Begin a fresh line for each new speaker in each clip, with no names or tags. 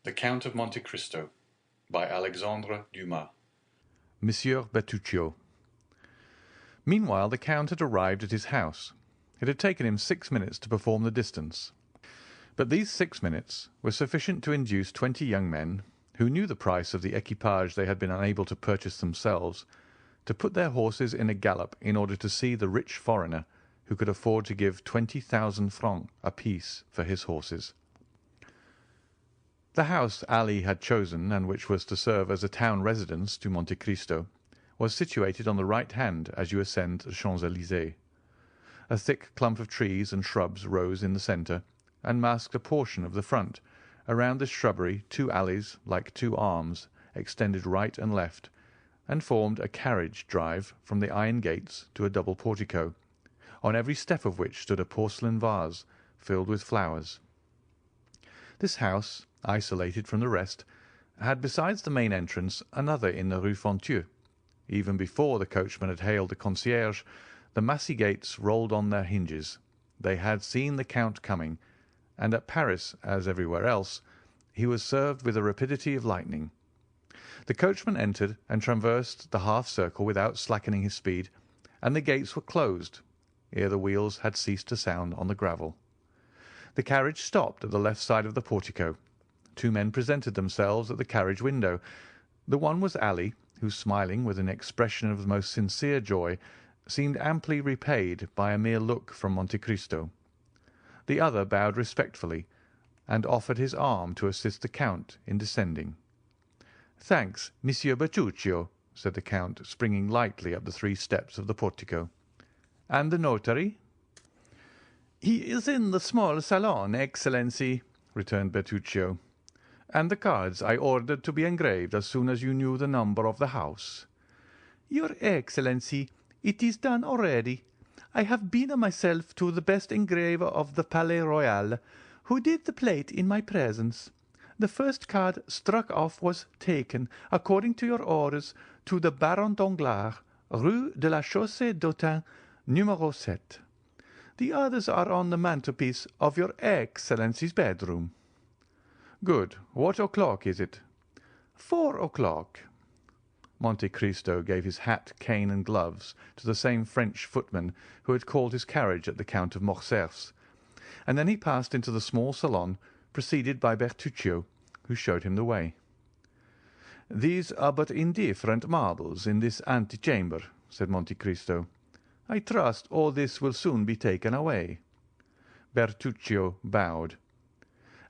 The Count of Monte Cristo by Alexandre Dumas.
Monsieur Bertuccio. Meanwhile the Count had arrived at his house. It had taken him 6 minutes to perform the distance. But these 6 minutes were sufficient to induce 20 young men, who knew the price of the equipage they had been unable to purchase themselves, to put their horses in a gallop in order to see the rich foreigner who could afford to give 20,000 francs apiece for his horses. The house Ali had chosen, and which was to serve as a town residence to Monte Cristo, was situated on the right hand as you ascend the Champs-Élysées. A thick clump of trees and shrubs rose in the centre, and masked a portion of the front. Around this shrubbery 2 alleys, like 2 arms, extended right and left, and formed a carriage drive from the iron gates to a double portico, on every step of which stood a porcelain vase filled with flowers. This house, isolated from the rest, had besides the main entrance another in the Rue Fonthieu. Even before the coachman had hailed the concierge, the massy gates rolled on their hinges. They had seen the Count coming, and at Paris, as everywhere else, he was served with the rapidity of lightning. The coachman entered and traversed the half-circle without slackening his speed, and the gates were closed ere the wheels had ceased to sound on the gravel. The carriage stopped at the left side of the portico. 2 men presented themselves at the carriage window. The one was Ali, who, smiling with an expression of the most sincere joy, seemed amply repaid by a mere look from Monte Cristo. The other bowed respectfully, and offered his arm to assist the Count in descending. "Thanks, Monsieur Bertuccio," said the Count, springing lightly up the 3 steps of the portico. "And the notary?" "He is in the small salon, Excellency," returned Bertuccio. "And the cards I ordered to be engraved as soon as you knew the number of the house." "Your Excellency, it is done already. I have been myself to the best engraver of the Palais Royal, who did the plate in my presence. The first card struck off was taken, according to your orders, to the Baron Danglars, Rue de la Chaussée-d'Autun, Numéro 7. The others are on the mantelpiece of your Excellency's bedroom." "Good. What o'clock is it?" 4 o'clock. Monte Cristo gave his hat, cane, and gloves to the same French footman who had called his carriage at the Count of Morcerf's, and then he passed into the small salon, preceded by Bertuccio, who showed him the way. "These are but indifferent marbles in this antechamber," said Monte Cristo. "I trust all this will soon be taken away." Bertuccio bowed.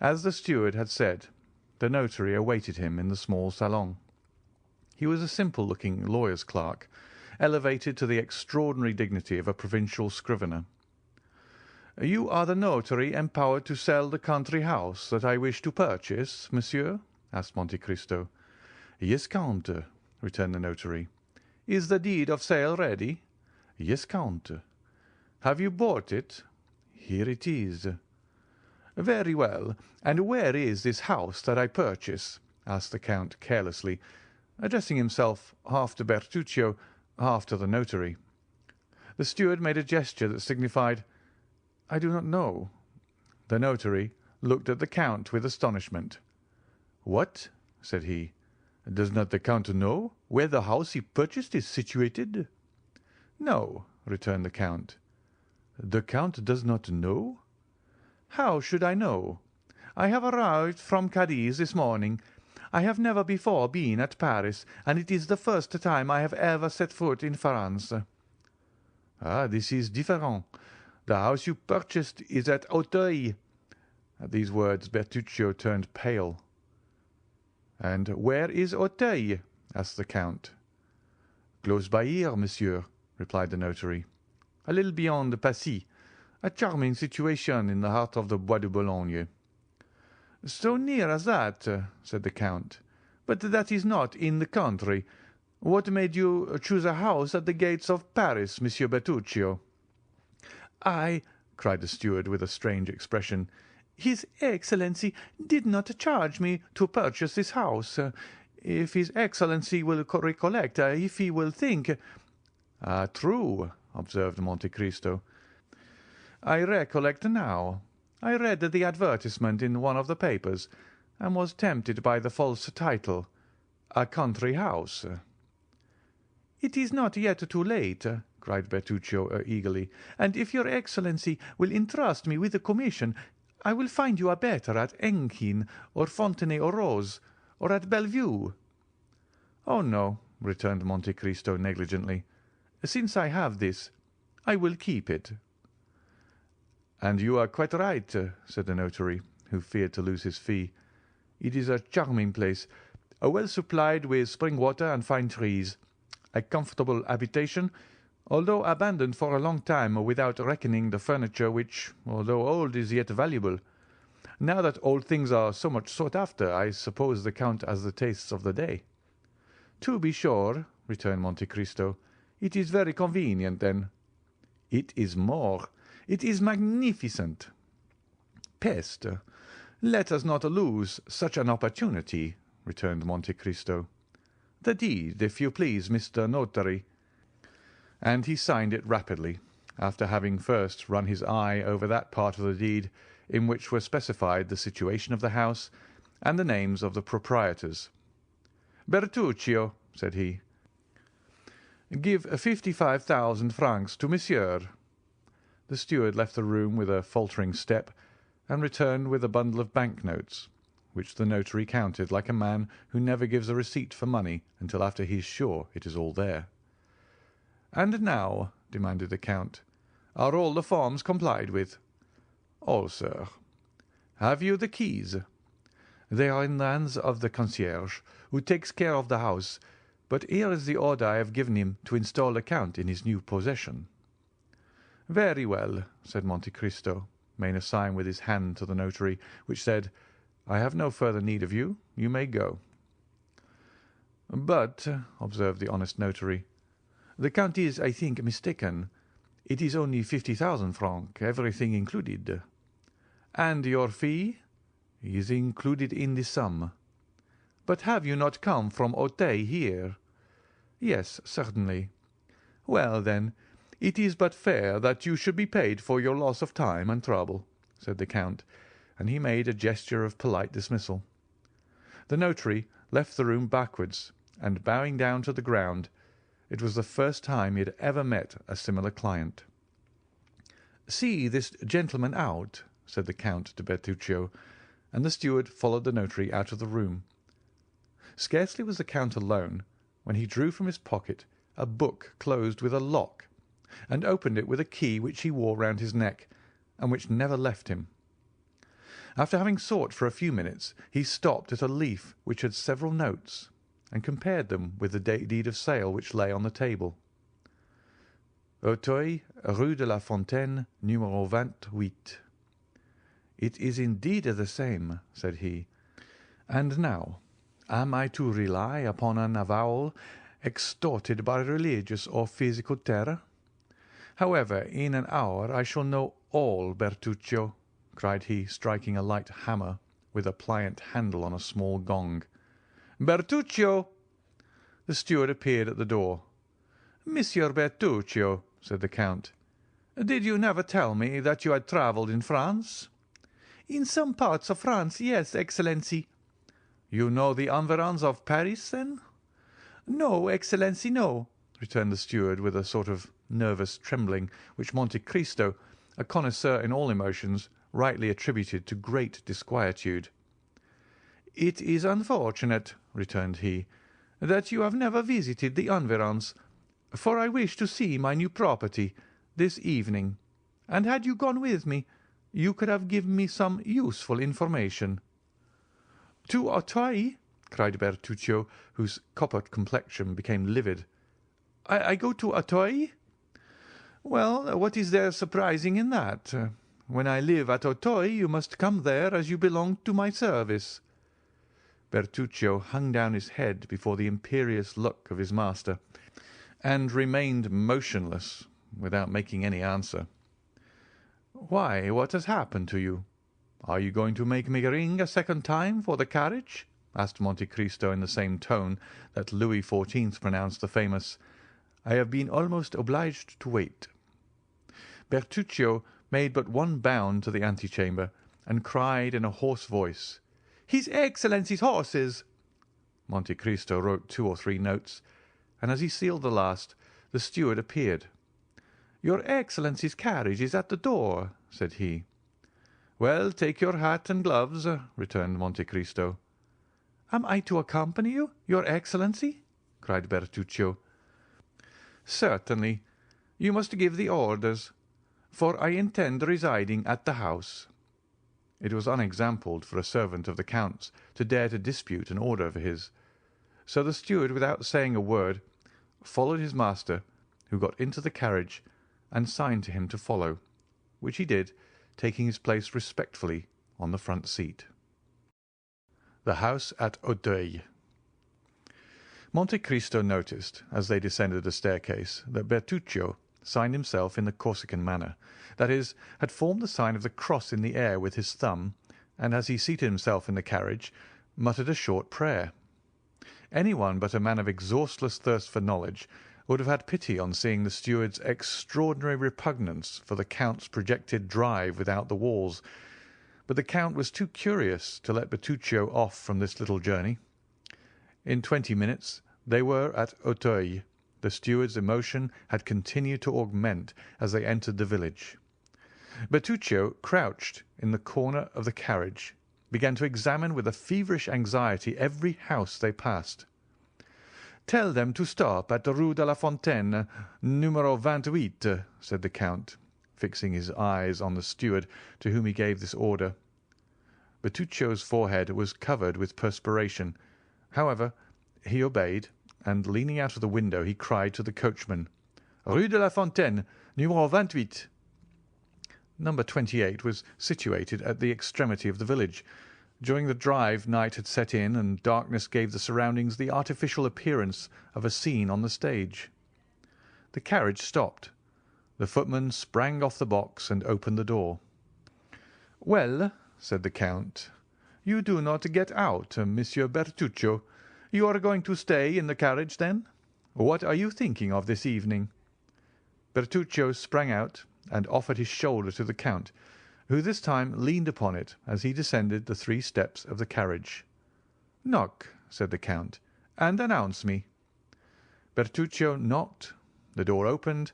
As the steward had said, the notary awaited him in the small salon. He was a simple-looking lawyer's clerk, elevated to the extraordinary dignity of a provincial scrivener. "You are the notary empowered to sell the country house that I wish to purchase, monsieur?" asked Monte Cristo. "Yes, Count," returned the notary. "Is the deed of sale ready?" "Yes, Count." "Have you bought it?" "Here it is." "Very well. And where is this house that I purchase?" asked the Count carelessly, addressing himself half to Bertuccio, half to the notary. The steward made a gesture that signified, "I do not know." The notary looked at the Count with astonishment. "What?" said he. "Does not the Count know where the house he purchased is situated?" "No," returned the Count. "The Count does not know?" "How should I know? I have arrived from Cadiz this morning. I have never before been at Paris, and it is the first time I have ever set foot in France." "Ah, this is different. The house you purchased is at Auteuil." At these words Bertuccio turned pale. "And where is Auteuil?" asked the Count. "Close by here, monsieur," replied the notary. "A little beyond Passy. A charming situation in the heart of the Bois de Boulogne." "So near as that?" said the Count. "But that is not in the country. What made you choose a house at the gates of Paris, Monsieur Bertuccio?" "I," cried the steward with a strange expression, "His Excellency did not charge me to purchase this house. If His Excellency will recollect, if he will think—" "Ah, true," observed Monte Cristo. "I recollect now. I read the advertisement in one of the papers, and was tempted by the false title, A Country House." "It is not yet too late," cried Bertuccio eagerly, "and if your Excellency will entrust me with the commission, I will find you a better at Enghien or Fontenay-aux-Roses, or at Bellevue." "Oh, no," returned Monte Cristo negligently. "Since I have this, I will keep it." "And you are quite right," said the notary, who feared to lose his fee. "It is a charming place, well supplied with spring water and fine trees, a comfortable habitation, although abandoned for a long time without reckoning the furniture which, although old, is yet valuable. Now that old things are so much sought after, I suppose the Count has the tastes of the day." "To be sure," returned Monte Cristo. "It is very convenient, then." "It is more. It is magnificent." "Peste! Let us not lose such an opportunity," returned Monte Cristo. "The deed, if you please, Mr. Notary." And he signed it rapidly, after having first run his eye over that part of the deed in which were specified the situation of the house and the names of the proprietors. "Bertuccio," said he, "give 55,000 francs to monsieur." The steward left the room with a faltering step, and returned with a bundle of bank-notes, which the notary counted like a man who never gives a receipt for money until after he is sure it is all there. "And now," demanded the Count, "are all the forms complied with?" "All, sir." "Have you the keys?" "They are in the hands of the concierge, who takes care of the house, but here is the order I have given him to install the Count in his new possession." "Very well," said Monte Cristo, making a sign with his hand to the notary, which said, "I have no further need of you. You may go." "But," observed the honest notary, "the Count is, I think, mistaken. It is only 50,000 francs, everything included." "And your fee?" "Is included in the sum." "But have you not come from Auteuil here?" "Yes, certainly." "Well, then, it is but fair that you should be paid for your loss of time and trouble," said the Count, and he made a gesture of polite dismissal. The notary left the room backwards, and bowing down to the ground. It was the first time he had ever met a similar client. "See this gentleman out," said the Count to Bertuccio, and the steward followed the notary out of the room. Scarcely was the Count alone when he drew from his pocket a book closed with a lock, and opened it with a key which he wore round his neck, and which never left him. After having sought for a few minutes, he stopped at a leaf which had several notes, and compared them with the deed of sale which lay on the table. "Auteuil, Rue de la Fontaine, numéro 28. "It is indeed the same," said he. "And now, am I to rely upon an avowal extorted by religious or physical terror? However, in an hour I shall know all, Bertuccio," cried he, striking a light hammer with a pliant handle on a small gong. "Bertuccio!" The steward appeared at the door. "Monsieur Bertuccio," said the Count, "did you never tell me that you had travelled in France?" "In some parts of France, yes, Excellency." "You know the environs of Paris, then?" "No, Excellency, no," returned the steward with a sort of nervous trembling which Monte Cristo, a connoisseur in all emotions, rightly attributed to great disquietude. "It is unfortunate," returned he, "that you have never visited the environs, for I wish to see my new property this evening, and had you gone with me, you could have given me some useful information." "To Auteuil?" cried Bertuccio, whose copper complexion became livid. I go to Auteuil? Well, what is there surprising in that? When I live at Auteuil, you must come there as you belong to my service." Bertuccio hung down his head before the imperious look of his master, and remained motionless, without making any answer. "Why, what has happened to you? Are you going to make me ring a second time for the carriage?" asked Monte Cristo in the same tone that Louis XIV pronounced the famous "I have been almost obliged to wait." Bertuccio made but one bound to the antechamber, and cried in a hoarse voice, His Excellency's horses!" Monte Cristo wrote 2 or 3 notes, and as he sealed the last, the steward appeared. "Your Excellency's carriage is at the door," said he. "Well, take your hat and gloves," returned Monte Cristo. "Am I to accompany you, your Excellency?" cried Bertuccio. "Certainly. You must give the orders, for I intend residing at the house." It was unexampled for a servant of the Count's to dare to dispute an order of his, so the steward, without saying a word, followed his master, who got into the carriage and signed to him to follow, which he did, taking his place respectfully on the front seat. The house at Auteuil. Monte Cristo noticed, as they descended the staircase, that Bertuccio signed himself in the Corsican manner, that is, had formed the sign of the cross in the air with his thumb, and as he seated himself in the carriage, muttered a short prayer. Anyone but a man of exhaustless thirst for knowledge would have had pity on seeing the steward's extraordinary repugnance for the Count's projected drive without the walls, but the Count was too curious to let Bertuccio off from this little journey. In 20 minutes they were at Auteuil. The steward's emotion had continued to augment as they entered the village. Bertuccio, crouched in the corner of the carriage, began to examine with a feverish anxiety every house they passed. "Tell them to stop at the Rue de la Fontaine, numero 28," said the Count, fixing his eyes on the steward, to whom he gave this order. Bertuccio's forehead was covered with perspiration. However, he obeyed, and leaning out of the window, he cried to the coachman, "Rue de la Fontaine, numero 28." Number 28 was situated at the extremity of the village. During the drive night had set in, and darkness gave the surroundings the artificial appearance of a scene on the stage. The carriage stopped. The footman sprang off the box and opened the door. "Well," said the Count, "you do not get out, Monsieur Bertuccio. You are going to stay in the carriage, then? What are you thinking of this evening?" Bertuccio sprang out and offered his shoulder to the Count, who this time leaned upon it as he descended the 3 steps of the carriage. "Knock," said the Count, "and announce me." Bertuccio knocked, the door opened,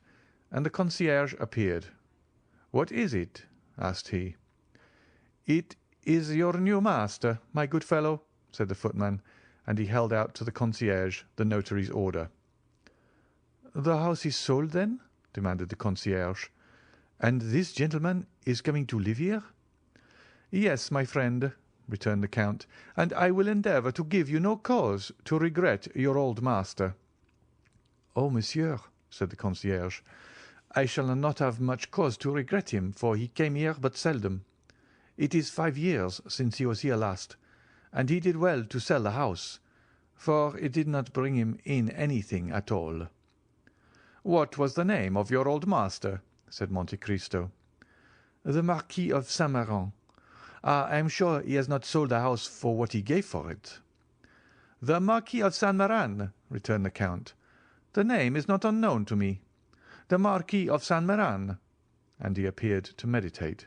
and the concierge appeared. "What is it?" asked he. "It is your new master, my good fellow," said the footman, and he held out to the concierge the notary's order. "The house is sold, then?" demanded the concierge. "And this gentleman is coming to live here?" "Yes, my friend," returned the Count, "and I will endeavour to give you no cause to regret your old master." "Oh, monsieur," said the concierge, "I shall not have much cause to regret him, for he came here but seldom. It is 5 years since he was here last, and he did well to sell the house, for it did not bring him in anything at all." "What was the name of your old master?" said Monte Cristo. "The Marquis of Saint-Méran. I am sure he has not sold the house for what he gave for it." "The Marquis of Saint-Méran," returned the Count. "The name is not unknown to me. The Marquis of Saint-Méran," and he appeared to meditate.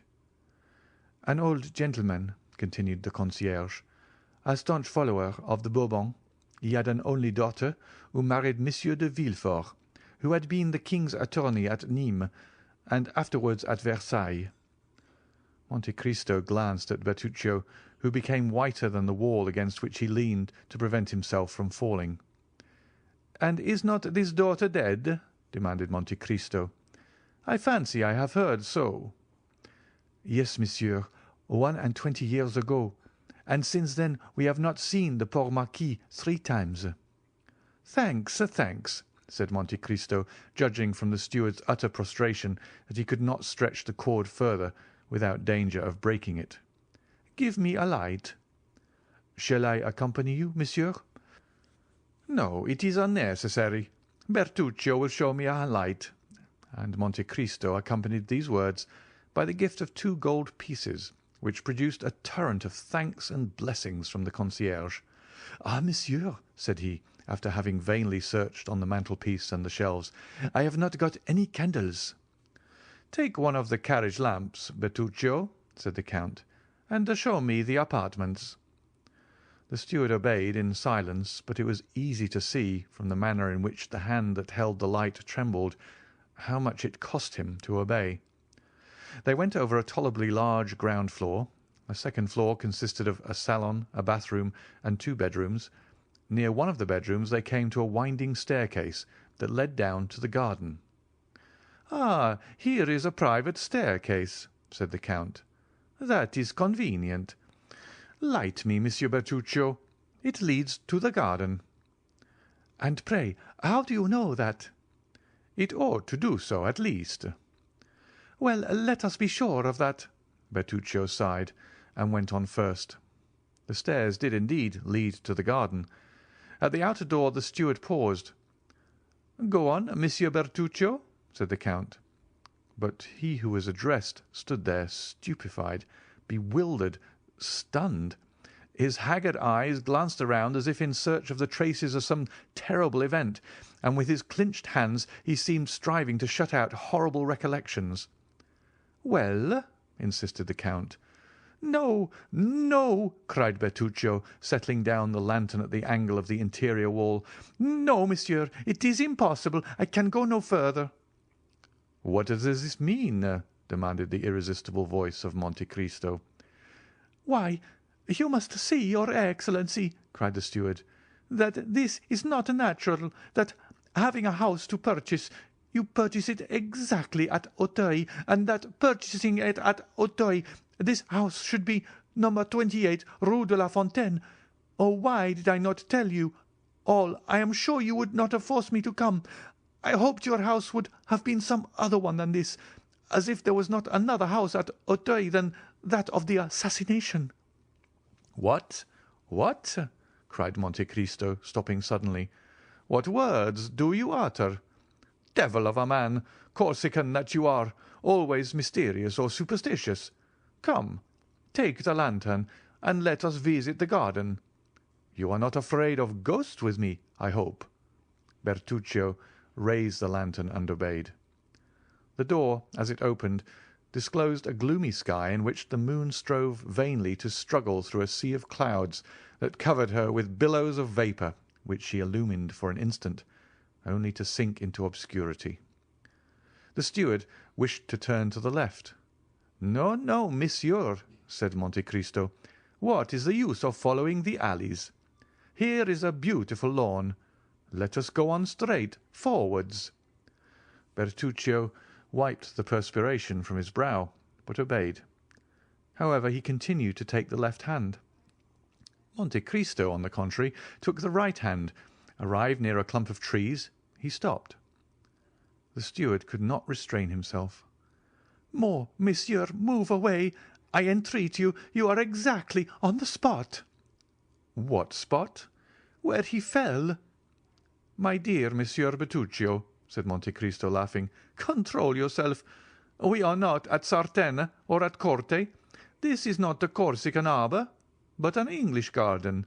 "An old gentleman," continued the concierge, "a staunch follower of the Bourbons. He had an only daughter who married Monsieur de Villefort, who had been the king's attorney at Nîmes, and afterwards at Versailles." Monte Cristo glanced at Bertuccio, who became whiter than the wall against which he leaned to prevent himself from falling. "And is not this daughter dead?" demanded Monte Cristo. "I fancy I have heard so." "Yes, monsieur, 21 years ago, and since then we have not seen the poor Marquis 3 times." "Thanks, thanks," said Monte Cristo, judging from the steward's utter prostration that he could not stretch the cord further without danger of breaking it. "Give me a light." "Shall I accompany you, monsieur?" "No, it is unnecessary. Bertuccio will show me a light." And Monte Cristo accompanied these words by the gift of 2 gold pieces, which produced a torrent of thanks and blessings from the concierge. "Ah, monsieur," said he, after having vainly searched on the mantelpiece and the shelves, "I have not got any candles." "Take one of the carriage lamps, Bertuccio," said the Count, "and show me the apartments." The steward obeyed in silence, but it was easy to see, from the manner in which the hand that held the light trembled, how much it cost him to obey. They went over a tolerably large ground floor. A second floor consisted of a salon, a bathroom, and 2 bedrooms. Near one of the bedrooms they came to a winding staircase that led down to the garden. "Ah, here is a private staircase," said the Count. "That is convenient. Light me, Monsieur Bertuccio. It leads to the garden." "And pray, how do you know that?" "It ought to do so, at least." "Well, let us be sure of that." Bertuccio sighed, and went on first. The stairs did indeed lead to the garden. At the outer door the steward paused. "Go on, Monsieur Bertuccio," said the Count. But he who was addressed stood there stupefied, bewildered, stunned. His haggard eyes glanced around as if in search of the traces of some terrible event, and with his clinched hands he seemed striving to shut out horrible recollections. "Well?" insisted the Count. "No, no!" cried Bertuccio, settling down the lantern at the angle of the interior wall. "No, monsieur, it is impossible. I can go no further." "What does this mean?" demanded the irresistible voice of Monte Cristo. "Why, you must see, your Excellency," cried the steward, "that this is not natural, that, having a house to purchase, you purchase it exactly at Auteuil, and that, purchasing it at Auteuil, this house should be number 28, Rue de la Fontaine. Oh, why did I not tell you all? I am sure you would not have forced me to come. I hoped your house would have been some other one than this, as if there was not another house at Auteuil than that of the assassination." "What? What?" cried Monte Cristo, stopping suddenly. "What words do you utter? Devil of a man, Corsican that you are, always mysterious or superstitious. Come, take the lantern, and let us visit the garden. You are not afraid of ghosts with me, I hope." Bertuccio raised the lantern and obeyed. The door, as it opened, disclosed a gloomy sky in which the moon strove vainly to struggle through a sea of clouds that covered her with billows of vapour, which she illumined for an instant, only to sink into obscurity. The steward wished to turn to the left. "No, no, monsieur," said Monte Cristo. "What is the use of following the alleys? Here is a beautiful lawn. Let us go on straight, forwards." Bertuccio wiped the perspiration from his brow, but obeyed. However, he continued to take the left hand. Monte Cristo, on the contrary, took the right hand. Arrived near a clump of trees, he stopped. The steward could not restrain himself. "More, monsieur, move away. I entreat you. You are exactly on the spot." "What spot?" "Where he fell." "My dear Monsieur Bertuccio," said Monte Cristo, laughing, "control yourself. We are not at Sartène or at Corte. This is not a Corsican arbour, but an English garden.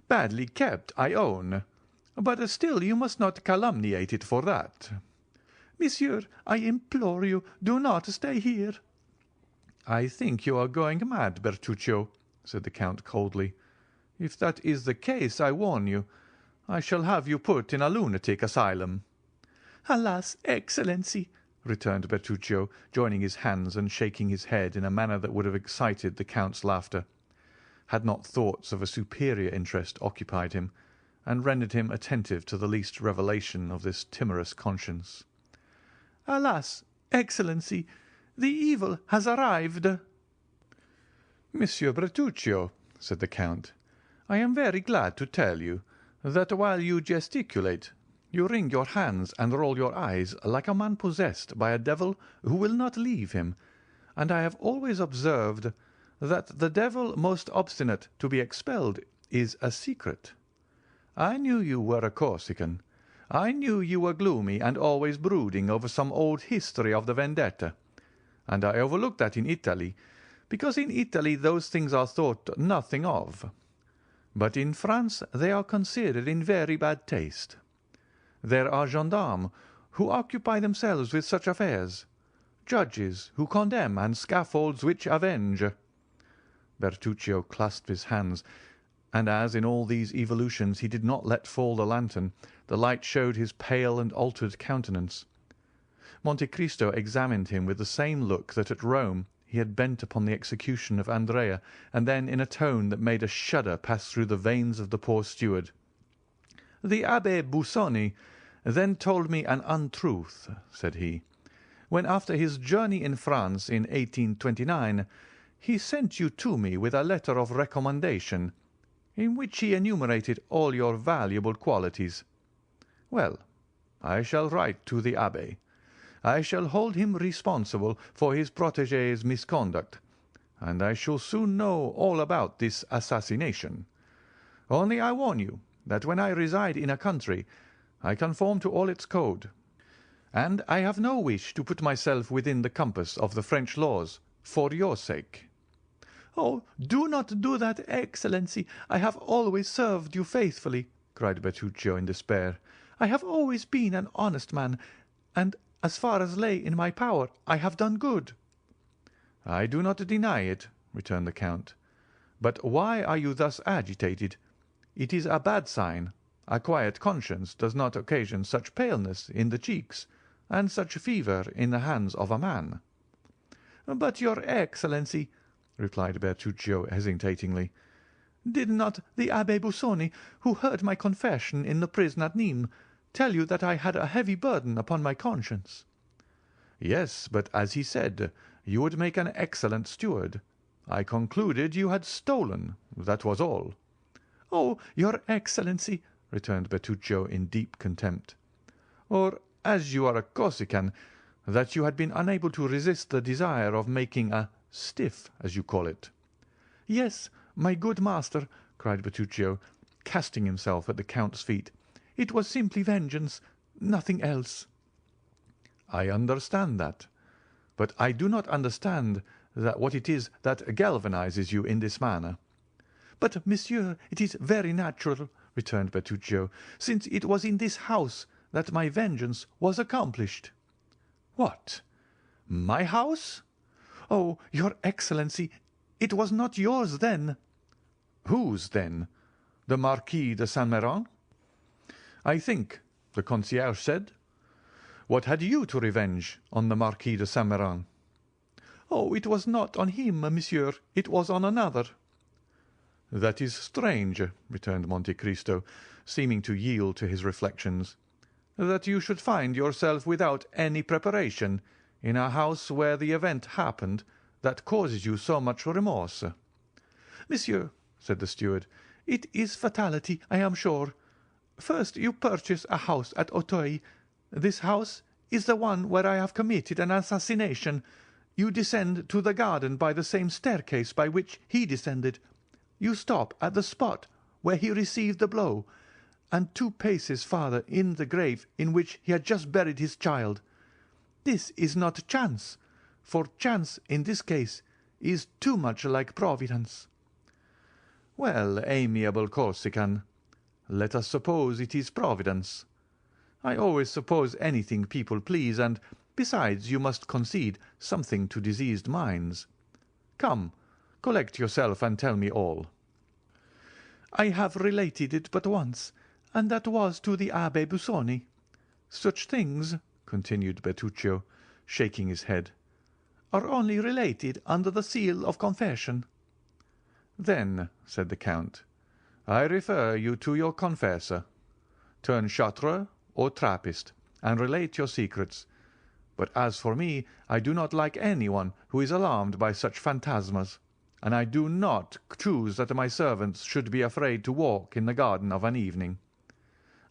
Badly kept, I own, but still you must not calumniate it for that." "Monsieur, I implore you, do not stay here." "I think you are going mad, Bertuccio," said the Count coldly. "If that is the case, I warn you, I shall have you put in a lunatic asylum." "Alas, Excellency," returned Bertuccio, joining his hands and shaking his head in a manner that would have excited the Count's laughter, had not thoughts of a superior interest occupied him, and rendered him attentive to the least revelation of this timorous conscience. "Alas, Excellency, the evil has arrived." "Monsieur Bertuccio," said the Count, "I am very glad to tell you that while you gesticulate, you wring your hands and roll your eyes like a man possessed by a devil who will not leave him, and I have always observed that the devil most obstinate to be expelled is a secret. I knew you were a Corsican. I knew you were gloomy and always brooding over some old history of the vendetta, and I overlooked that in Italy, because in Italy those things are thought nothing of. But in France they are considered in very bad taste. There are gendarmes who occupy themselves with such affairs, judges who condemn, and scaffolds which avenge." Bertuccio clasped his hands. and as in all these evolutions he did not let fall the lantern, the light showed his pale and altered countenance. Monte Cristo examined him with the same look that at Rome he had bent upon the execution of Andrea, and then in a tone that made a shudder pass through the veins of the poor steward. "The Abbé Busoni then told me an untruth," said he, "when after his journey in France in 1829 he sent you to me with a letter of recommendation, in which he enumerated all your valuable qualities. Well, I shall write to the Abbé. I shall hold him responsible for his protégé's misconduct, and I shall soon know all about this assassination. Only I warn you that when I reside in a country I conform to all its code, and I have no wish to put myself within the compass of the French laws for your sake." "Oh, do not do that, Excellency. I have always served you faithfully," cried Bertuccio in despair. "I have always been an honest man, and as far as lay in my power I have done good." "I do not deny it," returned the Count. "But why are you thus agitated? It is a bad sign. A quiet conscience does not occasion such paleness in the cheeks and such fever in the hands of a man." "But, your Excellency," replied Bertuccio hesitatingly, "did not the Abbé Busoni, who heard my confession in the prison at Nîmes, tell you that I had a heavy burden upon my conscience?" "Yes, but as he said, you would make an excellent steward. I concluded you had stolen, that was all." "Oh, your Excellency," returned Bertuccio in deep contempt. "Or, as you are a Corsican, that you had been unable to resist the desire of making a stiff, as you call it." "Yes, my good master," cried Bertuccio, casting himself at the Count's feet. "It was simply vengeance, nothing else." "I understand that, but I do not understand what it is that galvanizes you in this manner." "But, monsieur, it is very natural," returned Bertuccio, "since it was in this house that my vengeance was accomplished." "What, my house?" "Oh, your Excellency, it was not yours then." "Whose then? The Marquis de Saint Méran?" "I think," the concierge said. "What had you to revenge on the Marquis de Saint Méran?" "Oh, it was not on him, monsieur, it was on another." "That is strange," returned Monte Cristo, seeming to yield to his reflections, "that you should find yourself without any preparation in a house where the event happened that causes you so much remorse." "Monsieur," said the steward, "it is fatality, I am sure. First you purchase a house at Auteuil. This house is the one where I have committed an assassination. You descend to the garden by the same staircase by which he descended. You stop at the spot where he received the blow, and 2 paces farther in the grave in which he had just buried his child. This is not chance, for chance in this case is too much like Providence." "Well, amiable Corsican, let us suppose it is Providence. I always suppose anything people please, and, besides, you must concede something to diseased minds. Come, collect yourself and tell me all." "I have related it but once, and that was to the Abbé Busoni. Such things," continued Bertuccio, shaking his head, "are only related under the seal of confession." "Then," said the Count, "I refer you to your confessor. Turn châtre or Trappist, and relate your secrets. But as for me, I do not like anyone who is alarmed by such phantasmas, and I do not choose that my servants should be afraid to walk in the garden of an evening.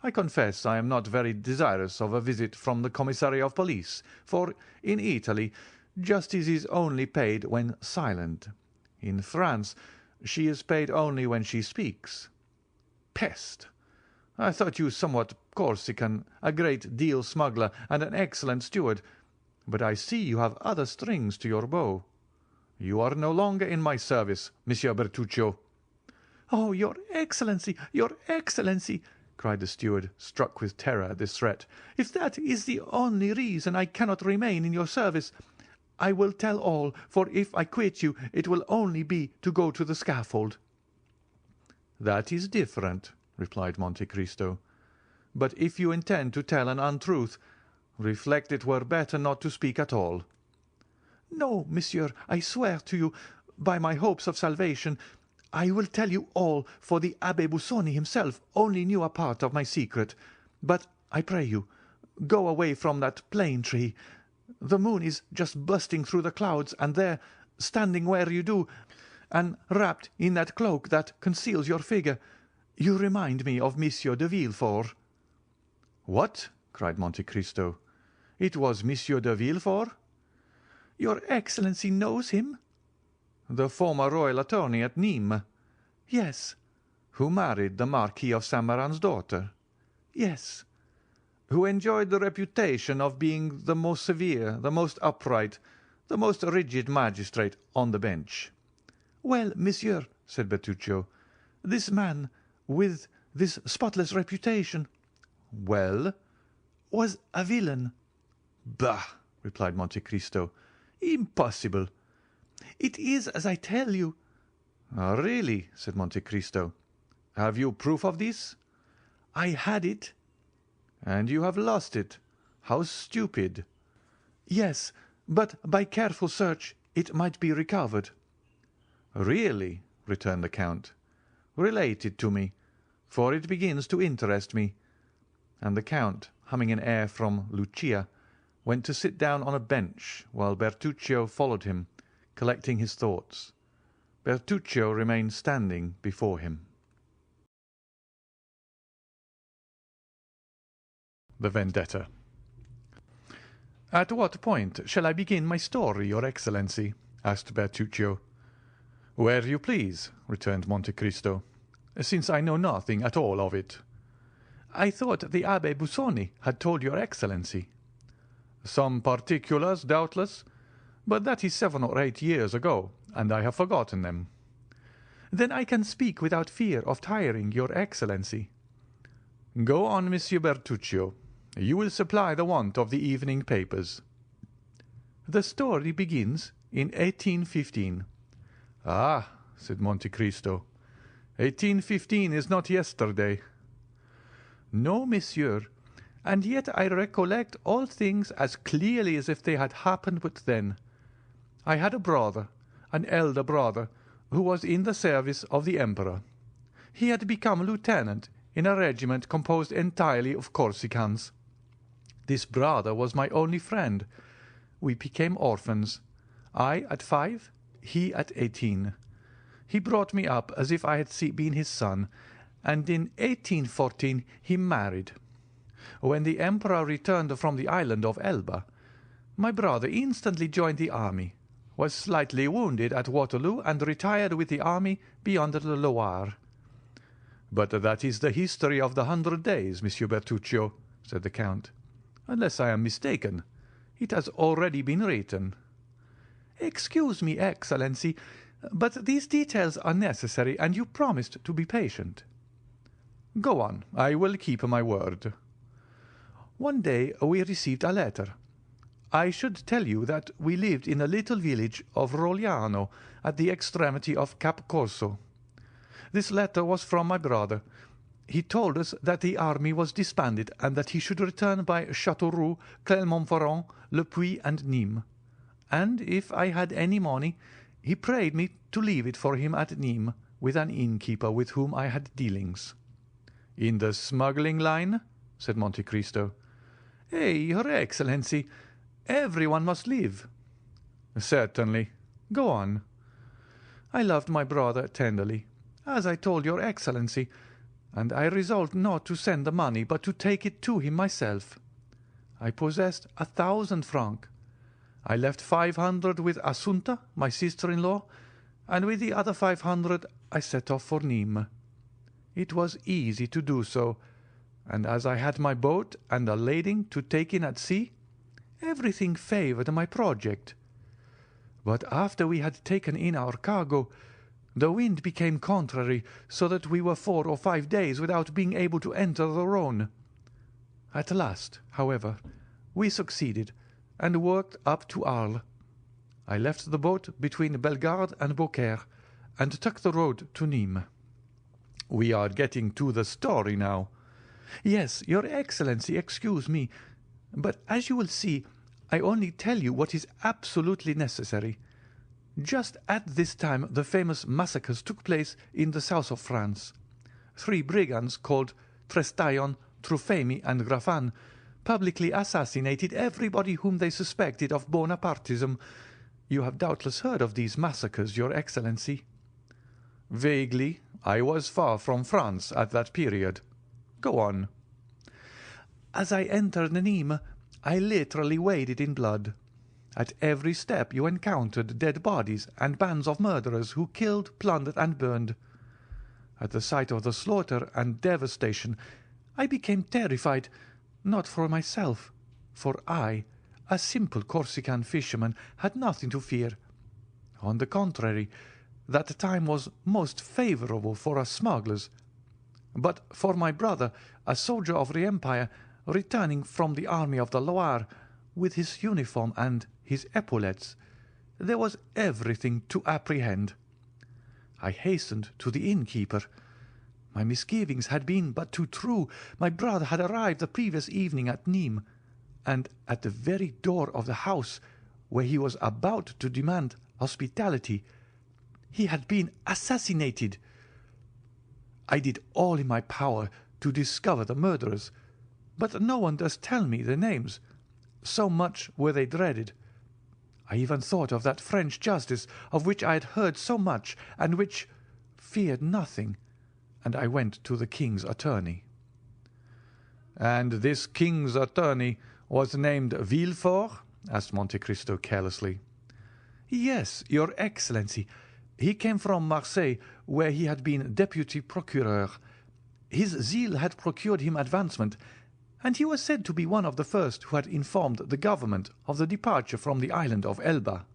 I confess I am not very desirous of a visit from the commissary of police, for in Italy justice is only paid when silent. In France she is paid only when she speaks. Peste! I thought you somewhat Corsican, a great deal smuggler, and an excellent steward, but I see you have other strings to your bow. You are no longer in my service, Monsieur Bertuccio." "Oh, your Excellency, your Excellency!" cried the steward, struck with terror at this threat. "If that is the only reason I cannot remain in your service, I will tell all, for if I quit you it will only be to go to the scaffold." "That is different," replied Monte Cristo. "But if you intend to tell an untruth, reflect it were better not to speak at all." "No, monsieur, I swear to you, by my hopes of salvation, I will tell you all, for the Abbé Busoni himself only knew a part of my secret. But, I pray you, go away from that plane tree. The moon is just bursting through the clouds, and there, standing where you do, and wrapped in that cloak that conceals your figure, you remind me of Monsieur de Villefort." "What!" cried Monte Cristo. "It was Monsieur de Villefort?" "Your Excellency knows him?" "The former royal attorney at Nîmes?" "Yes." "Who married the Marquis of Saint Méran's daughter?" "Yes." "Who enjoyed the reputation of being the most severe, the most upright, the most rigid magistrate on the bench?" "Well, monsieur," said Bertuccio, "this man, with this spotless reputation—" "Well?" "Was a villain." "Bah!" replied Monte Cristo. "Impossible." "It is as I tell you." "Really?" said Monte Cristo. "Have you proof of this?" "I had it." "And you have lost it. How stupid!" "Yes, but by careful search it might be recovered." "Really?" returned the Count. "Relate it to me, for it begins to interest me." And the Count, humming an air from Lucia, went to sit down on a bench, while Bertuccio followed him, collecting his thoughts. Bertuccio remained standing before him. The Vendetta. "At what point shall I begin my story, your Excellency?" asked Bertuccio. "Where you please," returned Monte Cristo, "since I know nothing at all of it." "I thought the Abbé Busoni had told your Excellency." "Some particulars, doubtless, but that is 7 or 8 years ago, and I have forgotten them." "Then I can speak without fear of tiring your Excellency." "Go on, Monsieur Bertuccio. You will supply the want of the evening papers." "The story begins in 1815. "Ah," said Monte Cristo, 1815 is not yesterday." "No, monsieur, and yet I recollect all things as clearly as if they had happened but then. I had a brother, an elder brother, who was in the service of the Emperor. He had become lieutenant in a regiment composed entirely of Corsicans. This brother was my only friend. We became orphans, I at 5, he at 18. He brought me up as if I had been his son, and in 1814 he married. When the Emperor returned from the island of Elba, my brother instantly joined the army, was slightly wounded at Waterloo, and retired with the army beyond the Loire." "But that is the history of the 100 Days, Monsieur Bertuccio," said the Count. "Unless I am mistaken, it has already been written." "Excuse me, Excellency, but these details are necessary, and you promised to be patient." "Go on, I will keep my word." "One day we received a letter. I should tell you that we lived in a little village of Rogliano at the extremity of Cap Corso. This letter was from my brother. He told us that the army was disbanded and that he should return by Châteauroux, Clermont-Ferrand, Le Puy, and Nîmes. And if I had any money, he prayed me to leave it for him at Nîmes with an innkeeper with whom I had dealings." "In the smuggling line?" said Monte Cristo. Your Excellency, everyone must live." "Certainly. Go on." "I loved my brother tenderly, as I told your Excellency, and I resolved not to send the money, but to take it to him myself. I possessed 1,000 francs. I left 500 with Assunta, my sister-in-law, and with the other 500 I set off for Nîmes. It was easy to do so, and as I had my boat and a lading to take in at sea, everything favoured my project. But after we had taken in our cargo, the wind became contrary, so that we were 4 or 5 days without being able to enter the Rhône. At last, however, we succeeded, and worked up to Arles. I left the boat between Bellegarde and Beaucaire, and took the road to Nîmes. We are getting to the story now. Yes, your Excellency, excuse me, but as you will see, I only tell you what is absolutely necessary. Just at this time the famous massacres took place in the south of France. 3 brigands called Trestaillon, Truphemy, and Graffan publicly assassinated everybody whom they suspected of Bonapartism. You have doubtless heard of these massacres, your Excellency. Vaguely. I was far from France at that period. Go on. As I entered Nîmes, I literally waded in blood. At every step you encountered dead bodies and bands of murderers who killed, plundered, and burned. At the sight of the slaughter and devastation, I became terrified, not for myself, for I, a simple Corsican fisherman, had nothing to fear. On the contrary, that time was most favourable for us smugglers. But for my brother, a soldier of the Empire, returning from the army of the Loire, with his uniform and his epaulettes, there was everything to apprehend. I hastened to the innkeeper. My misgivings had been but too true. My brother had arrived the previous evening at Nîmes, and at the very door of the house where he was about to demand hospitality, he had been assassinated. I did all in my power to discover the murderers, but no one does tell me the names, so much were they dreaded. I even thought of that French justice of which I had heard so much and which feared nothing, and I went to the king's attorney. "And this king's attorney was named Villefort?" asked Monte Cristo carelessly. "Yes, your Excellency. He came from Marseille, where he had been deputy procureur. His zeal had procured him advancement, and he was said to be one of the first who had informed the government of the departure from the island of Elba."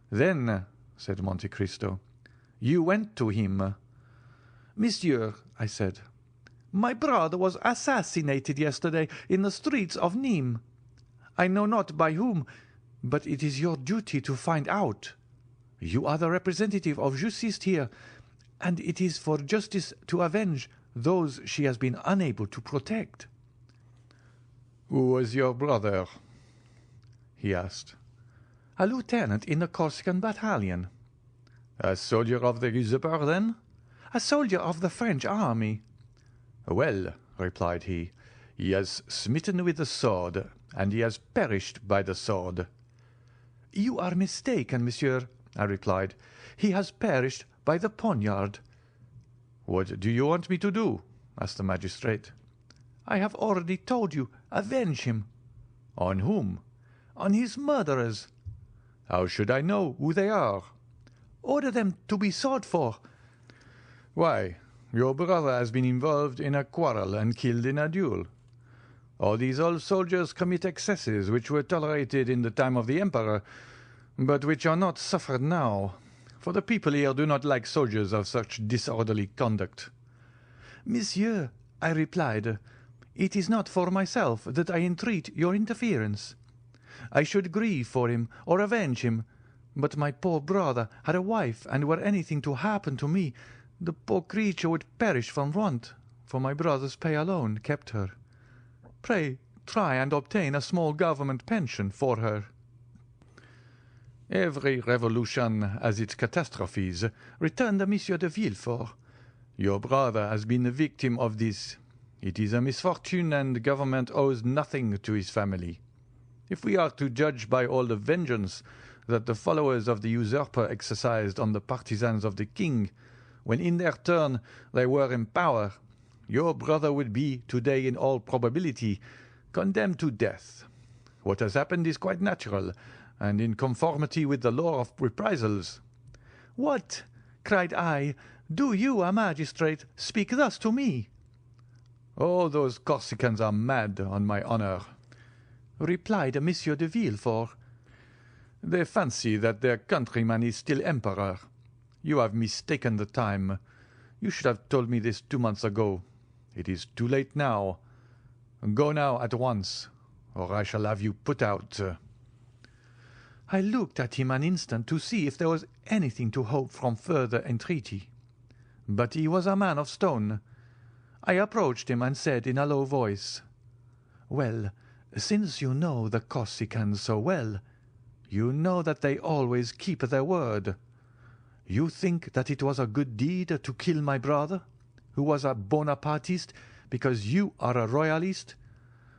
"Then," said Monte Cristo, "you went to him." "Monsieur," I said, "my brother was assassinated yesterday in the streets of Nîmes. I know not by whom, but it is your duty to find out. You are the representative of justice here, and it is for justice to avenge those she has been unable to protect." "Who was your brother?" he asked. "A lieutenant in the Corsican battalion." "A soldier of the usurper, then?" "A soldier of the French army." "Well," replied he has smitten with the sword, and he has perished by the sword." "You are mistaken, monsieur," I replied. "He has perished by the poniard." "What do you want me to do?" asked the magistrate. "I have already told you. Avenge him." "On whom?" "On his murderers." "How should I know who they are?" "Order them to be sought for." "Why, your brother has been involved in a quarrel and killed in a duel. All these old soldiers commit excesses which were tolerated in the time of the Emperor, but which are not suffered now, for the people here do not like soldiers of such disorderly conduct." "Monsieur," I replied, "it is not for myself that I entreat your interference. I should grieve for him or avenge him, but my poor brother had a wife, and were anything to happen to me, the poor creature would perish from want, for my brother's pay alone kept her. Pray try and obtain a small government pension for her." "Every revolution has its catastrophes," returned Monsieur de Villefort. "Your brother has been the victim of this. It is a misfortune, and government owes nothing to his family. If we are to judge by all the vengeance that the followers of the usurper exercised on the partisans of the king, when in their turn they were in power, your brother would be today in all probability condemned to death. What has happened is quite natural, and in conformity with the law of reprisals." "What!" cried I, "do you, a magistrate, speak thus to me?" "Oh, those Corsicans are mad, on my honour," replied Monsieur de Villefort. "They fancy that their countryman is still emperor. You have mistaken the time. You should have told me this 2 months ago. It is too late now. Go now at once, or I shall have you put out." I looked at him an instant to see if there was anything to hope from further entreaty. but he was a man of stone. I approached him and said in a low voice, "Well, since you know the Corsicans so well, you know that they always keep their word. You think that it was a good deed to kill my brother, who was a Bonapartist, because you are a Royalist?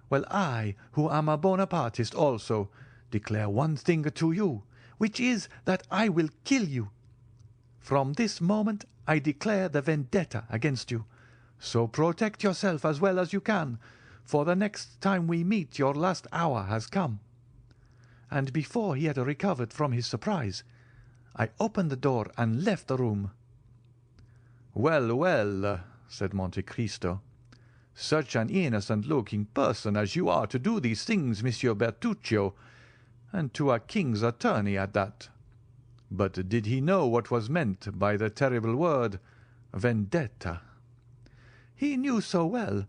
Well, I, who am a Bonapartist also, declare one thing to you, which is that I will kill you. From this moment I declare the vendetta against you, so protect yourself as well as you can, for the next time we meet your last hour has come." And before he had recovered from his surprise, I opened the door and left the room. "Well, well," said Monte Cristo, "such an innocent-looking person as you are to do these things, Monsieur Bertuccio, and to a king's attorney at that. But did he know what was meant by the terrible word vendetta?" "He knew so well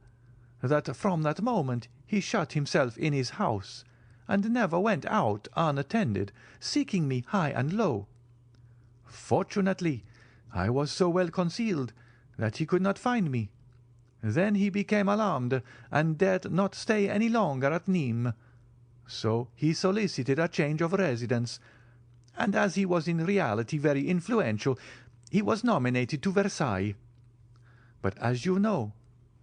that from that moment he shut himself in his house, and never went out unattended, seeking me high and low. Fortunately, I was so well concealed that he could not find me. Then he became alarmed, and dared not stay any longer at Nîmes. So he solicited a change of residence, and as he was in reality very influential, he was nominated to Versailles. But as you know,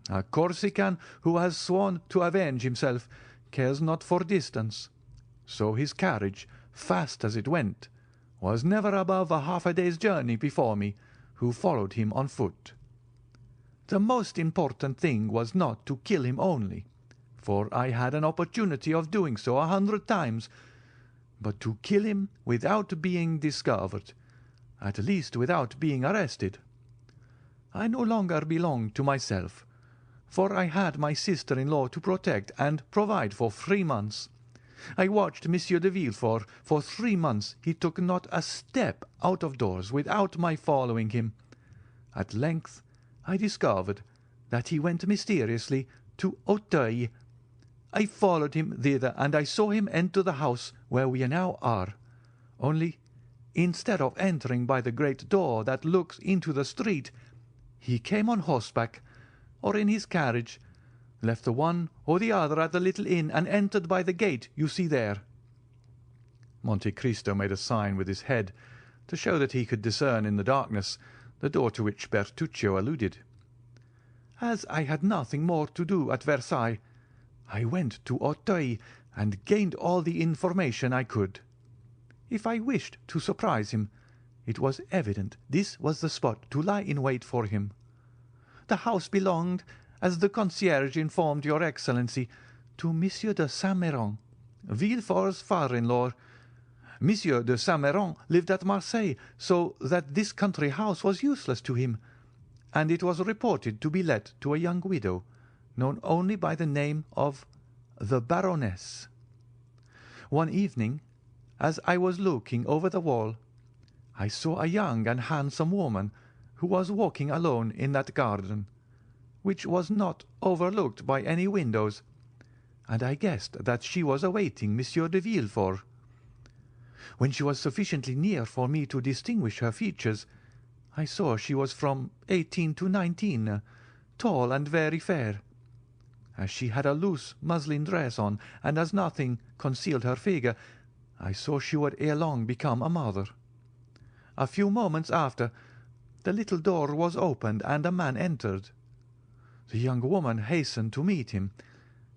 a Corsican who has sworn to avenge himself cares not for distance, so his carriage, fast as it went, was never above a half a day's journey before me, who followed him on foot. The most important thing was not to kill him only, for I had an opportunity of doing so 100 times, but to kill him without being discovered, at least without being arrested. I no longer belonged to myself, for I had my sister-in-law to protect and provide for 3 months. I watched Monsieur de Villefort. For 3 months he took not a step out of doors without my following him. At length I discovered that he went mysteriously to Auteuil. I followed him thither, and I saw him enter the house where we now are. Only, instead of entering by the great door that looks into the street, he came on horseback, or in his carriage, left the one or the other at the little inn, and entered by the gate you see there." Monte Cristo made a sign with his head to show that he could discern in the darkness the door to which Bertuccio alluded. "As I had nothing more to do at Versailles, I went to Auteuil and gained all the information I could. If I wished to surprise him, it was evident this was the spot to lie in wait for him. The house belonged, as the concierge informed your Excellency, to Monsieur de Saint-Méran, Villefort's father-in-law. Monsieur de Saint-Méran lived at Marseille, so that this country house was useless to him, and it was reported to be let to a young widow, known only by the name of the Baroness. One evening, as I was looking over the wall, I saw a young and handsome woman who was walking alone in that garden, which was not overlooked by any windows, and I guessed that she was awaiting Monsieur de Villefort. When she was sufficiently near for me to distinguish her features, I saw she was from 18 to 19, tall and very fair. As she had a loose muslin dress on, and as nothing concealed her figure, I saw she would ere long become a mother. A few moments after, the little door was opened and a man entered. The young woman hastened to meet him.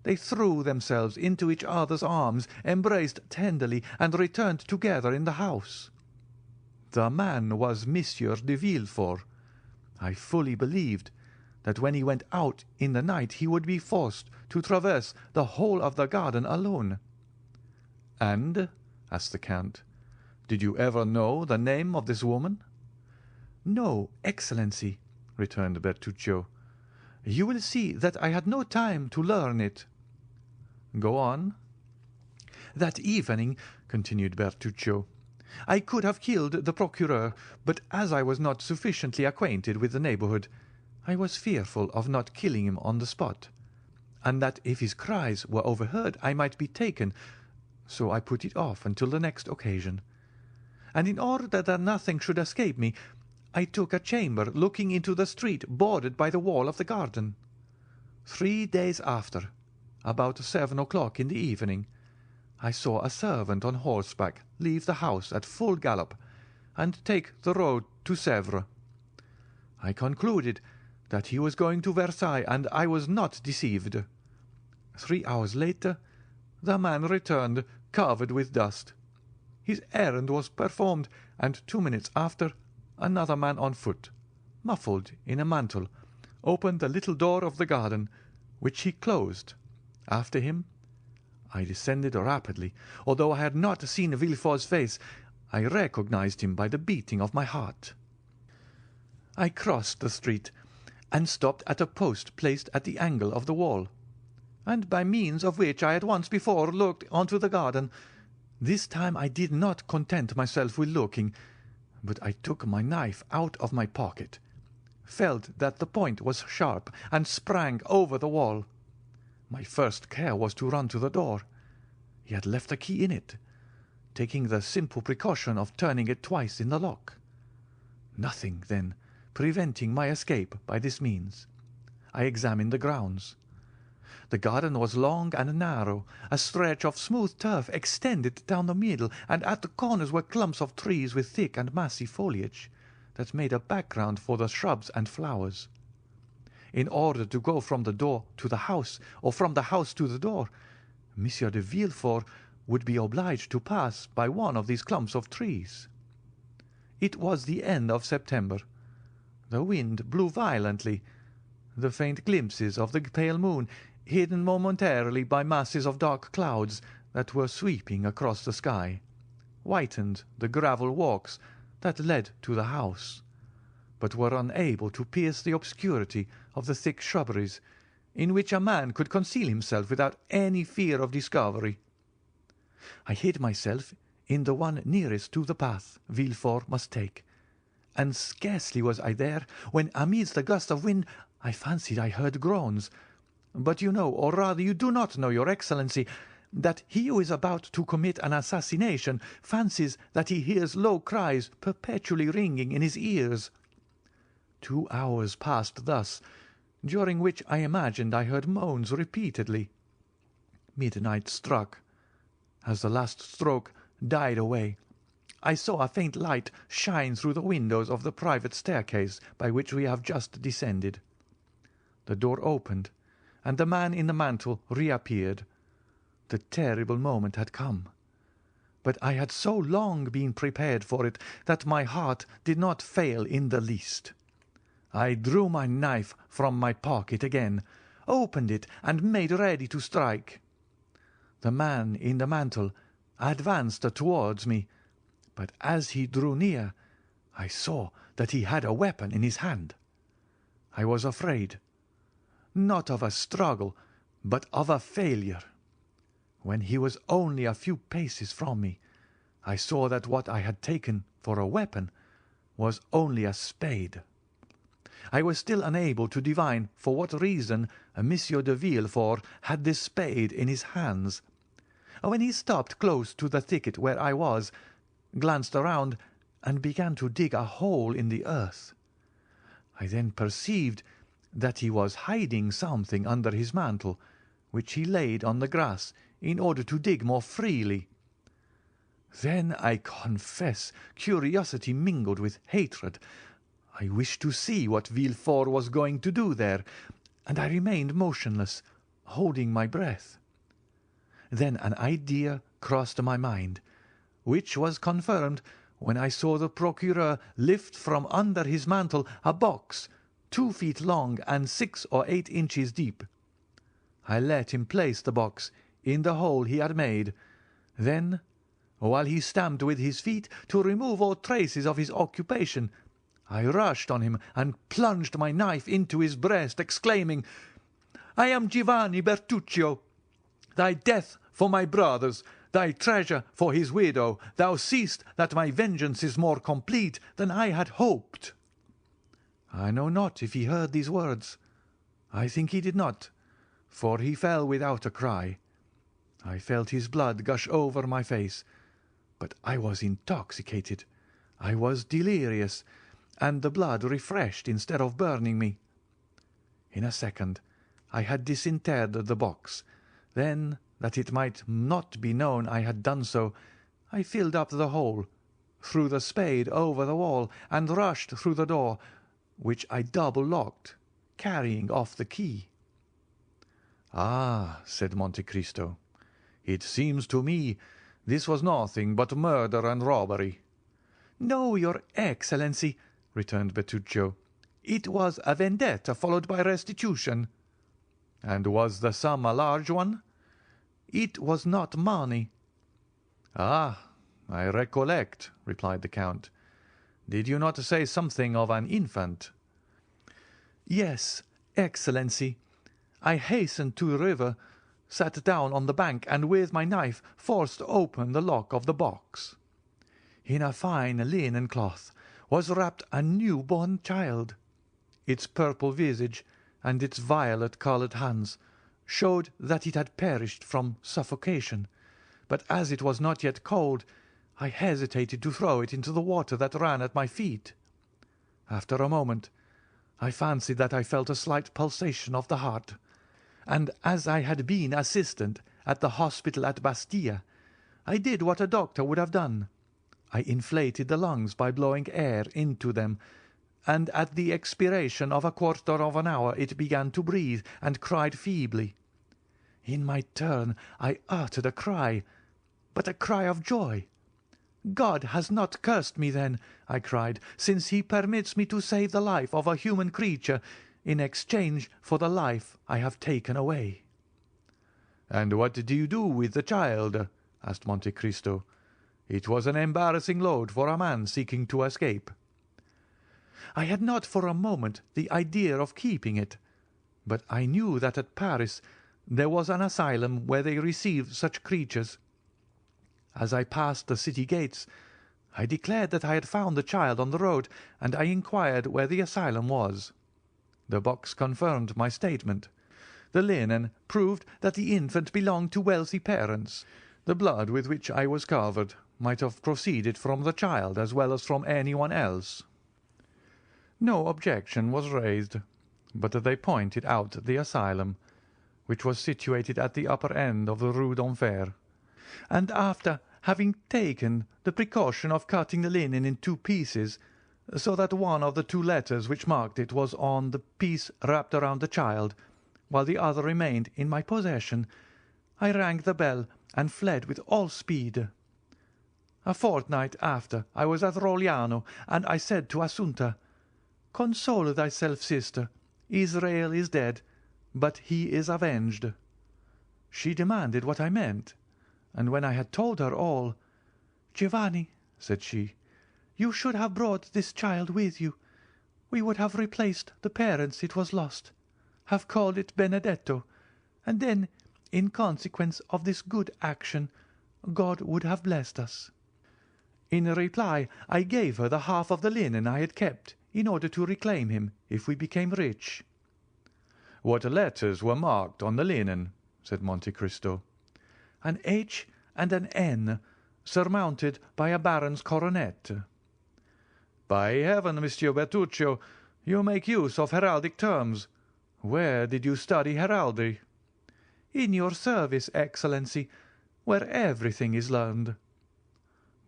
They threw themselves into each other's arms, embraced tenderly, and returned together in the house. The man was Monsieur de Villefort. I fully believed that when he went out in the night he would be forced to traverse the whole of the garden alone." "And," asked the Count, "did you ever know the name of this woman?" "No, Excellency," returned Bertuccio. "You will see that I had no time to learn it." "Go on." "That evening," continued Bertuccio, "I could have killed the procureur, but as I was not sufficiently acquainted with the neighbourhood, I was fearful of not killing him on the spot, and that if his cries were overheard I might be taken, so I put it off until the next occasion. And in order that nothing should escape me,
I took a chamber looking into the street bordered by the wall of the garden. 3 days after, about 7 o'clock in the evening, I saw a servant on horseback leave the house at full gallop and take the road to Sèvres. I concluded that he was going to Versailles, and I was not deceived. 3 hours later the man returned covered with dust. His errand was performed, and 2 minutes after another man on foot, muffled in a mantle, opened the little door of the garden, which he closed. After him I descended rapidly. Although I had not seen Villefort's face, I recognized him by the beating of my heart. I crossed the street and stopped at a post placed at the angle of the wall, and by means of which I had once before looked onto the garden. This time I did not content myself with looking, but I took my knife out of my pocket, felt that the point was sharp, and sprang over the wall. My first care was to run to the door. He had left a key in it, taking the simple precaution of turning it twice in the lock. Nothing, then, preventing my escape by this means, I examined the grounds. The garden was long and narrow. A stretch of smooth turf extended down the middle, and at the corners were clumps of trees with thick and massy foliage that made a background for the shrubs and flowers. In order to go from the door to the house, or from the house to the door, Monsieur de Villefort would be obliged to pass by one of these clumps of trees. It was the end of September. The wind blew violently. The faint glimpses of the pale moon, hidden momentarily by masses of dark clouds that were sweeping across the sky, whitened the gravel walks that led to the house, but were unable to pierce the obscurity of the thick shrubberies, in which a man could conceal himself without any fear of discovery. I hid myself in the one nearest to the path Villefort must take, and scarcely was I there when, amidst a gust of wind, I fancied I heard groans. But you know, or rather you do not know, your Excellency, that he who is about to commit an assassination fancies that he hears low cries perpetually ringing in his ears. 2 hours passed thus, during which I imagined I heard moans repeatedly. Midnight struck. As the last stroke died away, I saw a faint light shine through the windows of the private staircase by which we have just descended. The door opened, and the man in the mantle reappeared. The terrible moment had come, but I had so long been prepared for it that my heart did not fail in the least. I drew my knife from my pocket again, opened it, and made ready to strike. The man in the mantle advanced towards me, but as he drew near, I saw that he had a weapon in his hand. I was afraid, not of a struggle, but of a failure. When he was only a few paces from me, I saw that what I had taken for a weapon was only a spade. I was still unable to divine for what reason Monsieur de Villefort had this spade in his hands, when he stopped close to the thicket where I was, glanced around, and began to dig a hole in the earth. I then perceived that he was hiding something under his mantle, which he laid on the grass in order to dig more freely. Then I confess curiosity mingled with hatred. I wished to see what Villefort was going to do there, and I remained motionless, holding my breath. Then an idea crossed my mind, which was confirmed when I saw the procureur lift from under his mantle a box 2 feet long and 6 or 8 inches deep. I let him place the box in the hole he had made. Then, while he stamped with his feet to remove all traces of his occupation, I rushed on him and plunged my knife into his breast, exclaiming, "I am Giovanni Bertuccio. Thy death for my brothers, thy treasure for his widow. Thou seest that my vengeance is more complete than I had hoped." I know not if he heard these words. I think he did not, for he fell without a cry. I felt his blood gush over my face, but I was intoxicated. I was delirious, and the blood refreshed instead of burning me. In a second I had disinterred the box. Then, that it might not be known I had done so, I filled up the hole, threw the spade over the wall, and rushed through the door, which I double-locked, carrying off the key.
"Ah," said Monte Cristo, "it seems to me this was nothing but murder and robbery."
"No, your Excellency," returned Bertuccio. "It was a vendetta followed by restitution."
"And was the sum a large one?"
"It was not money."
"Ah, I recollect," replied the Count. "Did you not say something of an infant?"
"Yes, Excellency. I hastened to the river, sat down on the bank, and with my knife forced open the lock of the box. In a fine linen cloth was wrapped a new-born child. Its purple visage and its violet-coloured hands showed that it had perished from suffocation, but as it was not yet cold, I hesitated to throw it into the water that ran at my feet. After a moment I fancied that I felt a slight pulsation of the heart, and as I had been assistant at the hospital at Bastia, I did what a doctor would have done. I inflated the lungs by blowing air into them, and at the expiration of a quarter of an hour it began to breathe and cried feebly. In my turn I uttered a cry, but a cry of joy. 'God has not cursed me, then,' I cried, 'since he permits me to save the life of a human creature in exchange for the life I have taken away.'"
"And what did you do with the child?" asked Monte Cristo. "It was an embarrassing load for a man seeking to escape."
"I had not for a moment the idea of keeping it, but I knew that at Paris there was an asylum where they received such creatures. As I passed the city gates, I declared that I had found the child on the road, and I inquired where the asylum was. The box confirmed my statement. The linen proved that the infant belonged to wealthy parents. The blood with which I was covered might have proceeded from the child as well as from anyone else. No objection was raised, but they pointed out the asylum, which was situated at the upper end of the Rue d'Enfer, and after having taken the precaution of cutting the linen in two pieces, so that one of the two letters which marked it was on the piece wrapped around the child, while the other remained in my possession, I rang the bell and fled with all speed. A fortnight after I was at Rogliano, and I said to Assunta, 'Console thyself, sister, Israel is dead, but he is avenged.' She demanded what I meant, and when I had told her all, 'Giovanni,' said she, 'you should have brought this child with you. We would have replaced the parents it was lost, have called it Benedetto, and then, in consequence of this good action, God would have blessed us.' In reply I gave her the half of the linen I had kept, in order to reclaim him if we became rich."
"What letters were marked on the linen?" said Monte Cristo.
"An H and an N, surmounted by a baron's coronet."
"By heaven, Monsieur Bertuccio, you make use of heraldic terms. Where did you study heraldry?"
"In your service, Excellency, where everything is learned."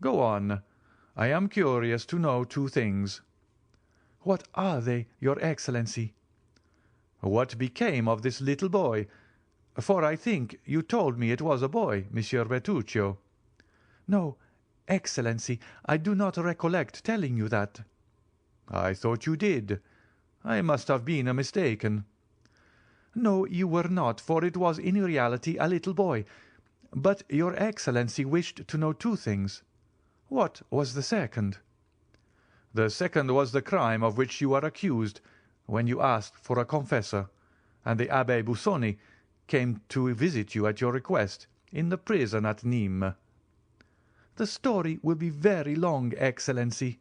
"Go on. I am curious to know two things."
"What are they, your Excellency?"
"What became of this little boy? For I think you told me it was a boy, Monsieur Bertuccio."
"No, Excellency, I do not recollect telling you that."
"I thought you did. I must have been mistaken."
"No, you were not, for it was in reality a little boy. But your Excellency wished to know two things. What was the second?"
"The second was the crime of which you are accused, when you asked for a confessor, and the Abbé Busoni came to visit you at your request in the prison at Nîmes."
"The story will be very long, Excellency."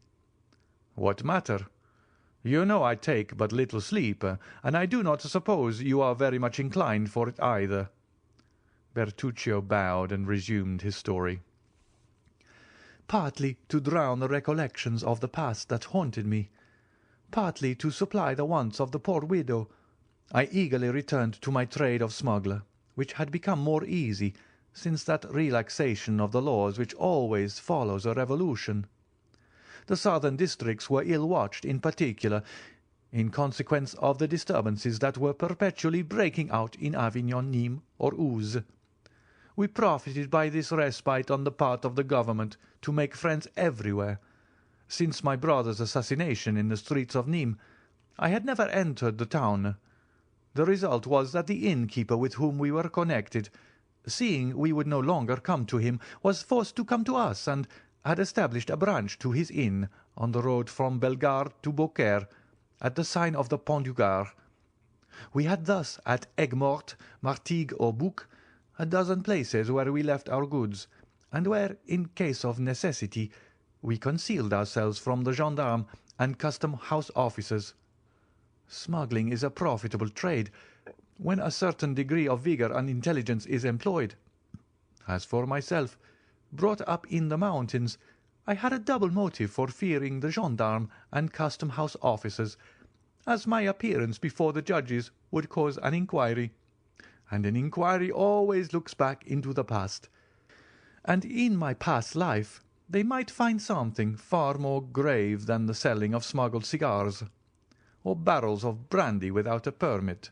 "What matter? You know I take but little sleep, and I do not suppose you are very much inclined for it either." Bertuccio bowed and resumed his story.
"Partly to drown the recollections of the past that haunted me, partly to supply the wants of the poor widow, I eagerly returned to my trade of smuggler, which had become more easy since that relaxation of the laws which always follows a revolution. The southern districts were ill watched, in particular, in consequence of the disturbances that were perpetually breaking out in Avignon, Nîmes, or Uzes. We profited by this respite on the part of the government to make friends everywhere. Since my brother's assassination in the streets of Nîmes, I had never entered the town. The result was that the innkeeper with whom we were connected, seeing we would no longer come to him, was forced to come to us, and had established a branch to his inn on the road from Bellegarde to Beaucaire, at the sign of the Pont du Gard. We had thus at Aigues-Mortes, Martigues, or Bouc, a dozen places where we left our goods, and where, in case of necessity, we concealed ourselves from the gendarmes and custom-house officers. Smuggling is a profitable trade when a certain degree of vigour and intelligence is employed. As for myself, brought up in the mountains, I had a double motive for fearing the gendarmes and custom-house officers, as my appearance before the judges would cause an inquiry, and an inquiry always looks back into the past, and in my past life they might find something far more grave than the selling of smuggled cigars, or barrels of brandy without a permit.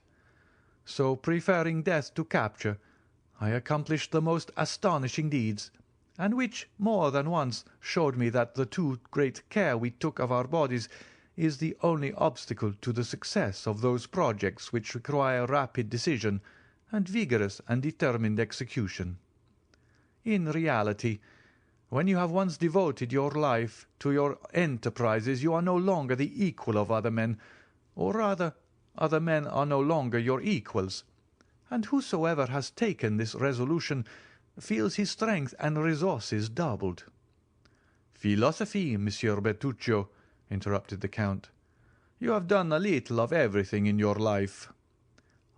So, preferring death to capture, I accomplished the most astonishing deeds, and which more than once showed me that the too great care we took of our bodies is the only obstacle to the success of those projects which require rapid decision and vigorous and determined execution. In reality, when you have once devoted your life to your enterprises, you are no longer the equal of other men, or rather, other men are no longer your equals, and whosoever has taken this resolution feels his strength and resources doubled. "Philosophy, Monsieur Bertuccio," interrupted the Count. "You have done a little of everything in your life."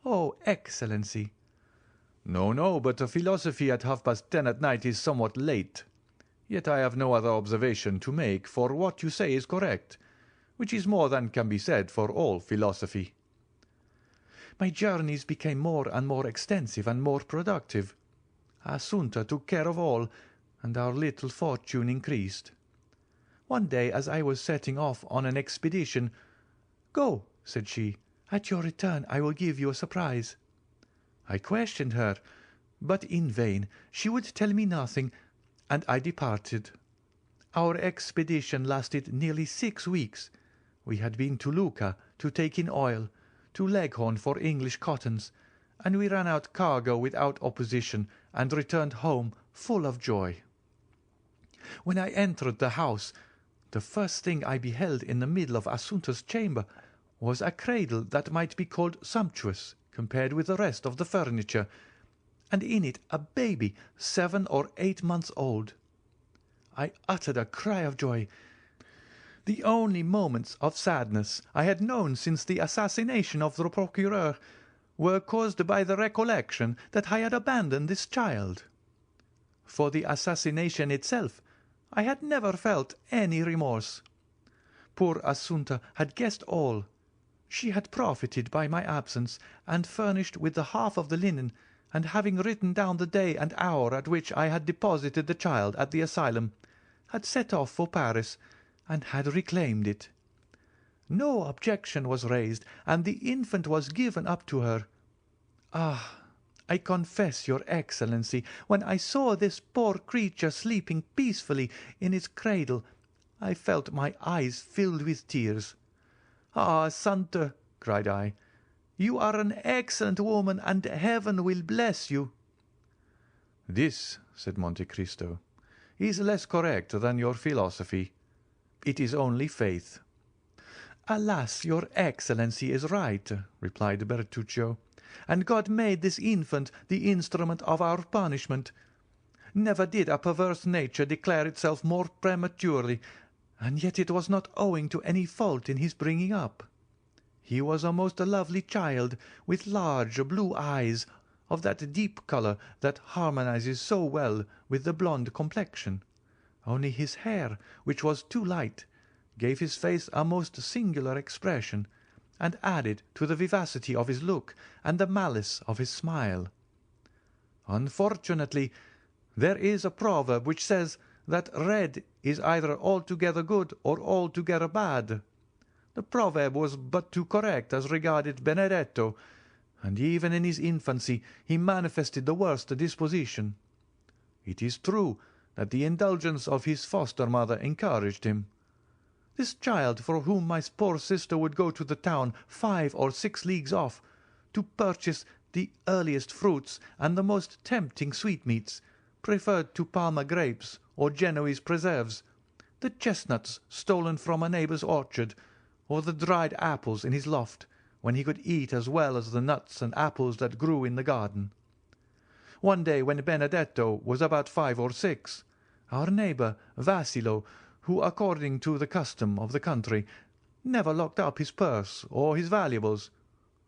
"Oh, Excellency!" No, but a philosophy at 10:30 at night is somewhat late. Yet I have no other observation to make, for what you say is correct, which is more than can be said for all philosophy. My journeys became more and more extensive and more productive. Assunta took care of all, and our little fortune increased. One day, as I was setting off on an expedition, "Go," said she. "At your return I will give you a surprise." I questioned her, but in vain. She would tell me nothing, and I departed. Our expedition lasted nearly 6 weeks. We had been to Lucca to take in oil, to Leghorn for English cottons, and we ran out cargo without opposition and returned home full of joy. When I entered the house, the first thing I beheld in the middle of Assunta's chamber was a cradle that might be called sumptuous compared with the rest of the furniture, and in it a baby 7 or 8 months old. I uttered a cry of joy. The only moments of sadness I had known since the assassination of the procureur were caused by the recollection that I had abandoned this child. For the assassination itself I had never felt any remorse. Poor Assunta had guessed all. She had profited by my absence, and furnished with the half of the linen, and having written down the day and hour at which I had deposited the child at the asylum, had set off for Paris, and had reclaimed it. No objection was raised, and the infant was given up to her. Ah, I confess, your Excellency, when I saw this poor creature sleeping peacefully in its cradle, I felt my eyes filled with tears. "Ah, Assunta," cried I, "you are an excellent woman, and heaven will bless you."
"This," said Monte Cristo, "is less correct than your philosophy. It is only faith."
"Alas, your Excellency is right," replied Bertuccio, "and God made this infant the instrument of our punishment. Never did a perverse nature declare itself more prematurely, and yet it was not owing to any fault in his bringing up. He was a most lovely child, with large blue eyes, of that deep colour that harmonizes so well with the blonde complexion. Only his hair, which was too light, gave his face a most singular expression, and added to the vivacity of his look and the malice of his smile. Unfortunately, there is a proverb which says that red is either altogether good or altogether bad. The proverb was but too correct as regarded Benedetto, and even in his infancy he manifested the worst disposition. It is true that the indulgence of his foster-mother encouraged him. This child, for whom my poor sister would go to the town 5 or 6 leagues off, to purchase the earliest fruits and the most tempting sweetmeats, preferred to Parma grapes or Genoese preserves, the chestnuts stolen from a neighbour's orchard, or the dried apples in his loft, when he could eat as well as the nuts and apples that grew in the garden. One day, when Benedetto was about 5 or 6, our neighbour Vassilo, who, according to the custom of the country, never locked up his purse or his valuables,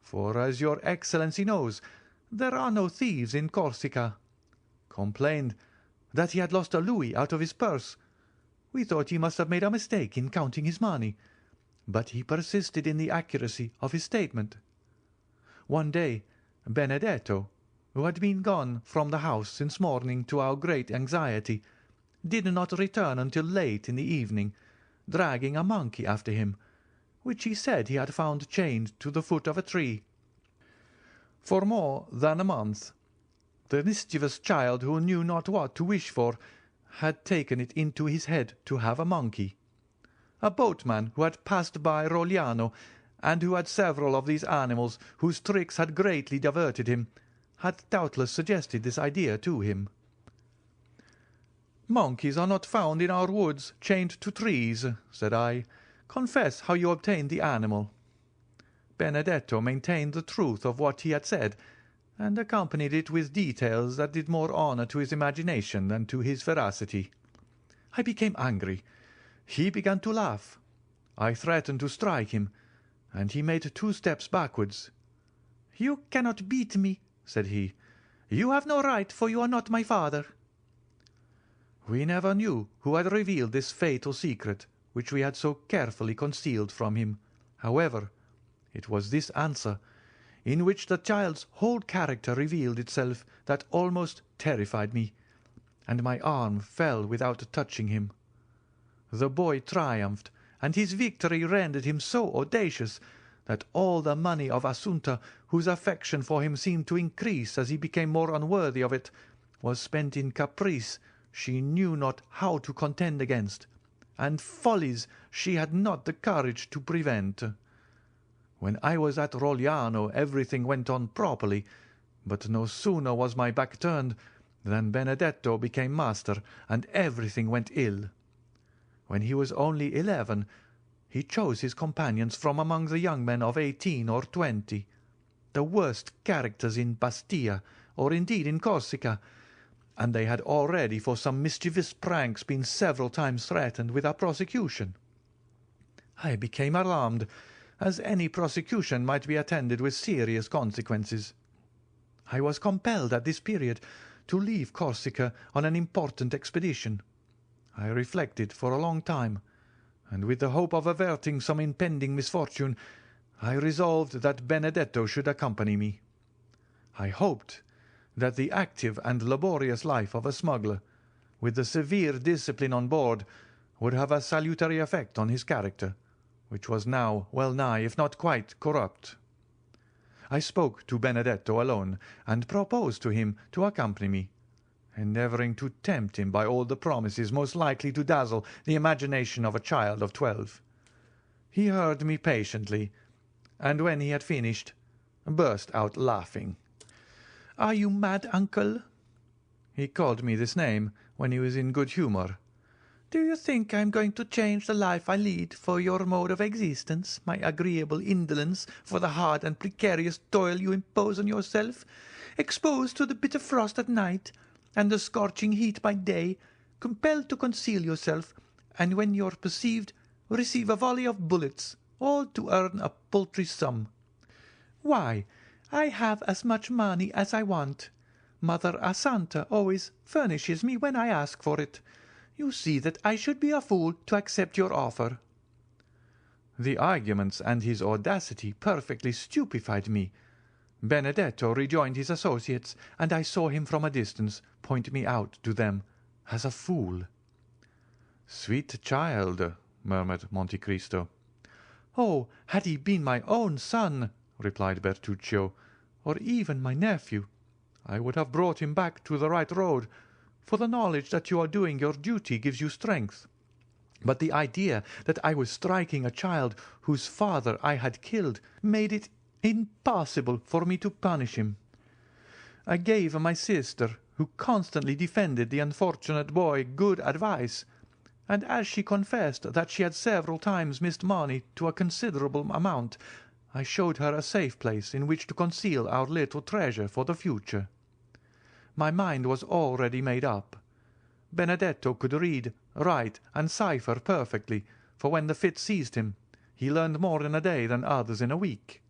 for, as your Excellency knows, there are no thieves in Corsica, complained that he had lost a louis out of his purse. We thought he must have made a mistake in counting his money, but he persisted in the accuracy of his statement. One day Benedetto, who had been gone from the house since morning to our great anxiety, did not return until late in the evening, dragging a monkey after him, which he said he had found chained to the foot of a tree. For more than a month the mischievous child, who knew not what to wish for, had taken it into his head to have a monkey. A boatman who had passed by Rogliano, and who had several of these animals whose tricks had greatly diverted him, had doubtless suggested this idea to him. "Monkeys are not found in our woods chained to trees," said I. "Confess how you obtained the animal." Benedetto maintained the truth of what he had said, and accompanied it with details that did more honour to his imagination than to his veracity. I became angry. He began to laugh. I threatened to strike him, and he made 2 steps backwards. "You cannot beat me," said he. "You have no right, for you are not my father." We never knew who had revealed this fatal secret, which we had so carefully concealed from him. However, it was this answer, in which the child's whole character revealed itself, that almost terrified me, and my arm fell without touching him. The boy triumphed, and his victory rendered him so audacious that all the money of Assunta, whose affection for him seemed to increase as he became more unworthy of it, was spent in caprice she knew not how to contend against, and follies she had not the courage to prevent. When I was at Rogliano everything went on properly, but no sooner was my back turned than Benedetto became master, and everything went ill. When he was only 11, he chose his companions from among the young men of 18 or 20, the worst characters in Bastia, or indeed in Corsica, and they had already for some mischievous pranks been several times threatened with a prosecution. I became alarmed, as any prosecution might be attended with serious consequences. I was compelled at this period to leave Corsica on an important expedition. I reflected for a long time, and with the hope of averting some impending misfortune, I resolved that Benedetto should accompany me. I hoped that the active and laborious life of a smuggler, with the severe discipline on board, would have a salutary effect on his character, which was now well nigh, if not quite, corrupt. I spoke to Benedetto alone, and proposed to him to accompany me, endeavouring to tempt him by all the promises most likely to dazzle the imagination of a child of 12. He heard me patiently, and when he had finished, burst out laughing. "Are you mad, uncle?" He called me this name when he was in good humour. "Do you think I am going to change the life I lead for your mode of existence, my agreeable indolence for the hard and precarious toil you impose on yourself, exposed to the bitter frost at night and the scorching heat by day, compelled to conceal yourself, and when you are perceived, receive a volley of bullets, all to earn a paltry sum? Why, I have as much money as I want. Mother Assunta always furnishes me when I ask for it. You see that I should be a fool to accept your offer." The arguments and his audacity perfectly stupefied me. Benedetto rejoined his associates, and I saw him from a distance point me out to them as a fool.
"Sweet child," murmured Monte Cristo.
"Oh, had he been my own son," replied Bertuccio, "or even my nephew, I would have brought him back to the right road, for the knowledge that you are doing your duty gives you strength. But the idea that I was striking a child whose father I had killed made it impossible for me to punish him. I gave my sister, who constantly defended the unfortunate boy, good advice, and as she confessed that she had several times missed money to a considerable amount, I showed her a safe place in which to conceal our little treasure for the future. My mind was already made up. Benedetto could read, write, and cipher perfectly, for when the fit seized him, he learned more in a day than others in a week.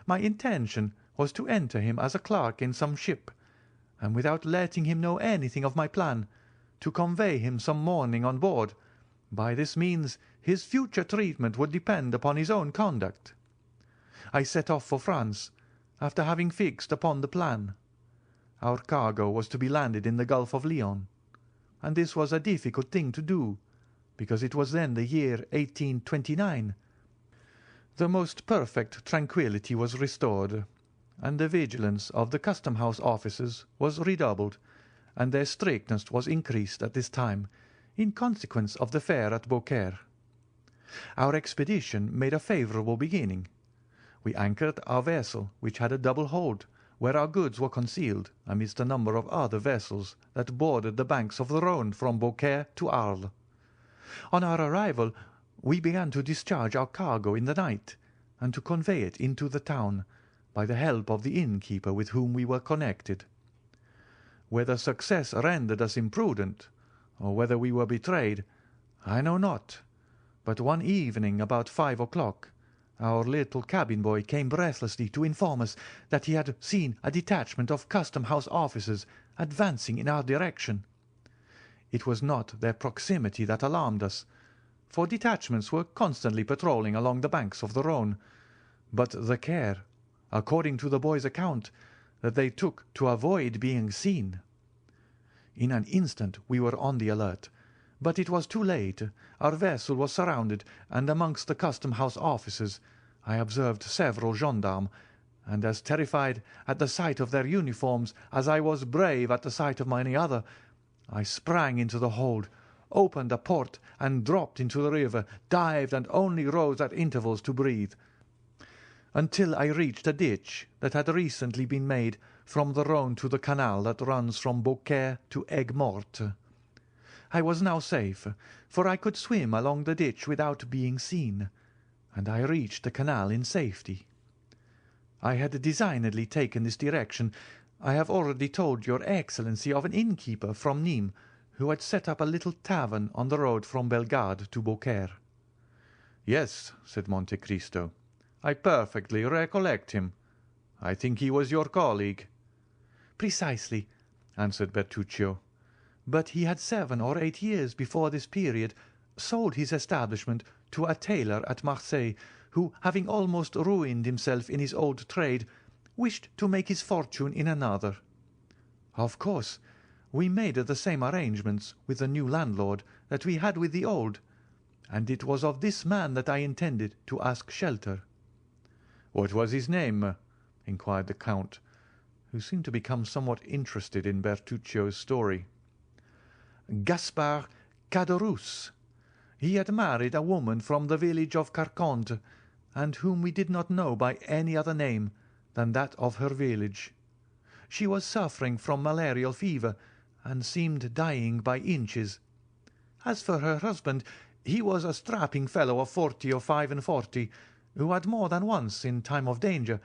My intention was to enter him as a clerk in some ship, and without letting him know anything of my plan, to convey him some morning on board. By this means his future treatment would depend upon his own conduct. I set off for France, after having fixed upon the plan. Our cargo was to be landed in the Gulf of Lyons, and this was a difficult thing to do, because it was then the year 1829. The most perfect tranquillity was restored, and the vigilance of the custom-house officers was redoubled, and their strictness was increased at this time, in consequence of the fair at Beaucaire. Our expedition made a favourable beginning. We anchored our vessel, which had a double hold, where our goods were concealed, amidst a number of other vessels that bordered the banks of the Rhone from Beaucaire to Arles. On our arrival we began to discharge our cargo in the night, and to convey it into the town, by the help of the innkeeper with whom we were connected. Whether success rendered us imprudent, or whether we were betrayed, I know not, but one evening about 5 o'clock, our little cabin-boy came breathlessly to inform us that he had seen a detachment of custom-house officers advancing in our direction. It was not their proximity that alarmed us, for detachments were constantly patrolling along the banks of the Rhone, but the care, according to the boy's account, that they took to avoid being seen. In an instant we were on the alert, but it was too late. Our vessel was surrounded, and amongst the custom-house officers I observed several gendarmes, and as terrified at the sight of their uniforms as I was brave at the sight of many other, I sprang into the hold, opened a port, and dropped into the river, dived, and only rose at intervals to breathe, until I reached a ditch that had recently been made from the Rhone to the canal that runs from Beaucaire to Aigues-Mortes. I was now safe, for I could swim along the ditch without being seen, and I reached the canal in safety. I had designedly taken this direction. I have already told your Excellency of an innkeeper from Nîmes who had set up a little tavern on the road from Bellegarde to Beaucaire.
"Yes," said Monte Cristo, "I perfectly recollect him. I think he was your colleague."
"Precisely," answered Bertuccio. "But he had 7 or 8 years before this period sold his establishment to a tailor at Marseilles, who, having almost ruined himself in his old trade, wished to make his fortune in another. Of course, we made the same arrangements with the new landlord that we had with the old, and it was of this man that I intended to ask shelter."
"What was his name?" inquired the Count, who seemed to become somewhat interested in Bertuccio's story.
"Gaspard Caderousse. He had married a woman from the village of Carconte, and whom we did not know by any other name than that of her village. She was suffering from malarial fever, and seemed dying by inches. As for her husband, he was a strapping fellow of 40 or 45, who had more than once, in time of danger,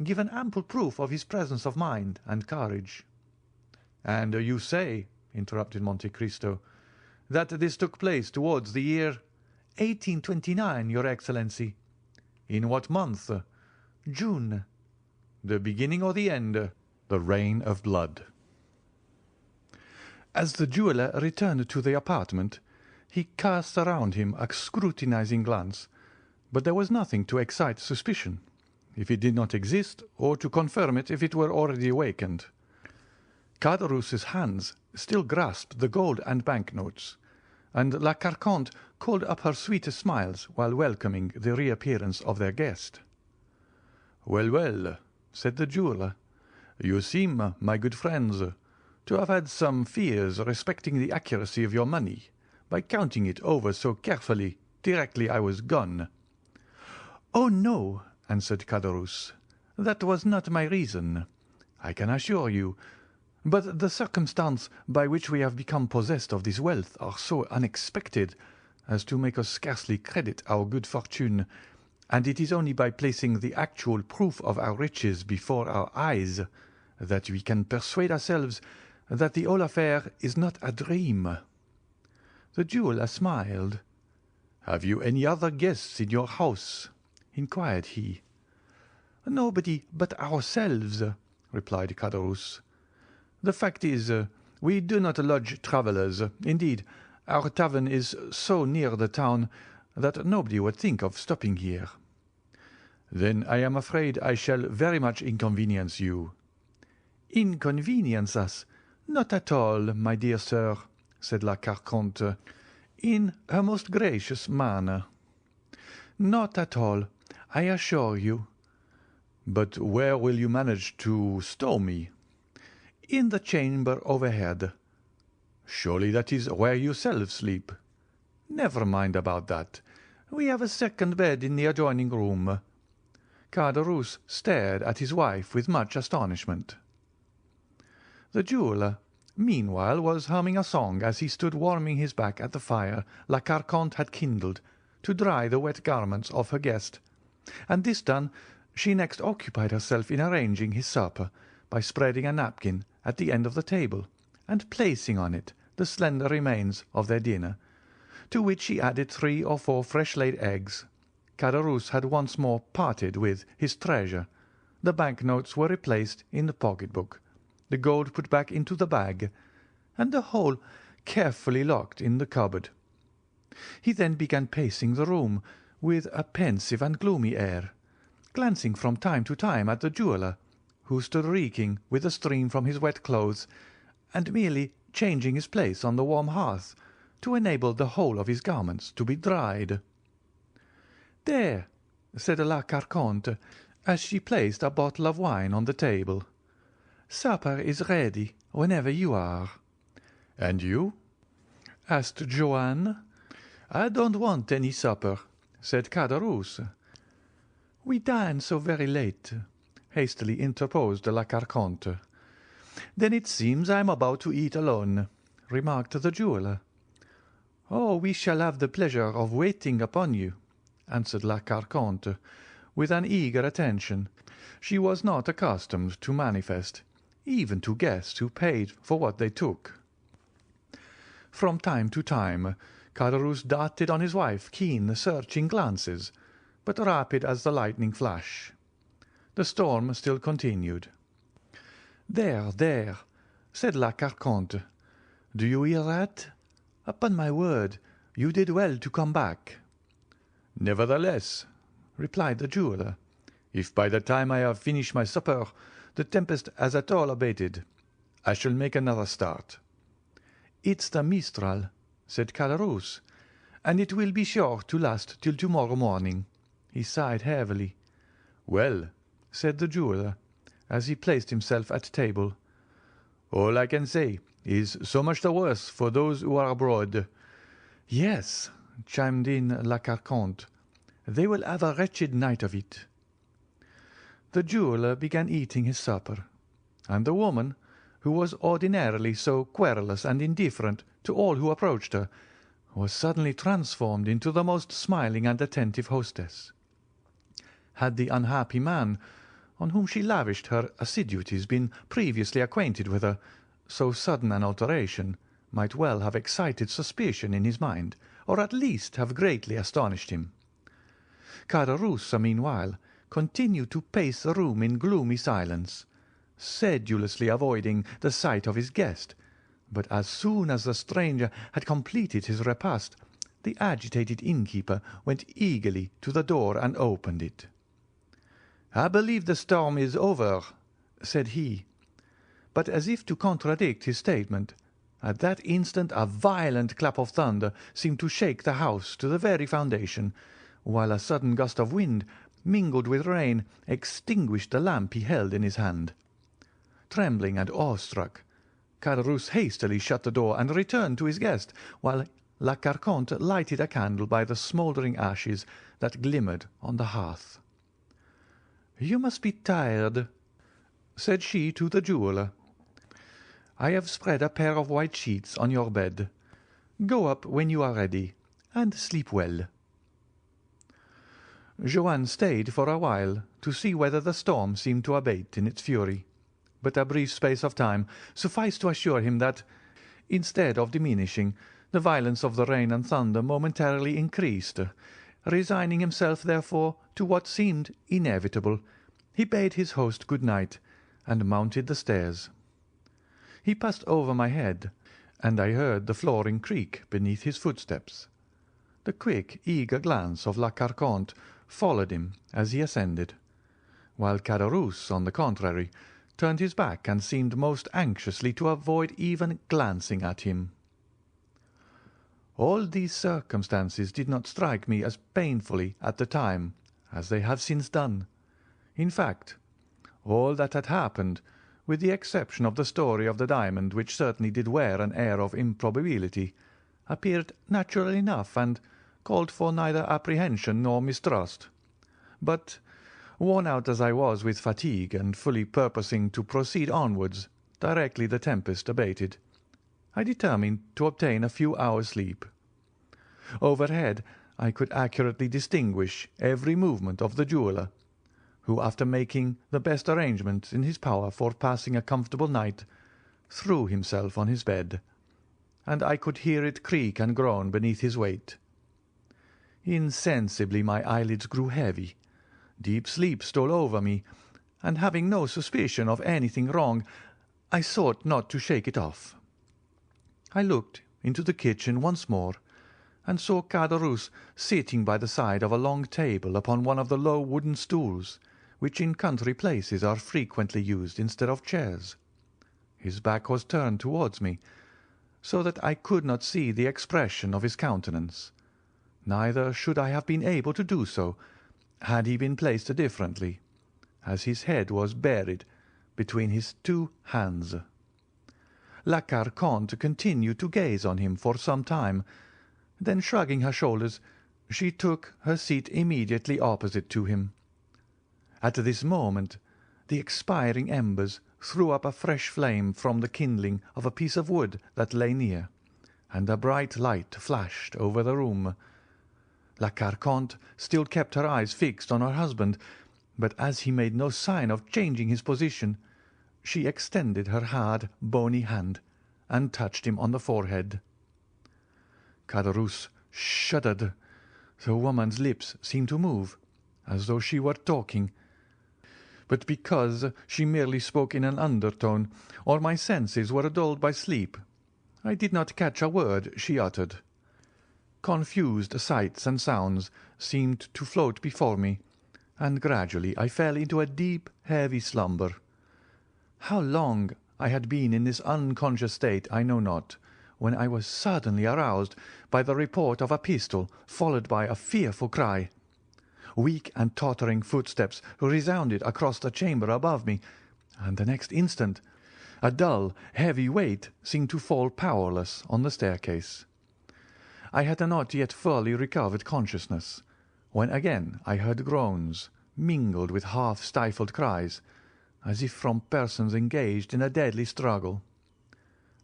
given ample proof of his presence of mind and courage."
"And you say," interrupted Monte Cristo, "that this took place towards the year—"
1829, your Excellency."
"In what month?"
"June."
"The beginning or the end?"
The Reign of Blood.
As the jeweller returned to the apartment, he cast around him a scrutinizing glance, but there was nothing to excite suspicion, if it did not exist, or to confirm it if it were already awakened. Caderousse's hands still grasped the gold and banknotes, and La Carconte called up her sweetest smiles while welcoming the reappearance of their guest. "Well, well," said the jeweller, "you seem, my good friends, to have had some fears respecting the accuracy of your money, by counting it over so carefully directly I was gone." "Oh, no," answered Caderousse, "that was not my reason, I can assure you. But the circumstance by which we have become possessed of this wealth are so unexpected as to make us scarcely credit our good fortune, and it is only by placing the actual proof of our riches before our eyes that we can persuade ourselves that the whole affair is not a dream." The jeweller smiled. "Have you any other guests in your house?" inquired he. "Nobody but ourselves," replied Caderousse. "The fact is, we do not lodge travellers. Indeed, our tavern is so near the town that nobody would think of stopping here." "Then I am afraid I shall very much inconvenience you." "Inconvenience us? Not at all, my dear sir," said La Carconte, in her most gracious manner. "Not at all, I assure you." "But where will you manage to stow me?"
"In the chamber overhead."
"Surely that is where you yourself sleep."
"Never mind about that. We have a second bed in the adjoining room." Caderousse stared at his wife with much astonishment. The jeweller, meanwhile, was humming a song as he stood warming his back at the fire La Carconte had kindled to dry the wet garments of her guest, and this done, she next occupied herself in arranging his supper by spreading a napkin at the end of the table and placing on it the slender remains of their dinner, to which she added 3 or 4 fresh-laid eggs. Caderousse had once more parted with his treasure. The banknotes were replaced in the pocket-book, the gold put back into the bag, and the whole carefully locked in the cupboard. He then began pacing the room with a pensive and gloomy air, glancing from time to time at the jeweller, who stood reeking with the stream from his wet clothes, and merely changing his place on the warm hearth to enable the whole of his garments to be dried. "There," said La Carconte, as she placed a bottle of wine on the table. "Supper is ready whenever you are."
"And you?"
asked Joanne. "I don't want any supper," said Caderousse. "We dine so very late," hastily interposed La Carconte. "Then it seems I am about to eat alone," remarked the jeweller. "Oh, we shall have the pleasure of waiting upon you," answered La Carconte, with an eager attention she was not accustomed to manifest, even to guests who paid for what they took. From time to time Caderousse darted on his wife keen, searching glances, but rapid as the lightning flash. The storm still continued. "There, there," said La Carconte. "Do you hear that? Upon my word, you did well to come back."
"Nevertheless," replied the jeweller, "if by the time I have finished my supper the tempest has at all abated, I shall make another start."
"It's the Mistral," said Caderousse, "and it will be sure to last till tomorrow morning." He sighed heavily.
"Well,"
said the jeweller, as he placed himself at table,
"all I can say is so much the worse for those who are abroad."
"Yes," chimed in La Carconte, "they will have a wretched night of it." The jeweller began eating his supper, and the woman, who was ordinarily so querulous and indifferent to all who approached her, was suddenly transformed into the most smiling and attentive hostess. Had the unhappy man, on whom she lavished her assiduities, been previously acquainted with her, so sudden an alteration might well have excited suspicion in his mind, or at least have greatly astonished him. Caderousse, meanwhile, continued to pace the room in gloomy silence, sedulously avoiding the sight of his guest, but as soon as the stranger had completed his repast, the agitated innkeeper went eagerly to the door and opened it. "I believe the storm is over," said he. But as if to contradict his statement, at that instant a violent clap of thunder seemed to shake the house to the very foundation, while a sudden gust of wind, mingled with rain, extinguished the lamp he held in his hand. Trembling and awestruck, Caderousse hastily shut the door and returned to his guest, while La Carconte lighted a candle by the smouldering ashes that glimmered on the hearth. "You must be tired," said she to the jeweller. "I have spread a pair of white sheets on your bed. Go up when you are ready, and sleep well." Joanne stayed for a while to see whether the storm seemed to abate in its fury, but a brief space of time sufficed to assure him that, instead of diminishing, the violence of the rain and thunder momentarily increased. Resigning himself, therefore, to what seemed inevitable, he bade his host good night, and mounted the stairs. He passed over my head, and I heard the flooring creak beneath his footsteps. The quick, eager glance of La Carconte followed him as he ascended, while Caderousse, on the contrary, turned his back and seemed most anxiously to avoid even glancing at him. All these circumstances did not strike me as painfully at the time as they have since done. In fact, all that had happened, with the exception of the story of the diamond, which certainly did wear an air of improbability, appeared natural enough and called for neither apprehension nor mistrust. But, worn out as I was with fatigue, and fully purposing to proceed onwards directly the tempest abated, I determined to obtain a few hours' sleep. Overhead I could accurately distinguish every movement of the jeweller, who, after making the best arrangements in his power for passing a comfortable night, threw himself on his bed, and I could hear it creak and groan beneath his weight. Insensibly my eyelids grew heavy, deep sleep stole over me, and having no suspicion of anything wrong, I sought not to shake it off. I looked into the kitchen once more, and saw Caderousse sitting by the side of a long table upon one of the low wooden stools, which in country places are frequently used instead of chairs. His back was turned towards me, so that I could not see the expression of his countenance. Neither should I have been able to do so had he been placed differently, as his head was buried between his two hands. La Carconte continued to gaze on him for some time. Then, shrugging her shoulders, she took her seat immediately opposite to him. At this moment the expiring embers threw up a fresh flame from the kindling of a piece of wood that lay near, and a bright light flashed over the room. La Carconte still kept her eyes fixed on her husband, but as he made no sign of changing his position, she extended her hard, bony hand and touched him on the forehead. Caderousse shuddered. The woman's lips seemed to move, as though she were talking, but because she merely spoke in an undertone, or my senses were dulled by sleep, I did not catch a word she uttered. Confused sights and sounds seemed to float before me, and gradually I fell into a deep, heavy slumber. How long I had been in this unconscious state I know not, when I was suddenly aroused by the report of a pistol, followed by a fearful cry. Weak and tottering footsteps resounded across the chamber above me, and the next instant a dull, heavy weight seemed to fall powerless on the staircase. I had not yet fully recovered consciousness, when again I heard groans, mingled with half-stifled cries, as if from persons engaged in a deadly struggle.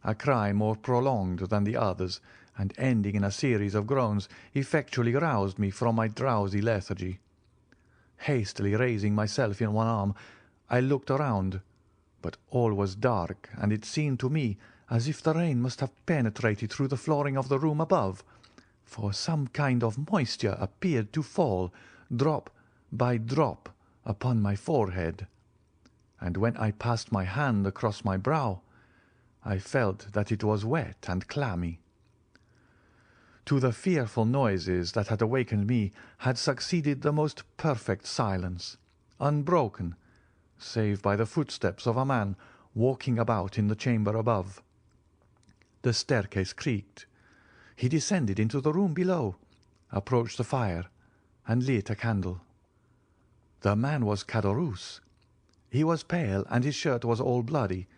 A cry more prolonged than the others, and ending in a series of groans, effectually roused me from my drowsy lethargy. Hastily raising myself in one arm, I looked around, but all was dark, and it seemed to me as if the rain must have penetrated through the flooring of the room above, for some kind of moisture appeared to fall, drop by drop, upon my forehead, and when I passed my hand across my brow, I felt that it was wet and clammy. To the fearful noises that had awakened me had succeeded the most perfect silence, unbroken, save by the footsteps of a man walking about in the chamber above. The staircase creaked. He descended into the room below, approached the fire, and lit a candle. The man was Caderousse. He was pale, and his shirt was all bloody.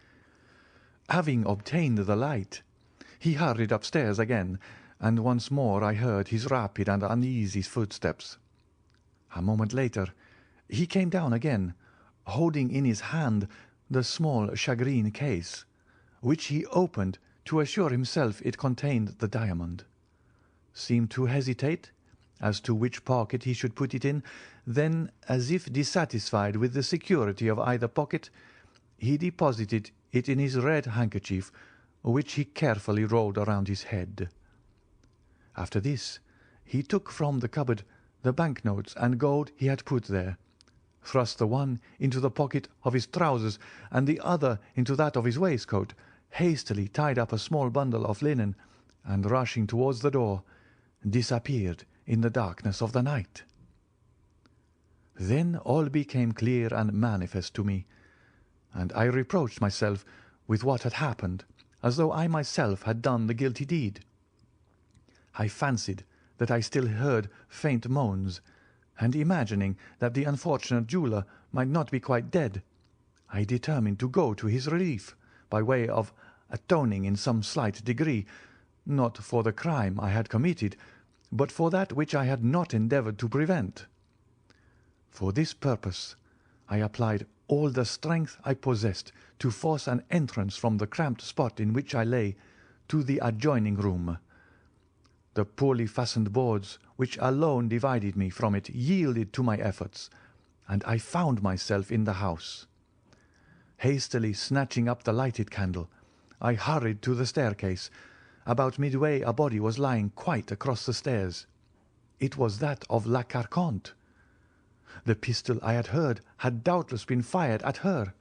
Having obtained the light, he hurried upstairs again, and once more I heard his rapid and uneasy footsteps. A moment later he came down again, holding in his hand the small shagreen case, which he opened to assure himself it contained the diamond, seemed to hesitate as to which pocket he should put it in, then, as if dissatisfied with the security of either pocket, he deposited it in his red handkerchief, which he carefully rolled around his head. After this he took from the cupboard the banknotes and gold he had put there, thrust the one into the pocket of his trousers and the other into that of his waistcoat, hastily tied up a small bundle of linen, and rushing towards the door, disappeared in the darkness of the night. Then all became clear and manifest to me, and I reproached myself with what had happened, as though I myself had done the guilty deed. I fancied that I still heard faint moans, and imagining that the unfortunate jeweller might not be quite dead, I determined to go to his relief by way of atoning in some slight degree, not for the crime I had committed, but for that which I had not endeavoured to prevent. For this purpose I applied all the strength I possessed to force an entrance from the cramped spot in which I lay to the adjoining room. The poorly fastened boards which alone divided me from it yielded to my efforts, and I found myself in the house. Hastily snatching up the lighted candle, I hurried to the staircase. About midway a body was lying quite across the stairs. It was that of La Carconte. The pistol I had heard had doubtless been fired at her.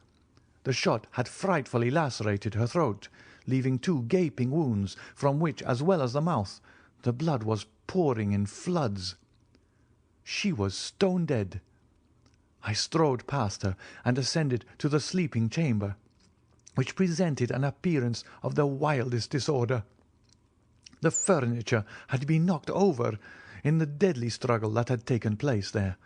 The shot had frightfully lacerated her throat, leaving 2 gaping wounds, from which, as well as the mouth, the blood was pouring in floods. She was stone dead. I strode past her and ascended to the sleeping chamber, which presented an appearance of the wildest disorder. The furniture had been knocked over in the deadly struggle that had taken place there,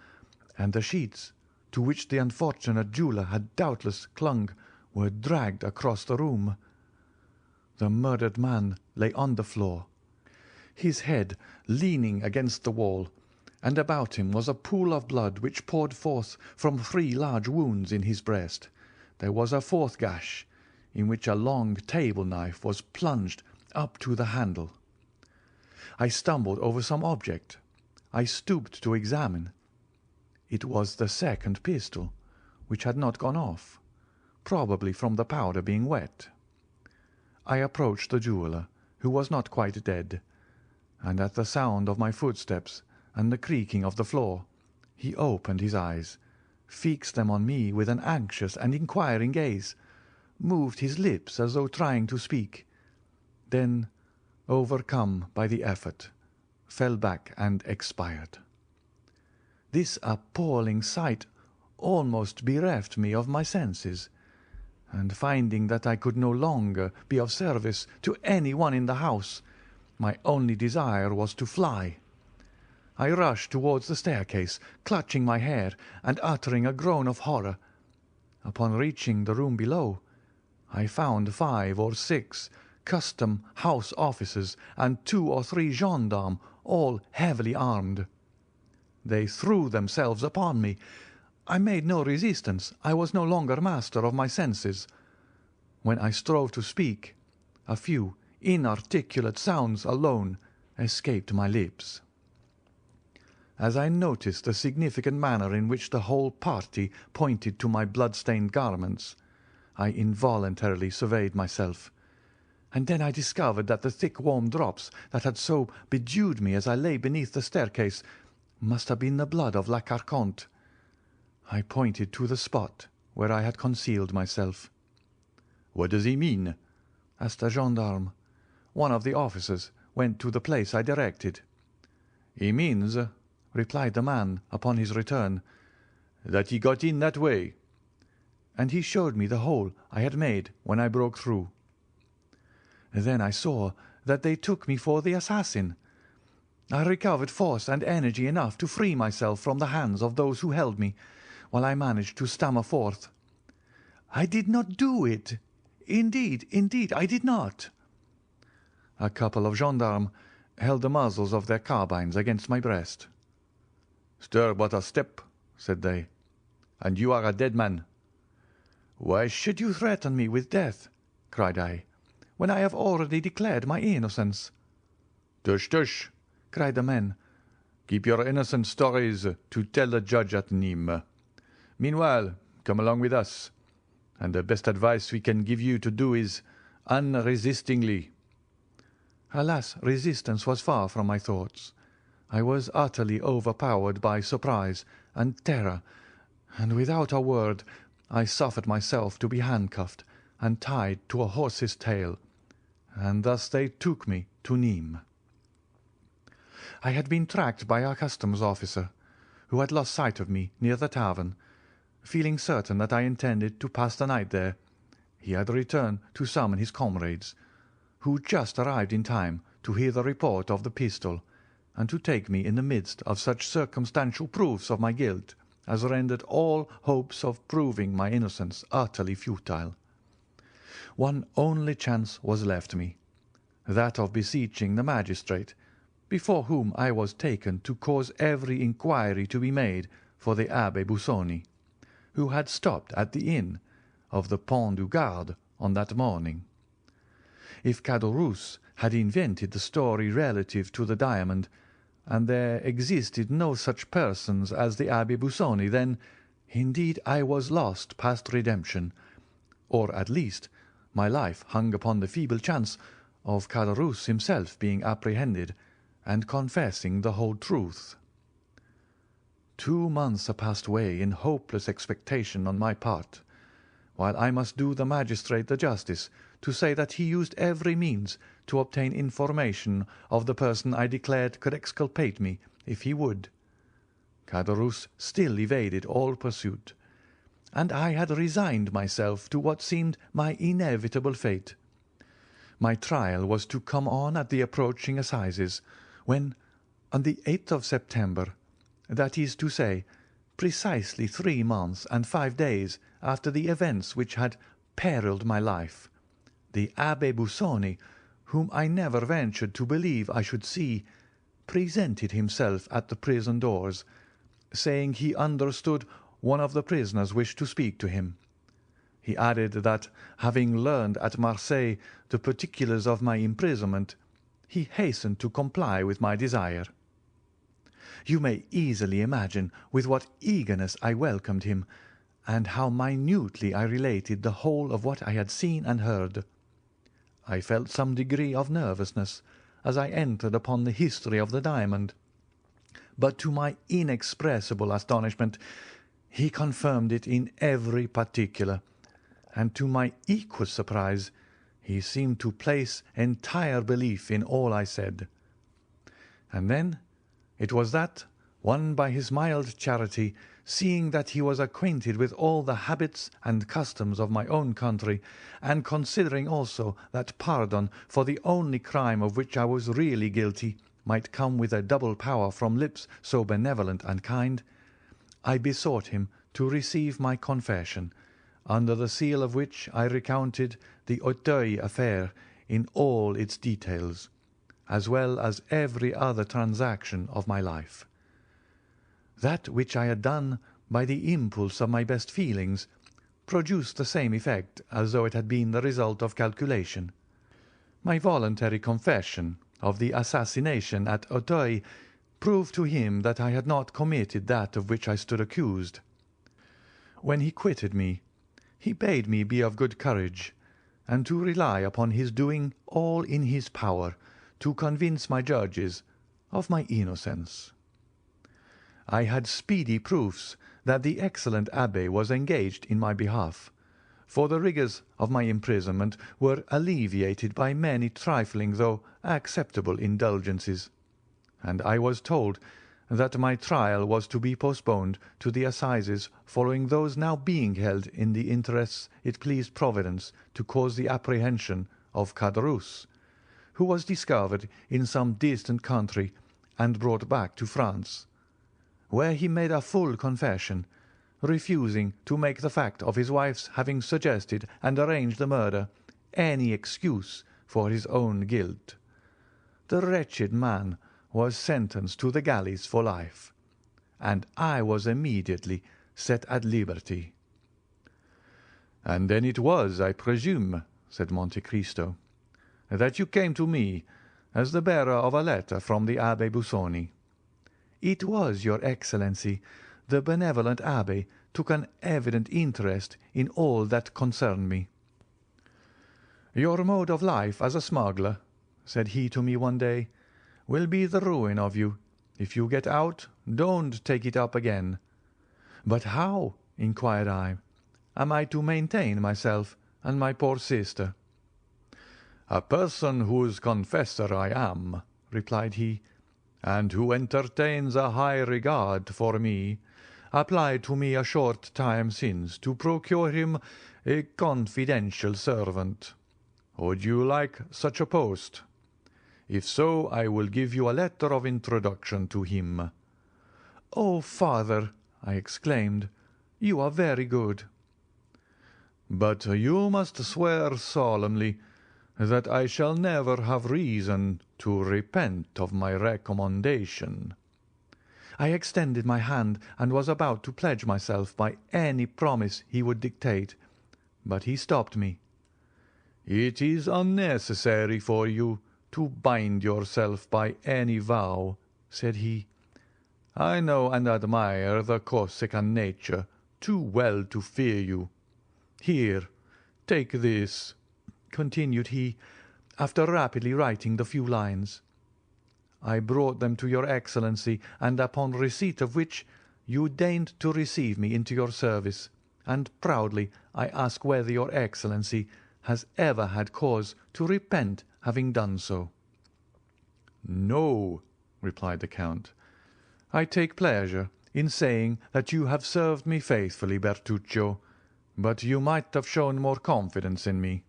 and the sheets, to which the unfortunate jeweller had doubtless clung, were dragged across the room. The murdered man lay on the floor, his head leaning against the wall, and about him was a pool of blood which poured forth from 3 large wounds in his breast. There was a 4th gash, in which a long table knife was plunged up to the handle. I stumbled over some object. I stooped to examine. It was the 2nd pistol, which had not gone off, probably from the powder being wet. I approached the jeweller, who was not quite dead, and at the sound of my footsteps and the creaking of the floor, he opened his eyes, fixed them on me with an anxious and inquiring gaze, moved his lips as though trying to speak, then, overcome by the effort, fell back and expired. This appalling sight almost bereft me of my senses, and finding that I could no longer be of service to any one in the house, my only desire was to fly. I rushed towards the staircase, clutching my hair and uttering a groan of horror. Upon reaching the room below, I found 5 or 6 custom house officers and 2 or 3 gendarmes, all heavily armed. They threw themselves upon me. I made no resistance. I was no longer master of my senses. When I strove to speak, a few inarticulate sounds alone escaped my lips. As I noticed the significant manner in which the whole party pointed to my blood-stained garments, I involuntarily surveyed myself, and then I discovered that the thick warm drops that had so bedewed me as I lay beneath the staircase must have been the blood of La Carconte. I pointed to the spot where I had concealed myself.
"What does he mean?"
asked a gendarme, one of the officers, went to the place I directed.
"He means," replied the man upon his return, "that he got in that way."
And he showed me the hole I had made when I broke through. Then I saw that they took me for the assassin. I recovered force and energy enough to free myself from the hands of those who held me, while I managed to stammer forth, "I did not do it. Indeed, I did not." A couple of gendarmes held the muzzles of their carbines against my breast.
"Stir but a step," said they, "and you are a dead man."
"Why should you threaten me with death," cried I, "when I have already declared my innocence?"
"Tush, tush,"
cried the men.
"Keep your innocent stories to tell the judge at Nîmes. Meanwhile, come along with us, and the best advice we can give you to do is unresistingly."
Alas, resistance was far from my thoughts. I was utterly overpowered by surprise and terror, and without a word I suffered myself to be handcuffed and tied to a horse's tail, and thus they took me to Nîmes. I had been tracked by a customs officer, who had lost sight of me near the tavern. Feeling certain that I intended to pass the night there, he had returned to summon his comrades, who just arrived in time to hear the report of the pistol, and to take me in the midst of such circumstantial proofs of my guilt as rendered all hopes of proving my innocence utterly futile. One only chance was left me, that of beseeching the magistrate, before whom I was taken, to cause every inquiry to be made for the Abbé Busoni, who had stopped at the inn of the Pont du Gard on that morning. If Caderousse had invented the story relative to the diamond, and there existed no such persons as the Abbé Busoni, then, indeed, I was lost past redemption, or at least my life hung upon the feeble chance of Caderousse himself being apprehended and confessing the whole truth. 2 months passed away in hopeless expectation on my part, while I must do the magistrate the justice to say that he used every means to obtain information of the person I declared could exculpate me if he would. Caderousse still evaded all pursuit, and I had resigned myself to what seemed my inevitable fate. My trial was to come on at the approaching assizes, when, on the 8th of September, that is to say, precisely 3 months and 5 days after the events which had perilled my life, the Abbé Busoni, whom I never ventured to believe I should see, presented himself at the prison doors, saying he understood one of the prisoners wished to speak to him. He added that, having learned at Marseilles the particulars of my imprisonment, he hastened to comply with my desire. You may easily imagine with what eagerness I welcomed him, and how minutely I related the whole of what I had seen and heard. I felt some degree of nervousness as I entered upon the history of the diamond, but to my inexpressible astonishment he confirmed it in every particular, and to my equal surprise he seemed to place entire belief in all I said. And then it was that, won by his mild charity, seeing that he was acquainted with all the habits and customs of my own country, and considering also that pardon for the only crime of which I was really guilty might come with a double power from lips so benevolent and kind, I besought him to receive my confession, under the seal of which I recounted the Auteuil affair in all its details, as well as every other transaction of my life. That which I had done by the impulse of my best feelings produced the same effect as though it had been the result of calculation. My voluntary confession of the assassination at Auteuil proved to him that I had not committed that of which I stood accused. When he quitted me, he bade me be of good courage, and to rely upon his doing all in his power to convince my judges of my innocence. I had speedy proofs that the excellent abbé was engaged in my behalf, for the rigours of my imprisonment were alleviated by many trifling though acceptable indulgences, and I was told that my trial was to be postponed to the assizes following those now being held in the interests it pleased Providence to cause the apprehension of Caderousse, who was discovered in some distant country and brought back to France, where he made a full confession, refusing to make the fact of his wife's having suggested and arranged the murder any excuse for his own guilt. The wretched man was sentenced to the galleys for life, and I was immediately set at liberty.
"And then it was, I presume," said Monte Cristo, "that you came to me as the bearer of a letter from the Abbé Busoni."
"It was, your Excellency. The benevolent abbé took an evident interest in all that concerned me.
"Your mode of life as a smuggler," said he to me one day, "will be the ruin of you. If you get out, don't take it up again."
"But how," inquired I, "am I to maintain myself and my poor sister?"
"A person whose confessor I am," replied he, "and who entertains a high regard for me, applied to me a short time since to procure him a confidential servant. Would you like such a post? If so, I will give you a letter of introduction to him."
"Oh, father," I exclaimed, "you are very good."
"But you must swear solemnly that I shall never have reason to repent of my recommendation."
I extended my hand and was about to pledge myself by any promise he would dictate, but he stopped me.
"It is unnecessary for you to bind yourself by any vow," said he. "I know and admire the Corsican nature too well to fear you. Here, take this," continued he, after rapidly writing the few lines. "I brought them to your Excellency, and upon receipt of which you deigned to receive me into your service, and proudly I ask whether your Excellency has ever had cause to repent having done so." "No," replied the Count.
"I take pleasure in saying that you have served me faithfully, Bertuccio,
but you might have shown more confidence in me."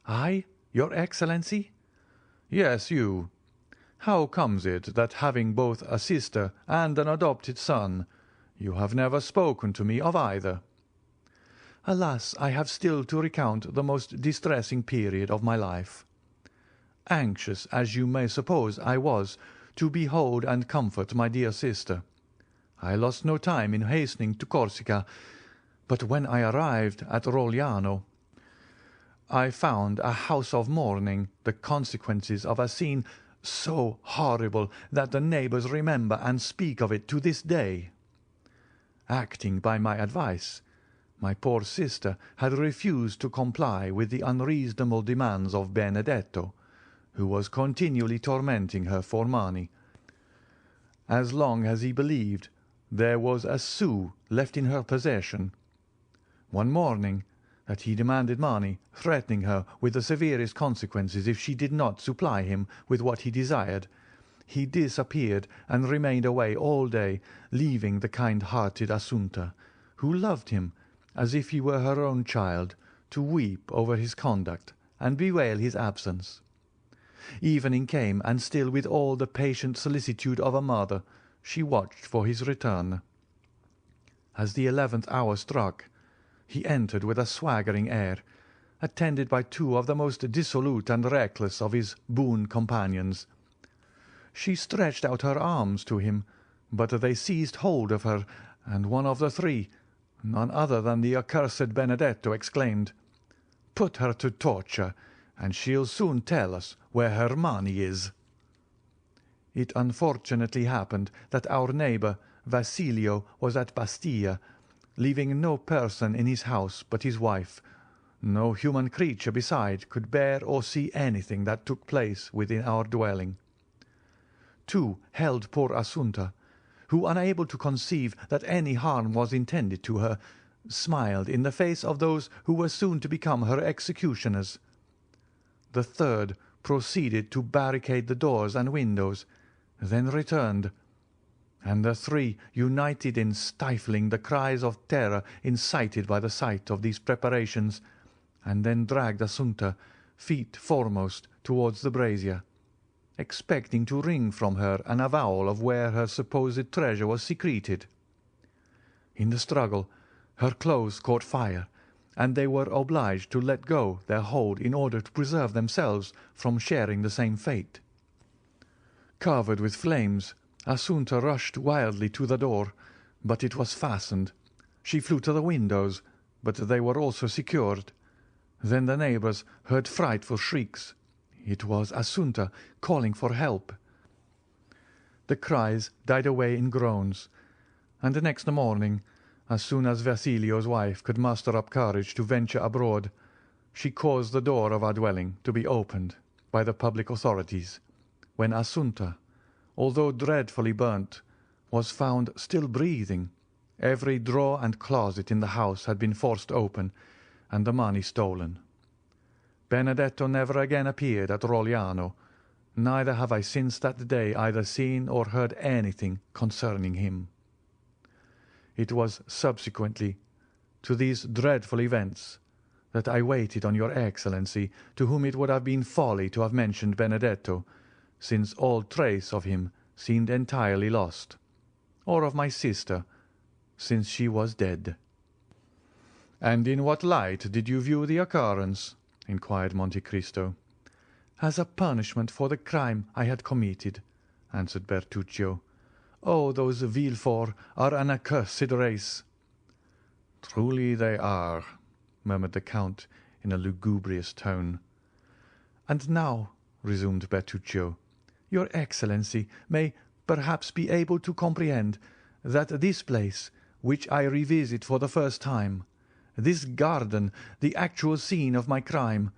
"I, your Excellency?"
"Yes, you. How comes it that, having both a sister and an adopted son, you have never spoken to me of either?"
"Alas, I have still to recount the most distressing period of my life. Anxious, as you may suppose, I was to behold and comfort my dear sister. I lost no time in hastening to Corsica, but when I arrived at Rogliano, I found a house of mourning the consequences of a scene so horrible that the neighbours remember and speak of it to this day. Acting by my advice, my poor sister had refused to comply with the unreasonable demands of Benedetto, who was continually tormenting her for money, as long as he believed there was a sou left in her possession. One morning that he demanded money, threatening her with the severest consequences if she did not supply him with what he desired, he disappeared and remained away all day, leaving the kind-hearted Assunta, who loved him as if he were her own child, to weep over his conduct and bewail his absence. Evening came, and still with all the patient solicitude of a mother she watched for his return. As the 11th hour struck, he entered with a swaggering air, attended by two of the most dissolute and reckless of his boon companions. She stretched out her arms to him, but they seized hold of her, and one of the three, none other than the accursed Benedetto, exclaimed, "Put her to torture, and she'll soon tell us where her money is." It unfortunately happened that our neighbour Vassilio was at Bastia, leaving no person in his house but his wife. No human creature beside could bear or see anything that took place within our dwelling. Two held poor Assunta, who, unable to conceive that any harm was intended to her, smiled in the face of those who were soon to become her executioners. The third proceeded to barricade the doors and windows, then returned, and the three united in stifling the cries of terror incited by the sight of these preparations, and then dragged Assunta, feet foremost, towards the brazier, expecting to wring from her an avowal of where her supposed treasure was secreted. In the struggle her clothes caught fire, and they were obliged to let go their hold in order to preserve themselves from sharing the same fate. Covered with flames, Assunta rushed wildly to the door, but it was fastened. She flew to the windows, but they were also secured. Then the neighbours heard frightful shrieks. It was Assunta calling for help. The cries died away in groans, and the next morning, as soon as Vasilio's wife could muster up courage to venture abroad, she caused the door of our dwelling to be opened by the public authorities, when Assunta, although dreadfully burnt, was found still breathing. Every drawer and closet in the house had been forced open, and the money stolen. Benedetto never again appeared at Rogliano, neither have I since that day either seen or heard anything concerning him. It was subsequently to these dreadful events that I waited on your Excellency, to whom it would have been folly to have mentioned Benedetto, since all trace of him seemed entirely lost, or of my sister, since she was dead." "And in what light did you view the occurrence?" inquired Monte Cristo. "As a punishment for the crime I had committed," answered Bertuccio. "Oh, those Villefort are an accursed race." "Truly they are," murmured the Count in a lugubrious tone. "And now," resumed Bertuccio, "your Excellency may perhaps be able to comprehend that this place, which I revisit for the first time, this garden, the actual scene of my crime,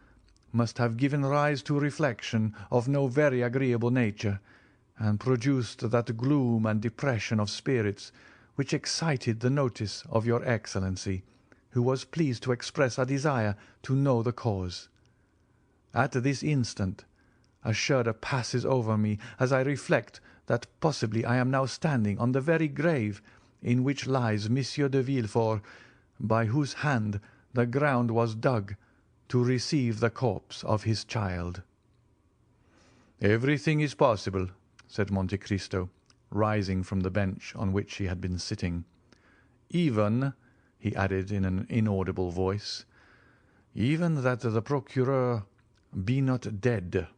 must have given rise to reflection of no very agreeable nature, and produced that gloom and depression of spirits which excited the notice of your Excellency, who was pleased to express a desire to know the cause. At this instant a shudder passes over me as I reflect that possibly I am now standing on the very grave in which lies Monsieur de Villefort, by whose hand the ground was dug to receive the corpse of his child." "Everything is possible," said Monte Cristo, rising from the bench on which he had been sitting. "Even," he added in an inaudible voice, "even that the procureur be not dead.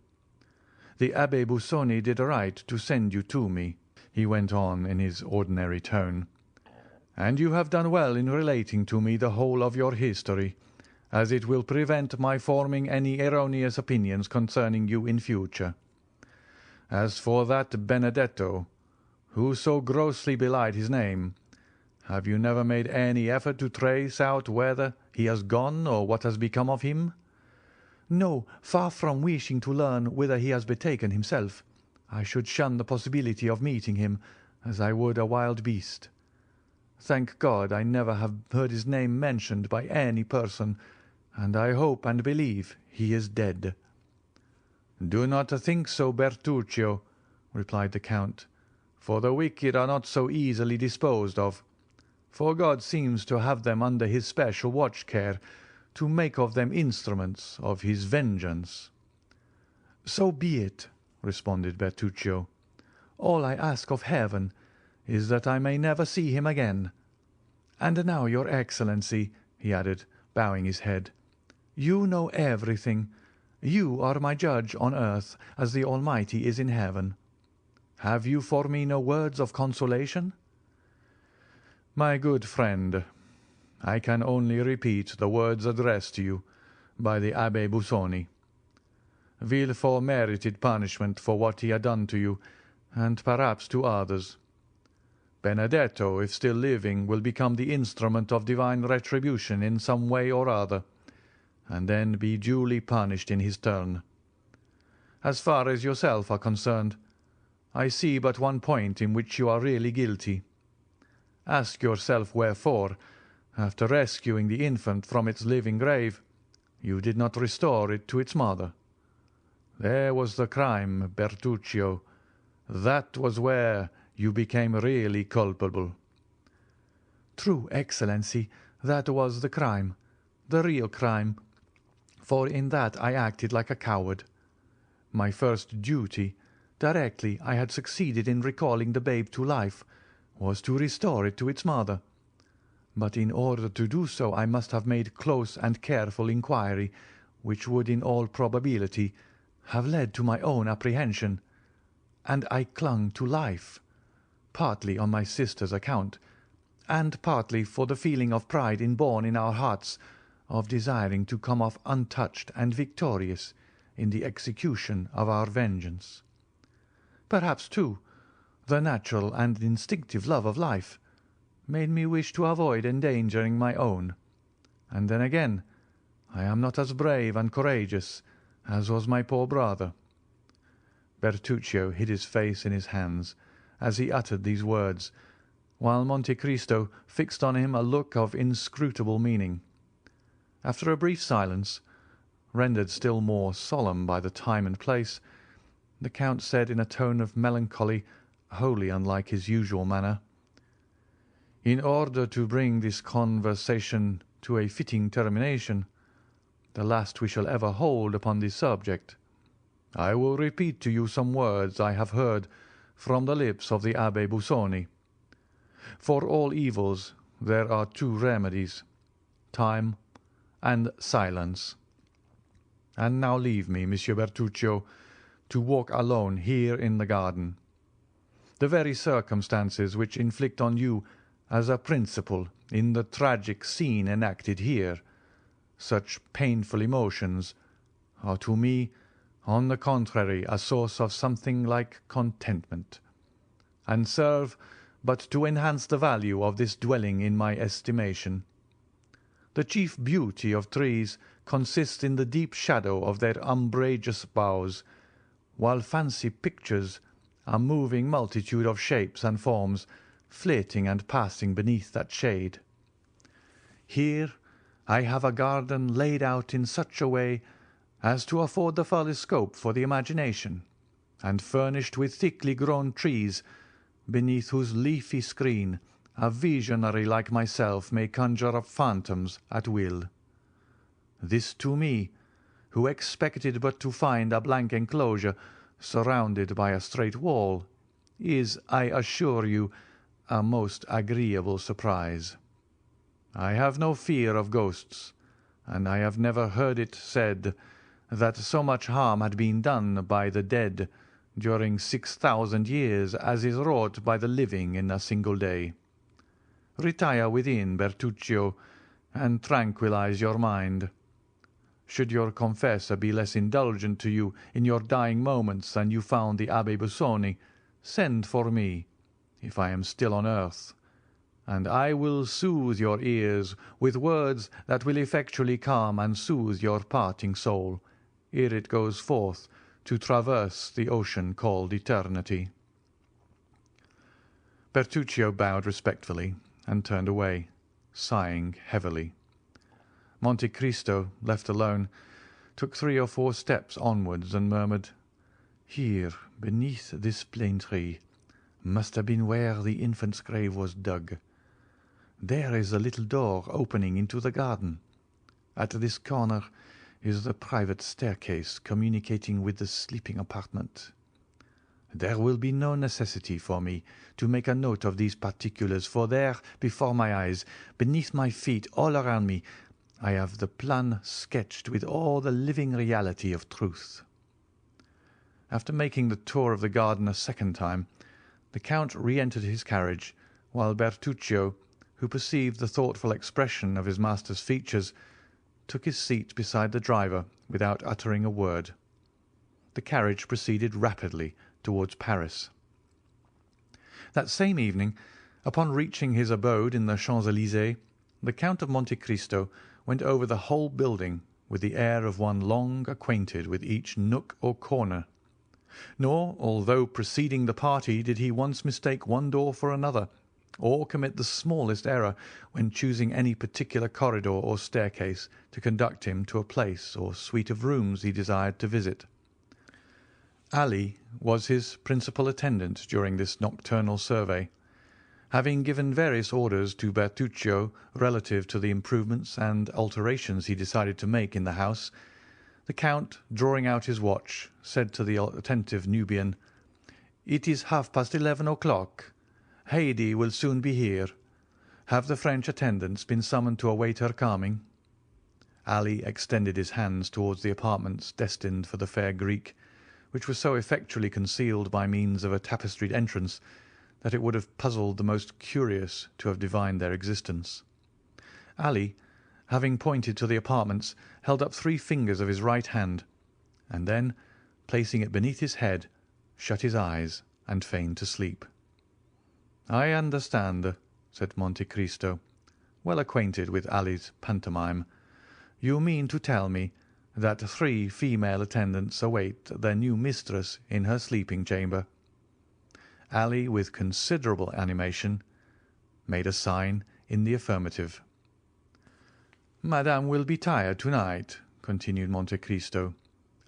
The Abbé Busoni did right to send you to me," he went on in his ordinary tone, "and you have done well in relating to me the whole of your history, as it will prevent my forming any erroneous opinions concerning you in future. As for that Benedetto, who so grossly belied his name, have you never made any effort to trace out whether he has gone or what has become of him?" "No, far from wishing to learn whither he has betaken himself. I should shun the possibility of meeting him, as I would a wild beast. Thank God, I never have heard his name mentioned by any person, and I hope and believe he is dead."
"Do not think so, Bertuccio," replied the Count, "for the wicked are not so easily disposed of, for God seems to have them under his special watch care, to make of them instruments of his vengeance."
"So be it," responded Bertuccio. "All I ask of heaven is that I may never see him again. And now, your Excellency," he added, bowing his head, "you know everything. You are my judge on earth as the Almighty is in heaven. Have you for me no words of consolation?"
"My good friend, I can only repeat the words addressed to you by the Abbé Busoni. Villefort merited punishment for what he had done to you, and perhaps to others. Benedetto, if still living, will become the instrument of divine retribution in some way or other, and then be duly punished in his turn. As far as yourself are concerned, I see but one point in which you are really guilty. Ask yourself wherefore, After rescuing the infant from its living grave, you did not restore it to its mother. There was the crime, Bertuccio. That was where you became really culpable."
"True, Excellency, that was the crime, the real crime, for in that I acted like a coward. My first duty, directly I had succeeded in recalling the babe to life, was to restore it to its mother. But in order to do so I must have made close and careful inquiry, which would in all probability have led to my own apprehension, and I clung to life, partly on my sister's account, and partly for the feeling of pride inborn in our hearts of desiring to come off untouched and victorious in the execution of our vengeance. Perhaps, too, the natural and instinctive love of life made me wish to avoid endangering my own, and then again I am not as brave and courageous as was my poor brother."
Bertuccio hid his face in his hands as he uttered these words, while Monte Cristo fixed on him a look of inscrutable meaning. After a brief silence, rendered still more solemn by the time and place, the Count said in a tone of melancholy wholly unlike his usual manner, "In order to bring this conversation to a fitting termination, the last we shall ever hold upon this subject, I will repeat to you some words I have heard from the lips of the Abbé Busoni. For all evils there are two remedies, time and silence. And now leave me, Monsieur Bertuccio, to walk alone here in the garden. The very circumstances which inflict on you as a principal in the tragic scene enacted here such painful emotions are to me, on the contrary, a source of something like contentment, and serve but to enhance the value of this dwelling in my estimation. The chief beauty of trees consists in the deep shadow of their umbrageous boughs, while fancy pictures a moving multitude of shapes and forms flitting and passing beneath that shade. Here I have a garden laid out in such a way as to afford the fullest scope for the imagination, and furnished with thickly grown trees, beneath whose leafy screen a visionary like myself may conjure up phantoms at will. This to me, who expected but to find a blank enclosure surrounded by a straight wall, is, I assure you, a most agreeable surprise. I have no fear of ghosts, and I have never heard it said that so much harm had been done by the dead during 6,000 years as is wrought by the living in a single day. Retire within, Bertuccio, and tranquillize your mind. Should your confessor be less indulgent to you in your dying moments than you found the Abbé Busoni, send for me, if I am still on earth, and I will soothe your ears with words that will effectually calm and soothe your parting soul, ere it goes forth to traverse the ocean called eternity." Bertuccio bowed respectfully and turned away, sighing heavily. Monte Cristo, left alone, took 3 or 4 steps onwards and murmured, "Here, beneath this plane tree, must have been where the infant's grave was dug. There is a little door opening into the garden. At this corner is the private staircase communicating with the sleeping apartment. There will be no necessity for me to make a note of these particulars, for there, before my eyes, beneath my feet, all around me, I have the plan sketched with all the living reality of truth." After making the tour of the garden a second time, the Count re-entered his carriage, while Bertuccio, who perceived the thoughtful expression of his master's features, took his seat beside the driver without uttering a word. The carriage proceeded rapidly towards Paris. That same evening, upon reaching his abode in the Champs-Élysées, the Count of Monte Cristo went over the whole building with the air of one long acquainted with each nook or corner. Nor, although preceding the party, did he once mistake one door for another, or commit the smallest error when choosing any particular corridor or staircase to conduct him to a place or suite of rooms he desired to visit. Ali was his principal attendant during this nocturnal survey, having given various orders to Bertuccio relative to the improvements and alterations he decided to make in the house. The Count, drawing out his watch, said to the attentive Nubian, "It is 11:30. Haydée will soon be here. Have the French attendants been summoned to await her coming?" Ali extended his hands towards the apartments destined for the fair Greek, which was so effectually concealed by means of a tapestried entrance that it would have puzzled the most curious to have divined their existence. Ali, having pointed to the apartments, held up 3 fingers of his right hand, and then, placing it beneath his head, shut his eyes and feigned to sleep. "I understand," said Monte Cristo, well acquainted with Ali's pantomime. "You mean to tell me that 3 female attendants await their new mistress in her sleeping chamber?" Ali, with considerable animation, made a sign in the affirmative. "Madame will be tired to-night," continued Monte Cristo,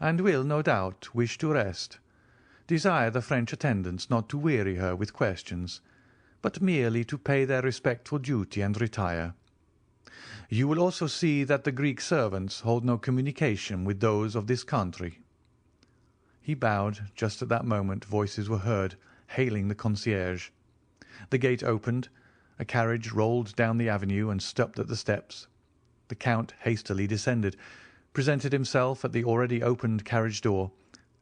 "and will, no doubt, wish to rest. Desire the French attendants not to weary her with questions, but merely to pay their respectful duty and retire. You will also see that the Greek servants hold no communication with those of this country." He bowed. Just at that moment voices were heard hailing the concierge. The gate opened, a carriage rolled down the avenue and stopped at the steps. The Count hastily descended, presented himself at the already opened carriage door,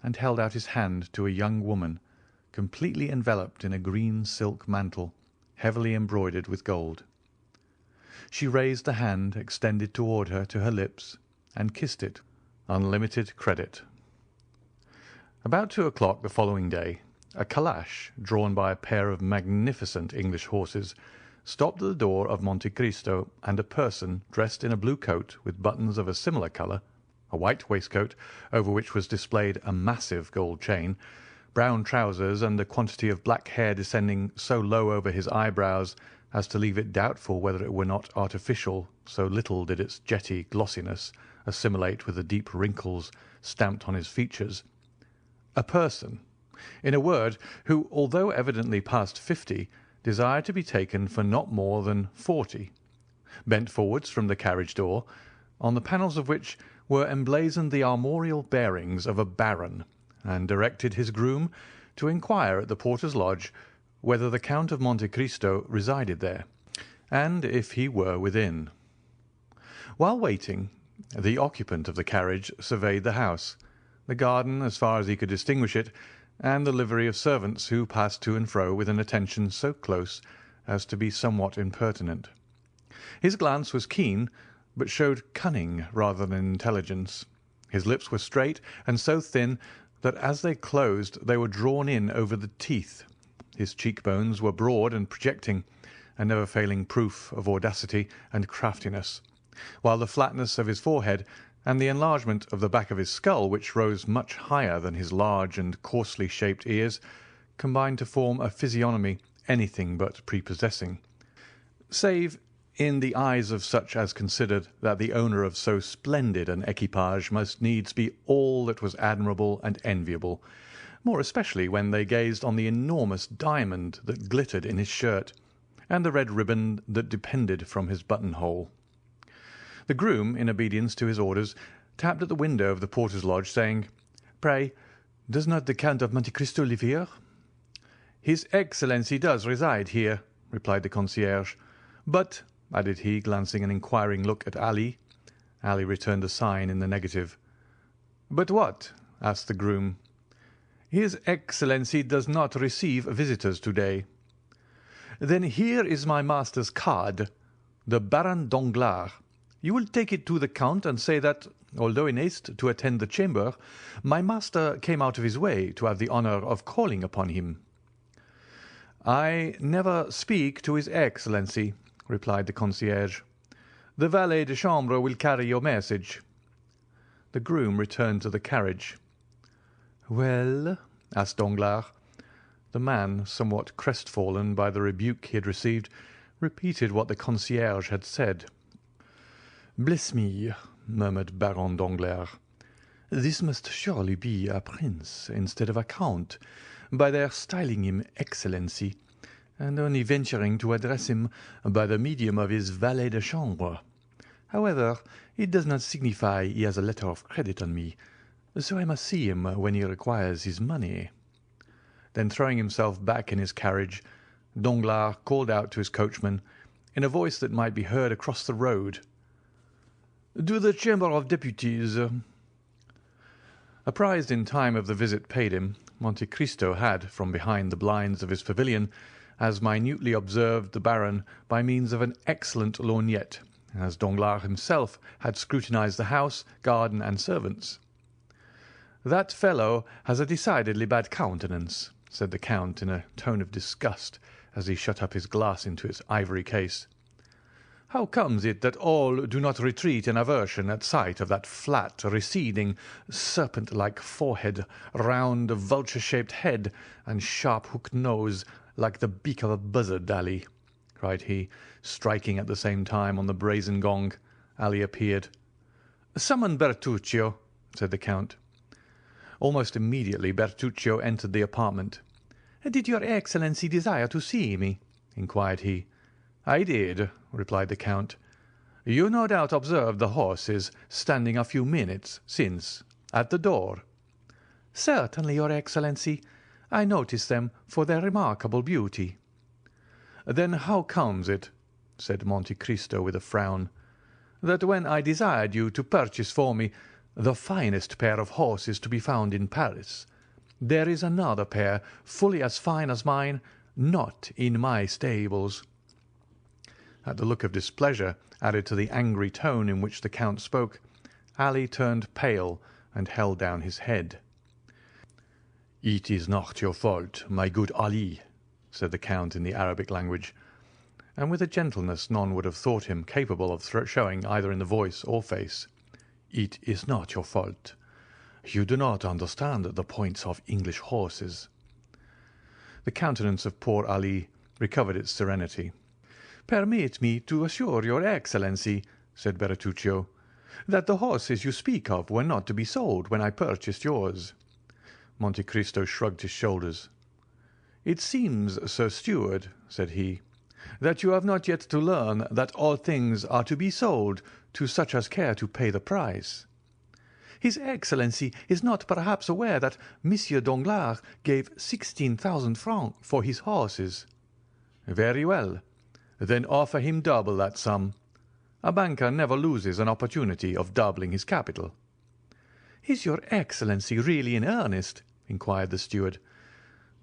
and held out his hand to a young woman, completely enveloped in a green silk mantle, heavily embroidered with gold. She raised the hand extended toward her to her lips, and kissed it. Unlimited credit. About 2 o'clock the following day, a calash, drawn by a pair of magnificent English horses, stopped at the door of Monte Cristo, and a person dressed in a blue coat with buttons of a similar colour, a white waistcoat over which was displayed a massive gold chain, brown trousers, and a quantity of black hair descending so low over his eyebrows as to leave it doubtful whether it were not artificial, so little did its jetty glossiness assimilate with the deep wrinkles stamped on his features. A person, in a word, who, although evidently past 50, desired to be taken for not more than 40, bent forwards from the carriage door, on the panels of which were emblazoned the armorial bearings of a baron, and directed his groom to inquire at the porter's lodge whether the Count of Monte Cristo resided there, and if he were within. While waiting, the occupant of the carriage surveyed the house, the garden as far as he could distinguish it, and the livery of servants who passed to and fro with an attention so close as to be somewhat impertinent. His glance was keen, but showed cunning rather than intelligence. His lips were straight and so thin that as they closed they were drawn in over the teeth. His cheekbones were broad and projecting, a never-failing proof of audacity and craftiness, while the flatness of his forehead and the enlargement of the back of his skull, which rose much higher than his large and coarsely shaped ears, combined to form a physiognomy anything but prepossessing, save in the eyes of such as considered that the owner of so splendid an equipage must needs be all that was admirable and enviable, more especially when they gazed on the enormous diamond that glittered in his shirt, and the red ribbon that depended from his buttonhole. The groom, in obedience to his orders, tapped at the window of the porter's lodge, saying, "Pray, does not the Count of Monte Cristo live here?" "His Excellency does reside here," replied the concierge. "But," added he, glancing an inquiring look at Ali. Ali returned a sign in the negative. "But what?" asked the groom. "His Excellency does not receive visitors to-day." "Then here is my master's card, the Baron Danglars. You will take it to the Count and say that, although in haste to attend the chamber, my master came out of his way to have the honour of calling upon him." "I never speak to his Excellency," replied the concierge. "The valet de chambre will carry your message." The groom returned to the carriage. "Well?" asked Danglars. The man, somewhat crestfallen by the rebuke he had received, repeated what the concierge had said. "Bless me," murmured Baron Danglars. "This must surely be a prince instead of a count, by their styling him Excellency, and only venturing to address him by the medium of his valet de chambre. However, it does not signify he has a letter of credit on me, so I must see him when he requires his money." Then throwing himself back in his carriage, Danglars called out to his coachman, in a voice that might be heard across the road, "To the Chamber of Deputies." Apprised in time of the visit paid him, Monte Cristo had, from behind the blinds of his pavilion, as minutely observed the Baron by means of an excellent lorgnette, as Danglars himself had scrutinized the house, garden, and servants. "That fellow has a decidedly bad countenance," said the Count in a tone of disgust, as he shut up his glass into its ivory case. "How comes it that all do not retreat in aversion at sight of that flat, receding, serpent-like forehead, round, vulture-shaped head, and sharp-hooked nose, like the beak of a buzzard, Ali?" cried he, striking at the same time on the brazen gong. Ali appeared. "Summon Bertuccio," said the Count. Almost immediately Bertuccio entered the apartment. "Did your Excellency desire to see me?" inquired he. "I did," replied the Count. "You no doubt observed the horses standing a few minutes since at the door." "Certainly, your Excellency. I noticed them for their remarkable beauty." "Then how comes it," said Monte Cristo with a frown, "that when I desired you to purchase for me the finest pair of horses to be found in Paris, there is another pair fully as fine as mine not in my stables?" At the look of displeasure, added to the angry tone in which the Count spoke, Ali turned pale and held down his head. "It is not your fault, my good Ali," said the Count in the Arabic language, and with a gentleness none would have thought him capable of showing either in the voice or face. "It is not your fault. You do not understand the points of English horses." The countenance of poor Ali recovered its serenity. "Permit me to assure your Excellency," said Bertuccio, "that the horses you speak of were not to be sold when I purchased yours." Monte Cristo shrugged his shoulders. "It seems, Sir Steward," said he, "that you have not yet to learn that all things are to be sold to such as care to pay the price. His Excellency is not perhaps aware that Monsieur Danglars gave 16,000 francs for his horses." "Very well. Then offer him double that sum. A banker never loses an opportunity of doubling his capital." "Is your Excellency really in earnest?" inquired the steward.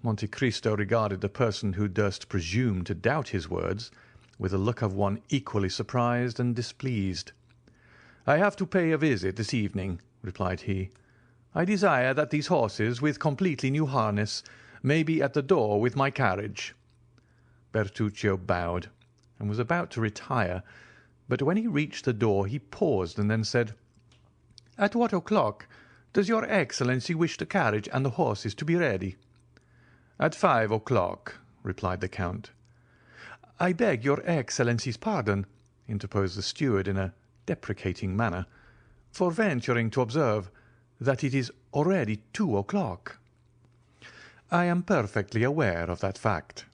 Monte Cristo regarded the person who durst presume to doubt his words with a look of one equally surprised and displeased. "I have to pay a visit this evening," replied he. "I desire that these horses, with completely new harness, may be at the door with my carriage." Bertuccio bowed, and was about to retire, but when he reached the door he paused and then said, "At what o'clock does your Excellency wish the carriage and the horses to be ready?" "At 5 o'clock," replied the Count. "I beg your Excellency's pardon," interposed the steward in a deprecating manner, "for venturing to observe that it is already 2 o'clock." "I am perfectly aware of that fact,"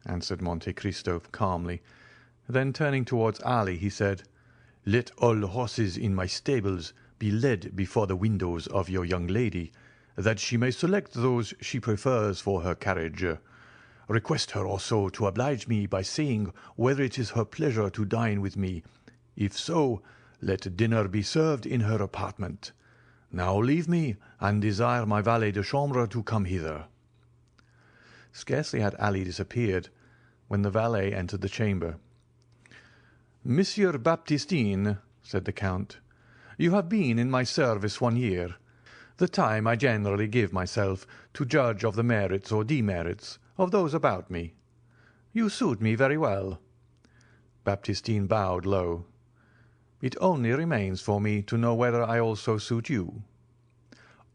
answered Monte Cristo calmly. Then turning towards Ali, he said, "Let all horses in my stables be led before the windows of your young lady, that she may select those she prefers for her carriage. Request her also to oblige me by saying whether it is her pleasure to dine with me. If so, let dinner be served in her apartment. Now leave me, and desire my valet de chambre to come hither." Scarcely had Ali disappeared when the valet entered the chamber. "Monsieur Baptistine," said the Count, "you have been in my service 1 year, the time I generally give myself to judge of the merits or demerits of those about me. You suit me very well." Baptistine bowed low. "It only remains for me to know whether I also suit you."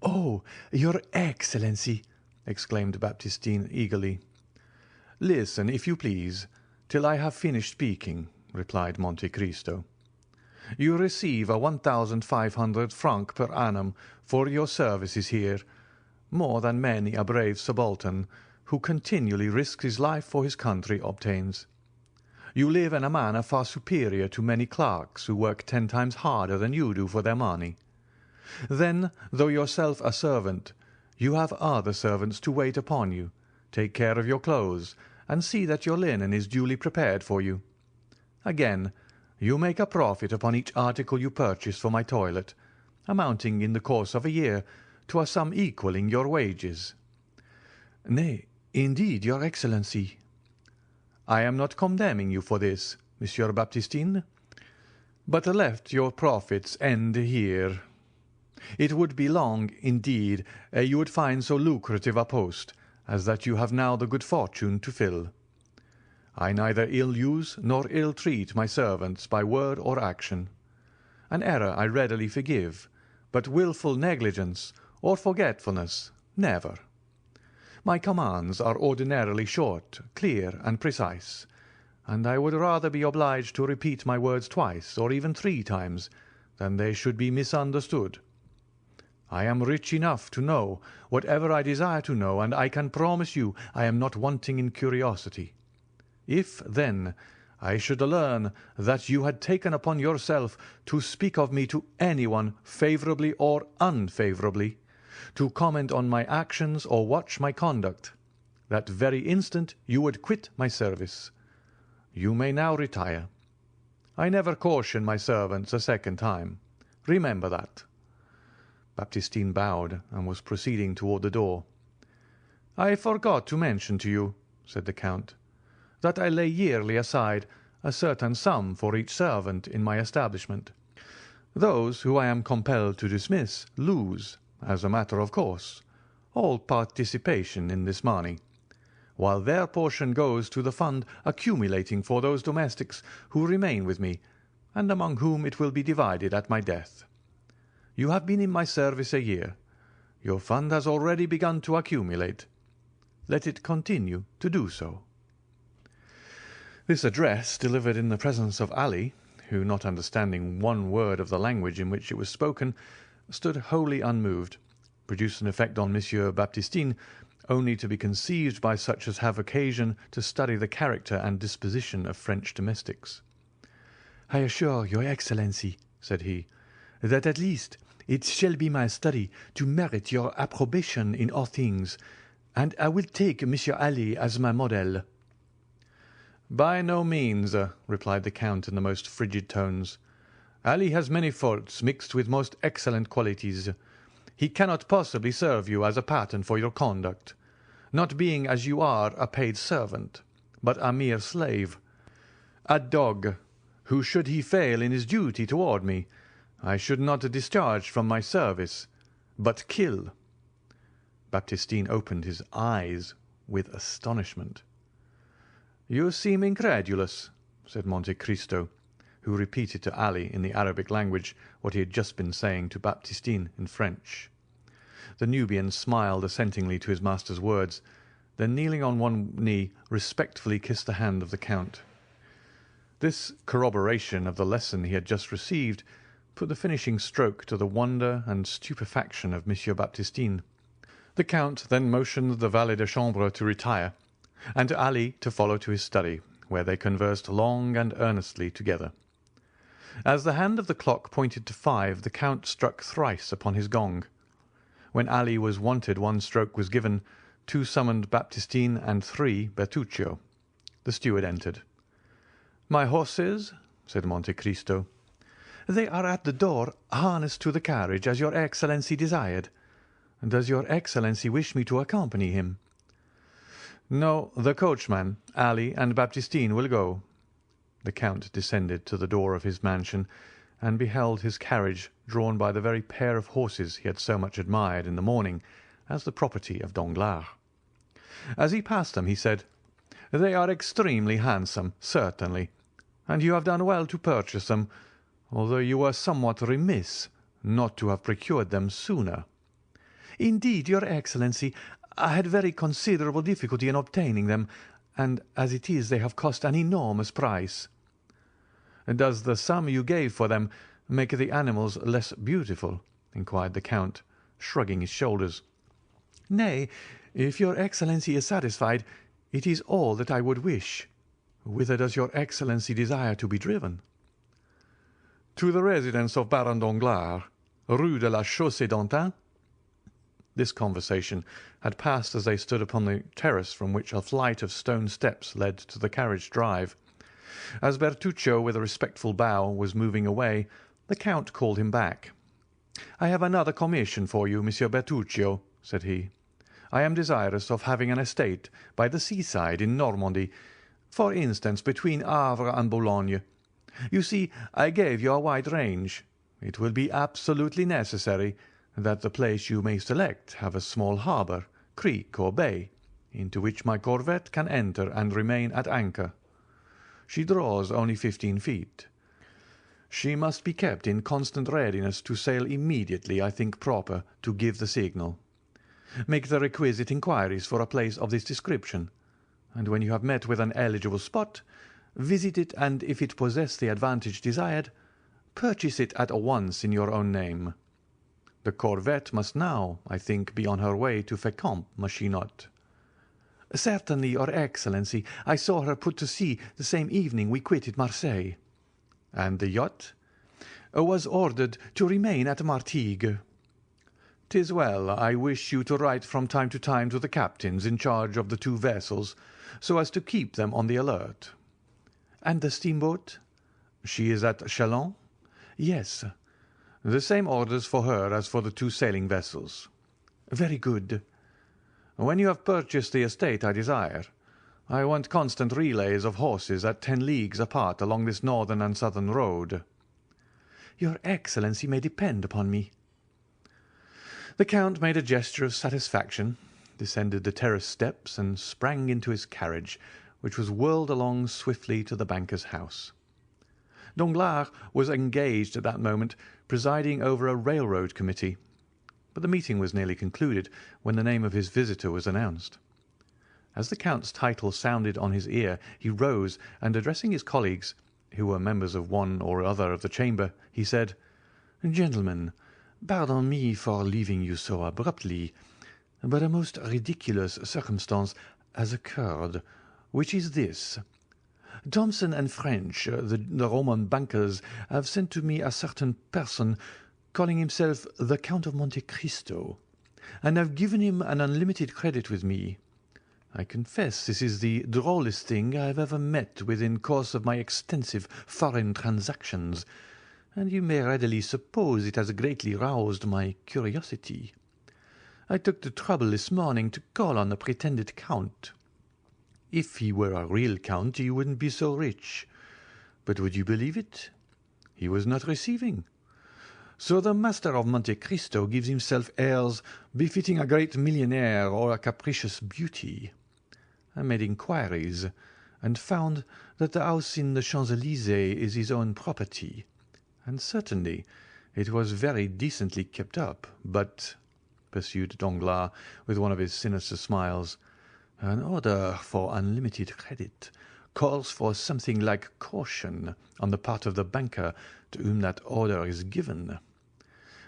"Oh, your Excellency," exclaimed Baptistine eagerly. "Listen, if you please, till I have finished speaking," replied Monte Cristo. "You receive a 1,500 francs per annum for your services here, more than many a brave subaltern who continually risks his life for his country obtains. You live in a manner far superior to many clerks who work 10 times harder than you do for their money. Then, though yourself a servant, you have other servants to wait upon you, take care of your clothes, and see that your linen is duly prepared for you. Again, you make a profit upon each article you purchase for my toilet, amounting in the course of a year to a sum equalling your wages." "Nay, indeed, your Excellency." "I am not condemning you for this, Monsieur Baptistine, but let your profits end here. It would be long, indeed, ere you would find so lucrative a post as that you have now the good fortune to fill. I neither ill-use nor ill-treat my servants by word or action. An error I readily forgive, but wilful negligence or forgetfulness, never. My commands are ordinarily short, clear, and precise, and I would rather be obliged to repeat my words twice or even 3 times than they should be misunderstood. I am rich enough to know whatever I desire to know, and I can promise you I am not wanting in curiosity. If, then, I should learn that you had taken upon yourself to speak of me to anyone favourably or unfavourably, to comment on my actions or watch my conduct, that very instant you would quit my service. You may now retire. I never caution my servants a second time. Remember that." Baptistine bowed and was proceeding toward the door. "I forgot to mention to you," said the Count, "that I lay yearly aside a certain sum for each servant in my establishment. Those who I am compelled to dismiss lose, as a matter of course, all participation in this money, while their portion goes to the fund accumulating for those domestics who remain with me, and among whom it will be divided at my death. You have been in my service a year. Your fund has already begun to accumulate. Let it continue to do so." This address, delivered in the presence of Ali, who, not understanding one word of the language in which it was spoken, stood wholly unmoved, produced an effect on Monsieur Baptistine only to be conceived by such as have occasion to study the character and disposition of French domestics. "I assure your Excellency," said he, "that at least it shall be my study to merit your approbation in all things, and I will take Monsieur Ali as my model." "By no means," replied the Count in the most frigid tones. "Ali has many faults mixed with most excellent qualities. He cannot possibly serve you as a pattern for your conduct, not being as you are a paid servant, but a mere slave, a dog, who, should he fail in his duty toward me, I should not discharge from my service, but kill." Baptistine opened his eyes with astonishment. "You seem incredulous," said Monte Cristo, who repeated to Ali in the Arabic language what he had just been saying to Baptistine in French. The Nubian smiled assentingly to his master's words, then kneeling on one knee respectfully kissed the hand of the Count. This corroboration of the lesson he had just received put the finishing stroke to the wonder and stupefaction of Monsieur Baptistine. The Count then motioned the valet de chambre to retire, and to Ali to follow to his study, where they conversed long and earnestly together. As the hand of the clock pointed to 5, the Count struck thrice upon his gong. When Ali was wanted 1 stroke was given, 2 summoned Baptistine, and 3 Bertuccio. The steward entered. "My horses?" said Monte Cristo. "They are at the door, harnessed to the carriage, as your Excellency desired. Does your Excellency wish me to accompany him?" "No, the coachman, Ali, and Baptistine will go." The Count descended to the door of his mansion, and beheld his carriage drawn by the very pair of horses he had so much admired in the morning as the property of Danglars. As he passed them, he said, "They are extremely handsome, certainly, and you have done well to purchase them, although you were somewhat remiss not to have procured them sooner." "Indeed, your Excellency,
I had very considerable difficulty in obtaining them, and as it is they have cost an enormous price."
"Does the sum you gave for them make the animals less beautiful?" inquired the Count, shrugging his shoulders.
"Nay, if your Excellency is satisfied, it is all that I would wish. Whither does your Excellency desire to be driven?"
"To the residence of Baron Danglars, Rue de la Chaussée-d'Antin." This conversation had passed as they stood upon the terrace from which a flight of stone steps led to the carriage drive. As Bertuccio, with a respectful bow, was moving away, the Count called him back. "I have another commission for you, Monsieur Bertuccio," said he. "I am desirous of having an estate by the seaside in Normandy, for instance, between Havre and Boulogne. You see, I gave you a wide range. It will be absolutely necessary that the place you may select have a small harbour, creek, or bay, into which my corvette can enter and remain at anchor. She draws only 15 feet. She must be kept in constant readiness to sail immediately I think proper to give the signal. Make the requisite inquiries for a place of this description, and when you have met with an eligible spot, visit it, and if it possess the advantage desired, purchase it at once in your own name. The corvette must now, I think, be on her way to Fécamp, must she not?" "Certainly, your Excellency. I saw her put to sea the same evening we quitted Marseille." "And the yacht?"
"Was ordered to remain at Martigues."
"'Tis well. I wish you to write from time to time to the captains in charge of the 2 vessels, so as to keep them on the alert."
"And the steamboat?"
"She is at Châlons?"
"Yes."
"The same orders for her as for the 2 sailing vessels."
"Very good."
"When you have purchased the estate I desire, I want constant relays of horses at 10 leagues apart along this northern and southern road."
"Your Excellency may depend upon me."
The Count made a gesture of satisfaction, descended the terrace steps, and sprang into his carriage, which was whirled along swiftly to the banker's house. Danglars was engaged at that moment presiding over a railroad committee, but the meeting was nearly concluded when the name of his visitor was announced. As the Count's title sounded on his ear, he rose, and addressing his colleagues, who were members of one or other of the chamber, he said, "Gentlemen, pardon me for leaving you so abruptly, but a most ridiculous circumstance has occurred, which is this. Thomson and French, the Roman bankers, have sent to me a certain person calling himself the Count of Monte Cristo, and have given him an unlimited credit with me. I confess this is the drollest thing I have ever met with in course of my extensive foreign transactions, and you may readily suppose it has greatly roused my curiosity. I took the trouble this morning to call on the pretended count. If he were a real count he wouldn't be so rich. But would you believe it? He was not receiving. So the master of Monte Cristo gives himself airs befitting a great millionaire or a capricious beauty. I made inquiries, and found that the house in the Champs-Élysées is his own property, and certainly it was very decently kept up, but," pursued Danglars with one of his sinister smiles, "an order for unlimited credit calls for something like caution on the part of the banker to whom that order is given.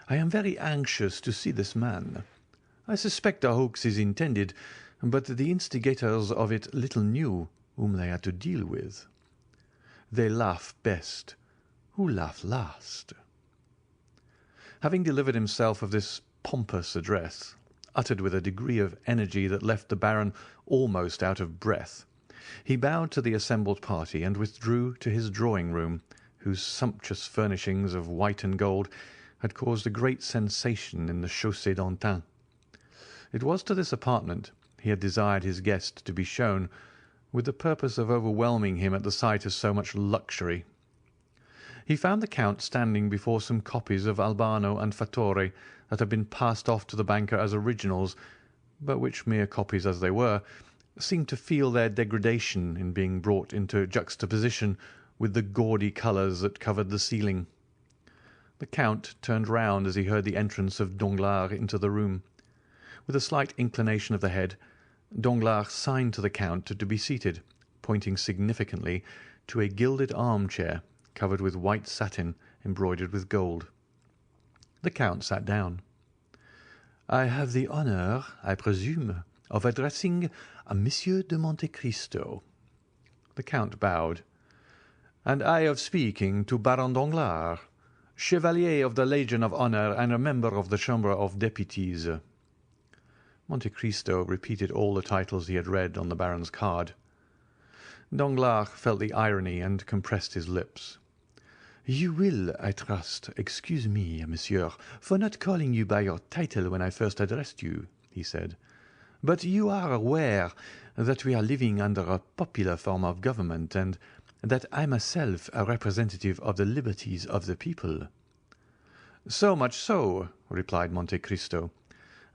I am very anxious to see this man. I suspect a hoax is intended, but the instigators of it little knew whom they had to deal with. They laugh best who laugh last." Having delivered himself of this pompous address, uttered with a degree of energy that left the Baron almost out of breath, he bowed to the assembled party and withdrew to his drawing-room, whose sumptuous furnishings of white and gold had caused a great sensation in the Chaussée-d'Antin. It was to this apartment he had desired his guest to be shown, with the purpose of overwhelming him at the sight of so much luxury. He found the Count standing before some copies of Albano and Fattore that had been passed off to the banker as originals, but which, mere copies as they were, seemed to feel their degradation in being brought into juxtaposition with the gaudy colours that covered the ceiling. The Count turned round as he heard the entrance of Danglars into the room. With a slight inclination of the head, Danglars signed to the Count to be seated, pointing significantly to a gilded armchair covered with white satin embroidered with gold. The Count sat down. "I have the honour, I presume, of addressing a Monsieur de Monte-Cristo." The Count bowed. "And I of speaking to Baron Danglars, Chevalier of the Legion of Honour and a member of the Chamber of Deputies." Monte Cristo repeated all the titles he had read on the Baron's card. Danglars felt the irony and compressed his lips. "You will, I trust, excuse me, monsieur, for not calling you by your title when I first addressed you," he said. "But you are aware that we are living under a popular form of government, and that I myself a representative of the liberties of the people." "So much so," replied Monte Cristo,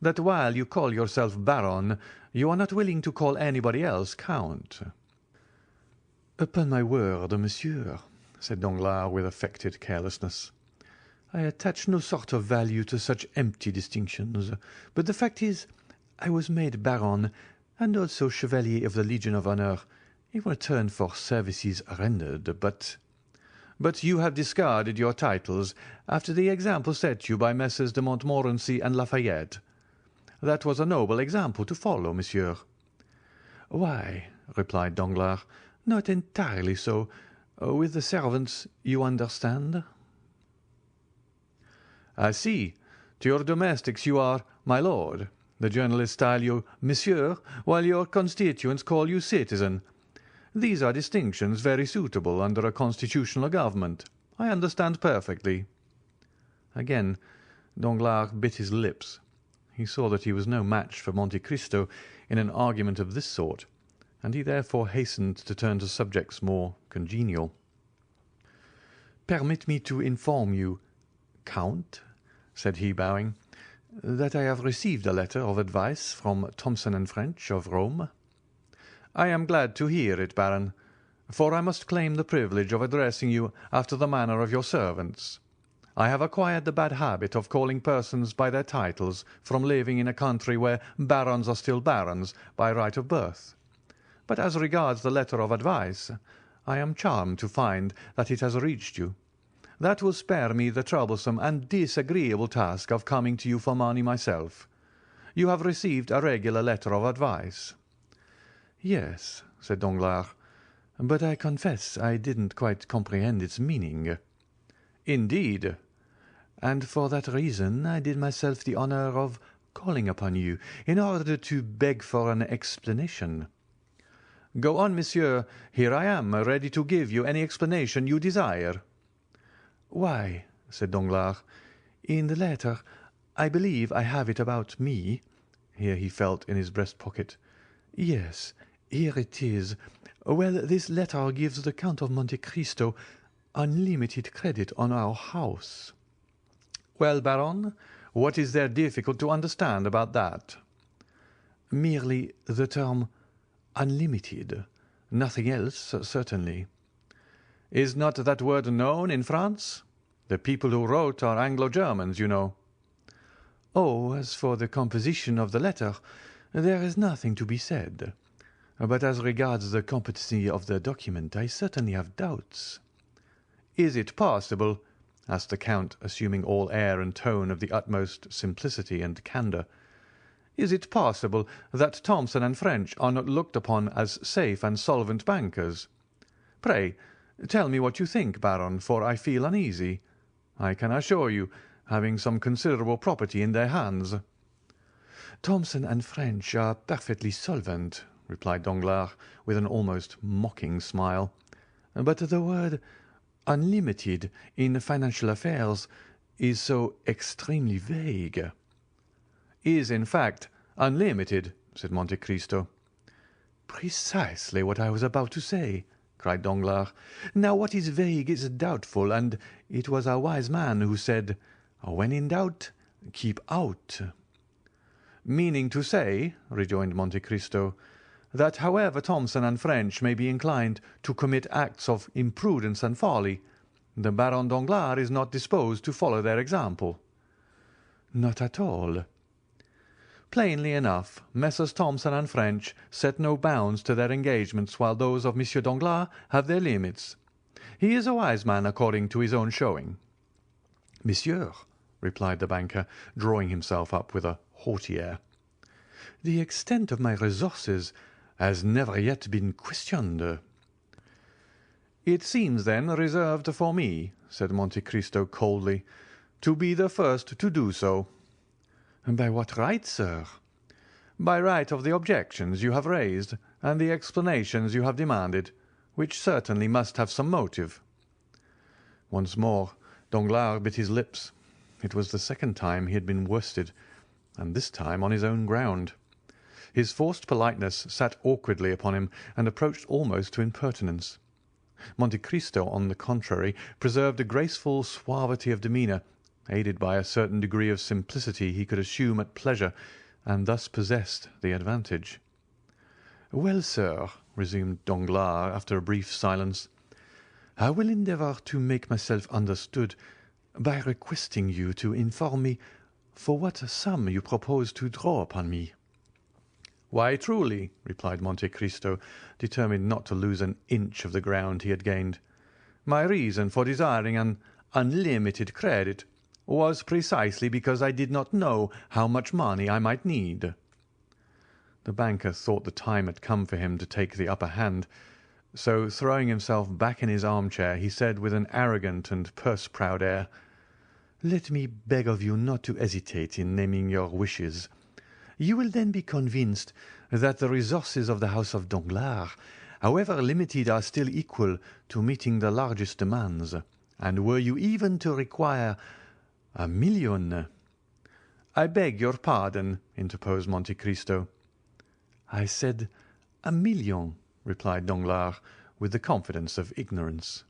"that while you call yourself baron, you are not willing to call anybody else count." "Upon my word, monsieur," said Danglars with affected carelessness, "I attach no sort of value to such empty distinctions, but the fact is, I was made baron and also chevalier of the Legion of Honour in return for services rendered, but—" "But you have discarded your titles after the example set you by Messrs. de Montmorency and Lafayette. That was a noble example to follow, monsieur." "Why," replied Danglars, "not entirely so. With the servants, you understand." "I see. To your domestics you are 'my lord.' The journalists style you 'monsieur,' while your constituents call you 'citizen.' These are distinctions very suitable under a constitutional government. I understand perfectly." Again Danglars bit his lips. He saw that he was no match for Monte Cristo in an argument of this sort, and he therefore hastened to turn to subjects more congenial. "Permit me to inform you, Count," said he, bowing, "that I have received a letter of advice from Thomson and French of Rome." "I am glad to hear it, Baron, for I must claim the privilege of addressing you after the manner of your servants. I have acquired the bad habit of calling persons by their titles from living in a country where barons are still barons by right of birth. But as regards the letter of advice, I am charmed to find that it has reached you. That will spare me the troublesome and disagreeable task of coming to you for money myself. You have received a regular letter of advice." "Yes," said Danglars, "but I confess I didn't quite comprehend its meaning." "Indeed." "And for that reason I did myself the honour of calling upon you in order to beg for an explanation." "Go on, monsieur. Here I am, ready to give you any explanation you desire." "Why," said Danglars, "in the letter, I believe I have it about me." Here he felt in his breast pocket. "Yes, here it is. Well, this letter gives the Count of Monte Cristo unlimited credit on our house." "Well, Baron, what is there difficult to understand about that?" "Merely the term unlimited. Nothing else, certainly." "Is not that word known in France? The people who wrote are Anglo-Germans, you know." "Oh, as for the composition of the letter, there is nothing to be said. But as regards the competency of the document, I certainly have doubts." "Is it possible," asked the Count, assuming all air and tone of the utmost simplicity and candour, "is it possible that Thomson and French are not looked upon as safe and solvent bankers? Pray, tell me what you think, Baron, for I feel uneasy. I can assure you, having some considerable property in their hands." "Thomson and French are perfectly solvent," replied Danglars, with an almost mocking smile. "But the word unlimited in financial affairs is so extremely vague." "Is, in fact, unlimited," said Monte Cristo. "Precisely what I was about to say," cried Danglars. "Now what is vague is doubtful, and it was a wise man who said, 'When in doubt, keep out.'" "Meaning to say," rejoined Monte Cristo, "that however Thomson and French may be inclined to commit acts of imprudence and folly, the Baron Danglars is not disposed to follow their example." "Not at all." Plainly enough, Messrs. Thomson and French set no bounds to their engagements, while those of Monsieur Danglars have their limits. He is a wise man according to his own showing." "Monsieur," replied the banker, drawing himself up with a haughty air, "the extent of my resources has never yet been questioned." "It seems, then, reserved for me," said Monte Cristo coldly, "to be the first to do so." "By what right, sir?" "By right of the objections you have raised and the explanations you have demanded, which certainly must have some motive." Once more Danglars bit his lips. It was the second time he had been worsted, and this time on his own ground. His forced politeness sat awkwardly upon him and approached almost to impertinence. Monte Cristo, on the contrary, preserved a graceful suavity of demeanour, aided by a certain degree of simplicity he could assume at pleasure, and thus possessed the advantage. "Well, sir," resumed Danglars, after a brief silence, "I will endeavour to make myself understood by requesting you to inform me for what sum you propose to draw upon me." "Why, truly," replied Monte Cristo, determined not to lose an inch of the ground he had gained, "my reason for desiring an unlimited credit was precisely because I did not know how much money I might need." The banker thought the time had come for him to take the upper hand, so throwing himself back in his armchair, he said with an arrogant and purse-proud air, "Let me beg of you not to hesitate in naming your wishes. You will then be convinced that the resources of the house of Danglars, however limited, are still equal to meeting the largest demands, and were you even to require 1,000,000— "I beg your pardon," interposed Monte Cristo. "I said 1,000,000," replied Danglars, with the confidence of ignorance.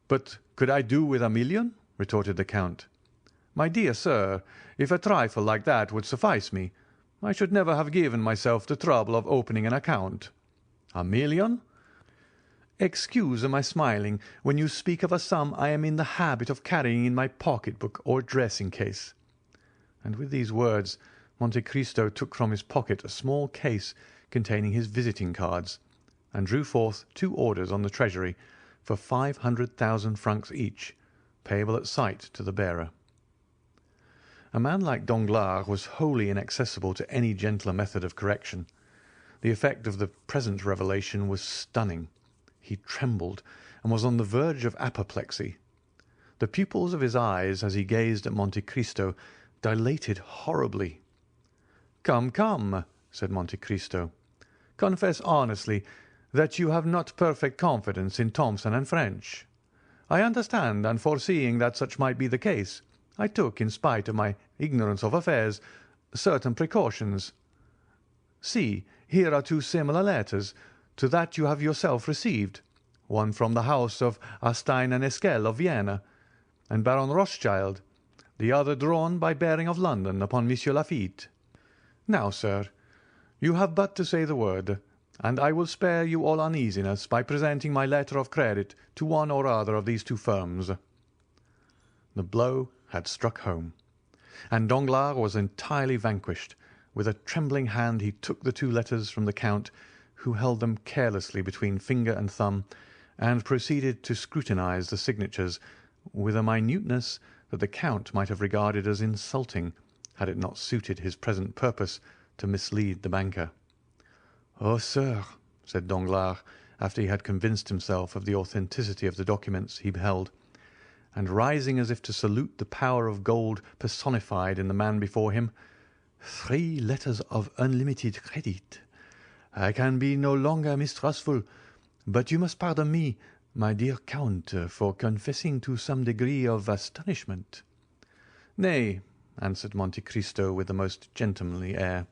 "But could I do with 1,000,000?" retorted the count. "My dear sir, if a trifle like that would suffice me, I should never have given myself the trouble of opening an account. 1,000,000? Excuse my smiling when you speak of a sum I am in the habit of carrying in my pocket-book or dressing-case." And with these words Monte Cristo took from his pocket a small case containing his visiting cards, and drew forth 2 orders on the Treasury for 500,000 francs each, payable at sight to the bearer. A man like Danglars was wholly inaccessible to any gentler method of correction. The effect of the present revelation was stunning. He trembled and was on the verge of apoplexy. The pupils of his eyes, as he gazed at Monte Cristo, dilated horribly. "Come, come," said Monte Cristo, "confess honestly that you have not perfect confidence in Thomson and French. I understand, and foreseeing that such might be the case, I took, in spite of my ignorance of affairs, certain precautions. See, here are 2 similar letters to that you have yourself received, one from the house of Astaing and Esquel of Vienna, and Baron Rothschild, the other drawn by Baring of London upon Monsieur Lafitte. Now, sir, you have but to say the word, and I will spare you all uneasiness by presenting my letter of credit to one or other of these 2 firms." The blow had struck home, and Danglars was entirely vanquished. With a trembling hand he took the 2 letters from the count, who held them carelessly between finger and thumb, and proceeded to scrutinize the signatures with a minuteness that the count might have regarded as insulting, had it not suited his present purpose to mislead the banker. "Oh, sir," said Danglars, after he had convinced himself of the authenticity of the documents he beheld, and rising as if to salute the power of gold personified in the man before him, "3 letters of unlimited credit. I can be no longer mistrustful, but you must pardon me, my dear count, for confessing to some degree of astonishment." "Nay," answered Monte Cristo with the most gentlemanly air,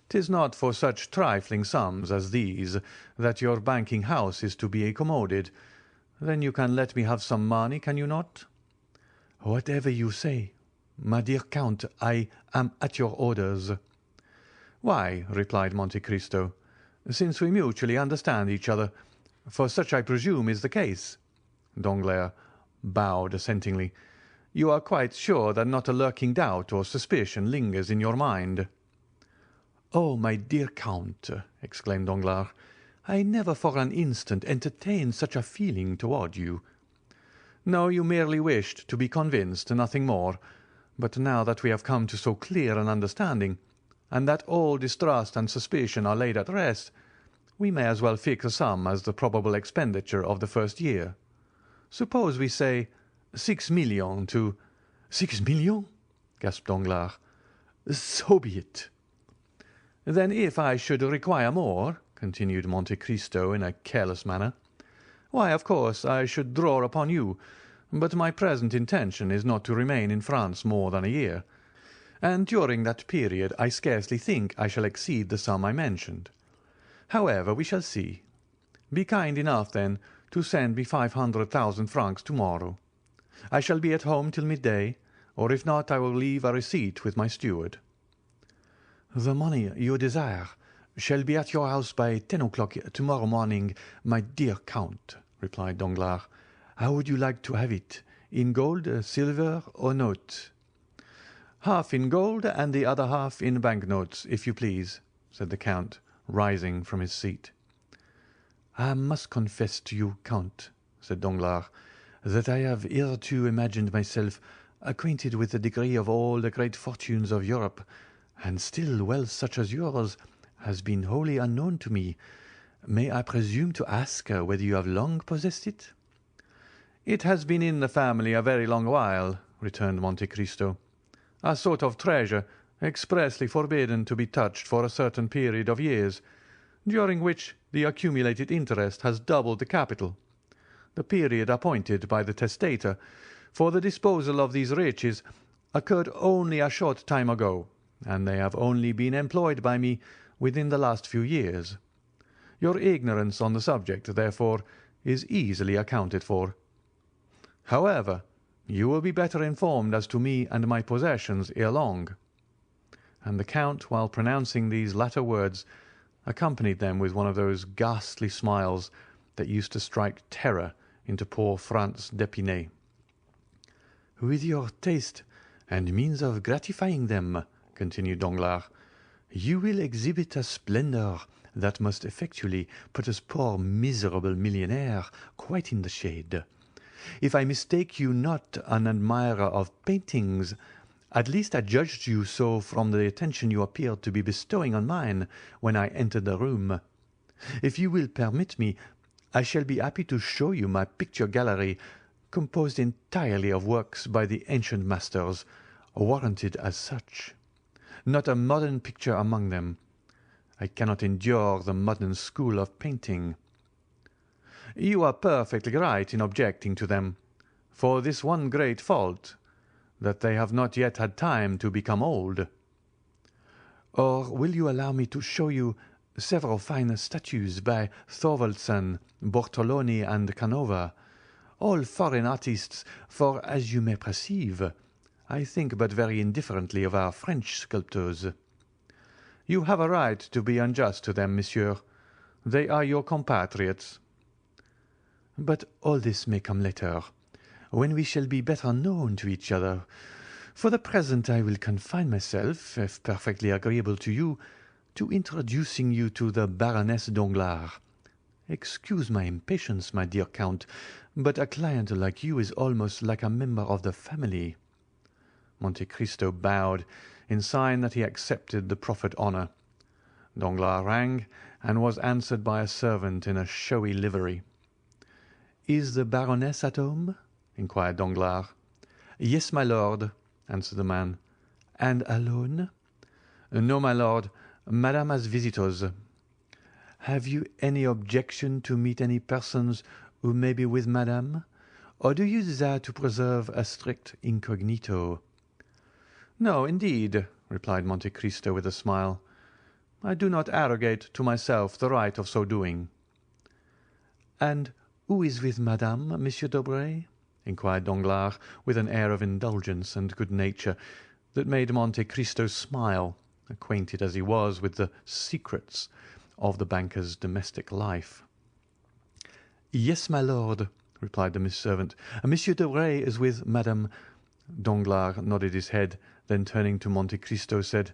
"'tis not for such trifling sums as these that your banking house is to be accommoded. Then you can let me have some money, can you not?" "Whatever you say, my dear count, I am at your orders." "Why," replied Monte Cristo, "since we mutually understand each other, for such I presume is the case." Danglars bowed assentingly. "You are quite sure that not a lurking doubt or suspicion lingers in your mind?"
"Oh, my dear Count," exclaimed Danglars, "I never for an instant entertained such a feeling toward you." "No, you merely wished to be convinced, nothing more. But now that we have come to so clear an understanding, and that all distrust and suspicion are laid at rest, we may as well fix a sum as the probable expenditure of the first year. Suppose we say 6 millions to—" "6 millions?" gasped Danglars. "So be it." "Then if I should require more," continued Monte Cristo in a careless manner, "why, of course, I should draw upon you, but my present intention is not to remain in France more than a year, and during that period I scarcely think I shall exceed the sum I mentioned. However, we shall see. Be kind enough, then, to send me 500,000 francs tomorrow. I shall be at home till midday, or if not, I will leave a receipt with my steward." "The money you desire shall be at your house by 10 o'clock tomorrow morning, my dear Count," replied Danglars. "How would you like to have it, in gold, silver, or notes?" "Half in gold and the other half in banknotes, if you please," said the Count, rising from his seat. "I must confess to you, Count," said Danglars, "that I have hitherto imagined myself acquainted with the degree of all the great fortunes of Europe, and still wealth such as yours has been wholly unknown to me. May I presume to ask whether you have long possessed it?" "It has been in the family a very long while," returned Monte Cristo. "A sort of treasure expressly forbidden to be touched for a certain period of years, during which the accumulated interest has doubled the capital. The period appointed by the testator for the disposal of these riches occurred only a short time ago, and they have only been employed by me within the last few years. Your ignorance on the subject, therefore, is easily accounted for. However, you will be better informed as to me and my possessions ere long." And the Count, while pronouncing these latter words, accompanied them with one of those ghastly smiles that used to strike terror into poor Franz d'Épinay. "With your taste and means of gratifying them," continued Danglars, "you will exhibit a splendour that must effectually put us poor miserable millionaire quite in the shade. If I mistake you not an admirer of paintings, at least I judged you so from the attention you appeared to be bestowing on mine when I entered the room. If you will permit me, I shall be happy to show you my picture gallery, composed entirely of works by the ancient masters, warranted as such. Not a modern picture among them. I cannot endure the modern school of painting." "You are perfectly right in objecting to them, for this one great fault, that they have not yet had time to become old." "Or will you allow me to show you several fine statues by Thorwaldsen, Bortoloni, and Canova, all foreign artists, for, as you may perceive, I think but very indifferently of our French sculptors." "You have a right to be unjust to them, monsieur. They are your compatriots." "But all this may come later, when we shall be better known to each other. For the present I will confine myself, if perfectly agreeable to you, to introducing you to the Baroness Danglars. Excuse my impatience, my dear Count, but a client like you is almost like a member of the family." Monte Cristo bowed in sign that he accepted the proffered honour. Danglars rang, and was answered by a servant in a showy livery. "Is the Baroness at home?" inquired Danglars. "Yes, my lord," answered the man. "And alone?" "No, my lord. Madame has visitors." "Have you any objection to meet any persons who may be with Madame, or do you desire to preserve a strict incognito?" "No, indeed," replied Monte Cristo with a smile. "I do not arrogate to myself the right of so doing." "And who is with Madame, Monsieur d'Aubray?" inquired Danglars, with an air of indulgence and good nature that made Monte Cristo smile, acquainted as he was with the secrets of the banker's domestic life. "Yes, my lord," replied the servant. "Monsieur d'Aubray is with Madame—" Danglars nodded his head, then turning to Monte Cristo said,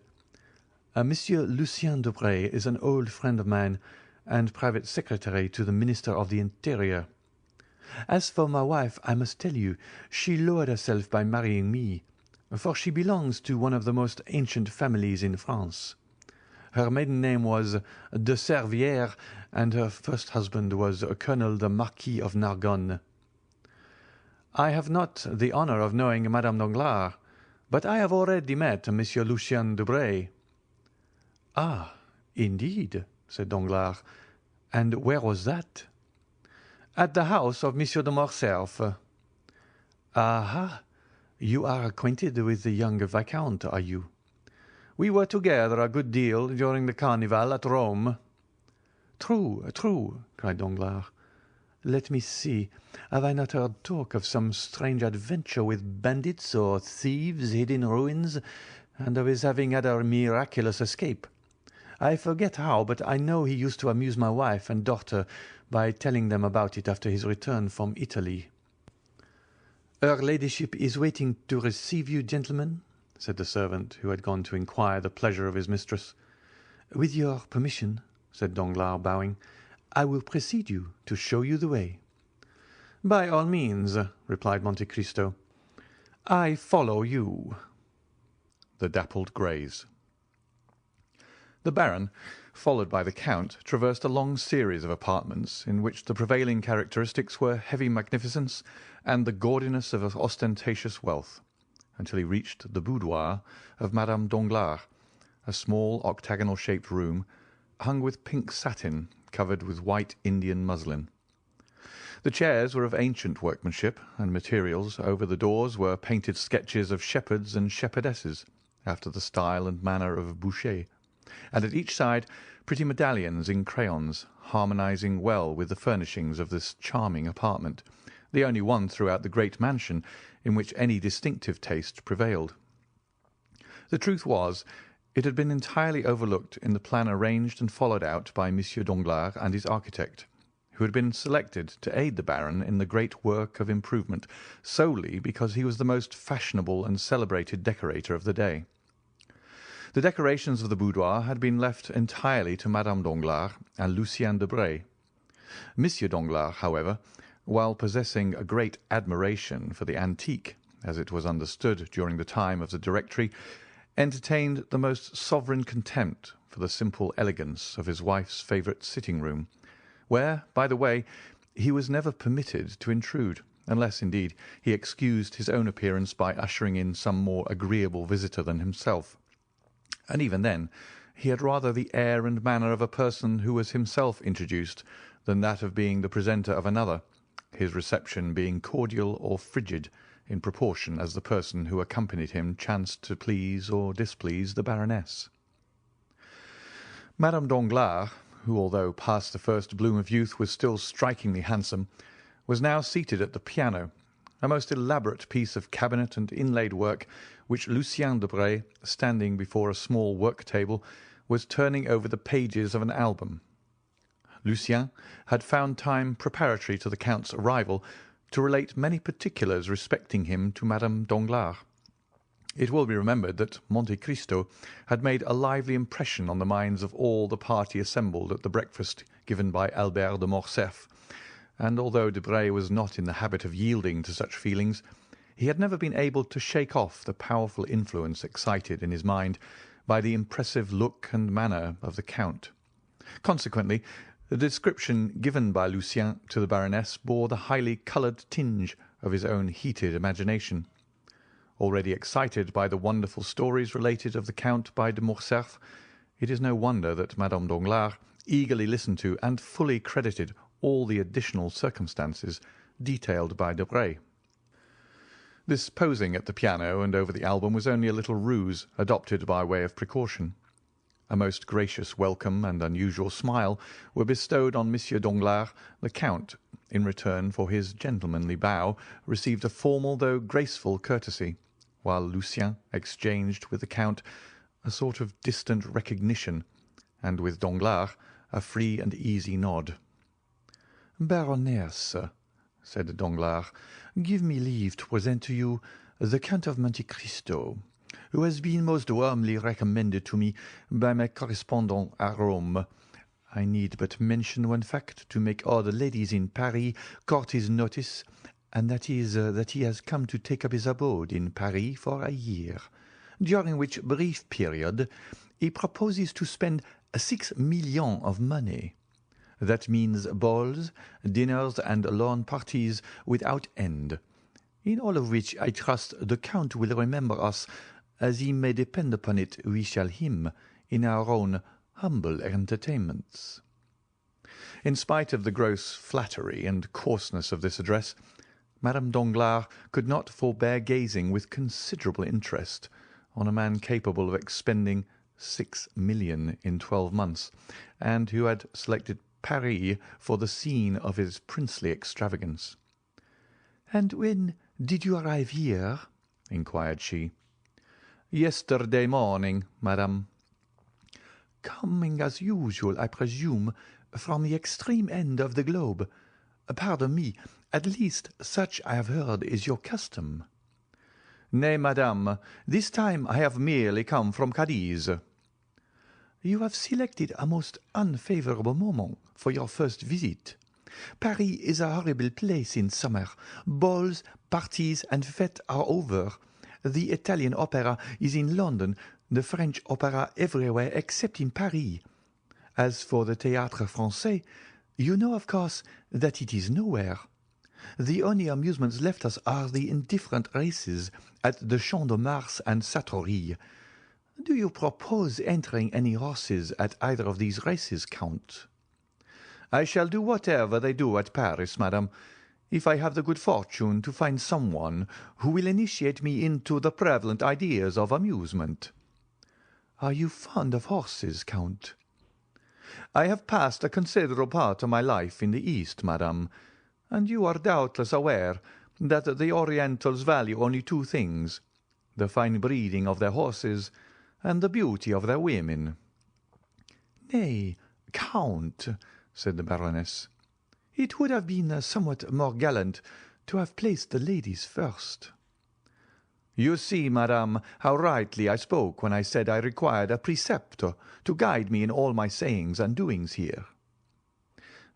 Monsieur Lucien Debray is an old friend of mine, and private secretary to the Minister of the Interior. As for my wife, I must tell you, she lowered herself by marrying me, for she belongs to one of the most ancient families in France. Her maiden name was de Servières, and her first husband was Colonel the Marquis of Narbonne. I have not the honour of knowing Madame Danglars, but I have already met Monsieur Lucien Debray." "Ah, indeed," said Danglars. "And where was that?" "At the house of Monsieur de Morcerf." "Aha! You are acquainted with the young viscount, are you?" "We were together a good deal during the Carnival at Rome." "True, true," cried Danglars. "Let me see. Have I not heard talk of some strange adventure with bandits or thieves hid in ruins, and of his having had a miraculous escape? I forget how, but I know he used to amuse my wife and daughter by telling them about it after his return from Italy." "Her ladyship is waiting to receive you, gentlemen," said the servant, who had gone to inquire the pleasure of his mistress. "With your permission," said Danglars, bowing, "I will precede you to show you the way." "By all means," replied Monte Cristo. "I follow you."
The Dappled Greys. The Baron, followed by the Count, traversed a long series of apartments in which the prevailing characteristics were heavy magnificence and the gaudiness of ostentatious wealth, until he reached the boudoir of Madame Danglars, a small octagonal-shaped room, hung with pink satin covered with white Indian muslin. The chairs were of ancient workmanship, and materials over the doors were painted sketches of shepherds and shepherdesses, after the style and manner of Boucher, and at each side pretty medallions in crayons, harmonizing well with the furnishings of this charming apartment, the only one throughout the great mansion in which any distinctive taste prevailed. The truth was, it had been entirely overlooked in the plan arranged and followed out by Monsieur Danglars and his architect, who had been selected to aid the Baron in the great work of improvement solely because he was the most fashionable and celebrated decorator of the day. The decorations of the boudoir had been left entirely to Madame Danglars and Lucien Debray. Monsieur Danglars, however, while possessing a great admiration for the antique, as it was understood during the time of the Directory, entertained the most sovereign contempt for the simple elegance of his wife's favourite sitting-room, where, by the way, he was never permitted to intrude, unless, indeed, he excused his own appearance by ushering in some more agreeable visitor than himself. And even then, he had rather the air and manner of a person who was himself introduced than that of being the presenter of another, his reception being cordial or frigid in proportion as the person who accompanied him chanced to please or displease the Baroness. Madame Danglars, who, although past the first bloom of youth, was still strikingly handsome, was now seated at the piano, a most elaborate piece of cabinet and inlaid work, which Lucien Debray, standing before a small work-table, was turning over the pages of an album. Lucien had found time preparatory to the Count's arrival to relate many particulars respecting him to Madame Danglars. It will be remembered that Monte Cristo had made a lively impression on the minds of all the party assembled at the breakfast given by Albert de Morcerf, and although Debray was not in the habit of yielding to such feelings, he had never been able to shake off the powerful influence excited in his mind by the impressive look and manner of the Count. Consequently, the description given by Lucien to the Baroness bore the highly coloured tinge of his own heated imagination. Already excited by the wonderful stories related of the Count by de Morcerf, it is no wonder that Madame Danglars eagerly listened to and fully credited all the additional circumstances detailed by Debray. This posing at the piano and over the album was only a little ruse adopted by way of precaution. A most gracious welcome and unusual smile were bestowed on Monsieur Danglars. The Count, in return for his gentlemanly bow, received a formal though graceful courtesy, while Lucien exchanged with the Count a sort of distant recognition, and with Danglars a free and easy nod. "Baroness," said Danglars, "give me leave to present to you the Count of Monte Cristo,
who has been most warmly recommended to me by my correspondent at Rome. I need but mention one fact to make all the ladies in Paris court his notice, and that is that he has come to take up his abode in Paris for a year, during which brief period he proposes to spend 6 millions of money. That means balls, dinners, and lawn parties without end, in all of which I trust the Count will remember us, as he may depend upon it we shall him in our own humble entertainments. In spite of the gross flattery and coarseness of this address, Madame Danglars could not forbear gazing with considerable interest on a man capable of expending 6 millions in 12 months, and who had selected Paris for the scene of his princely extravagance. "And when did you arrive here?" inquired she. "Yesterday morning, madame." "Coming as usual, I presume, from the extreme end of the globe. Pardon me, at least such I have heard is your custom." "Nay, madame, this time I have merely come from Cadiz." "You have selected a most unfavourable moment for your first visit. Paris is a horrible place in summer. Balls, parties, and fêtes are over. The Italian opera is in London, the French opera everywhere except in Paris. As for the Théâtre Français, you know, of course, that it is nowhere. The only amusements left us are the indifferent races at the Champ de Mars and Sartory. Do you propose entering any horses at either of these races, Count?" "I shall do whatever they do at Paris, madame, if I have the good fortune to find someone who will initiate me into the prevalent ideas of amusement." "Are you fond of horses, Count?" "I have passed a considerable part of my life in the East, madame, and you are doubtless aware that the Orientals value only two things, the fine breeding of their horses and the beauty of their women." "Nay, Count," said the Baroness, "it would have been somewhat more gallant to have placed the ladies first." "You see, madame, how rightly I spoke when I said I required a preceptor to guide me in all my sayings and doings here."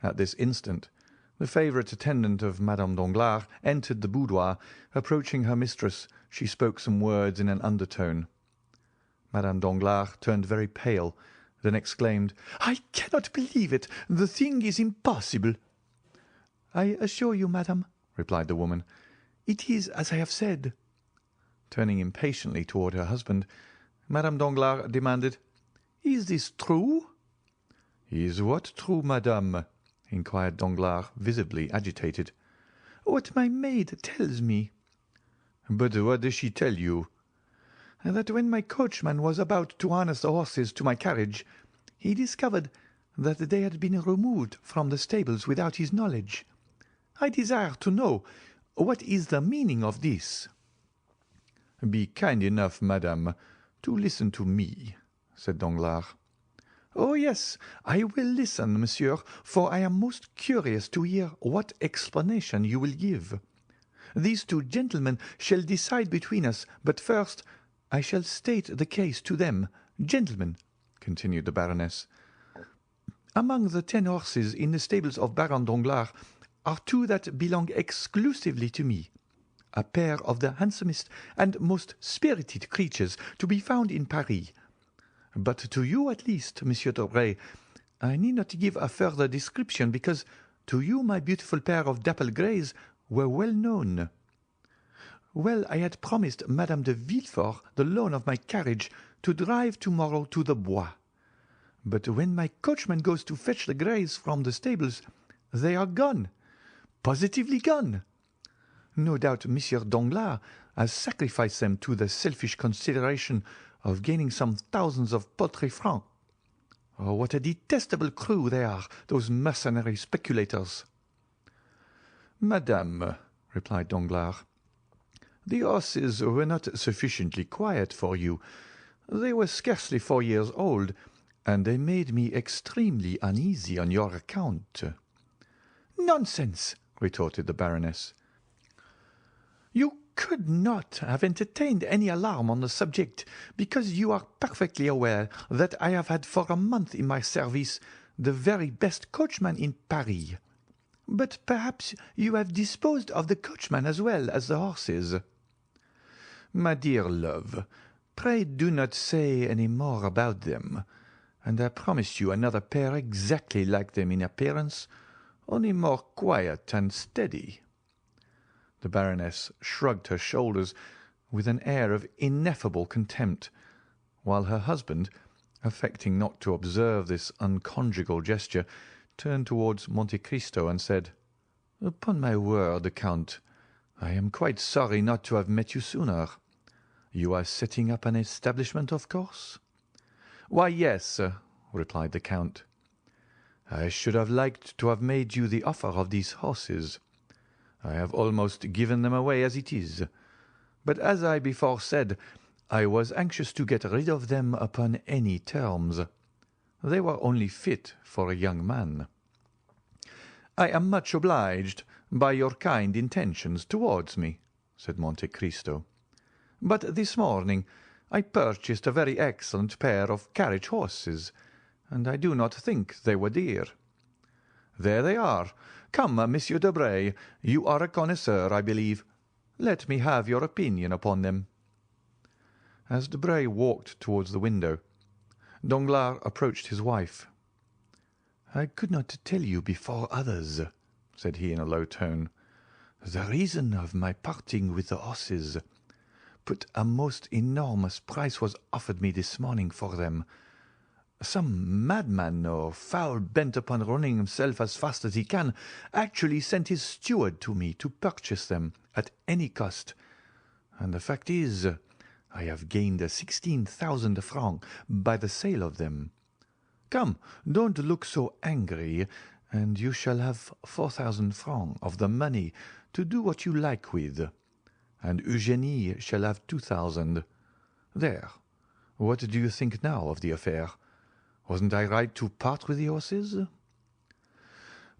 At this instant, the favourite attendant of Madame Danglars entered the boudoir. Approaching her mistress, she spoke some words in an undertone. Madame Danglars turned very pale, then exclaimed, "I cannot believe it! The thing is impossible!" "I assure you, madame," replied the woman, "it is as I have said." Turning impatiently toward her husband, Madame Danglars demanded, "Is this true?" "Is what true, madame?" inquired Danglars, visibly agitated. "What my maid tells me." "But what does she tell you?" "That when my coachman was about to harness the horses to my carriage, he discovered that they had been removed from the stables without his knowledge. I desire to know what is the meaning of this." "Be kind enough, madame, to listen to me," said Danglars. "Oh, yes, I will listen, monsieur, for I am most curious to hear what explanation you will give. These two gentlemen shall decide between us, but first I shall state the case to them. Gentlemen," continued the Baroness, "among the 10 horses in the stables of Baron Danglars are 2 that belong exclusively to me, a pair of the handsomest and most spirited creatures to be found in Paris. But to you at least, Monsieur Debray, I need not give a further description, because to you my beautiful pair of dapple greys were well known. Well, I had promised Madame de Villefort the loan of my carriage to drive tomorrow to the Bois. But when my coachman goes to fetch the greys from the stables, they are gone, positively gone. No doubt Monsieur Danglars has sacrificed them to the selfish consideration of gaining some thousands of paltry francs. Oh, what a detestable crew they are, those mercenary speculators!" "Madame," replied Danglars, "the horses were not sufficiently quiet for you. They were scarcely 4 years old, and they made me extremely uneasy on your account." "Nonsense!" retorted the Baroness. "You could not have entertained any alarm on the subject, because you are perfectly aware that I have had for a month in my service the very best coachman in Paris. But perhaps you have disposed of the coachman as well as the horses." "My dear love, pray do not say any more about them, and I promise you another pair exactly like them in appearance, only more quiet and steady." The Baroness shrugged her shoulders with an air of ineffable contempt, while her husband, affecting not to observe this unconjugal gesture, turned towards Monte Cristo and said, "Upon my word, Count, I am quite sorry not to have met you sooner. You are setting up an establishment, of course?" "Why, yes," replied the Count. "I should have liked to have made you the offer of these horses. I have almost given them away as it is, but as I before said, I was anxious to get rid of them upon any terms. They were only fit for a young man." "I am much obliged by your kind intentions towards me," said Monte Cristo, "but this morning I purchased a very excellent pair of carriage horses, and I do not think they were dear. There they are. Come, Monsieur Debray, you are a connoisseur, I believe. Let me have your opinion upon them." As Debray walked towards the window, Danglars approached his wife. "I could not tell you before others," said he in a low tone, "the reason of my parting with the horses, but a most enormous price was offered me this morning for them. Some madman or fowl bent upon running himself as fast as he can actually sent his steward to me to purchase them at any cost, and the fact is, I have gained 16,000 francs by the sale of them. Come, don't look so angry, and you shall have 4,000 francs of the money to do what you like with, and Eugénie shall have 2,000. There, what do you think now of the affair? Wasn't I right to part with the horses?"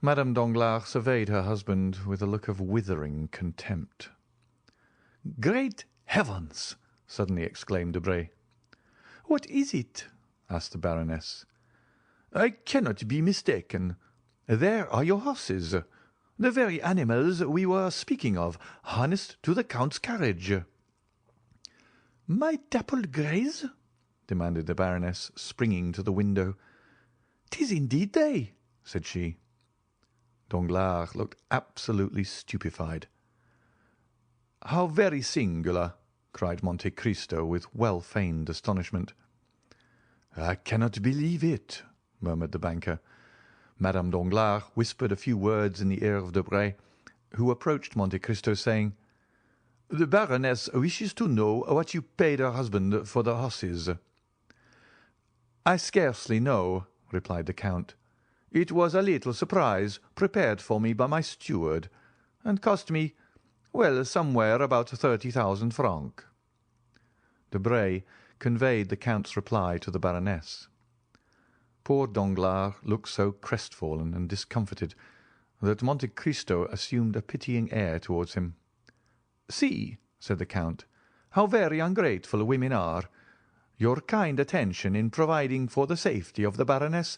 Madame Danglars surveyed her husband with a look of withering contempt. "Great heavens!" suddenly exclaimed Debray. "What is it?" asked the Baroness. "I cannot be mistaken. There are your horses, the very animals we were speaking of, harnessed to the Count's carriage." "My dappled greys?" demanded the Baroness, springing to the window. "'Tis indeed they," said she. Danglars looked absolutely stupefied. "How very singular!" cried Monte Cristo with well-feigned astonishment. "I cannot believe it," murmured the banker. Madame Danglars whispered a few words in the ear of Debray, who approached Monte Cristo, saying, "The Baroness wishes to know what you paid her husband for the horses." "I scarcely know," replied the Count. "It was a little surprise prepared for me by my steward, and cost me, well, somewhere about 30,000 francs." Debray conveyed the Count's reply to the Baroness. Poor Danglars looked so crestfallen and discomfited that Monte Cristo assumed a pitying air towards him. "See," said the Count, "how very ungrateful women are. Your kind attention in providing for the safety of the Baroness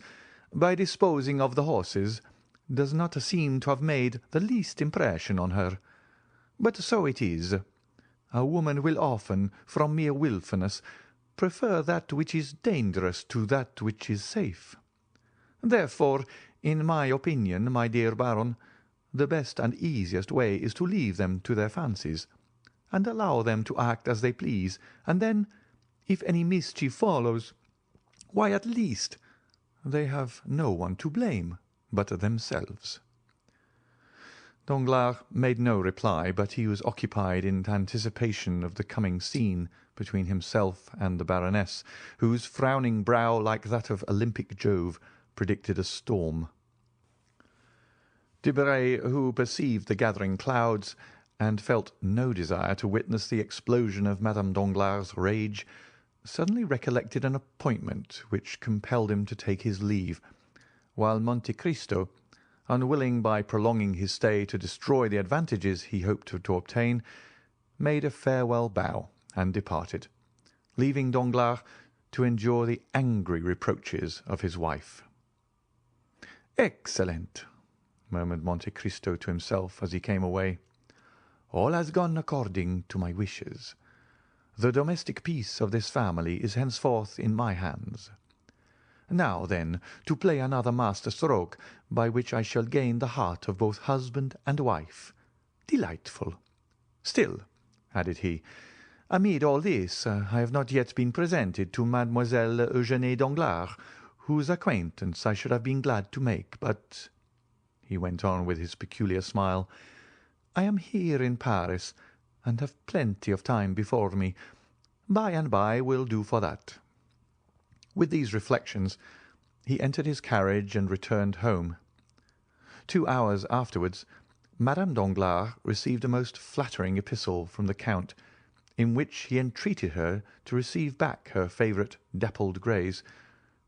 by disposing of the horses does not seem to have made the least impression on her. But so it is. A woman will often, from mere wilfulness, prefer that which is dangerous to that which is safe. Therefore, in my opinion, my dear Baron, the best and easiest way is to leave them to their fancies, and allow them to act as they please, and then, if any mischief follows, why, at least, they have no one to blame but themselves." Danglars made no reply, but he was occupied in anticipation of the coming scene between himself and the Baroness, whose frowning brow, like that of Olympic Jove, predicted a storm. Debray, who perceived the gathering clouds, and felt no desire to witness the explosion of Madame Danglars' rage, suddenly recollected an appointment which compelled him to take his leave, while Monte Cristo, unwilling by prolonging his stay to destroy the advantages he hoped to obtain,
made a farewell bow and departed, leaving Danglars to endure the angry reproaches of his wife. "Excellent," murmured Monte Cristo to himself as he came away. "All has gone according to my wishes. The domestic peace of this family is henceforth in my hands. Now, then, to play another master stroke by which I shall gain the heart of both husband and wife. Delightful! Still," added he, "amid all this, I have not yet been presented to Mademoiselle Eugénie Danglars, whose acquaintance I should have been glad to make, but," he went on with his peculiar smile, "I am here in Paris, and have plenty of time before me. By and by will do for that." With these reflections, he entered his carriage and returned home. 2 hours afterwards, Madame Danglars received a most flattering epistle from the Count, in which he entreated her to receive back her favourite dappled greys,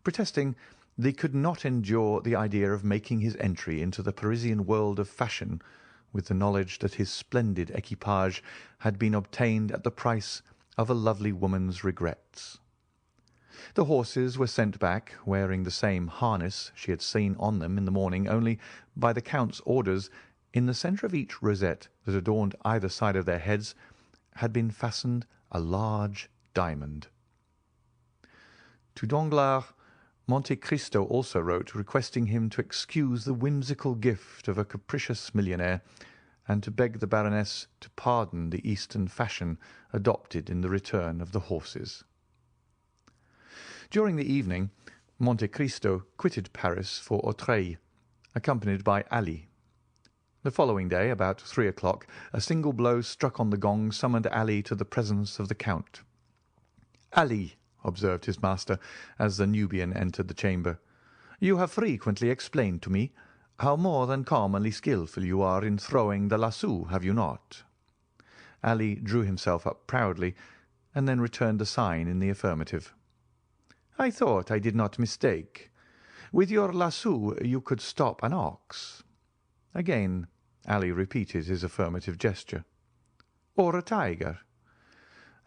protesting that he could not endure the idea of making his entry into the Parisian world of fashion with the knowledge that his splendid equipage had been obtained at the price of a lovely woman's regrets. The horses were sent back, wearing the same harness she had seen on them in the morning, only, by the Count's orders, in the centre of each rosette that adorned either side of their heads had been fastened a large diamond. To Danglars, Monte Cristo also wrote, requesting him to excuse the whimsical gift of a capricious millionaire, and to beg the Baroness to pardon the Eastern fashion adopted in the return of the horses. During the evening, Monte Cristo quitted Paris for Auteuil, accompanied by Ali. The following day, about 3 o'clock, a single blow struck on the gong summoned Ali to the presence of the Count. "Ali," observed his master, as the Nubian entered the chamber, "you have frequently explained to me how more than commonly skilful you are in throwing the lasso, have you not?" Ali drew himself up proudly, and then returned the sign in the affirmative. "I thought I did not mistake. With your lasso you could stop an ox." Again Ali repeated his affirmative gesture. "Or a tiger."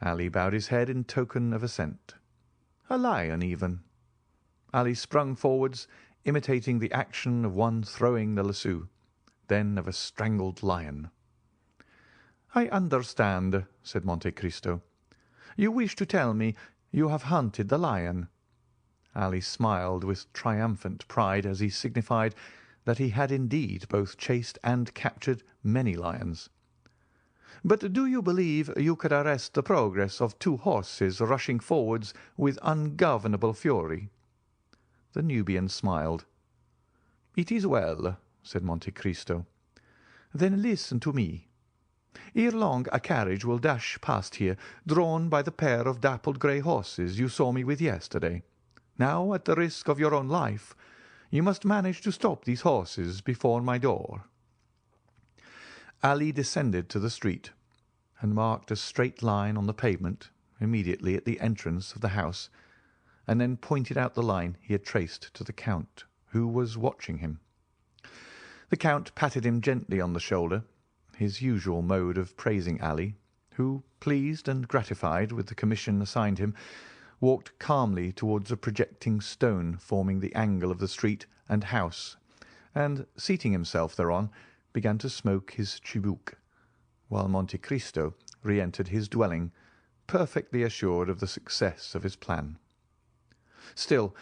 Ali bowed his head in token of assent. "A lion even." Ali sprung forwards, imitating the action of one throwing the lasso, then of a strangled lion. "I understand," said Monte Cristo. "You wish to tell me you have hunted the lion." Ali smiled with triumphant pride as he signified that he had indeed both chased and captured many lions. "But do you believe you could arrest the progress of 2 horses rushing forwards with ungovernable fury?" The Nubian smiled. "It is well," said Monte Cristo. "Then listen to me. Ere long a carriage will dash past here, drawn by the pair of dappled grey horses you saw me with yesterday. Now, at the risk of your own life, you must manage to stop these horses before my door." Ali descended to the street, and marked a straight line on the pavement immediately at the entrance of the house, and then pointed out the line he had traced to the Count, who was watching him. The Count patted him gently on the shoulder, his usual mode of praising Ali, who, pleased and gratified with the commission assigned him, walked calmly towards a projecting stone forming the angle of the street and house, and, seating himself thereon, began to smoke his chibouk, while Monte Cristo re-entered his dwelling, perfectly assured of the success of his plan. Still,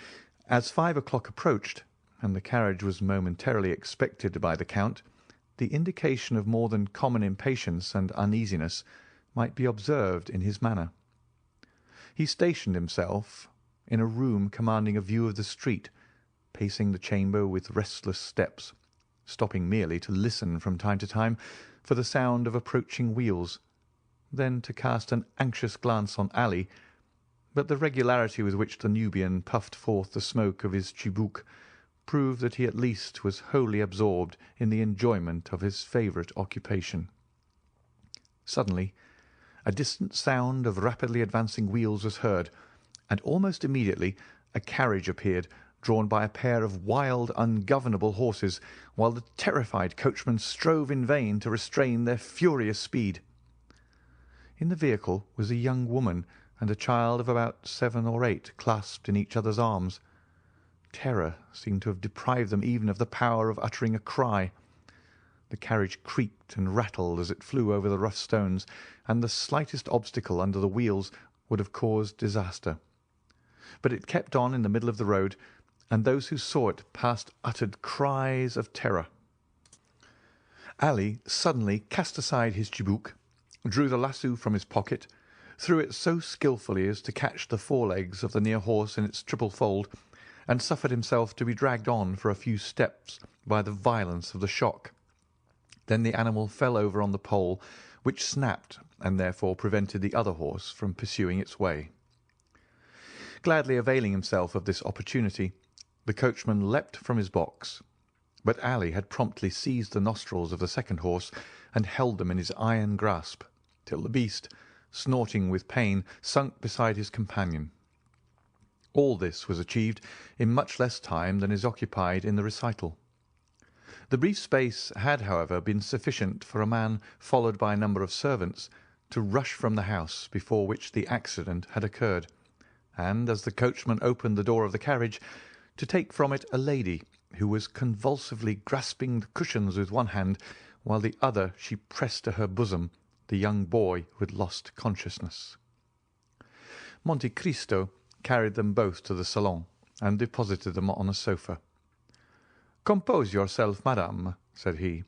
as 5 o'clock approached, and the carriage was momentarily expected by the Count, the indication of more than common impatience and uneasiness might be observed in his manner. He stationed himself in a room commanding a view of the street, pacing the chamber with restless steps, stopping merely to listen from time to time for the sound of approaching wheels, then to cast an anxious glance on Ali, but the regularity with which the Nubian puffed forth the smoke of his chibouk proved that he at least was wholly absorbed in the enjoyment of his favourite occupation. Suddenly a distant sound of rapidly advancing wheels was heard, and almost immediately a carriage appeared, drawn by a pair of wild, ungovernable horses, while the terrified coachman strove in vain to restrain their furious speed. In the vehicle was a young woman and a child of about 7 or 8 clasped in each other's arms. Terror seemed to have deprived them even of the power of uttering a cry. The carriage creaked and rattled as it flew over the rough stones, and the slightest obstacle under the wheels would have caused disaster. But it kept on in the middle of the road, and those who saw it passed uttered cries of terror. Ali suddenly cast aside his chibouk, drew the lasso from his pocket, threw it so skilfully as to catch the forelegs of the near horse in its triple fold, and suffered himself to be dragged on for a few steps by the violence of the shock. Then the animal fell over on the pole, which snapped, and therefore prevented the other horse from pursuing its way. Gladly availing himself of this opportunity, the coachman leapt from his box, but Ali had promptly seized the nostrils of the second horse and held them in his iron grasp, till the beast, snorting with pain, sunk beside his companion. All this was achieved in much less time than is occupied in the recital. The brief space had, however, been sufficient for a man, followed by a number of servants, to rush from the house before which the accident had occurred, and, as the coachman opened the door of the carriage, to take from it a lady who was convulsively grasping the cushions with one hand, while the other she pressed to her bosom the young boy who had lost consciousness. Monte Cristo carried them both to the salon and deposited them on a sofa. "Compose yourself, madame," said he.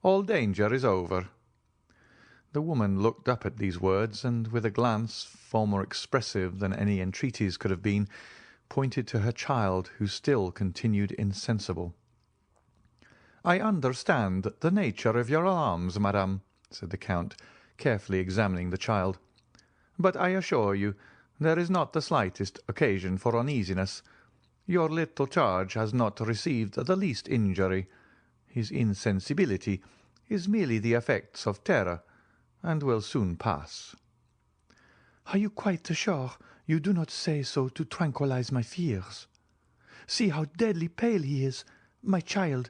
"All danger is over." The woman looked up at these words, and with a glance far more expressive than any entreaties could have been, pointed to her child, who still continued insensible. "I understand the nature of your alarms, madame," said the Count, carefully examining the child, "but I assure you there is not the slightest occasion for uneasiness. Your little charge has not received the least injury. His insensibility is merely the effects of terror, and will soon pass."
"Are you quite sure you do not say so to tranquillize my fears? See how deadly pale he is. My child,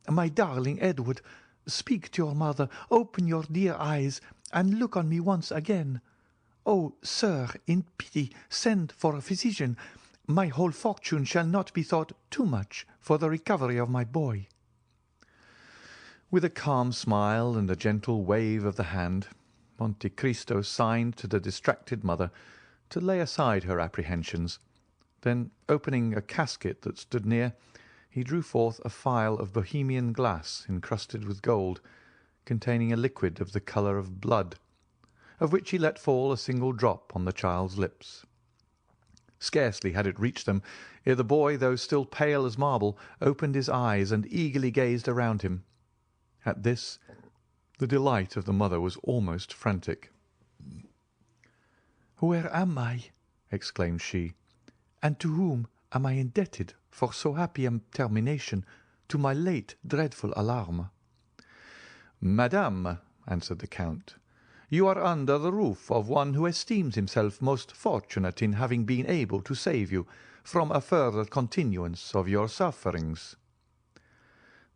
my darling Edward, speak to your mother, open your dear eyes, and look on me once again. Oh, sir, in pity, send for a physician. My whole fortune shall not be thought too much for the recovery of my boy."
With a calm smile and a gentle wave of the hand, Monte Cristo signed to the distracted mother to lay aside her apprehensions. Then, opening a casket that stood near, he drew forth a phial of Bohemian glass encrusted with gold, containing a liquid of the colour of blood, of which he let fall a single drop on the child's lips. Scarcely had it reached them ere the boy, though still pale as marble, opened his eyes and eagerly gazed around him. At this, the delight of the mother was almost frantic.
"Where am I?" exclaimed she, "and to whom am I indebted for so happy a termination to my late dreadful alarm?"
"Madame," answered the Count, "you are under the roof of one who esteems himself most fortunate in having been able to save you from a further continuance of your sufferings."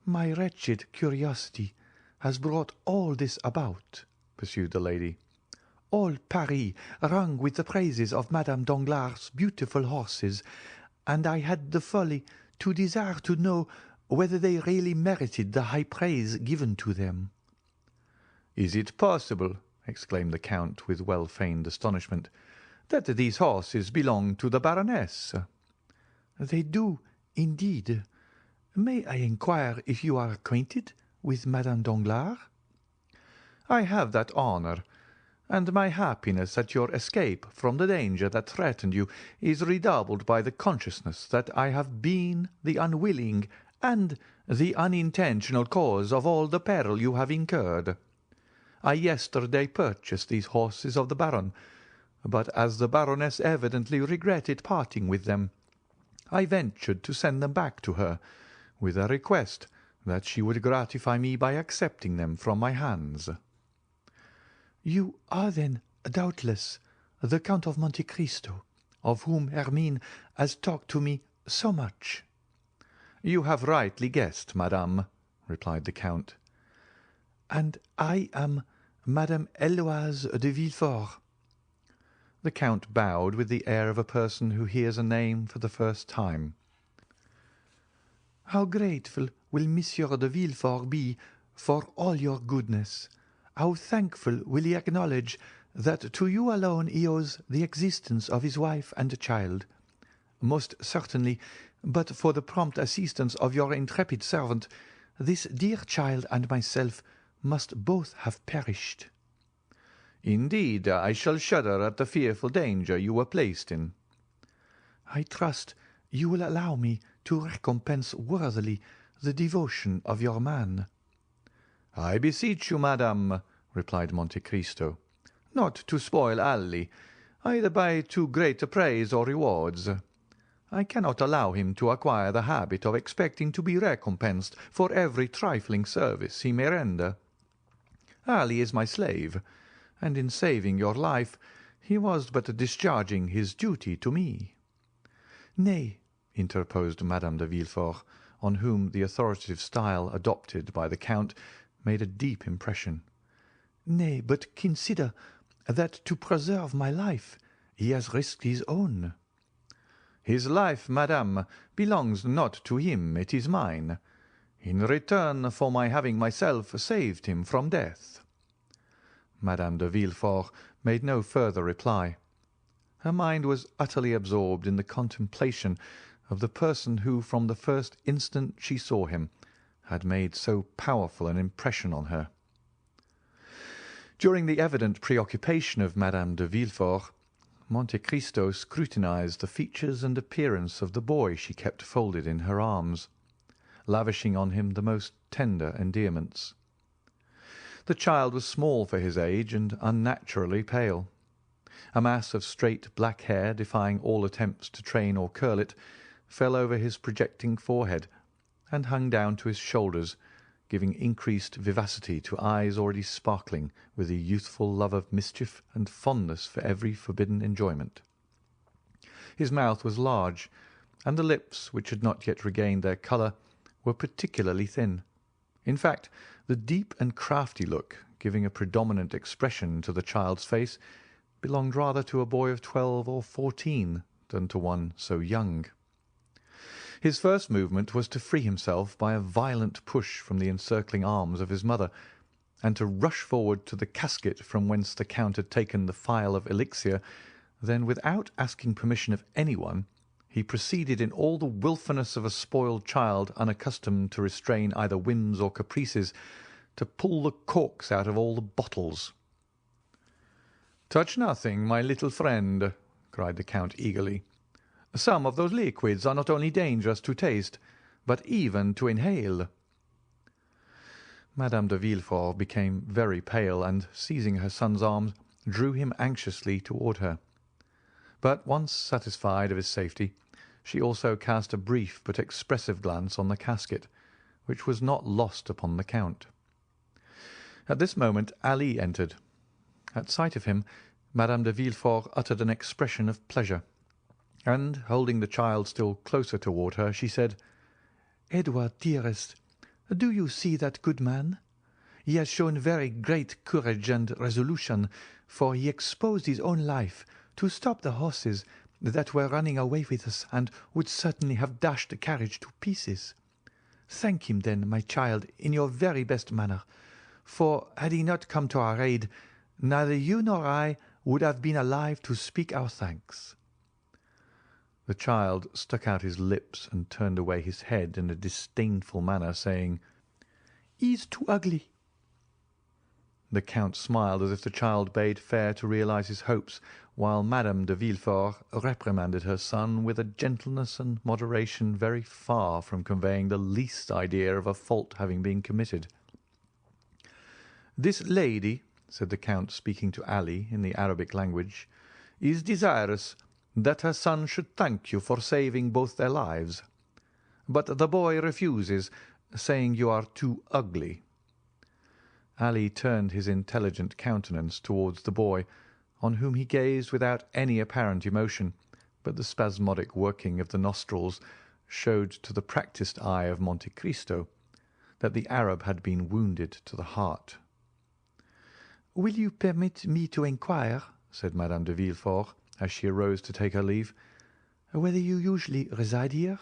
"My wretched curiosity has brought all this about," pursued the lady. "All Paris rang with the praises of Madame Danglars' beautiful horses, and I had the folly to desire to know whether they really merited the high praise given to them."
"Is it possible," exclaimed the Count with well-feigned astonishment, "that these horses belong to the Baroness?"
"They do, indeed. May I inquire if you are acquainted with Madame Danglars?"
"I have that honour, and my happiness at your escape from the danger that threatened you is redoubled by the consciousness that I have been the unwilling and the unintentional cause of all the peril you have incurred. I yesterday purchased these horses of the Baron, but as the Baroness evidently regretted parting with them, I ventured to send them back to her, with a request that she would gratify me by accepting them from my hands."
"You are then, doubtless, the Count of Monte Cristo, of whom Hermine has talked to me so much?"
"You have rightly guessed, madame," replied the Count.
"And I am Madame Héloise de Villefort."
The Count bowed with the air of a person who hears a name for the first time.
"How grateful will Monsieur de Villefort be for all your goodness! How thankful will he acknowledge that to you alone he owes the existence of his wife and child! Most certainly, but for the prompt assistance of your intrepid servant, this dear child and myself must both have perished."
"Indeed, I shall shudder at the fearful danger you were placed in."
"I trust you will allow me to recompense worthily the devotion of your man."
"I beseech you, madam," replied Monte Cristo, "not to spoil Ali, either by too great a praise or rewards. I cannot allow him to acquire the habit of expecting to be recompensed for every trifling service he may render. Ali is my slave, and in saving your life he was but discharging his duty to me."
"Nay,"
interposed Madame de Villefort, on whom the authoritative style adopted by the Count made a deep impression.
"Nay, but consider that to preserve my life he has risked his own."
"His life, madame, belongs not to him, it is mine, in return for my having myself saved him from death." Madame de Villefort made no further reply. Her mind was utterly absorbed in the contemplation of the person who, from the first instant she saw him, had made so powerful an impression on her. During the evident preoccupation of Madame de Villefort, Monte Cristo scrutinized the features and appearance of the boy she kept folded in her arms, lavishing on him the most tender endearments. The child was small for his age and unnaturally pale. A mass of straight black hair, defying all attempts to train or curl it, fell over his projecting forehead and hung down to his shoulders, giving increased vivacity to eyes already sparkling with the youthful love of mischief and fondness for every forbidden enjoyment. His mouth was large, and the lips, which had not yet regained their colour, were particularly thin. In fact, the deep and crafty look, giving a predominant expression to the child's face, belonged rather to a boy of 12 or 14 than to one so young. His first movement was to free himself by a violent push from the encircling arms of his mother, and to rush forward to the casket from whence the Count had taken the phial of elixir. Then, without asking permission of anyone, he proceeded in all the wilfulness of a spoiled child unaccustomed to restrain either whims or caprices, to pull the corks out of all the bottles. "Touch nothing, my little friend," cried the Count eagerly. "Some of those liquids are not only dangerous to taste, but even to inhale." Madame de Villefort became very pale, and, seizing her son's arm, drew him anxiously toward her. But, once satisfied of his safety, she also cast a brief but expressive glance on the casket, which was not lost upon the Count. At this moment Ali entered. At sight of him, Madame de Villefort uttered an expression of pleasure, and, holding the child still closer toward her, she said,
"Edward, dearest, do you see that good man? He has shown very great courage and resolution, for he exposed his own life to stop the horses that were running away with us and would certainly have dashed the carriage to pieces. Thank him, then, my child, in your very best manner, for had he not come to our aid, neither you nor I would have been alive to speak our thanks."
The child stuck out his lips and turned away his head in a disdainful manner, saying,
"He's too ugly."
The Count smiled as if the child bade fair to realize his hopes, while Madame de Villefort reprimanded her son with a gentleness and moderation very far from conveying the least idea of a fault having been committed. "This lady," said the Count, speaking to Ali in the Arabic language, "is desirous that her son should thank you for saving both their lives. But the boy refuses, saying you are too ugly." Ali turned his intelligent countenance towards the boy, on whom he gazed without any apparent emotion, but the spasmodic working of the nostrils showed to the practised eye of Monte Cristo that the Arab had been wounded to the heart.
"Will you permit me to inquire," said Madame de Villefort, as she arose to take her leave, "whether you usually reside here?"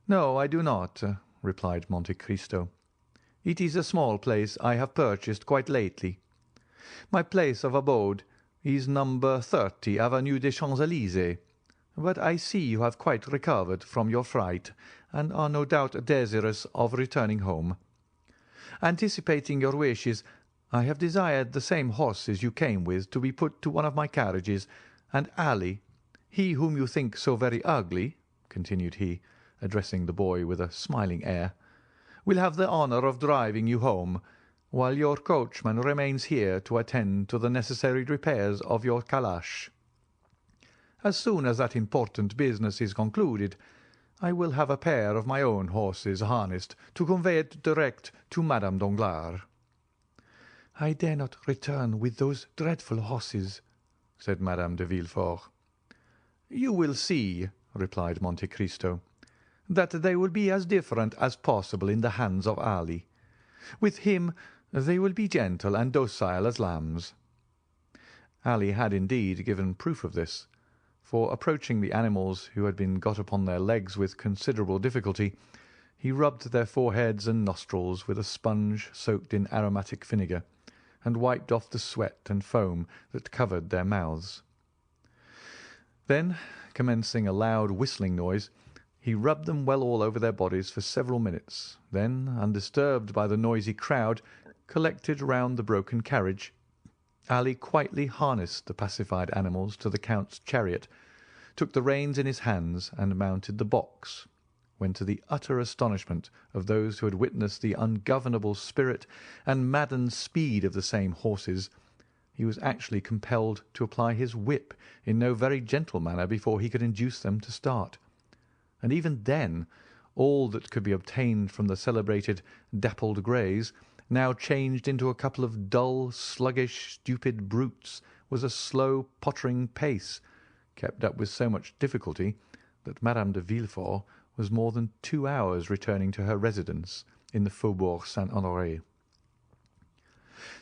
"No, I do not," replied Monte Cristo. "It is a small place I have purchased quite lately. My place of abode is number 30 Avenue des Champs-Élysées, but I see you have quite recovered from your fright, and are no doubt desirous of returning home. Anticipating your wishes, I have desired the same horses you came with to be put to one of my carriages, and Ali, he whom you think so very ugly," continued he, addressing the boy with a smiling air, "will have the honour of driving you home, while your coachman remains here to attend to the necessary repairs of your calash. As soon as that important business is concluded, I will have a pair of my own horses harnessed to convey it direct to Madame Danglars."
"I dare not return with those dreadful horses,"
said Madame de Villefort. "You will see," replied Monte Cristo, "that they will be as different as possible in the hands of Ali. With him they will be gentle and docile as lambs." Ali had indeed given proof of this, for approaching the animals, who had been got upon their legs with considerable difficulty, he rubbed their foreheads and nostrils with a sponge soaked in aromatic vinegar, and wiped off the sweat and foam that covered their mouths. Then, commencing a loud whistling noise, he rubbed them well all over their bodies for several minutes, then, undisturbed by the noisy crowd collected round the broken carriage, Ali quietly harnessed the pacified animals to the Count's chariot, took the reins in his hands, and mounted the box, when, to the utter astonishment of those who had witnessed the ungovernable spirit and maddened speed of the same horses, he was actually compelled to apply his whip in no very gentle manner before he could induce them to start. And even then, all that could be obtained from the celebrated dappled greys, now changed into a couple of dull, sluggish, stupid brutes, was a slow, pottering pace, kept up with so much difficulty that Madame de Villefort was more than 2 hours returning to her residence in the Faubourg Saint-Honoré.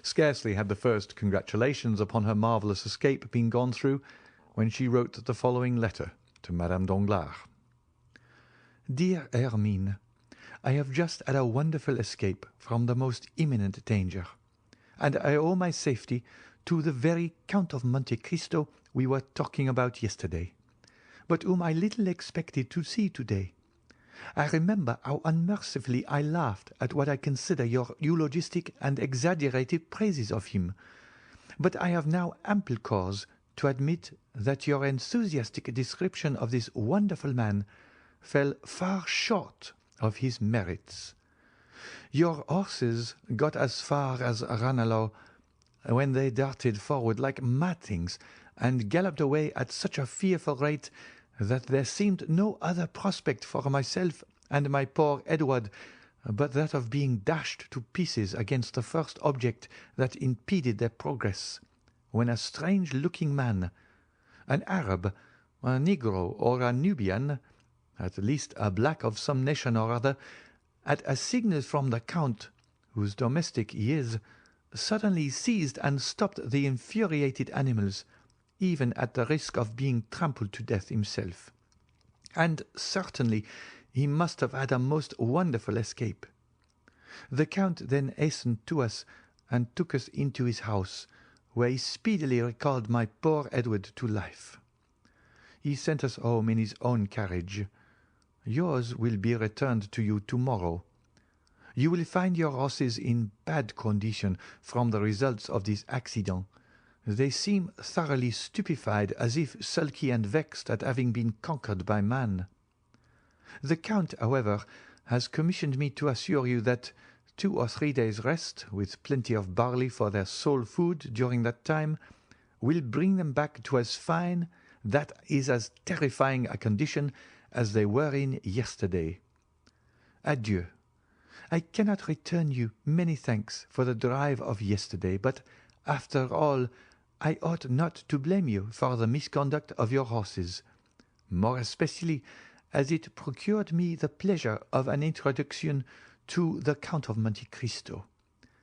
Scarcely had the first congratulations upon her marvellous escape been gone through, when she wrote the following letter to Madame Danglars.
"Dear Hermine, I have just had a wonderful escape from the most imminent danger, and I owe my safety to the very Count of Monte Cristo we were talking about yesterday, but whom I little expected to see today. I remember how unmercifully I laughed at what I consider your eulogistic and exaggerated praises of him, but I have now ample cause to admit that your enthusiastic description of this wonderful man fell far short of his merits. Your horses got as far as Ranelagh, when they darted forward like mad things, and galloped away at such a fearful rate that there seemed no other prospect for myself and my poor Edward but that of being dashed to pieces against the first object that impeded their progress, when a strange-looking man, an Arab, a Negro, or a Nubian, at least a black of some nation or other, at a signal from the Count, whose domestic he is, suddenly seized and stopped the infuriated animals, even at the risk of being trampled to death himself. And certainly he must have had a most wonderful escape. The Count then hastened to us and took us into his house, where he speedily recalled my poor Edward to life. He sent us home in his own carriage. Yours will be returned to you tomorrow. You will find your horses in bad condition from the results of this accident. They seem thoroughly stupefied, as if sulky and vexed at having been conquered by man. The Count, however, has commissioned me to assure you that 2 or 3 days' rest, with plenty of barley for their sole food during that time, will bring them back to as fine, that is, as terrifying a condition as they were in yesterday. Adieu. I cannot return you many thanks for the drive of yesterday, but, after all, I ought not to blame you for the misconduct of your horses, more especially as it procured me the pleasure of an introduction to the Count of Monte Cristo,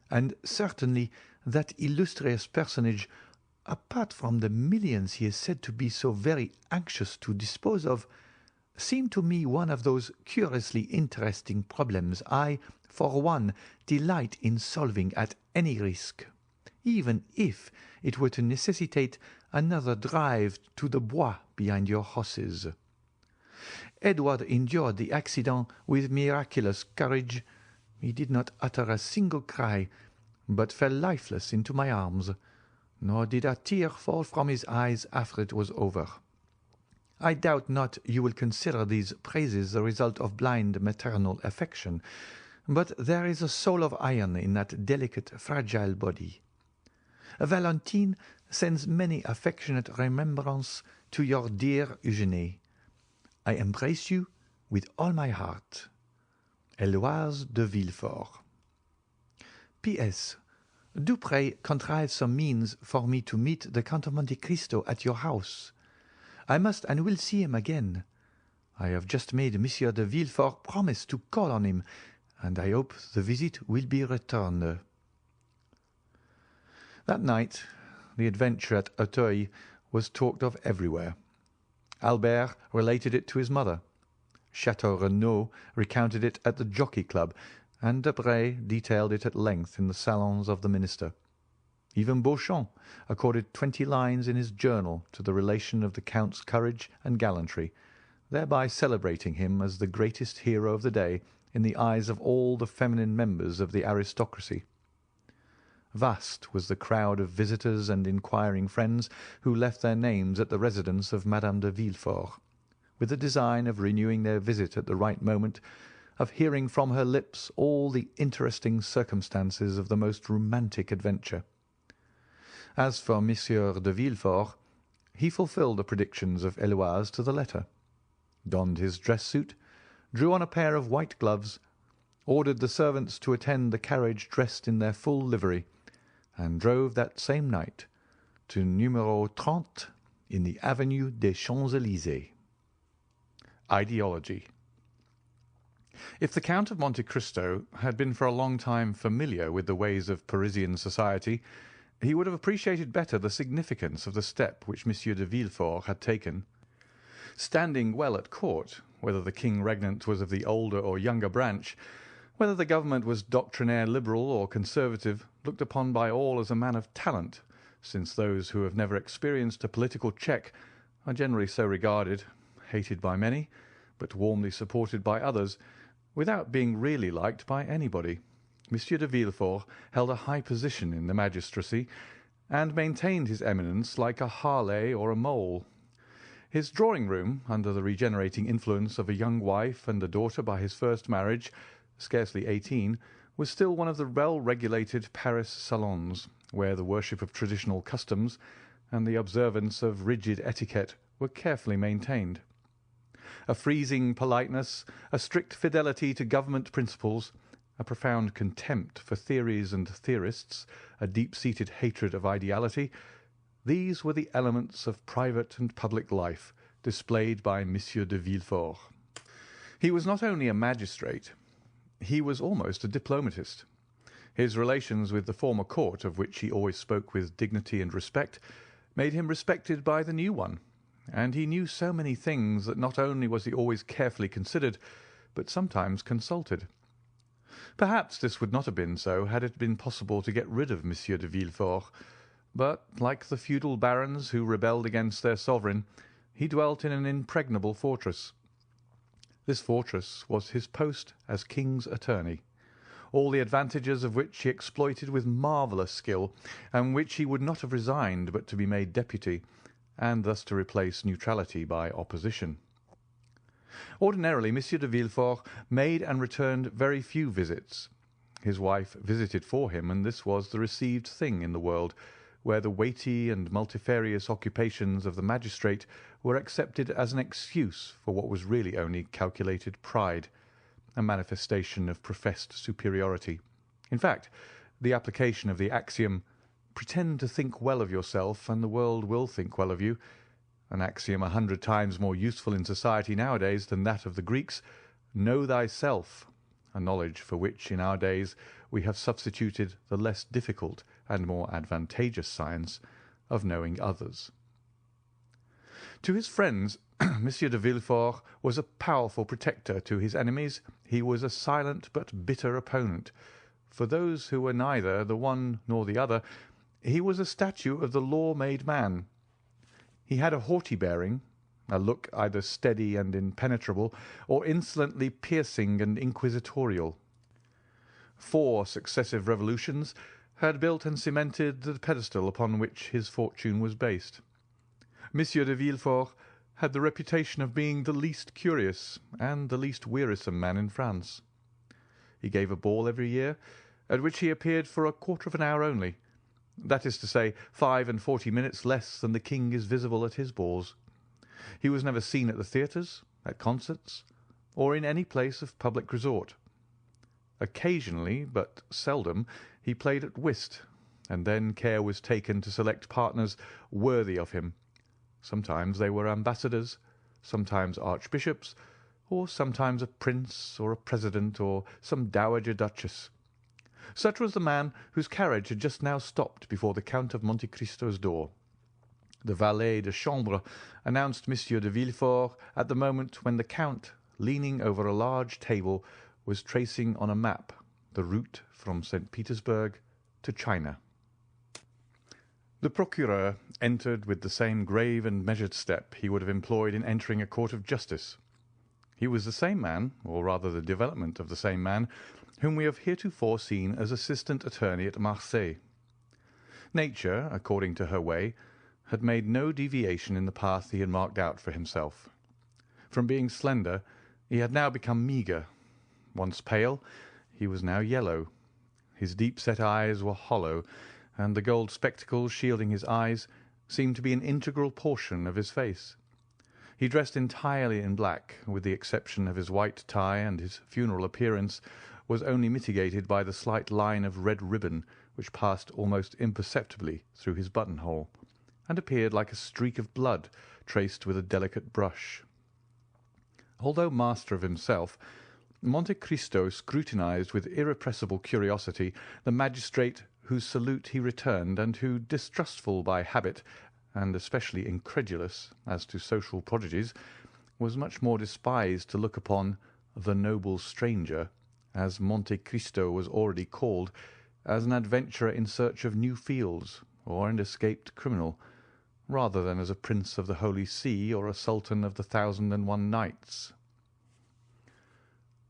and certainly that illustrious personage, apart from the millions he is said to be so very anxious to dispose of, seemed to me one of those curiously interesting problems I, for one, delight in solving at any risk, even if it were to necessitate another drive to the bois behind your horses. Edward endured the accident with miraculous courage. He did not utter a single cry, but fell lifeless into my arms, nor did a tear fall from his eyes after it was over. I doubt not you will consider these praises the result of blind maternal affection, but there is a soul of iron in that delicate, fragile body. Valentine sends many affectionate remembrances to your dear Eugenie. I embrace you with all my heart. Héloïse de Villefort. P.S. Do pray contrive some means for me to meet the Count of Monte Cristo at your house. I must and will see him again. I have just made Monsieur de Villefort promise to call on him, and I hope the visit will be returned. That night the adventure at Auteuil was talked of everywhere. Albert related it to his mother. Chateau Renaud recounted it at the Jockey Club, and Debray detailed it at length in the salons of the minister. Even Beauchamp accorded 20 lines in his journal to the relation of the Count's courage and gallantry, thereby celebrating him as the greatest hero of the day in the eyes of all the feminine members of the aristocracy. Vast was the crowd of visitors and inquiring friends who left their names at the residence of Madame de Villefort, with the design of renewing their visit at the right moment, of hearing from her lips all the interesting circumstances of the most romantic adventure. As for Monsieur de Villefort, he fulfilled the predictions of Héloïse to the letter, donned his dress suit, drew on a pair of white gloves, ordered the servants to attend the carriage dressed in their full livery, and drove that same night to Numero 30 in the Avenue des Champs-Élysées. Ideology. If the Count of Monte Cristo had been for a long time familiar with the ways of Parisian society, he would have appreciated better the significance of the step which Monsieur de Villefort had taken. Standing well at court, whether the king regnant was of the older or younger branch, whether the government was doctrinaire liberal or conservative, looked upon by all as a man of talent, since those who have never experienced a political check are generally so regarded, hated by many, but warmly supported by others, without being really liked by anybody. Monsieur de Villefort held a high position in the magistracy, and maintained his eminence like a Harley or a mole. His drawing-room, under the regenerating influence of a young wife and a daughter by his first marriage, scarcely 18, was still one of the well-regulated Paris salons, where the worship of traditional customs and the observance of rigid etiquette were carefully maintained. A freezing politeness, a strict fidelity to government principles, a profound contempt for theories and theorists, a deep-seated hatred of ideality, these were the elements of private and public life displayed by Monsieur de Villefort. He was not only a magistrate, he was almost a diplomatist. His relations with the former court, of which he always spoke with dignity and respect, made him respected by the new one, and he knew so many things that not only was he always carefully considered, but sometimes consulted. Perhaps this would not have been so had it been possible to get rid of Monsieur de Villefort, but, like the feudal barons who rebelled against their sovereign, he dwelt in an impregnable fortress. This fortress was his post as king's attorney, all the advantages of which he exploited with marvellous skill, and which he would not have resigned but to be made deputy, and thus to replace neutrality by opposition. Ordinarily, Monsieur de Villefort made and returned very few visits. His wife visited for him, and this was the received thing in the world, where the weighty and multifarious occupations of the magistrate were accepted as an excuse for what was really only calculated pride, a manifestation of professed superiority. In fact, the application of the axiom, "Pretend to think well of yourself, and the world will think well of you," an axiom 100 times more useful in society nowadays than that of the Greeks, "Know thyself,"
a knowledge for which in our days we have substituted the less difficult and more advantageous science of knowing others. To his friends, Monsieur de Villefort was a powerful protector. To his enemies, he was a silent but bitter opponent. For those who were neither the one nor the other, he was a statue of the law-made man. He had a haughty bearing, a look either steady and impenetrable, or insolently piercing and inquisitorial. 4 successive revolutions had built and cemented the pedestal upon which his fortune was based. Monsieur de Villefort had the reputation of being the least curious and the least wearisome man in France. He gave a ball every year, at which he appeared for a quarter of an hour only, that is to say, 45 minutes less than the king is visible at his balls. He was never seen at the theatres, at concerts, or in any place of public resort. Occasionally, but seldom, he played at whist, and then care was taken to select partners worthy of him. Sometimes they were ambassadors, sometimes archbishops, or sometimes a prince or a president or some dowager duchess. Such was the man whose carriage had just now stopped before the Count of Monte Cristo's door. The valet de chambre announced Monsieur de Villefort at the moment when the count, leaning over a large table, was tracing on a map the route from St. Petersburg to China. The procureur entered with the same grave and measured step he would have employed in entering a court of justice. He was the same man, or rather the development of the same man, whom we have heretofore seen as assistant attorney at Marseilles. Nature, according to her way, had made no deviation in the path he had marked out for himself. From being slender, he had now become meagre. Once pale, he was now yellow. His deep-set eyes were hollow, and the gold spectacles shielding his eyes seemed to be an integral portion of his face. He dressed entirely in black, with the exception of his white tie, and his funeral appearance was only mitigated by the slight line of red ribbon which passed almost imperceptibly through his buttonhole, and appeared like a streak of blood traced with a delicate brush. Although master of himself, Monte Cristo scrutinized with irrepressible curiosity the magistrate whose salute he returned, and who, distrustful by habit, and especially incredulous as to social prodigies, was much more despised to look upon the noble stranger, as Monte Cristo was already called, as an adventurer in search of new fields, or an escaped criminal, rather than as a prince of the Holy See or a sultan of the 1001 Nights.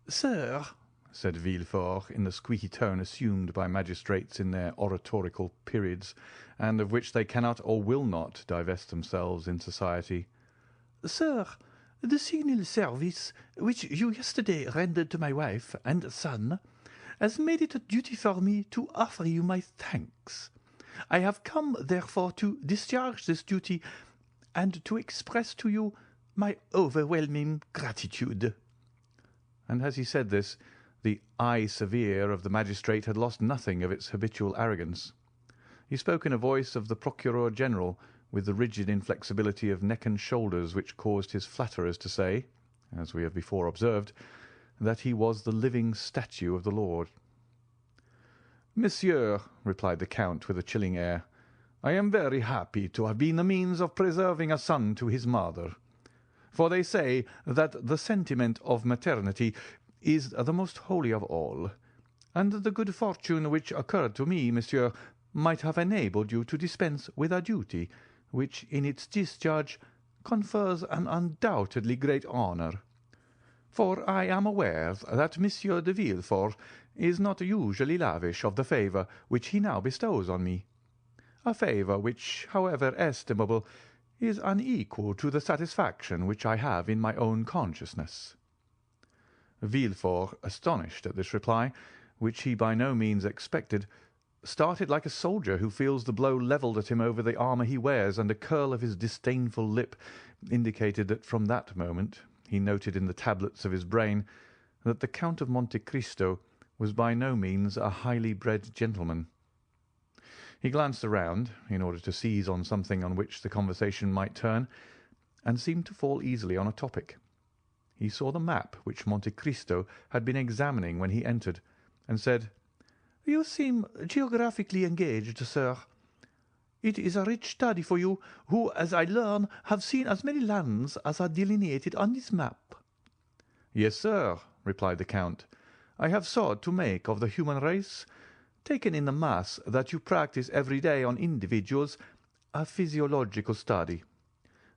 "Sir," said Villefort, in the squeaky tone assumed by magistrates in their oratorical periods, and of which they cannot or will not divest themselves in society, "Sir, the signal service which you yesterday rendered to my wife and son has made it a duty for me to offer you my thanks. I have come, therefore, to discharge this duty, and to express to you my overwhelming gratitude." And as he said this, the eye severe of the magistrate had lost nothing of its habitual arrogance. He spoke in a voice of the Procureur General, with the rigid inflexibility of neck and shoulders which caused his flatterers to say, as we have before observed, that he was the living statue of the Lord. "Monsieur," replied the Count with a chilling air, "I am very happy to have been the means of preserving a son to his mother. For they say that the sentiment of maternity is the most holy of all, and the good fortune which occurred to me, monsieur, might have enabled you to dispense with a duty which in its discharge confers an undoubtedly great honour. For I am aware that Monsieur de Villefort is not usually lavish of the favour which he now bestows on me, a favour which, however estimable, is unequal to the satisfaction which I have in my own consciousness." Villefort, astonished at this reply, which he by no means expected, started like a soldier who feels the blow levelled at him over the armour he wears, and a curl of his disdainful lip indicated that from that moment he noted in the tablets of his brain that the Count of Monte Cristo was by no means a highly bred gentleman. He glanced around, in order to seize on something on which the conversation might turn, and seemed to fall easily on a topic. he saw the map which Monte Cristo had been examining when he entered, and said,
"You seem geographically engaged, sir. It is a rich study for you, who, as I learn, have seen as many lands as are delineated on this map."
"Yes, sir," replied the Count. "I have sought to make of the human race, taken in the mass that you practice every day on individuals, a physiological study.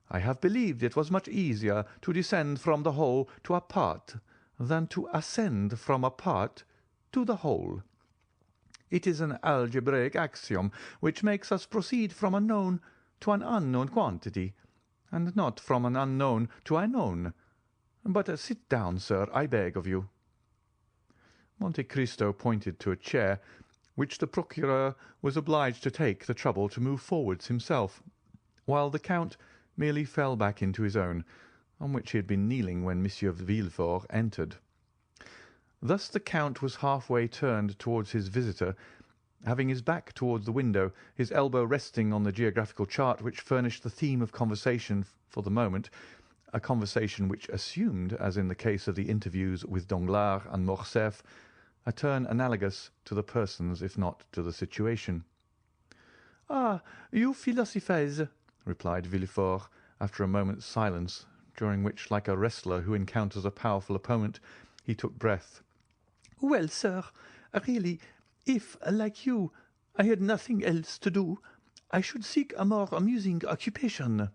I have believed it was much easier to descend from the whole to a part than to ascend from a part to the whole. It is an algebraic axiom which makes us proceed from a known to an unknown quantity, and not from an unknown to a known. But sit down, sir, I beg of you." Monte Cristo pointed to a chair, which the Procureur was obliged to take the trouble to move forwards himself, while the Count merely fell back into his own, on which he had been kneeling when Monsieur Villefort entered. Thus the Count was half-way turned towards his visitor, having his back towards the window, his elbow resting on the geographical chart which furnished the theme of conversation for the moment, a conversation which assumed, as in the case of the interviews with Danglars and Morcerf, a turn analogous to the persons if not to the situation.
"Ah, you philosophize,"
replied Villefort, after a moment's silence, during which, like a wrestler who encounters a powerful opponent, he took breath.
"Well, sir, really, if, like you, I had nothing else to do, I should seek a more amusing occupation."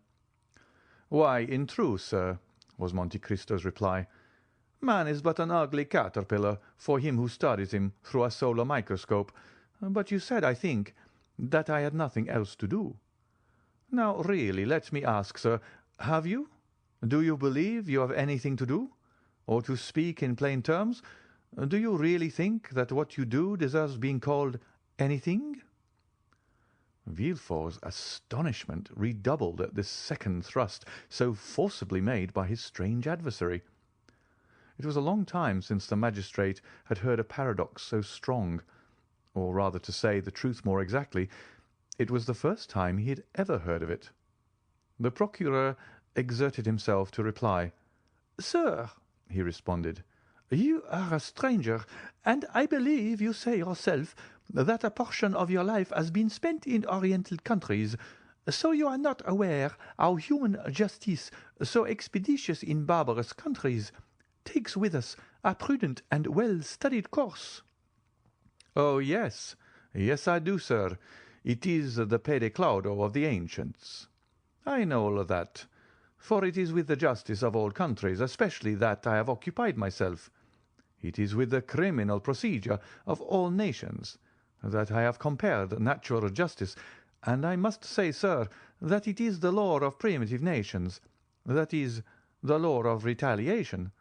"Why, in truth, sir," was Monte Cristo's reply, "man is but an ugly caterpillar for him who studies him through a solar microscope. But you said, I think, that I had nothing else to do. Now, really, let me ask, sir, have you? Do you believe you have anything to do? Or, to speak in plain terms, do you really think that what you do deserves being called anything?" Villefort's astonishment redoubled at this second thrust so forcibly made by his strange adversary. It was a long time since the magistrate had heard a paradox so strong, or rather, to say the truth more exactly, it was the first time he had ever heard of it. The Procureur exerted himself to reply.
"Sir," he responded, "you are a stranger, and I believe you say yourself that a portion of your life has been spent in Oriental countries, so you are not aware how human justice, so expeditious in barbarous countries, takes with us a prudent and well-studied course."
"Oh, yes, yes, I do, sir. It is the pede claudo of the ancients. I know all that, for it is with the justice of all countries, especially that I have occupied myself. It is with the criminal procedure of all nations that I have compared natural justice, and I must say, sir, that it is the law of primitive nations, that is, the law of retaliation,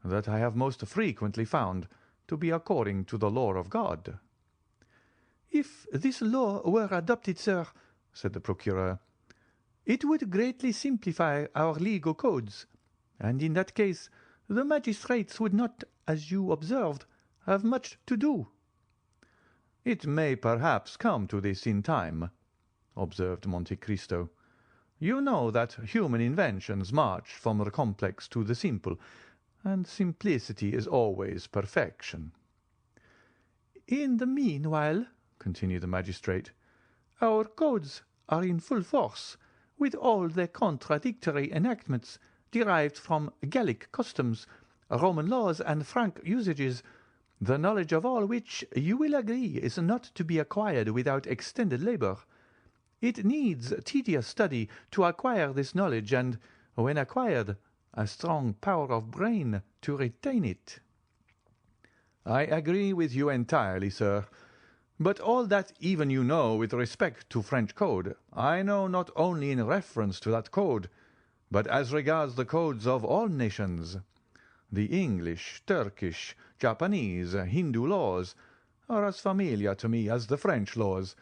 that I have most frequently found to be according to the law of God."
"If this law were adopted, sir," said the Procureur, "it would greatly simplify our legal codes, and in that case the magistrates would not, as you observed, have much to do."
"It may perhaps come to this in time," observed Monte Cristo. "You know that human inventions march from the complex to the simple, and simplicity is always perfection."
"In the meanwhile," continued the magistrate, "our codes are in full force, with all their contradictory enactments derived from Gallic customs, Roman laws, and Frank usages, the knowledge of all which, you will agree, is not to be acquired without extended labour. It needs tedious study to acquire this knowledge, and, when acquired, a strong power of brain to retain it."
"I agree with you entirely, sir. But all that even you know with respect to French code, I know not only in reference to that code, but as regards the codes of all nations. The English, Turkish, Japanese, Hindu laws are as familiar to me as the French laws,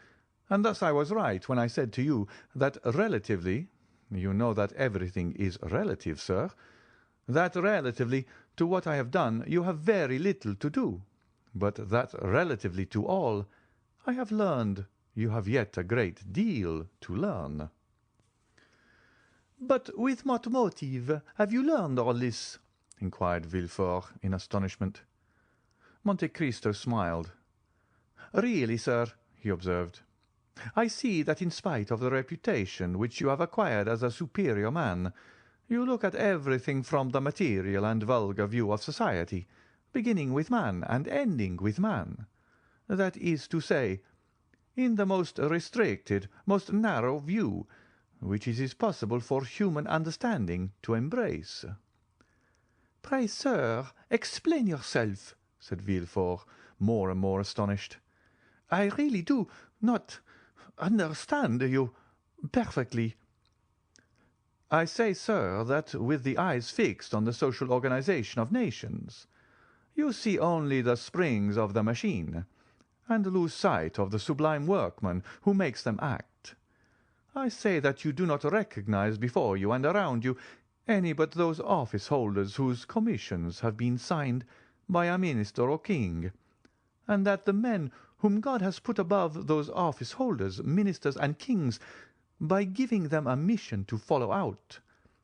and thus I was right when I said to you that relatively, you know that everything is relative, sir, that relatively to what I have done you have very little to do, but that relatively to all I have learned you have yet a great deal to learn."
"But with what motive have you learned all this?"
inquired Villefort in astonishment. Monte Cristo smiled. "Really, sir," he observed, "I see that in spite of the reputation which you have acquired as a superior man, you look at everything from the material and vulgar view of society, beginning with man and ending with man. That is to say, in the most restricted, most narrow view which it is possible for human understanding to embrace." "Pray, sir, explain yourself," said Villefort, more and more astonished. "I really do not understand you perfectly." "I say, sir, that with the eyes fixed on the social organization of nations, you see only the springs of the machine, and lose sight of the sublime workman who makes them act. I say that you do not recognize before you and around you any but those office-holders whose commissions have been signed by a minister or king, and that the men whom God has put above those office-holders, ministers, and kings, by giving them a mission to follow out,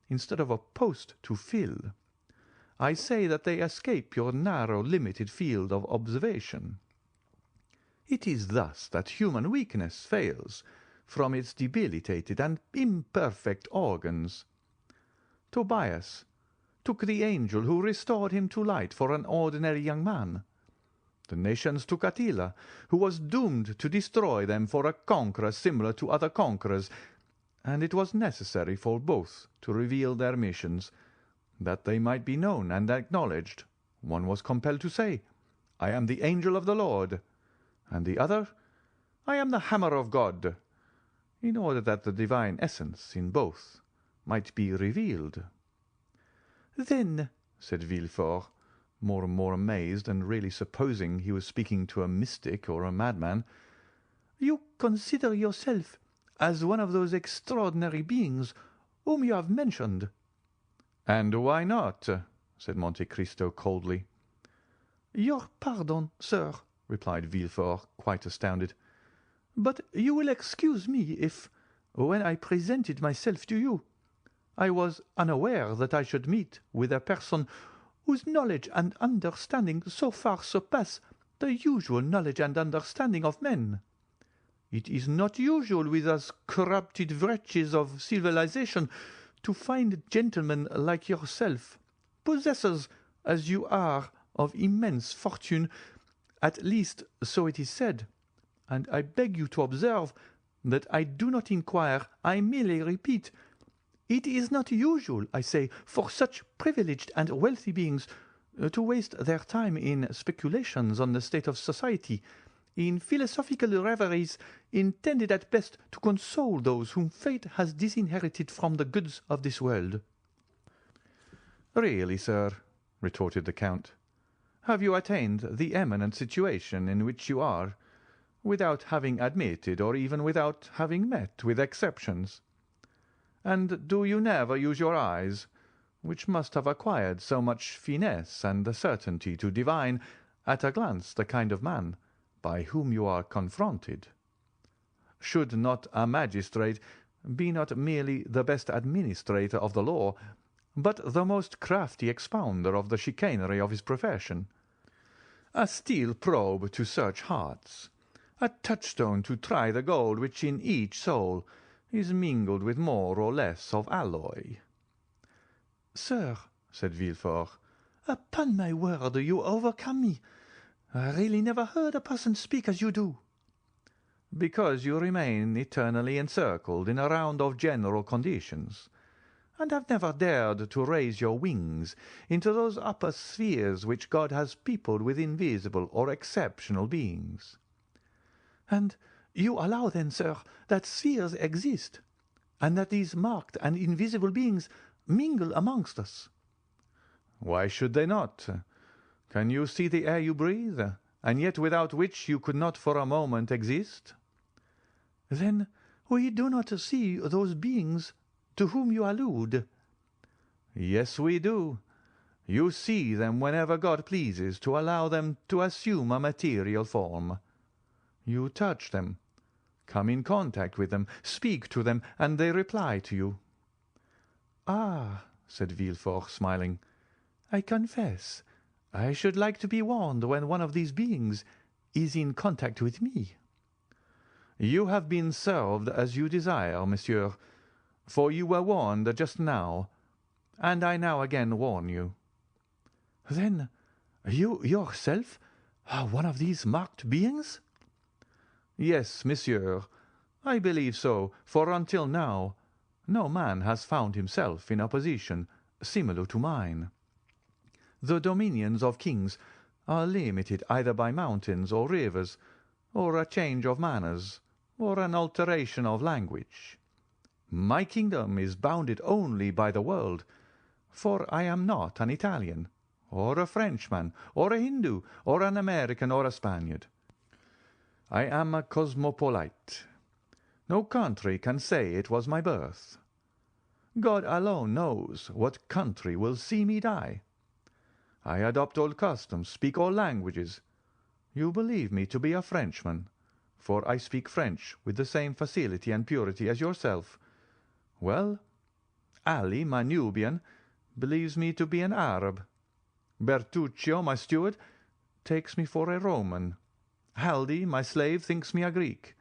instead of a post to fill, I say that they escape your narrow, limited field of observation. It is thus that human weakness fails from its debilitated and imperfect organs. Tobias took the angel who restored him to light for an ordinary young man. The nations took Attila, who was doomed to destroy them, for a conqueror similar to other conquerors, and it was necessary for both to reveal their missions, that they might be known and acknowledged. One was compelled to say, 'I am the angel of the Lord,' and the other, 'I am the hammer of God,' in order that the divine essence in both might be revealed."
"Then,"
said Villefort, more and more amazed, and really supposing he was speaking to a mystic or a madman,
"you consider yourself as one of those extraordinary beings whom you have mentioned?"
"And why not?" said Monte Cristo coldly.
"Your pardon, sir," replied Villefort, quite astounded, "but you will excuse me if, when I presented myself to you, I was unaware that I should meet with a person whose knowledge and understanding so far surpass the usual knowledge and understanding of men. It is not usual with us corrupted wretches of civilization to find gentlemen like yourself, possessors, as you are, of immense fortune, at least so it is said, and I beg you to observe that I do not inquire, I merely repeat. It is not usual, I say, for such privileged and wealthy beings to waste their time in speculations on the state of society, in philosophical reveries intended at best to console those whom fate has disinherited from the goods of this world."
"Really, sir," retorted the Count, "have you attained the eminent situation in which you are, without having admitted or even without having met with exceptions? And do you never use your eyes, which must have acquired so much finesse and certainty to divine at a glance the kind of man by whom you are confronted? Should not a magistrate be not merely the best administrator of the law, but the most crafty expounder of the chicanery of his profession? A steel probe to search hearts, a touchstone to try the gold which in each soul is mingled with more or less of alloy."
"Sir,"
said Villefort,
"upon my word you overcome me. I really never heard a person speak as you do."
"Because you remain eternally encircled in a round of general conditions, and have never dared to raise your wings into those upper spheres which God has peopled with invisible or exceptional beings."
"And you allow then, sir, that spheres exist, and that these marked and invisible beings mingle amongst us?"
"Why should they not? Can you see the air you breathe, and yet without which you could not for a moment exist?"
"Then we do not see those beings to whom you allude?"
"Yes, we do. You see them whenever God pleases to allow them to assume a material form. You touch them, come in contact with them, speak to them, and they reply to you."
"Ah,"
said Villefort, smiling,
I confess I should like to be warned when one of these beings is in contact with me."
"You have been served as you desire, monsieur, for you were warned just now, and I now again warn you."
"Then you yourself are one of these marked beings?"
"Yes, monsieur, I believe so, for until now no man has found himself in a position similar to mine. The dominions of kings are limited either by mountains or rivers, or a change of manners, or an alteration of language. My kingdom is bounded only by the world, for I am not an Italian, or a Frenchman, or a Hindu, or an American, or a Spaniard. I am a cosmopolite. No country can say it was my birth. God alone knows what country will see me die. I adopt all customs, speak all languages. You believe me to be a Frenchman, for I speak French with the same facility and purity as yourself. Well, Ali, my Nubian, believes me to be an Arab. Bertuccio, my steward, takes me for a Roman. Haldi, my slave, thinks me a Greek.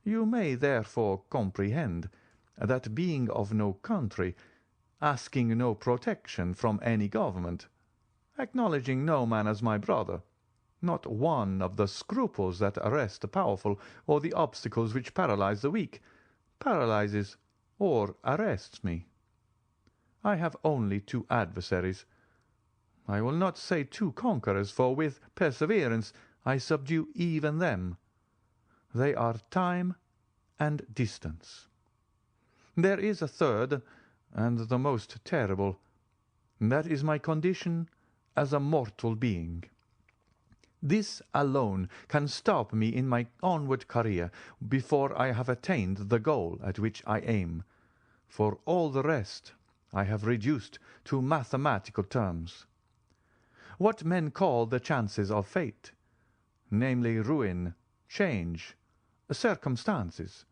You may therefore comprehend that being of no country, asking no protection from any government, acknowledging no man as my brother, not one of the scruples that arrest the powerful or the obstacles which paralyze the weak, paralyzes or arrests me. I have only two adversaries. I will not say two conquerors, for with perseverance I subdue even them. They are time and distance. There is a third, and the most terrible. That is my condition as a mortal being. This alone can stop me in my onward career before I have attained the goal at which I aim. For all the rest I have reduced to mathematical terms. What men call the chances of fate, namely ruin, change, circumstances,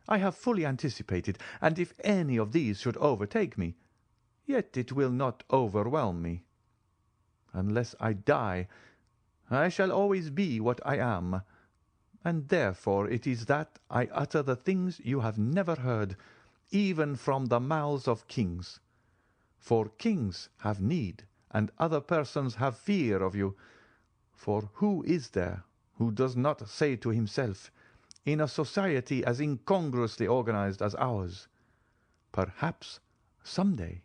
I have fully anticipated, and if any of these should overtake me, yet it will not overwhelm me. Unless I die, I shall always be what I am, and therefore it is that I utter the things you have never heard, even from the mouths of kings. For kings have need, and other persons have fear of you. For who is there who does not say to himself, in a society as incongruously organized as ours, perhaps some day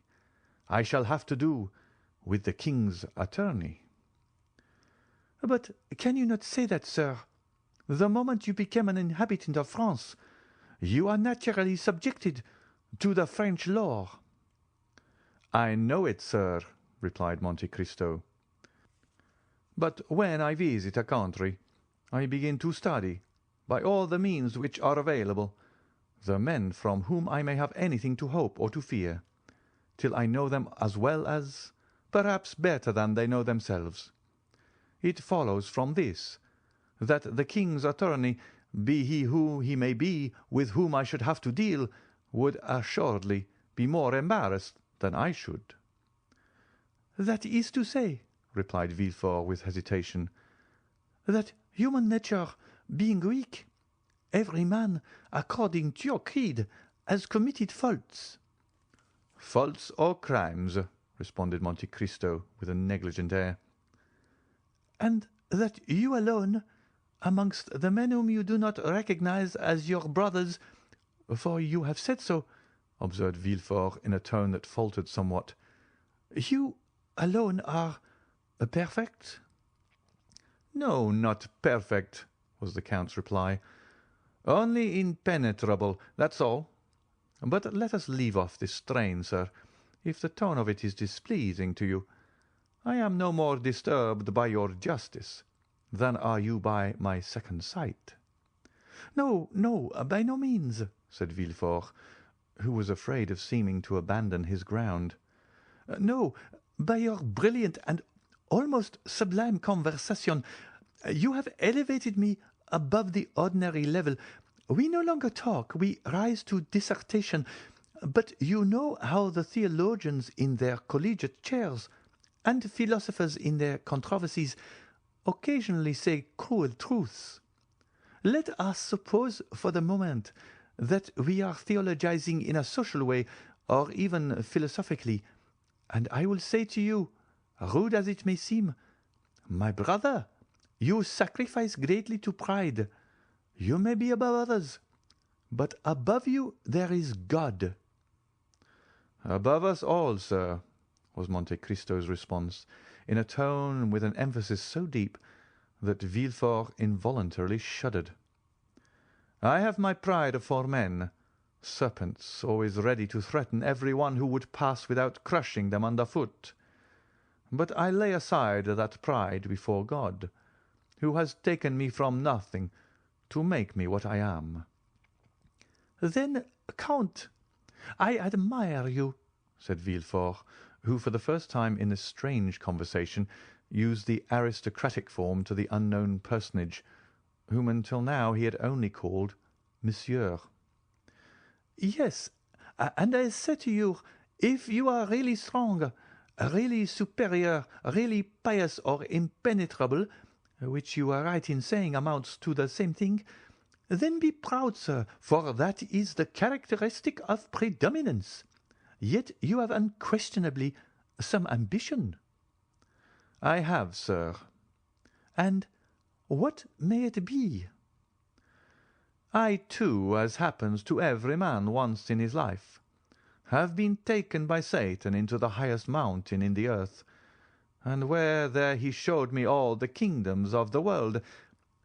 I shall have to do with the king's attorney?
"But can you not say that, sir? The moment you become an inhabitant of France, you are naturally subjected to the French law."
"I know it, sir," replied Monte Cristo. "But when I visit a country, I begin to study, by all the means which are available, the men from whom I may have anything to hope or to fear, till I know them as well as, perhaps better than, they know themselves. It follows from this, that the king's attorney, be he who he may be with whom I should have to deal, would assuredly be more embarrassed than I should."
"That is to say," replied Villefort with hesitation, "that human nature being weak, every man, according to your creed, has committed faults."
"Faults or crimes," responded Monte Cristo with a negligent air.
"And that you alone, amongst the men whom you do not recognize as your brothers, for you have said so," observed Villefort in a tone that faltered somewhat, "you alone are perfect?"
"No, not perfect," was the count's reply. "Only impenetrable, that's all. But let us leave off this strain, sir, if the tone of it is displeasing to you. I am no more disturbed by your justice than are you by my second sight."
"No, no, by no means,"
said Villefort, who was afraid of seeming to abandon his ground.
"No, by your brilliant and almost sublime conversation. You have elevated me above the ordinary level. We no longer talk, we rise to dissertation. But you know how the theologians in their collegiate chairs and philosophers in their controversies occasionally say cruel truths. Let us suppose for the moment that we are theologizing in a social way or even philosophically, and I will say to you, rude as it may seem, my brother, you sacrifice greatly to pride. You may be above others, but above you there is God."
"Above us all, sir," was Monte Cristo's response, in a tone with an emphasis so deep that Villefort involuntarily shuddered. "I have my pride afore men, serpents always ready to threaten every one who would pass without crushing them under foot. But I lay aside that pride before God, who has taken me from nothing to make me what I am."
"Then, Count, I admire you,"
said Villefort, who for the first time in this strange conversation used the aristocratic form to the unknown personage, whom until now he had only called Monsieur.
"Yes, and I say to you, if you are really strong, really superior, really pious or impenetrable, which you are right in saying amounts to the same thing, then be proud, sir, for that is the characteristic of predominance. Yet you have unquestionably some ambition."
"I have, sir."
"And what may it be?"
"I, too, as happens to every man once in his life, have been taken by Satan into the highest mountain in the earth, and where there he showed me all the kingdoms of the world,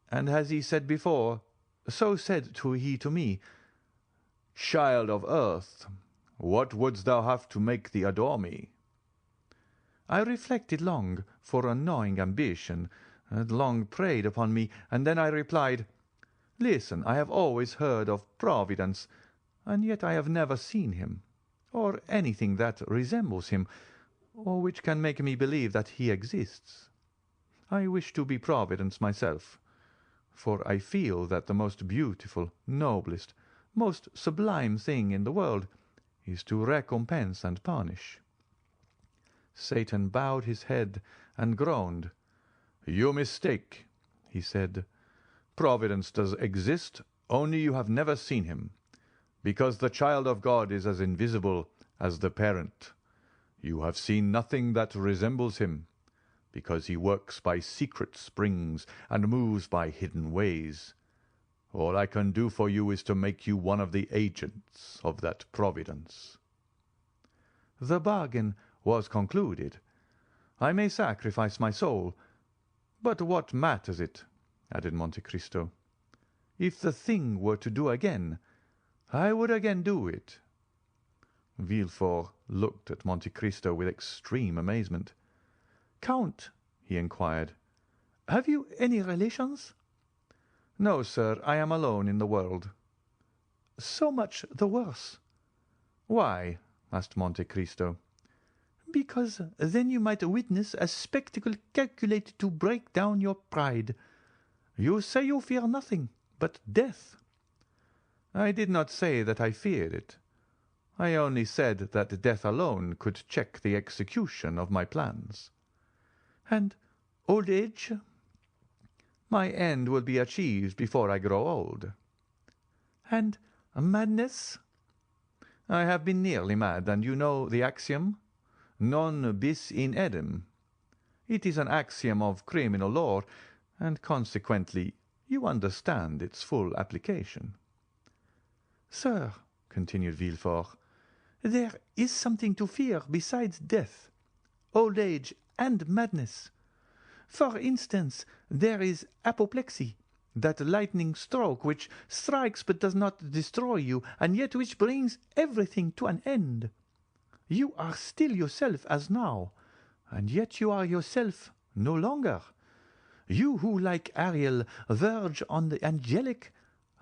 and as he said before, so said he to me, 'Child of earth, what wouldst thou have to make thee adore me?' I reflected long, for a gnawing ambition had long preyed upon me, and then I replied, 'Listen, I have always heard of Providence, and yet I have never seen him, or anything that resembles him, or which can make me believe that he exists. I wish to be Providence myself, for I feel that the most beautiful, noblest, most sublime thing in the world is to recompense and punish.' Satan bowed his head and groaned. 'You mistake,' he said. 'Providence does exist, only you have never seen him, because the child of God is as invisible as the parent. You have seen nothing that resembles him, because he works by secret springs and moves by hidden ways. All I can do for you is to make you one of the agents of that Providence.' The bargain was concluded. I may sacrifice my soul, but what matters it?" added Monte Cristo. "If the thing were to do again, I would again do it." Villefort looked at Monte Cristo with extreme amazement.
"Count," he inquired, "have you any relations?"
"No, sir, I am alone in the world."
"So much the worse."
"Why?" asked Monte Cristo.
"Because then you might witness a spectacle calculated to break down your pride. You say you fear nothing but death."
"I did not say that I feared it. I only said that death alone could check the execution of my plans."
"And old age?"
"My end will be achieved before I grow old."
"And madness?"
"I have been nearly mad, and you know the axiom, non bis in idem. It is an axiom of criminal law, and consequently you understand its full application."
"Sir," continued Villefort, "there is something to fear besides death, old age, and madness. For instance, there is apoplexy, that lightning stroke which strikes but does not destroy you, and yet which brings everything to an end. You are still yourself as now, and yet you are yourself no longer. You who, like Ariel, verge on the angelic,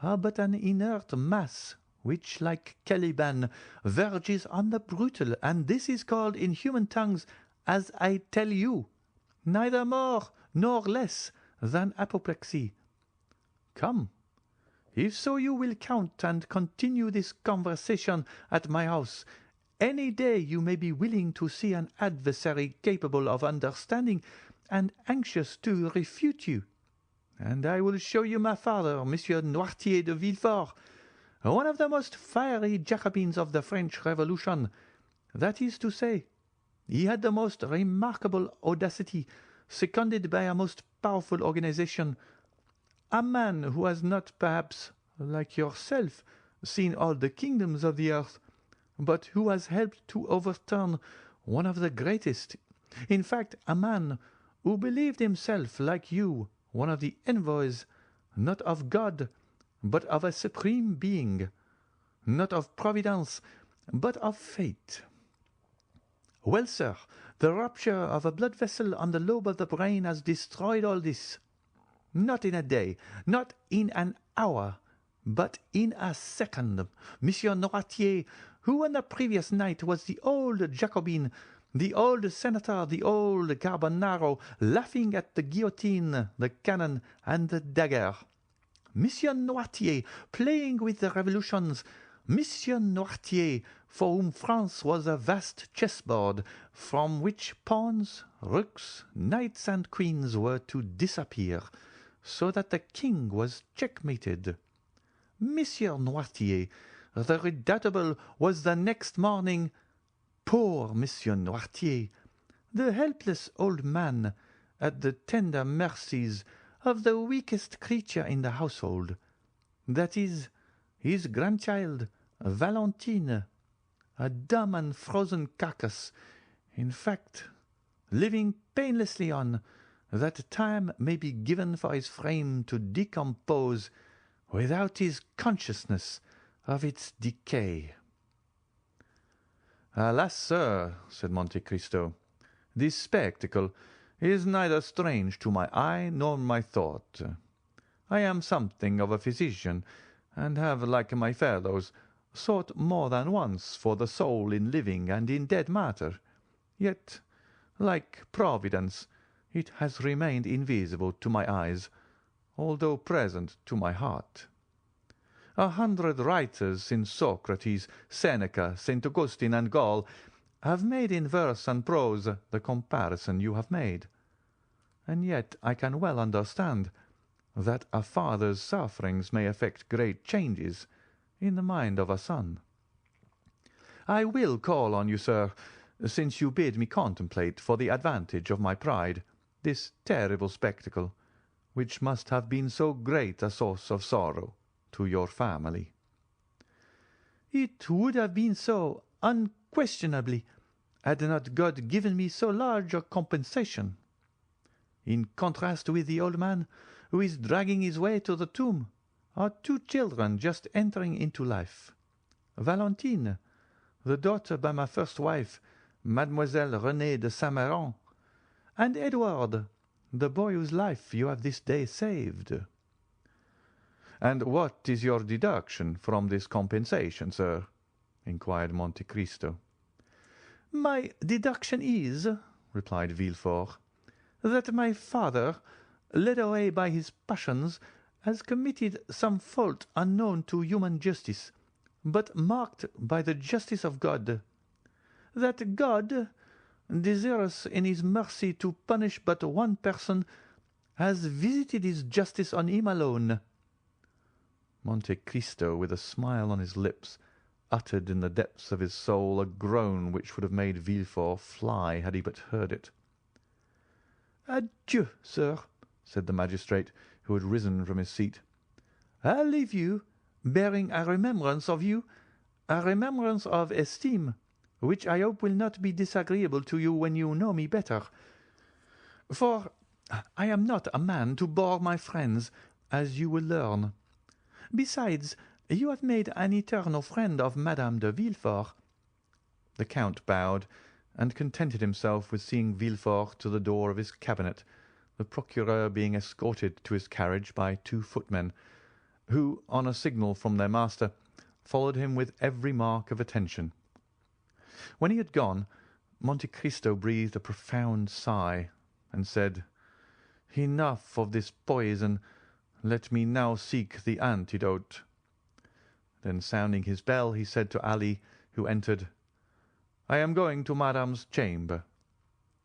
are but an inert mass, which, like Caliban, verges on the brutal, and this is called in human tongues, as I tell you, neither more nor less than apoplexy. Come, if so you will count and continue this conversation at my house, Any day you may be willing to see an adversary capable of understanding and anxious to refute you. And I will show you my father, Monsieur Noirtier de Villefort, one of the most fiery Jacobins of the French Revolution. That is to say, he had the most remarkable audacity, seconded by a most powerful organization. A man who has not, perhaps, like yourself, seen all the kingdoms of the earth, but who has helped to overturn one of the greatest. In fact, a man who believed himself, like you, one of the envoys, not of God, but of a supreme being, not of Providence, but of fate. Well, sir, the rupture of a blood vessel on the lobe of the brain has destroyed all this. Not in a day, not in an hour, but in a second. Monsieur Noirtier, who on the previous night was the old Jacobin, the old senator, the old Carbonaro, laughing at the guillotine, the cannon, and the dagger. Monsieur Noirtier, playing with the revolutions. Monsieur Noirtier, for whom France was a vast chessboard, from which pawns, rooks, knights, and queens were to disappear, so that the king was checkmated. Monsieur Noirtier, the redoubtable, was the next morning, poor Monsieur Noirtier, the helpless old man, at the tender mercies of the weakest creature in the household, that is, his grandchild, Valentine, a dumb and frozen carcass, in fact, living painlessly on, that time may be given for his frame to decompose without his consciousness of its decay.
"Alas, sir," said Monte Cristo, "this spectacle is neither strange to my eye nor my thought. I am something of a physician, and have, like my fellows, sought more than once for the soul in living and in dead matter. Yet, like Providence, it has remained invisible to my eyes, although present to my heart. 100 writers since Socrates, Seneca, St. Augustine, and Gall have made in verse and prose the comparison you have made, and yet I can well understand that a father's sufferings may effect great changes in the mind of a son. I will call on you, sir, since you bid me contemplate for the advantage of my pride this terrible spectacle, which must have been so great a source of sorrow to your family."
"It would have been so, unquestionably, had not God given me so large a compensation. In contrast with the old man who is dragging his way to the tomb are 2 children just entering into life. Valentine, the daughter by my first wife, Mademoiselle Renée de Saint-Méran, and Edward, the boy whose life you have this day saved."
"And what is your deduction from this compensation, sir?" inquired Monte Cristo.
"My deduction is," replied Villefort, "that my father, led away by his passions, has committed some fault unknown to human justice, but marked by the justice of God. That God, desirous in his mercy to punish but one person, has visited his justice on him alone."
Monte Cristo, with a smile on his lips, uttered in the depths of his soul a groan which would have made Villefort fly had he but heard it.
"Adieu, sir," said the magistrate, who had risen from his seat. "I leave you, bearing a remembrance of you, a remembrance of esteem, which I hope will not be disagreeable to you when you know me better. For I am not a man to bore my friends, as you will learn. Besides, you have made an eternal friend of Madame de Villefort."
The count bowed, and contented himself with seeing Villefort to the door of his cabinet, the procureur being escorted to his carriage by 2 footmen, who, on a signal from their master, followed him with every mark of attention. When he had gone, Monte Cristo breathed a profound sigh, and said, "Enough of this poison. Let me now seek the antidote." Then sounding his bell, he said to Ali, who entered, I am going to Madame's chamber.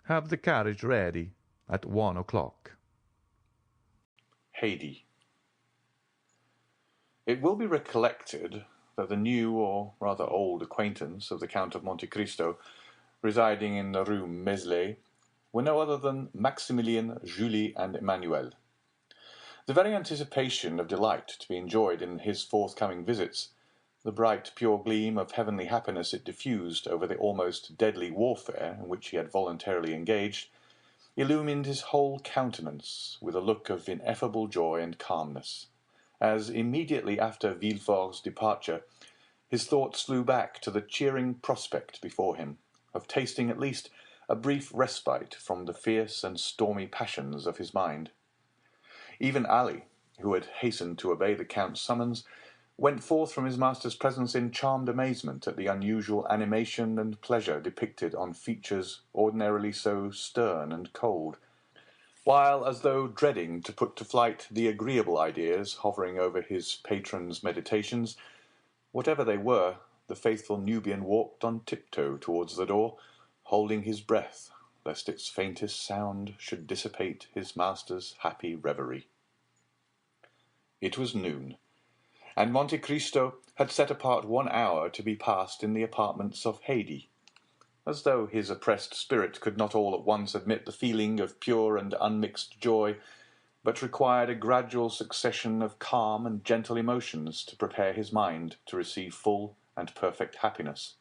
Have the carriage ready at 1 o'clock.
Haydée. It will be recollected that the new, or rather old, acquaintance of the Count of Monte Cristo, residing in the Rue Meslay, were no other than Maximilien, Julie, and Emmanuel. The very anticipation of delight to be enjoyed in his forthcoming visits, the bright, pure gleam of heavenly happiness it diffused over the almost deadly warfare in which he had voluntarily engaged, illumined his whole countenance with a look of ineffable joy and calmness, as immediately after Villefort's departure his thoughts flew back to the cheering prospect before him of tasting at least a brief respite from the fierce and stormy passions of his mind. Even Ali, who had hastened to obey the Count's summons, went forth from his master's presence in charmed amazement at the unusual animation and pleasure depicted on features ordinarily so stern and cold, while, as though dreading to put to flight the agreeable ideas hovering over his patron's meditations, whatever they were, the faithful Nubian walked on tiptoe towards the door, holding his breath, lest its faintest sound should dissipate his master's happy reverie. It was noon, and Monte Cristo had set apart 1 hour to be passed in the apartments of Haydée, as though his oppressed spirit could not all at once admit the feeling of pure and unmixed joy, but required a gradual succession of calm and gentle emotions to prepare his mind to receive full and perfect happiness,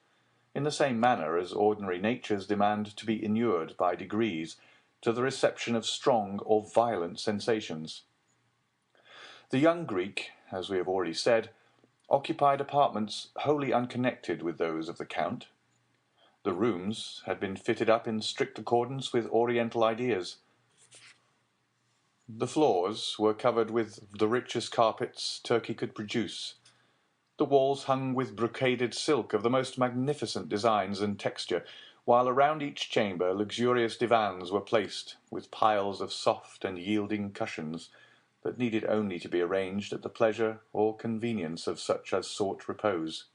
in the same manner as ordinary natures demand to be inured by degrees to the reception of strong or violent sensations. The young Greek, as we have already said, occupied apartments wholly unconnected with those of the Count. The rooms had been fitted up in strict accordance with Oriental ideas. The floors were covered with the richest carpets Turkey could produce. The walls hung with brocaded silk of the most magnificent designs and texture, while around each chamber luxurious divans were placed, with piles of soft and yielding cushions, that needed only to be arranged at the pleasure or convenience of such as sought repose.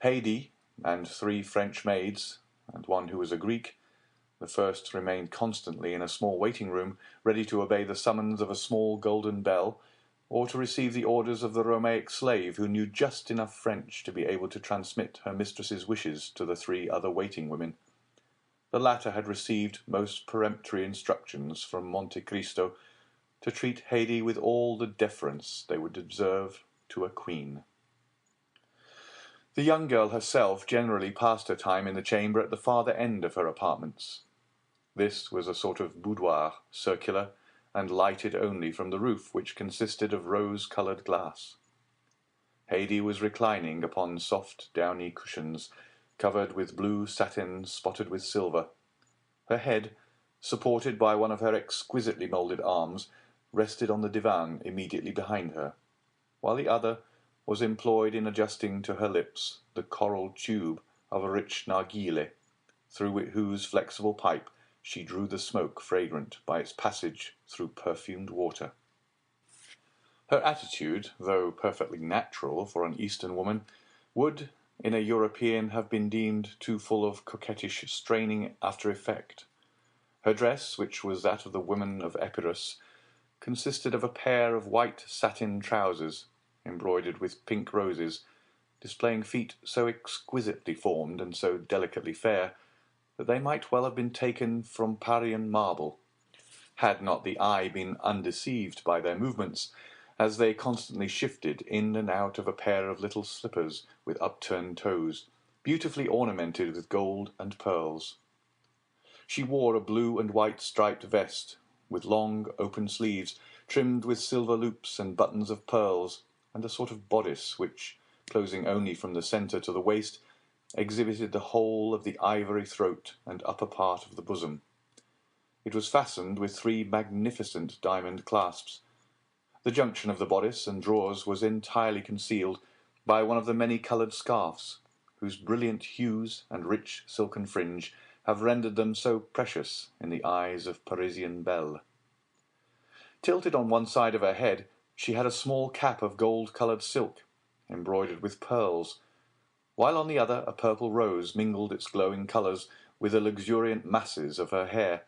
Haydée and 3 French maids, and one who was a Greek, the first remained constantly in a small waiting-room, ready to obey the summons of a small golden bell, or to receive the orders of the Romaic slave who knew just enough French to be able to transmit her mistress's wishes to the 3 other waiting women. The latter had received most peremptory instructions from Monte Cristo to treat Haydée with all the deference they would observe to a queen. The young girl herself generally passed her time in the chamber at the farther end of her apartments. This was a sort of boudoir, circular, and lighted only from the roof, which consisted of rose-coloured glass. Haydée was reclining upon soft downy cushions, covered with blue satin spotted with silver. Her head, supported by one of her exquisitely moulded arms, rested on the divan immediately behind her, while the other was employed in adjusting to her lips the coral tube of a rich narghile, through whose flexible pipe she drew the smoke fragrant by its passage through perfumed water. Her attitude, though perfectly natural for an Eastern woman, would, in a European, have been deemed too full of coquettish straining after effect. Her dress, which was that of the women of Epirus, consisted of a pair of white satin trousers, embroidered with pink roses, displaying feet so exquisitely formed and so delicately fair, that they might well have been taken from Parian marble, had not the eye been undeceived by their movements, as they constantly shifted in and out of a pair of little slippers with upturned toes, beautifully ornamented with gold and pearls. She wore a blue and white striped vest, with long open sleeves, trimmed with silver loops and buttons of pearls, and a sort of bodice which, closing only from the centre to the waist, exhibited the whole of the ivory throat and upper part of the bosom. It was fastened with 3 magnificent diamond clasps. The junction of the bodice and drawers was entirely concealed by one of the many-coloured scarfs, whose brilliant hues and rich silken fringe have rendered them so precious in the eyes of Parisian belles. Tilted on one side of her head, she had a small cap of gold-coloured silk, embroidered with pearls, while on the other a purple rose mingled its glowing colours with the luxuriant masses of her hair,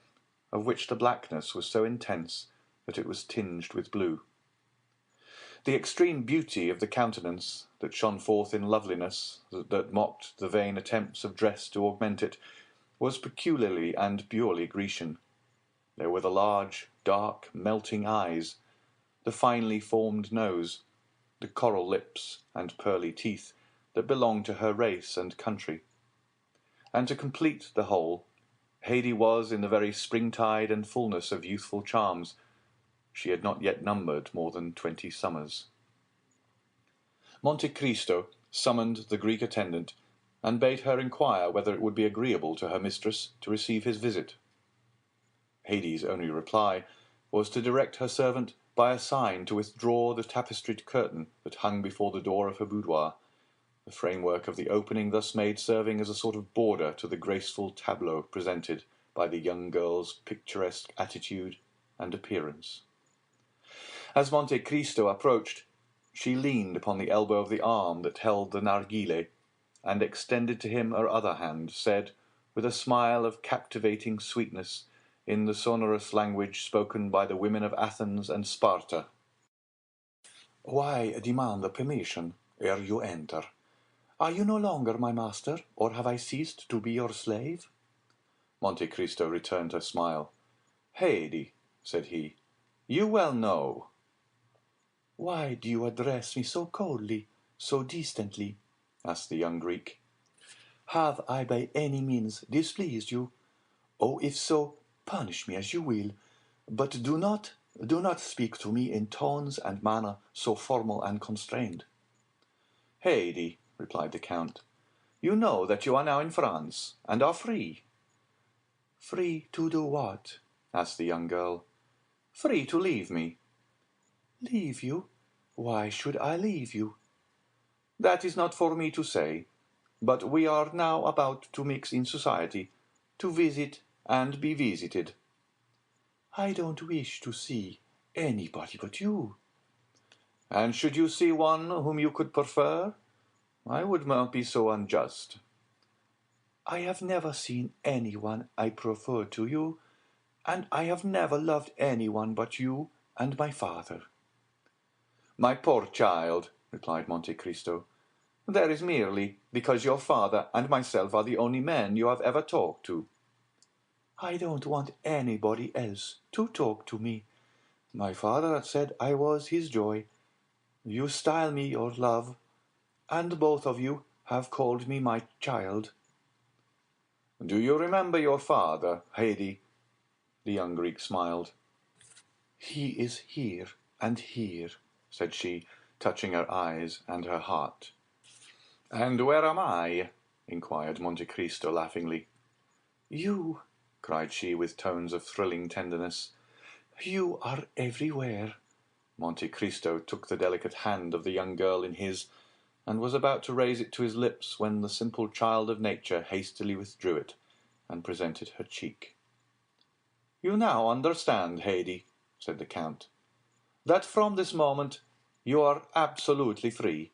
of which the blackness was so intense that it was tinged with blue. The extreme beauty of the countenance, that shone forth in loveliness, that mocked the vain attempts of dress to augment it, was peculiarly and purely Grecian. There were the large, dark, melting eyes, the finely formed nose, the coral lips and pearly teeth that belonged to her race and country. And to complete the whole, Haydée was in the very springtide and fullness of youthful charms. She had not yet numbered more than 20 summers. Monte Cristo summoned the Greek attendant, and bade her inquire whether it would be agreeable to her mistress to receive his visit. Haydée's only reply was to direct her servant by a sign to withdraw the tapestried curtain that hung before the door of her boudoir, the framework of the opening thus made serving as a sort of border to the graceful tableau presented by the young girl's picturesque attitude and appearance. As Monte Cristo approached, she leaned upon the elbow of the arm that held the narghile, and extended to him her other hand, said, with a smile of captivating sweetness, in the sonorous language spoken by the women of Athens and Sparta, "Why demand the permission ere you enter? Are you no longer my master, or have I ceased to be your slave?" Monte Cristo returned her smile. "Haydée," said he, "you well know." "Why do you address me so coldly, so distantly?" asked the young Greek. "Have I by any means displeased you? Oh, if so, punish me as you will, but do not speak to me in tones and manner so formal and constrained." "Haydée," replied the Count, "you know that you are now in France, and are free." "Free to do what?" asked the young girl. "Free to leave me." "Leave you? Why should I leave you?" "That is not for me to say, but we are now about to mix in society, to visit and be visited." "I don't wish to see anybody but you." "And should you see one whom you could prefer, I would not be so unjust." "I have never seen anyone I prefer to you, and I have never loved anyone but you and my father." "My poor child," replied Monte Cristo, "that is merely because your father and myself are the only men you have ever talked to." "I don't want anybody else to talk to me. My father said I was his joy. You style me your love, and both of you have called me my child." "Do you remember your father, Haydée?" The young Greek smiled. "He is here and here," said she, touching her eyes and her heart. "And where am I?" inquired Monte Cristo laughingly. "You," cried she with tones of thrilling tenderness, "you are everywhere." Monte Cristo took the delicate hand of the young girl in his, and was about to raise it to his lips when the simple child of nature hastily withdrew it, and presented her cheek. "You now understand, Haydée," said the Count, "that from this moment you are absolutely free,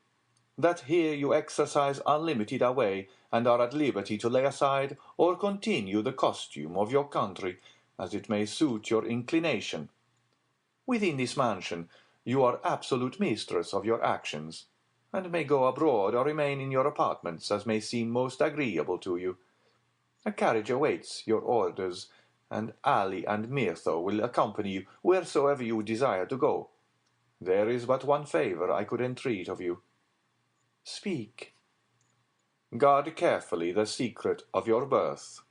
that here you exercise unlimited away, and are at liberty to lay aside or continue the costume of your country, as it may suit your inclination. Within this mansion you are absolute mistress of your actions, and may go abroad or remain in your apartments as may seem most agreeable to you. A carriage awaits your orders, and Ali and Mirtho will accompany you wheresoever you desire to go. There is but one favor I could entreat of you." "Speak." "Guard carefully the secret of your birth.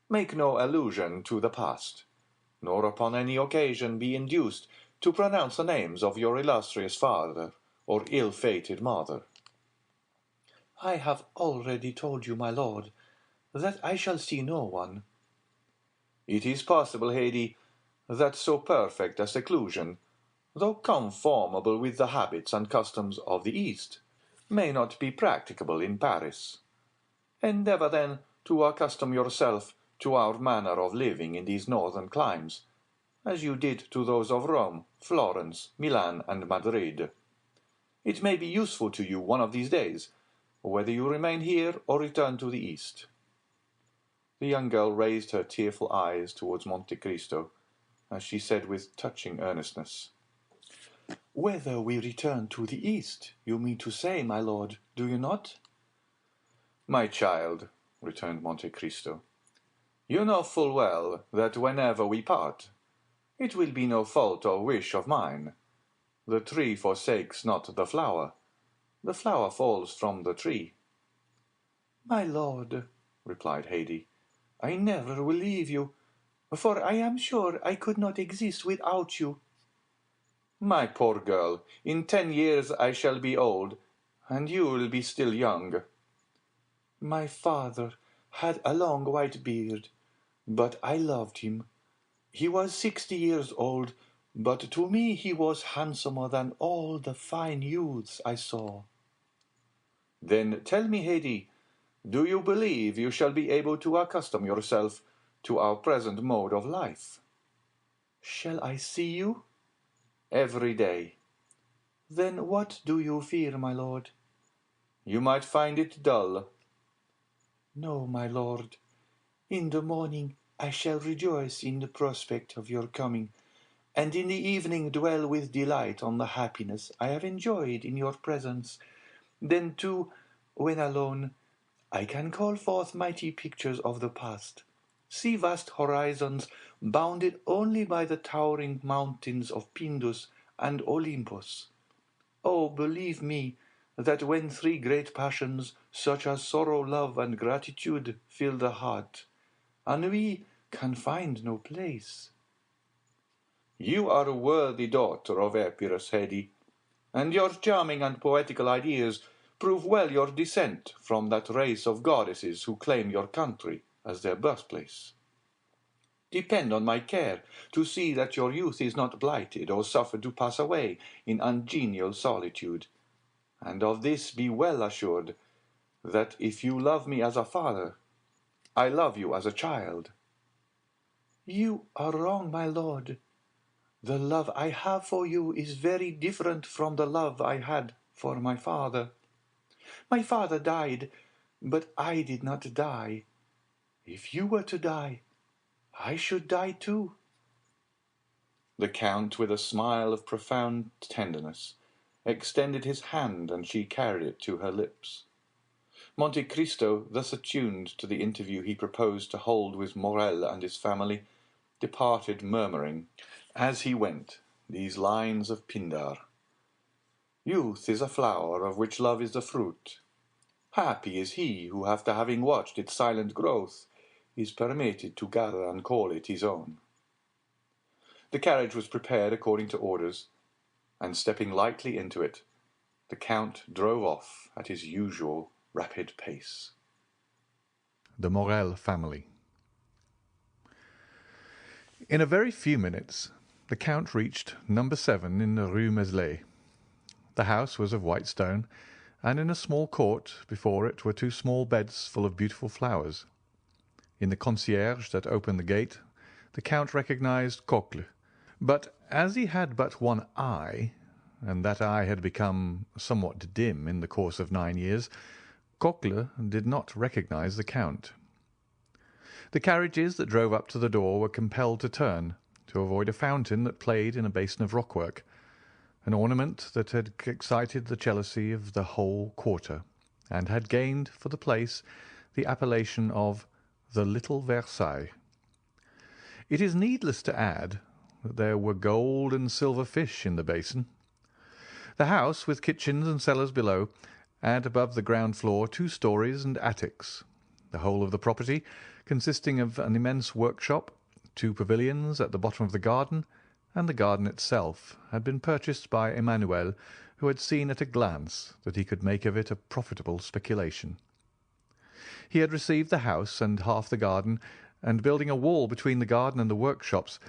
Make no allusion to the past, nor upon any occasion be induced to pronounce the names of your illustrious father or ill-fated mother." "I have already told you, my lord, that I shall see no one." "It is possible, Haydée, that so perfect a seclusion, though conformable with the habits and customs of the East, may not be practicable in Paris. Endeavor, then, to accustom yourself to our manner of living in these northern climes, as you did to those of Rome, Florence, Milan, and Madrid. It may be useful to you one of these days, whether you remain here or return to the east." The young girl raised her tearful eyes towards Monte Cristo, as she said with touching earnestness, "Whether we return to the east, you mean to say, my lord, do you not?" "My child," returned Monte Cristo, "you know full well that whenever we part, it will be no fault or wish of mine. The tree forsakes not the flower falls from the tree."
"My lord," replied Haydée, "I never will leave you, for I am sure I could not exist without you."
"My poor girl, in 10 years I shall be old, and you will be still young."
"My father had a long white beard, but I loved him. He was 60 years old, but to me he was handsomer than all the fine youths I saw."
"Then tell me, Haydée, do you believe you shall be able to accustom yourself to our present mode of life?"
"Shall I see you?"
"Every day."
"Then what do you fear, my lord?"
"You might find it dull."
"No, my lord. In the morning I shall rejoice in the prospect of your coming, and in the evening dwell with delight on the happiness I have enjoyed in your presence. Then, too, when alone, I can call forth mighty pictures of the past, see vast horizons bounded only by the towering mountains of Pindus and Olympus. Oh, believe me, that when 3 great passions, such as sorrow, love, and gratitude, fill the heart, ennui can find no place."
"You are a worthy daughter of Epirus, Haydée, and your charming and poetical ideas prove well your descent from that race of goddesses who claim your country as their birthplace. Depend on my care to see that your youth is not blighted or suffered to pass away in ungenial solitude, and of this be well assured, that if you love me as a father, I love you as a child."
"You are wrong, my lord. The love I have for you is very different from the love I had for my father. My father died, but I did not die. If you were to die, I should die too."
The Count, with a smile of profound tenderness, extended his hand, and she carried it to her lips. Monte Cristo, thus attuned to the interview he proposed to hold with Morrel and his family, departed murmuring, as he went, these lines of Pindar: "Youth is a flower of which love is the fruit. Happy is he who, after having watched its silent growth, is permitted to gather and call it his own." The carriage was prepared according to orders, and stepping lightly into it, the Count drove off at his usual rapid pace.
The Morel Family. In a very few minutes the Count reached No. 7 in the Rue Meslay. The house was of white stone, and in a small court before it were 2 small beds full of beautiful flowers. In the concierge that opened the gate the Count recognized Cocle, but as he had but one eye, and that eye had become somewhat dim in the course of 9 years, Cocle did not recognize the Count. The carriages that drove up to the door were compelled to turn, to avoid a fountain that played in a basin of rockwork, an ornament that had excited the jealousy of the whole quarter, and had gained for the place the appellation of the Little Versailles. It is needless to add that there were gold and silver fish in the basin. The house, with kitchens and cellars below, had above the ground floor 2 stories and attics, the whole of the property consisting of an immense workshop, 2 pavilions at the bottom of the garden, and the garden itself had been purchased by Emmanuel, who had seen at a glance that he could make of it a profitable speculation. He had received the house and half the garden, and building a wall between the garden and the workshops,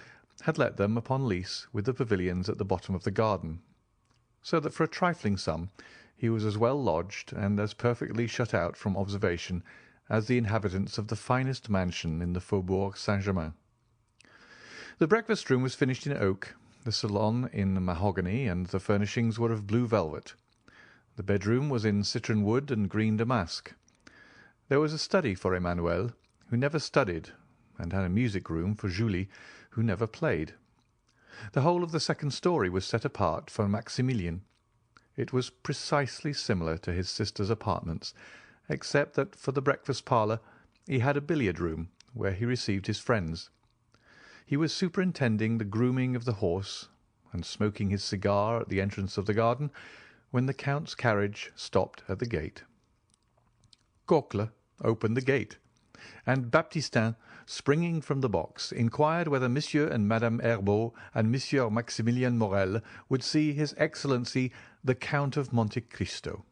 had let them upon lease with the pavilions at the bottom of the garden, so that for a trifling sum he was as well lodged and as perfectly shut out from observation as the inhabitants of the finest mansion in the Faubourg Saint-Germain. The breakfast-room was finished in oak, the salon in mahogany, and the furnishings were of blue velvet. The bedroom was in citron wood and green damask. There was a study for Emmanuel, who never studied, and had a music room for Julie, who never played. The whole of the second story was set apart for Maximilian. It was precisely similar to his sister's apartments, except that for the breakfast parlour he had a billiard room where he received his friends. He was superintending the grooming of the horse and smoking his cigar at the entrance of the garden when the Count's carriage stopped at the gate. Coquelin opened the gate, and Baptistin, springing from the box, inquired whether Monsieur and Madame Herbault and Monsieur Maximilien Morel would see His Excellency the Count of Monte Cristo.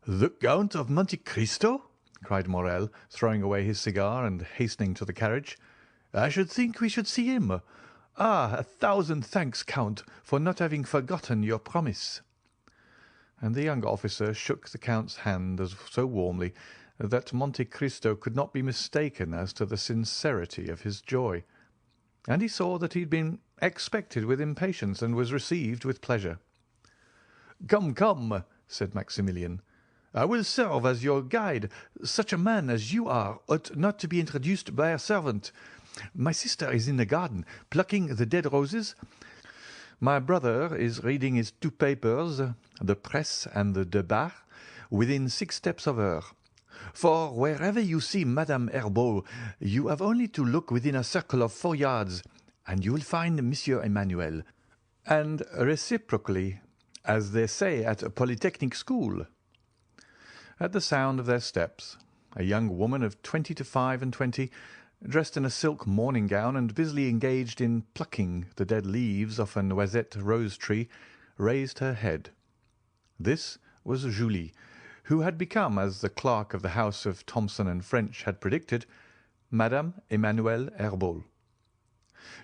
"The Count of Monte Cristo?" cried Morel, throwing away his cigar and hastening to the carriage. "I should think we should see him. Ah, 1,000 thanks, Count, for not having forgotten your promise." And the young officer shook the Count's hand so warmly that Monte Cristo could not be mistaken as to the sincerity of his joy, and he saw that he had been expected with impatience and was received with pleasure. "Come, come," said Maximilian, "I will serve as your guide. Such a man as you are ought not to be introduced by a servant. My sister is in the garden, plucking the dead roses. My brother is reading his two papers, the Presse and the Debat, within 6 steps of her. For wherever you see Madame Herbault, you have only to look within a circle of 4 yards, and you will find Monsieur Emmanuel, and reciprocally, as they say at a Polytechnic school." At the sound of their steps, a young woman of 20 to 25, dressed in a silk morning gown and busily engaged in plucking the dead leaves off a noisette rose tree, raised her head. This was Julie, who had become, as the clerk of the house of Thomson and French had predicted, Madame Emmanuelle Herbault.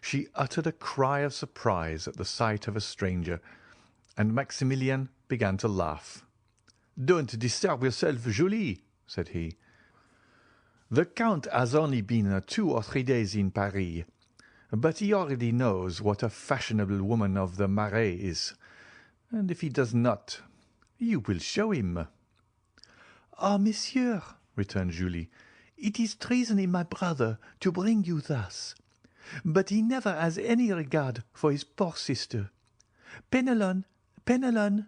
She uttered a cry of surprise at the sight of a stranger, and Maximilian began to laugh. "Don't disturb yourself, Julie," said he. "The Count has only been 2 or 3 days in Paris, but he already knows what a fashionable woman of the Marais is, and if he does not, you will show him." "Ah, monsieur," returned Julie, "it is treason in my brother to bring you thus. But he never has any regard for his poor sister. Penelon, Penelon!"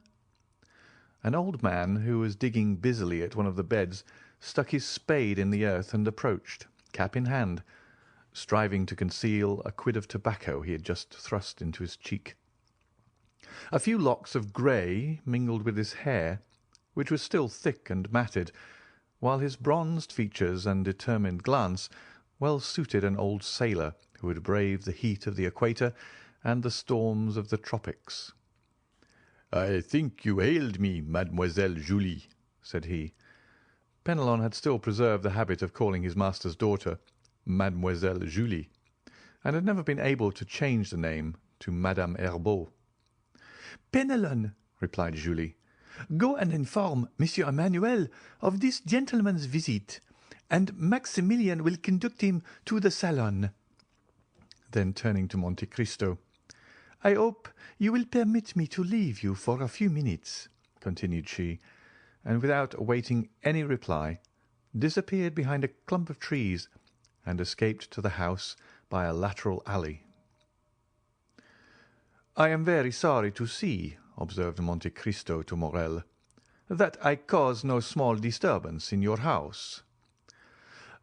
An old man who was digging busily at one of the beds stuck his spade in the earth and approached, cap in hand, striving to conceal a quid of tobacco he had just thrust into his cheek. A few locks of grey mingled with his hair, which was still thick and matted, while his bronzed features and determined glance well suited an old sailor who had braved the heat of the equator and the storms of the tropics. "I think you hailed me, Mademoiselle Julie," said he. Penelon had still preserved the habit of calling his master's daughter Mademoiselle Julie, and had never been able to change the name to Madame Herbault. "Penelon," replied Julie, "go and inform Monsieur Emmanuel of this gentleman's visit, and Maximilian will conduct him to the salon." Then turning to Monte Cristo, "I hope you will permit me to leave you for a few minutes," continued she, and without awaiting any reply, disappeared behind a clump of trees and escaped to the house by a lateral alley. "I am very sorry to see," observed Monte Cristo to Morel, "that I cause no small disturbance in your house."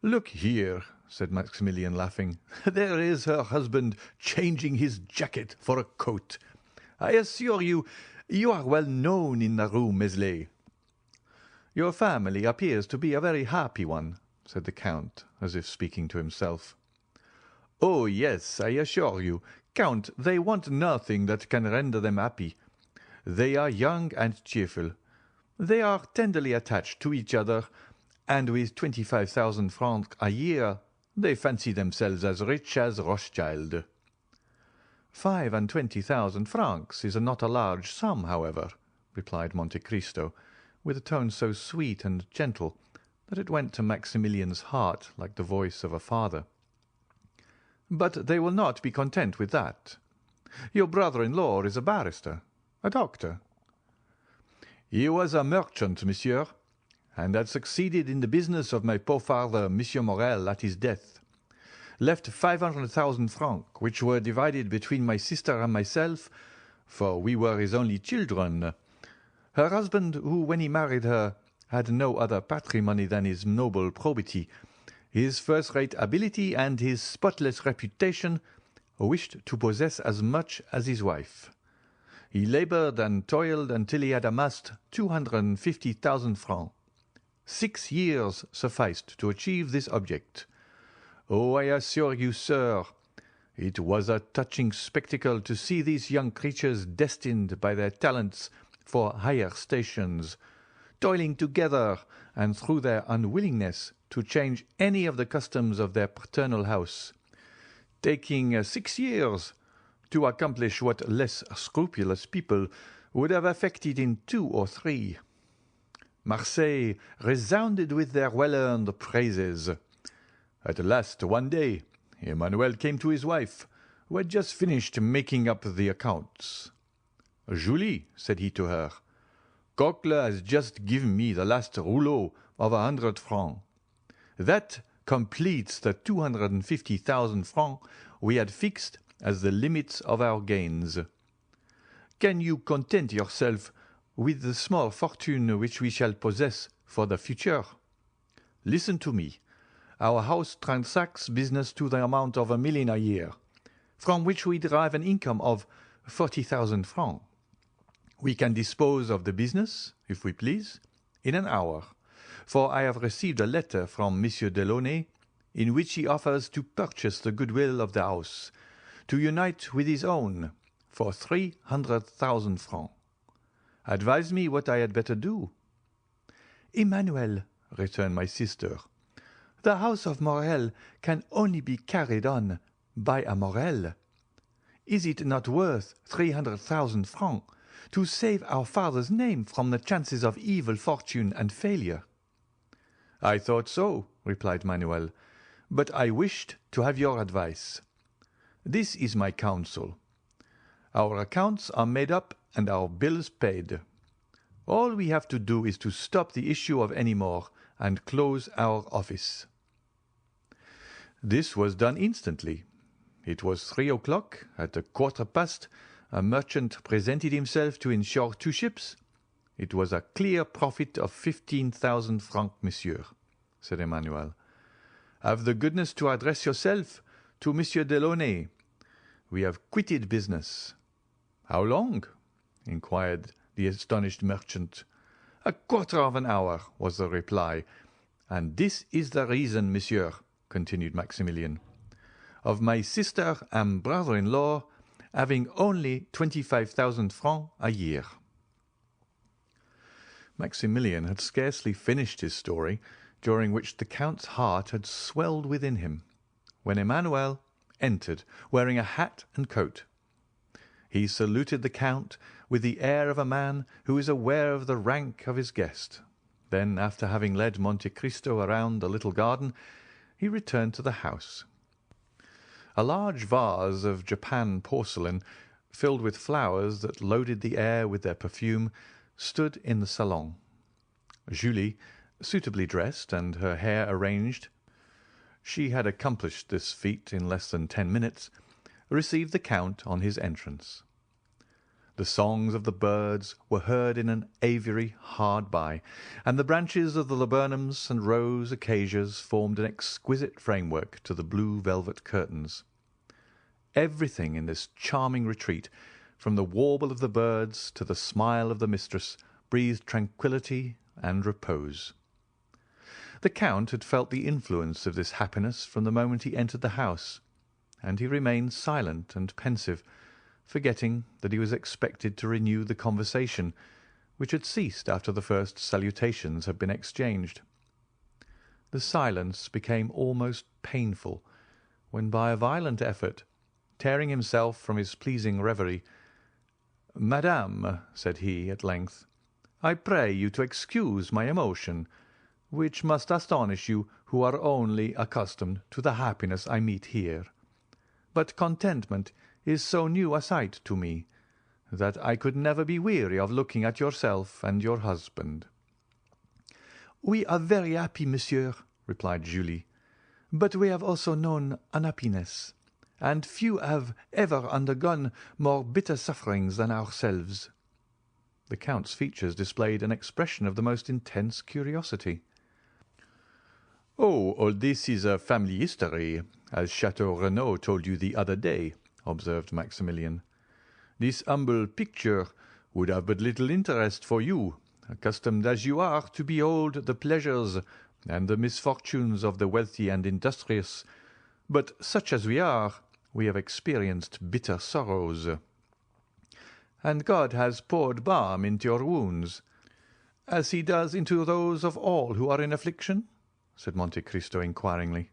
"Look here," said Maximilian, laughing, "there is her husband changing his jacket for a coat. I assure you, you are well known in the Rue Meslay." "Your family appears to be a very happy one," said the Count, as if speaking to himself. "Oh, yes, I assure you, Count, they want nothing that can render them happy. They are young and cheerful. They are tenderly attached to each other, and with 25,000 francs a year, they fancy themselves as rich as Rothschild." 25,000 francs is not a large sum, however," replied Monte Cristo, with a tone so sweet and gentle that it went to Maximilian's heart like the voice of a father. "But they will not be content with that. Your brother-in-law is a barrister, a doctor." He was a merchant, monsieur, and had succeeded in the business of my poor father, Monsieur Morel, at his death. Left 500,000 francs, which were divided between my sister and myself, for we were his only children. Her husband, who, when he married her, had no other patrimony than his noble probity, his first-rate ability, and his spotless reputation, wished to possess as much as his wife. He laboured and toiled until he had amassed 250,000 francs. 6 years sufficed to achieve this object. Oh, I assure you, sir, it was a touching spectacle to see these young creatures destined by their talents for higher stations, toiling together and through their unwillingness to change any of the customs of their paternal house, taking 6 years to accomplish what less scrupulous people would have effected in 2 or 3. Marseille resounded with their well-earned praises. At last, one day, Emmanuel came to his wife, who had just finished making up the accounts. "Julie," said he to her, "Coquelin has just given me the last rouleau of 100 francs. That completes the 250,000 francs we had fixed as the limits of our gains. Can you content yourself with the small fortune which we shall possess for the future? Listen to me. Our house transacts business to the amount of 1,000,000 a year, from which we derive an income of 40,000 francs. We can dispose of the business, if we please, in an hour, for I have received a letter from Monsieur Delaunay, in which he offers to purchase the goodwill of the house, to unite with his own, for 300,000 francs. Advise me what I had better do." "Emmanuel," returned my sister, "the house of Morel can only be carried on by a Morel. Is it not worth 300,000 francs to save our father's name from the chances of evil fortune and failure?" "I thought so," replied Manuel, "but I wished to have your advice. This is my counsel. Our accounts are made up and our bills paid. All we have to do is to stop the issue of any more and close our office." This was done instantly. It was 3 o'clock. At a quarter past, a merchant presented himself to insure 2 ships. "It was a clear profit of 15,000 francs, monsieur," said Emmanuel. "Have the goodness to address yourself to Monsieur Delaunay. We have quitted business." "How long?" inquired the astonished merchant. "A quarter of an hour," was the reply. "And this is the reason, monsieur," continued Maximilian, "of my sister and brother-in-law having only 25,000 francs a year." Maximilian had scarcely finished his story, during which the Count's heart had swelled within him, when Emmanuel entered, wearing a hat and coat. He saluted the Count with the air of a man who is aware of the rank of his guest. Then, after having led Monte Cristo around the little garden, he returned to the house. A large vase of Japan porcelain, filled with flowers that loaded the air with their perfume, stood in the salon. Julie, suitably dressed and her hair arranged, she had accomplished this feat in less than 10 minutes, received the Count on his entrance. The songs of the birds were heard in an aviary hard by, and the branches of the laburnums and rose acacias formed an exquisite framework to the blue velvet curtains. Everything in this charming retreat, from the warble of the birds to the smile of the mistress, breathed tranquillity and repose. The Count had felt the influence of this happiness from the moment he entered the house, and he remained silent and pensive, forgetting that he was expected to renew the conversation, which had ceased after the first salutations had been exchanged. The silence became almost painful, when by a violent effort, tearing himself from his pleasing reverie, "Madame," said he at length, "I pray you to excuse my emotion, which must astonish you who are only accustomed to the happiness I meet here. But contentment is so new a sight to me that I could never be weary of looking at yourself and your husband."
"We are very happy, monsieur," replied Julie, "but we have also known unhappiness, and few have ever undergone more bitter sufferings than ourselves."
The Count's features displayed an expression of the most intense curiosity. "Oh, all this is a family history, as Chateau Renaud told you the other day," observed Maximilian. "This humble picture would have but little interest for you, accustomed as you are to behold the pleasures and the misfortunes of the wealthy and industrious, but such as we are, we have experienced bitter sorrows. And God has poured balm into your wounds, as he does into those of all who are in affliction?" said Monte Cristo inquiringly.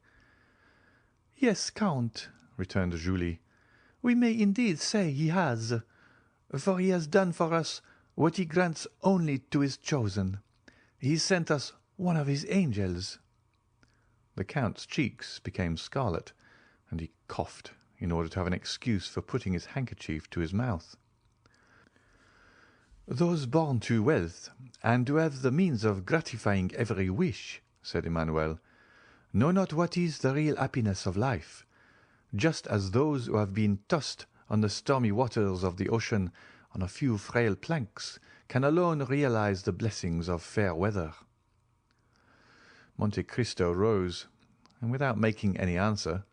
"Yes, Count," returned Julie, "we may indeed say he has, for he has done for us what he grants only to his chosen. He sent us one of his angels."
The Count's cheeks became scarlet, and he coughed in order to have an excuse for putting his handkerchief to his mouth.
"Those born to wealth, and who have the means of gratifying every wish," said Emmanuel, "know not what is the real happiness of life, just as those who have been tossed on the stormy waters of the ocean on a few frail planks can alone realize the blessings of fair weather."
Monte Cristo rose, and without making any answer,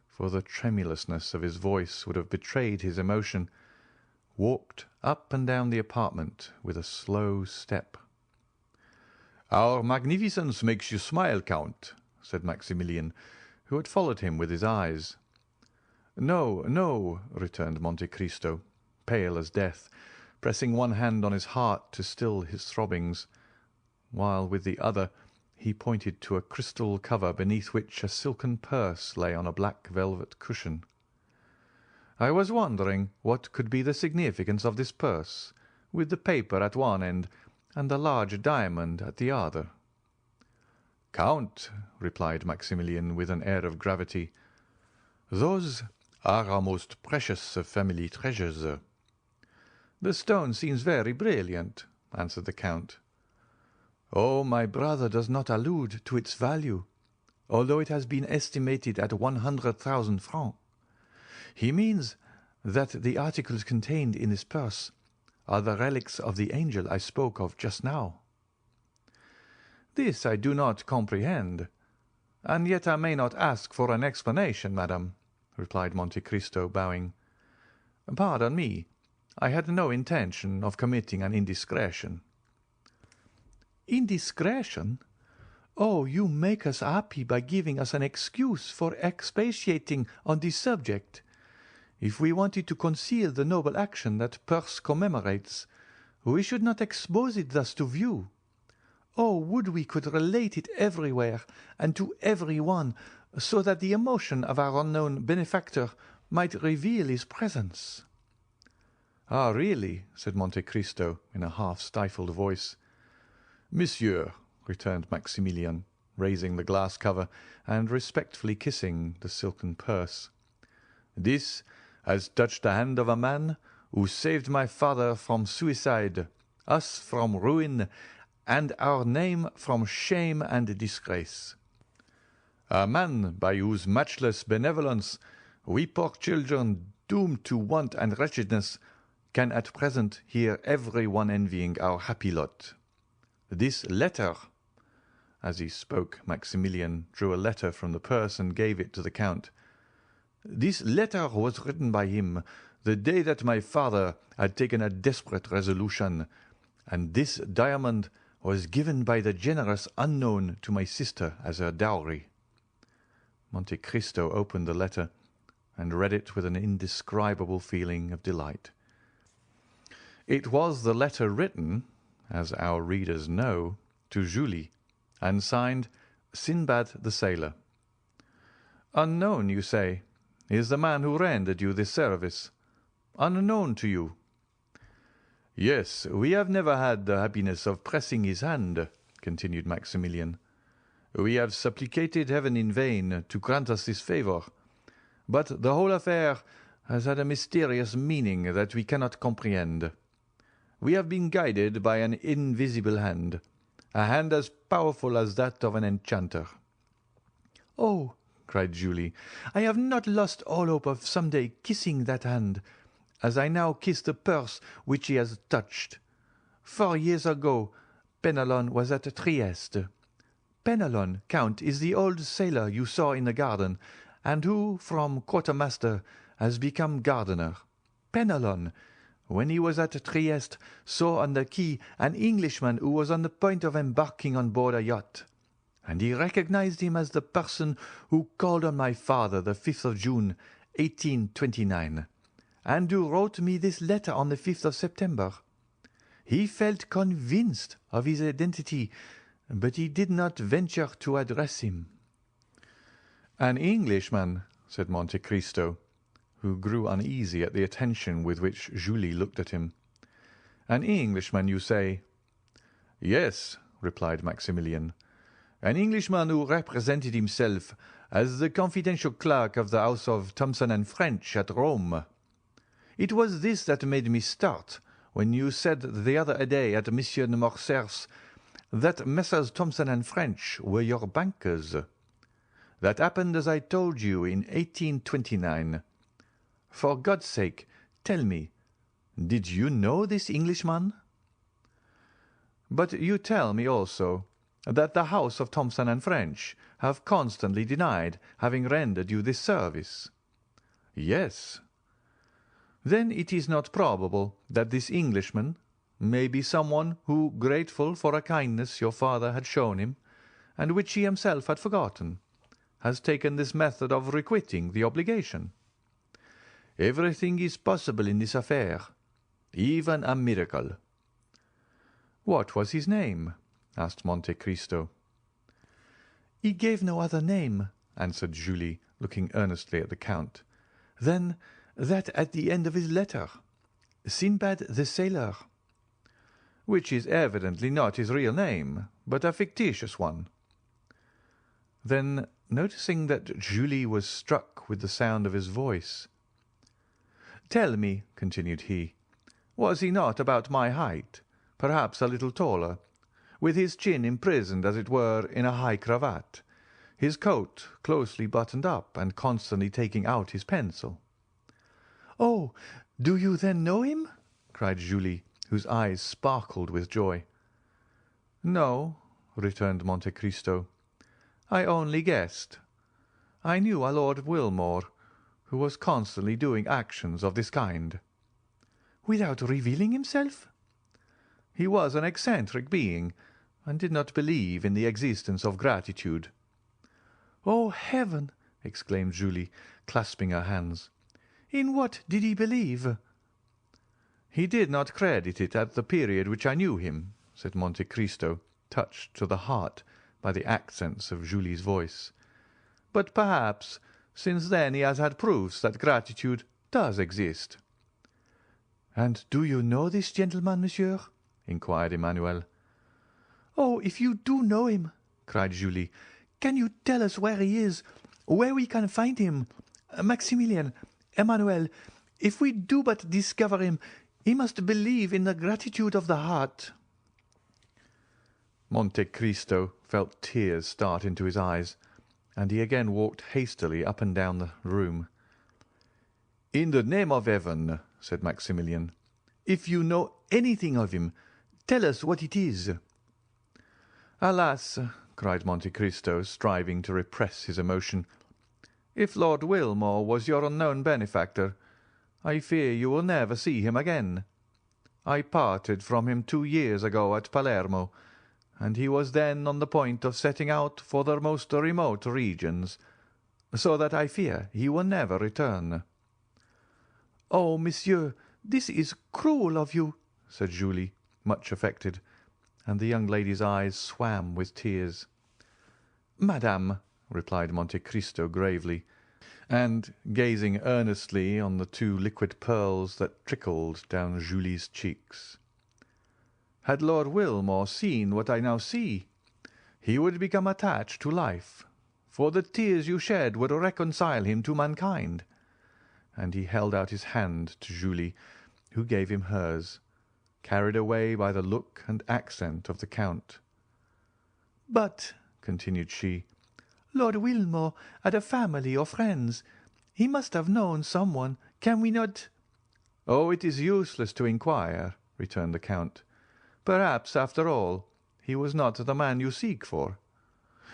for the tremulousness of his voice would have betrayed his emotion, walked up and down the apartment with a slow step. "Our magnificence makes you smile, Count," said Maximilian, who had followed him with his eyes. "No, no," returned Monte Cristo, pale as death, pressing one hand on his heart to still his throbbings, while with the other he pointed to a crystal cover beneath which a silken purse lay on a black velvet cushion. "I was wondering what could be the significance of this purse, with the paper at one end and a large diamond at the other." "Count," replied Maximilian with an air of gravity, "those are our most precious of family treasures."
"The stone seems very brilliant," answered the Count.
"Oh, my brother does not allude to its value, although it has been estimated at 100,000 francs. He means that the articles contained in this purse are the relics of the angel I spoke of just now."
"This I do not comprehend, and yet I may not ask for an explanation, madam," replied Monte Cristo, bowing. "Pardon me, I had no intention of committing an indiscretion." "Indiscretion? Oh, you make us happy by giving us an excuse for expatiating on this subject. If we wanted to conceal the noble action that purse commemorates, we should not expose it thus to view. Oh, would we could relate it everywhere and to every one, so that the emotion of our unknown benefactor might reveal his presence."
"Ah, really?" said Monte Cristo in a half-stifled voice. "Monsieur," returned Maximilian, raising the glass cover and respectfully kissing the silken purse, "this has touched the hand of a man who saved my father from suicide, us from ruin, and our name from shame and disgrace. A man by whose matchless benevolence we poor children doomed to want and wretchedness can at present hear every one envying our happy lot. This letter—" As he spoke, Maximilian drew a letter from the purse and gave it to the Count. "This letter was written by him the day that my father had taken a desperate resolution, and this diamond was given by the generous unknown to my sister as her dowry." Monte Cristo opened the letter and read it with an indescribable feeling of delight. It was the letter written, as our readers know, to Julie, and signed Sinbad the Sailor. "Unknown, you say, is the man who rendered you this service? Unknown to you?" "Yes, we have never had the happiness of pressing his hand," continued Maximilian. "We have supplicated heaven in vain to grant us this favor, but the whole affair has had a mysterious meaning that we cannot comprehend. We have been guided by an invisible hand, a hand as powerful as that of an enchanter."
"Oh," cried Julie, "I have not lost all hope of some day kissing that hand, as I now kiss the purse which he has touched. 4 years ago Penelon was at Trieste. Penelon, Count, is the old sailor you saw in the garden, and who, from quartermaster, has become gardener. Penelon, when he was at Trieste, saw on the quay an Englishman who was on the point of embarking on board a yacht, and he recognized him as the person who called on my father the 5th of June, 1829, and who wrote me this letter on the 5th of September. He felt convinced of his identity, but he did not venture to address him."
"An Englishman," said Monte Cristo, who grew uneasy at the attention with which Julie looked at him. "An Englishman, you say?" "Yes," replied Maximilian, "an Englishman who represented himself as the confidential clerk of the house of Thomson and French at Rome. It was this that made me start when you said the other day at Monsieur de Morcerf's that Messrs. Thomson and French were your bankers. That happened, as I told you, in 1829. For God's sake, tell me, did you know this Englishman?" "But you tell me also that the house of Thomson and French have constantly denied having rendered you this service." "Yes." "Then it is not probable that this Englishman may be someone who, grateful for a kindness your father had shown him, and which he himself had forgotten, has taken this method of requiting the obligation. Everything is possible in this affair, even a miracle." "What was his name?" asked Monte Cristo.
"He gave no other name," answered Julie, looking earnestly at the Count, "than that at the end of his letter, Sinbad the Sailor."
"Which is evidently not his real name, but a fictitious one." Then, noticing that Julie was struck with the sound of his voice, "Tell me," continued he, "was he not about my height, perhaps a little taller, with his chin imprisoned, as it were, in a high cravat, his coat closely buttoned up, and constantly taking out his pencil?"
"Oh, do you then know him?" cried Julie, whose eyes sparkled with joy.
"No," returned Monte Cristo, "I only guessed. I knew a Lord Wilmore, who was constantly doing actions of this kind."
"Without revealing himself?"
"He was an eccentric being, and did not believe in the existence of gratitude."
"Oh, heaven!" exclaimed Julie, clasping her hands. "In what did he believe?"
"He did not credit it at the period which I knew him," said Monte Cristo, touched to the heart by the accents of Julie's voice. "But perhaps since then he has had proofs that gratitude does exist."
"And do you know this gentleman, monsieur?" inquired Emmanuel. "Oh, if you do know him," cried Julie, "can you tell us where he is, where we can find him? Maximilian, Emmanuel, if we do but discover him, he must believe in the gratitude of the heart."
Monte Cristo felt tears start into his eyes, and he again walked hastily up and down the room. "In the name of heaven," said Maximilian, "if you know anything of him, tell us what it is."
"Alas!"
cried Monte Cristo, striving to repress his emotion, "if Lord Wilmore was your unknown benefactor, I fear you will never see him again. I parted from him 2 years ago at Palermo, and he was then on the point of setting out for the most remote regions, so that I fear he will never return."
"Oh, monsieur, this is cruel of you," said Julie, much affected, and the young lady's eyes swam with tears.
"Madame," replied Monte Cristo gravely, and gazing earnestly on the 2 liquid pearls that trickled down Julie's cheeks, "had Lord Wilmore seen what I now see, he would become attached to life, for the tears you shed would reconcile him to mankind. and he held out his hand to Julie, who gave him hers, carried away by the look and accent of the Count.
"But," continued she, "Lord Wilmore had a family or friends. He must have known someone. Can we not—"
"Oh, it is useless to inquire," returned the Count. "Perhaps, after all, he was not the man you seek for.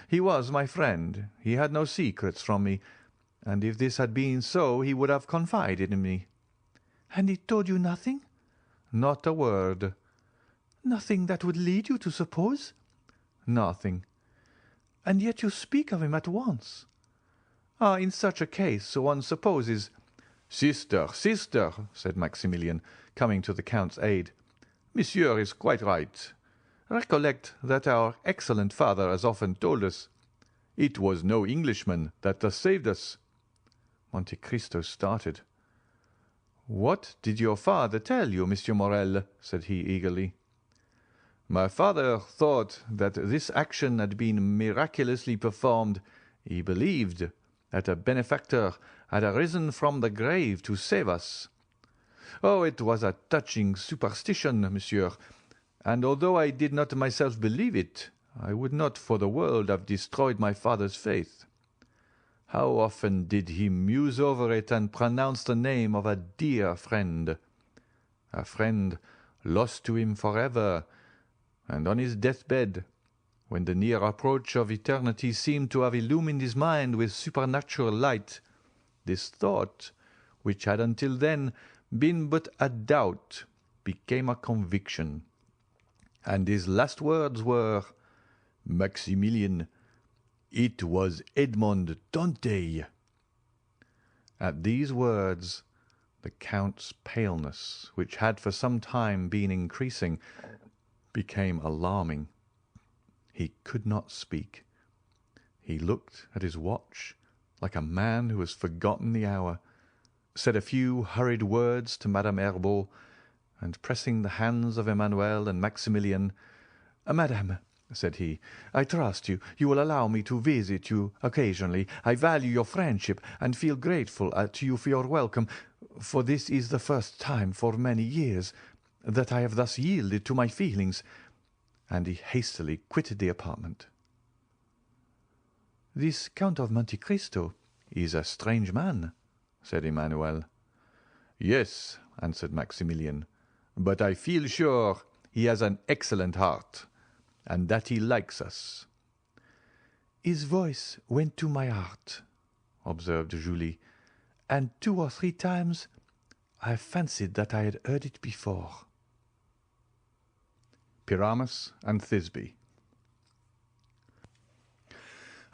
He was my friend. He had no secrets from me, and if this had been so he would have confided in me."
"And he told you nothing?"
"Not a word."
"Nothing that would lead you to suppose?"
"Nothing."
"And yet you speak of him at once."
"Ah, in such a case one supposes—" "Sister, sister," said Maximilian, coming to the Count's aid, "Monsieur is quite right. Recollect that our excellent father has often told us, 'It was no Englishman that thus saved us.'" Monte Cristo started. "What did your father tell you, Monsieur Morel?" said he eagerly. "My father thought that this action had been miraculously performed. He believed that a benefactor had arisen from the grave to save us. Oh, it was a touching superstition, monsieur, and although I did not myself believe it, I would not for the world have destroyed my father's faith. How often did he muse over it and pronounce the name of a dear friend, a friend lost to him forever, and on his deathbed, when the near approach of eternity seemed to have illumined his mind with supernatural light, this thought, which had until then been but a doubt, became a conviction, and his last words were, 'Maximilian, it was Edmond Dantès.'" At these words the Count's paleness, which had for some time been increasing, became alarming. He could not speak. He looked at his watch like a man who has forgotten the hour, said a few hurried words to Madame Herbault, and pressing the hands of Emmanuel and Maximilian, "Madame," said he, "I trust you will allow me to visit you occasionally. I value your friendship and feel grateful to you for your welcome, for this is the first time for many years that I have thus yielded to my feelings." And he hastily quitted the apartment. "This Count of Monte Cristo is a strange man," said Emmanuel. "Yes," answered Maximilian, "but I feel sure he has an excellent heart, and that he likes us." "His voice went to my heart," observed Julie, "and 2 or 3 times I fancied that I had heard it before." Pyramus and Thisbe.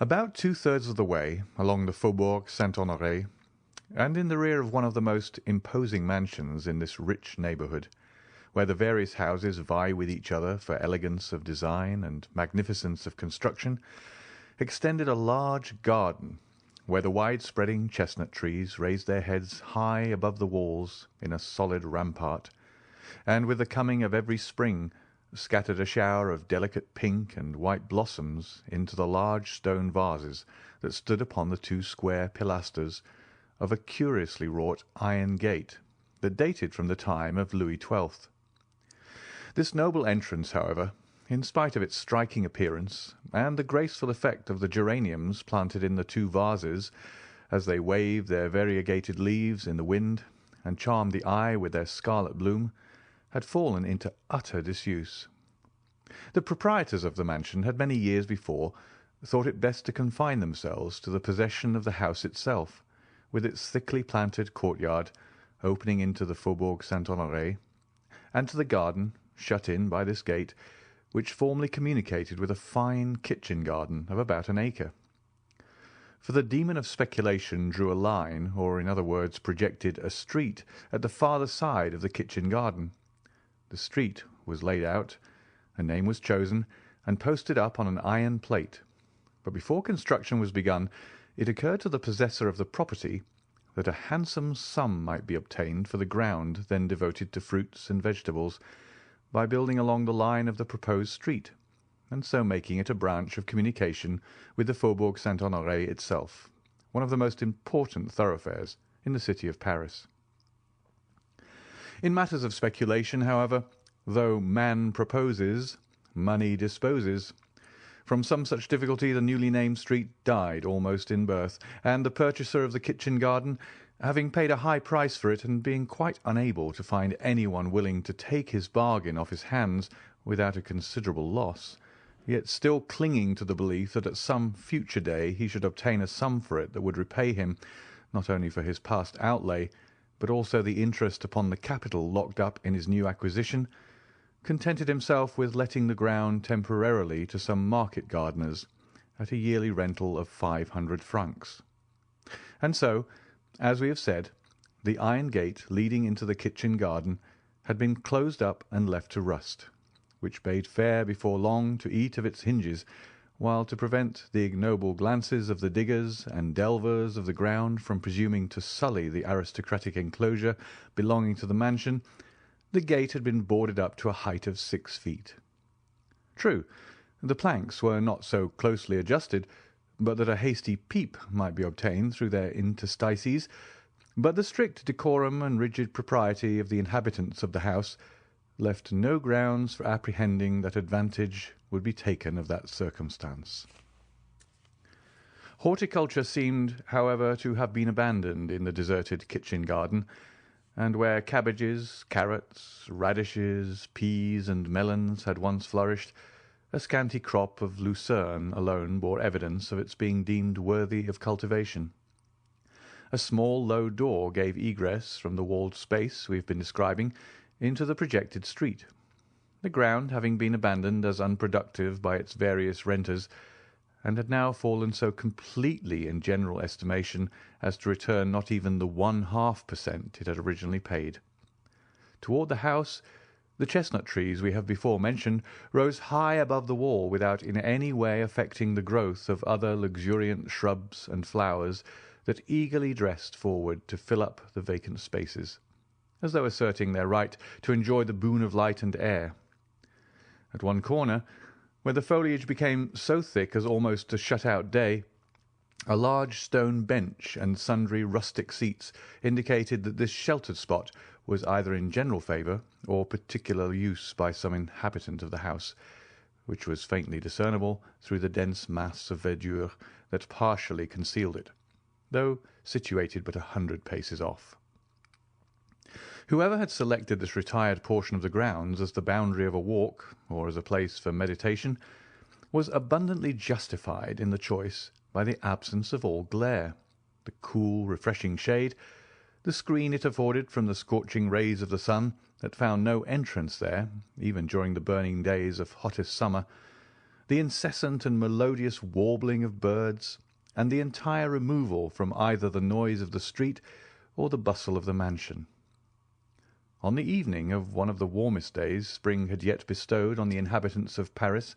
About 2/3 of the way along the Faubourg Saint-Honoré, and in the rear of one of the most imposing mansions in this rich neighbourhood, where the various houses vie with each other for elegance of design and magnificence of construction, extended a large garden, where the wide-spreading chestnut trees raised their heads high above the walls in a solid rampart, and with the coming of every spring scattered a shower of delicate pink and white blossoms into the large stone vases that stood upon the 2 square pilasters of a curiously wrought iron gate that dated from the time of Louis XII. This noble entrance, however, in spite of its striking appearance and the graceful effect of the geraniums planted in the 2 vases, as they waved their variegated leaves in the wind and charmed the eye with their scarlet bloom, had fallen into utter disuse. The proprietors of the mansion had many years before thought it best to confine themselves to the possession of the house itself, with its thickly planted courtyard opening into the Faubourg Saint-Honoré, and to the garden, shut in by this gate, which formerly communicated with a fine kitchen garden of about an acre. For the demon of speculation drew a line, or in other words projected a street, at the farther side of the kitchen garden. The street was laid out, a name was chosen, and posted up on an iron plate, but before construction was begun it occurred to the possessor of the property that a handsome sum might be obtained for the ground then devoted to fruits and vegetables by building along the line of the proposed street, and so making it a branch of communication with the Faubourg Saint-Honoré itself, one of the most important thoroughfares in the city of Paris. In matters of speculation, however, though man proposes, money disposes. From some such difficulty the newly named street died almost in birth, and the purchaser of the kitchen garden, having paid a high price for it and being quite unable to find anyone willing to take his bargain off his hands without a considerable loss, yet still clinging to the belief that at some future day he should obtain a sum for it that would repay him, not only for his past outlay, but also the interest upon the capital locked up in his new acquisition, contented himself with letting the ground temporarily to some market gardeners at a yearly rental of 500 francs. And so, as we have said, the iron gate leading into the kitchen garden had been closed up and left to rust, which bade fair before long to eat of its hinges, while to prevent the ignoble glances of the diggers and delvers of the ground from presuming to sully the aristocratic enclosure belonging to the mansion, the gate had been boarded up to a height of 6 feet. True, the planks were not so closely adjusted but that a hasty peep might be obtained through their interstices, but the strict decorum and rigid propriety of the inhabitants of the house left no grounds for apprehending that advantage would be taken of that circumstance. Horticulture seemed, however, to have been abandoned in the deserted kitchen garden, and where cabbages, carrots, radishes, peas, and melons had once flourished, a scanty crop of lucerne alone bore evidence of its being deemed worthy of cultivation. A small low door gave egress from the walled space we have been describing into the projected street, the ground having been abandoned as unproductive by its various renters, and had now fallen so completely in general estimation as to return not even the 1/2% it had originally paid. Toward the house, the chestnut trees we have before mentioned rose high above the wall without in any way affecting the growth of other luxuriant shrubs and flowers that eagerly dressed forward to fill up the vacant spaces, as though asserting their right to enjoy the boon of light and air. At one corner, where the foliage became so thick as almost to shut out day, a large stone bench and sundry rustic seats indicated that this sheltered spot was either in general favour or particular use by some inhabitant of the house, which was faintly discernible through the dense mass of verdure that partially concealed it, though situated but 100 paces off. Whoever had selected this retired portion of the grounds as the boundary of a walk or as a place for meditation was abundantly justified in the choice by the absence of all glare, the cool, refreshing shade, the screen it afforded from the scorching rays of the sun that found no entrance there, even during the burning days of hottest summer, the incessant and melodious warbling of birds, and the entire removal from either the noise of the street or the bustle of the mansion. On the evening of one of the warmest days spring had yet bestowed on the inhabitants of Paris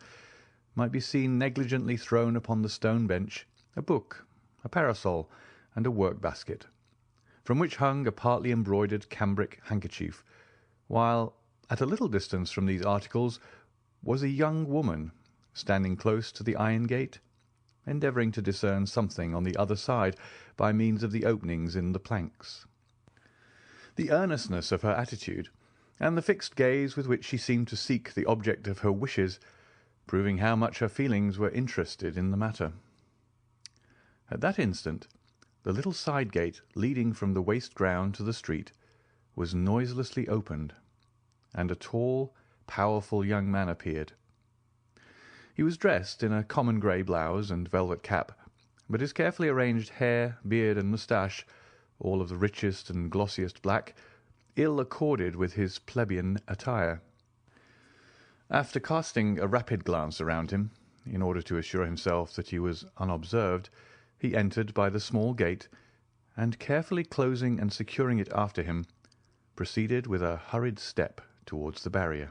might be seen negligently thrown upon the stone bench a book, a parasol, and a work-basket, from which hung a partly embroidered cambric handkerchief, while at a little distance from these articles was a young woman standing close to the iron gate, endeavouring to discern something on the other side by means of the openings in the planks. The earnestness of her attitude, and the fixed gaze with which she seemed to seek the object of her wishes, proving how much her feelings were interested in the matter. At that instant, the little side gate leading from the waste ground to the street was noiselessly opened, and a tall, powerful young man appeared. He was dressed in a common grey blouse and velvet cap, but his carefully arranged hair, beard, and moustache, all of the richest and glossiest black, ill accorded with his plebeian attire. After casting a rapid glance around him, in order to assure himself that he was unobserved, he entered by the small gate, and carefully closing and securing it after him, proceeded with a hurried step towards the barrier.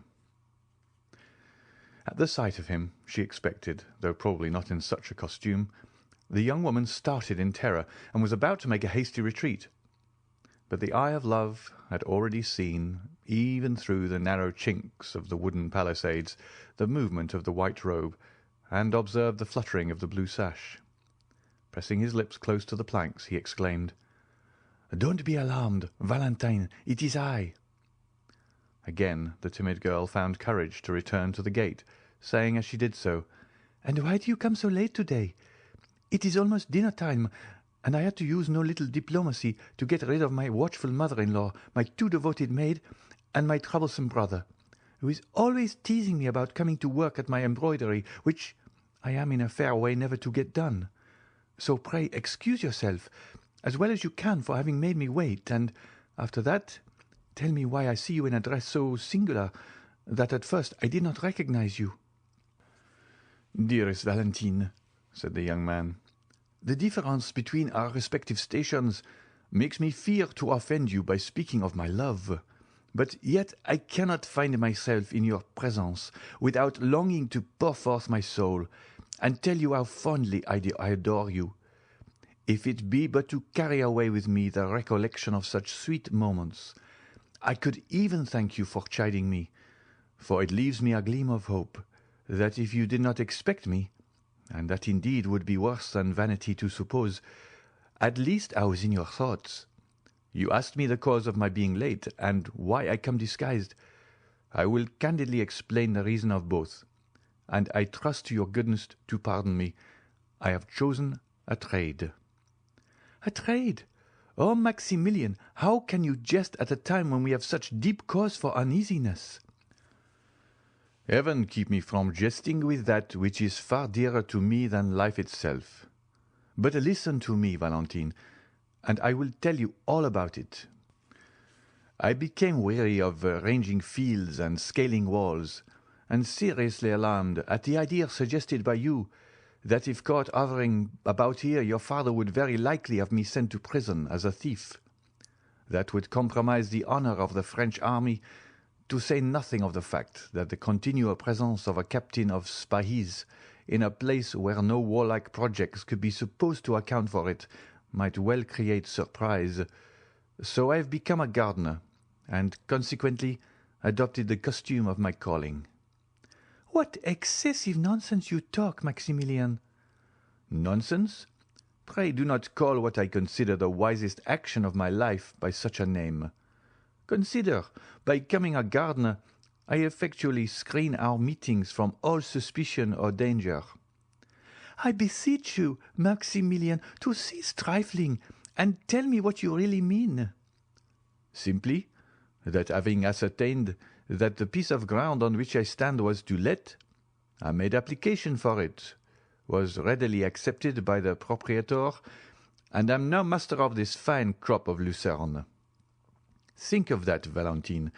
At the sight of him she expected, though probably not in such a costume, the young woman started in terror and was about to make a hasty retreat. But the eye of love had already seen, even through the narrow chinks of the wooden palisades, the movement of the white robe, and observed the fluttering of the blue sash. Pressing his lips close to the planks, he exclaimed,
Don't be alarmed, Valentine, it is I."
Again the timid girl found courage to return to the gate, saying as she did so,
"And why do you come so late today? It is almost dinner time, and I had to use no little diplomacy to get rid of my watchful mother-in-law, my too devoted maid, and my troublesome brother, who is always teasing me about coming to work at my embroidery, which I am in a fair way never to get done. So pray excuse yourself, as well as you can, for having made me wait, and after that tell me why I see you in a dress so singular that at first I did not recognize you."
"Dearest Valentine," said the young man,
"the difference between our respective stations makes me fear to offend you by speaking of my love, but yet I cannot find myself in your presence without longing to pour forth my soul and tell you how fondly I adore you, if it be but to carry away with me the recollection of such sweet moments. I could even thank you for chiding me, for it leaves me a gleam of hope that if you did not expect me, and that indeed would be worse than vanity to suppose, at least I was in your thoughts. You asked me the cause of my being late, and why I come disguised. I will candidly explain the reason of both, and I trust to your goodness to pardon me. I have chosen a trade." "A trade? Oh, Maximilian, how can you jest at a time when we have such deep cause for uneasiness?"
"Heaven keep me from jesting with that which is far dearer to me than life itself. But listen to me, Valentine, and I will tell you all about it. I became weary of ranging fields and scaling walls, and seriously alarmed at the idea suggested by you that if caught hovering about here your father would very likely have me sent to prison as a thief. That would compromise the honor of the French army, to say nothing of the fact that the continual presence of a captain of Spahis in a place where no warlike projects could be supposed to account for it might well create surprise. So I have become a gardener, and consequently adopted the costume of my calling."
"What excessive nonsense you talk, Maximilian!"
"Nonsense? Pray do not call what I consider the wisest action of my life by such a name. Consider, by becoming a gardener, I effectually screen our meetings from all suspicion or danger."
"I beseech you, Maximilian, to cease trifling, and tell me what you really mean."
"Simply that having ascertained that the piece of ground on which I stand was to let, I made application for it, was readily accepted by the proprietor, and am now master of this fine crop of lucerne. Think of that, Valentine.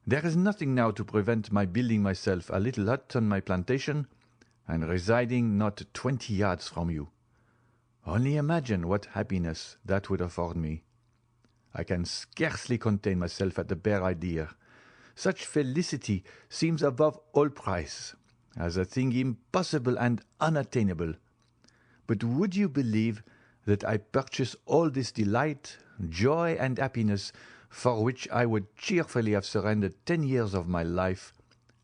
There is nothing now to prevent my building myself a little hut on my plantation, and residing not 20 yards from you. Only imagine what happiness that would afford me. I can scarcely contain myself at the bare idea. Such felicity seems above all price, as a thing impossible and unattainable. But would you believe that I purchase all this delight, joy, and happiness, for which I would cheerfully have surrendered 10 years of my life,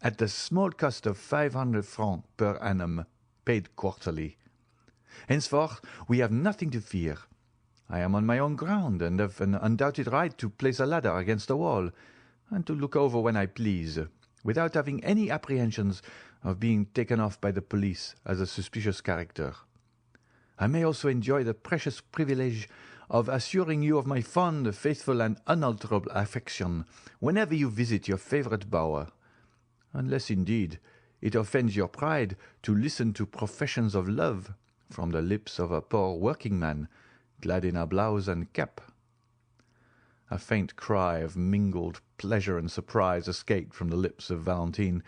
at the small cost of 500 francs per annum, paid quarterly? Henceforth we have nothing to fear. I am on my own ground, and have an undoubted right to place a ladder against the wall, and to look over when I please, without having any apprehensions of being taken off by the police as a suspicious character. I may also enjoy the precious privilege of assuring you of my fond, faithful, and unalterable affection whenever you visit your favourite bower, unless, indeed, it offends your pride to listen to professions of love from the lips of a poor working-man, clad in a blouse and cap." A faint cry of mingled pleasure and surprise escaped from the lips of Valentine,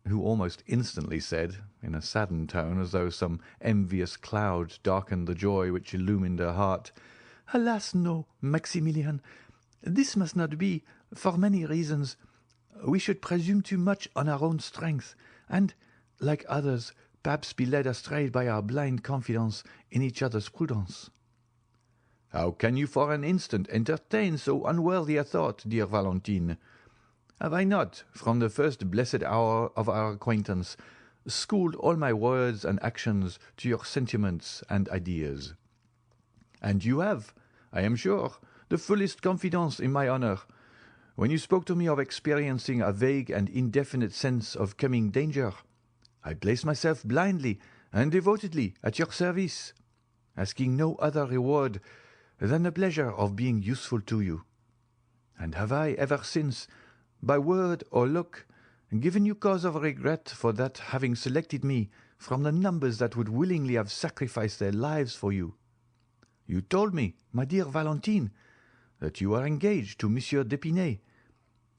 who almost instantly said, in a saddened tone, as though some envious cloud darkened the joy which illumined her heart,
"Alas, no, Maximilian, this must not be, for many reasons. We should presume too much on our own strength, and, like others, perhaps be led astray by our blind confidence in each other's prudence."
"How can you for an instant entertain so unworthy a thought, dear Valentine? Have I not, from the first blessed hour of our acquaintance, schooled all my words and actions to your sentiments and ideas? And you have, I am sure,
the fullest confidence in my honour. When you spoke to me of experiencing a vague and indefinite sense of coming danger, I placed myself blindly and devotedly at your service, asking no other reward than the pleasure of being useful to you. And have I ever since, by word or look, given you cause of regret for that having selected me from the numbers that would willingly have sacrificed their lives for you? You told me, my dear Valentine, that you were engaged to Monsieur d'Épinay,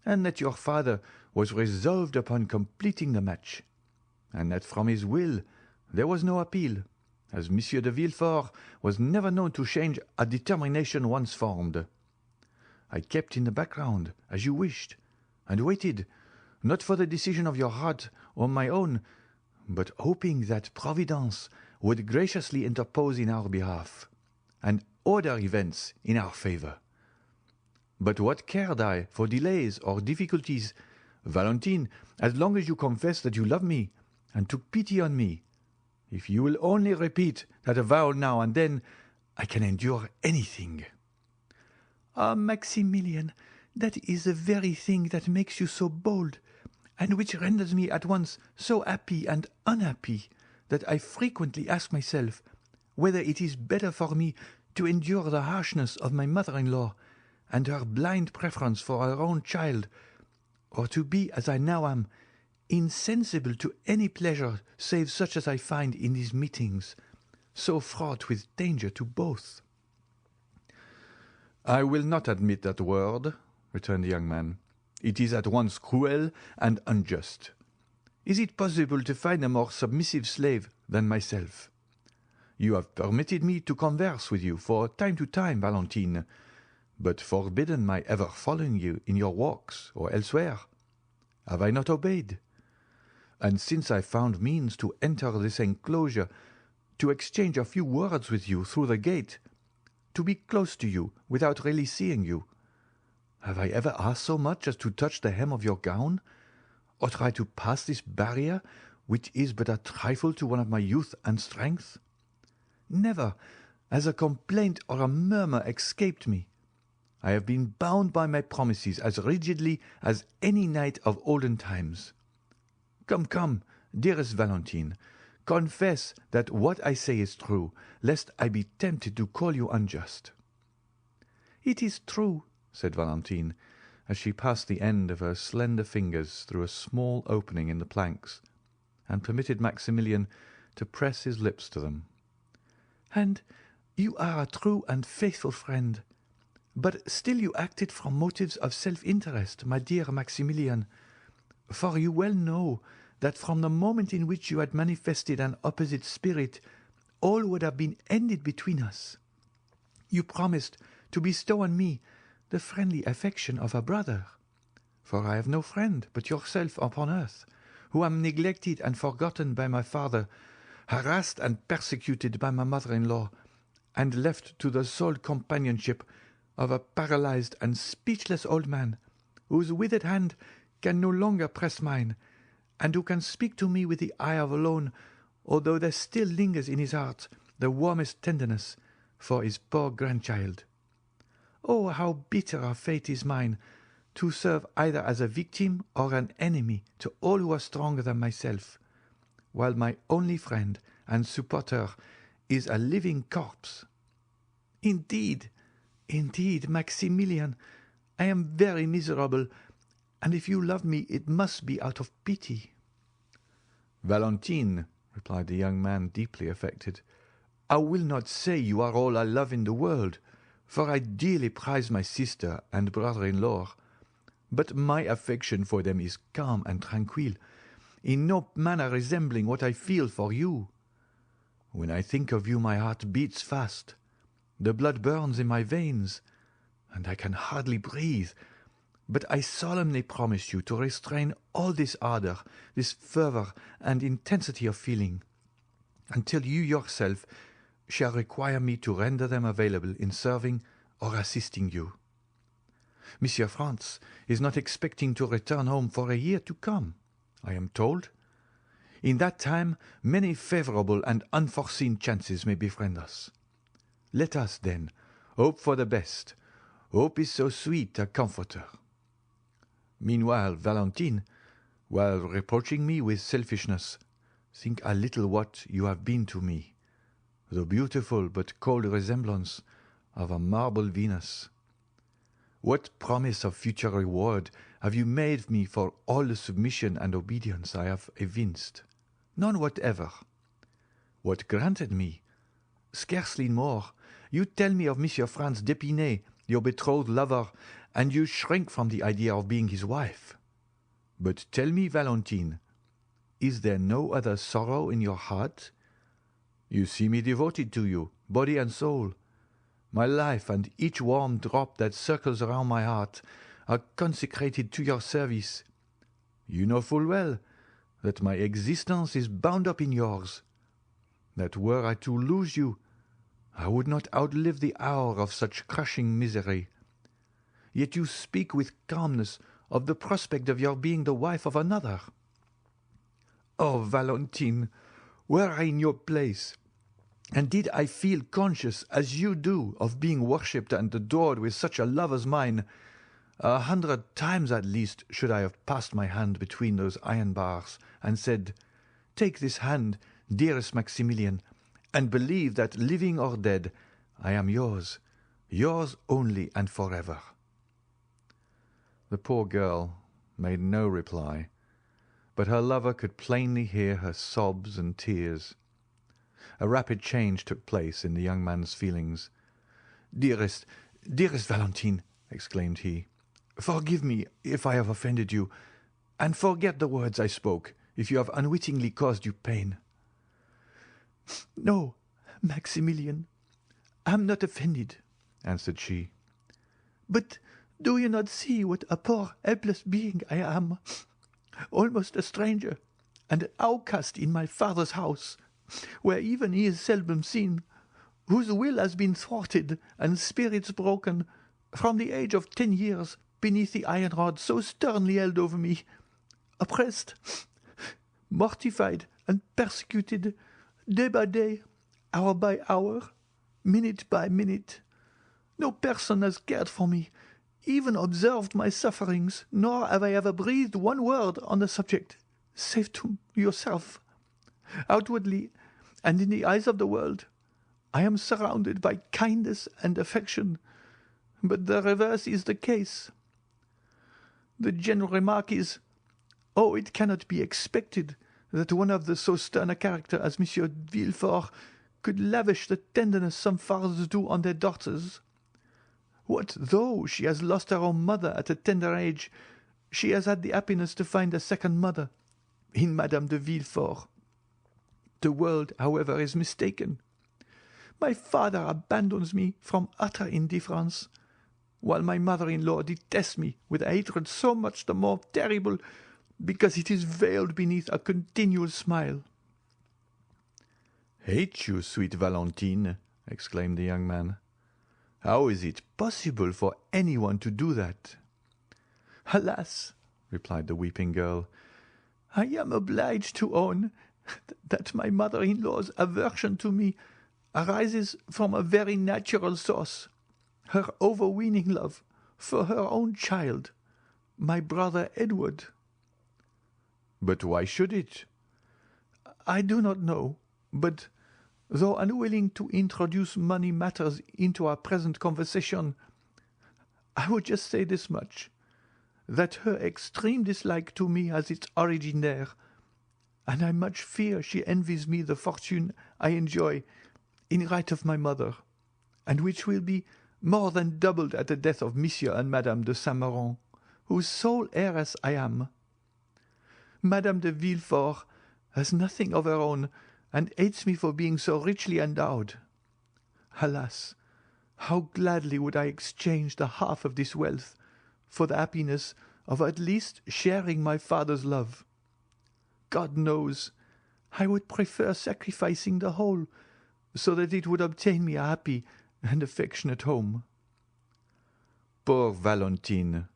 and that your father was resolved upon completing the match, and that from his will there was no appeal, as Monsieur de Villefort was never known to change a determination once formed. I kept in the background, as you wished, and waited, not for the decision of your heart or my own, but hoping that Providence would graciously interpose in our behalf, and order events in our favour. But what cared I for delays or difficulties, Valentine, as long as you confessed that you loved me and took pity on me? If you will only repeat that vow now and then, I can endure anything." "Ah, Maximilian, that is the very thing that makes you so bold, and which renders me at once so happy and unhappy, that I frequently ask myself whether it is better for me to endure the harshness of my mother-in-law and her blind preference for her own child, or to be, as I now am, insensible to any pleasure save such as I find in these meetings, so fraught with danger to both."
"I will not admit that word," returned the young man. "It is at once cruel and unjust. Is it possible to find a more submissive slave than myself? You have permitted me to converse with you for time to time, Valentine, but forbidden my ever following you in your walks or elsewhere. Have I not obeyed? And since I found means to enter this enclosure, to exchange a few words with you through the gate, to be close to you without really seeing you, have I ever asked so much as to touch the hem of your gown, or try to pass this barrier, which is but a trifle to one of my youth and strength? Never has a complaint or a murmur escaped me. I have been bound by my promises as rigidly as any knight of olden times. Come, come, dearest Valentine, confess that what I say is true, lest I be tempted to call you unjust."
"It is true," said Valentine,
as she passed the end of her slender fingers through a small opening in the planks, and permitted Maximilian to press his lips to them.
"And you are a true and faithful friend. But still you acted from motives of self-interest, my dear Maximilian, for you well know that from the moment in which you had manifested an opposite spirit, all would have been ended between us. You promised to bestow on me the friendly affection of a brother, for I have no friend but yourself upon earth, who am neglected and forgotten by my father, harassed and persecuted by my mother-in-law, and left to the sole companionship of a paralyzed and speechless old man, whose withered hand can no longer press mine, and who can speak to me with the eye alone, although there still lingers in his heart the warmest tenderness for his poor grandchild. Oh, how bitter a fate is mine, to serve either as a victim or an enemy to all who are stronger than myself, while my only friend and supporter is a living corpse. Indeed, Maximilian, I am very miserable, and if you love me it must be out of pity."
"Valentine," replied the young man, deeply affected,
"I will not say you are all I love in the world, for I dearly prize my sister and brother-in-law, but my affection for them is calm and tranquil, in no manner resembling what I feel for you. When I think of you my heart beats fast, the blood burns in my veins, and I can hardly breathe, but I solemnly promise you to restrain all this ardour, this fervour and intensity of feeling, until you yourself shall require me to render them available in serving or assisting you. Monsieur Franz is not expecting to return home for a year to come, I am told. In that time many favourable and unforeseen chances may befriend us. Let us, then, hope for the best, Hope is so sweet a comforter. Meanwhile, Valentine, while reproaching me with selfishness, think a little what you have been to me, the beautiful but cold resemblance of a marble Venus. What promise of future reward have you made me for all the submission and obedience I have evinced? None whatever. What granted me? Scarcely more. You tell me of Monsieur Franz d'Épinay, your betrothed lover, and you shrink from the idea of being his wife. But tell me, Valentine, is there no other sorrow in your heart? You see me devoted to you, body and soul. My life and each warm drop that circles around my heart are consecrated to your service. You know full well that my existence is bound up in yours, that were I to lose you, I would not outlive the hour of such crushing misery. Yet you speak with calmness of the prospect of your being the wife of another. Oh, Valentine, were I in your place, and did I feel conscious, as you do, of being worshipped and adored with such a love as mine, 100 times at least should I have passed my hand between those iron bars and said, "Take this hand, dearest Maximilian, and believe that, living or dead, I am yours, yours only and forever." The poor girl made no reply, but her lover could plainly hear her sobs and tears. A rapid change took place in the young man's feelings. "Dearest, dearest Valentine," exclaimed he, "forgive me if I have offended you, and forget the words I spoke if you have unwittingly caused you pain." "No, Maximilian, I am not offended," answered she. "But do you not see what a poor helpless being I am, almost a stranger, and an outcast in my father's house, where even he is seldom seen, whose will has been thwarted and spirits broken, from the age of 10 years, beneath the iron rod so sternly held over me, oppressed, mortified, and persecuted, day by day, hour by hour, minute by minute. No person has cared for me, even observed my sufferings, nor have I ever breathed one word on the subject, save to yourself. Outwardly, and in the eyes of the world, I am surrounded by kindness and affection, but the reverse is the case. The general remark is, 'Oh, it cannot be expected that one of so stern a character as Monsieur Villefort could lavish the tenderness some fathers do on their daughters. What though she has lost her own mother at a tender age, she has had the happiness to find a second mother in Madame de Villefort. The world, however, is mistaken. My father abandons me from utter indifference, while my mother-in-law detests me with a hatred so much the more terrible because it is veiled beneath a continual smile." "Hate you, sweet Valentine!" exclaimed the young man. "How is it possible for anyone to do that?" "Alas!" replied the weeping girl, "I am obliged to own that my mother-in-law's aversion to me arises from a very natural source, her overweening love for her own child, my brother Edward." "But why should it?" "I do not know, but, though unwilling to introduce money matters into our present conversation, I would just say this much, that her extreme dislike to me has its origin there, and I much fear she envies me the fortune I enjoy in right of my mother, and which will be more than doubled at the death of Monsieur and Madame de Saint-Méran, whose sole heiress I am. Madame de Villefort has nothing of her own, and hates me for being so richly endowed. Alas, how gladly would I exchange the half of this wealth for the happiness of at least sharing my father's love. God knows, I would prefer sacrificing the whole, so that it would obtain me a happy and affectionate home." "Poor Valentine!"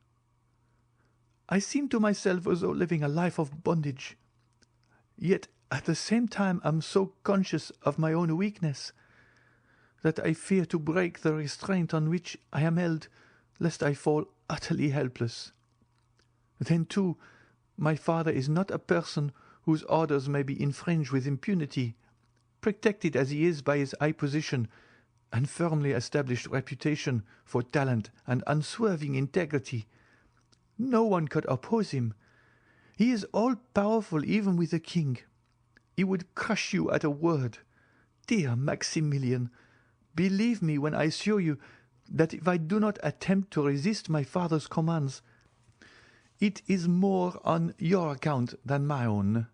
"I seem to myself as though living a life of bondage. Yet at the same time am so conscious of my own weakness that I fear to break the restraint on which I am held lest I fall utterly helpless. Then, too, my father is not a person whose orders may be infringed with impunity, protected as he is by his high position and firmly established reputation for talent and unswerving integrity. No one could oppose him. He is all-powerful even with the king. He would crush you at a word. Dear Maximilian, believe me when I assure you that if I do not attempt to resist my father's commands, it is more on your account than my own."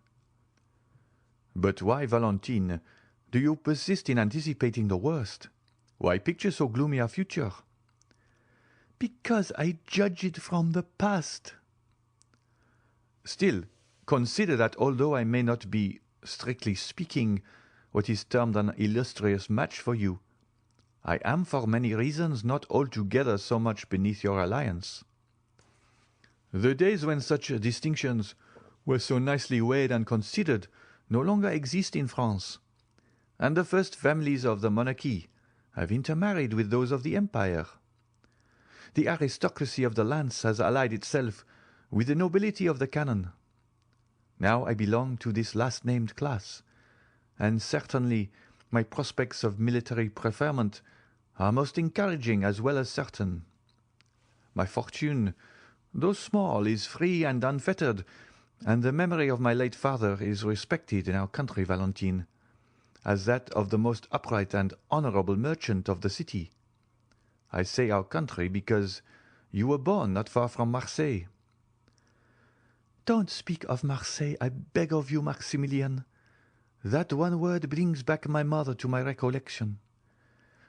"But why, Valentine, do you persist in anticipating the worst? Why picture so gloomy a future?"
"Because I judge it from the past."
"Still, consider that although I may not be, strictly speaking, what is termed an illustrious match for you, I am for many reasons not altogether so much beneath your alliance. The days when such distinctions were so nicely weighed and considered no longer exist in France, and the first families of the monarchy have intermarried with those of the empire. The aristocracy of the lance has allied itself with the nobility of the cannon. Now I belong to this last-named class, and certainly my prospects of military preferment are most encouraging as well as certain. My fortune, though small, is free and unfettered, and the memory of my late father is respected in our country, Valentine, as that of the most upright and honourable merchant of the city. I say our country because you were born not far from Marseille."
"Don't speak of Marseille, I beg of you, Maximilian. That one word brings back my mother to my recollection.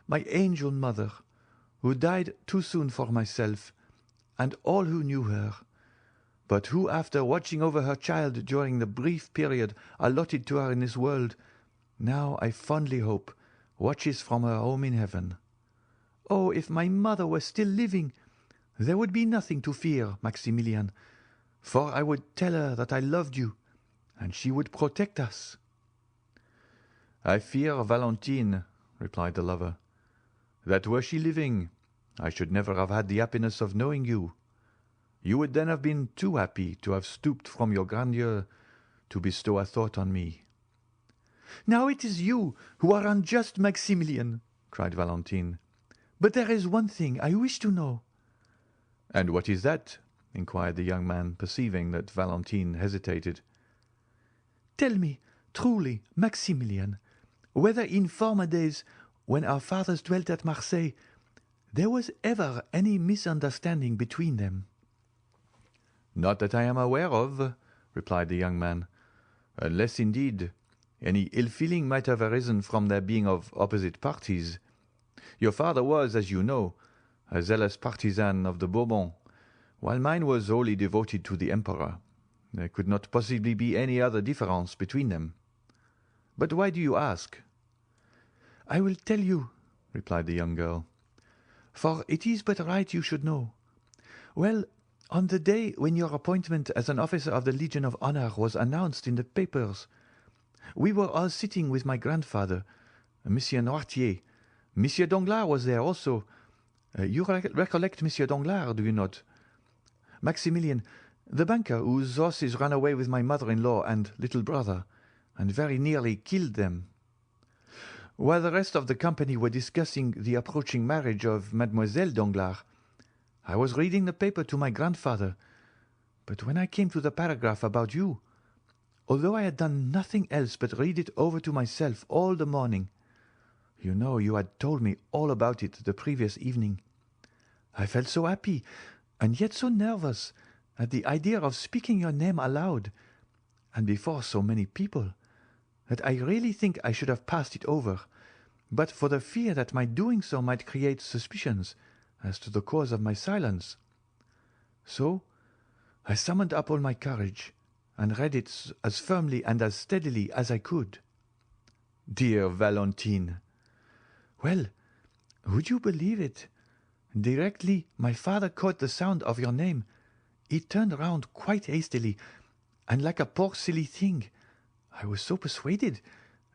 My angel mother, who died too soon for myself, and all who knew her, but who, after watching over her child during the brief period allotted to her in this world, now, I fondly hope, watches from her home in heaven. Oh, if my mother were still living, there would be nothing to fear, Maximilian, for I would tell her that I loved you, and she would protect us."
"I fear, Valentine," replied the lover, "that were she living, I should never have had the happiness of knowing you. You would then have been too happy to have stooped from your grandeur to bestow a thought on me."
"Now it is you who are unjust, Maximilian," cried Valentine. "But there is one thing I wish to know."
"And what is that?" inquired the young man, perceiving that Valentine hesitated.
"Tell me truly, Maximilian, whether in former days, when our fathers dwelt at Marseille, there was ever any misunderstanding between them."
"Not that I am aware of," replied the young man, "unless, indeed, any ill feeling might have arisen from their being of opposite parties. Your father was, as you know, a zealous partisan of the Bourbons, while mine was wholly devoted to the Emperor. There could not possibly be any other difference between them. But why do you ask?"
"I will tell you," replied the young girl, "for it is but right you should know. Well, on the day when your appointment as an officer of the Legion of Honour was announced in the papers, we were all sitting with my grandfather, Monsieur Noirtier. Monsieur Danglars was there also. You recollect Monsieur Danglars, do you not? Maximilian, the banker whose horses ran away with my mother-in-law and little brother, and very nearly killed them. While the rest of the company were discussing the approaching marriage of Mademoiselle Danglars, I was reading the paper to my grandfather, but when I came to the paragraph about you, although I had done nothing else but read it over to myself all the morning, you know you had told me all about it the previous evening, I felt so happy and yet so nervous at the idea of speaking your name aloud, and before so many people, that I really think I should have passed it over, but for the fear that my doing so might create suspicions as to the cause of my silence. So I summoned up all my courage and read it as firmly and as steadily as I could."
"Dear Valentine!"
"Well, would you believe it? Directly my father caught the sound of your name, he turned round quite hastily, and like a poor silly thing, I was so persuaded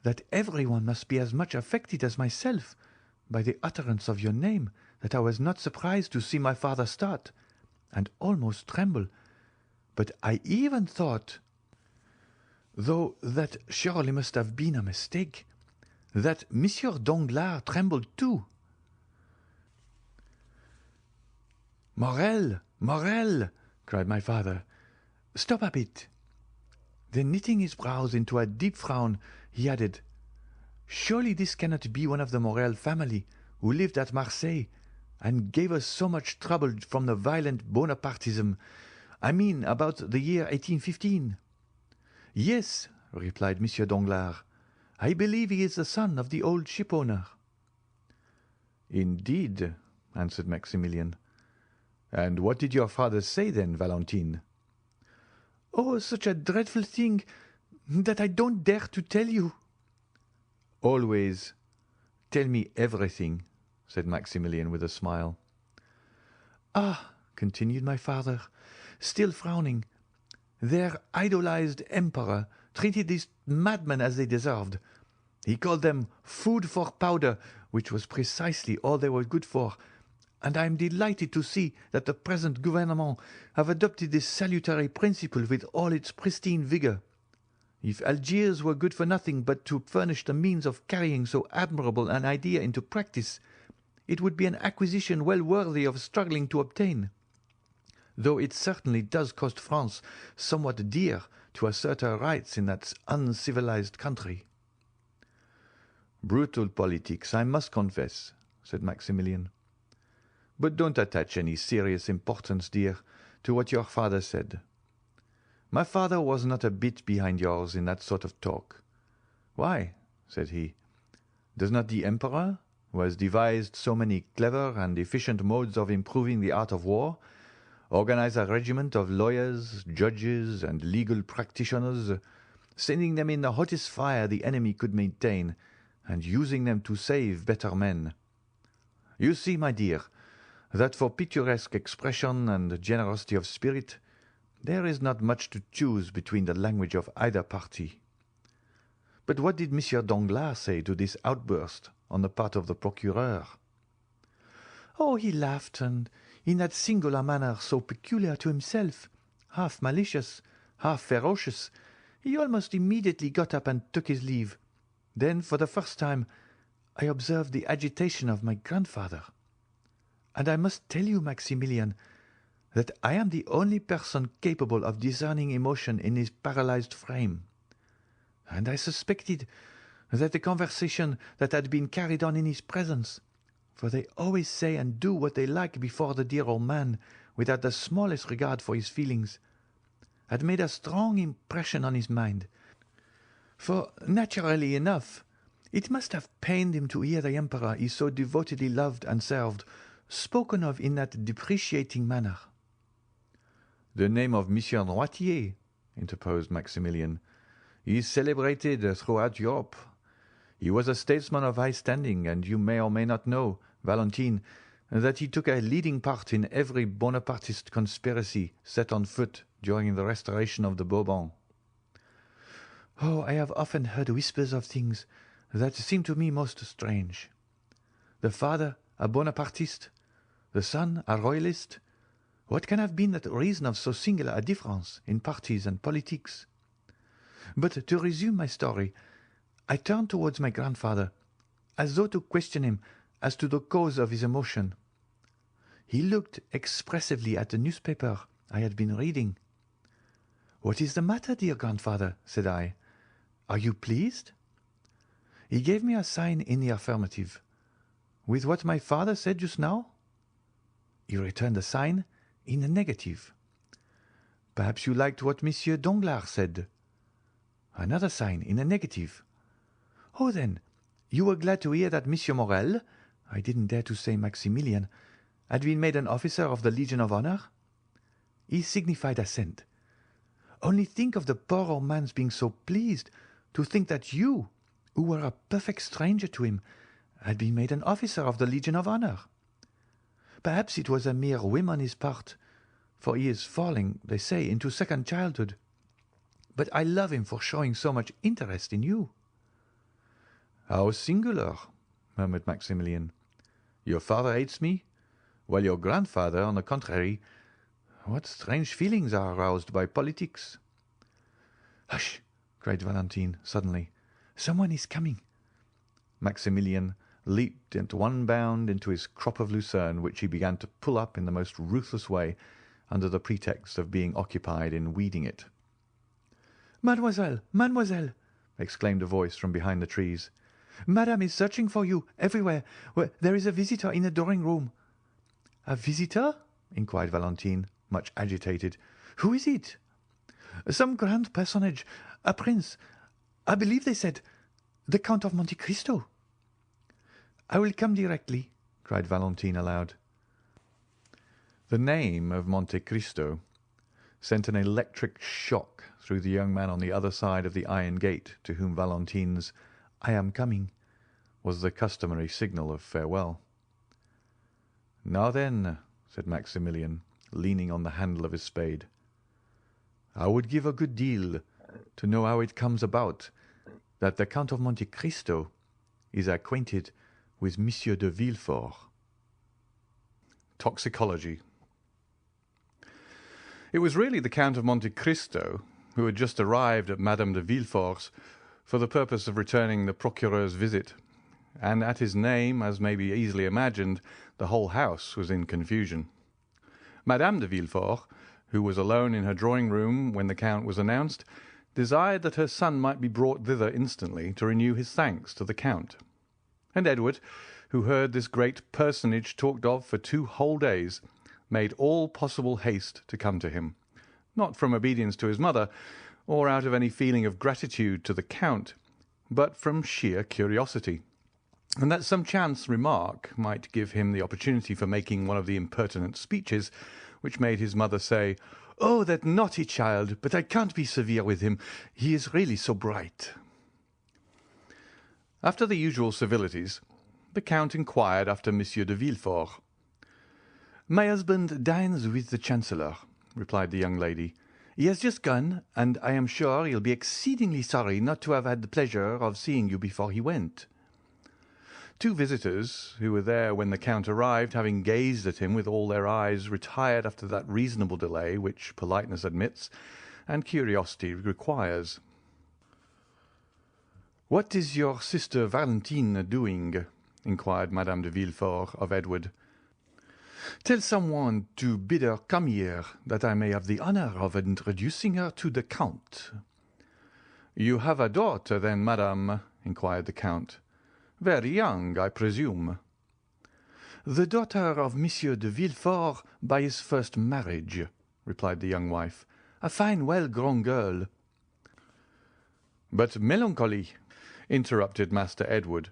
that everyone must be as much affected as myself by the utterance of your name that I was not surprised to see my father start, and almost tremble, but I even thought, though that surely must have been a mistake, that Monsieur Danglars trembled too. "Morel, Morel!" cried my father. "Stop a bit." Then knitting his brows into a deep frown, he added, "Surely this cannot be one of the Morel family who lived at Marseilles and gave us so much trouble from the violent Bonapartism, I mean about the year 1815. "Yes," replied Monsieur Danglars, "I believe he is the son of the old shipowner."
"Indeed," answered Maximilian. "And what did your father say then, Valentine?"
"Oh, such a dreadful thing that I don't dare to tell you."
"Always tell me everything," said Maximilian with a smile.
"Ah," continued my father, still frowning, "their idolized emperor treated these madmen as they deserved. He called them food for powder, which was precisely all they were good for, and I am delighted to see that the present gouvernement have adopted this salutary principle with all its pristine vigour. If Algiers were good for nothing but to furnish the means of carrying so admirable an idea into practice, it would be an acquisition well worthy of struggling to obtain, though it certainly does cost France somewhat dear to assert her rights in that uncivilized country."
"Brutal politics, I must confess," said Maximilian. "But don't attach any serious importance, dear, to what your father said. My father was not a bit behind yours in that sort of talk. Why," said he, "does not the emperor, who has devised so many clever and efficient modes of improving the art of war, organize a regiment of lawyers, judges, and legal practitioners, sending them in the hottest fire the enemy could maintain, and using them to save better men? You see, my dear, that for picturesque expression and generosity of spirit there is not much to choose between the language of either party. But what did Monsieur Danglars say to this outburst on the part of the procureur?"
"Oh, he laughed, and in that singular manner so peculiar to himself, half malicious, half ferocious, he almost immediately got up and took his leave. Then, for the first time, I observed the agitation of my grandfather. And I must tell you, Maximilian, that I am the only person capable of discerning emotion in his paralyzed frame. And I suspected that the conversation that had been carried on in his presence, for they always say and do what they like before the dear old man, without the smallest regard for his feelings, had made a strong impression on his mind. For, naturally enough, it must have pained him to hear the emperor he so devotedly loved and served spoken of in that depreciating manner."
"The name of Monsieur Noirtier," interposed Maximilian, "is celebrated throughout Europe. He was a statesman of high standing, and you may or may not know, Valentine, that he took a leading part in every Bonapartist conspiracy set on foot during the restoration of the Bourbons."
"Oh, I have often heard whispers of things that seem to me most strange. The father a Bonapartist, the son a royalist. What can have been the reason of so singular a difference in parties and politics? But to resume my story, I turned towards my grandfather, as though to question him as to the cause of his emotion. He looked expressively at the newspaper I had been reading. "What is the matter, dear grandfather?" said I. "Are you pleased?" He gave me a sign in the affirmative. "With what my father said just now?" He returned a sign in the negative. "Perhaps you liked what Monsieur Danglars said?" Another sign in the negative. "Oh, then, you were glad to hear that Monsieur Morel," I didn't dare to say Maximilian, "had been made an officer of the Legion of Honor?" He signified assent. "Only think of the poor old man's being so pleased to think that you, who were a perfect stranger to him, had been made an officer of the Legion of Honor. Perhaps it was a mere whim on his part, for he is falling, they say, into second childhood. But I love him for showing so much interest in you."
"How singular!" murmured Maximilian. "Your father hates me,
while your grandfather, on the contrary, what strange feelings are aroused by politics." "Hush!" cried Valentine suddenly. "Someone is coming." Maximilian leaped at one bound into his crop of lucerne, which he began to pull up in the most ruthless way, under the pretext of being occupied in weeding it. "Mademoiselle, mademoiselle!" exclaimed a voice from behind the trees. "Madame is searching for you everywhere. There is a visitor in the drawing-room." "A visitor?" inquired Valentine, much agitated. "Who is it?" "Some grand personage, a prince. I believe they said the Count of Monte Cristo." "I will come directly," cried Valentine aloud. The name of Monte Cristo sent an electric shock through the young man on the other side of the iron gate, to whom Valentine's "I am coming" was the customary signal of farewell. "Now then," said Maximilian, leaning on the handle of his spade, "I would give a good deal to know how it comes about that the Count of Monte Cristo is acquainted with Monsieur de Villefort." Toxicology. It was really the Count of Monte Cristo who had just arrived at Madame de Villefort's for the purpose of returning the procureur's visit, and at his name, as may be easily imagined, the whole house was in confusion. Madame de Villefort, who was alone in her drawing-room when the Count was announced, desired that her son might be brought thither instantly to renew his thanks to the Count. And Edward, who heard this great personage talked of for 2 whole days, made all possible haste to come to him, not from obedience to his mother, or out of any feeling of gratitude to the Count, but from sheer curiosity, and that some chance remark might give him the opportunity for making one of the impertinent speeches which made his mother say, "Oh, that naughty child! But I can't be severe with him. He is really so bright." After the usual civilities, the Count inquired after Monsieur de Villefort. "My husband dines with the Chancellor," replied the young lady. "He has just gone, and I am sure he'll be exceedingly sorry not to have had the pleasure of seeing you before he went." 2 visitors, who were there when the Count arrived, having gazed at him with all their eyes, retired after that reasonable delay which politeness admits and curiosity requires. "What is your sister Valentine doing?" inquired Madame de Villefort of Edward. "Tell someone to bid her come here, that I may have the honor of introducing her to the Count." "You have a daughter, then, madame?" inquired the Count. "Very young, I presume." "The daughter of Monsieur de Villefort by his first marriage," replied the young wife. "A fine, well-grown girl." "But melancholy," interrupted Master Edward,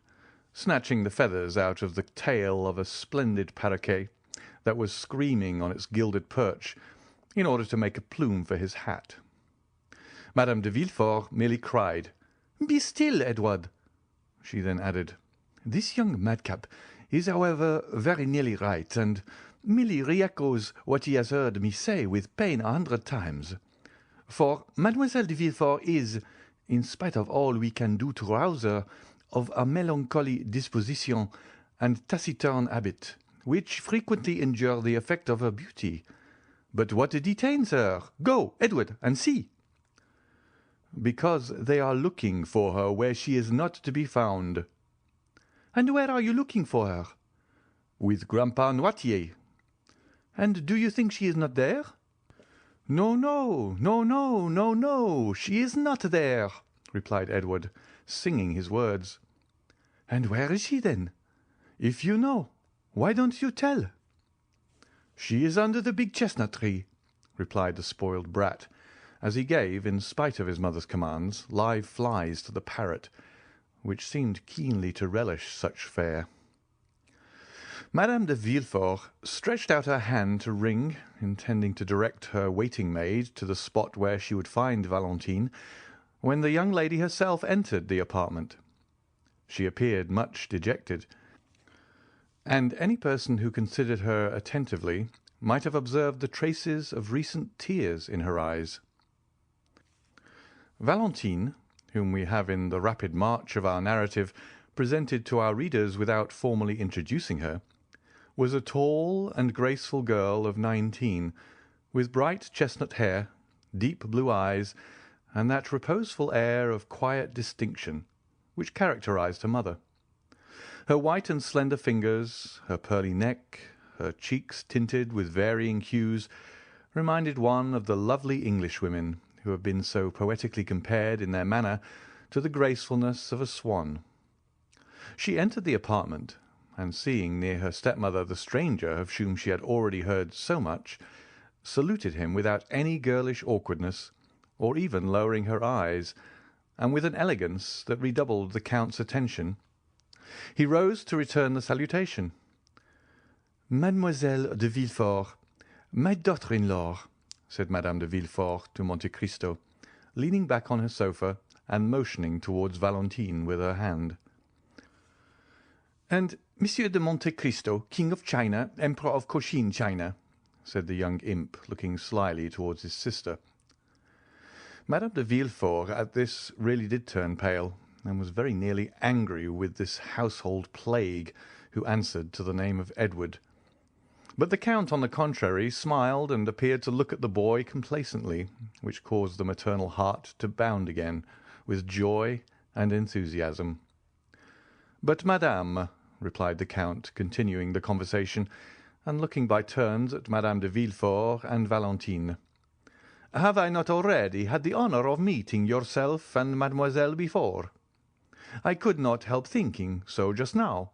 snatching the feathers out of the tail of a splendid paroquet that was screaming on its gilded perch, in order to make a plume for his hat. Madame de Villefort merely cried, "Be still, Edward!" She then added, "This young madcap is, however, very nearly right, and merely re-echoes what he has heard me say with pain 100 times. For Mademoiselle de Villefort is, in spite of all we can do to rouse her, of a melancholy disposition and taciturn habit, which frequently injure the effect of her beauty. But what detains her? Go, Edward, and see." "Because they are looking for her where she is not to be found." "And where are you looking for her?" "With Grandpa Noirtier." "And do you think she is not there?" "No, no, no, no, no, no, she is not there," replied Edward, singing his words. "And where is she, then? If you know, why don't you tell?" "She is under the big chestnut tree," replied the spoiled brat, as he gave, in spite of his mother's commands, live flies to the parrot, which seemed keenly to relish such fare. Madame de Villefort stretched out her hand to ring, intending to direct her waiting-maid to the spot where she would find Valentine, when the young lady herself entered the apartment. She appeared much dejected, and any person who considered her attentively might have observed the traces of recent tears in her eyes. Valentine, whom we have in the rapid march of our narrative presented to our readers without formally introducing her,
was a tall and graceful girl of 19, with bright chestnut hair, deep blue eyes, and that reposeful air of quiet distinction which characterized her mother. Her white and slender fingers, her pearly neck, her cheeks tinted with varying hues, reminded one of the lovely Englishwomen who have been so poetically compared in their manner to the gracefulness of a swan. She entered the apartment, and seeing near her stepmother the stranger of whom she had already heard so much, saluted him without any girlish awkwardness, or even lowering her eyes, and with an elegance that redoubled the Count's attention. He rose to return the salutation. "Mademoiselle de Villefort, my daughter-in-law," said Madame de Villefort to Monte Cristo, leaning back on her sofa and motioning towards Valentine with her hand. "And Monsieur de Monte Cristo, King of China, Emperor of Cochin China," said the young imp, looking slyly towards his sister. Madame de Villefort at this really did turn pale, and was very nearly angry with this household plague who answered to the name of Edward. But the Count, on the contrary, smiled and appeared to look at the boy complacently, which caused the maternal heart to bound again with joy and enthusiasm. "But, madame," replied the Count, continuing the conversation, and looking by turns at Madame de Villefort and Valentine, "have I not already had the honour of meeting yourself and mademoiselle before? I could not help thinking so just now.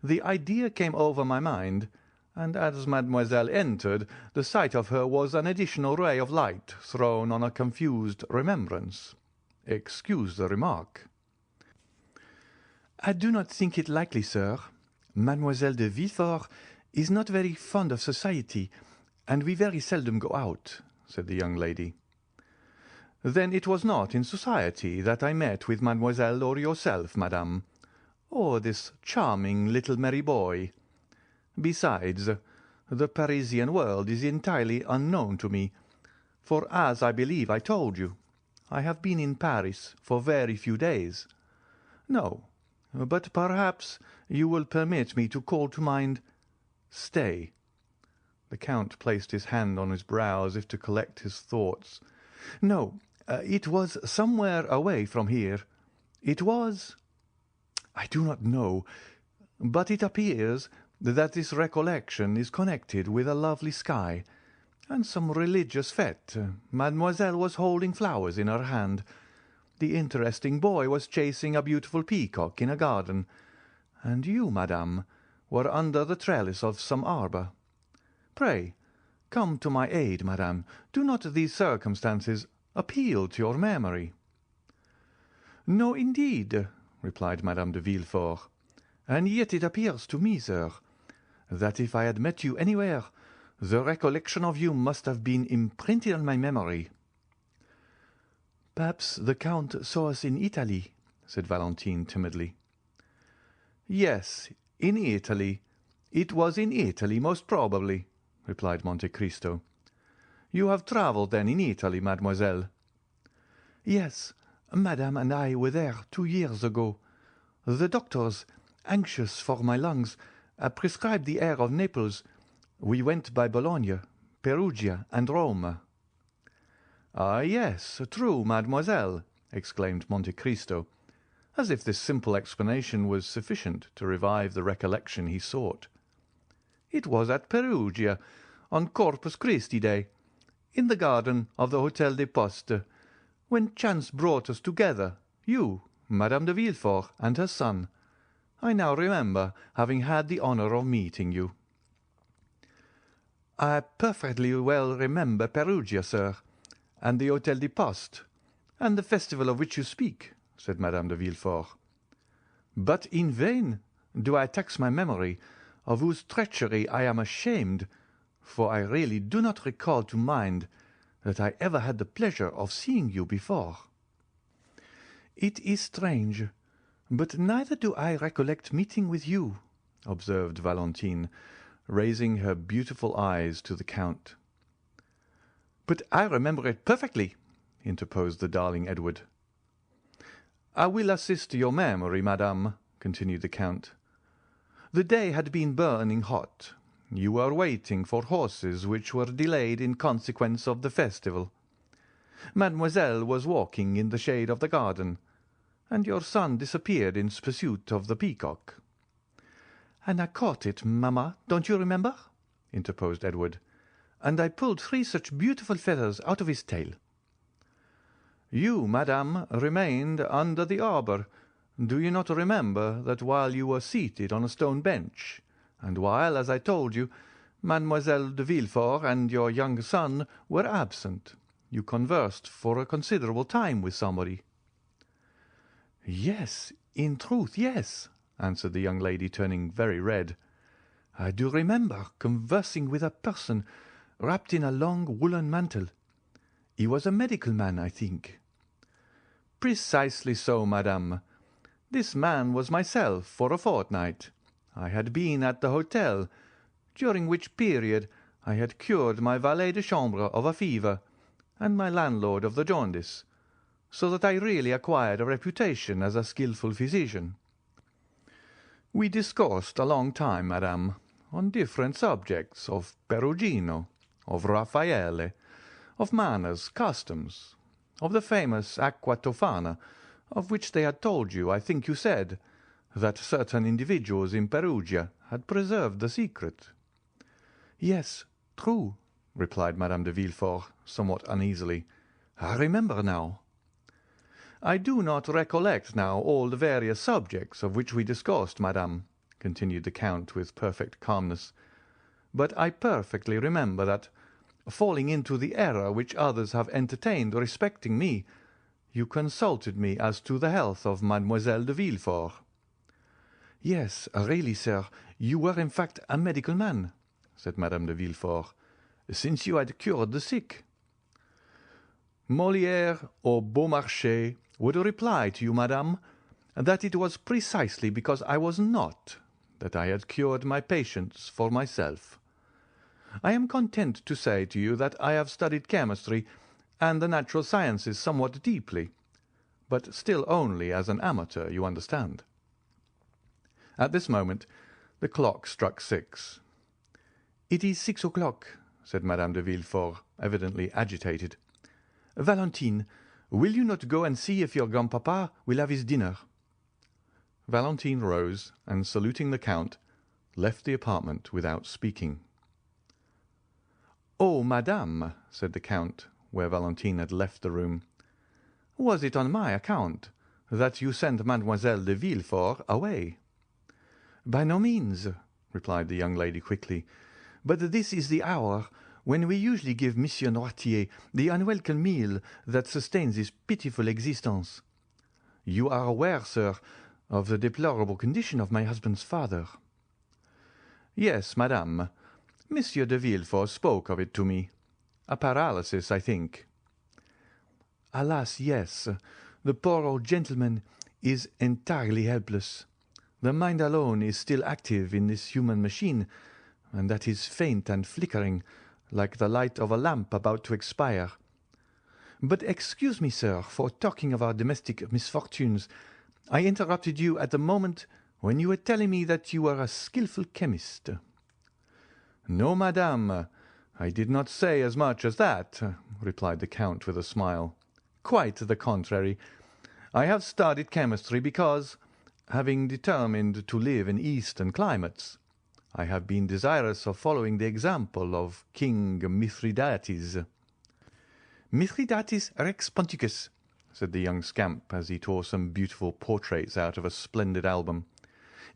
The idea came over my mind, and as mademoiselle entered, the sight of her was an additional ray of light thrown on a confused remembrance. Excuse the remark." "I do not think it likely, sir. Mademoiselle de Villefort is not very fond of society, and we very seldom go out," said the young lady. "Then it was not in society that I met with mademoiselle or yourself, madame, or this charming little merry boy. Besides, the Parisian world is entirely unknown to me, for, as I believe I told you, I have been in Paris for very few days. No, but perhaps you will permit me to call to mind— Stay." The Count placed his hand on his brow as if to collect his thoughts. "No, it was somewhere away from here. It was— I do not know, but it appears that this recollection is connected with a lovely sky, and some religious fête. Mademoiselle was holding flowers in her hand. The interesting boy was chasing a beautiful peacock in a garden, and you, madame, were under the trellis of some arbour. Pray, come to my aid, madame. Do not these circumstances appeal to your memory?" "No, indeed," replied Madame de Villefort, "and yet it appears to me, sir, that if I had met you anywhere, the recollection of you must have been imprinted on my memory." "Perhaps the Count saw us in Italy," said Valentine timidly. "Yes, in Italy. It was in Italy, most probably," replied Monte Cristo. "You have travelled, then, in Italy, mademoiselle?" "Yes, madame and I were there 2 years ago. The doctors, anxious for my lungs, prescribed the air of Naples. We went by Bologna, Perugia, and Rome." "Ah, yes, true, mademoiselle," exclaimed Monte Cristo, as if this simple explanation was sufficient to revive the recollection he sought. "It was at Perugia, on Corpus Christi Day, in the garden of the Hôtel des Postes, when chance brought us together, you, Madame de Villefort, and her son. I now remember having had the honour of meeting you." "I perfectly well remember Perugia, sir, and the Hôtel des Postes, and the festival of which you speak," said Madame de Villefort. "But in vain do I tax my memory, of whose treachery I am ashamed, for I really do not recall to mind that I ever had the pleasure of seeing you before." "It is strange, but neither do I recollect meeting with you," observed Valentine, raising her beautiful eyes to the Count. "But I remember it perfectly," interposed the darling Edward. "I will assist your memory, madame," continued the Count. The day had been burning hot. You were waiting for horses which were delayed in consequence of the festival. Mademoiselle was walking in the shade of the garden, and your son disappeared in pursuit of the peacock." "And I caught it, mamma, don't you remember?" interposed Edward. "And I pulled 3 such beautiful feathers out of his tail." "You, madame, remained under the arbour. Do you not remember that while you were seated on a stone bench, and while, as I told you, Mademoiselle de Villefort and your young son were absent, you conversed for a considerable time with somebody?" "Yes, in truth, yes," answered the young lady, turning very red. "I do remember conversing with a person wrapped in a long woollen mantle. He was a medical man, I think." "Precisely so, madame. This man was myself for a fortnight. I had been at the hotel, during which period I had cured my valet de chambre of a fever, and my landlord of the jaundice, so that I really acquired a reputation as a skilful physician. We discoursed a long time, madame, on different subjects, of Perugino, of Raffaele, of manners, customs, of the famous Aqua Tofana, of which they had told you, I think you said, that certain individuals in Perugia had preserved the secret." "Yes, true," replied Madame de Villefort, somewhat uneasily. "I remember now." "I do not recollect now all the various subjects of which we discoursed, madame," continued the Count with perfect calmness, "but I perfectly remember that, falling into the error which others have entertained respecting me, you consulted me as to the health of Mademoiselle de Villefort." "Yes, really, sir, you were in fact a medical man," said Madame de Villefort, "since you had cured the sick." "Molière or Beaumarchais would reply to you, madame, that it was precisely because I was not that I had cured my patients for myself. I am content to say to you that I have studied chemistry and the natural sciences somewhat deeply, but still only as an amateur, you understand." At this moment the clock struck 6. "It is 6 o'clock," said Madame de Villefort, evidently agitated. "Valentine, will you not go and see if your grandpapa will have his dinner?" Valentine rose, and saluting the Count, left the apartment without speaking. "Oh, madame," said the Count, where Valentine had left the room, "was it on my account that you sent Mademoiselle de Villefort away?" "By no means," replied the young lady quickly, "but this is the hour when we usually give Monsieur Noirtier the unwelcome meal that sustains his pitiful existence. You are aware, sir, of the deplorable condition of my husband's father." "Yes, madame. Monsieur de Villefort spoke of it to me. A paralysis, I think." "Alas, yes. The poor old gentleman is entirely helpless. The mind alone is still active in this human machine, and that is faint and flickering, like the light of a lamp about to expire. But excuse me, sir, for talking of our domestic misfortunes. I interrupted you at the moment when you were telling me that you were a skilful chemist." "No, madame, I did not say as much as that," replied the Count with a smile. "Quite the contrary. I have studied chemistry because, having determined to live in Eastern climates, I have been desirous of following the example of King Mithridates." "Mithridates Rex Ponticus," said the young scamp, as he tore some beautiful portraits out of a splendid album.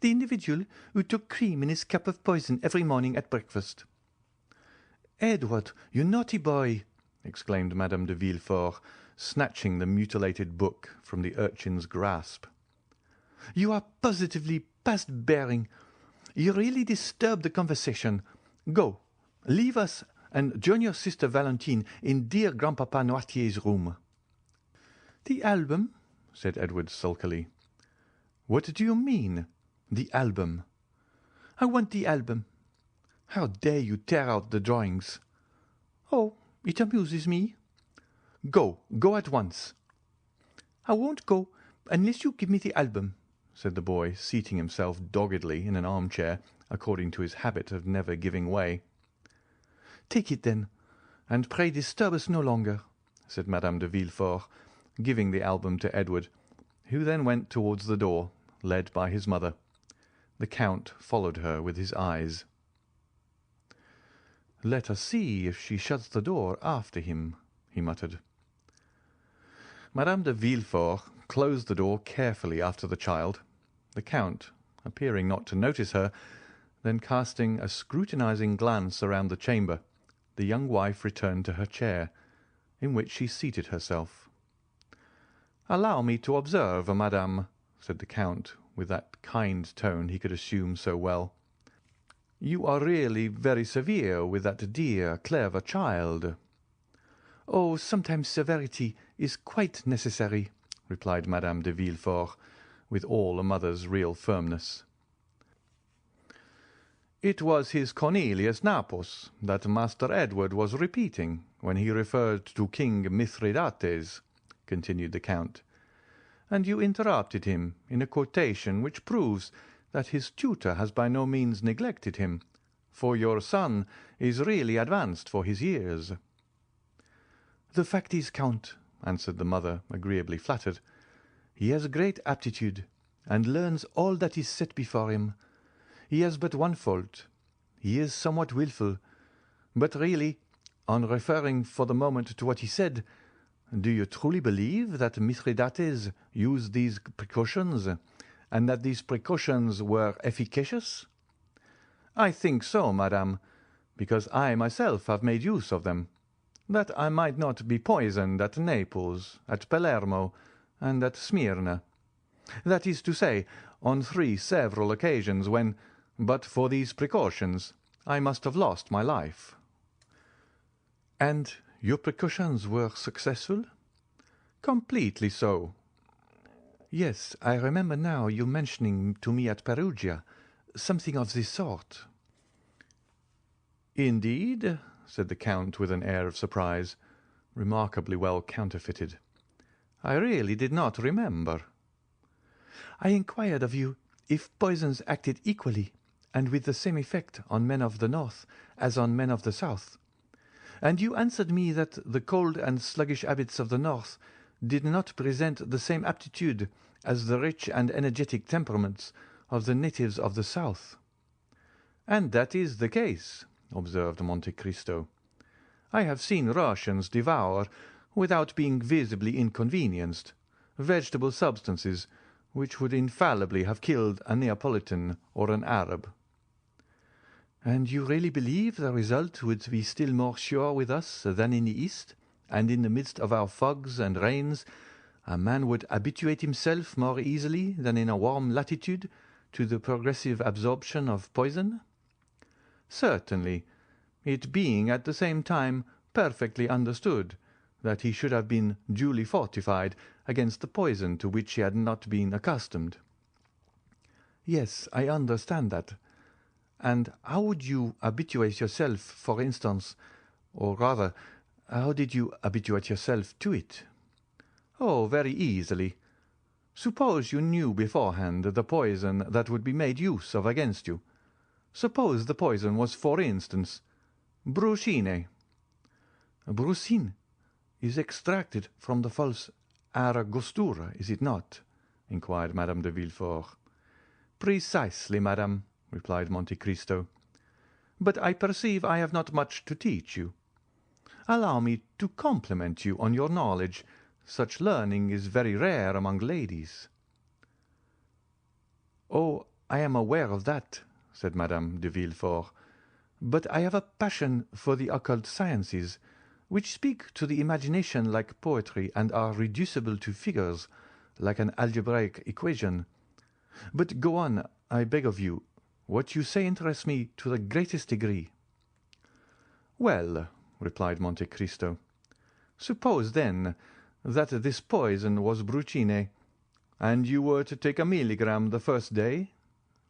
"The individual who took cream in his cup of poison every morning at breakfast." "Edward, you naughty boy!" exclaimed Madame de Villefort, snatching the mutilated book from the urchin's grasp. "You are positively past bearing. You really disturb the conversation. Go, leave us, and join your sister Valentine in dear Grandpapa Noirtier's room." "The album?" said Edward sulkily. "What do you mean, the album?" "I want the album." "How dare you tear out the drawings?" "Oh, it amuses me." Go at once." "I won't go unless you give me the album," said the boy, seating himself doggedly in an armchair, according to his habit of never giving way.
"Take it, then, and pray disturb us no longer,"
said Madame de Villefort, giving the album to Edward, who then went towards the door, led by his mother. The Count followed her with his eyes. "Let us see if she shuts the door after him," he muttered. Madame de Villefort closed the door carefully after the child. The Count, appearing not to notice her, then casting a scrutinizing glance around the chamber, the young wife returned to her chair, in which she seated herself. "Allow me to observe, madame," said the Count, with that kind tone he could assume so well. "You are really very severe with that dear, clever child."
"Oh, sometimes severity is quite necessary,"
replied Madame de Villefort, with all a mother's real firmness. "It was his Cornelius Nepos that Master Edward was repeating when he referred to King Mithridates," continued the Count, "and you interrupted him in a quotation which proves that his tutor has by no means neglected him, for your son is really advanced for his years."
"The fact is, Count," answered the mother, agreeably flattered, "he has great aptitude, and learns all that is set before him. He has but one fault. He is somewhat wilful. But really, on referring for the moment to what he said, do you truly believe that Mithridates used these precautions, and that these precautions were efficacious?"
"I think so, madame, because I myself have made use of them, that I might not be poisoned at Naples, at Palermo, and at Smyrna. That is to say, on 3 several occasions when, but for these precautions, I must have lost my life."
"And your precautions were successful?"
"Completely so."
"Yes, I remember now you mentioning to me at Perugia something of this sort."
"Indeed?" said the Count with an air of surprise, remarkably well counterfeited. "I really did not remember."
"I inquired of you if poisons acted equally and with the same effect on men of the north as on men of the south, and you answered me that the cold and sluggish habits of the north did not present the same aptitude as the rich and energetic temperaments of the natives of the south."
"And that is the case," observed Monte Cristo. "I have seen Russians devour, without being visibly inconvenienced, vegetable substances which would infallibly have killed a Neapolitan or an Arab."
"And you really believe the result would be still more sure with us than in the East, and in the midst of our fogs and rains a man would habituate himself more easily than in a warm latitude to the progressive absorption of poison?"
"Certainly, it being at the same time perfectly understood that he should have been duly fortified against the poison to which he had not been accustomed."
"Yes, I understand that. And how would you habituate yourself, for instance, or rather, how did you habituate yourself to it?"
"Oh, very easily. Suppose you knew beforehand the poison that would be made use of against you. Suppose the poison was, for instance, brucine."
"Brucine is extracted from the false Angostura, is it not?"
inquired Madame de Villefort. "Precisely, madame," replied Monte Cristo. "But I perceive I have not much to teach you. Allow me to compliment you on your knowledge. Such learning is very rare among ladies."
"Oh, I am aware of that," said Madame de Villefort, "but I have a passion for the occult sciences, which speak to the imagination like poetry and are reducible to figures like an algebraic equation. But go on, I beg of you. What you say interests me to the greatest degree."
"Well," replied Monte Cristo, "suppose, then, that this poison was brucine, and you were to take a milligram the first day,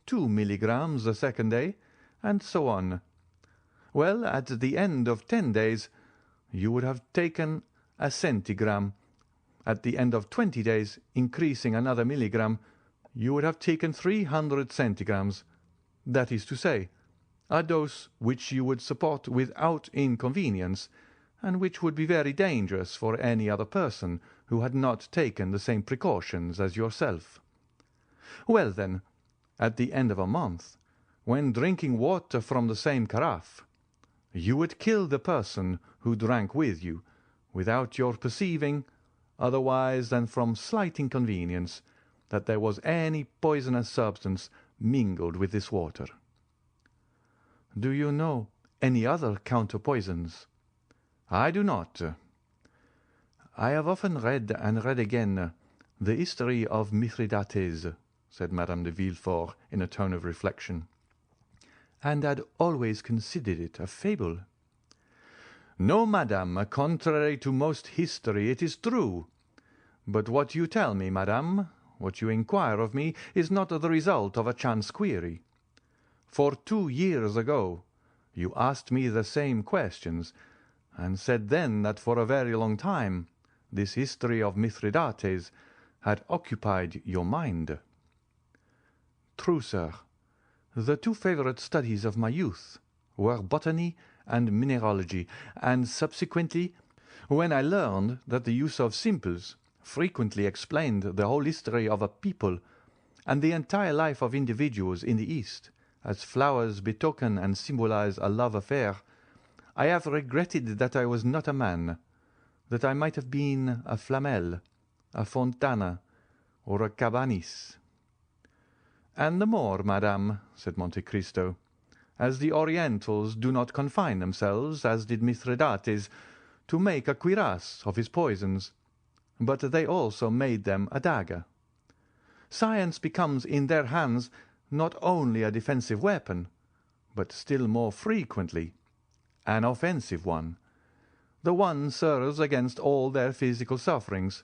2 milligrams the second day, and so on. Well, at the end of 10 days you would have taken a centigram. At the end of 20 days, increasing another milligram, you would have taken 300 centigrams, that is to say, a dose which you would support without inconvenience, and which would be very dangerous for any other person who had not taken the same precautions as yourself. Well, then, at the end of a month, when drinking water from the same carafe, you would kill the person who drank with you, without your perceiving, otherwise than from slight inconvenience, that there was any poisonous substance mingled with this water. Do you know any other counter-poisons? I do not. I have often read and read again the history of Mithridates, said Madame de Villefort in a tone of reflection, and had always considered it a fable. No, madame, contrary to most history, it is true. But what you tell me, madame, what you inquire of me, is not the result of a chance query. For 2 years ago you asked me the same questions, and said then that for a very long time this history of Mithridates had occupied your mind. True, sir. The 2 favourite studies of my youth were botany and mineralogy, and subsequently, when I learned that the use of simples frequently explained the whole history of a people and the entire life of individuals in the East, as flowers betoken and symbolize a love affair, I have regretted that I was not a man, that I might have been a Flamel, a Fontana, or a Cabanis. And the more, madame, said Monte Cristo, as the Orientals do not confine themselves, as did Mithridates, to make a cuirass of his poisons, but they also made them a dagger. Science becomes in their hands not only a defensive weapon, but still more frequently an offensive one. The one serves against all their physical sufferings,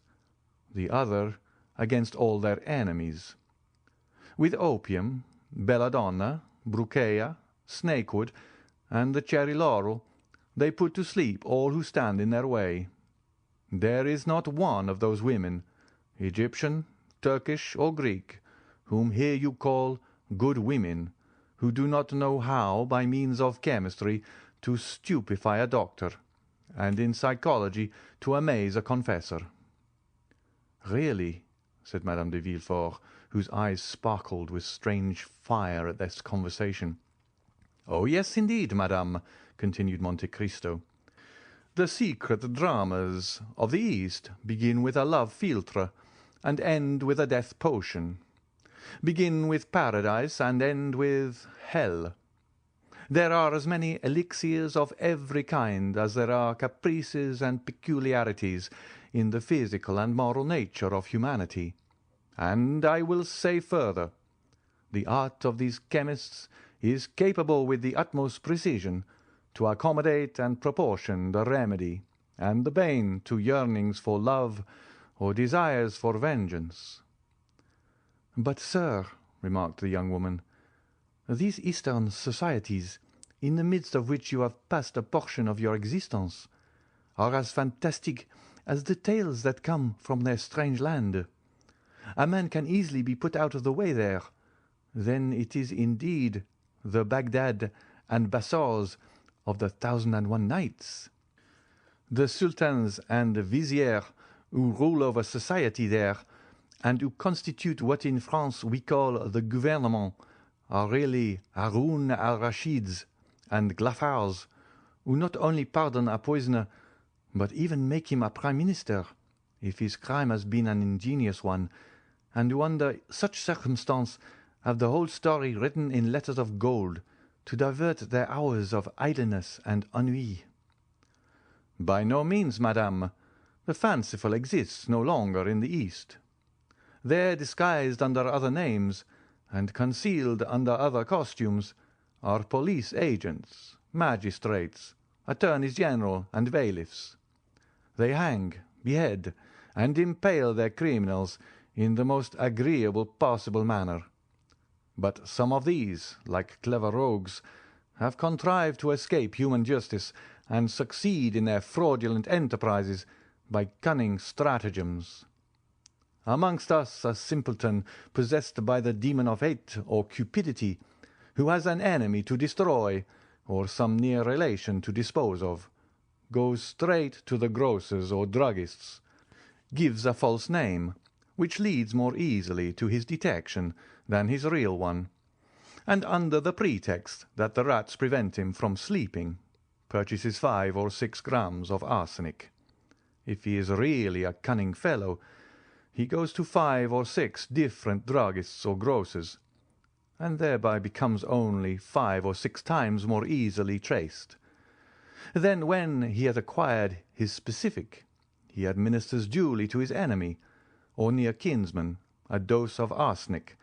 the other against all their enemies. With opium, belladonna, brucea, snakewood, and the cherry laurel, they put to sleep all who stand in their way. There is not one of those women, Egyptian, Turkish, or Greek, whom here you call good women, who do not know how, by means of chemistry, to stupefy a doctor, and in psychology to amaze a confessor. Really, said Madame de Villefort, whose eyes sparkled with strange fire at this conversation. Oh, yes, indeed, madame, continued Monte Cristo. The secret dramas of the East begin with a love philtre and end with a death potion, begin with paradise and end with hell. There are as many elixirs of every kind as there are caprices and peculiarities in the physical and moral nature of humanity. And I will say further, the art of these chemists is capable with the utmost precision to accommodate and proportion the remedy and the bane to yearnings for love or desires for vengeance. But, sir, remarked the young woman, these Eastern societies, in the midst of which you have passed a portion of your existence, are as fantastic as the tales that come from their strange land. A man can easily be put out of the way there. Then it is indeed the Baghdad and Bassors of the 1001 Nights. The sultans and viziers who rule over society there, and who constitute what in France we call the gouvernement, are really Haroun al-Rashids and Glafars, who not only pardon a poisoner, but even make him a prime minister, if his crime has been an ingenious one, and who under such circumstance have the whole story written in letters of gold, to divert their hours of idleness and ennui. By no means, madame. The fanciful exists no longer in the East. There, disguised under other names, and concealed under other costumes, are police agents, magistrates, attorneys general, and bailiffs. They hang, behead, and impale their criminals in the most agreeable possible manner. But some of these, like clever rogues, have contrived to escape human justice and succeed in their fraudulent enterprises by cunning stratagems. Amongst us a simpleton possessed by the demon of hate or cupidity, who has an enemy to destroy or some near relation to dispose of, goes straight to the grocers or druggists, gives a false name, which leads more easily to his detection than his real one, and under the pretext that the rats prevent him from sleeping, purchases 5 or 6 grams of arsenic. If he is really a cunning fellow, he goes to 5 or 6 different druggists or grocers, and thereby becomes only 5 or 6 times more easily traced. Then, when he has acquired his specific, he administers duly to his enemy, or near kinsman, a dose of arsenic,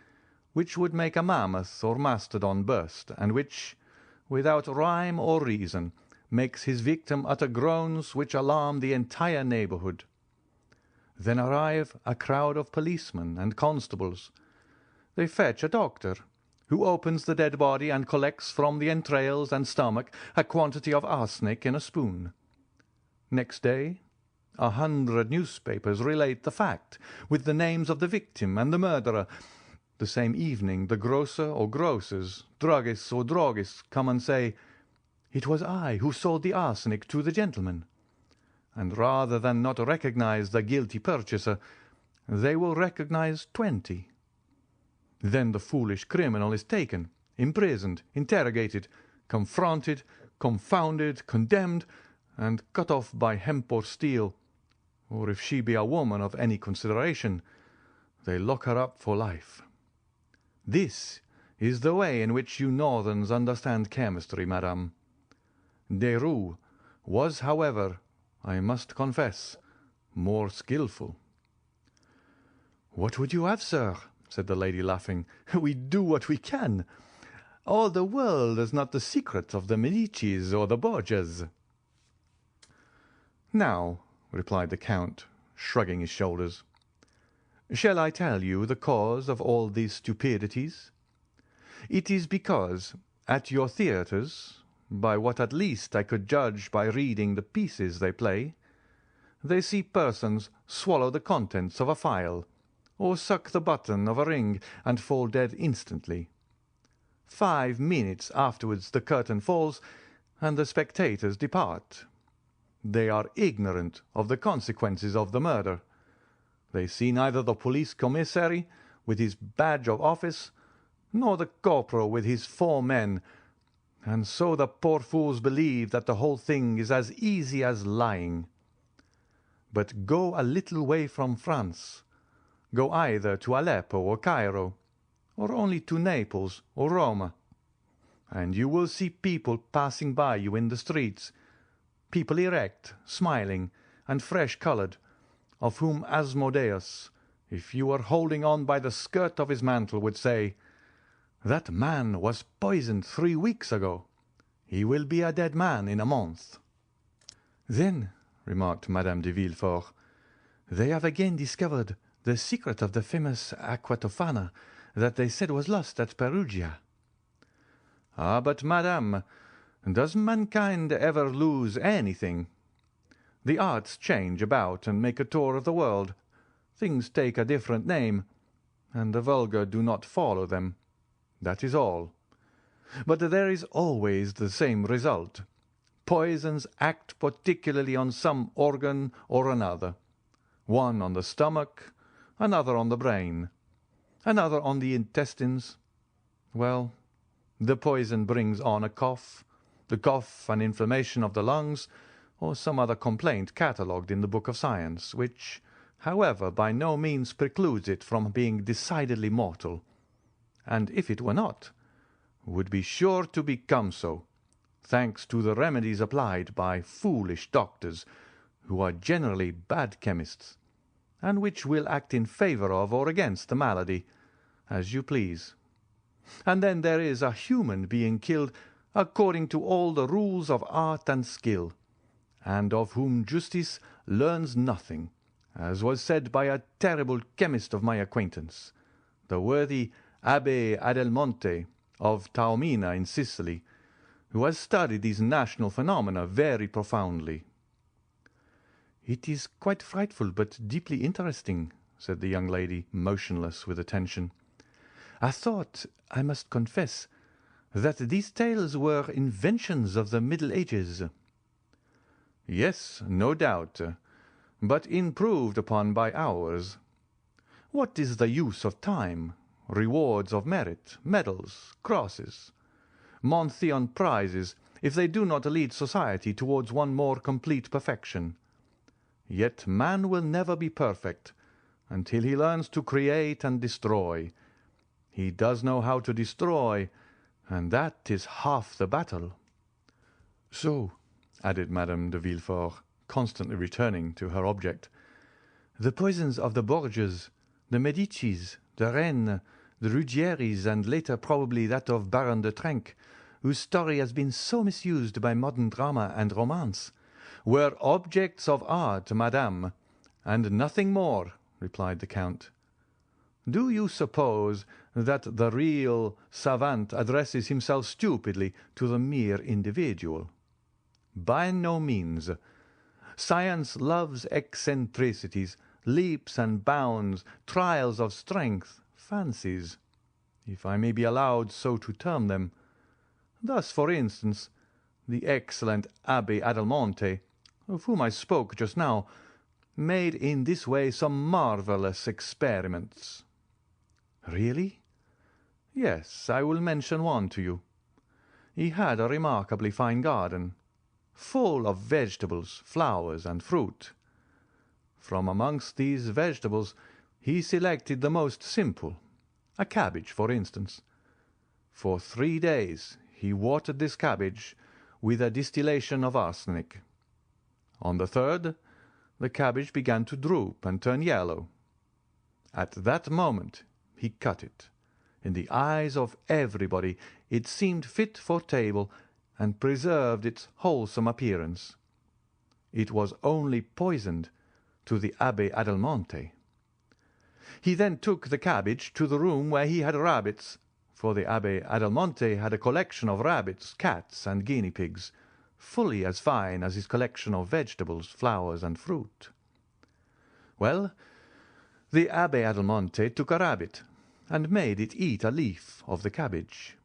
which would make a mammoth or mastodon burst, and which, without rhyme or reason, makes his victim utter groans which alarm the entire neighbourhood. Then arrive a crowd of policemen and constables. They fetch a doctor, who opens the dead body and collects from the entrails and stomach a quantity of arsenic in a spoon. Next day 100 newspapers relate the fact, with the names of the victim and the murderer. The same evening the grocer or grocers, druggists or droggists come and say, "It was I who sold the arsenic to the gentleman." And rather than not recognize the guilty purchaser, they will recognize 20. Then the foolish criminal is taken, imprisoned, interrogated, confronted, confounded, condemned, and cut off by hemp or steel, or if she be a woman of any consideration, they lock her up for life. This is the way in which you Northerns understand chemistry, madame. Derues was, however, I must confess, more skilful. "What would you have, sir?" said the lady, laughing. "We do what we can. All the world is not the secret of the Medicis or the Borgias." "Now," replied the Count, shrugging his shoulders, "shall I tell you the cause of all these stupidities? It is because, at your theatres, by what at least I could judge by reading the pieces they play, they see persons swallow the contents of a phial, or suck the button of a ring and fall dead instantly. 5 minutes afterwards the curtain falls, and the spectators depart. They are ignorant of the consequences of the murder. They see neither the police commissary with his badge of office, nor the corporal with his 4 men, and so the poor fools believe that the whole thing is as easy as lying. But go a little way from France, go either to Aleppo or Cairo, or only to Naples or Rome, and you will see people passing by you in the streets, people erect, smiling, and fresh-coloured, of whom Asmodeus, if you were holding on by the skirt of his mantle, would say, 'That man was poisoned 3 weeks ago. He will be a dead man in a month.'" "Then," remarked Madame de Villefort, "they have again discovered the secret of the famous aqua tofana that they said was lost at Perugia." "Ah, but, madame, does mankind ever lose anything? The arts change about and make a tour of the world. Things take a different name, and the vulgar do not follow them. That is all. But there is always the same result. Poisons act particularly on some organ or another, one on the stomach, another on the brain, another on the intestines. Well, the poison brings on a cough, the cough an inflammation of the lungs, or some other complaint catalogued in the book of science, which, however, by no means precludes it from being decidedly mortal, and if it were not, would be sure to become so, thanks to the remedies applied by foolish doctors, who are generally bad chemists, and which will act in favour of or against the malady, as you please. And then there is a human being killed according to all the rules of art and skill, and of whom justice learns nothing, as was said by a terrible chemist of my acquaintance, the worthy Abbé Adelmonte of Taormina in Sicily, who has studied these national phenomena very profoundly." "It is quite frightful, but deeply interesting," said the young lady, motionless with attention. "I thought, I must confess, that these tales were inventions of the Middle Ages." "Yes, no doubt, but improved upon by ours. What is the use of time, rewards of merit, medals, crosses, Monthyon prizes, if they do not lead society towards one more complete perfection? Yet man will never be perfect until he learns to create and destroy. He does know how to destroy, and that is half the battle." "So," added Madame de Villefort, constantly returning to her object, "the poisons of the Borgias, the Medicis, the Rennes, the Ruggieris, and later probably that of Baron de Trenck, whose story has been so misused by modern drama and romance, were objects of art, madame, and nothing more," replied the Count. "Do you suppose that the real savant addresses himself stupidly to the mere individual? By no means. Science loves eccentricities, leaps and bounds, trials of strength, fancies, if I may be allowed so to term them. Thus, for instance, the excellent Abbé Adelmonte, of whom I spoke just now, made in this way some marvellous experiments." "Really?" "Yes, I will mention one to you. He had a remarkably fine garden, full of vegetables, flowers, and fruit. From amongst these vegetables he selected the most simple, a cabbage, for instance. For 3 days he watered this cabbage with a distillation of arsenic. On the third, the cabbage began to droop and turn yellow. At that moment he cut it. In the eyes of everybody it seemed fit for table, and preserved its wholesome appearance. It was only poisoned to the Abbé Adelmonte. He then took the cabbage to the room where he had rabbits, for the Abbé Adelmonte had a collection of rabbits, cats, and guinea pigs, fully as fine as his collection of vegetables, flowers, and fruit. Well, the Abbé Adelmonte took a rabbit, and made it eat a leaf of the cabbage.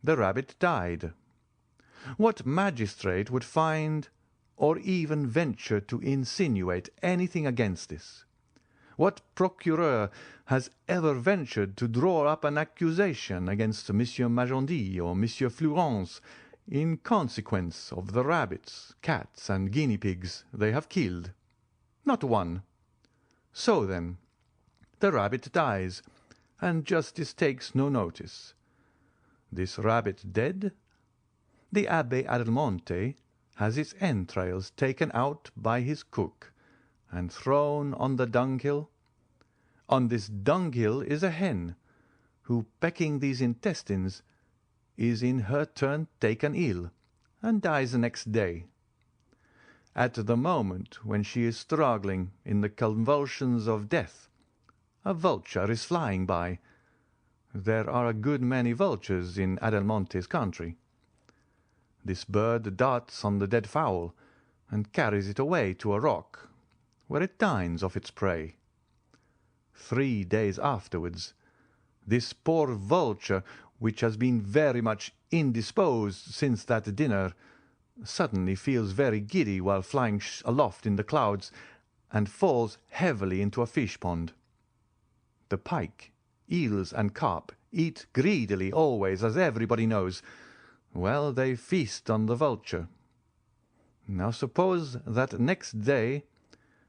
The rabbit died. What magistrate would find or even venture to insinuate anything against this? What procureur has ever ventured to draw up an accusation against Monsieur Magendie or Monsieur Flourens in consequence of the rabbits, cats, and guinea pigs they have killed? Not one. So then, the rabbit dies, and justice takes no notice. This rabbit dead, the Abbé Adelmonte has its entrails taken out by his cook and thrown on the dunghill. On this dunghill is a hen, who, pecking these intestines, is in her turn taken ill, and dies the next day. At the moment when she is struggling in the convulsions of death, a vulture is flying by. There are a good many vultures in Adelmonte's country. This bird darts on the dead fowl, and carries it away to a rock, where it dines off its prey. 3 days afterwards, this poor vulture, which has been very much indisposed since that dinner, suddenly feels very giddy while flying aloft in the clouds, and falls heavily into a fish-pond. The pike, eels, and carp eat greedily always, as everybody knows. Well, they feast on the vulture. Now suppose that next day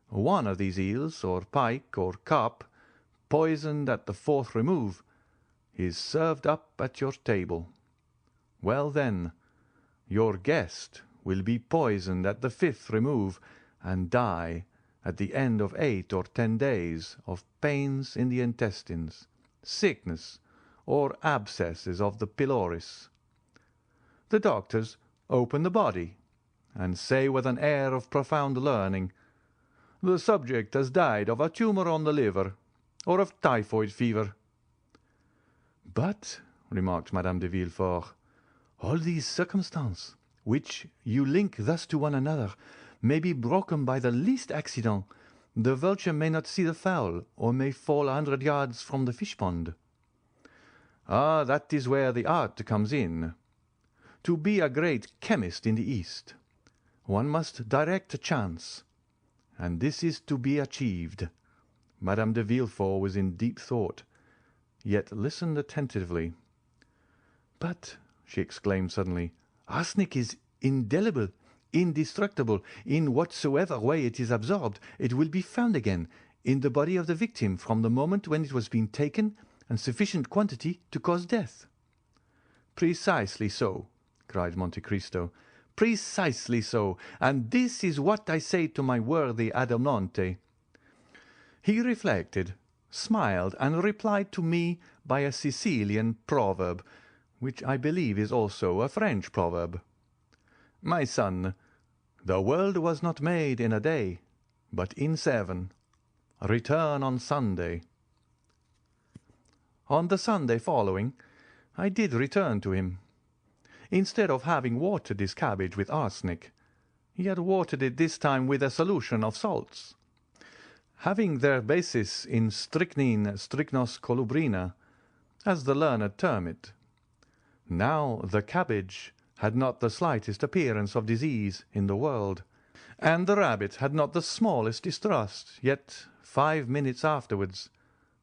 one of these eels, or pike, or carp, poisoned at the 4th remove, is served up at your table. Well then, your guest will be poisoned at the 5th remove, and die at the end of 8 or 10 days of pains in the intestines, sickness, or abscesses of the pylorus. The doctors open the body, and say with an air of profound learning, "The subject has died of a tumour on the liver, or of typhoid fever." "But," remarked Madame de Villefort, "all these circumstances, which you link thus to one another, may be broken by the least accident, the vulture may not see the fowl, or may fall 100 yards from the fish-pond. Ah, that is where the art comes in. To be a great chemist in the East, one must direct a chance, and this is to be achieved." Madame de Villefort was in deep thought, yet listened attentively. "But," she exclaimed suddenly, "arsenic is indelible, indestructible. In whatsoever way it is absorbed, it will be found again in the body of the victim from the moment when it was being taken, and sufficient quantity to cause death." "Precisely so," cried Monte Cristo. "Precisely so, and this is what I say to my worthy Adelmonte." He reflected, smiled, and replied to me by a Sicilian proverb, which I believe is also a French proverb. "My son, the world was not made in a day, but in 7. Return on Sunday." On the Sunday following, I did return to him. Instead of having watered his cabbage with arsenic, he had watered it this time with a solution of salts. Having their basis in strychnine strychnos colubrina, as the learned term it. Now the cabbage had not the slightest appearance of disease in the world, and the rabbit had not the smallest distrust, yet 5 minutes afterwards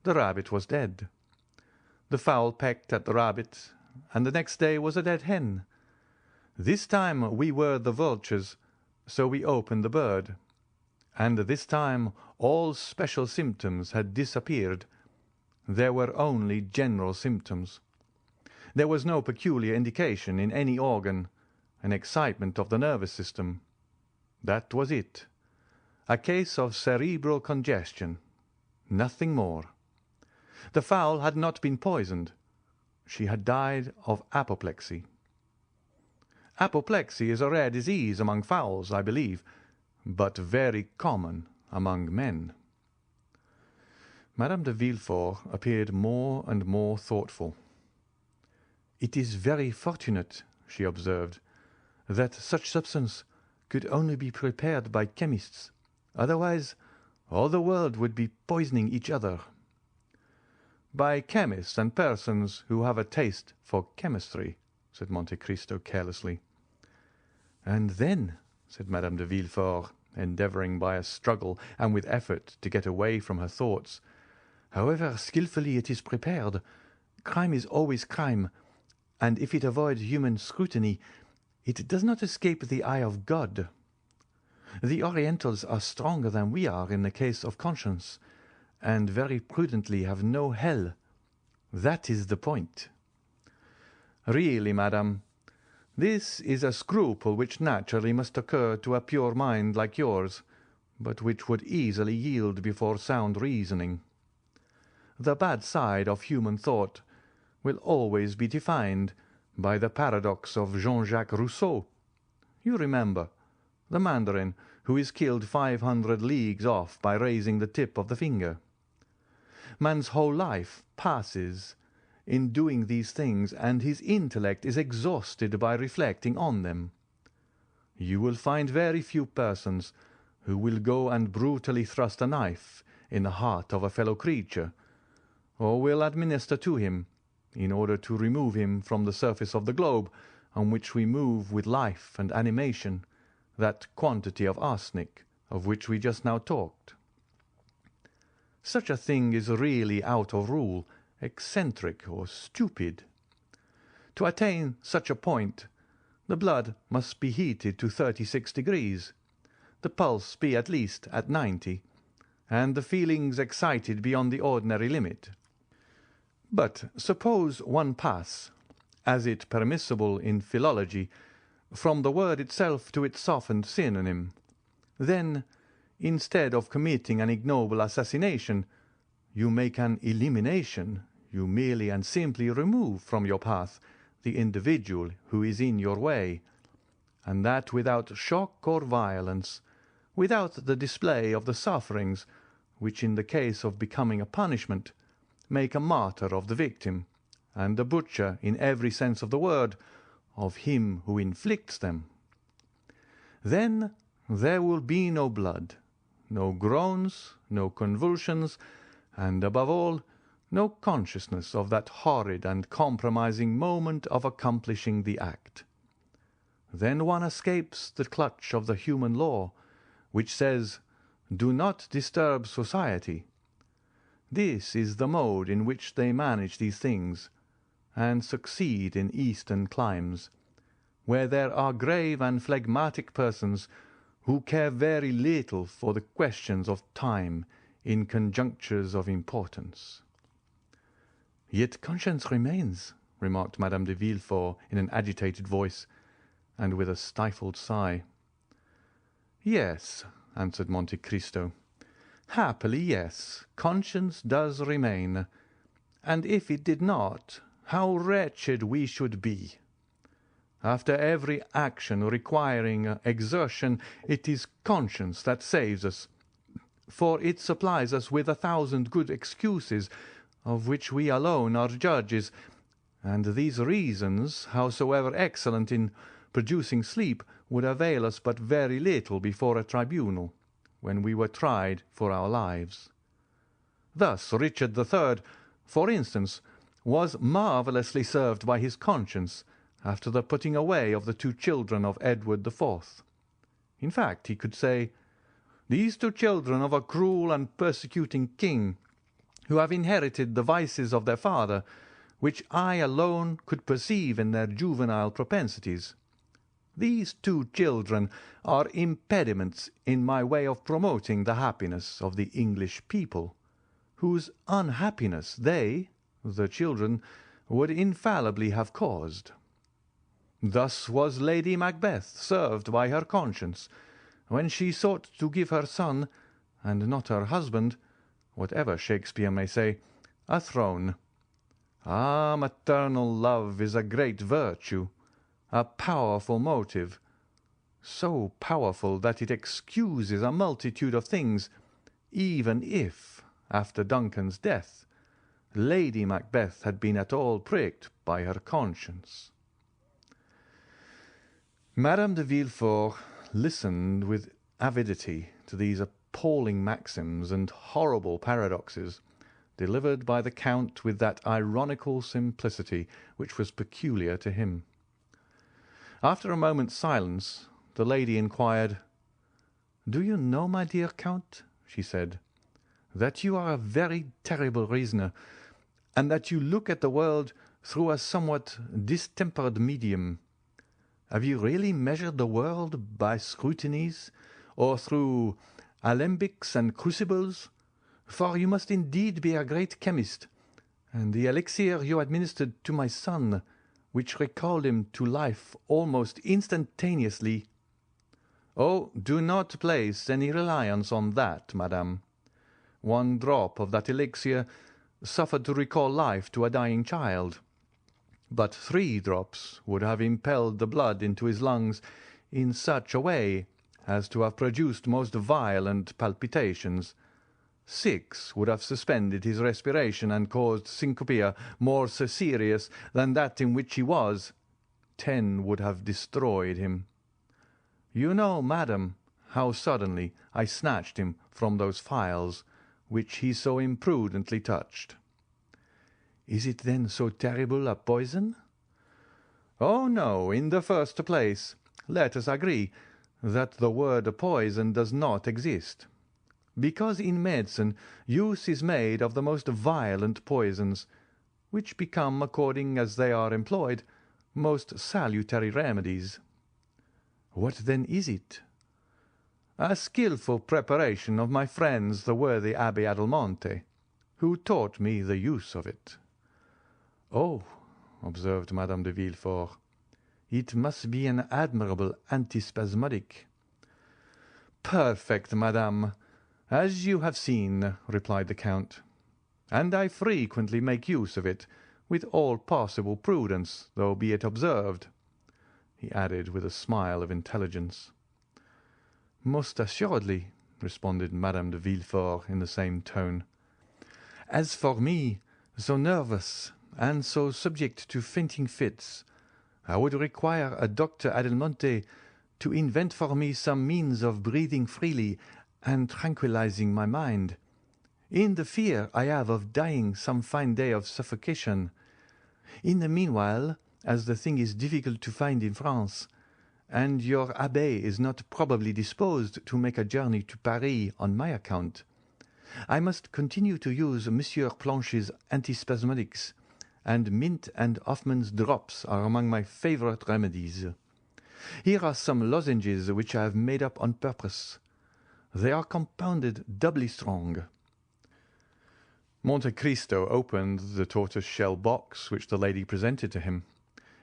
the rabbit was dead. The fowl pecked at the rabbit, and the next day was a dead hen. This time we were the vultures, so we opened the bird, and this time all special symptoms had disappeared. There were only general symptoms. There was no peculiar indication in any organ, an excitement of the nervous system. That was it. A case of cerebral congestion. Nothing more. The fowl had not been poisoned. She had died of apoplexy. Apoplexy is a rare disease among fowls, I believe, but very common among men. Madame de Villefort appeared more and more thoughtful. "It is very fortunate," she observed, "that such substance could only be prepared by chemists. Otherwise, all the world would be poisoning each other." "By chemists and persons who have a taste for chemistry," said Monte Cristo carelessly. "And then," said Madame de Villefort, endeavouring by a struggle and with effort to get away from her thoughts, "however skilfully it is prepared, crime is always crime, and if it avoids human scrutiny, it does not escape the eye of God. The Orientals are stronger than we are in the case of conscience, and very prudently have no hell. That is the point." "Really, madame, this is a scruple which naturally must occur to a pure mind like yours, but which would easily yield before sound reasoning. The bad side of human thought will always be defined by the paradox of Jean-Jacques Rousseau. You remember, the mandarin who is killed 500 leagues off by raising the tip of the finger. Man's whole life passes in doing these things, and his intellect is exhausted by reflecting on them. You will find very few persons who will go and brutally thrust a knife in the heart of a fellow creature, or will administer to him, in order to remove him from the surface of the globe on which we move with life and animation, that quantity of arsenic of which we just now talked. Such a thing is really out of rule, eccentric, or stupid. To attain such a point, the blood must be heated to 36 degrees, the pulse be at least at 90, and the feelings excited beyond the ordinary limit. But suppose one pass, as it permissible in philology, from the word itself to its softened synonym. Then, instead of committing an ignoble assassination, you make an elimination. You merely and simply remove from your path the individual who is in your way, and that without shock or violence, without the display of the sufferings which, in the case of becoming a punishment, make a martyr of the victim, and a butcher, in every sense of the word, of him who inflicts them. Then there will be no blood, no groans, no convulsions, and, above all, no consciousness of that horrid and compromising moment of accomplishing the act. Then one escapes the clutch of the human law, which says, "Do not disturb society." This is the mode in which they manage these things, and succeed in Eastern climes, where there are grave and phlegmatic persons who care very little for the questions of time in conjunctures of importance. "Yet conscience remains," remarked Madame de Villefort in an agitated voice, and with a stifled sigh. "Yes," answered Monte Cristo. "Happily, yes, conscience does remain, and if it did not, how wretched we should be! After every action requiring exertion, it is conscience that saves us, for it supplies us with 1,000 good excuses, of which we alone are judges, and these reasons, howsoever excellent in producing sleep, would avail us but very little before a tribunal, when we were tried for our lives. Thus Richard III, for instance, was marvellously served by his conscience after the putting away of the 2 children of Edward IV. In fact, he could say, "These 2 children of a cruel and persecuting king, who have inherited the vices of their father, which I alone could perceive in their juvenile propensities. These 2 children are impediments in my way of promoting the happiness of the English people, whose unhappiness they, the children, would infallibly have caused. Thus was Lady Macbeth served by her conscience, when she sought to give her son, and not her husband, whatever Shakespeare may say, a throne. Ah, maternal love is a great virtue, a powerful motive, so powerful that it excuses a multitude of things, even if, after Duncan's death, Lady Macbeth had been at all pricked by her conscience." Madame de Villefort listened with avidity to these appalling maxims and horrible paradoxes, delivered by the Count with that ironical simplicity which was peculiar to him. After a moment's silence, the lady inquired, "Do you know, my dear Count," she said, "that you are a very terrible reasoner, and that you look at the world through a somewhat distempered medium? Have you really measured the world by scrutinies, or through alembics and crucibles? For you must indeed be a great chemist, and the elixir you administered to my son, which recalled him to life almost instantaneously—" "Oh, do not place any reliance on that, madame. 1 drop of that elixir suffered to recall life to a dying child, but 3 drops would have impelled the blood into his lungs in such a way as to have produced most violent palpitations. 6 would have suspended his respiration and caused syncopia more serious than that in which he was. 10 would have destroyed him. You know, madam, how suddenly I snatched him from those phials which he so imprudently touched." "Is it then so terrible a poison?" "Oh, no. In the first place, let us agree that the word poison does not exist, because in medicine use is made of the most violent poisons, which become, according as they are employed, most salutary remedies." "What then is it?" "A skilful preparation of my friends the worthy Abbé Adelmonte, who taught me the use of it." "Oh," observed Madame de Villefort, "it must be an admirable antispasmodic." "Perfect, madame, as you have seen," replied the Count, "and I frequently make use of it, with all possible prudence, though be it observed," he added with a smile of intelligence. "Most assuredly," responded Madame de Villefort in the same tone. "As for me, so nervous and so subject to fainting fits, I would require a Dr. Adelmonte to invent for me some means of breathing freely
and tranquilizing my mind, in the fear I have of dying some fine day of suffocation. In the meanwhile, as the thing is difficult to find in France, and your abbé is not probably disposed to make a journey to Paris on my account, I must continue to use Monsieur Planche's antispasmodics, and mint and Hoffman's drops are among my favourite remedies. Here are some lozenges which I have made up on purpose. They are compounded doubly strong."
Monte Cristo opened the tortoise-shell box which the lady presented to him,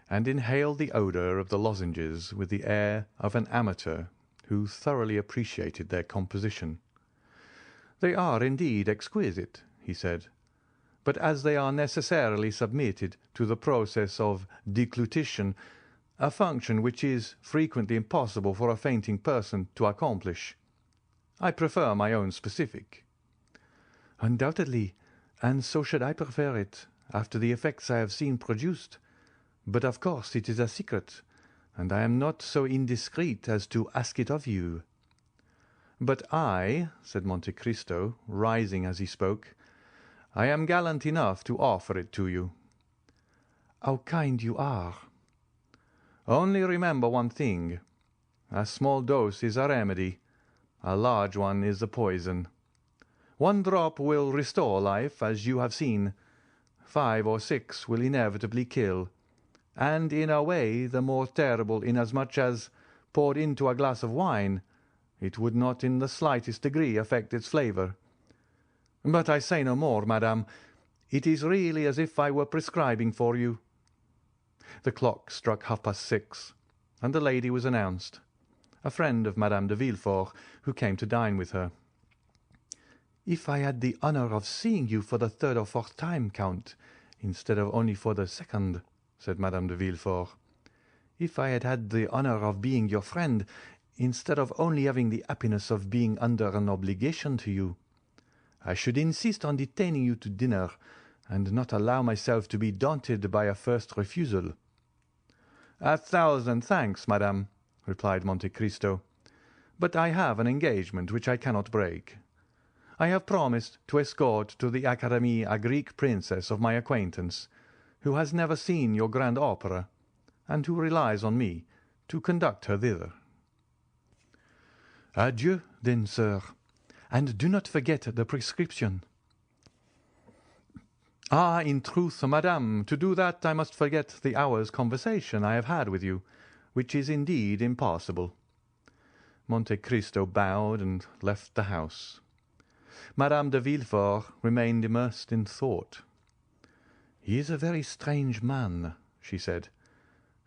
and inhaled the odour of the lozenges with the air of an amateur who thoroughly appreciated their composition. "They are indeed exquisite," he said, "but as they are necessarily submitted to the process of deglutition, a function which is frequently impossible for a fainting person to accomplish, I prefer my own specific."
"Undoubtedly, and so should I prefer it, after the effects I have seen produced. But of course it is a secret, and I am not so indiscreet as to ask it of you."
"But I," said Monte Cristo, rising as he spoke, "I am gallant enough to offer it to you."
"How kind you are!"
"Only remember one thing. A small dose is a remedy, a large one is a poison. One drop will restore life, as you have seen. 5 or 6 will inevitably kill, and in a way the more terrible inasmuch as, poured into a glass of wine, it would not in the slightest degree affect its flavour. But I say no more, madame. It is really as if I were prescribing for you." The clock struck 6:30, and the lady was announced, a friend of Madame de Villefort, who came to dine with her.
"If I had the honour of seeing you for the third or fourth time, Count, instead of only for the second," said Madame de Villefort, "if I had had the honour of being your friend, instead of only having the happiness of being under an obligation to you, I should insist on detaining you to dinner, and not allow myself to be daunted by a first refusal."
"1,000 thanks, madame," replied Monte Cristo, "but I have an engagement which I cannot break. I have promised to escort to the Academy a Greek princess of my acquaintance, who has never seen your grand opera, and who relies on me to conduct her thither."
"Adieu, then, sir, and do not forget the prescription."
"Ah, in truth, madame, to do that I must forget the hour's conversation I have had with you, which is indeed impossible." Monte Cristo bowed and left the house. Madame de Villefort remained immersed in thought.
"He is a very strange man," she said,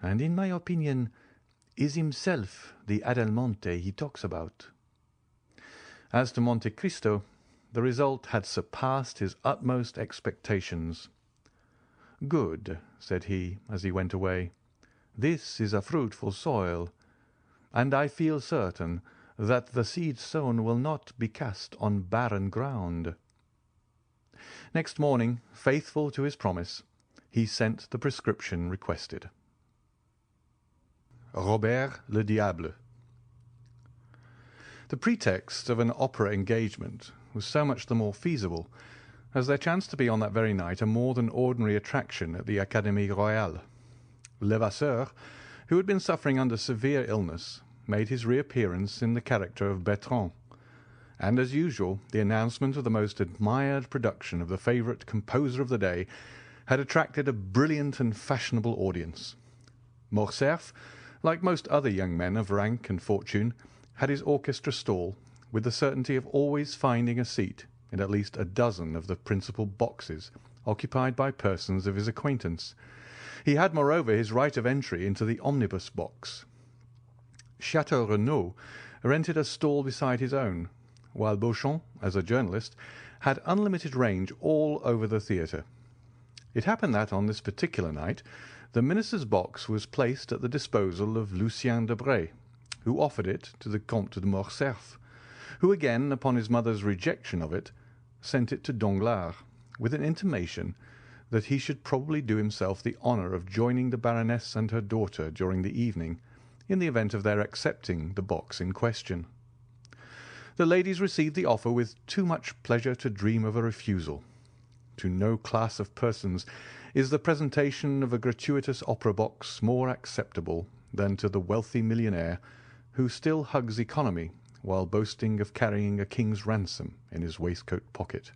"and in my opinion is himself the Adelmonte he talks about."
As to Monte Cristo, the result had surpassed his utmost expectations. "Good," said he, as he went away. "This is a fruitful soil, and I feel certain that the seed sown will not be cast on barren ground." Next morning, faithful to his promise, he sent the prescription requested. Robert le Diable. The pretext of an opera engagement was so much the more feasible, as there chanced to be on that very night a more than ordinary attraction at the Académie Royale. Levasseur, who had been suffering under severe illness, made his reappearance in the character of Bertrand, and as usual the announcement of the most admired production of the favourite composer of the day had attracted a brilliant and fashionable audience. Morcerf, like most other young men of rank and fortune, had his orchestra stall, with the certainty of always finding a seat in at least a dozen of the principal boxes occupied by persons of his acquaintance. He had, moreover, his right of entry into the omnibus box. Chateau Renaud rented a stall beside his own, while Beauchamp, as a journalist, had unlimited range all over the theatre. It happened that on this particular night the minister's box was placed at the disposal of Lucien Debray, who offered it to the Comte de Morcerf, who again, upon his mother's rejection of it, sent it to Danglars, with an intimation that he should probably do himself the honour of joining the Baroness and her daughter during the evening, in the event of their accepting the box in question. The ladies received the offer with too much pleasure to dream of a refusal. To no class of persons is the presentation of a gratuitous opera box more acceptable than to the wealthy millionaire who still hugs economy while boasting of carrying a king's ransom in his waistcoat pocket.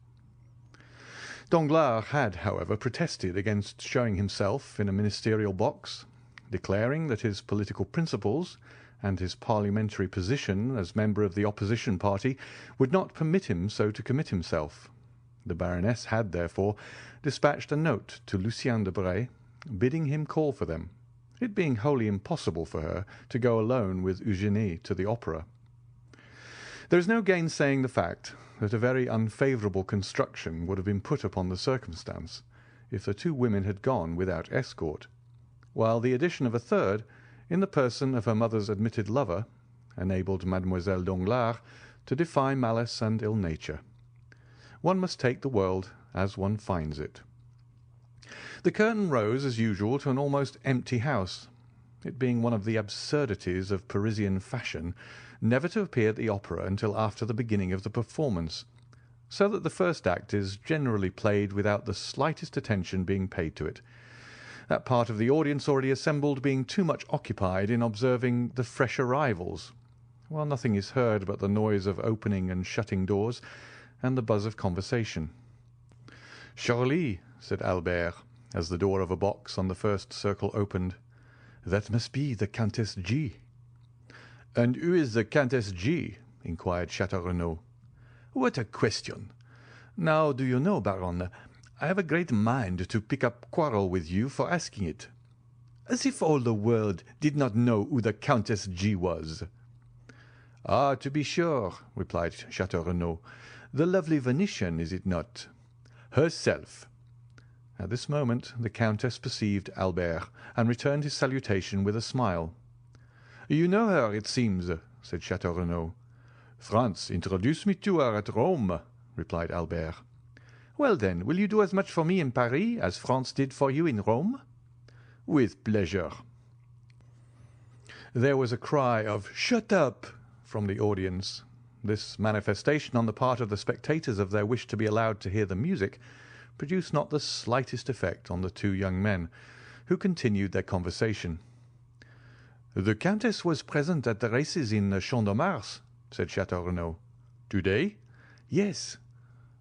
Danglars had, however, protested against showing himself in a ministerial box, declaring that his political principles and his parliamentary position as member of the opposition party would not permit him so to commit himself. The Baroness had, therefore, dispatched a note to Lucien Debray, bidding him call for them, it being wholly impossible for her to go alone with Eugénie to the opera. There is no gainsaying the fact that a very unfavourable construction would have been put upon the circumstance if the two women had gone without escort, while the addition of a third, in the person of her mother's admitted lover, enabled Mademoiselle Danglars to defy malice and ill nature. One must take the world as one finds it. The curtain rose, as usual, to an almost empty house, it being one of the absurdities of Parisian fashion never to appear at the opera until after the beginning of the performance, so that the first act is generally played without the slightest attention being paid to it, that part of the audience already assembled being too much occupied in observing the fresh arrivals, while nothing is heard but the noise of opening and shutting doors and the buzz of conversation. "Surely," said Albert, as the door of a box on the first circle opened, "that must be the Countess G." "And who is the Countess G?" inquired Château Renaud. "What a question! Now, do you know, Baron, I have a great mind to pick up quarrel with you for asking it. As if all the world did not know who the Countess G was." "Ah, to be sure," replied Château Renaud. "The lovely Venetian, is it not?" "Herself." At this moment the Countess perceived Albert, and returned his salutation with a smile. "You know her, it seems," said Château Renaud. "France introduced me to her at Rome," replied Albert. "Well, then, will you do as much for me in Paris as France did for you in Rome?" "With pleasure." There was a cry of "Shut up!" from the audience. This manifestation on the part of the spectators of their wish to be allowed to hear the music produced not the slightest effect on the two young men, who continued their conversation. "The Countess was present at the races in the Champ de Mars," said Château Renaud. "To-day?" "Yes."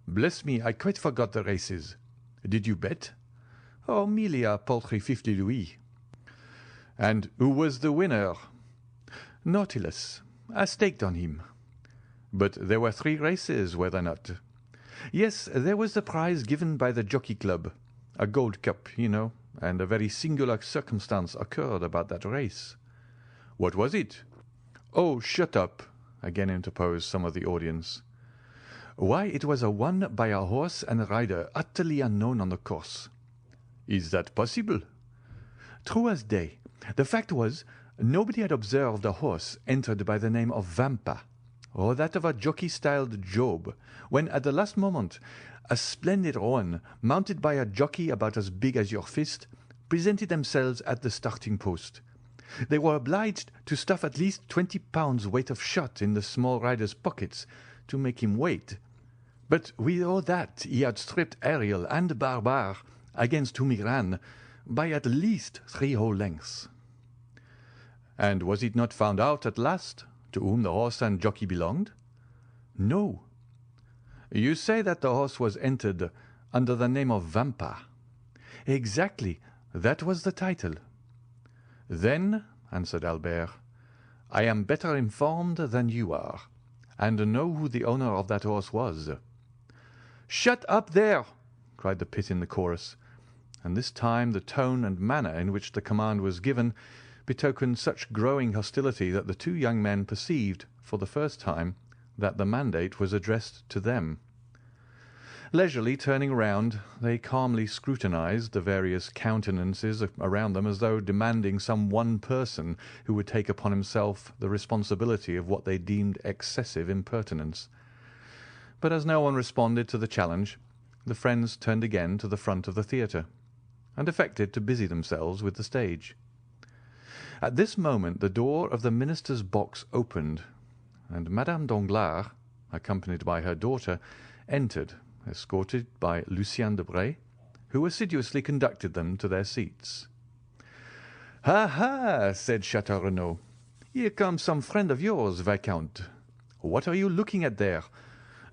"Bless me, I quite forgot the races. Did you bet?" "Oh, merely a paltry 50 louis." "And who was the winner?" "Nautilus. I staked on him." "But there were 3 races, were there not?" "Yes, there was the prize given by the Jockey Club, a gold cup, you know, and a very singular circumstance occurred about that race." "What was it?" "Oh, shut up!" again interposed some of the audience. "Why, it was won by a horse and rider utterly unknown on the course." "Is that possible?" "True as day. The fact was, nobody had observed a horse entered by the name of Vampa, or that of a jockey styled Job, when at the last moment a splendid roan, mounted by a jockey about as big as your fist, presented themselves at the starting post. They were obliged to stuff at least 20 pounds weight of shot in the small rider's pockets to make him wait. But with all that he outstripped Ariel and Barbar, against whom he ran, by at least 3 whole lengths." "And was it not found out at last to whom the horse and jockey belonged?" "No." "You say that the horse was entered under the name of Vampa?" "Exactly. That was the title." "Then," answered Albert, "I am better informed than you are, and know who the owner of that horse was." "Shut up there!" cried the pit in the chorus, and this time the tone and manner in which the command was given betokened such growing hostility that the two young men perceived, for the first time, that the mandate was addressed to them. Leisurely turning round, they calmly scrutinized the various countenances around them as though demanding some one person who would take upon himself the responsibility of what they deemed excessive impertinence. But as no one responded to the challenge, the friends turned again to the front of the theatre, and affected to busy themselves with the stage. At this moment the door of the minister's box opened, and Madame Danglars, accompanied by her daughter, entered, escorted by Lucien Debray, who assiduously conducted them to their seats. "Ha, ha!" said Chateau Renaud. "Here comes some friend of yours, Viscount. What are you looking at there?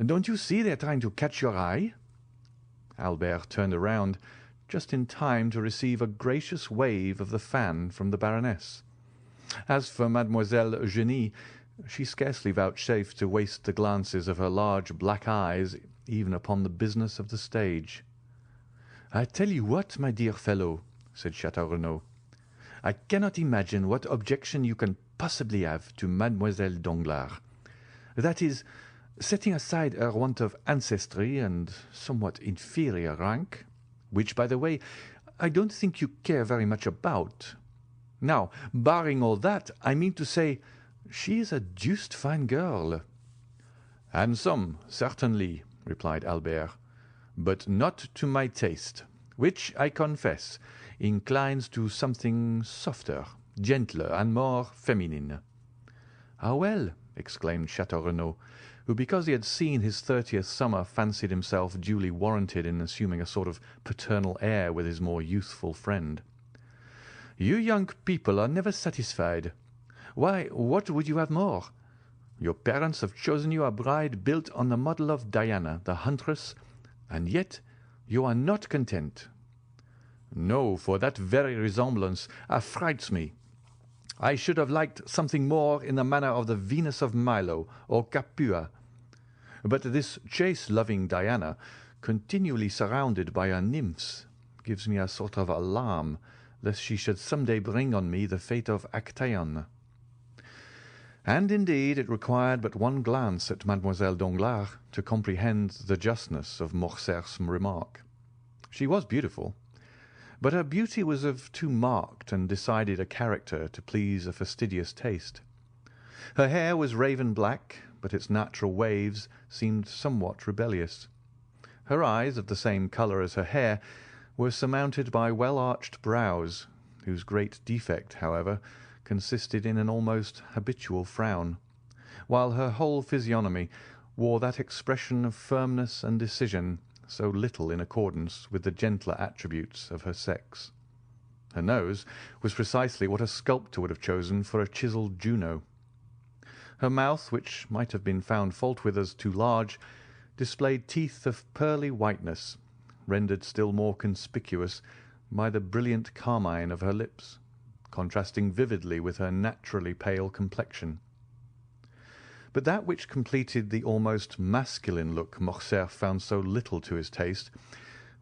Don't you see they're trying to catch your eye?" Albert turned around just in time to receive a gracious wave of the fan from the Baroness. As for Mademoiselle Eugénie, she scarcely vouchsafed to waste the glances of her large black eyes even upon the business of the stage. "I tell you what, my dear fellow," said Chateau Renaud, "I cannot imagine what objection you can possibly have to Mademoiselle Danglars. That is, setting aside her want of ancestry and somewhat inferior rank, which, by the way, I don't think you care very much about. Now, barring all that, I mean to say, she is a deuced fine girl." "Handsome, certainly," replied Albert, "but not to my taste, which, I confess, inclines to something softer, gentler, and more feminine." "Ah, well!" exclaimed Chateau Renaud, who, because he had seen his 30th summer, fancied himself duly warranted in assuming a sort of paternal air with his more youthful friend. "You young people are never satisfied. Why, what would you have more? Your parents have chosen you a bride built on the model of Diana, the huntress, and yet you are not content." "No, for that very resemblance affrights me. I should have liked something more in the manner of the Venus of Milo or Capua. But this chase-loving Diana, continually surrounded by her nymphs, gives me a sort of alarm lest she should some day bring on me the fate of Actaeon." And indeed it required but one glance at Mademoiselle Danglars to comprehend the justness of Morcerf's remark. She was beautiful, but her beauty was of too marked and decided a character to please a fastidious taste. Her hair was raven black, but its natural waves seemed somewhat rebellious. Her eyes, of the same colour as her hair, were surmounted by well-arched brows, whose great defect, however, consisted in an almost habitual frown, while her whole physiognomy wore that expression of firmness and decision so little in accordance with the gentler attributes of her sex. Her nose was precisely what a sculptor would have chosen for a chiselled Juno. Her mouth, which might have been found fault with as too large, displayed teeth of pearly whiteness, rendered still more conspicuous by the brilliant carmine of her lips, contrasting vividly with her naturally pale complexion. But that which completed the almost masculine look Morcerf found so little to his taste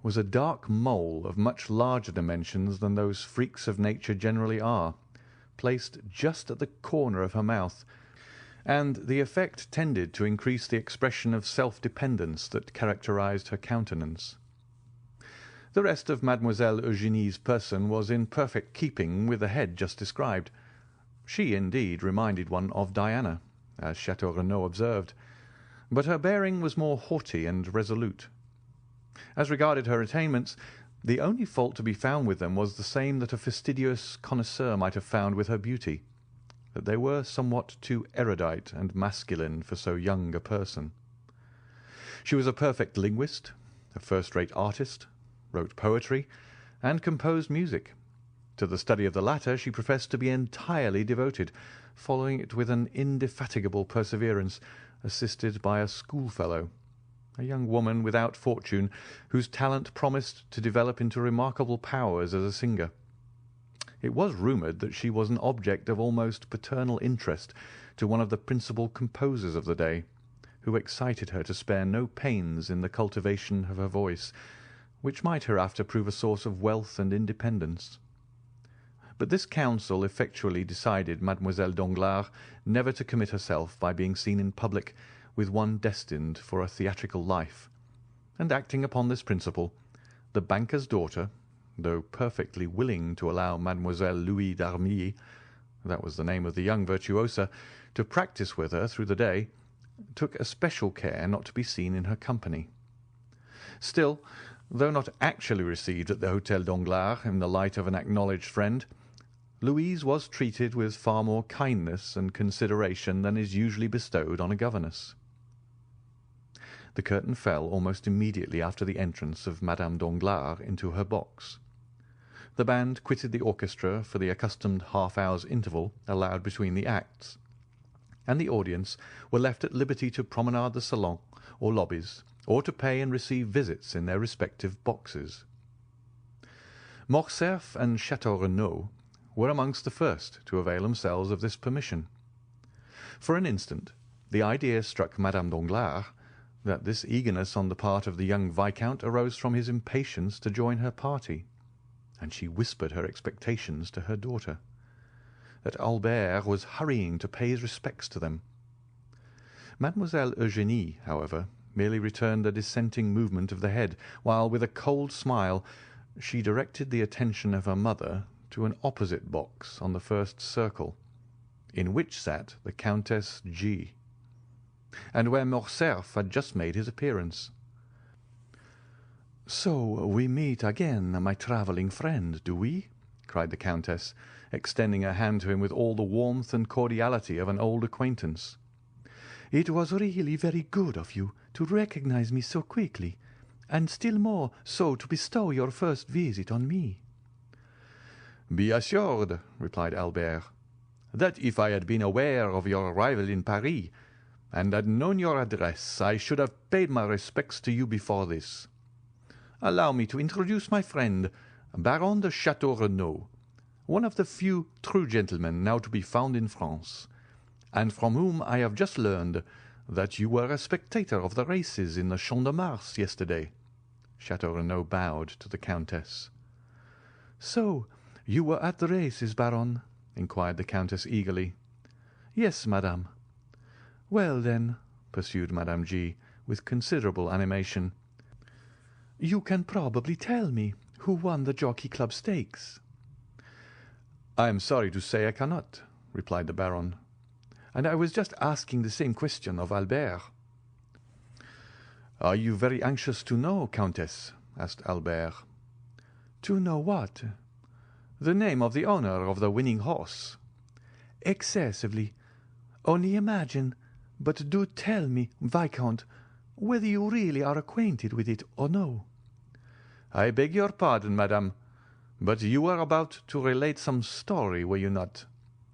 was a dark mole of much larger dimensions than those freaks of nature generally are, placed just at the corner of her mouth, and the effect tended to increase the expression of self-dependence that characterized her countenance. The rest of Mademoiselle Eugénie's person was in perfect keeping with the head just described. She, indeed, reminded one of Diana, as Chateau Renaud observed, but her bearing was more haughty and resolute. As regarded her attainments, the only fault to be found with them was the same that a fastidious connoisseur might have found with her beauty, that they were somewhat too erudite and masculine for so young a person. She was a perfect linguist, a first-rate artist, wrote poetry, and composed music. To the study of the latter she professed to be entirely devoted, following it with an indefatigable perseverance, assisted by a schoolfellow, a young woman without fortune, whose talent promised to develop into remarkable powers as a singer. It was rumoured that she was an object of almost paternal interest to one of the principal composers of the day, who excited her to spare no pains in the cultivation of her voice, which might hereafter prove a source of wealth and independence. But this counsel effectually decided Mademoiselle Danglars never to commit herself by being seen in public with one destined for a theatrical life, and acting upon this principle, the banker's daughter, though perfectly willing to allow Mademoiselle Louis d'Armilly, that was the name of the young virtuosa, to practice with her through the day, took especial care not to be seen in her company. Still, though not actually received at the Hôtel Danglars in the light of an acknowledged friend, Louise was treated with far more kindness and consideration than is usually bestowed on a governess. The curtain fell almost immediately after the entrance of Madame Danglars into her box. The band quitted the orchestra for the accustomed half-hour's interval allowed between the acts, and the audience were left at liberty to promenade the salon or lobbies, or to pay and receive visits in their respective boxes. Morcerf and Château Renaud were amongst the first to avail themselves of this permission. For an instant the idea struck Madame Danglars that this eagerness on the part of the young viscount arose from his impatience to join her party, and she whispered her expectations to her daughter, that Albert was hurrying to pay his respects to them. Mademoiselle Eugénie, however, merely returned a dissenting movement of the head, while, with a cold smile, she directed the attention of her mother to an opposite box on the first circle, in which sat the Countess G., and where Morcerf had just made his appearance. "So we meet again, my travelling friend, do we?" cried the Countess, extending her hand to him with all the warmth and cordiality of an old acquaintance. "It was really very good of you to recognize me so quickly, and still more so to bestow your first visit on me." "Be assured," replied Albert, "that if I had been aware of your arrival in Paris, and had known your address, I should have paid my respects to you before this. Allow me to introduce my friend, Baron de Château Renaud, one of the few true gentlemen now to be found in France, and from whom I have just learned that you were a spectator of the races in the Champ de Mars yesterday." Château Renaud bowed to the Countess. "So you were at the races, Baron?" inquired the Countess eagerly. "Yes, madame." "Well, then," pursued Madame G., with considerable animation, "you can probably tell me who won the Jockey Club stakes." "I am sorry to say I cannot," replied the Baron, "and I was just asking the same question of Albert." "Are you very anxious to know, Countess?" asked Albert. "To know what?" "The name of the owner of the winning horse." "Excessively. Only imagine, but do tell me, Viscount, whether you really are acquainted with it or no." "I beg your pardon, madame, but you were about to relate some story, were you not?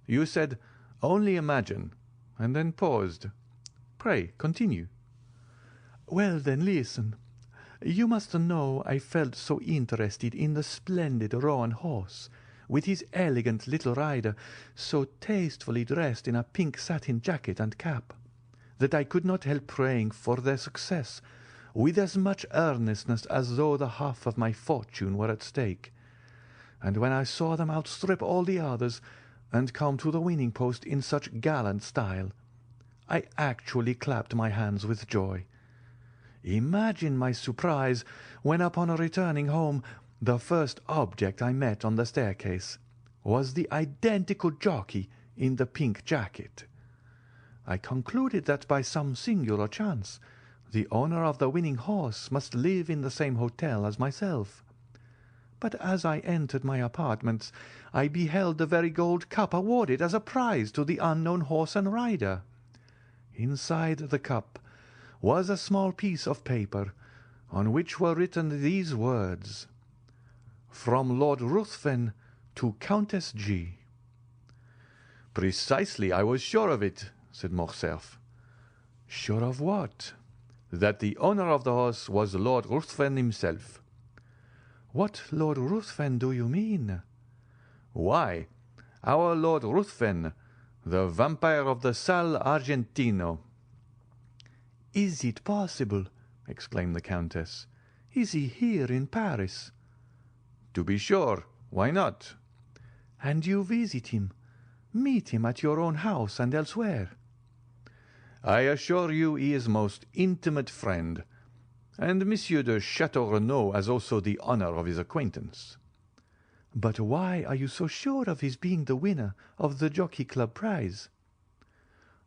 You said, 'Only imagine,' and then paused. Pray continue." "Well, then, listen. You must know I felt so interested in the splendid roan horse, with his elegant little rider, so tastefully dressed in a pink satin jacket and cap, that I could not help praying for their success with as much earnestness as though the half of my fortune were at stake. And when I saw them outstrip all the others and come to the winning post in such gallant style, I actually clapped my hands with joy. Imagine my surprise when, upon returning home, the first object I met on the staircase was the identical jockey in the pink jacket. I concluded that by some singular chance the owner of the winning horse must live in the same hotel as myself. But as I entered my apartments I beheld the very gold cup awarded as a prize to the unknown horse and rider. Inside the cup was a small piece of paper on which were written these words: 'From Lord Ruthven to Countess G.'" "Precisely, I was sure of it," said Morcerf. "Sure of what?" "That the owner of the horse was Lord Ruthven himself." "What Lord Ruthven do you mean?" "Why, our Lord Ruthven, the vampire of the Sal Argentino." "Is it possible?" exclaimed the Countess. "Is he here in Paris?" "To be sure. Why not?" "And you visit him, meet him at your own house and elsewhere?" "I assure you he is most intimate friend, and Monsieur de Château Renaud has also the honour of his acquaintance." "But why are you so sure of his being the winner of the Jockey Club prize?"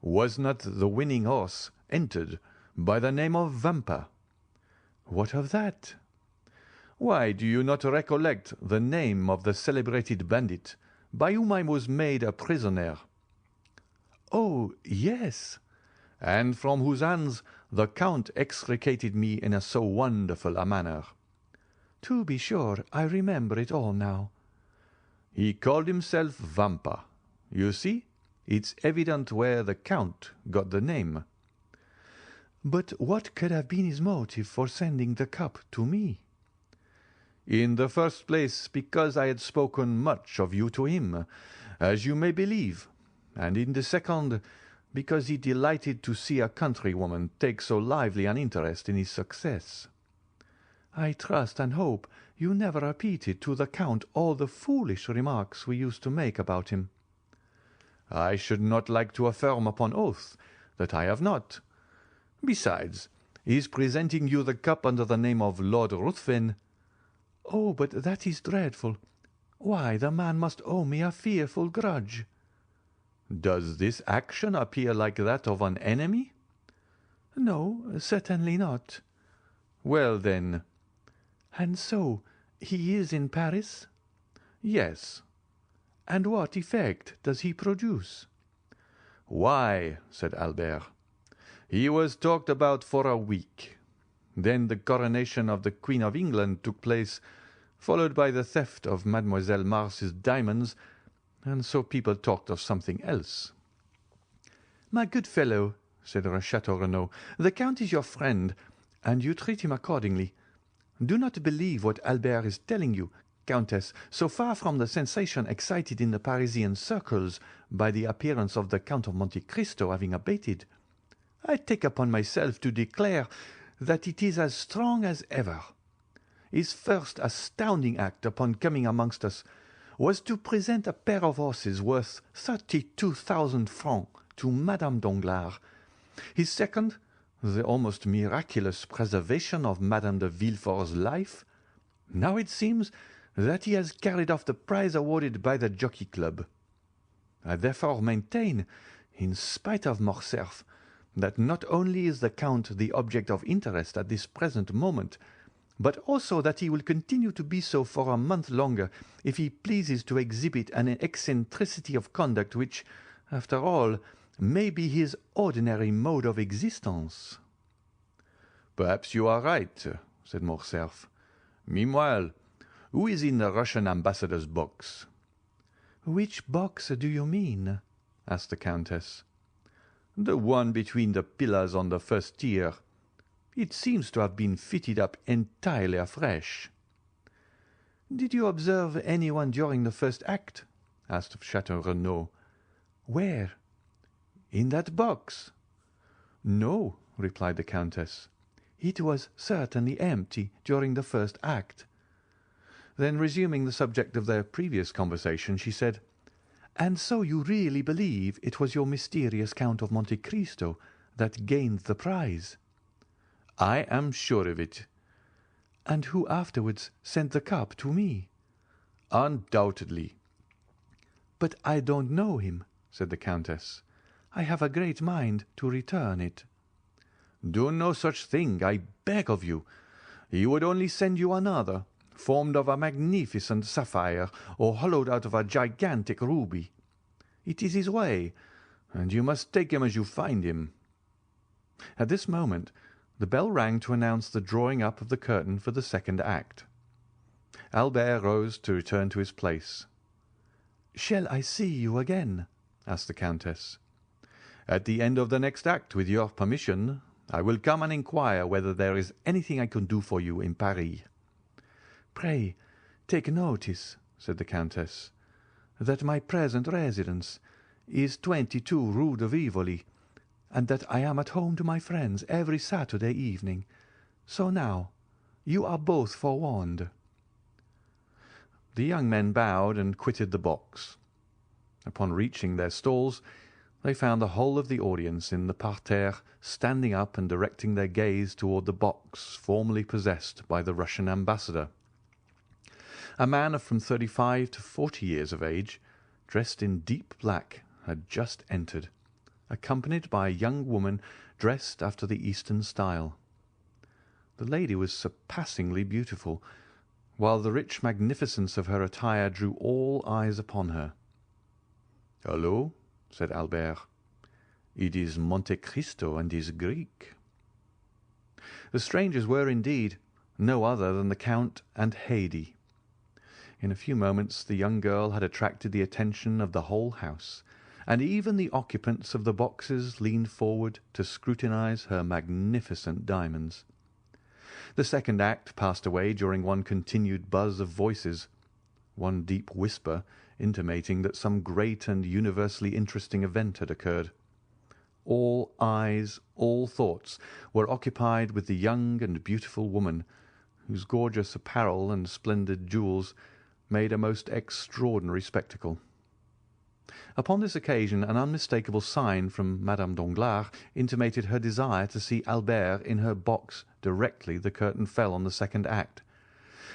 "Was not the winning horse entered by the name of Vampa?" "What of that?" "Why, do you not recollect the name of the celebrated bandit by whom I was made a prisoner?"
"Oh, yes."
"And from whose hands the Count extricated me in so wonderful a manner."
"To be sure, I remember it all now."
"He called himself Vampa. You see, it's evident where the Count got the name."
"But what could have been his motive for sending the cup to me?"
"In the first place, because I had spoken much of you to him, as you may believe, and in the second, because he delighted to see a countrywoman take so lively an interest in his success."
"I trust and hope you never repeated to the Count all the foolish remarks we used to make about him."
"I should not like to affirm upon oath that I have not. Besides, his presenting you the cup under the name of Lord Ruthven—"
"Oh, but that is dreadful. Why, the man must owe me a fearful grudge."
"Does this action appear like that of an enemy?"
"No, certainly not."
"Well, then—"
"And so he is in Paris?"
"Yes."
"And what effect does he produce?"
"Why," said Albert, "he was talked about for a week. Then the coronation of the Queen of England took place, followed by the theft of Mademoiselle Mars's diamonds, and so people talked of something else."
"My good fellow," said Chateau Renaud, "the Count is your friend, and you treat him accordingly. Do not believe what Albert is telling you, Countess. So far from the sensation excited in the Parisian circles by the appearance of the Count of Monte Cristo having abated, I take upon myself to declare that it is as strong as ever. His first astounding act upon coming amongst us was to present a pair of horses worth 32,000 francs to Madame Danglars. His second, the almost miraculous preservation of Madame de Villefort's life. Now it seems that he has carried off the prize awarded by the Jockey Club. I therefore maintain, in spite of Morcerf, that not only is the Count the object of interest at this present moment, but also that he will continue to be so for a month longer if he pleases to exhibit an eccentricity of conduct which, after all, may be his ordinary mode of existence."
"Perhaps you are right," said Morcerf. "Meanwhile, who is in the Russian ambassador's box?"
"Which box do you mean?"
asked the Countess. "The one between the pillars on the first tier. It seems to have been fitted up entirely afresh."
"Did you observe anyone during the first act?" asked Chateau Renaud. "Where?" "In that box."
"No," replied the Countess.
"It was certainly empty during the first act."
Then, resuming the subject of their previous conversation, she said,
"And so you really believe it was your mysterious Count of Monte Cristo that gained the prize?"
"I am sure of it."
"And who afterwards sent the cup to me?"
"Undoubtedly."
"But I don't know him," said the Countess. "I have a great mind to return it."
"Do no such thing, I beg of you. He would only send you another, formed of a magnificent sapphire or hollowed out of a gigantic ruby. It is his way, and you must take him as you find him." At this moment the bell rang to announce the drawing up of the curtain for the second act. Albert rose to return to his place.
"Shall I see you again?"
asked the Countess. "At the end of the next act, with your permission, I will come and inquire whether there is anything I can do for you in Paris."
"Pray take notice," said the Countess, "that my present residence is 22 Rue de Rivoli, and that I am at home to my friends every Saturday evening. So now you are both forewarned."
The young men bowed and quitted the box. Upon reaching their stalls, they found the whole of the audience in the parterre standing up and directing their gaze toward the box formerly possessed by the Russian ambassador. A man of from 35 to 40 years of age, dressed in deep black, had just entered, accompanied by a young woman dressed after the Eastern style. The lady was surpassingly beautiful, while the rich magnificence of her attire drew all eyes upon her. "Hullo," said Albert. "It is Monte Cristo and his Greek." The strangers were, indeed, no other than the Count and Haydée. In a few moments the young girl had attracted the attention of the whole house, and even the occupants of the boxes leaned forward to scrutinize her magnificent diamonds. The second act passed away during one continued buzz of voices, one deep whisper intimating that some great and universally interesting event had occurred. All eyes, all thoughts were occupied with the young and beautiful woman, whose gorgeous apparel and splendid jewels made a most extraordinary spectacle. Upon this occasion an unmistakable sign from Madame Danglars intimated her desire to see Albert in her box directly the curtain fell on the second act,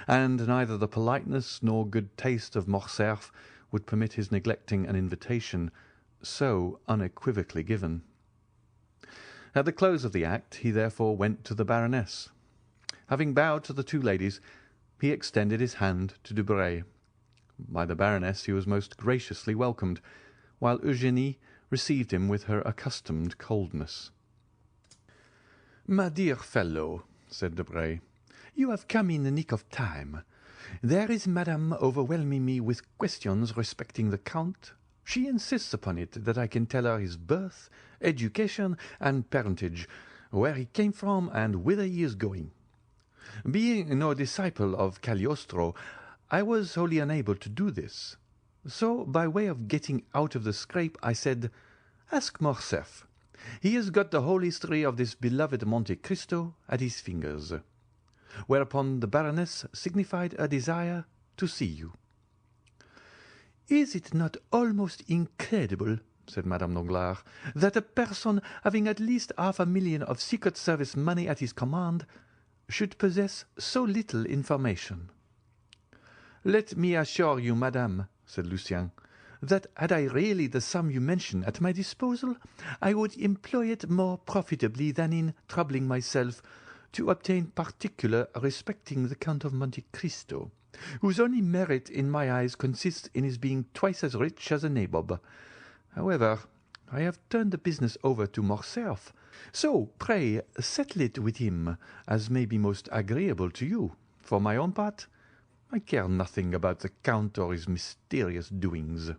and neither the politeness nor good taste of Morcerf would permit his neglecting an invitation so unequivocally given. At the close of the act he therefore went to the Baroness. Having bowed to the two ladies, he extended his hand to Debray. By the Baroness he was most graciously welcomed, while Eugénie received him with her accustomed coldness.
"My dear fellow," said Debray, "you have come in the nick of time. There is Madame overwhelming me with questions respecting the Count. She insists upon it that I can tell her his birth, education, and parentage, where he came from, and whither he is going. Being no disciple of Cagliostro, I was wholly unable to do this. So, by way of getting out of the scrape, I said, 'Ask Morcerf. He has got the whole history of this beloved Monte Cristo at his fingers.' Whereupon the Baroness signified a desire to see you." "Is it not almost incredible," said Madame Danglars, "that a person having at least 500,000 of Secret Service money at his command should possess so little information?" "Let me assure you, madame," said Lucien, "that had I really the sum you mention at my disposal, I would employ it more profitably than in troubling myself to obtain particular respecting the Count of Monte Cristo, whose only merit in my eyes consists in his being twice as rich as a nabob. However, I have turned the business over to Morcerf, so pray settle it with him as may be most agreeable to you. For my own part, I care nothing about the Count or his mysterious doings."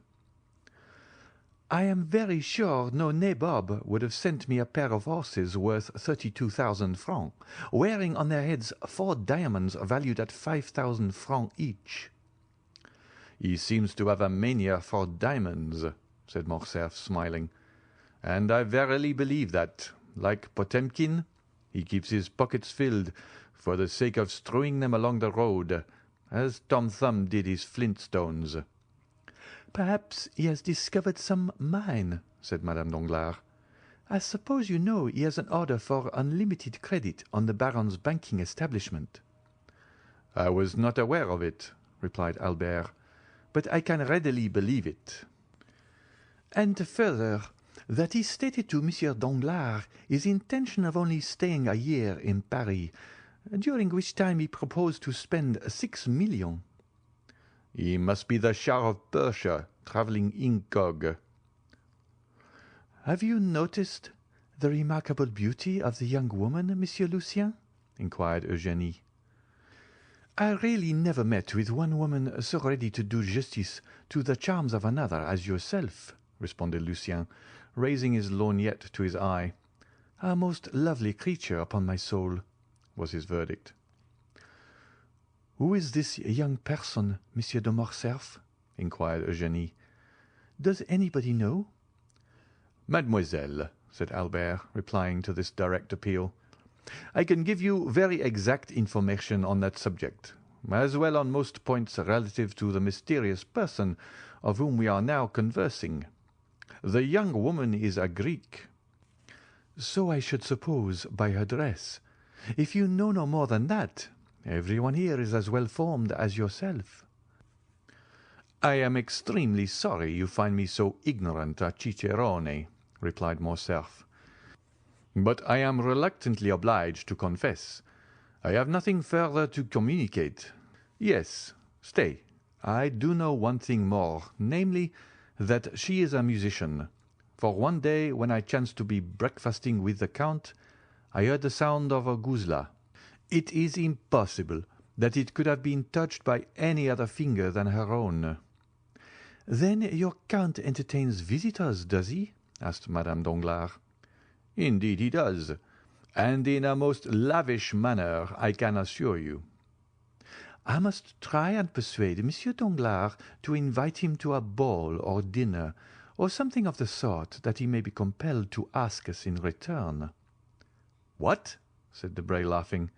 "I am very sure no nabob would have sent me a pair of horses worth 32,000 francs, wearing on their heads 4 diamonds valued at 5,000 francs each."
"He seems to have a mania for diamonds," said Morcerf, smiling, "and I verily believe that, like Potemkin, he keeps his pockets filled for the sake of strewing them along the road, as Tom Thumb did his flintstones."
"Perhaps he has discovered some mine," said Madame Danglars. "I suppose you know he has an order for unlimited credit on the Baron's banking establishment."
"I was not aware of it," replied Albert, "but I can readily believe it."
"And further, that he stated to Monsieur Danglars his intention of only staying a year in Paris, during which time he proposed to spend 6 millions.
"He must be the Shah of Persia, travelling incog."
"Have you noticed the remarkable beauty of the young woman, Monsieur Lucien?" inquired Eugénie. "I really never met with one woman so ready to do justice to the charms of another as yourself," responded Lucien, raising his lorgnette to his eye. "A most lovely creature, upon my soul," was his verdict. "Who is this young person, Monsieur de Morcerf?" inquired Eugénie. "Does anybody know?"
"Mademoiselle," said Albert, replying to this direct appeal, "I can give you very exact information on that subject, as well on most points relative to the mysterious person of whom we are now conversing. The young woman is a Greek."
"So I should suppose by her dress. If you know no more than that, everyone here is as well formed as yourself."
"I am extremely sorry you find me so ignorant a cicerone," replied Morcerf, "but I am reluctantly obliged to confess I have nothing further to communicate. Yes, stay, I do know one thing more, namely, that she is a musician, for one day when I chanced to be breakfasting with the Count, I heard the sound of a guzla. It is impossible that it could have been touched by any other finger than her own." "Then your count entertains visitors, does he?" asked Madame Danglars. "Indeed he does, and in a most lavish manner, I can assure you." "I must try and persuade Monsieur Danglars to invite him to a ball or dinner, or something of the sort, that he may be compelled to ask us in return." "What?" said Debray, laughing.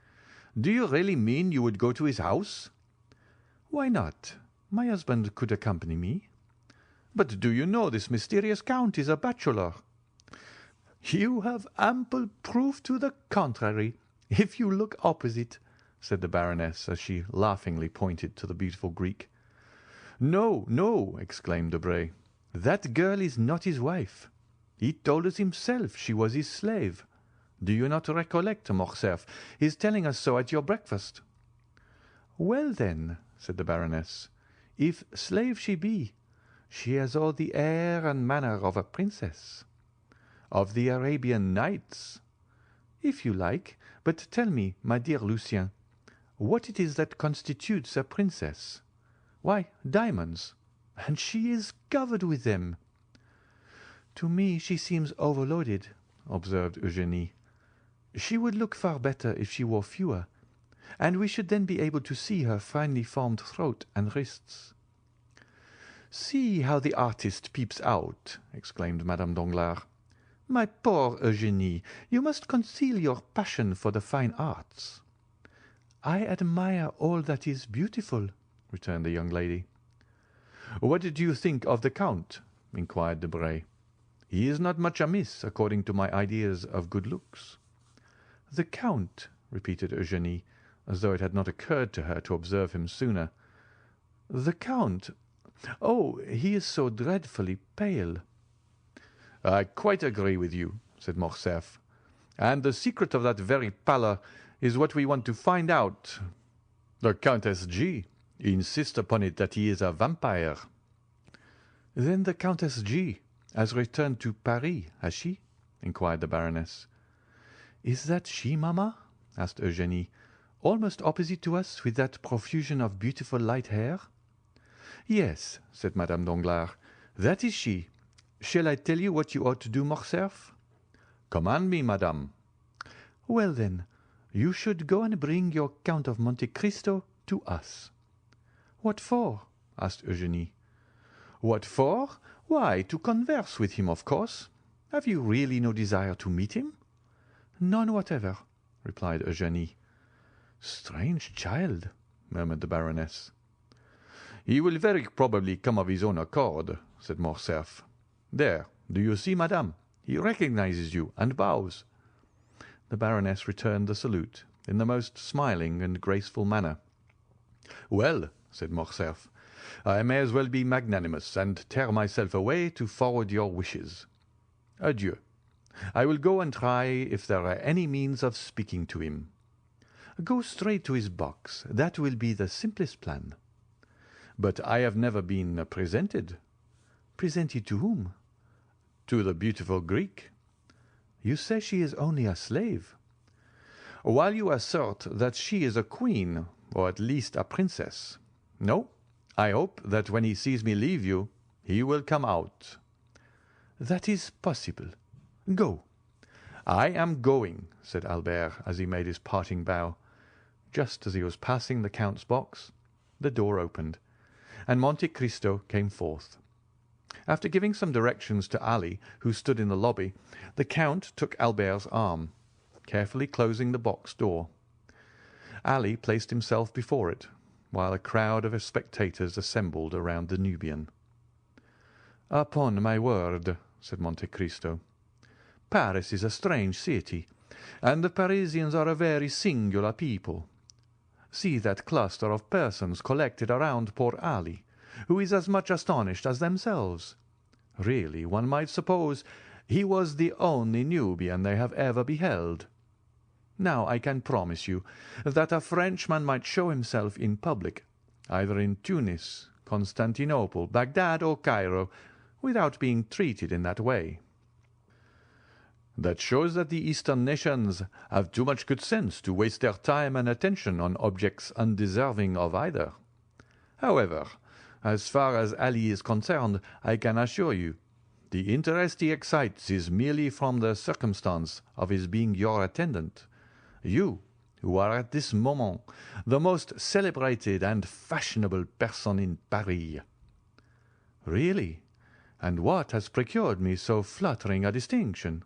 "Do you really mean you would go to his house?" "Why not? My husband could accompany me." "But do you know this mysterious count is a bachelor?" "You have ample proof to the contrary, if you look opposite," said the Baroness, as she laughingly pointed to the beautiful Greek. "No, no!" exclaimed Debray. "That girl is not his wife. He told us himself she was his slave. Do you not recollect, Morcerf, his telling us so at your breakfast?" "Well, then," said the Baroness, "if slave she be, she has all the air and manner of a princess." "Of the Arabian Nights?" "If you like. But tell me, my dear Lucien, what it is that constitutes a princess. Why, diamonds, and she is covered with them." "To me she seems overloaded," observed Eugénie. "She would look far better if she wore fewer, and we should then be able to see her finely formed throat and wrists." "See how the artist peeps out!" exclaimed Madame Danglars. "My poor Eugénie, you must conceal your passion for the fine arts." "I admire all that is beautiful," returned the young lady. "What do you think of the Count?" inquired Debray. "He is not much amiss, according to my ideas of good looks."
"The Count," repeated Eugénie, as though it had not occurred to her to observe him sooner. "The Count! Oh, he is so dreadfully pale."
"I quite agree with you," said Morcerf, "and the secret of that very pallor is what we want to find out. The Countess G. insists upon it that he is a vampire."
"Then the Countess G. has returned to Paris, has she?" inquired the Baroness. "Is that she, mamma?" asked Eugénie, "almost opposite to us, with that profusion of beautiful light hair?" "Yes," said Madame Danglars, "that is she. Shall I tell you what you ought to do, Morcerf?"
"Command me, madame."
"Well, then, you should go and bring your Count of Monte Cristo to us." "What for?" asked Eugénie. "What for? Why, to converse with him, of course. Have you really no desire to meet him?" "None whatever," replied Eugénie.
"Strange child," murmured the Baroness. "He will very probably come of his own accord," said Morcerf. "There, do you see, madame? He recognizes you and bows."
The Baroness returned the salute in the most smiling and graceful manner.
"Well," said Morcerf, "I may as well be magnanimous and tear myself away to forward your wishes. Adieu. I will go and try if there are any means of speaking to him."
"Go straight to his box. That will be the simplest plan."
"But I have never been presented."
"Presented to whom?"
"To the beautiful Greek."
"You say she is only a slave."
"While you assert that she is a queen, or at least a princess. No, I hope that when he sees me leave you, he will come out."
"That is possible. Go."
"I am going," said Albert, as he made his parting bow.
Just as he was passing the Count's box, the door opened, and Monte Cristo came forth. After giving some directions to Ali, who stood in the lobby, the Count took Albert's arm, carefully closing the box door. Ali placed himself before it, while a crowd of spectators assembled around the Nubian. "Upon my word," said Monte Cristo, "Paris is a strange city, and the Parisians are a very singular people. See that cluster of persons collected around poor Ali, who is as much astonished as themselves. Really, one might suppose he was the only Nubian they have ever beheld. Now, I can promise you that a Frenchman might show himself in public, either in Tunis, Constantinople, Bagdad, or Cairo, without being treated in that way."
That shows that the Eastern nations have too much good sense to waste their time and attention on objects undeserving of either. However, as far as Ali is concerned, I can assure you, the interest he excites is merely from the circumstance of his being your attendant. You, who are at this moment the most celebrated and fashionable person in Paris. Really? And what has procured me so flattering a distinction?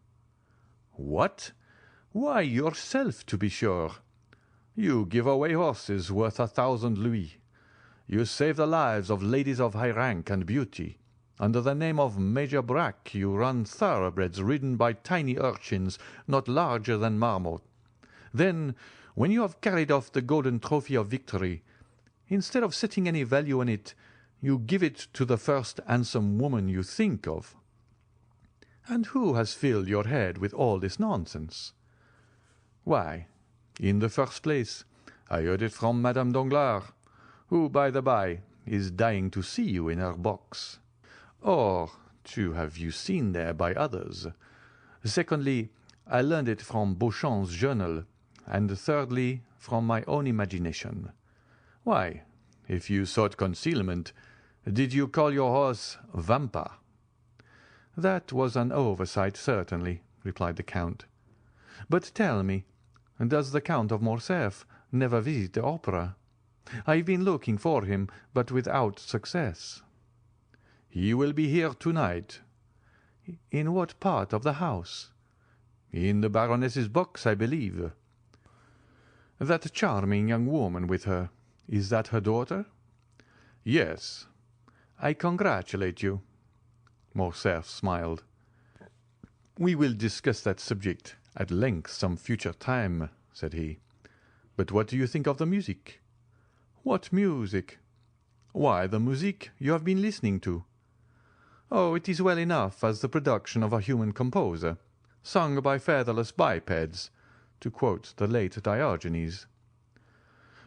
What? Why, yourself, to be sure. You give away horses worth 1,000 louis. You save the lives of ladies of high rank and beauty. Under the name of Major Brack you run thoroughbreds ridden by tiny urchins not larger than marmot. Then, when you have carried off the golden trophy of victory, instead of setting any value on it, you give it to the first handsome woman you think of. And who has filled your head with all this nonsense? Why, in the first place, I heard it from Madame Danglars, who, by the by, is dying to see you in her box. Or to have you seen there by others. Secondly, I learned it from Beauchamp's journal, and thirdly, from my own imagination. Why, if you sought concealment, did you call your horse Vampa? That was an oversight, certainly, replied the Count. But tell me, does the Count of Morcerf never visit the opera? I have been looking for him, but without success. He will be here tonight. In what part of the house? In the Baroness's box, I believe. That charming young woman with her, is that her daughter? Yes. I congratulate you. Morcerf smiled. We will discuss that subject at length some future time, said he. But what do you think of the music? What music? Why, the music you have been listening to. Oh, it is well enough as the production of a human composer, sung by featherless bipeds, to quote the late Diogenes.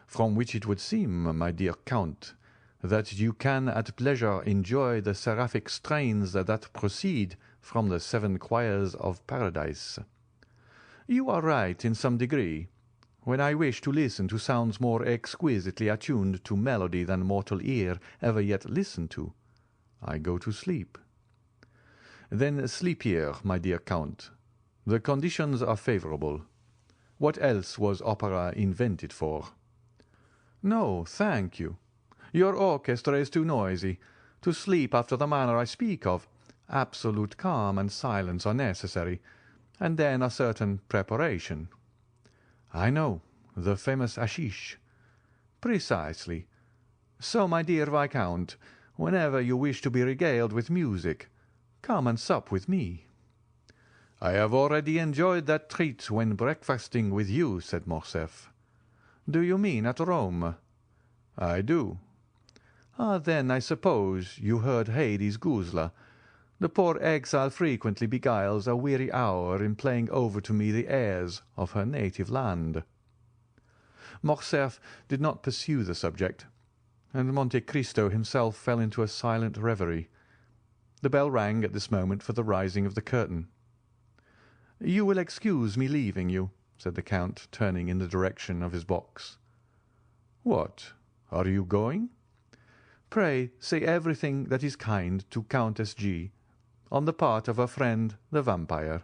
From which it would seem, my dear Count, that you can at pleasure enjoy the seraphic strains that proceed from the 7 choirs of Paradise. You are right in some degree. When I wish to listen to sounds more exquisitely attuned to melody than mortal ear ever yet listened to, I go to sleep. Then sleep here, my dear Count. The conditions are favourable. What else was opera invented for? No, thank you. Your orchestra is too noisy. To sleep after the manner I speak of, absolute calm and silence are necessary, and then a certain preparation. I know, the famous hashish. Precisely. So, my dear Viscount, whenever you wish to be regaled with music, come and sup with me. I have already enjoyed that treat when breakfasting with you, said Morcerf. Do you mean at Rome? I do. Ah, then I suppose you heard Haydée's guzla. The poor exile frequently beguiles a weary hour in playing over to me the airs of her native land. Morcerf did not pursue the subject, and Monte Cristo himself fell into a silent reverie. The bell rang at this moment for the rising of the curtain. You will excuse me leaving you, said the Count, turning in the direction of his box. What? Are you going? Pray say everything that is kind to Countess G., on the part of her friend the vampire.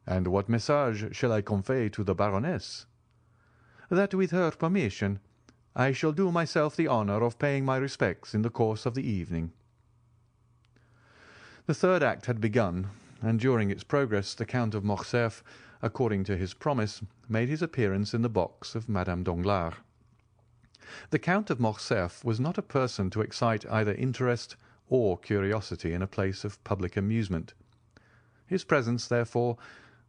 And what message shall I convey to the Baroness? That with her permission I shall do myself the honour of paying my respects in the course of the evening. The third act had begun, and during its progress the Count of Morcerf, according to his promise, made his appearance in the box of Madame Danglars. The Count of Morcerf was not a person to excite either interest or curiosity in a place of public amusement. His presence, therefore,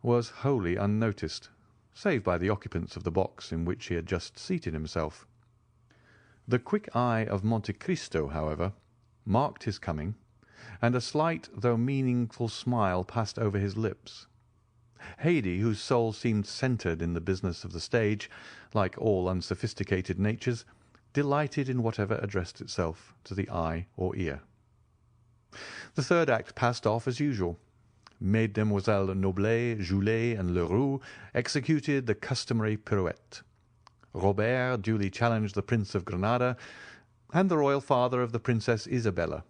was wholly unnoticed, save by the occupants of the box in which he had just seated himself. The quick eye of Monte Cristo, however, marked his coming, and a slight though meaningful smile passed over his lips. Haydée, whose soul seemed centred in the business of the stage, like all unsophisticated natures, delighted in whatever addressed itself to the eye or ear. The third act passed off as usual. Mesdemoiselles Noblet, Joulet, and Leroux executed the customary pirouette. Robert duly challenged the Prince of Granada, and the royal father of the Princess Isabella,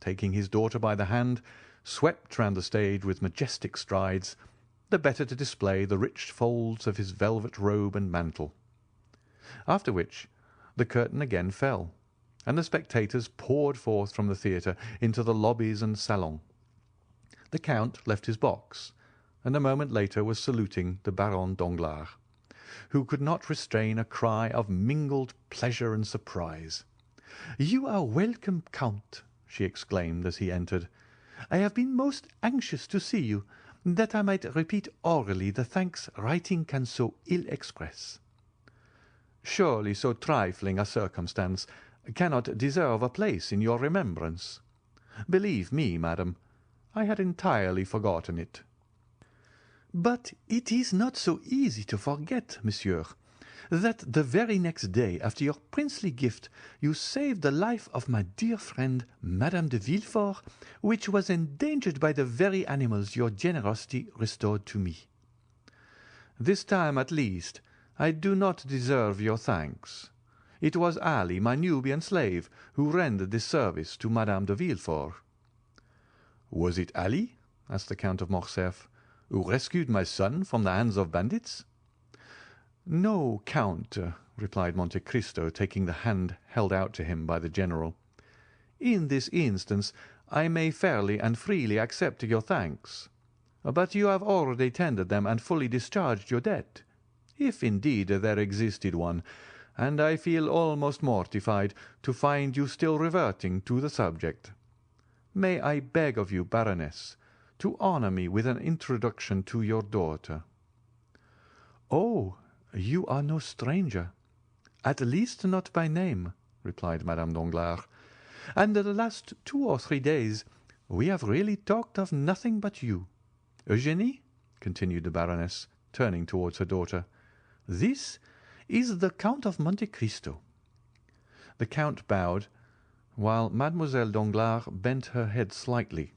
taking his daughter by the hand, swept round the stage with majestic strides, the better to display the rich folds of his velvet robe and mantle. After which the curtain again fell, and the spectators poured forth from the theatre into the lobbies and salons. The Count left his box, and a moment later was saluting the Baron Danglars, who could not restrain a cry of mingled pleasure and surprise. "You are welcome, Count," she exclaimed as he entered. "I have been most anxious to see you, that I might repeat orally the thanks writing can so ill express." "Surely so trifling a circumstance cannot deserve a place in your remembrance. Believe me, madam, I had entirely forgotten it." "But it is not so easy to forget, monsieur, that the very next day after your princely gift you saved the life of my dear friend Madame de Villefort, which was endangered by the very animals your generosity restored to me. This time, at least, I do not deserve your thanks. It was Ali, my Nubian slave, who rendered this service to Madame de Villefort." "Was it Ali," asked the Count of Morcerf, "who rescued my son from the hands of bandits?" "No, Count," replied Monte Cristo, taking the hand held out to him by the general. "In this instance I may fairly and freely accept your thanks. But you have already tendered them and fully discharged your debt, if indeed there existed one, and I feel almost mortified to find you still reverting to the subject. May I beg of you, Baroness, to honour me with an introduction to your daughter?" "Oh, you are no stranger, at least not by name," replied Madame Danglars, "and the last 2 or 3 days we have really talked of nothing but you. Eugénie," continued the Baroness, turning towards her daughter, "this is the Count of Monte Cristo." The Count bowed, while Mademoiselle Danglars bent her head slightly.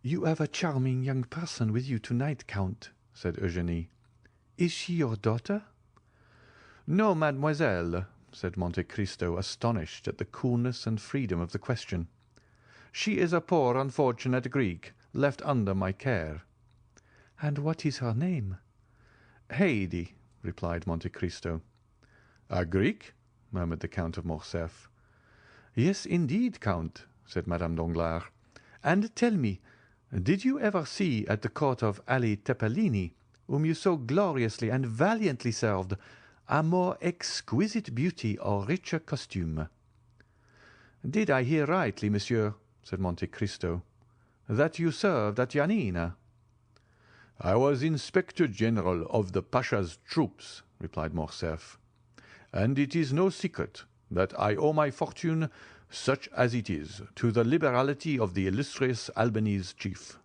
"You have a charming young person with you to-night, Count," said Eugénie. "Is she your daughter?" "No, mademoiselle," said Monte Cristo, astonished at the coolness and freedom of the question. "She is a poor unfortunate Greek, left under my care." "And what is her name?" "Haydée," replied Monte Cristo. "A Greek?" murmured the Count of Morcerf. "Yes, indeed, Count," said Madame Danglars. "And tell me, did you ever see at the court of Ali Tepelini, whom you so gloriously and valiantly served, a more exquisite beauty or richer costume?" "Did I hear rightly, monsieur," said Monte Cristo, "that you served at Yanina?" "I was Inspector General of the Pasha's troops," replied Morcerf, "and it is no secret that I owe my fortune, such as it is, to the liberality of the illustrious Albanese chief."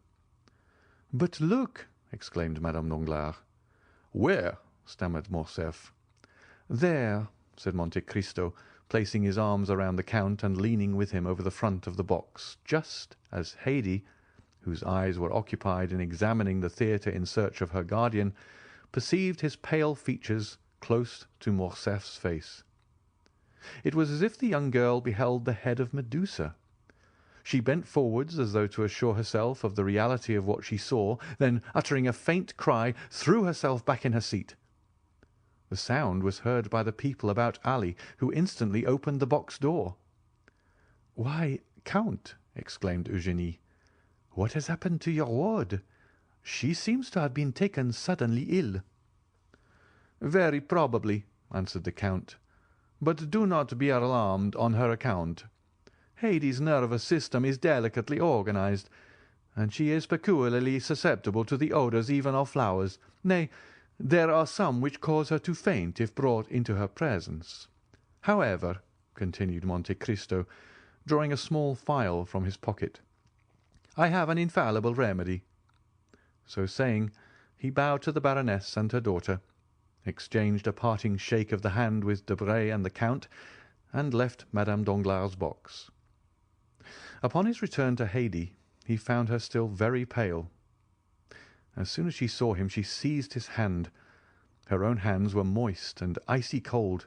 "But look!" exclaimed Madame Danglars. "Where?" stammered Morcerf. "There," said Monte Cristo, placing his arms around the Count and leaning with him over the front of the box, just as Haydée, whose eyes were occupied in examining the theatre in search of her guardian, perceived his pale features close to Morcerf's face. It was as if the young girl beheld the head of Medusa. She bent forwards as though to assure herself of the reality of what she saw, then, uttering a faint cry, threw herself back in her seat. The sound was heard by the people about Ali, who instantly opened the box door. "Why, Count," exclaimed Eugénie, "what has happened to your ward? She seems to have been taken suddenly ill." "Very probably," answered the Count, "but do not be alarmed on her account. Haydée's nervous system is delicately organized, and she is peculiarly susceptible to the odours even of flowers. Nay, there are some which cause her to faint if brought into her presence. However," continued Monte Cristo, drawing a small phial from his pocket, "I have an infallible remedy." So saying, he bowed to the Baroness and her daughter, exchanged a parting shake of the hand with Debray and the Count, and left Madame Danglars' box. Upon his return to Haydée, he found her still very pale. As soon as she saw him, she seized his hand. Her own hands were moist and icy cold.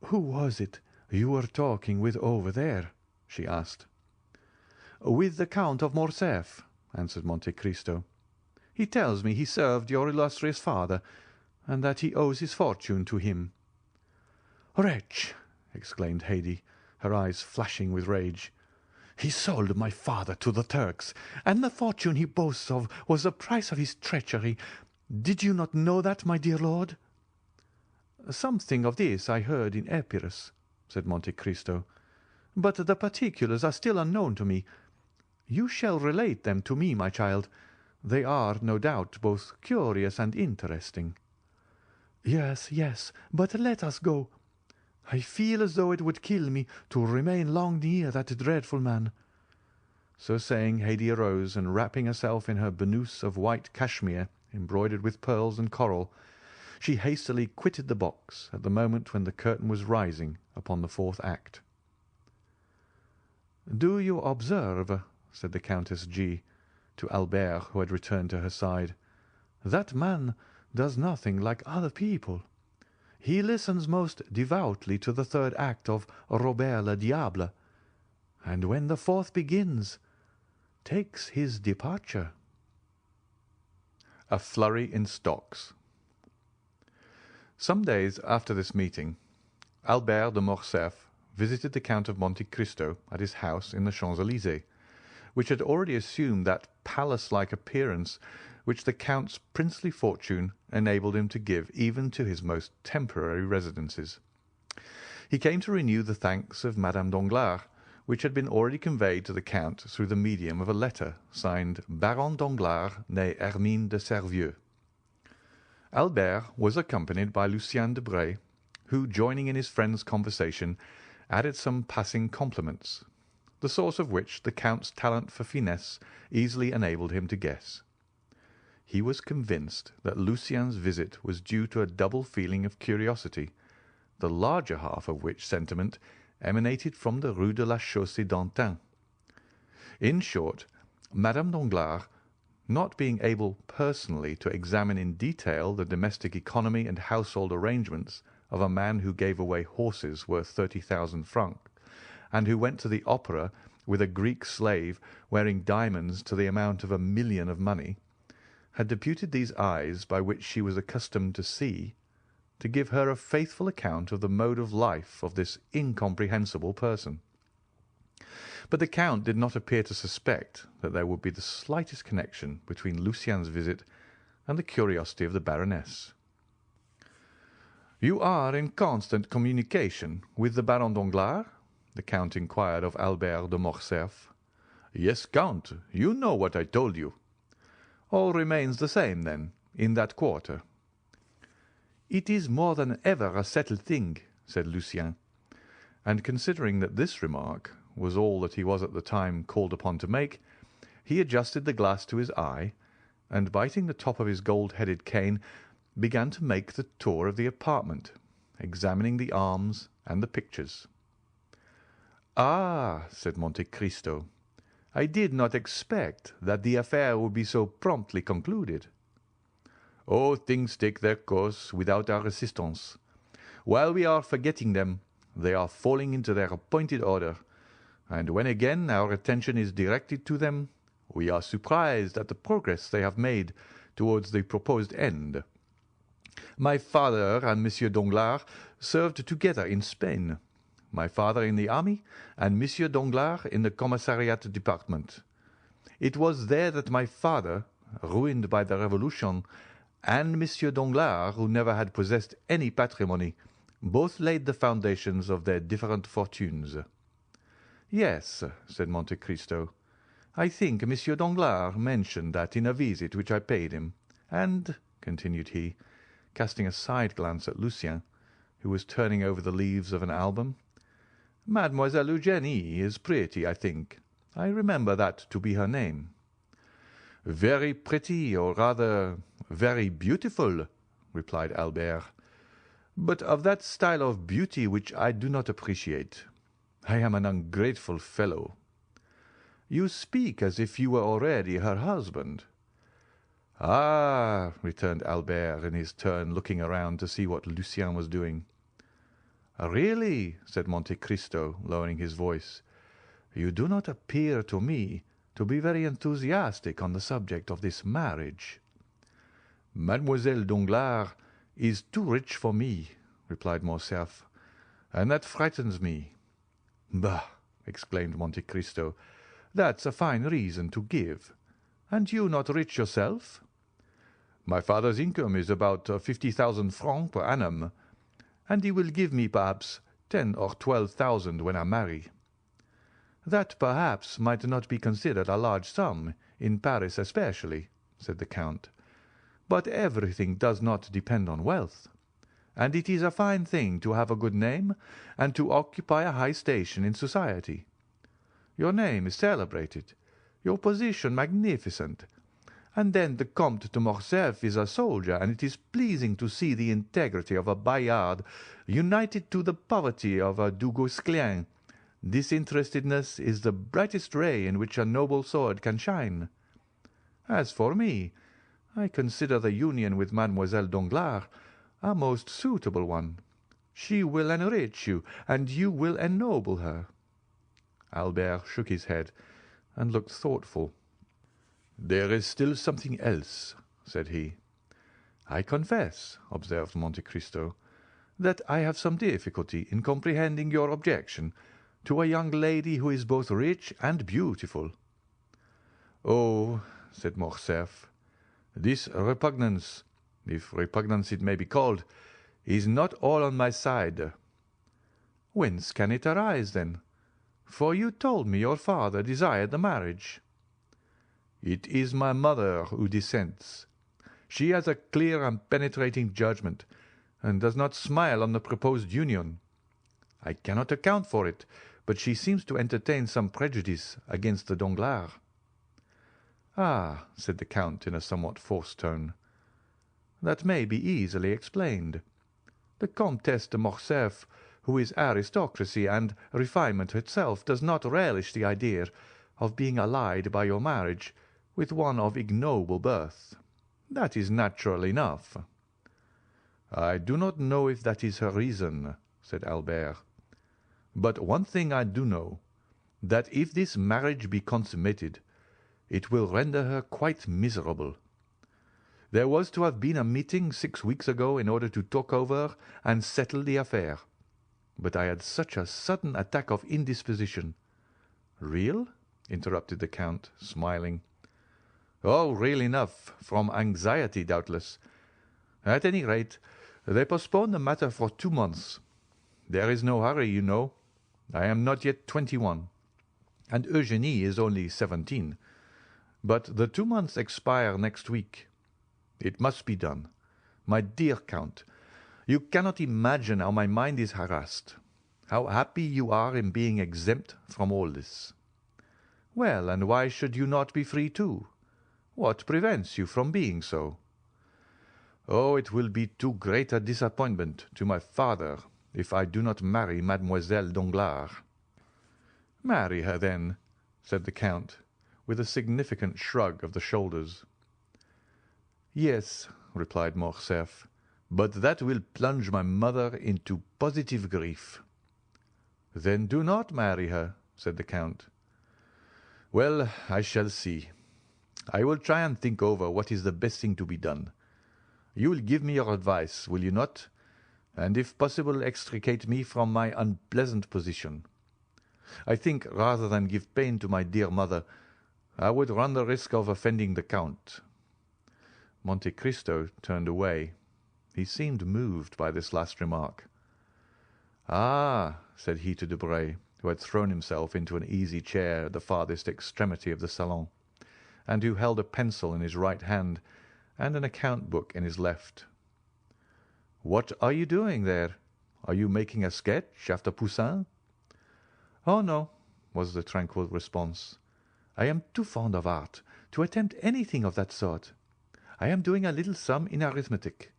"Who was it you were talking with over there?" she asked. "With the Count of Morcerf," answered Monte Cristo. "He tells me he served your illustrious father, and that he owes his fortune to him." "Wretch!" exclaimed Haydée, her eyes flashing with rage. "He sold my father to the Turks, and the fortune he boasts of was the price of his treachery. Did you not know that, my dear lord?" "Something of this I heard in Epirus," said Monte Cristo, "but the particulars are still unknown to me. You shall relate them to me, my child. They are, no doubt, both curious and interesting." "Yes, yes, but let us go. I feel as though it would kill me to remain long near that dreadful man." So saying, Haydée arose, and wrapping herself in her burnous of white cashmere embroidered with pearls and coral, she hastily quitted the box at the moment when the curtain was rising upon the fourth act. "Do you observe," said the Countess G. to Albert, who had returned to her side, "that man does nothing like other people. He listens most devoutly to the third act of Robert le Diable, and when the fourth begins, takes his departure." A flurry in stocks. Some days after this meeting, Albert de Morcerf visited the Count of Monte Cristo at his house in the Champs-Élysées, which had already assumed that palace-like appearance which the Count's princely fortune enabled him to give even to his most temporary residences. He came to renew the thanks of Madame Danglars, which had been already conveyed to the Count through the medium of a letter signed Baron Danglars, née Hermine de Servieux. Albert was accompanied by Lucien Debray, who, joining in his friend's conversation, added some passing compliments, the source of which the Count's talent for finesse easily enabled him to guess. He was convinced that Lucien's visit was due to a double feeling of curiosity, the larger half of which sentiment emanated from the Rue de la Chaussée-d'Antin. In short, Madame Danglars, not being able personally to examine in detail the domestic economy and household arrangements of a man who gave away horses worth 30,000 francs, and who went to the opera with a Greek slave wearing diamonds to the amount of 1,000,000 of money, had deputed these eyes, by which she was accustomed to see, to give her a faithful account of the mode of life of this incomprehensible person. But the Count did not appear to suspect that there would be the slightest connection between Lucien's visit and the curiosity of the Baroness. "You are in constant communication with the Baron Danglars?" the Count inquired of Albert de Morcerf. "Yes, Count, you know what I told you." "All remains the same, then, in that quarter?" "It is more than ever a settled thing," said Lucien, and considering that this remark was all that he was at the time called upon to make, he adjusted the glass to his eye, and biting the top of his gold-headed cane, began to make the tour of the apartment, examining the arms and the pictures. "Ah," said Monte Cristo, "I did not expect that the affair would be so promptly concluded." "Oh, things take their course without our assistance. While we are forgetting them, they are falling into their appointed order, and when again our attention is directed to them, we are surprised at the progress they have made towards the proposed end. My father and Monsieur Danglars served together in Spain, my father in the army and Monsieur Danglars in the commissariat department. It was there that my father, ruined by the Revolution, and Monsieur Danglars, who never had possessed any patrimony, both laid the foundations of their different fortunes." "Yes," said Monte Cristo, "I think Monsieur Danglars mentioned that in a visit which I paid him, and," continued he, casting a side glance at Lucien, who was turning over the leaves of an album, "Mademoiselle Eugénie is pretty, I think. I remember that to be her name." "Very pretty, or rather very beautiful," replied Albert, "but of that style of beauty which I do not appreciate. I am an ungrateful fellow." You speak as if you were already her husband." "Ah," returned Albert in his turn, looking around to see what Lucien was doing. "Really," said Monte Cristo, lowering his voice, "you do not appear to me to be very enthusiastic on the subject of this marriage." "Mademoiselle Danglars is too rich for me," replied Morcerf, "and that frightens me." "Bah!" exclaimed Monte Cristo, "that's a fine reason to give. And you not rich yourself?" "My father's income is about 50,000 francs per annum, and he will give me perhaps 10 or 12,000 when I marry." "That perhaps might not be considered a large sum, in Paris especially," said the Count. "But everything does not depend on wealth, and it is a fine thing to have a good name and to occupy a high station in society. Your name is celebrated, your position magnificent, and then the Comte de Morcerf is a soldier, and it is pleasing to see the integrity of a Bayard united to the poverty of a Du Guesclin. Disinterestedness is the brightest ray in which a noble sword can shine. As for me, I consider the union with Mademoiselle Danglars a most suitable one. She will enrich you, and you will ennoble her." Albert shook his head and looked thoughtful. "There is still something else," said he. "I confess," observed Monte Cristo, "that I have some difficulty in comprehending your objection to a young lady who is both rich and beautiful." "Oh," said Morcerf, "this repugnance, if repugnance it may be called, is not all on my side." "Whence can it arise, then? For you told me your father desired the marriage." "It is my mother who dissents. She has a clear and penetrating judgment, and does not smile on the proposed union. I cannot account for it, but she seems to entertain some prejudice against the Danglars." "Ah," said the Count in a somewhat forced tone, "that may be easily explained. The Comtesse de Morcerf, who is aristocracy and refinement itself, does not relish the idea of being allied by your marriage with one of ignoble birth. That is natural enough." "I do not know if that is her reason," said Albert. "But one thing I do know, that if this marriage be consummated, it will render her quite miserable. There was to have been a meeting 6 weeks ago in order to talk over and settle the affair, but I had such a sudden attack of indisposition." "Real?" interrupted the Count, smiling. "Oh, real enough, from anxiety, doubtless. At any rate, they postponed the matter for 2 months. There is no hurry, you know. I am not yet 21, and Eugénie is only 17. But the 2 months expire next week. It must be done. My dear Count, you cannot imagine how my mind is harassed, how happy you are in being exempt from all this." "Well, and why should you not be free too? What prevents you from being so?" "Oh, it will be too great a disappointment to my father if I do not marry Mademoiselle Danglars." "Marry her, then," said the Count, with a significant shrug of the shoulders. "Yes," replied Morcerf, "but that will plunge my mother into positive grief." "Then do not marry her," said the Count. "Well, I shall see. I will try and think over what is the best thing to be done. You will give me your advice, will you not? And if possible extricate me from my unpleasant position. I think, rather than give pain to my dear mother, I would run the risk of offending the Count." Monte Cristo turned away. He seemed moved by this last remark. "Ah," said he to Debray, who had thrown himself into an easy chair at the farthest extremity of the salon, and who held a pencil in his right hand and an account-book in his left. "What are you doing there? Are you making a sketch after Poussin?" "Oh, no," was the tranquil response. "I am too fond of art to attempt anything of that sort. I am doing a little sum in arithmetic."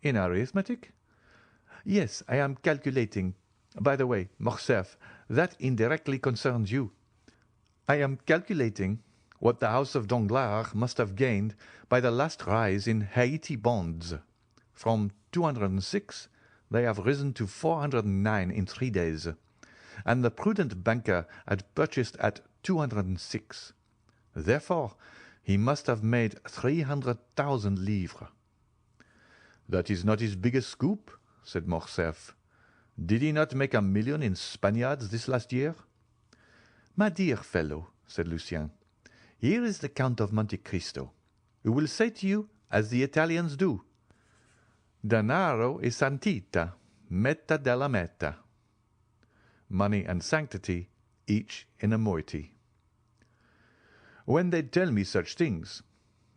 "In arithmetic?" "Yes, I am calculating. By the way, Morcerf, that indirectly concerns you.
I am calculating what the house of Danglars must have gained by the last rise in Haiti bonds. From 206 they have risen to 409 in 3 days, and the prudent banker had purchased at 206. Therefore, he must have made 300,000 livres.
That is not his biggest scoop, said Morcerf. Did he not make 1,000,000 in Spaniards this last year?
My dear fellow, said Lucien, here is the Count of Monte Cristo, who will say to you, as the Italians do, denaro e santità, metà della metà.
Money and sanctity, each in a moiety.
When they tell me such things,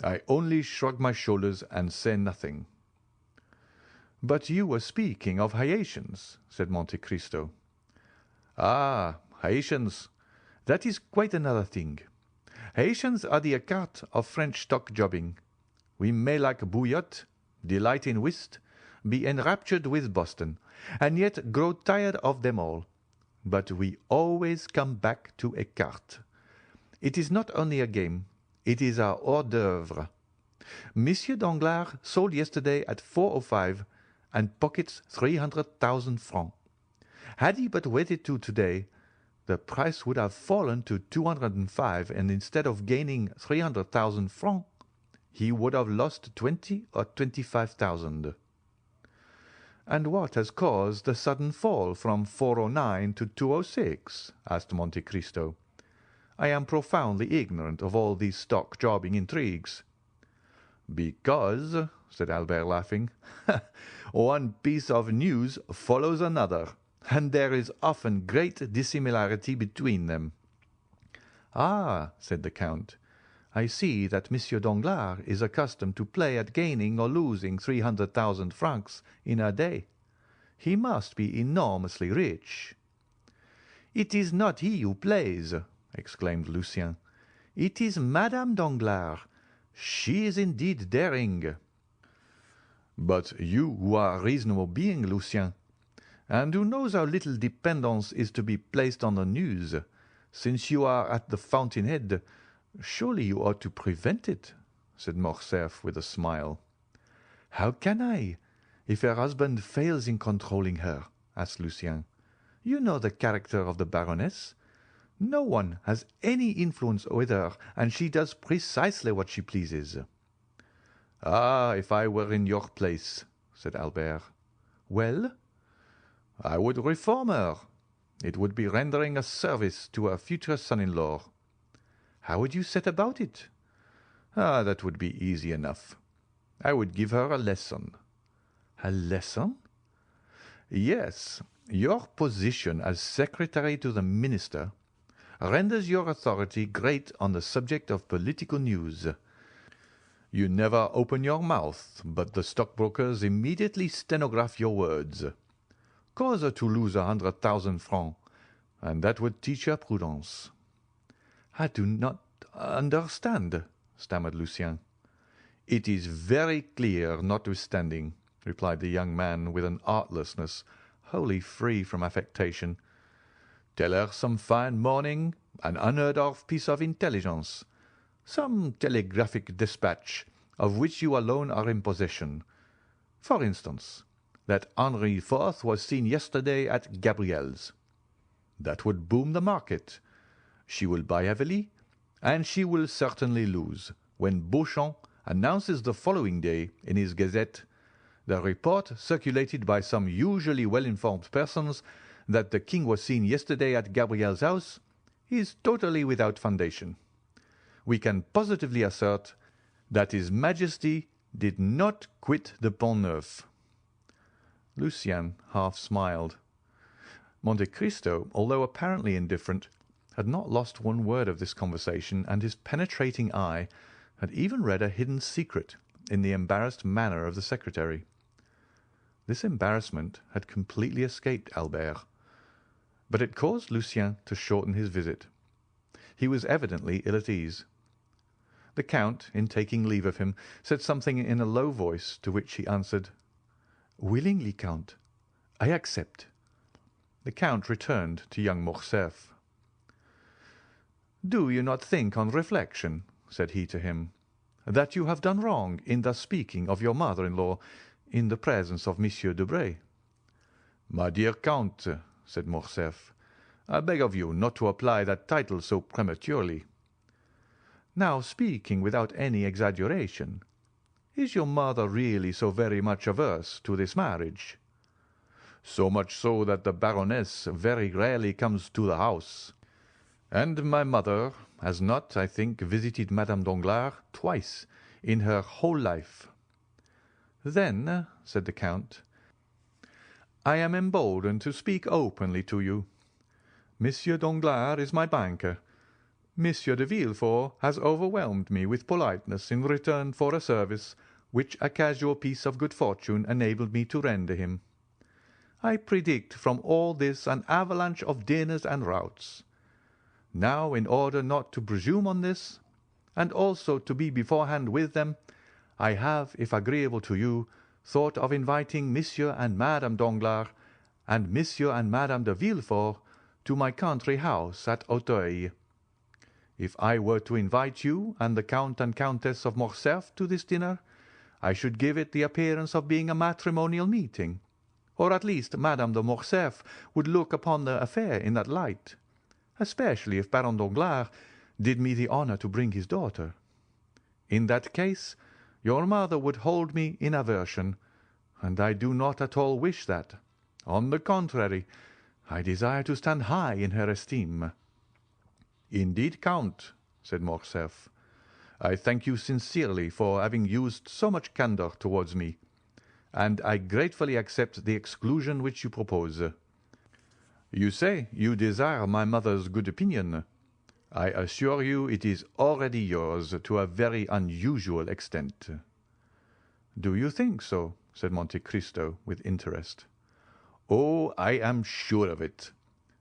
I only shrug my shoulders and say nothing.
But you were speaking of Haitians, said Monte Cristo.
Ah, Haitians, that is quite another thing. Haitians are the écarté of French stock jobbing. We may like bouillotte, delight in whist, be enraptured with Boston, and yet grow tired of them all. But we always come back to écarté. It is not only a game, it is our hors d'oeuvre. Monsieur Danglars sold yesterday at 4:05 and pockets 300,000 francs. Had he but waited till today, the price would have fallen to 205, and instead of gaining 300,000 francs, he would have lost 20 or 25,000.
And what has caused the sudden fall from 409 to 206? Asked Monte Cristo. I am profoundly ignorant of all these stock jobbing intrigues.
Because, said Albert, laughing, one piece of news follows another, and there is often great dissimilarity between them.
Ah, said the Count, I see that Monsieur Danglars is accustomed to play at gaining or losing 300,000 francs in a day. He must be enormously rich.
It is not he who plays, exclaimed Lucien. It is Madame Danglars. She is indeed daring.
But you who are a reasonable being, Lucien, and who knows how little dependence is to be placed on the news, since you are at the fountain-head, surely you ought to prevent it, said Morcerf with a smile.
How can I, if her husband fails in controlling her? Asked Lucien. You know the character of the Baroness. No one has any influence with her, and she does precisely what she pleases.
Ah, if I were in your place, said Albert.
Well?
I would reform her. It would be rendering a service to her future son-in-law.
How would you set about it?
Ah, that would be easy enough. I would give her a lesson.
A lesson?
Yes. Your position as secretary to the minister renders your authority great on the subject of political news. You never open your mouth, but the stockbrokers immediately stenograph your words. Cause her to lose 100,000 francs, and that would teach her prudence.
I do not understand, stammered Lucien.
It is very clear, notwithstanding, replied the young man with an artlessness wholly free from affectation. Tell her some fine morning an unheard-of piece of intelligence, some telegraphic despatch of which you alone are in possession. For instance, that Henri IV was seen yesterday at Gabriel's. That would boom the market. She will buy heavily, and she will certainly lose when Beauchamp announces the following day in his Gazette the report circulated by some usually well-informed persons that the king was seen yesterday at Gabriel's house is totally without foundation. We can positively assert that His Majesty did not quit the Pont Neuf. Lucien half smiled. Monte Cristo, although apparently indifferent, had not lost one word of this conversation, and his penetrating eye had even read a hidden secret in the embarrassed manner of the secretary. This embarrassment had completely escaped Albert, but it caused Lucien to shorten his visit. He was evidently ill at ease. The Count, in taking leave of him, said something in a low voice, to which he answered,
"Willingly, Count. I accept."
The Count returned to young Morcerf. "Do you not think on reflection," said he to him, "that you have done wrong in thus speaking of your mother-in-law in the presence of Monsieur Debray?" "My dear Count," said Morcerf, "I beg of you not to apply that title so prematurely." "Now, speaking without any exaggeration, is your mother really so very much averse to this marriage?" "So much so that the Baroness very rarely comes to the house, and my mother has not, I think, visited Madame Danglars twice in her whole life." "Then," said the Count, "I am emboldened to speak openly to you. Monsieur Danglars is my banker. Monsieur de Villefort has overwhelmed me with politeness in return for a service which a casual piece of good fortune enabled me to render him. I predict from all this an avalanche of dinners and routs. Now, in order not to presume on this, and also to be beforehand with them, I have, if agreeable to you, thought of inviting Monsieur and Madame Danglars and Monsieur and Madame de Villefort to my country house at Auteuil. If I were to invite you and the Count and Countess of Morcerf to this dinner, I should give it the appearance of being a matrimonial meeting, or at least Madame de Morcerf would look upon the affair in that light, especially if Baron Danglars did me the honour to bring his daughter. In that case, your mother would hold me in aversion, and I do not at all wish that. On the contrary, I desire to stand high in her esteem." "Indeed, Count," said Morcerf, "I thank you sincerely for having used so much candour towards me, and I gratefully accept the exclusion which you propose. You say you desire my mother's good opinion. I assure you it is already yours to a very unusual extent." "Do you think so?" said Monte Cristo with interest. "Oh, I am sure of it.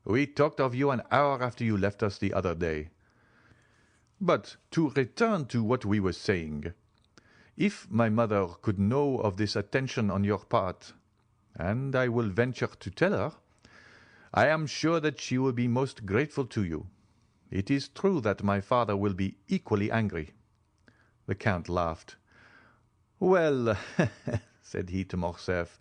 We talked of you an hour after you left us the other day. But to return to what we were saying. If my mother could know of this attention on your part, and I will venture to tell her, I am sure that she will be most grateful to you. It is true that my father will be equally angry." The Count laughed. "Well," said he to Morcerf,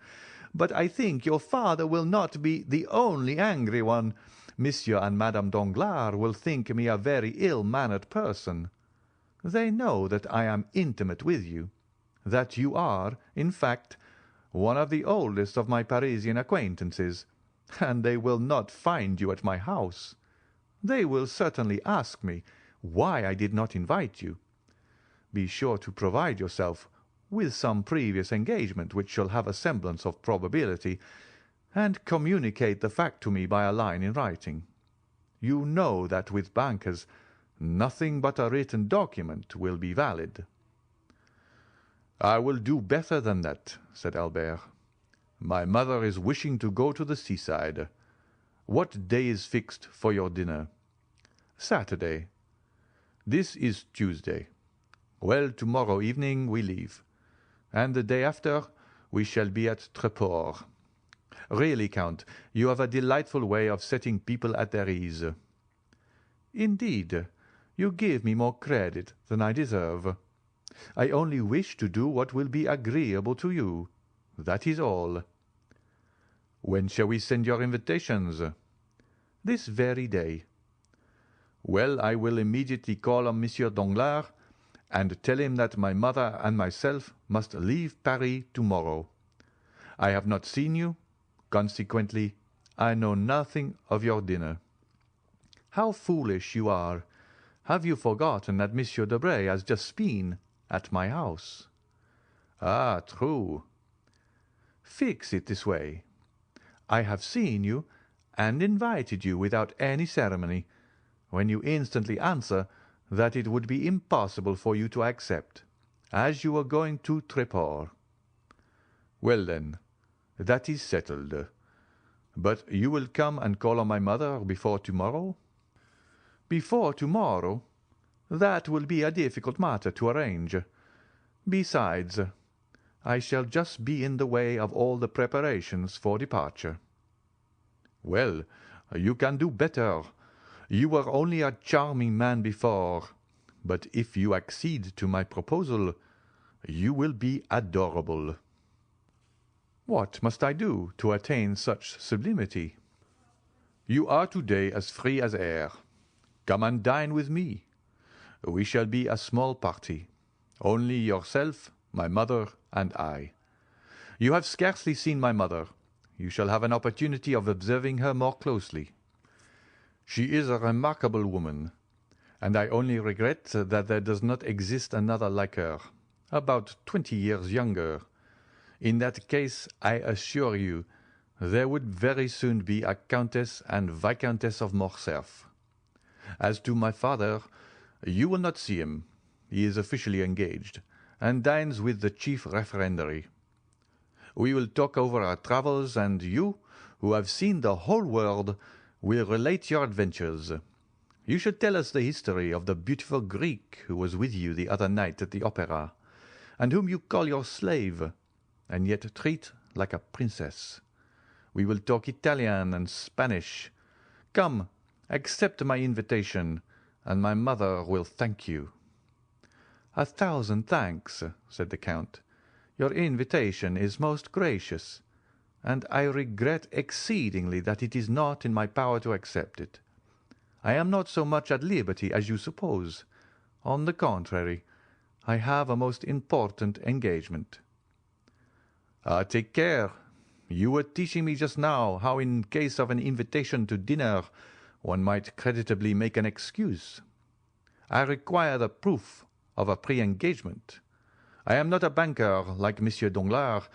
"but I think your father will not be the only angry one. Monsieur and Madame Danglars will think me a very ill-mannered person. They know that I am intimate with you, that you are, in fact, one of the oldest of my Parisian acquaintances, and they will not find you at my house. They will certainly ask me why I did not invite you. Be sure to provide yourself with some previous engagement which shall have a semblance of probability, and communicate the fact to me by a line in writing. You know that with bankers nothing but a written document will be valid." "I will do better than that," said Albert. "My mother is wishing to go to the seaside. What day is fixed for your dinner?" "Saturday." "This is Tuesday. Well, tomorrow evening we leave, and the day after we shall be at Tréport. Really, Count, you have a delightful way of setting people at their ease." "Indeed, you give me more credit than I deserve. I only wish to do what will be agreeable to you. That is all." "When shall we send your invitations?" "This very day." "Well, I will immediately call on Monsieur Danglars, and tell him that my mother and myself must leave Paris tomorrow. I have not seen you, consequently I know nothing of your dinner." "How foolish you are! Have you forgotten that Monsieur Debray has just been at my house?" "Ah, true." "Fix it this way. I have seen you and invited you without any ceremony, when you instantly answer that it would be impossible for you to accept, as you were going to Tréport." "Well, then, that is settled. But you will come and call on my mother before tomorrow?" "Before tomorrow? That will be a difficult matter to arrange. Besides, I shall just be in the way of all the preparations for departure." "Well, you can do better. You were only a charming man before, but if you accede to my proposal, you will be adorable." "What must I do to attain such sublimity?" "You are today as free as air. Come and dine with me. We shall be a small party, only yourself, my mother, and I. You have scarcely seen my mother. You shall have an opportunity of observing her more closely. She is a remarkable woman, and I only regret that there does not exist another like her, about 20 years younger. In that case, I assure you, there would very soon be a Countess and Viscountess of Morcerf. As to my father, you will not see him. He is officially engaged, and dines with the chief referendary. We will talk over our travels, and you, who have seen the whole world, will relate your adventures. You should tell us the history of the beautiful Greek who was with you the other night at the opera, and whom you call your slave, and yet treat like a princess. We will talk Italian and Spanish. Come, accept my invitation, and my mother will thank you." "A thousand thanks," said the Count. "Your invitation is most gracious, and I regret exceedingly that it is not in my power to accept it. I am not so much at liberty as you suppose. On the contrary, I have a most important engagement." "Take care. You were teaching me just now how in case of an invitation to dinner one might creditably make an excuse. I require the proof of a pre-engagement. I am not a banker like Monsieur Danglars,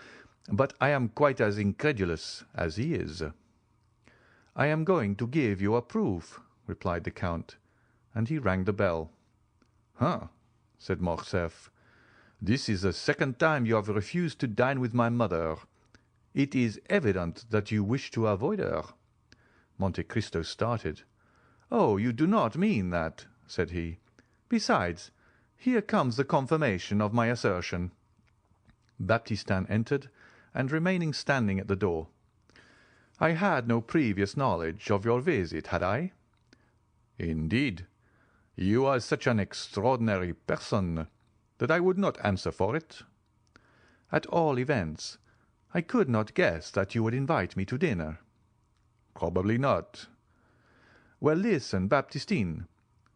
but I am quite as incredulous as he is." "I am going to give you a proof," replied the Count, and he rang the bell. "Huh!" said Morcerf. "This is the second time you have refused to dine with my mother. It is evident that you wish to avoid her." Monte Cristo started. "Oh, you do not mean that," said he. "Besides, here comes the confirmation of my assertion." Baptistin entered, and remaining standing at the door. "I had no previous knowledge of your visit, had I?" "Indeed, you are such an extraordinary person that I would not answer for it." "At all events, I could not guess that you would invite me to dinner." "Probably not." "Well, listen, Baptistin.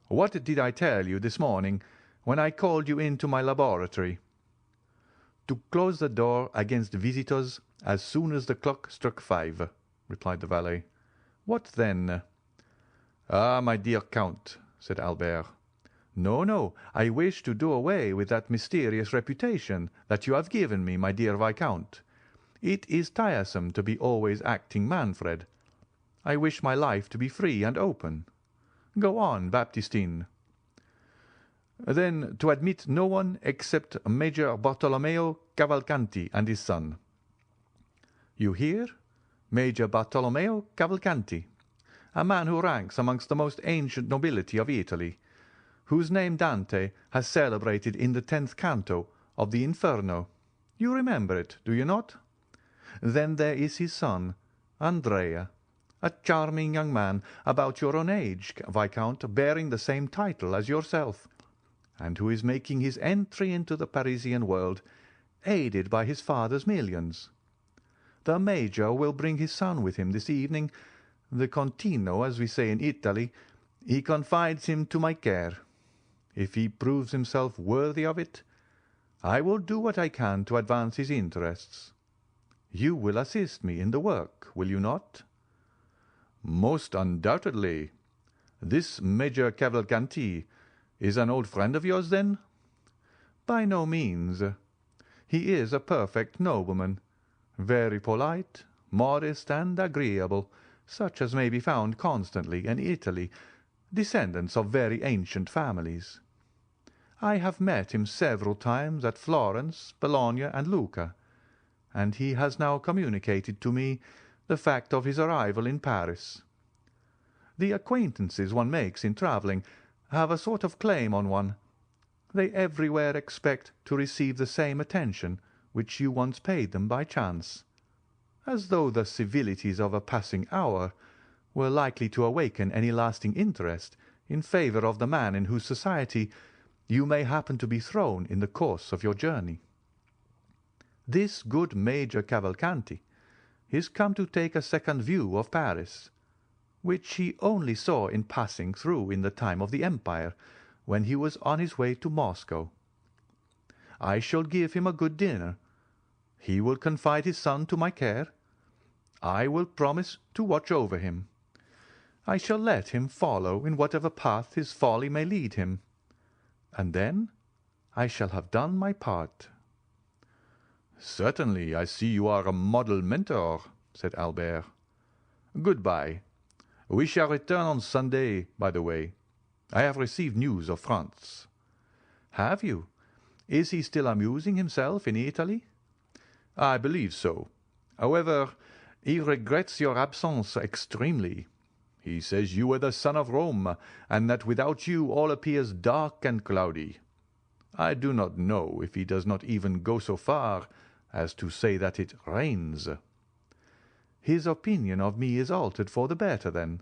What did I tell you this morning when I called you into my laboratory?" "To close the door against visitors as soon as the clock struck 5, replied the valet. "What then?" "Ah, my dear Count," said Albert. "No, no, I wish to do away with that mysterious reputation that you have given me, my dear Viscount. It is tiresome to be always acting Manfred. I wish my life to be free and open. Go on, Baptistin." "Then to admit no one except Major Bartolomeo Cavalcanti and his son." "You hear? Major Bartolomeo Cavalcanti, a man who ranks amongst the most ancient nobility of Italy, whose name Dante has celebrated in the 10th canto of the Inferno. You remember it, do you not? Then there is his son, Andrea, a charming young man about your own age, Viscount, bearing the same title as yourself, and who is making his entry into the Parisian world, aided by his father's millions. The Major will bring his son with him this evening. The Contino, as we say in Italy. He confides him to my care. If he proves himself worthy of it, I will do what I can to advance his interests. You will assist me in the work, will you not?" "Most undoubtedly. This Major Cavalcanti is an old friend of yours, then?" "By no means. He is a perfect nobleman, very polite, modest, and agreeable, such as may be found constantly in Italy, descendants of very ancient families. I have met him several times at Florence, Bologna, and Lucca, and he has now communicated to me the fact of his arrival in Paris. The acquaintances one makes in travelling have a sort of claim on one. They everywhere expect to receive the same attention which you once paid them by chance, as though the civilities of a passing hour were likely to awaken any lasting interest in favour of the man in whose society you may happen to be thrown in the course of your journey. This good Major Cavalcanti is come to take a second view of Paris, which he only saw in passing through in the time of the Empire, when he was on his way to Moscow. I shall give him a good dinner. He will confide his son to my care. I will promise to watch over him. I shall let him follow in whatever path his folly may lead him, and then I shall have done my part."
"Certainly, I see you are a model mentor," said Albert. "Good-bye. We shall return on Sunday, by the way. I have received news of France."
"Have you? Is he still amusing himself in Italy?"
"I believe so. However,
he regrets your absence extremely.
He says you were the son of Rome, and that without you all appears dark and cloudy. I do not know if he does not even go so far as to say that it rains."
"His opinion of me is altered for the better, then?"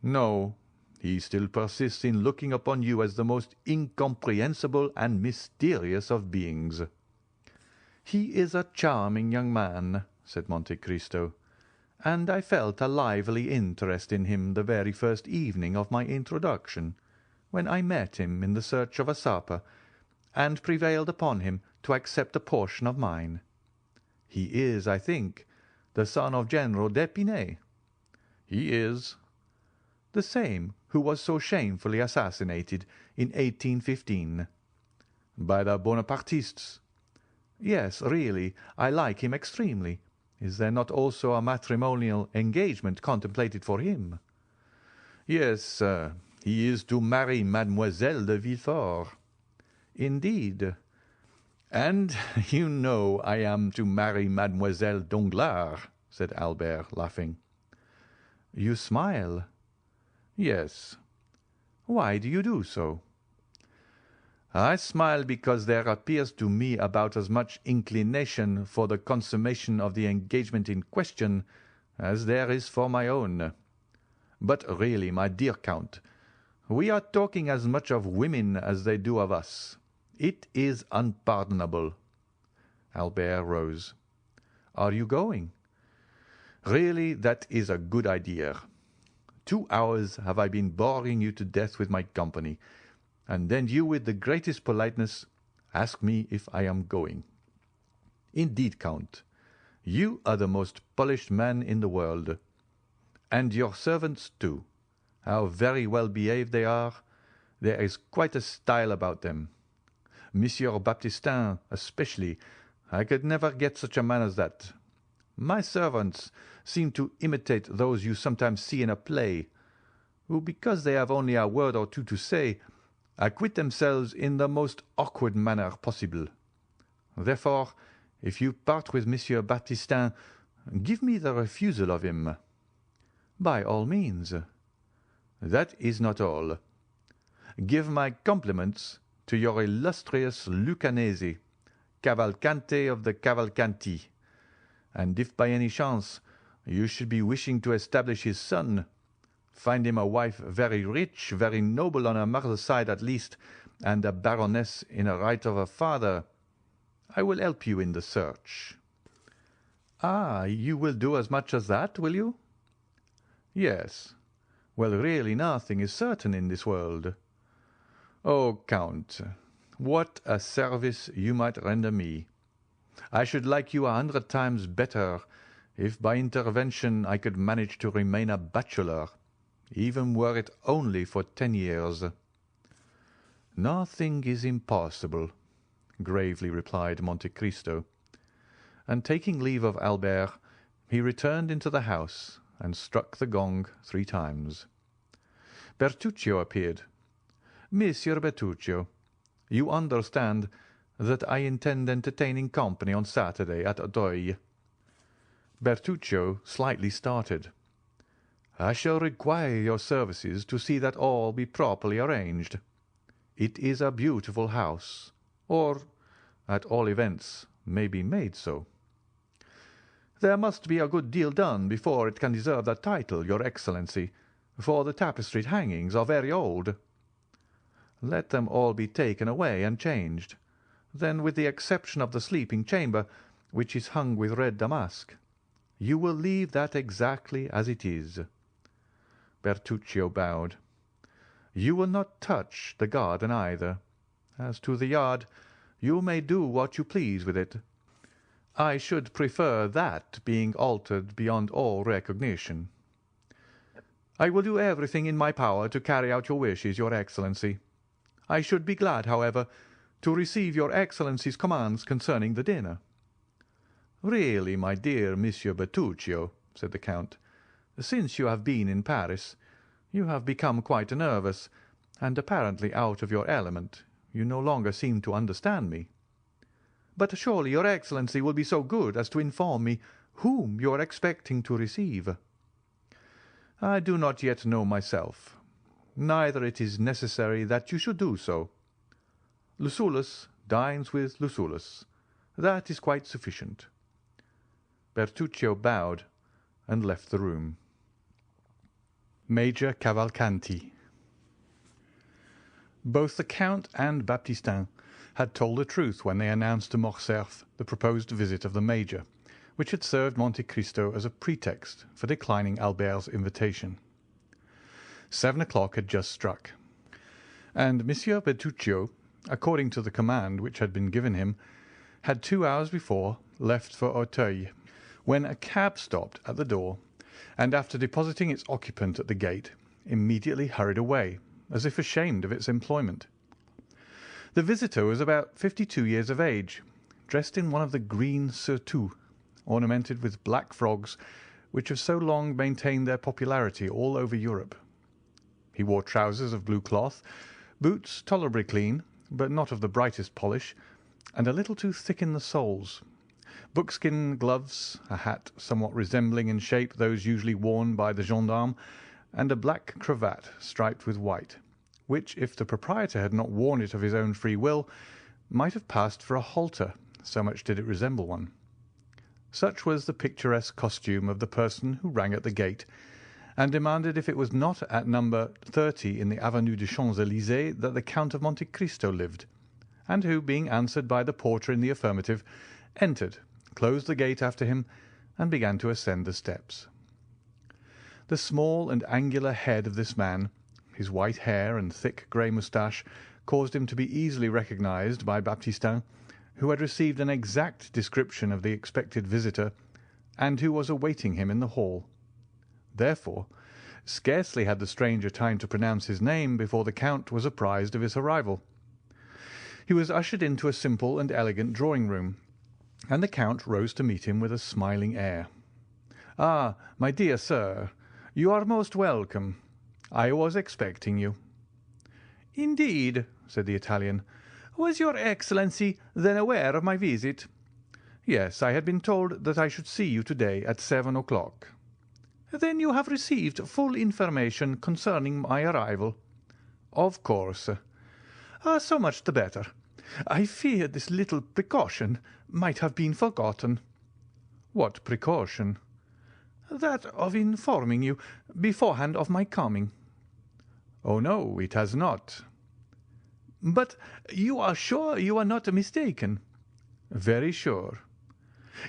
"No, he still persists in looking upon you as the most incomprehensible and mysterious of beings."
"He is a charming young man," said Monte Cristo, "and I felt a lively interest in him the very first evening of my introduction, when I met him in the search of a supper, and prevailed upon him to accept a portion of mine. He is, I think, the son of General d'Épinay."
"He is."
"The same who was so shamefully assassinated in 1815.
"By the Bonapartists."
"Yes, really, I like him extremely. Is there not also a matrimonial engagement contemplated for him?"
"Yes, he is to marry Mademoiselle de Villefort."
"Indeed."
"And you know I am to marry Mademoiselle Danglars," said Albert, laughing.
"You smile."
"Yes."
"Why do you do so?"
"I smile because there appears to me about as much inclination for the consummation of the engagement in question as there is for my own. But really, my dear Count, we are talking as much of women as they do of us. It is unpardonable."
Albert rose. "Are you going?"
"Really, that is a good idea. 2 hours have I been boring you to death with my company, and then you, with the greatest politeness, ask me if I am going. Indeed, Count, you are the most polished man in the world. And your servants, too. How very well behaved they are. There is quite a style about them. Monsieur Baptistin, especially. I could never get such a man as that. My servants seem to imitate those you sometimes see in a play, who, because they have only a word or two to say, acquit themselves in the most awkward manner possible. Therefore, if you part with Monsieur Baptistin, give me the refusal of him."
"By all means."
"That is not all. Give my compliments to your illustrious Lucanesi, Cavalcante of the Cavalcanti, and if by any chance you should be wishing to establish his son, find him a wife very rich, very noble on her mother's side at least, and a baroness in a right of her father. I will help you in the search."
"Ah, you will do as much as that, will you?"
"Yes."
"Well, really nothing is certain in this world."
"Oh, Count, what a service you might render me! I should like you 100 times better if by intervention I could manage to remain a bachelor, even were it only for 10 years."
"Nothing is impossible," gravely replied Monte Cristo, and taking leave of Albert, he returned into the house and struck the gong 3 times. Bertuccio appeared. "Monsieur Bertuccio, you understand that I intend entertaining company on Saturday at Auteuil." Bertuccio slightly started. "I shall require your services to see that all be properly arranged. It is a beautiful house, or, at all events, may be made so." There must be a good deal done before it can deserve that title, your Excellency, for the tapestried hangings are very old." "Let them all be taken away and changed. Then, with the exception of the sleeping chamber, which is hung with red damask, you will leave that exactly as it is." Bertuccio bowed. "You will not touch the garden either. As to the yard, you may do what you please with it. I should prefer that being altered beyond all recognition." "I will do everything in my power to carry out your wishes, your Excellency. I should be glad, however, to receive your Excellency's commands concerning the dinner." "Really, my dear Monsieur Bertuccio," said the Count, "since you have been in Paris, you have become quite nervous, and apparently out of your element. You no longer seem to understand me." "But surely your Excellency will be so good as to inform me whom you are expecting to receive." "I do not yet know myself. Neither it is necessary that you should do so. Lucullus dines with Lucullus. That is quite sufficient." Bertuccio bowed and left the room. Major Cavalcanti. Both the Count and Baptistin had told the truth when they announced to Morcerf the proposed visit of the Major, which had served Monte Cristo as a pretext for declining Albert's invitation. 7 o'clock had just struck, and Monsieur Bertuccio, according to the command which had been given him, had 2 hours before left for Auteuil, when a cab stopped at the door, and after depositing its occupant at the gate, immediately hurried away, as if ashamed of its employment. The visitor was about 52 years of age, dressed in one of the green surtouts, ornamented with black frogs, which have so long maintained their popularity all over Europe. He wore trousers of blue cloth, boots tolerably clean, but not of the brightest polish, and a little too thick in the soles, buckskin gloves, a hat somewhat resembling in shape those usually worn by the gendarme, and a black cravat striped with white, which, if the proprietor had not worn it of his own free will, might have passed for a halter, so much did it resemble one. Such was the picturesque costume of the person who rang at the gate, and demanded if it was not at number 30 in the Avenue des Champs-Élysées that the Count of Monte Cristo lived, and who, being answered by the porter in the affirmative, entered, closed the gate after him, and began to ascend the steps. The small and angular head of this man, his white hair and thick grey moustache, caused him to be easily recognized by Baptistin, who had received an exact description of the expected visitor, and who was awaiting him in the hall. Therefore, scarcely had the stranger time to pronounce his name before the Count was apprised of his arrival. He was ushered into a simple and elegant drawing-room, and the Count rose to meet him with a smiling air. "Ah, my dear sir, you are most welcome. I was expecting you." "Indeed," said the Italian. "Was your Excellency then aware of my visit?" "Yes, I had been told that I should see you today at 7 o'clock." "Then you have received full information concerning my arrival?" "Of course." "So much the better. I feared this little precaution might have been forgotten." "What precaution?" "That of informing you beforehand of my coming." "Oh, no, it has not." "But you are sure you are not mistaken?" "Very sure."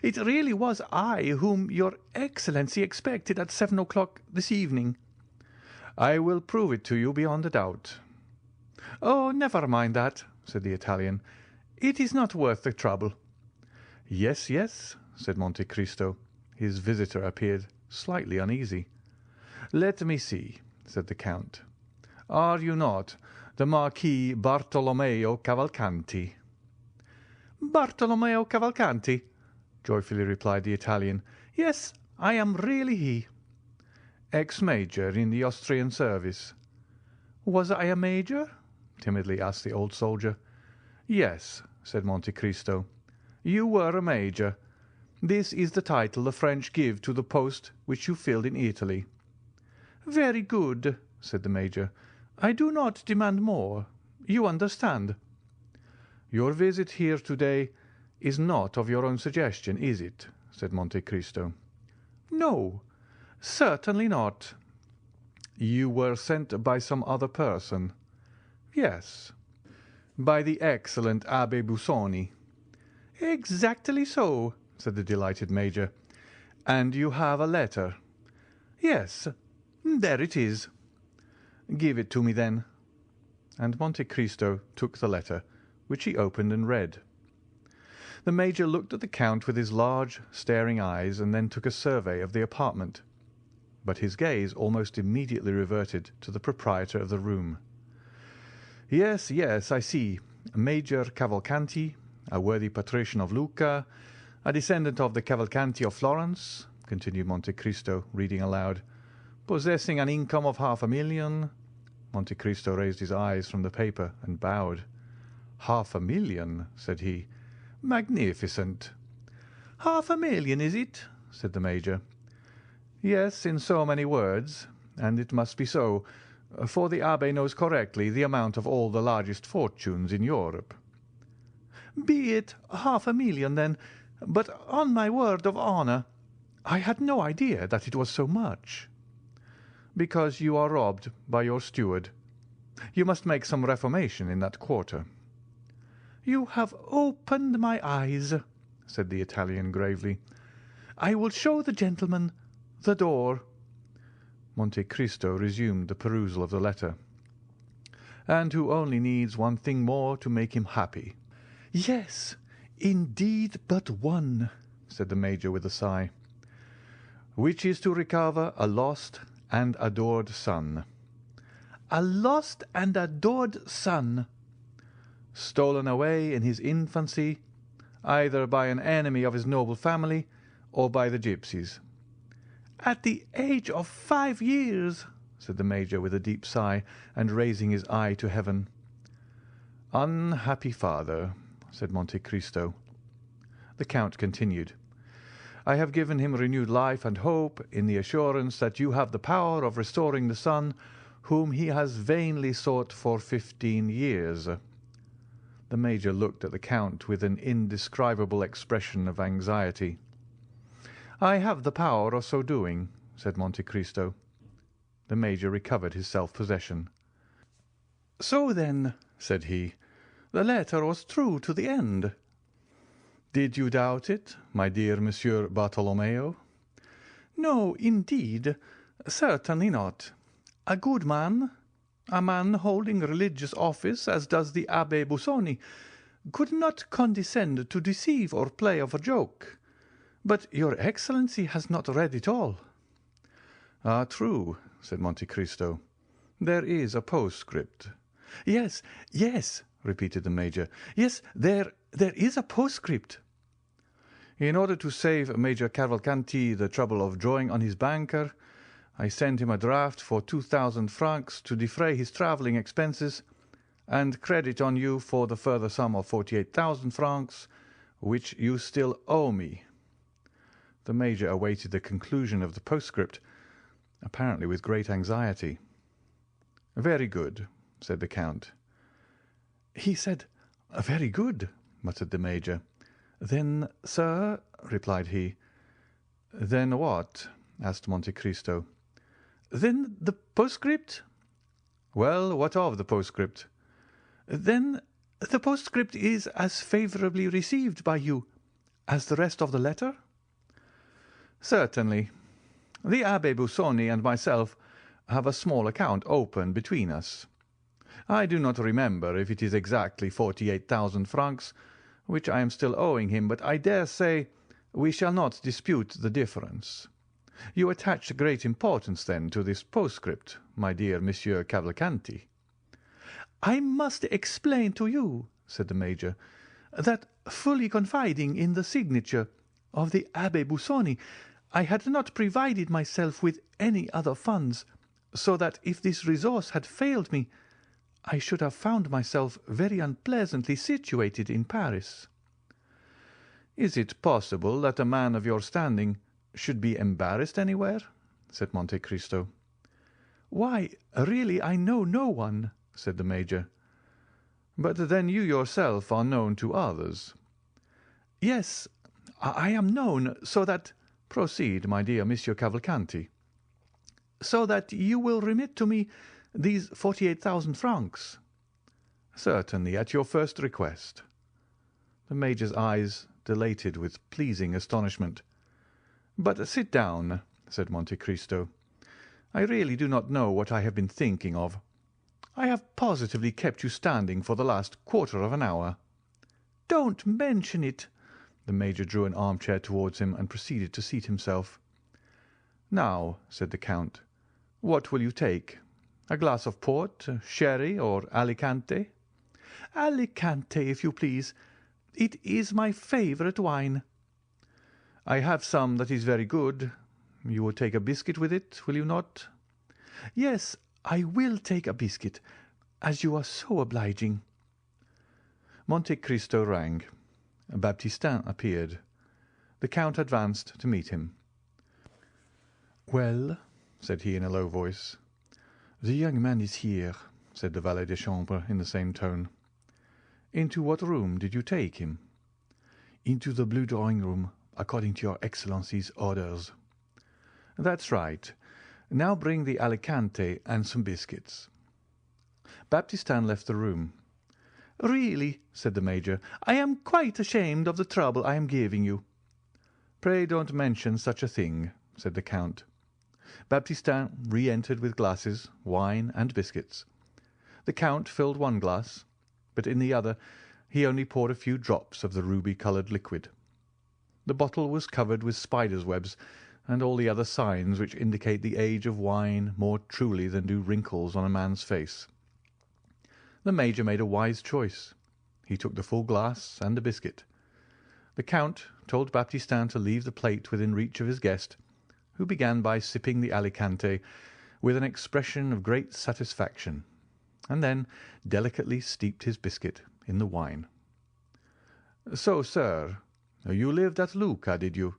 "It really was I whom your Excellency expected at 7 o'clock this evening?" "I will prove it to you beyond a doubt." "Oh, never mind that," said the Italian. "It is not worth the trouble." "Yes, yes," said Monte Cristo. His visitor appeared slightly uneasy. "Let me see," said the Count. "Are you not the Marquis Bartolomeo Cavalcanti?" "Bartolomeo Cavalcanti," joyfully replied the Italian. "Yes, I am really he." "Ex-major in the Austrian service?" "Was I a major?" timidly asked the old soldier. "Yes," said Monte Cristo, "you were a major. This is the title the French give to the post which you filled in Italy." "Very good," said the major. "I do not demand more. You understand." "Your visit here to-day is not of your own suggestion, is it?" said Monte Cristo.
"No, certainly not."
"You were sent by some other person?"
"Yes."
"By the excellent Abbé Busoni?"
"Exactly so,"
said the delighted Major. "And you have a letter?"
"Yes, there it is."
"Give it to me, then." And Monte Cristo took the letter, which he opened and read. The Major looked at the Count with his large, staring eyes, and then took a survey of the apartment. But his gaze almost immediately reverted to the proprietor of the room. "Yes, yes, I see. Major Cavalcanti, a worthy patrician of Lucca, a descendant of the Cavalcanti of Florence," continued Monte Cristo, reading aloud, "possessing an income of 500,000. Monte Cristo raised his eyes from the paper and bowed. "500,000, said he. "Magnificent."
"500,000, is it?"
said the Major. "Yes, in so many words, and it must be so, for the Abbé knows correctly the amount of all the largest fortunes in Europe."
"Be it 500,000, then, but on my word of honour, I had no idea that it was so much."
"Because you are robbed by your steward. You must make some reformation in that quarter."
"You have opened my eyes," said the Italian gravely. "I will show the gentleman the door."
Monte Cristo resumed the perusal of the letter. "And who only needs one thing more to make him happy."
"Yes, indeed, but one,"
said the Major with a sigh. "Which is to recover a lost and adored son."
"A lost and adored son."
"Stolen away in his infancy, either by an enemy of his noble family or by the gipsies."
"At the age of 5 years,"
said the Major with a deep sigh, and raising his eye to heaven. "Unhappy father," said Monte Cristo. The Count continued. "I have given him renewed life and hope in the assurance that you have the power of restoring the son whom he has vainly sought for 15 years. The Major looked at the Count with an indescribable expression of anxiety. "I have the power of so doing," said Monte Cristo. The Major recovered his self-possession.
"So then," said he, "the letter was true to the end."
"Did you doubt it, my dear Monsieur Bartolomeo?"
"No, indeed, certainly not. A good man, a man holding religious office as does the Abbé Busoni, could not condescend to deceive or play off a joke. But your Excellency has not read it all."
"Ah, true," said Monte Cristo. "There is a postscript."
"Yes, yes," repeated the Major. "Yes, there is a postscript."
"In order to save Major Cavalcanti the trouble of drawing on his banker, I sent him a draft for 2,000 francs to defray his travelling expenses, and credit on you for the further sum of 48,000 francs, which you still owe me." The Major awaited the conclusion of the postscript, apparently with great anxiety. "Very good," said the Count.
"He said, 'Very good,'" muttered the Major. "Then, sir," replied he.
"Then what?" asked Monte Cristo.
"Then the postscript?"
"Well, what of the postscript?"
"Then the postscript is as favourably received by you as the rest of the letter?"
"Certainly. The Abbé Busoni and myself have a small account open between us. I do not remember if it is exactly 48,000 francs, which I am still owing him, but I dare say we shall not dispute the difference. You attach great importance, then, to this postscript, my dear Monsieur Cavalcanti?"
"I must explain to you," said the Major, "that, fully confiding in the signature of the Abbé Busoni, I had not provided myself with any other funds, so that if this resource had failed me, I should have found myself very unpleasantly situated in Paris."
"Is it possible that a man of your standing should be embarrassed anywhere?" said Monte Cristo.
"Why, really, I know no one," said the Major.
"But then you yourself are known to others."
"Yes,
I am known so that—" "Proceed, my dear Monsieur Cavalcanti." "So that you will remit to me these 48,000 francs." "Certainly, at your first request." The Major's eyes dilated with pleasing astonishment. "But sit down," said Monte Cristo. "I really do not know what I have been thinking of. I have positively kept you standing for the last quarter of an hour." "Don't mention it." The Major drew an armchair towards him and proceeded to seat himself. "Now," said the Count, "what will you take? A glass of port, sherry, or Alicante?"
"Alicante, if you please. It is my favourite wine."
"I have some that is very good. You will take a biscuit with it, will you not?"
"Yes, I will take a biscuit, as you are so obliging."
Monte Cristo rang. Baptistin appeared. The Count advanced to meet him.
"Well?"
said he in a low voice.
"The young man is here,"
said the valet de chambre in the same tone. "Into what room did you take him?"
"Into the blue drawing-room, according to your Excellency's orders."
"That's right. Now bring the Alicante and some biscuits." Baptistin left the room.
"Really," said the Major, "I am quite ashamed of the trouble I am giving you."
"Pray don't mention such a thing," said the Count. Baptistin re-entered with glasses, wine, and biscuits. The Count filled one glass, but in the other he only poured a few drops of the ruby-coloured liquid. The bottle was covered with spiders' webs and all the other signs which indicate the age of wine more truly than do wrinkles on a man's face. The Major made a wise choice. He took the full glass and the biscuit. The Count told Baptistin to leave the plate within reach of his guest, who began by sipping the Alicante with an expression of great satisfaction, and then delicately steeped his biscuit in the wine. "So, sir, you lived at Lucca, did you?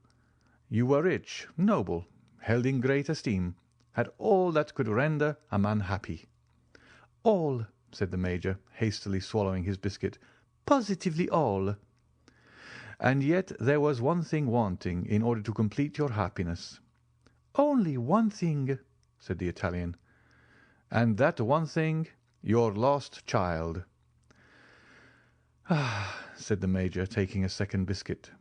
You were rich, noble, held in great esteem, had all that could render a man happy."
"All,"
said the Major, hastily swallowing his biscuit.
"Positively all."
"And yet there was one thing wanting in order to complete your happiness."
"Only one thing,"
said the Italian. "And that one thing, your lost child."
"Ah,"
said the Major, taking a second biscuit.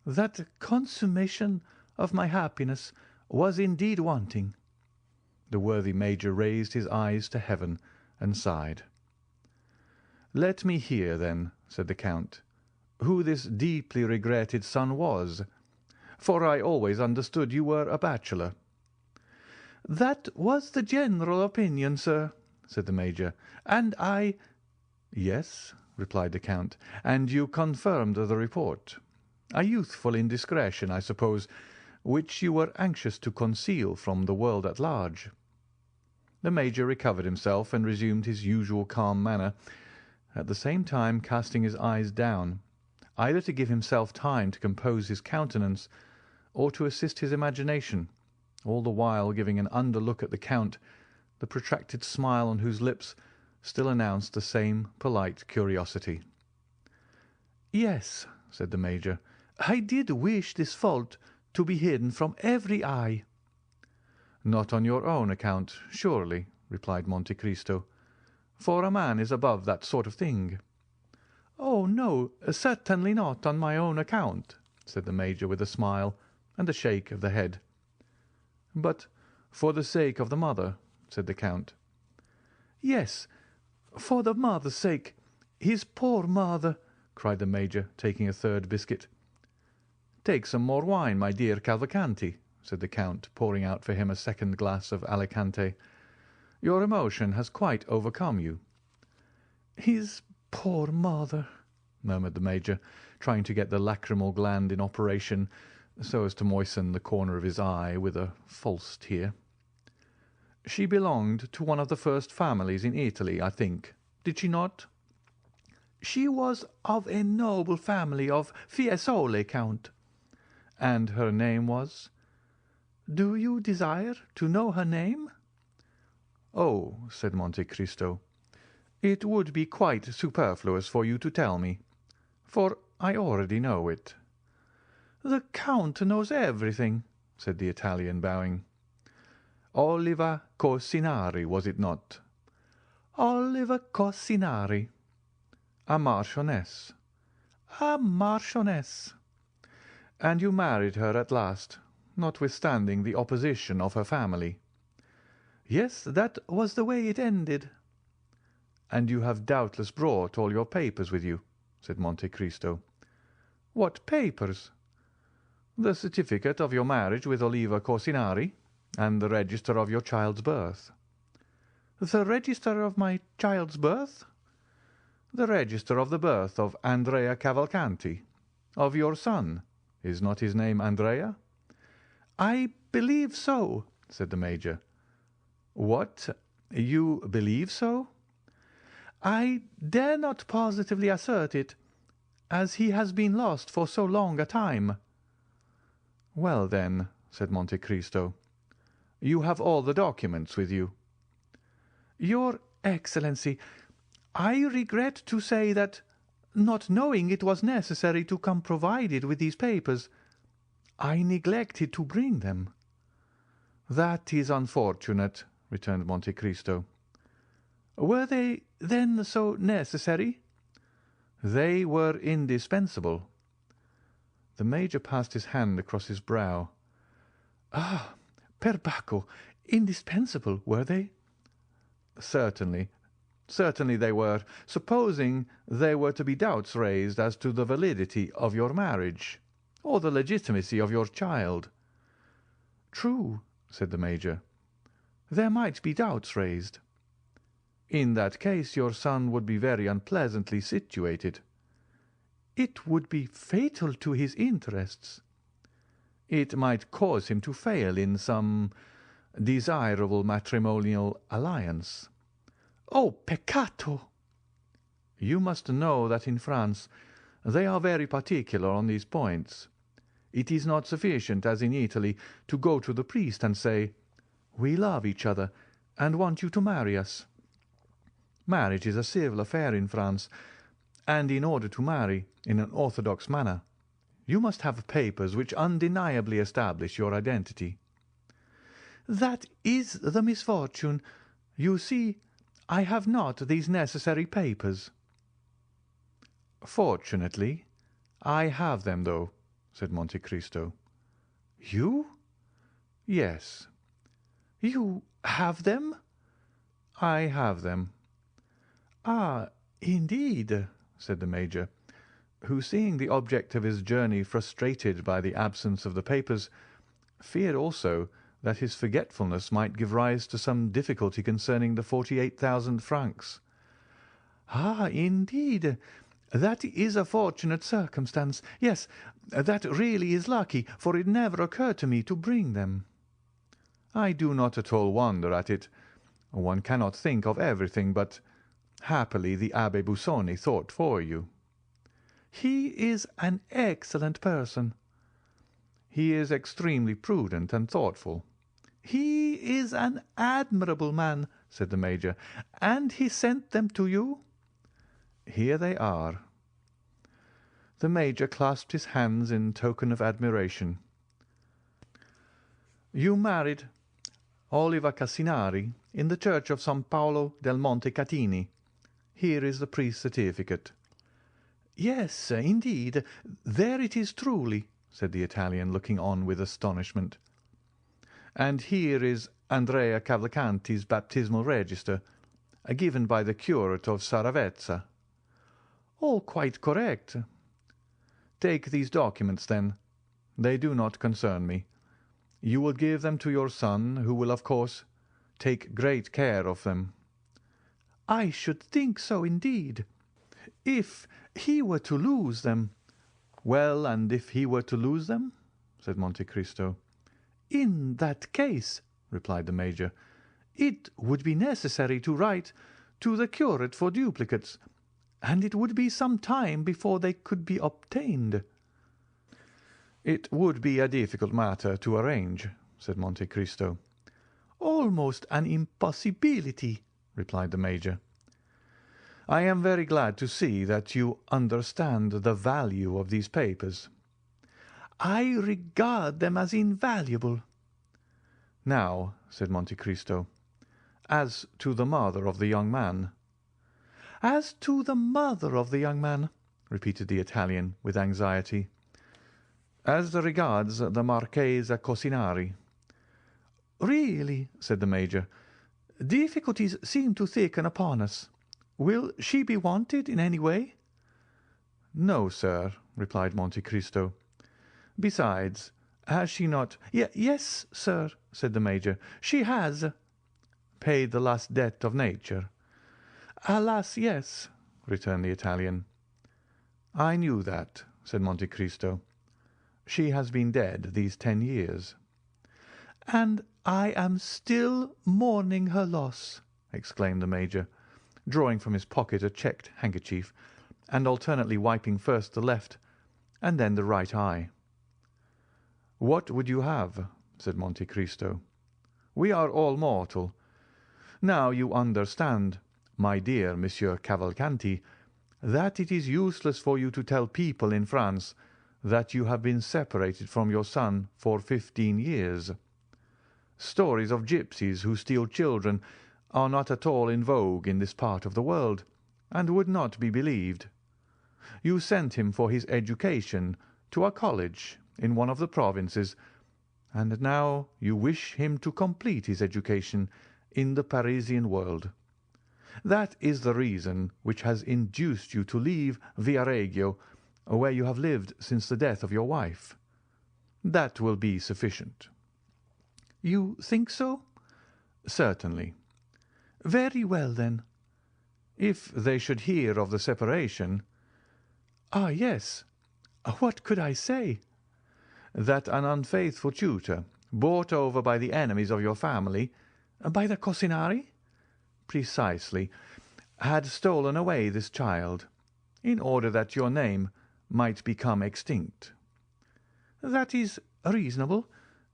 "That consummation of my happiness was indeed wanting."
The worthy Major raised his eyes to heaven and sighed. "Let me hear, then," said the Count, "who this deeply regretted son was, for I always understood you were a bachelor."
"That was the general opinion, sir," said the Major, "and I—"
"Yes," replied the Count, "and you confirmed the report. A youthful indiscretion, I suppose, which you were anxious to conceal from the world at large." The Major recovered himself and resumed his usual calm manner, at the same time casting his eyes down, either to give himself time to compose his countenance or to assist his imagination, all the while giving an under look at the Count, the protracted smile on whose lips still announced the same polite curiosity.
"Yes," said the Major, "I did wish this fault to be hidden from every eye."
"Not on your own account, surely," replied Monte Cristo, "for a man is above that sort of thing."
"Oh, no, certainly not on my own account," said the Major with a smile and a shake of the head.
"But for the sake of the mother," said the Count.
"Yes, for the mother's sake, his poor mother,"
cried the Major, taking a third biscuit. "Take some more wine, my dear Cavalcanti," said the Count, pouring out for him a second glass of Alicante. "Your emotion has quite overcome you."
"His poor mother,"
murmured the Major, trying to get the lachrymal gland in operation so as to moisten the corner of his eye with a false tear. "She belonged to one of the first families in Italy, I think, did she not?"
"She was of a noble family of Fiesole, Count."
"And her name was?"
"Do you desire to know her name?"
"Oh," said Monte Cristo, "it would be quite superfluous for you to tell me, for I already know it." "The Count knows everything," said the Italian, bowing. "Oliva Corsinari, was it not?" "Oliva Corsinari." "A marchioness." "A marchioness." "And you married her at last, notwithstanding the opposition of her family?" "Yes, that was the way it ended." "And you have doubtless brought all your papers with you," said Monte Cristo. "What papers?" "The certificate of your marriage with Oliva Corsinari, and the register of your child's birth." "The register of my child's birth?" "The register of the birth of Andrea Cavalcanti, of your son. Is not his name Andrea?" "I believe so," said the Major. "What? You believe so?" "I dare not positively assert it, as he has been lost for so long a time." "Well, then," said Monte Cristo, "you have all the documents with you?" "Your Excellency, I regret to say that, not knowing it was necessary to come provided with these papers, I neglected to bring them." "That is unfortunate," returned Monte Cristo. "Were they, then, so necessary?" "They were indispensable." The Major passed his hand across his brow. "Ah, per Bacco, indispensable, were they?" "Certainly, certainly they were, supposing there were to be doubts raised as to the validity of your marriage, or the legitimacy of your child." "True," said the Major. "There might be doubts raised." "In that case your son would be very unpleasantly situated." "It would be fatal to his interests." "It might cause him to fail in some desirable matrimonial alliance." "Oh, peccato!" "You must know that in France they are very particular on these points. It is not sufficient, as in Italy, to go to the priest and say, 'We love each other, and want you to marry us.' Marriage is a civil affair in France, and in order to marry in an orthodox manner, you must have papers which undeniably establish your identity." "That is the misfortune. You see, I have not these necessary papers." "Fortunately, I have them, though," said Monte Cristo. "You?" "Yes." "You have them?" "I have them." "Ah, indeed," said the Major, who, seeing the object of his journey frustrated by the absence of the papers, feared also that his forgetfulness might give rise to some difficulty concerning the 48,000 francs. "Ah, indeed, that is a fortunate circumstance. Yes, that really is lucky, for it never occurred to me to bring them." "I do not at all wonder at it. One cannot think of everything, but happily the Abbé Busoni thought for you." "He is an excellent person." "He is extremely prudent and thoughtful." "He is an admirable man," said the Major. "And he sent them to you?" "Here they are." The Major clasped his hands in token of admiration. "You married Oliva Cassinari in the church of San Paolo del Monte Catini. Here is the priest's certificate." "Yes, indeed, there it is truly," said the Italian, looking on with astonishment. "And here is Andrea Cavalcanti's baptismal register, given by the curate of Saravezza." "All quite correct." "Take these documents, then. They do not concern me. You will give them to your son, who will, of course, take great care of them." "I should think so, indeed. If he were to lose them—" "Well, and if he were to lose them?" said Monte Cristo. "In that case," replied the Major, "it would be necessary to write to the curate for duplicates, and it would be some time before they could be obtained." "It would be a difficult matter to arrange," said Monte Cristo. "Almost an impossibility," replied the Major. "I am very glad to see that you understand the value of these papers."
I regard them as invaluable."
"Now," said Monte Cristo, "as to the mother of the young man."
"As to the mother of the young man," repeated the Italian with anxiety.
"As regards the Marchesa Cosinari."
"Really," said the Major, "difficulties seem to thicken upon us. Will she be wanted in any way?"
"No, sir," replied Monte Cristo. "Besides, has she not—"
Yes, sir," said the Major, "she has."
"Paid the last debt of nature?"
"Alas, yes,"
returned the Italian. "I knew that," said Monte Cristo. "She has been dead these 10 years."
"And I am still mourning her loss,"
exclaimed the Major, drawing from his pocket a checked handkerchief, and alternately wiping first the left and then the right eye. "What would you have?" said Monte Cristo. "We are all mortal. Now you understand, my dear Monsieur Cavalcanti, that it is useless for you to tell people in France that you have been separated from your son for 15 years. Stories of gypsies who steal children are not at all in vogue in this part of the world, and would not be believed. You sent him for his education to a college in one of the provinces, and now you wish him to complete his education in the Parisian world. That is the reason which has induced you to leave Viareggio, where you have lived since the death of your wife. That will be sufficient."
"You think so?"
"Certainly."
"Very well, then."
"If they should hear of the separation—"
"Ah, yes. What could I say?"
"That an unfaithful tutor, bought over by the enemies of your family—"
"By the Cosinari?"
"Precisely, had stolen away this child, in order that your name might become extinct."
"That is reasonable,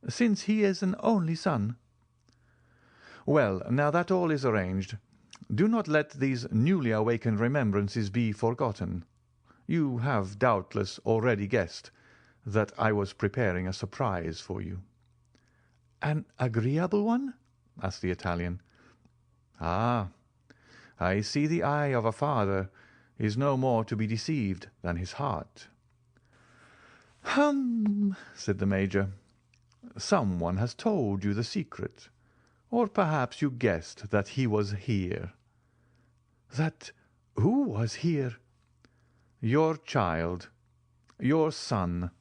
since he is an only son."
"Well, now that all is arranged, do not let these newly awakened remembrances be forgotten. You have doubtless already guessed that I was preparing a surprise for you."
"An agreeable one?"
asked the Italian. "Ah, I see the eye of a father is no more to be deceived than his heart."
"Hum!"
said the Major. "Someone has told you the secret, or perhaps you guessed that he was here."
"That who was here?"
"Your child, your son,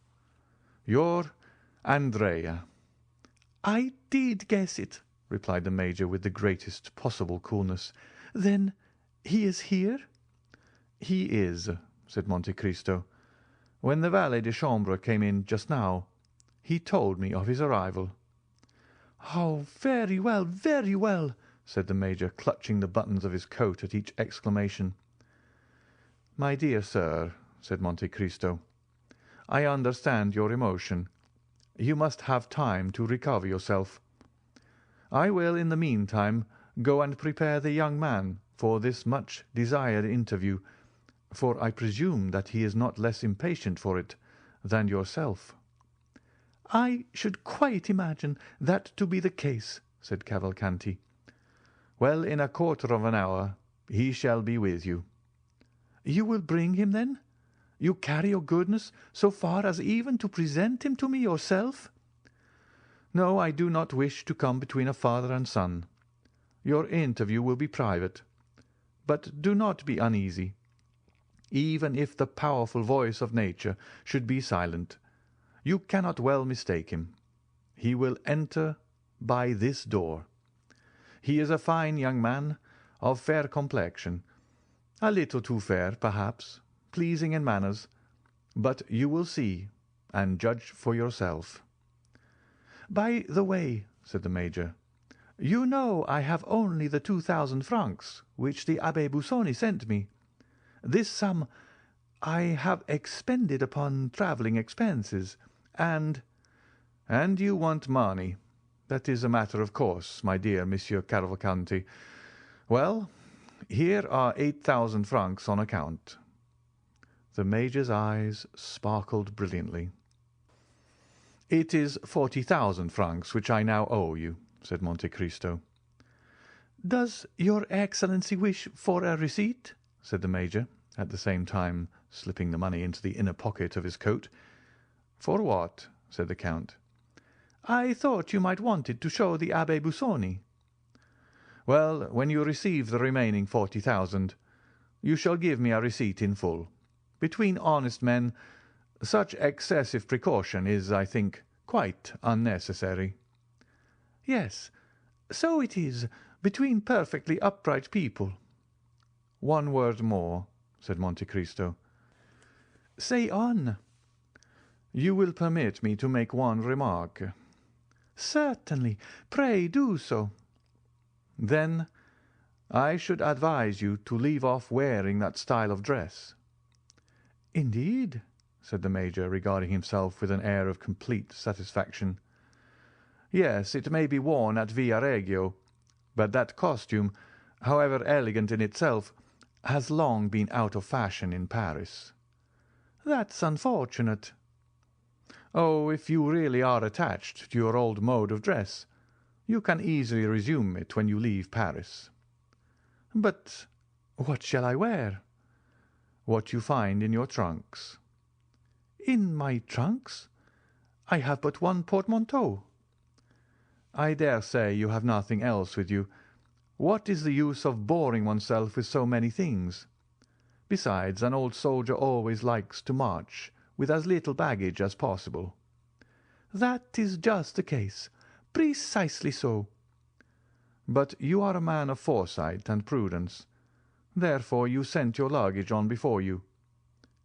your Andrea."
"I did guess it," replied the Major with the greatest possible coolness. "Then he is here?"
"He is," said Monte Cristo. "When the valet de chambre came in just now, he told me of his arrival."
"Oh, very well, very well,"
said the Major, clutching the buttons of his coat at each exclamation. "My dear sir," said Monte Cristo, "I understand your emotion. You must have time to recover yourself. I will, in the meantime, go and prepare the young man for this much desired interview, for I presume that he is not less impatient for it than yourself."
"I should quite imagine that to be the case," said Cavalcanti.
"Well, in a quarter of an hour he shall be with you."
"You will bring him, then? You carry your goodness so far as even to present him to me yourself?"
"No, I do not wish to come between a father and son. Your interview will be private. But do not be uneasy. Even if the powerful voice of nature should be silent, you cannot well mistake him. He will enter by this door. He is a fine young man, of fair complexion, a little too fair, perhaps, pleasing in manners, but you will see and judge for yourself."
"By the way," said the Major, "you know I have only the 2,000 francs which the Abbé Busoni sent me. This sum I have expended upon travelling expenses, and—"
"And you want money. That is a matter of course, my dear Monsieur Cavalcanti. Well, here are 8,000 francs on account." The Major's eyes sparkled brilliantly. "It is 40,000 francs which I now owe you," said Monte Cristo.
"Does your Excellency wish for a receipt?" said the Major, at the same time slipping the money into the inner pocket of his coat.
"For what?" said the Count.
"I thought you might want it to show the Abbé Busoni."
"Well, when you receive the remaining 40,000, you shall give me a receipt in full. Between honest men, such excessive precaution is, I think, quite unnecessary."
"Yes, so it is, between perfectly upright people."
"One word more," said Monte Cristo.
"Say on."
"You will permit me to make one remark?"
"Certainly. Pray do so."
"Then I should advise you to leave off wearing that style of dress."
"Indeed?"
said the Major, regarding himself with an air of complete satisfaction. "Yes, it may be worn at Villareggio, but that costume, however elegant in itself, has long been out of fashion in Paris."
"That's unfortunate."
"Oh, if you really are attached to your old mode of dress, you can easily resume it when you leave Paris."
"But what shall I wear?"
"What you find in your trunks."
"In my trunks? I have but one portmanteau."
"I dare say you have nothing else with you. What is the use of boring oneself with so many things? Besides, an old soldier always likes to march with as little baggage as possible."
"That is just the case. Precisely so."
"But you are a man of foresight and prudence. Therefore you sent your luggage on before you.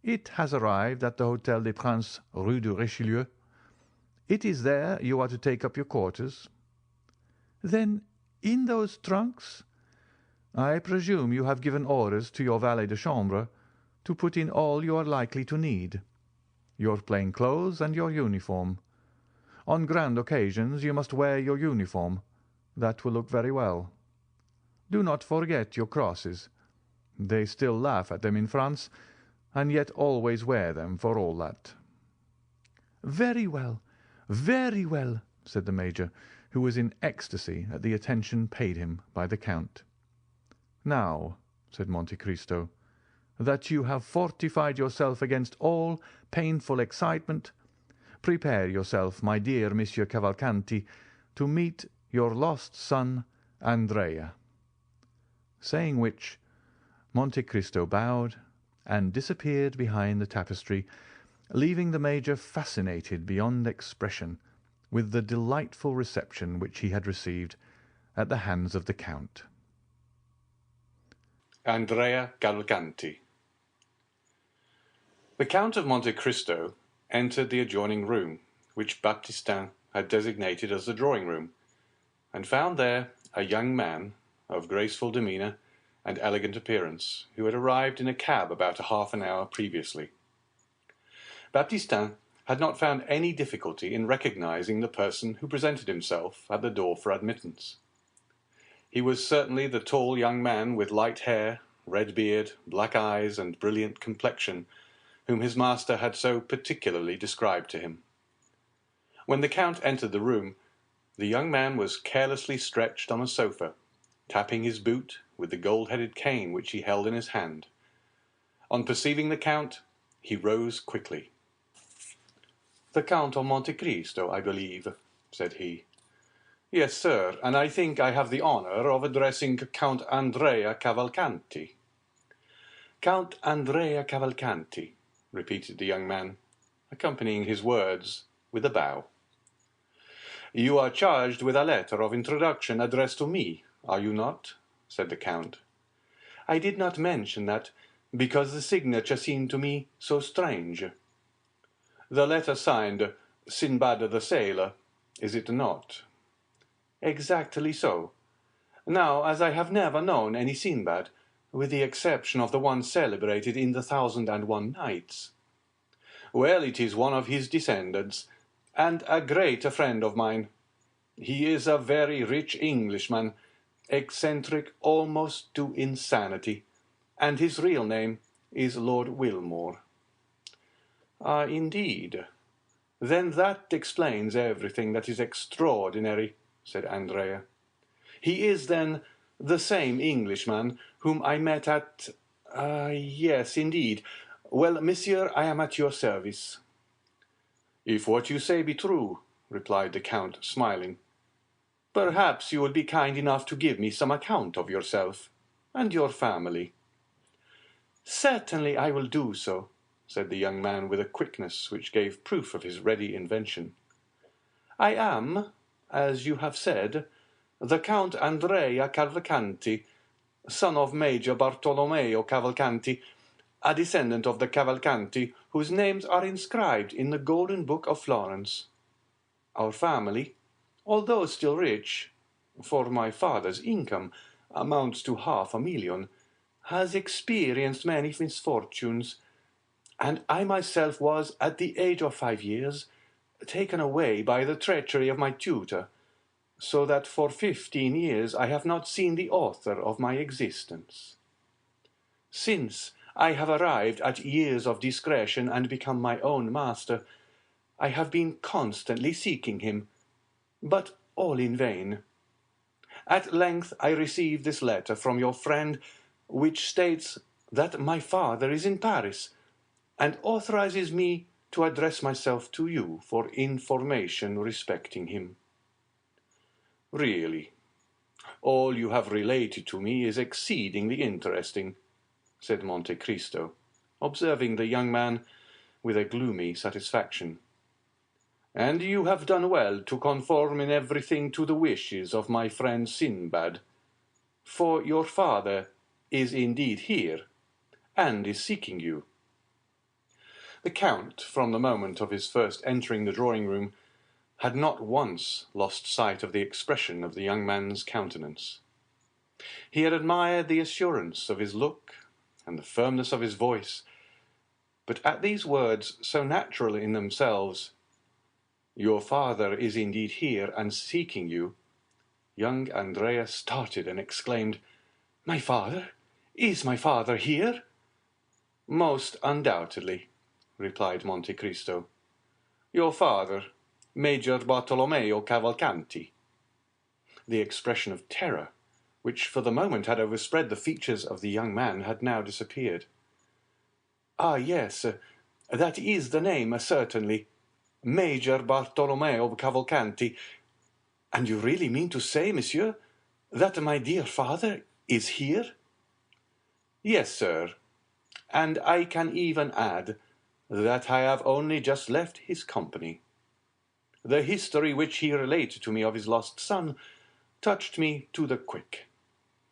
It has arrived at the Hôtel des Princes, Rue de Richelieu. It is there you are to take up your quarters."
"Then in those trunks?"
"I presume you have given orders to your valet de chambre to put in all you are likely to need, your plain clothes and your uniform. On grand occasions you must wear your uniform. That will look very well. Do not forget your crosses. They still laugh at them in France, and yet always wear them for all that."
"Very well, very well,"
said the Major, who was in ecstasy at the attention paid him by the Count. "Now," said Monte Cristo, "that you have fortified yourself against all painful excitement, prepare yourself, my dear Monsieur Cavalcanti, to meet your lost son, Andrea." Saying which, Monte Cristo bowed and disappeared behind the tapestry, leaving the Major fascinated beyond expression with the delightful reception which he had received at the hands of the Count. Andrea Cavalcanti. The Count of Monte Cristo entered the adjoining room, which Baptistin had designated as the drawing-room, and found there a young man of graceful demeanour and elegant appearance, who had arrived in a cab about half an hour previously. Baptistin had not found any difficulty in recognizing the person who presented himself at the door for admittance. He was certainly the tall young man with light hair, red beard, black eyes, and brilliant complexion, whom his master had so particularly described to him. When the Count entered the room, the young man was carelessly stretched on a sofa, tapping his boot with the gold-headed cane which he held in his hand. On perceiving the Count, he rose quickly. "The Count of Monte Cristo, I believe," said he. "Yes, sir, and I think I have the honor of addressing Count Andrea Cavalcanti." "Count Andrea Cavalcanti," repeated the young man, accompanying his words with a bow. "You are charged with a letter of introduction addressed to me, are you not?" said the Count. "I did not mention that, because the signature seemed to me so strange." "The letter signed Sinbad the Sailor, is it not?" "Exactly so. Now, as I have never known any Sinbad, with the exception of the one celebrated in the 1001 Nights. Well, it is one of his descendants, and a great friend of mine. He is a very rich Englishman, eccentric almost to insanity, and his real name is Lord Wilmore." "Ah, indeed.
"Then that explains everything that is extraordinary," said Andrea. "He is, then, the same Englishman whom I met at— yes, indeed. Well, monsieur, I am at your service." "If what you say be true," replied the Count, smiling, "perhaps you would be kind enough to give me some account of yourself and your family." "Certainly I will do so," said the young man with a quickness which gave proof of his ready invention. "I am, as you have said, the Count Andrea Cavalcanti, son of Major Bartolomeo Cavalcanti, a descendant of the Cavalcanti whose names are inscribed in the Golden Book of Florence. Our family, although still rich, for my father's income amounts to 500,000, has experienced many misfortunes, and I myself was, at the age of 5 years, taken away by the treachery of my tutor, so that for 15 years I have not seen the author of my existence. Since I have arrived at years of discretion and become my own master, I have been constantly seeking him, but all in vain. At length I received this letter from your friend, which states that my father is in Paris, and authorizes me to address myself to you for information respecting him. Really, all you have related to me is exceedingly interesting," said Monte Cristo, observing the young man with a gloomy satisfaction. "And you have done well to conform in everything to the wishes of my friend Sinbad, for your father is indeed here, and is seeking you." The Count, from the moment of his first entering the drawing-room, had not once lost sight of the expression of the young man's countenance. He had admired the assurance of his look and the firmness of his voice, but at these words, so natural in themselves, "Your father is indeed here and seeking you," young Andrea started and exclaimed, "My father? Is my father here?" "Most undoubtedly," replied Monte Cristo. "Your father, Major Bartolomeo Cavalcanti." The expression of terror, which for the moment had overspread the features of the young man, had now disappeared. "Ah, yes, that is the name, certainly. Major Bartolomeo Cavalcanti. And you really mean to say, monsieur, that my dear father is here?" "Yes, sir, and I can even add that I have only just left his company. The history which he related to me of his lost son touched me to the quick.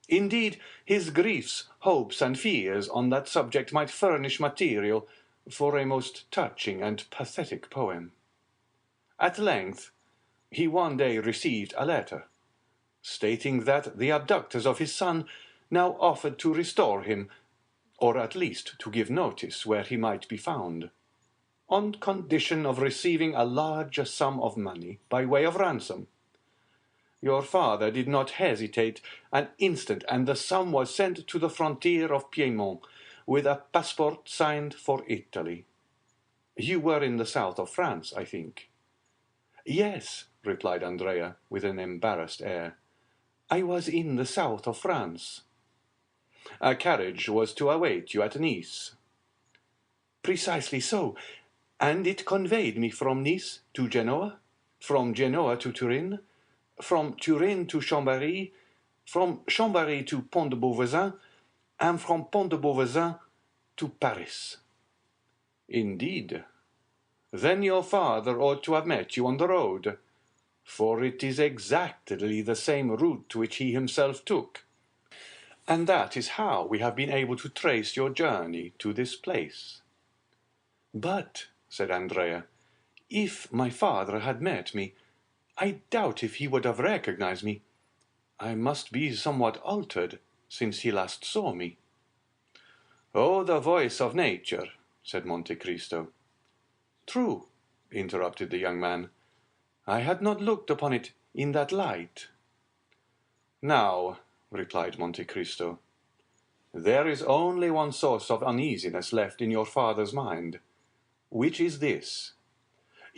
Indeed, his griefs, hopes, and fears on that subject might furnish material for a most touching and pathetic poem. At length, he one day received a letter, stating that the abductors of his son now offered to restore him, or at least to give notice where he might be found, on condition of receiving a large sum of money by way of ransom. Your father did not hesitate an instant, and the sum was sent to the frontier of Piedmont, with a passport signed for Italy. You were in the south of France, I think." "Yes," replied Andrea, with an embarrassed air. "I was in the south of France." "A carriage was to await you at Nice." "Precisely so, and it conveyed me from Nice to Genoa, from Genoa to Turin, from Turin to Chambéry, from Chambéry to Pont de Beauvoisin, and from Pont de Beauvoisin to Paris." "Indeed? Then your father ought to have met you on the road, for it is exactly the same route which he himself took. And that is how we have been able to trace your journey to this place." "But," said Andrea, "if my father had met me, I doubt if he would have recognized me. I must be somewhat altered since he last saw me." "Oh, the voice of nature," said Monte Cristo. "True," interrupted the young man. "I had not looked upon it in that light." "Now," replied Monte Cristo, "there is only one source of uneasiness left in your father's mind, which is this.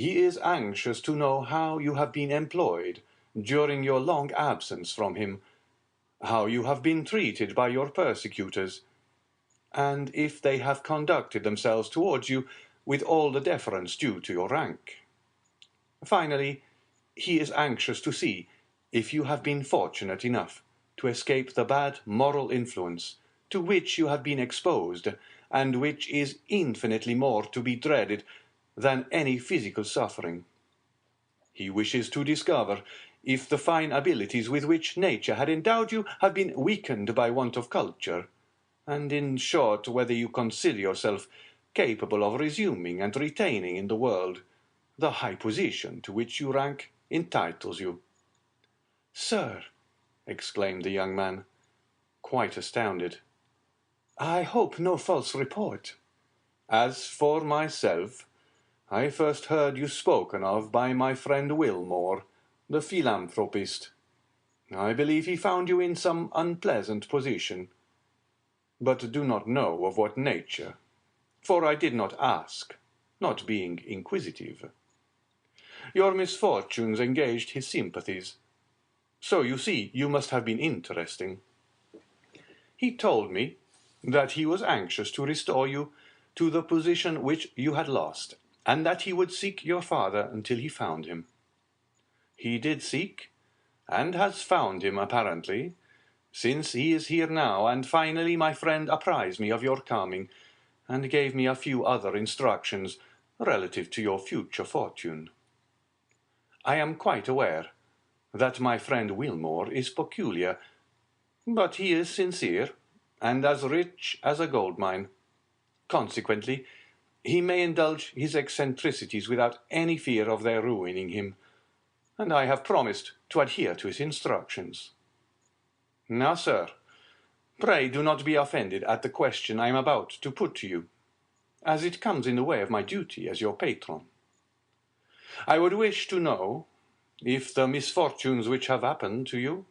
He is anxious to know how you have been employed during your long absence from him, how you have been treated by your persecutors, and if they have conducted themselves towards you with all the deference due to your rank. Finally, he is anxious to see if you have been fortunate enough to escape the bad moral influence to which you have been exposed, and which is infinitely more to be dreaded than any physical suffering. He wishes to discover if the fine abilities with which nature had endowed you have been weakened by want of culture, and in short whether you consider yourself capable of resuming and retaining in the world the high position to which your rank entitles you. "Sir," exclaimed the young man, quite astounded, "I hope no false report." "As for myself, I first heard you spoken of by my friend Wilmore, the philanthropist. I believe he found you in some unpleasant position, but do not know of what nature, for I did not ask, not being inquisitive. Your misfortunes engaged his sympathies, so you see you must have been interesting. He told me that he was anxious to restore you to the position which you had lost, and that he would seek your father until he found him. He did seek, and has found him apparently, since he is here now, and finally my friend apprised me of your coming, and gave me a few other instructions relative to your future fortune. I am quite aware that my friend Wilmore is peculiar, but he is sincere, and as rich as a gold mine. Consequently, he may indulge his eccentricities without any fear of their ruining him, and I have promised to adhere to his instructions. Now, sir, pray do not be offended at the question I am about to put to you, as it comes in the way of my duty as your patron. I would wish to know if the misfortunes which have happened to you,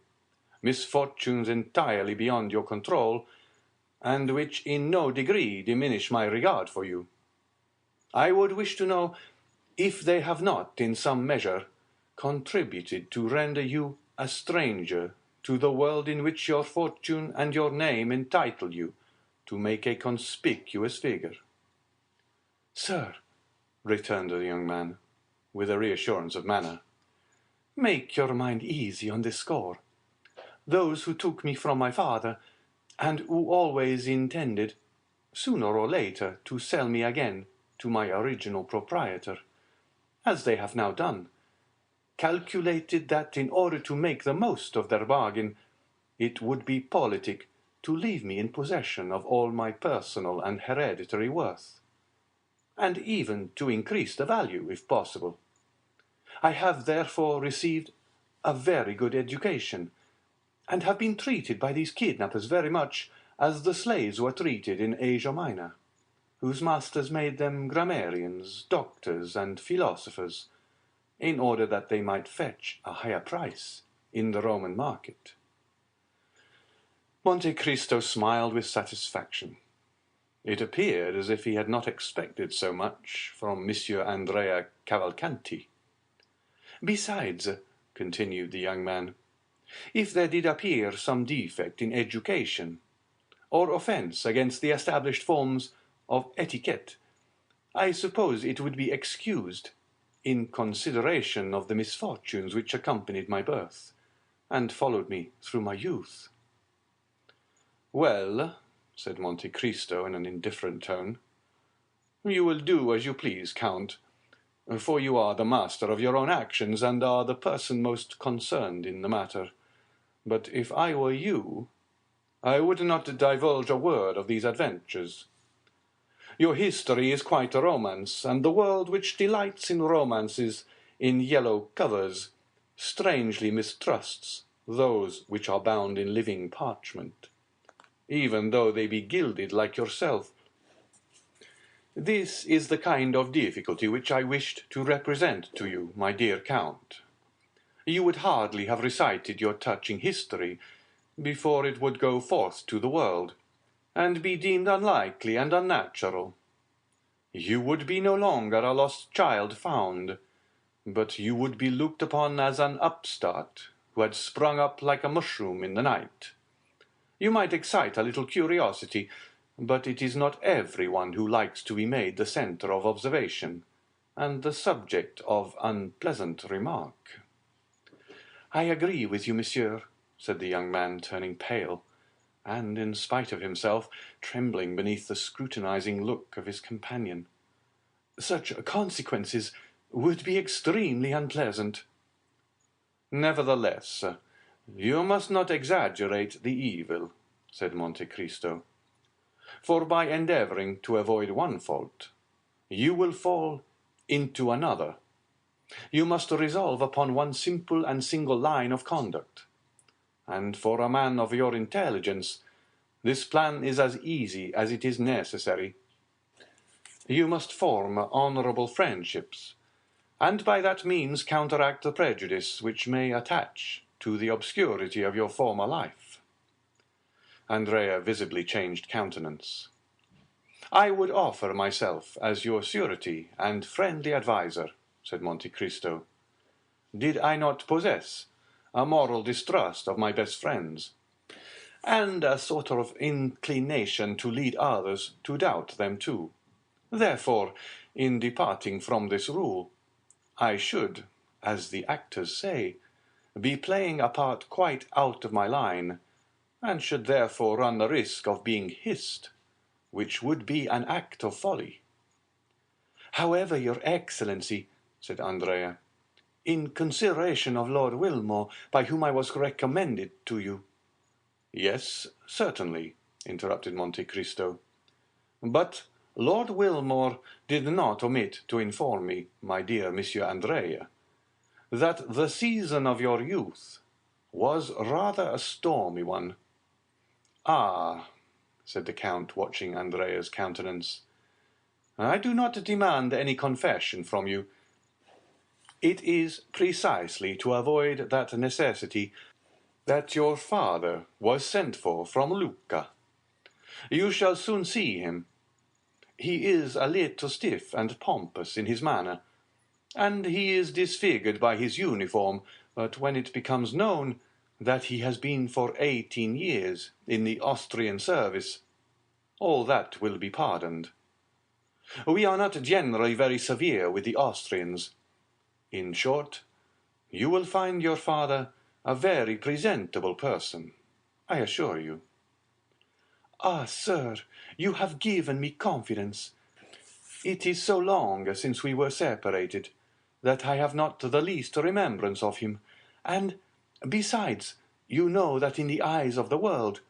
misfortunes entirely beyond your control, and which in no degree diminish my regard for you, I would wish to know if they have not, in some measure, contributed to render you a stranger to the world in which your fortune and your name entitle you to make a conspicuous figure. "Sir," returned the young man, with a reassurance of manner, "make your mind easy on this score. Those who took me from my father, and who always intended, sooner or later, to sell me again to my original proprietor, as they have now done, calculated that in order to make the most of their bargain, it would be politic to leave me in possession of all my personal and hereditary worth, and even to increase the value, if possible. I have therefore received a very good education, and have been treated by these kidnappers very much as the slaves were treated in Asia Minor, whose masters made them grammarians, doctors, and philosophers, in order that they might fetch a higher price in the Roman market." Monte Cristo smiled with satisfaction. It appeared as if he had not expected so much from Monsieur Andrea Cavalcanti. "Besides," continued the young man, "if there did appear some defect in education, or offence against the established forms of etiquette, I suppose it would be excused in consideration of the misfortunes which accompanied my birth, and followed me through my youth." "Well," said Monte Cristo in an indifferent tone, "you will do as you please, Count, for you are the master of your own actions, and are the person most concerned in the matter. But if I were you, I would not divulge a word of these adventures. Your history is quite a romance, and the world which delights in romances in yellow covers strangely mistrusts those which are bound in living parchment, even though they be gilded like yourself. This is the kind of difficulty which I wished to represent to you, my dear Count. You would hardly have recited your touching history before it would go forth to the world, and be deemed unlikely and unnatural. You would be no longer a lost child found, but you would be looked upon as an upstart who had sprung up like a mushroom in the night. You might excite a little curiosity, but it is not everyone who likes to be made the centre of observation and the subject of unpleasant remark. I agree with you, monsieur, said the young man, turning pale, and, in spite of himself, trembling beneath the scrutinizing look of his companion. Such consequences would be extremely unpleasant. Nevertheless, you must not exaggerate the evil, said Monte Cristo, for by endeavouring to avoid one fault, you will fall into another. You must resolve upon one simple and single line of conduct, and for a man of your intelligence, this plan is as easy as it is necessary. You must form honourable friendships, and by that means counteract the prejudice which may attach to the obscurity of your former life. Andrea visibly changed countenance. I would offer myself as your surety and friendly adviser, said Monte Cristo, did I not possess a moral distrust of my best friends, and a sort of inclination to lead others to doubt them too. Therefore, in departing from this rule, I should, as the actors say, be playing a part quite out of my line, and should therefore run the risk of being hissed, which would be an act of folly. However, your Excellency, said Andrea, in consideration of Lord Wilmore, by whom I was recommended to you. Yes, certainly, interrupted Monte Cristo. But Lord Wilmore did not omit to inform me, my dear Monsieur Andrea, that the season of your youth was rather a stormy one. Ah, said the Count, watching Andrea's countenance, I do not demand any confession from you. It is precisely to avoid that necessity that your father was sent for from Lucca. You shall soon see him. He is a little stiff and pompous in his manner, and he is disfigured by his uniform, but when it becomes known that he has been for 18 years in the Austrian service, all that will be pardoned. We are not generally very severe with the Austrians. In short, you will find your father a very presentable person, I assure you. Ah, sir, you have given me confidence. It is so long since we were separated that I have not the least remembrance of him, and, besides, you know that in the eyes of the world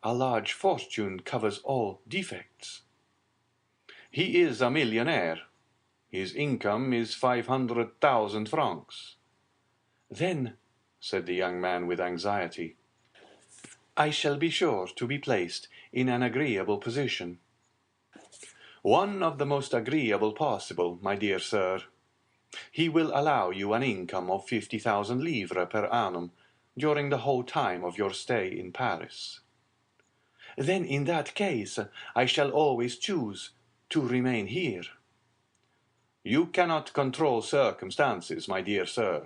a large fortune covers all defects. He is a millionaire. His income is 500,000 francs. Then, said the young man with anxiety, I shall be sure to be placed in an agreeable position. One of the most agreeable possible, my dear sir. He will allow you an income of 50,000 livres per annum during the whole time of your stay in Paris. Then in that case I shall always choose to remain here. You cannot control circumstances, my dear sir.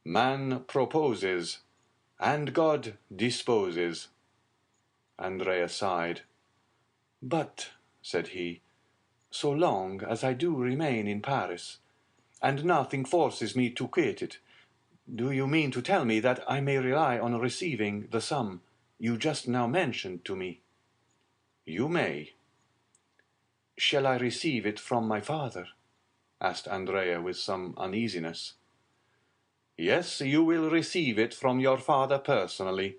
Man proposes, and God disposes. Andrea sighed. But, said he, so long as I do remain in Paris, and nothing forces me to quit it, do you mean to tell me that I may rely on receiving the sum you just now mentioned to me? You may. Shall I receive it from my father? Asked Andrea with some uneasiness. Yes, you will receive it from your father personally,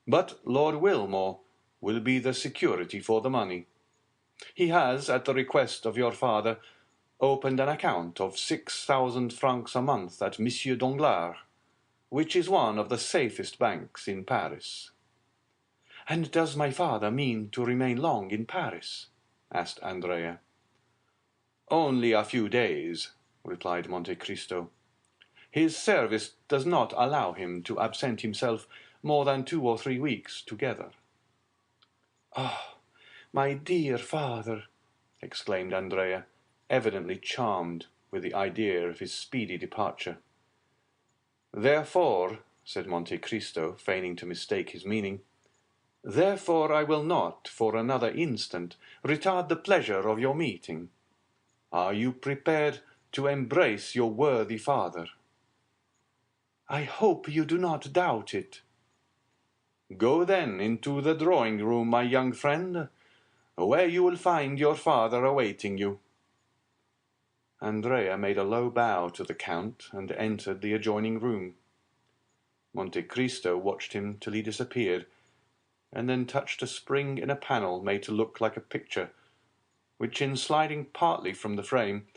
but Lord Wilmore will be the security for the money. He has, at the request of your father, opened an account of 6,000 francs a month at Monsieur Danglars, which is one of the safest banks in Paris. And does my father mean to remain long in Paris? Asked Andrea. Only a few days, replied Monte Cristo. His service does not allow him to absent himself more than 2 or 3 weeks together. Ah, my dear father, exclaimed Andrea, evidently charmed with the idea of his speedy departure. "Therefore," said Monte Cristo, feigning to mistake his meaning, "therefore I will not, for another instant, retard the pleasure of your meeting. Are you prepared to embrace your worthy father?" "I hope you do not doubt it." "Go then into the drawing-room, my young friend, where you will find your father awaiting you." Andrea made a low bow to the Count and entered the adjoining room. Monte Cristo watched him till he disappeared, and then touched a spring in a panel made to look like a picture, which, in sliding partly from the frame,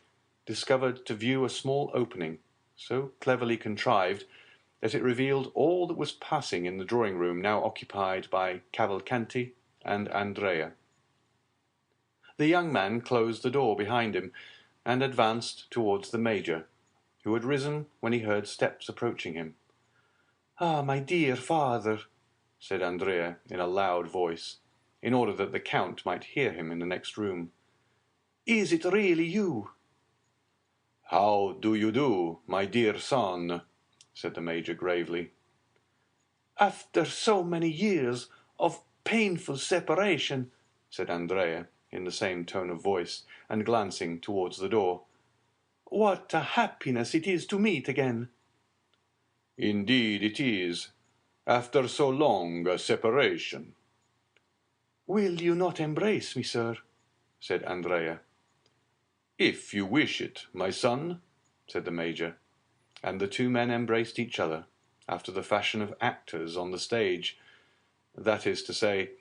discovered to view a small opening, so cleverly contrived that it revealed all that was passing in the drawing-room now occupied by Cavalcanti and Andrea. The young man closed the door behind him, and advanced towards the Major, who had risen when he heard steps approaching him. "Ah, my dear father," said Andrea in a loud voice, in order that the Count might hear him in the next room. "Is it really you?" "How do you do, my dear son?" said the Major gravely. "After so many years of painful separation," said Andrea, in the same tone of voice, and glancing towards the door, "what a happiness it is to meet again!" "Indeed it is, after so long a separation." "Will you not embrace me, sir?" said Andrea. "If you wish it, my son," said the Major, and the two men embraced each other, after the fashion of actors on the stage, that is to say,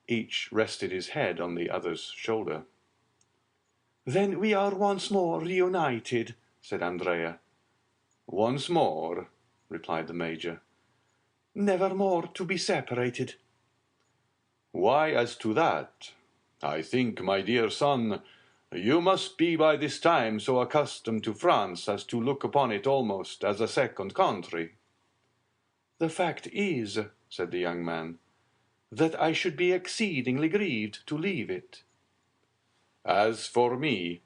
each rested his head on the other's shoulder. "Then we are once more reunited," said Andrea. "Once more," replied the Major. "Never more to be separated." "Why, as to that, I think, my dear son, you must be by this time so accustomed to France as to look upon it almost as a second country." "The fact is," said the young man, "that I should be exceedingly grieved to leave it." "As for me,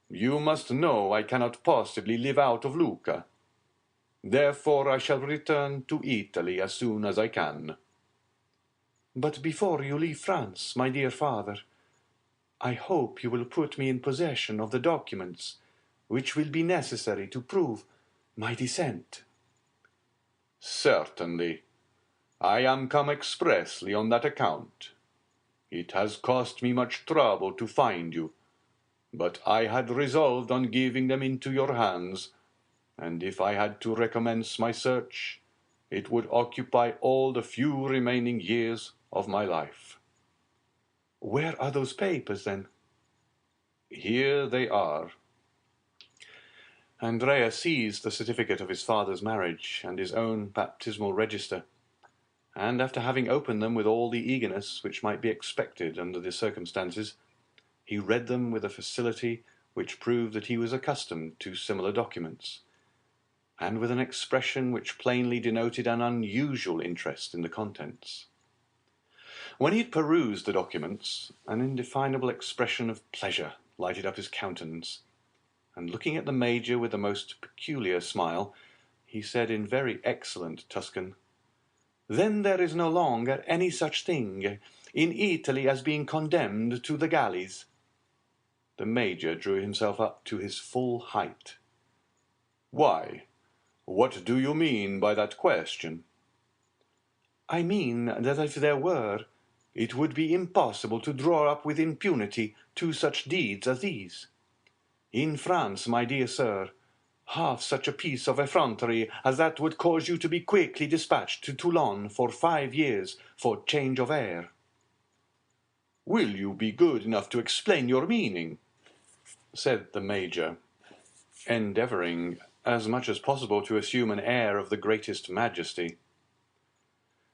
you must know I cannot possibly live out of Lucca. Therefore I shall return to Italy as soon as I can." "But before you leave France, my dear father, I hope you will put me in possession of the documents which will be necessary to prove my descent." "Certainly. I am come expressly on that account. It has cost me much trouble to find you, but I had resolved on giving them into your hands, and if I had to recommence my search, it would occupy all the few remaining years of my life." "Where are those papers, then?" "Here they are." Andrea seized the certificate of his father's marriage and his own baptismal register, and after having opened them with all the eagerness which might be expected under the circumstances, he read them with a facility which proved that he was accustomed to similar documents, and with an expression which plainly denoted an unusual interest in the contents. When he had perused the documents, an indefinable expression of pleasure lighted up his countenance, and looking at the Major with a most peculiar smile, he said in very excellent Tuscan, "Then there is no longer any such thing in Italy as being condemned to the galleys?" The Major drew himself up to his full height. "Why, what do you mean by that question?" "I mean that if there were, it would be impossible to draw up with impunity two such deeds as these. In France, my dear sir, half such a piece of effrontery as that would cause you to be quickly dispatched to Toulon for 5 years for change of air." "Will you be good enough to explain your meaning?" said the Major, endeavoring as much as possible to assume an air of the greatest majesty.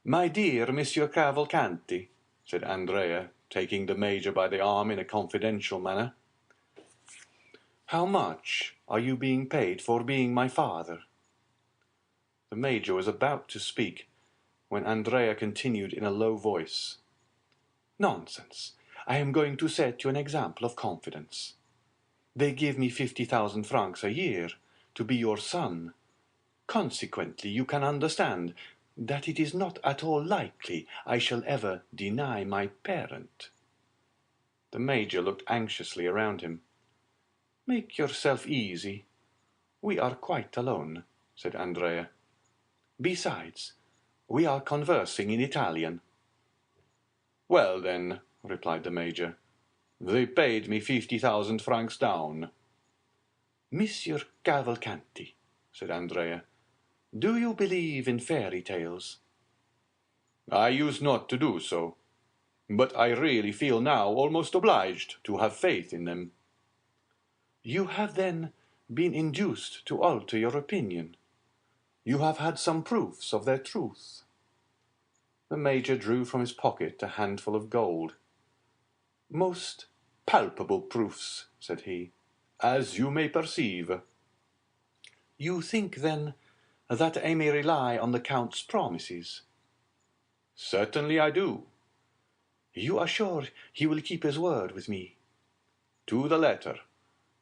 "My dear Monsieur Cavalcanti," said Andrea, taking the Major by the arm in a confidential manner, "how much are you being paid for being my father?" The Major was about to speak, when Andrea continued in a low voice, "Nonsense! I am going to set you an example of confidence. They give me 50,000 francs a year to be your son. Consequently, you can understand that it is not at all likely I shall ever deny my parent." The Major looked anxiously around him. "Make yourself easy. We are quite alone," said Andrea. "Besides, we are conversing in Italian." "Well, then," replied the Major, "they paid me 50,000 francs down." "Monsieur Cavalcanti," said Andrea, "do you believe in fairy tales?" "I used not to do so, but I really feel now almost obliged to have faith in them." "You have, then, been induced to alter your opinion? You have had some proofs of their truth?" The Major drew from his pocket a handful of gold. "Most palpable proofs," said he, "as you may perceive." "You think, then, that I may rely on the Count's promises?" "Certainly I do." "You are sure he will keep his word with me?" "To the letter.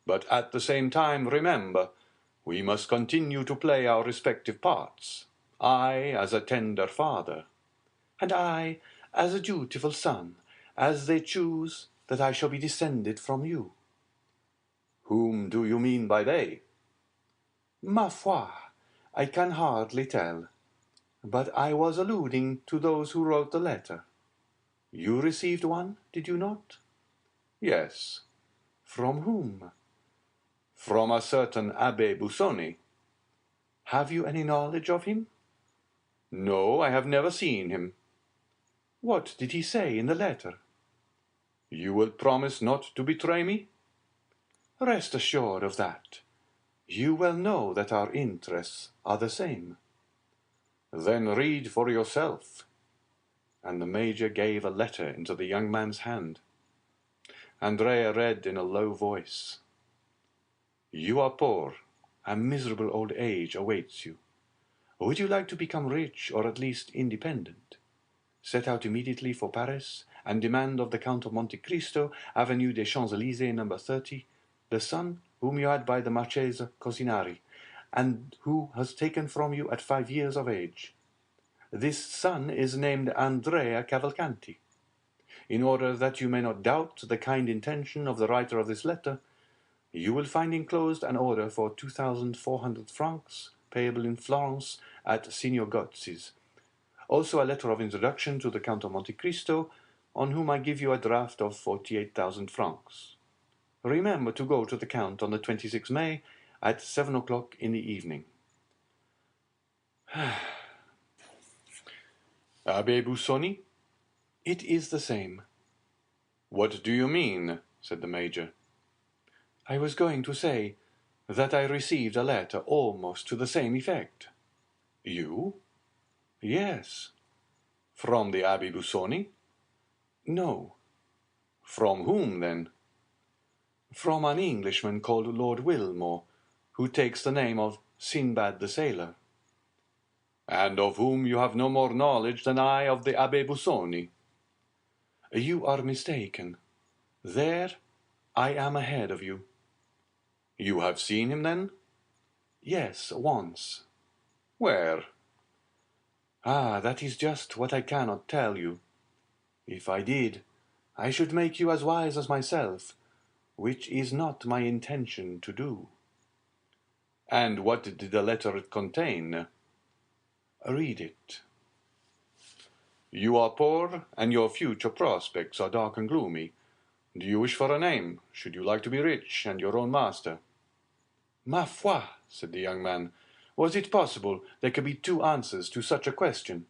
But at the same time, remember, we must continue to play our respective parts. I as a tender father." "And I as a dutiful son, as they choose that I shall be descended from you." "Whom do you mean by they?" "Ma foi, I can hardly tell. But I was alluding to those who wrote the letter. You received one, did you not?" "Yes." "From whom?" "From a certain Abbé Busoni." "Have you any knowledge of him?" "No, I have never seen him." "What did he say in the letter?" "You will promise not to betray me?" "Rest assured of that. You well know that our interests are the same." "Then read for yourself." And the Major gave a letter into the young man's hand. Andrea read in a low voice: "You are poor. A miserable old age awaits you. Would you like to become rich, or at least independent? Set out immediately for Paris, and demand of the Count of Monte Cristo, Avenue des Champs-Élysées, No. 30, the son whom you had by the Marchese Cosinari, and who was taken from you at 5 years of age. This son is named Andrea Cavalcanti. In order that you may not doubt the kind intention of the writer of this letter, you will find enclosed an order for 2,400 francs, payable in Florence at Signor Gozzi's. Also a letter of introduction to the Count of Monte Cristo, on whom I give you a draft of 48,000 francs. Remember to go to the Count on the 26th May at 7 o'clock in the evening." "Abbé Busoni?" "It is the same." "What do you mean?" said the Major.
"I was going to say that I received a letter almost to the same effect."
"You?"
"Yes."
"From the Abbé Busoni?"
"No."
"From whom, then?"
"From an Englishman called Lord Wilmore, who takes the name of Sinbad the Sailor."
"And of whom you have no more knowledge than I of the Abbé Busoni."
"You are mistaken. There I am ahead of you."
"You have seen him, then?"
"Yes, once."
"Where?"
"Ah, that is just what I cannot tell you. If I did, I should make you as wise as myself, which is not my intention to do."
"And what did the letter contain?"
"Read it."
"You are poor, and your future prospects are dark and gloomy. Do you wish for a name? Should you like to be rich, and your own master?"
"Ma foi," said the young man, "was it possible there could be two answers to such a question?"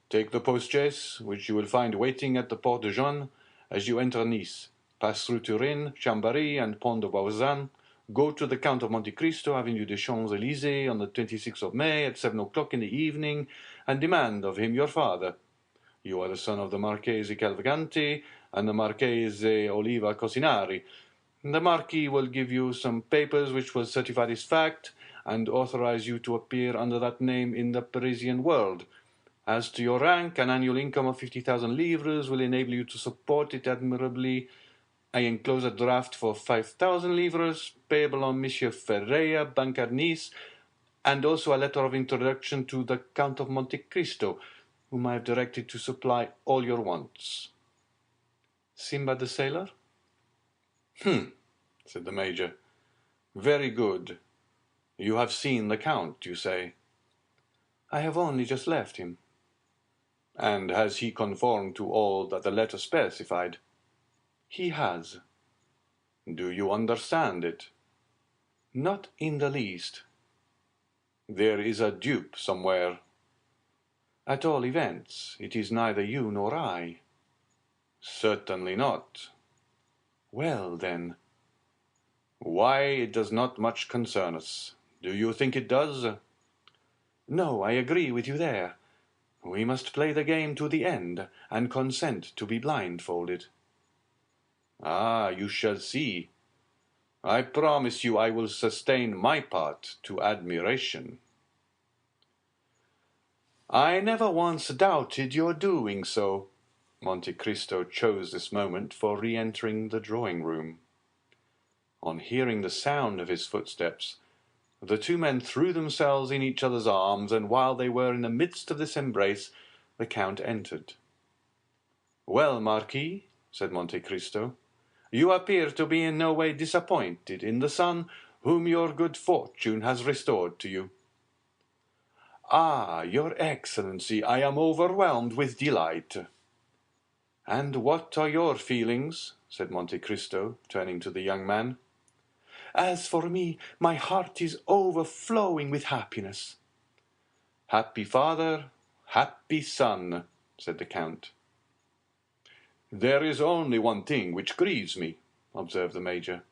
"Take the post-chaise, which you will find waiting at the Porte de Jeanne as you enter Nice. Pass through Turin, Chambéry, and Pont de Baurzan. Go to the Count of Monte Cristo, Avenue des Champs-Élysées, on the 26th of May, at 7 o'clock in the evening, and demand of him your father. You are the son of the Marchese Cavalcanti and the Marchese Oliva Cosinari. The Marquis will give you some papers which will certify this fact, and authorize you to appear under that name in the Parisian world.
As to your rank, an annual income of 50,000 livres will enable you to support it admirably. I enclose a draft for 5,000 livres, payable on Monsieur Ferreira, banker at Nice, and also a letter of introduction to the Count of Monte Cristo, whom I have directed to supply all your wants. Sinbad the sailor? Said the Major. Very good. You have seen the Count, you say? I have only just left him. And has he conformed to all that the letter specified? He has. Do you understand it? Not in the least. There is a dupe somewhere. At all events, it is neither you nor I. Certainly not. Well, then. Why, it does not much concern us. Do you think it does? No, I agree with you there. We must play the game to the end, and consent to be blindfolded. Ah, you shall see. I promise you I will sustain my part to admiration. I never once doubted your doing so. Monte Cristo chose this moment for re-entering the drawing-room. On hearing the sound of his footsteps, the two men threw themselves in each other's arms, and while they were in the midst of this embrace, the Count entered. Well, Marquis, said Monte Cristo, you appear to be in no way disappointed in the son whom your good fortune has restored to you. Ah, your Excellency, I am overwhelmed with delight. And what are your feelings? Said Monte Cristo, turning to the young man. As for me, my heart is overflowing with happiness. Happy father, happy son, said the Count. There is only one thing which grieves me, observed the Major,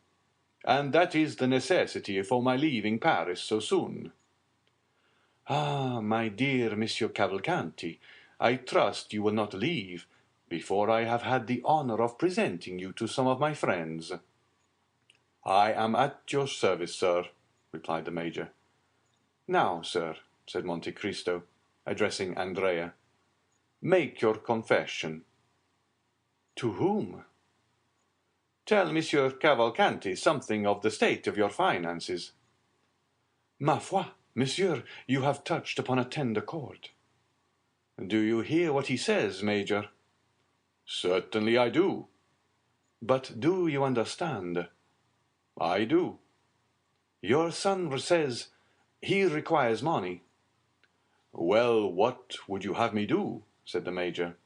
and that is the necessity for my leaving Paris so soon. Ah, my dear Monsieur Cavalcanti, I trust you will not leave before I have had the honor of presenting you to some of my friends. I am at your service, sir, replied the Major. Now, sir, said Monte Cristo, addressing Andrea, make your confession. To whom? Tell Monsieur Cavalcanti something of the state of your finances. Ma foi, monsieur, you have touched upon a tender chord. Do you hear what he says, Major? Certainly I do. But do you understand? I do. Your son says he requires money. Well, what would you have me do? Said the Major.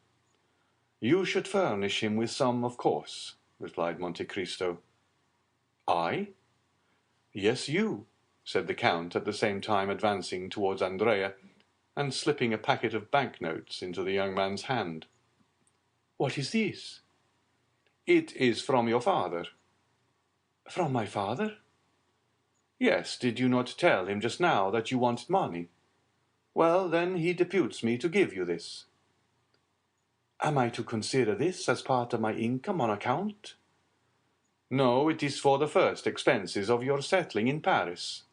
You should furnish him with some, of course, replied Monte Cristo. I? Yes, you, said the Count, at the same time advancing towards Andrea, and slipping a packet of banknotes into the young man's hand. What is this? It is from your father. From my father? Yes, did you not tell him just now that you wanted money? Well, then he deputes me to give you this. Am I to consider this as part of my income on account? No, it is for the first expenses of your settling in Paris.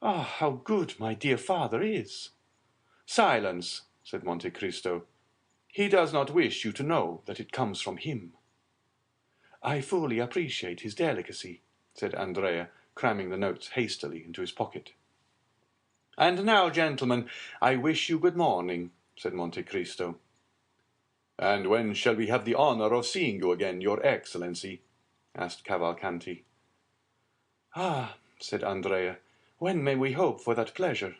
Ah, how good my dear father is! Silence, said Monte Cristo. He does not wish you to know that it comes from him. I fully appreciate his delicacy, said Andrea, cramming the notes hastily into his pocket. And now, gentlemen, I wish you good morning, said Monte Cristo. And when shall we have the honor of seeing you again, your Excellency? Asked Cavalcanti. Ah, said Andrea, when may we hope for that pleasure?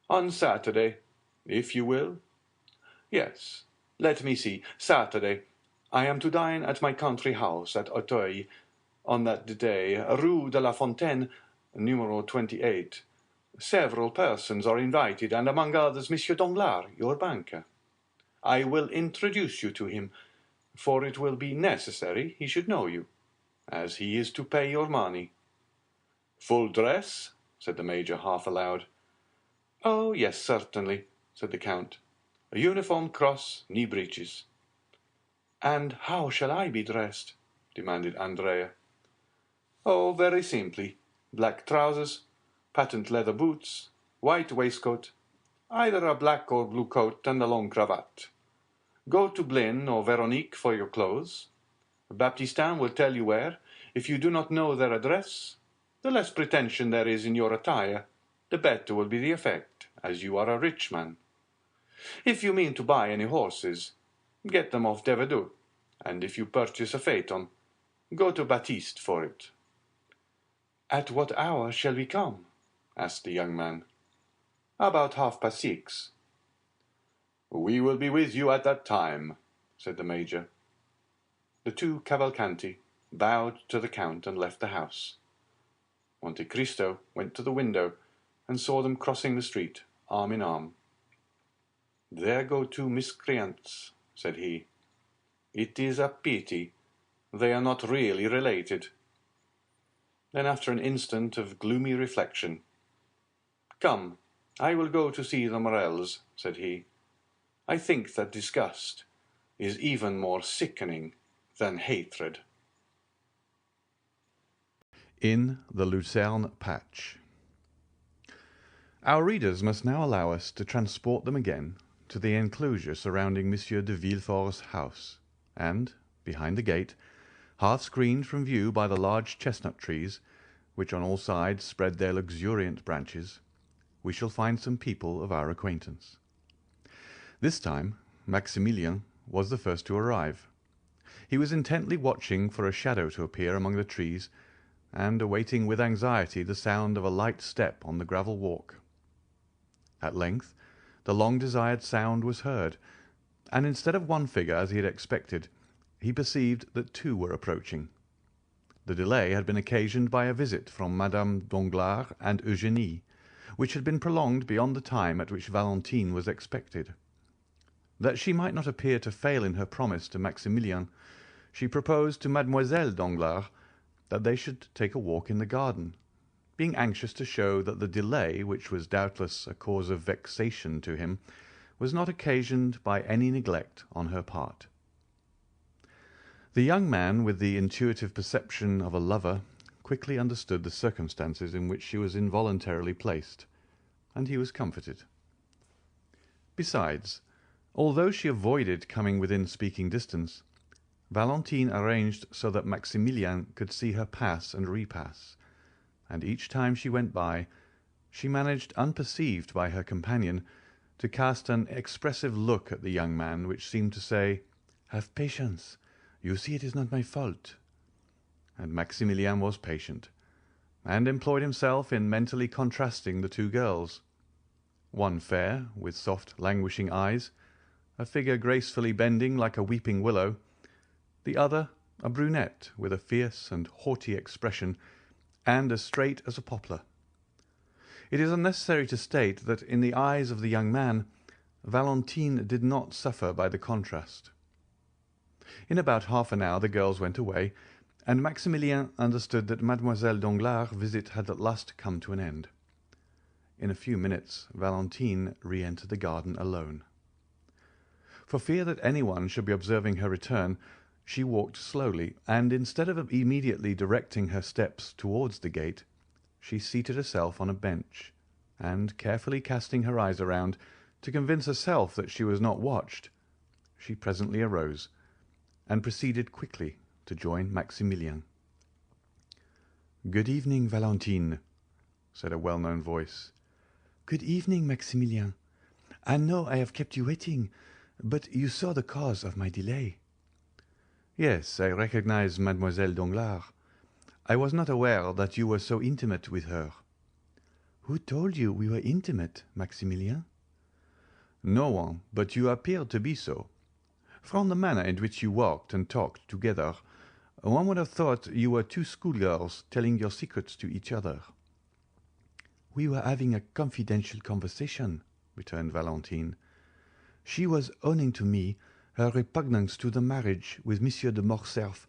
On Saturday, if you will. Yes, let me see, Saturday. I am to dine at my country house at Auteuil, on that day, Rue de la Fontaine, numero 28. Several persons are invited, and among others Monsieur Danglars, your banker. I will introduce you to him, for it will be necessary he should know you, as he is to pay your money. Full dress? Said the Major, half aloud. Oh, yes, certainly, said the Count. A uniform cross, knee breeches. And how shall I be dressed? Demanded Andrea. Oh, very simply. Black trousers, patent leather boots, white waistcoat, either a black or blue coat and a long cravat. Go to Blaine or Veronique for your clothes. Baptistin will tell you where. If you do not know their address, the less pretension there is in your attire, the better will be the effect, as you are a rich man. If you mean to buy any horses, get them off Devereux, and if you purchase a phaeton, go to Baptiste for it." "At what hour shall we come?" asked the young man. "About 6:30. "We will be with you at that time," said the major. The two Cavalcanti bowed to the Count and left the house. Monte Cristo went to the window and saw them crossing the street, arm in arm. "There go two miscreants," said he. "It is a pity. They are not really related." Then, after an instant of gloomy reflection, "Come, I will go to see the Morels," said he. "I think that disgust is even more sickening than hatred."
In the Lucerne Patch. Our readers must now allow us to transport them again to the enclosure surrounding Monsieur de Villefort's house, and, behind the gate, half screened from view by the large chestnut trees, which on all sides spread their luxuriant branches, we shall find some people of our acquaintance. This time Maximilien was the first to arrive. He was intently watching for a shadow to appear among the trees, and awaiting with anxiety the sound of a light step on the gravel walk. At length the long-desired sound was heard, and instead of one figure, as he had expected, he perceived that two were approaching. The delay had been occasioned by a visit from Madame Danglars and Eugénie, which had been prolonged beyond the time at which Valentine was expected. That she might not appear to fail in her promise to Maximilien, she proposed to Mademoiselle Danglars that they should take a walk in the garden, being anxious to show that the delay, which was doubtless a cause of vexation to him, was not occasioned by any neglect on her part. The young man, with the intuitive perception of a lover, quickly understood the circumstances in which she was involuntarily placed, and he was comforted. Besides, although she avoided coming within speaking distance, Valentine arranged so that Maximilien could see her pass and repass, and each time she went by, she managed, unperceived by her companion, to cast an expressive look at the young man, which seemed to say, "Have patience, you see it is not my fault." And Maximilien was patient, and employed himself in mentally contrasting the two girls, one fair, with soft languishing eyes, a figure gracefully bending like a weeping willow, the other a brunette with a fierce and haughty expression, and as straight as a poplar. It is unnecessary to state that in the eyes of the young man, Valentine did not suffer by the contrast. In about half an hour the girls went away, and Maximilien understood that Mademoiselle Danglars' visit had at last come to an end. In a few minutes Valentine re-entered the garden alone. For fear that anyone should be observing her return, she walked slowly, and instead of immediately directing her steps towards the gate, she seated herself on a bench, and, carefully casting her eyes around to convince herself that she was not watched, she presently arose, and proceeded quickly to join Maximilien. "Good evening, Valentine," said a well-known voice.
"Good evening, Maximilien. I know I have kept you waiting, but you saw the cause of my delay."
"Yes, I recognize Mademoiselle Danglars. I was not aware that you were so intimate with her."
"Who told you we were intimate, Maximilien?"
"No one, but you appeared to be so. From the manner in which you walked and talked together, one would have thought you were two schoolgirls telling your secrets to each other."
"We were having a confidential conversation," returned Valentine. "She was owning to me her repugnance to the marriage with Monsieur de Morcerf,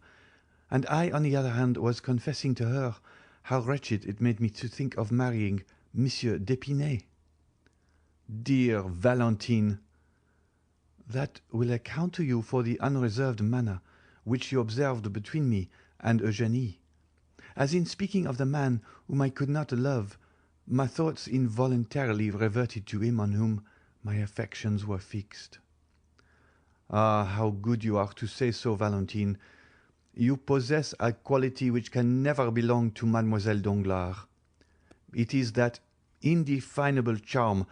and I, on the other hand, was confessing to her how wretched it made me to think of marrying Monsieur d'Épinay."
"Dear Valentine!"
"That will account to you for the unreserved manner which you observed between me and Eugénie, as in speaking of the man whom I could not love, my thoughts involuntarily reverted to him on whom, My affections were fixed. Ah, how good you are to say so, Valentine. You possess a quality which can never belong to Mademoiselle Danglars. It is that indefinable charm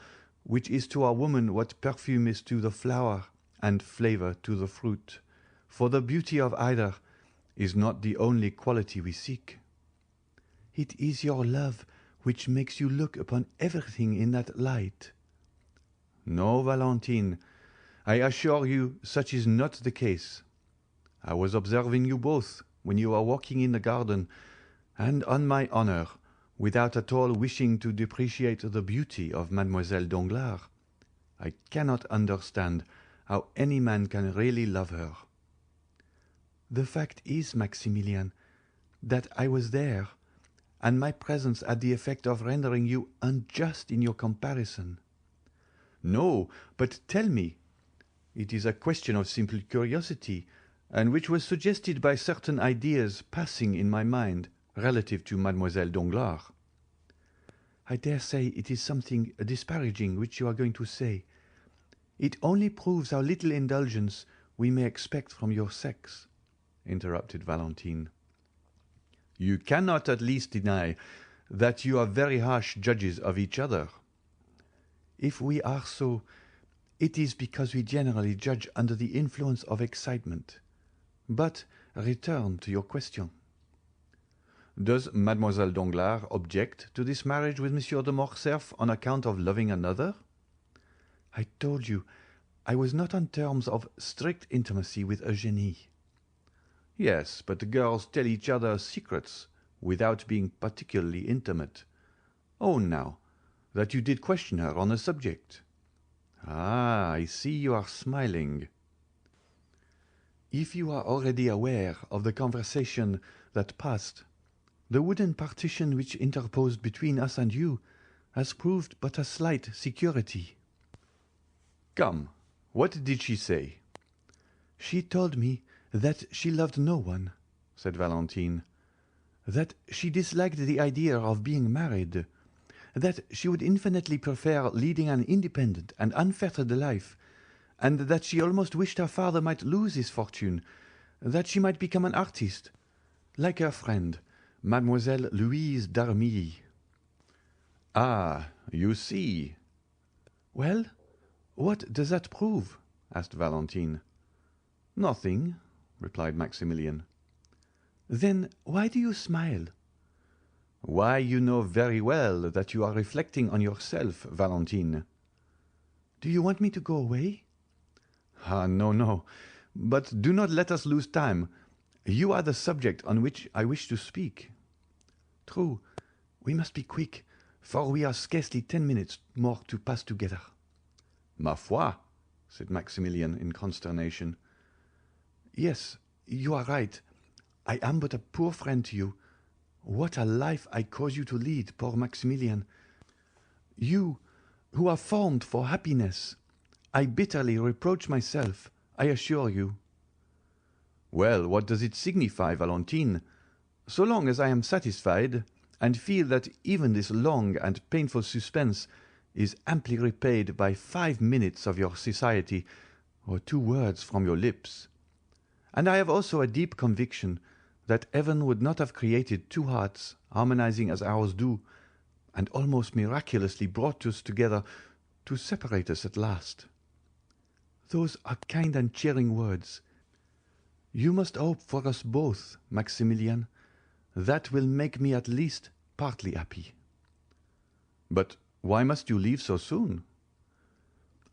which is to a woman what perfume is to the flower and flavour to the fruit, for the beauty of either is not the only quality we seek. It is your love which makes you look upon everything in that light. No, Valentine, I assure you such is not the case. I was observing you both when you were walking in the garden, and on my honour, without at all wishing to depreciate the beauty of Mademoiselle Danglars, I cannot understand how any man can really love her. The fact is, Maximilian, that I was there, and my presence had the effect of rendering you unjust in your comparison. No, but tell me. It is a question of simple curiosity, and which was suggested by certain ideas passing in my mind relative to Mademoiselle Danglars. I dare say it is something disparaging which you are going to say. It only proves how little indulgence we may expect from your sex, interrupted Valentine. You cannot at least deny that you are very harsh judges of each other. If we are so, it is because we generally judge under the influence of excitement. But return to your question. Does Mademoiselle Danglars object to this marriage with Monsieur de Morcerf on account of loving another? I told you I was not on terms of strict intimacy with Eugénie. Yes, but the girls tell each other secrets without being particularly intimate. Own now that you did question her on the subject. Ah, I see you are smiling. If you are already aware of the conversation that passed, the wooden partition which interposed between us and you has proved but a slight security. Come, what did she say? She told me that she loved no one, said Valentine, that she disliked the idea of being married, that she would infinitely prefer leading an independent and unfettered life, and that she almost wished her father might lose his fortune, that she might become an artist, like her friend, Mademoiselle Louise d'Armilly. Ah, you see. Well, what does that prove? Asked Valentine. Nothing, replied Maximilian. Then why do you smile? Why, you know very well that you are reflecting on yourself, Valentine. Do you want me to go away? Ah, no, no. But do not let us lose time. You are the subject on which I wish to speak. True. We must be quick, for we are scarcely 10 minutes more to pass together. Ma foi, said Maximilian in consternation. Yes, you are right. I am but a poor friend to you. What a life I cause you to lead, poor Maximilian. You, who are formed for happiness. I bitterly reproach myself, I assure you. Well, what does it signify, Valentine? So long as I am satisfied, and feel that even this long and painful suspense is amply repaid by 5 minutes of your society, or 2 words from your lips. And I have also a deep conviction that heaven would not have created 2 hearts harmonizing as ours do, and almost miraculously brought us together to separate us at last. Those are kind and cheering words. You must hope for us both, Maximilian. That will make me at least partly happy. But why must you leave so soon?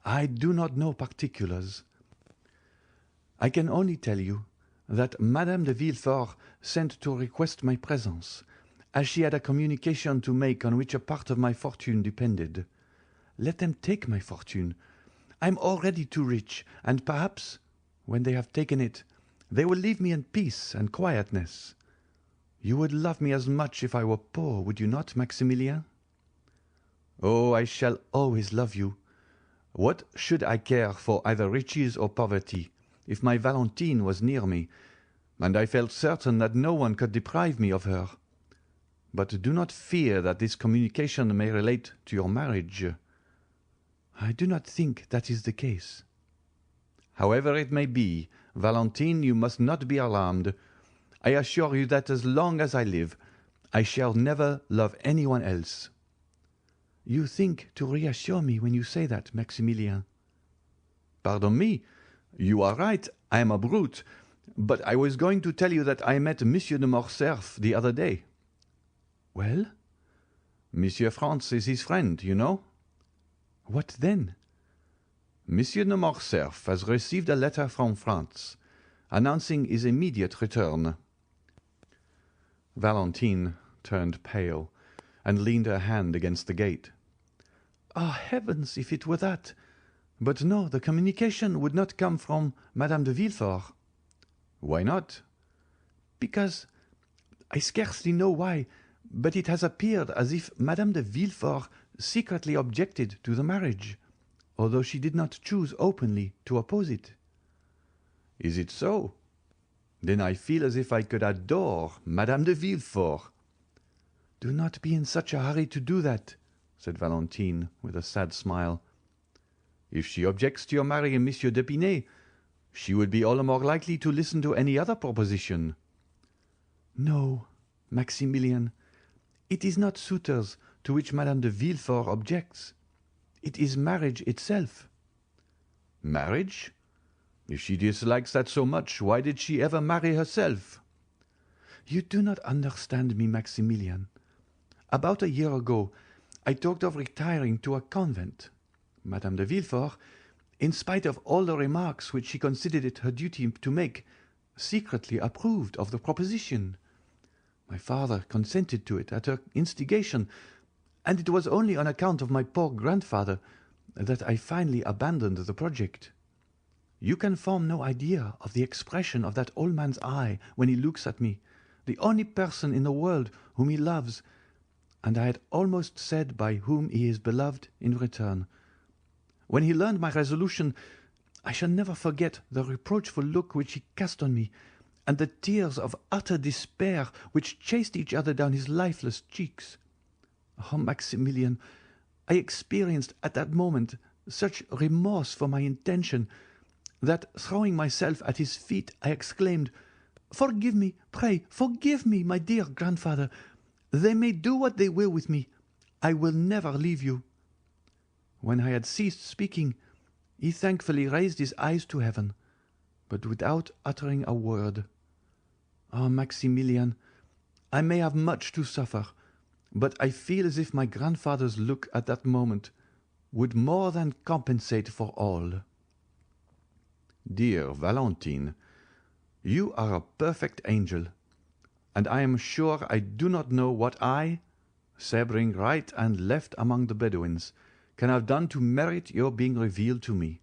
I do not know particulars. I can only tell you that Madame de Villefort sent to request my presence, as she had a communication to make on which a part of my fortune depended. Let them take my fortune. I am already too rich, and perhaps, when they have taken it, they will leave me in peace and quietness. You would love me as much if I were poor, would you not, Maximilian? Oh, I shall always love you. What should I care for either riches or poverty, if my Valentine was near me, and I felt certain that no one could deprive me of her? But do not fear that this communication may relate to your marriage. I do not think that is the case.
However it may be, Valentine, you must not be alarmed. I assure you that as long as I live, I shall never love anyone else."
You think to reassure me when you say that, Maximilien.
Pardon me, you are right, I am a brute, but I was going to tell you that I met Monsieur de Morcerf the other day.
Well?
Monsieur France is his friend, you know.
What then?
Monsieur de Morcerf has received a letter from France, announcing his immediate return.
Valentine turned pale, and leaned her hand against the gate. Ah, heavens, if it were that! But no, the communication would not come from Madame de Villefort.
Why not?
Because I scarcely know why, but it has appeared as if Madame de Villefort secretly objected to the marriage, although she did not choose openly to oppose it.
Is it so? Then I feel as if I could adore Madame de Villefort.
Do not be in such a hurry to do that, said Valentine, with a sad smile.
If she objects to your marrying Monsieur d'Épinay, she would be all the more likely to listen to any other proposition.
No, Maximilien, it is not suitors to which Madame de Villefort objects. It is marriage itself.
Marriage? If she dislikes that so much, why did she ever marry herself?
You do not understand me, Maximilien. About a year ago, I talked of retiring to a convent. Madame de Villefort, in spite of all the remarks which she considered it her duty to make, secretly approved of the proposition. My father consented to it at her instigation, and it was only on account of my poor grandfather that I finally abandoned the project. You can form no idea of the expression of that old man's eye when he looks at me, the only person in the world whom he loves, and I had almost said by whom he is beloved in return. When he learned my resolution, I shall never forget the reproachful look which he cast on me, and the tears of utter despair which chased each other down his lifeless cheeks. Oh, Maximilien, I experienced at that moment such remorse for my intention that, throwing myself at his feet, I exclaimed, "Forgive me, pray, forgive me, my dear grandfather. They may do what they will with me. I will never leave you." When I had ceased speaking, he thankfully raised his eyes to heaven, but without uttering a word. Ah, Maximilien, I may have much to suffer, but I feel as if my grandfather's look at that moment would more than compensate for all.
Dear Valentine, you are a perfect angel, and I am sure I do not know what I, sabring right and left among the Bedouins, can have done to merit your being revealed to me,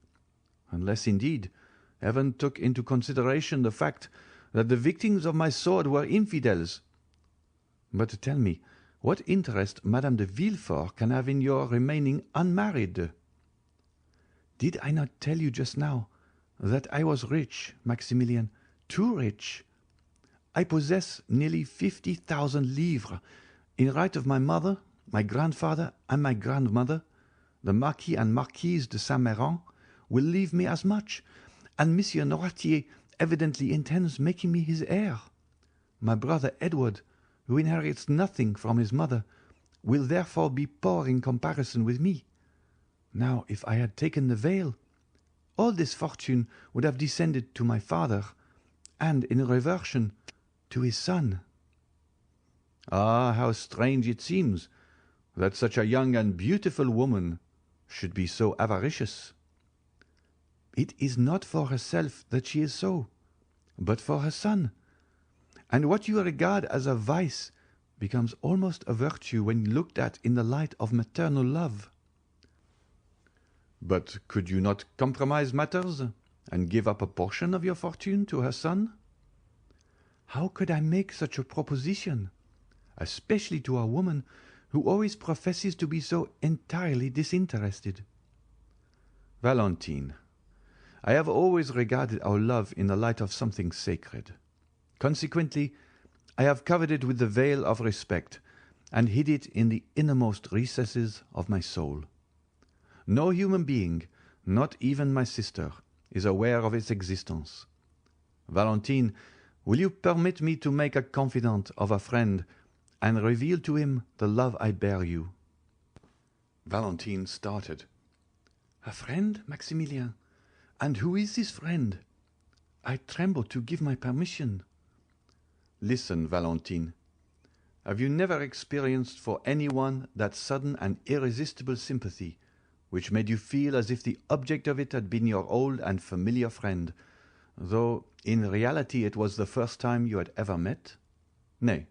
unless, indeed, Heaven took into consideration the fact that the victims of my sword were infidels. But tell me, what interest Madame de Villefort can have in your remaining unmarried?
Did I not tell you just now that I was rich, Maximilien, too rich? I possess nearly 50,000 livres in right of my mother, my grandfather, and my grandmother. The Marquis and Marquise de Saint-Méran will leave me as much, and Monsieur Noirtier evidently intends making me his heir. My brother Edward, who inherits nothing from his mother, will therefore be poor in comparison with me. Now, if I had taken the veil, all this fortune would have descended to my father, and in reversion to his son.
Ah, how strange it seems that such a young and beautiful woman should be so avaricious.
It is not for herself that she is so, but for her son. And what you regard as a vice becomes almost a virtue when looked at in the light of maternal love.
But could you not compromise matters and give up a portion of your fortune to her son?
How could I make such a proposition, especially to a woman who always professes to be so entirely disinterested?
Valentine, I have always regarded our love in the light of something sacred. Consequently, I have covered it with the veil of respect and hid it in the innermost recesses of my soul.
No human being, not even my sister, is aware of its existence. Valentine, will you permit me to make a confidant of a friend and reveal to him the love I bear you?" Valentine started. "A friend, Maximilien? And who is this friend? I tremble to give my permission." "Listen, Valentine. Have you never experienced for anyone that sudden and irresistible sympathy which made you feel as if the object of it had been your old and familiar friend, though in reality it was the first time you had ever met? Nay,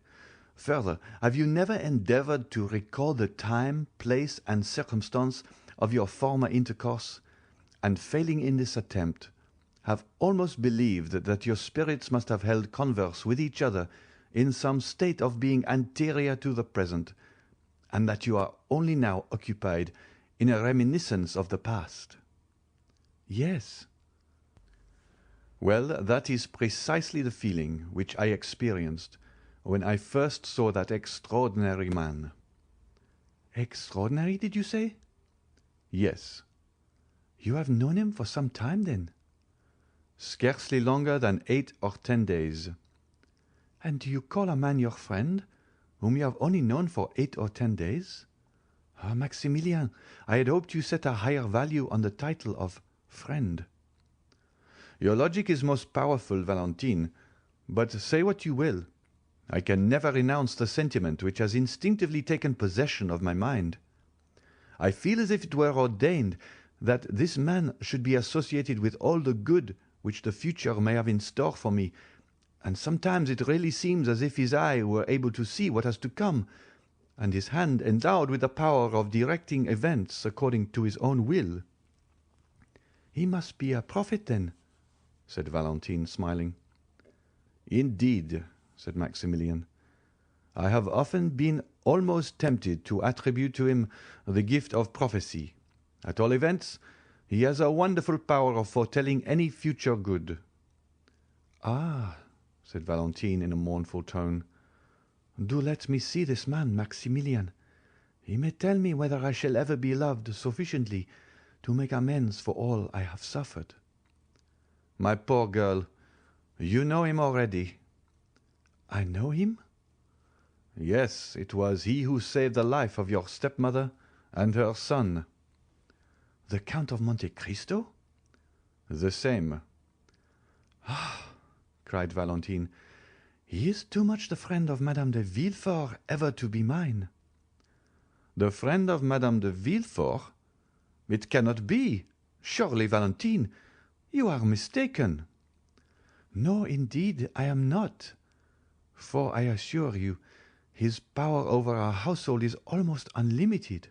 further, have you never endeavoured to recall the time, place, and circumstance of your former intercourse, and failing in this attempt, have almost believed that your spirits must have held converse with each other in some state of being anterior to the present, and that you are only now occupied in a reminiscence of the past?" "Yes." "Well, that is precisely the feeling which I experienced when I first saw that extraordinary man." "Extraordinary, did you say?" "Yes." "You have known him for some time, then?" "Scarcely longer than 8 or 10 days." "And do you call a man your friend whom you have only known for 8 or 10 days? Ah, Maximilien, I had hoped you set a higher value on the title of friend." "Your logic is most powerful, Valentine, but say what you will, I can never renounce the sentiment which has instinctively taken possession of my mind. I feel as if it were ordained that this man should be associated with all the good which the future may have in store for me, and sometimes it really seems as if his eye were able to see what has to come, and his hand endowed with the power of directing events according to his own will." "He must be a prophet, then," said Valentine, smiling. "Indeed," said Maximilien, "I have often been almost tempted to attribute to him the gift of prophecy. At all events, he has a wonderful power of foretelling any future good." "Ah," said Valentine in a mournful tone, "do let me see this man, Maximilien. He may tell me whether I shall ever be loved sufficiently to make amends for all I have suffered." "My poor girl, you know him already." "I know him?" "Yes, it was he who saved the life of your stepmother and her son." "The Count of Monte Cristo?" "The same." "Ah," cried Valentine, "he is too much the friend of Madame de Villefort ever to be mine." "The friend of Madame de Villefort? It cannot be. Surely, Valentine, you are mistaken." "No, indeed, I am not. For I assure you, his power over our household is almost unlimited.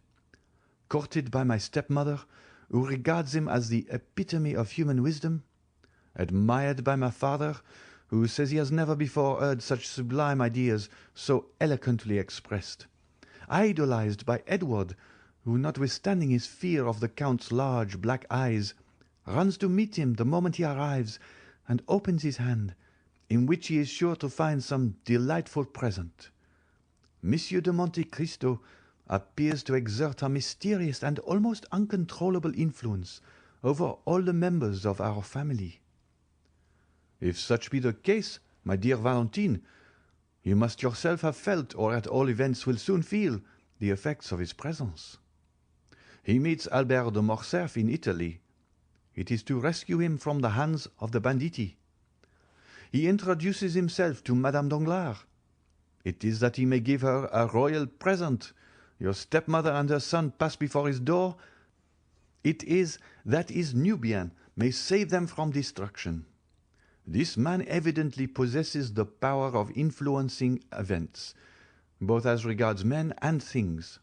Courted by my stepmother, who regards him as the epitome of human wisdom, admired by my father, who says he has never before heard such sublime ideas so eloquently expressed, idolized by Edward, who, notwithstanding his fear of the count's large black eyes, runs to meet him the moment he arrives and opens his hand, in which he is sure to find some delightful present. Monsieur de Monte Cristo appears to exert a mysterious and almost uncontrollable influence over all the members of our family." "If such be the case, my dear Valentine, you must yourself have felt, or at all events will soon feel, the effects of his presence. He meets Albert de Morcerf in Italy. It is to rescue him from the hands of the banditti. He introduces himself to Madame Danglars. It is that he may give her a royal present. Your stepmother and her son pass before his door. It is that his Nubian may save them from destruction. This man evidently possesses the power of influencing events, both as regards men and things.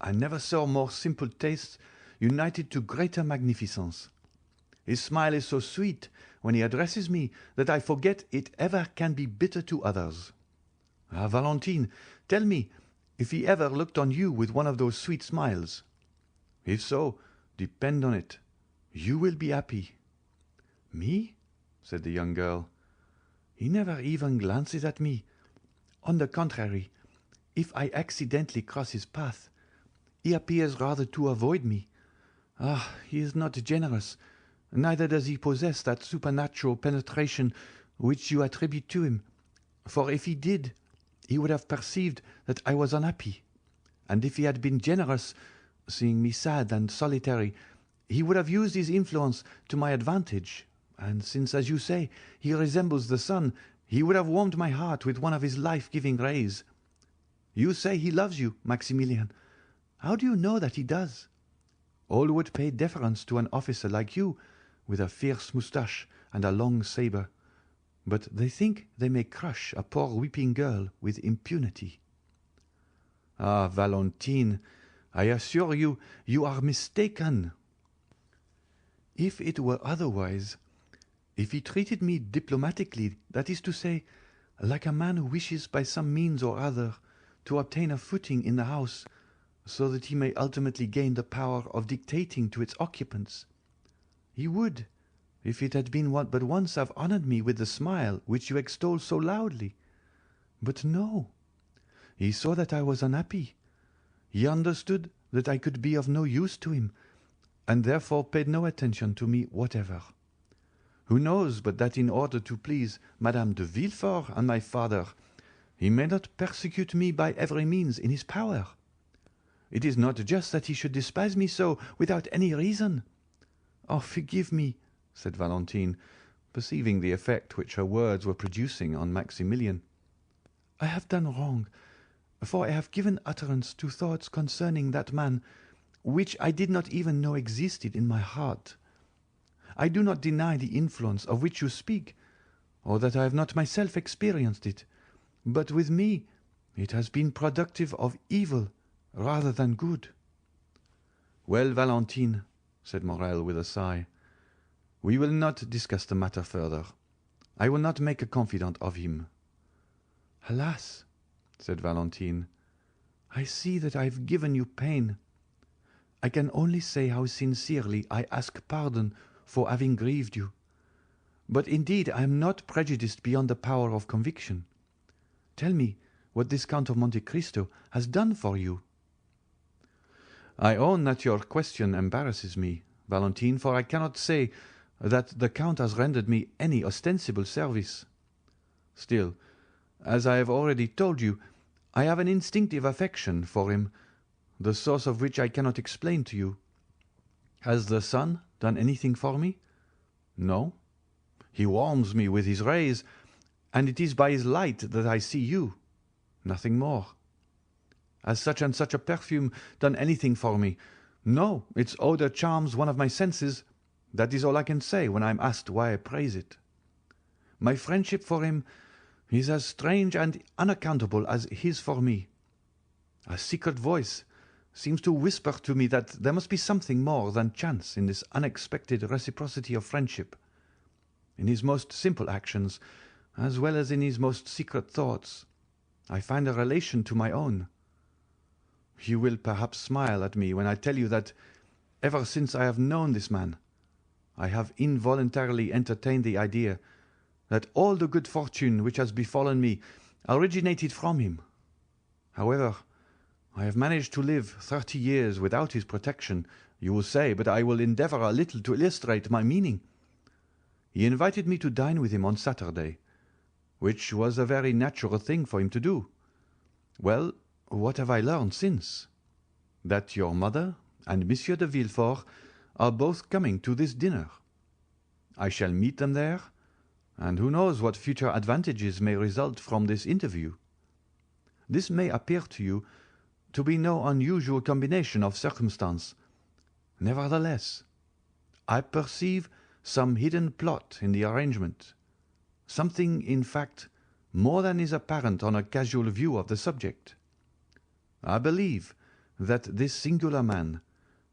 I never saw more simple tastes united to greater magnificence. His smile is so sweet when he addresses me that I forget it ever can be bitter to others. Ah, Valentine, tell me if he ever looked on you with one of those sweet smiles. If so, depend on it, you will be happy." "Me?" said the young girl. "He never even glances at me. On the contrary, if I accidentally cross his path, he appears rather to avoid me, Ah, he is not generous, neither does he possess that supernatural penetration which you attribute to him, for if he did, he would have perceived that I was unhappy, and if he had been generous, seeing me sad and solitary, he would have used his influence to my advantage, and since, as you say, he resembles the sun, he would have warmed my heart with one of his life-giving rays. You say he loves you, Maximilian. How do you know that he does? All would pay deference to an officer like you, with a fierce moustache and a long sabre, but they think they may crush a poor weeping girl with impunity. Ah, Valentine, I assure you, you are mistaken. If it were otherwise, if he treated me diplomatically, that is to say, like a man who wishes by some means or other to obtain a footing in the house, so that he may ultimately gain the power of dictating to its occupants, he would, if it had been but once, have honoured me with the smile which you extol so loudly. But no, he saw that I was unhappy. He understood that I could be of no use to him, and therefore paid no attention to me whatever. Who knows but that in order to please Madame de Villefort and my father, he may not persecute me by every means in his power? It is not just that he should despise me so without any reason. Oh, forgive me, said Valentine, perceiving the effect which her words were producing on Maximilian. I have done wrong, for I have given utterance to thoughts concerning that man which I did not even know existed in my heart. I do not deny the influence of which you speak, or that I have not myself experienced it, but with me it has been productive of evil rather than good. Well, Valentine, said Morrel with a sigh, we will not discuss the matter further. I will not make a confidant of him. Alas, said Valentine, I see that I have given you pain. I can only say how sincerely I ask pardon for having grieved you. But indeed I am not prejudiced beyond the power of conviction. Tell me what this Count of Monte Cristo has done for you. I own that your question embarrasses me, Valentine, for I cannot say that the Count has rendered me any ostensible service. Still, as I have already told you, I have an instinctive affection for him, the source of which I cannot explain to you. Has the sun done anything for me? No. He warms me with his rays, and it is by his light that I see you. Nothing more. Has such and such a perfume done anything for me? No, its odour charms one of my senses. That is all I can say when I am asked why I praise it. My friendship for him is as strange and unaccountable as his for me. A secret voice seems to whisper to me that there must be something more than chance in this unexpected reciprocity of friendship. In his most simple actions, as well as in his most secret thoughts, I find a relation to my own. You will perhaps smile at me when I tell you that, ever since I have known this man, I have involuntarily entertained the idea that all the good fortune which has befallen me originated from him. However, I have managed to live 30 years without his protection, you will say, but I will endeavour a little to illustrate my meaning. He invited me to dine with him on Saturday, which was a very natural thing for him to do. Well, what have I learned since? That your mother and Monsieur de Villefort are both coming to this dinner. I shall meet them there, and who knows what future advantages may result from this interview. This may appear to you to be no unusual combination of circumstance. Nevertheless, I perceive some hidden plot in the arrangement, something, in fact, more than is apparent on a casual view of the subject. I believe that this singular man,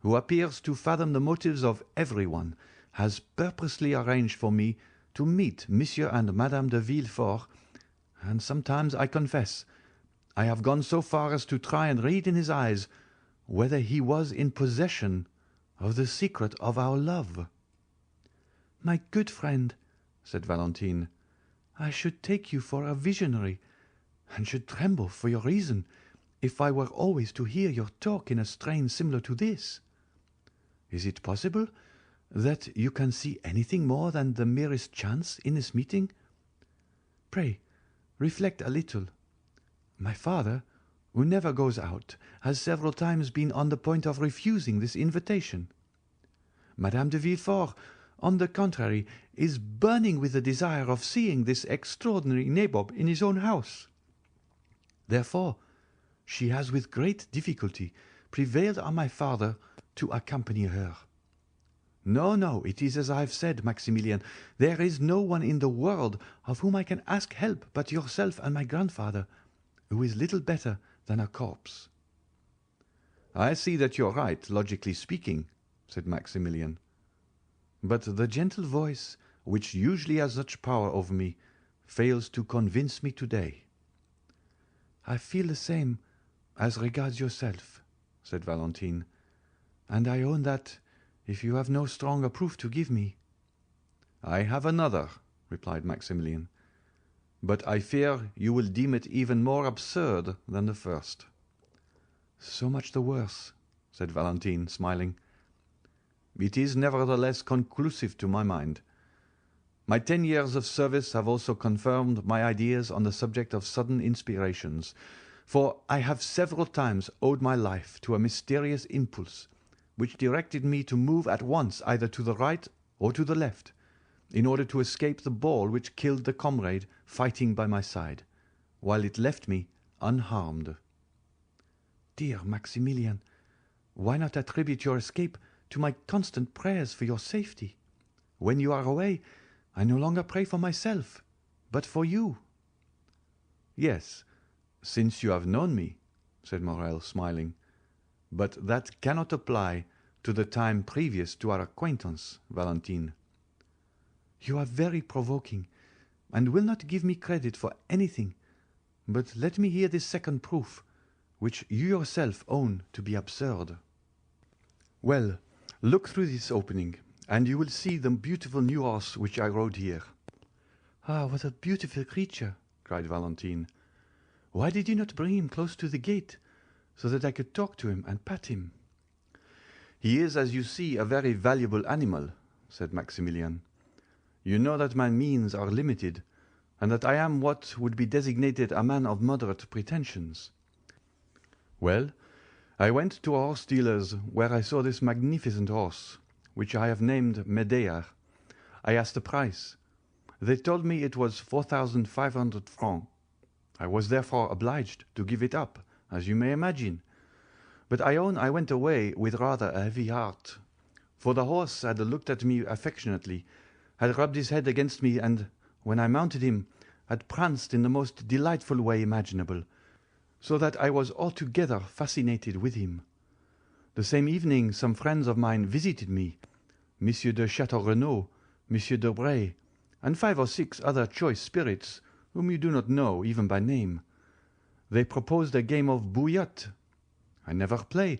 who appears to fathom the motives of everyone, has purposely arranged for me to meet Monsieur and Madame de Villefort, and sometimes, I confess, I have gone so far as to try and read in his eyes whether he was in possession of the secret of our love. My good friend, said Valentine, I should take you for a visionary, and should tremble for your reason if I were always to hear your talk in a strain similar to this. Is it possible that you can see anything more than the merest chance in this meeting? Pray, reflect a little. My father, who never goes out, has several times been on the point of refusing this invitation. Madame de Villefort, on the contrary, is burning with the desire of seeing this extraordinary nabob in his own house. Therefore, she has with great difficulty prevailed on my father to accompany her. No, no, it is as I have said, Maximilian. There is no one in the world of whom I can ask help but yourself and my grandfather, who is little better than a corpse."
"I see that you are right, logically speaking," said Maximilian. "But the gentle voice, which usually has such power over me, fails to convince me today."
"I feel the same as regards yourself," said Valentine, "and I own that, if you have no stronger proof to give me—"
"I have another," replied Maximilian, "but I fear you will deem it even more absurd than the first."
"So much the worse," said Valentine, smiling.
"It is nevertheless conclusive to my mind. My 10 years of service have also confirmed my ideas on the subject of sudden inspirations, for I have several times owed my life to a mysterious impulse, which directed me to move at once either to the right or to the left, in order to escape the ball which killed the comrade fighting by my side, while it left me unharmed."
"Dear Maximilian, why not attribute your escape to my constant prayers for your safety? When you are away, I no longer pray for myself, but for you."
"Yes, since you have known me," said Morrel, smiling. "But that cannot apply to the time previous to our acquaintance, Valentine."
"You are very provoking, and will not give me credit for anything. But let me hear this second proof, which you yourself own to be absurd."
"Well, look through this opening, and you will see the beautiful new horse which I rode here."
"Ah, what a beautiful creature!" cried Valentine. "Why did you not bring him close to the gate, so that I could talk to him and pat him?"
"He is, as you see, a very valuable animal," said Maximilian. "You know that my means are limited, and that I am what would be designated a man of moderate pretensions. Well, I went to a horse dealer's where I saw this magnificent horse, which I have named Medea. I asked the price. They told me it was 4,500 francs. I was therefore obliged to give it up, as you may imagine. But I own I went away with rather a heavy heart, for the horse had looked at me affectionately, had rubbed his head against me, and, when I mounted him, had pranced in the most delightful way imaginable, so that I was altogether fascinated with him. The same evening some friends of mine visited me, Monsieur de Château-Renaud, Monsieur Debray, and 5 or 6 other choice spirits, whom you do not know even by name. They proposed a game of bouillotte. I never play,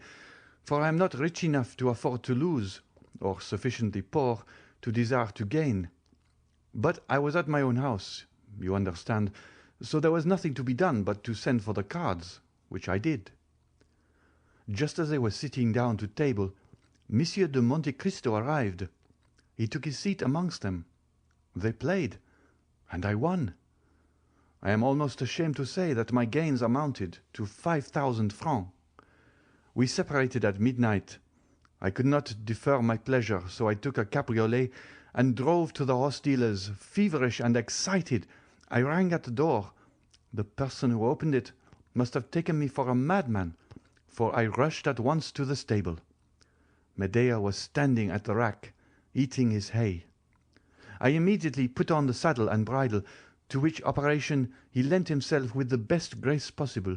for I am not rich enough to afford to lose, or sufficiently poor to desire to gain. But I was at my own house, you understand, so there was nothing to be done but to send for the cards, which I did. Just as they were sitting down to table, Monsieur de Monte-Cristo arrived. He took his seat amongst them. They played, and I won. I am almost ashamed to say that my gains amounted to 5,000 francs. We separated at midnight. I could not defer my pleasure, so I took a cabriolet and drove to the horse dealer's, feverish and excited. I rang at the door. The person who opened it must have taken me for a madman, for I rushed at once to the stable. Medea was standing at the rack, eating his hay. I immediately put on the saddle and bridle, to which operation he lent himself with the best grace possible.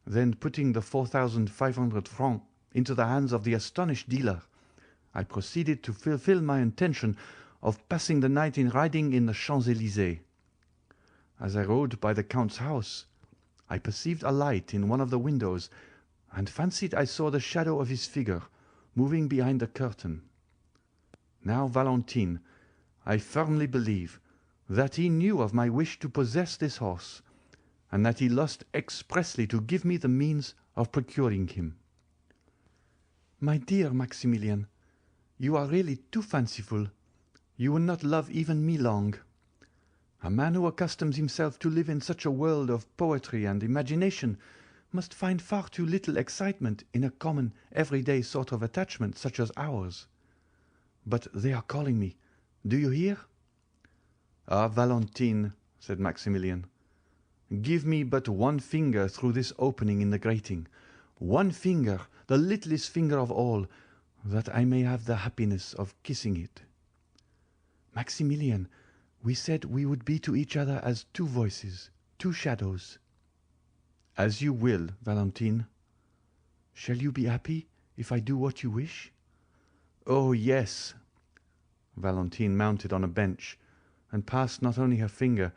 Then, putting the 4,500 francs into the hands of the astonished dealer, I proceeded to fulfill my intention of passing the night in riding in the Champs-Élysées. As I rode by the count's house, I perceived a light in one of the windows, and fancied I saw the shadow of his figure moving behind the curtain. Now, Valentine, I firmly believe that he knew of my wish to possess this horse, and that he lost expressly to give me the means of procuring him."
"My dear Maximilian, You are really too fanciful. You will not love even me long. A man who accustoms himself to live in such a world of poetry and imagination must find far too little excitement in a common, everyday sort of attachment such as ours. But they are calling me. Do you hear?" "Ah, Valentine," said Maximilian, "give me but one finger through this opening in the grating, one finger, the littlest finger of all, that I may have the happiness of kissing it. Maximilian, we said we would be to each other as two voices, two shadows." "As you will, Valentine." "Shall you be happy if I do what you wish?" "Oh, yes." Valentine mounted on a bench, and passed not only her finger,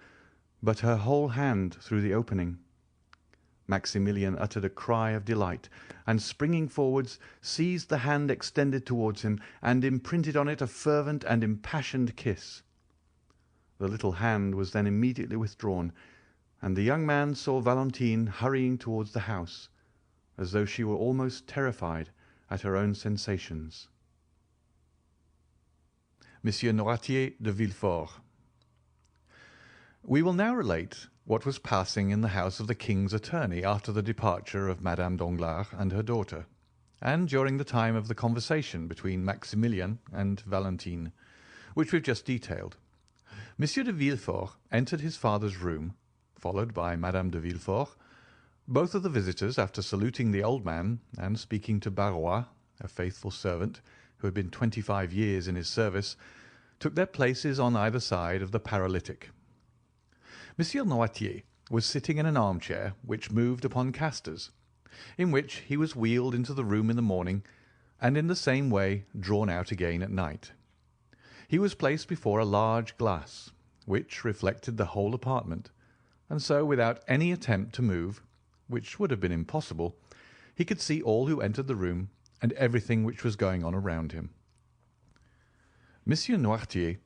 but her whole hand through the opening. Maximilian uttered a cry of delight, and springing forwards, seized the hand extended towards him, and imprinted on it a fervent and impassioned kiss. The little hand was then immediately withdrawn, and the young man saw Valentine hurrying towards the house, as though she were almost terrified at her own sensations. Monsieur Noirtier de Villefort. We will now relate what was passing in the house of the king's attorney after the departure of Madame Danglars and her daughter, and during the time of the conversation between Maximilian and Valentine, which we have just detailed. Monsieur de Villefort entered his father's room, followed by Madame de Villefort. Both of the visitors, after saluting the old man and speaking to Barrois, a faithful servant who had been 25 years in his service, took their places on either side of the paralytic. Monsieur Noirtier was sitting in an armchair which moved upon casters, in which he was wheeled into the room in the morning, and in the same way drawn out again at night. He was placed before a large glass, which reflected the whole apartment, and so, without any attempt to move, which would have been impossible, he could see all who entered the room and everything which was going on around him. Monsieur Noirtier,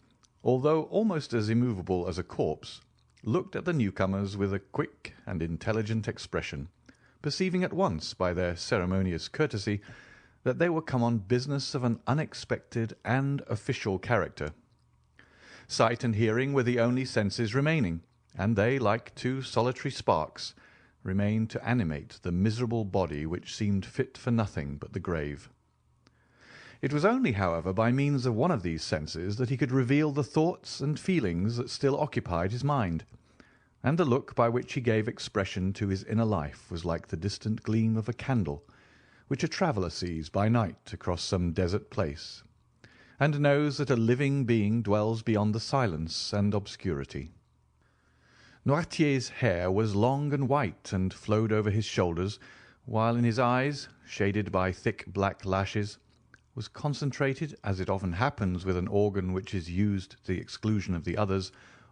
although almost as immovable as a corpse, looked at the newcomers with a quick and intelligent expression, perceiving at once by their ceremonious courtesy that they were come on business of an unexpected and official character. Sight and hearing were the only senses remaining, and they, like two solitary sparks, remained to animate the miserable body which seemed fit for nothing but the grave. It was only, however, by means of one of these senses that he could reveal the thoughts and feelings that still occupied his mind, and the look by which he gave expression to his inner life was like the distant gleam of a candle, which a traveller sees by night across some desert place, and knows that a living being dwells beyond the silence and obscurity. Noirtier's hair was long and white and flowed over his shoulders, while in his eyes, shaded by thick black lashes, was concentrated, as it often happens with an organ which is used to the exclusion of the others,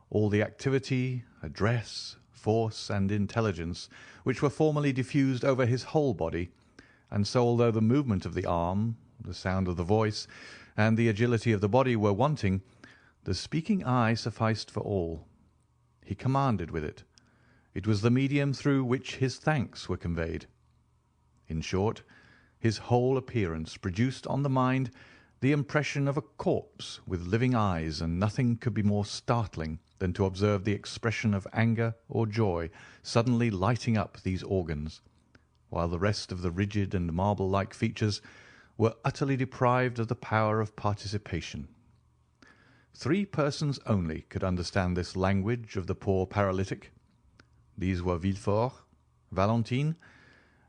all the activity, address, force, and intelligence which were formerly diffused over his whole body, and so although the movement of the arm, the sound of the voice, and the agility of the body were wanting, the speaking eye sufficed for all. He commanded with it. It was the medium through which his thanks were conveyed. In short, his whole appearance produced on the mind the impression of a corpse with living eyes, and nothing could be more startling than to observe the expression of anger or joy suddenly lighting up these organs, while the rest of the rigid and marble-like features were utterly deprived of the power of participation. 3 persons only could understand this language of the poor paralytic. These were Villefort, Valentine,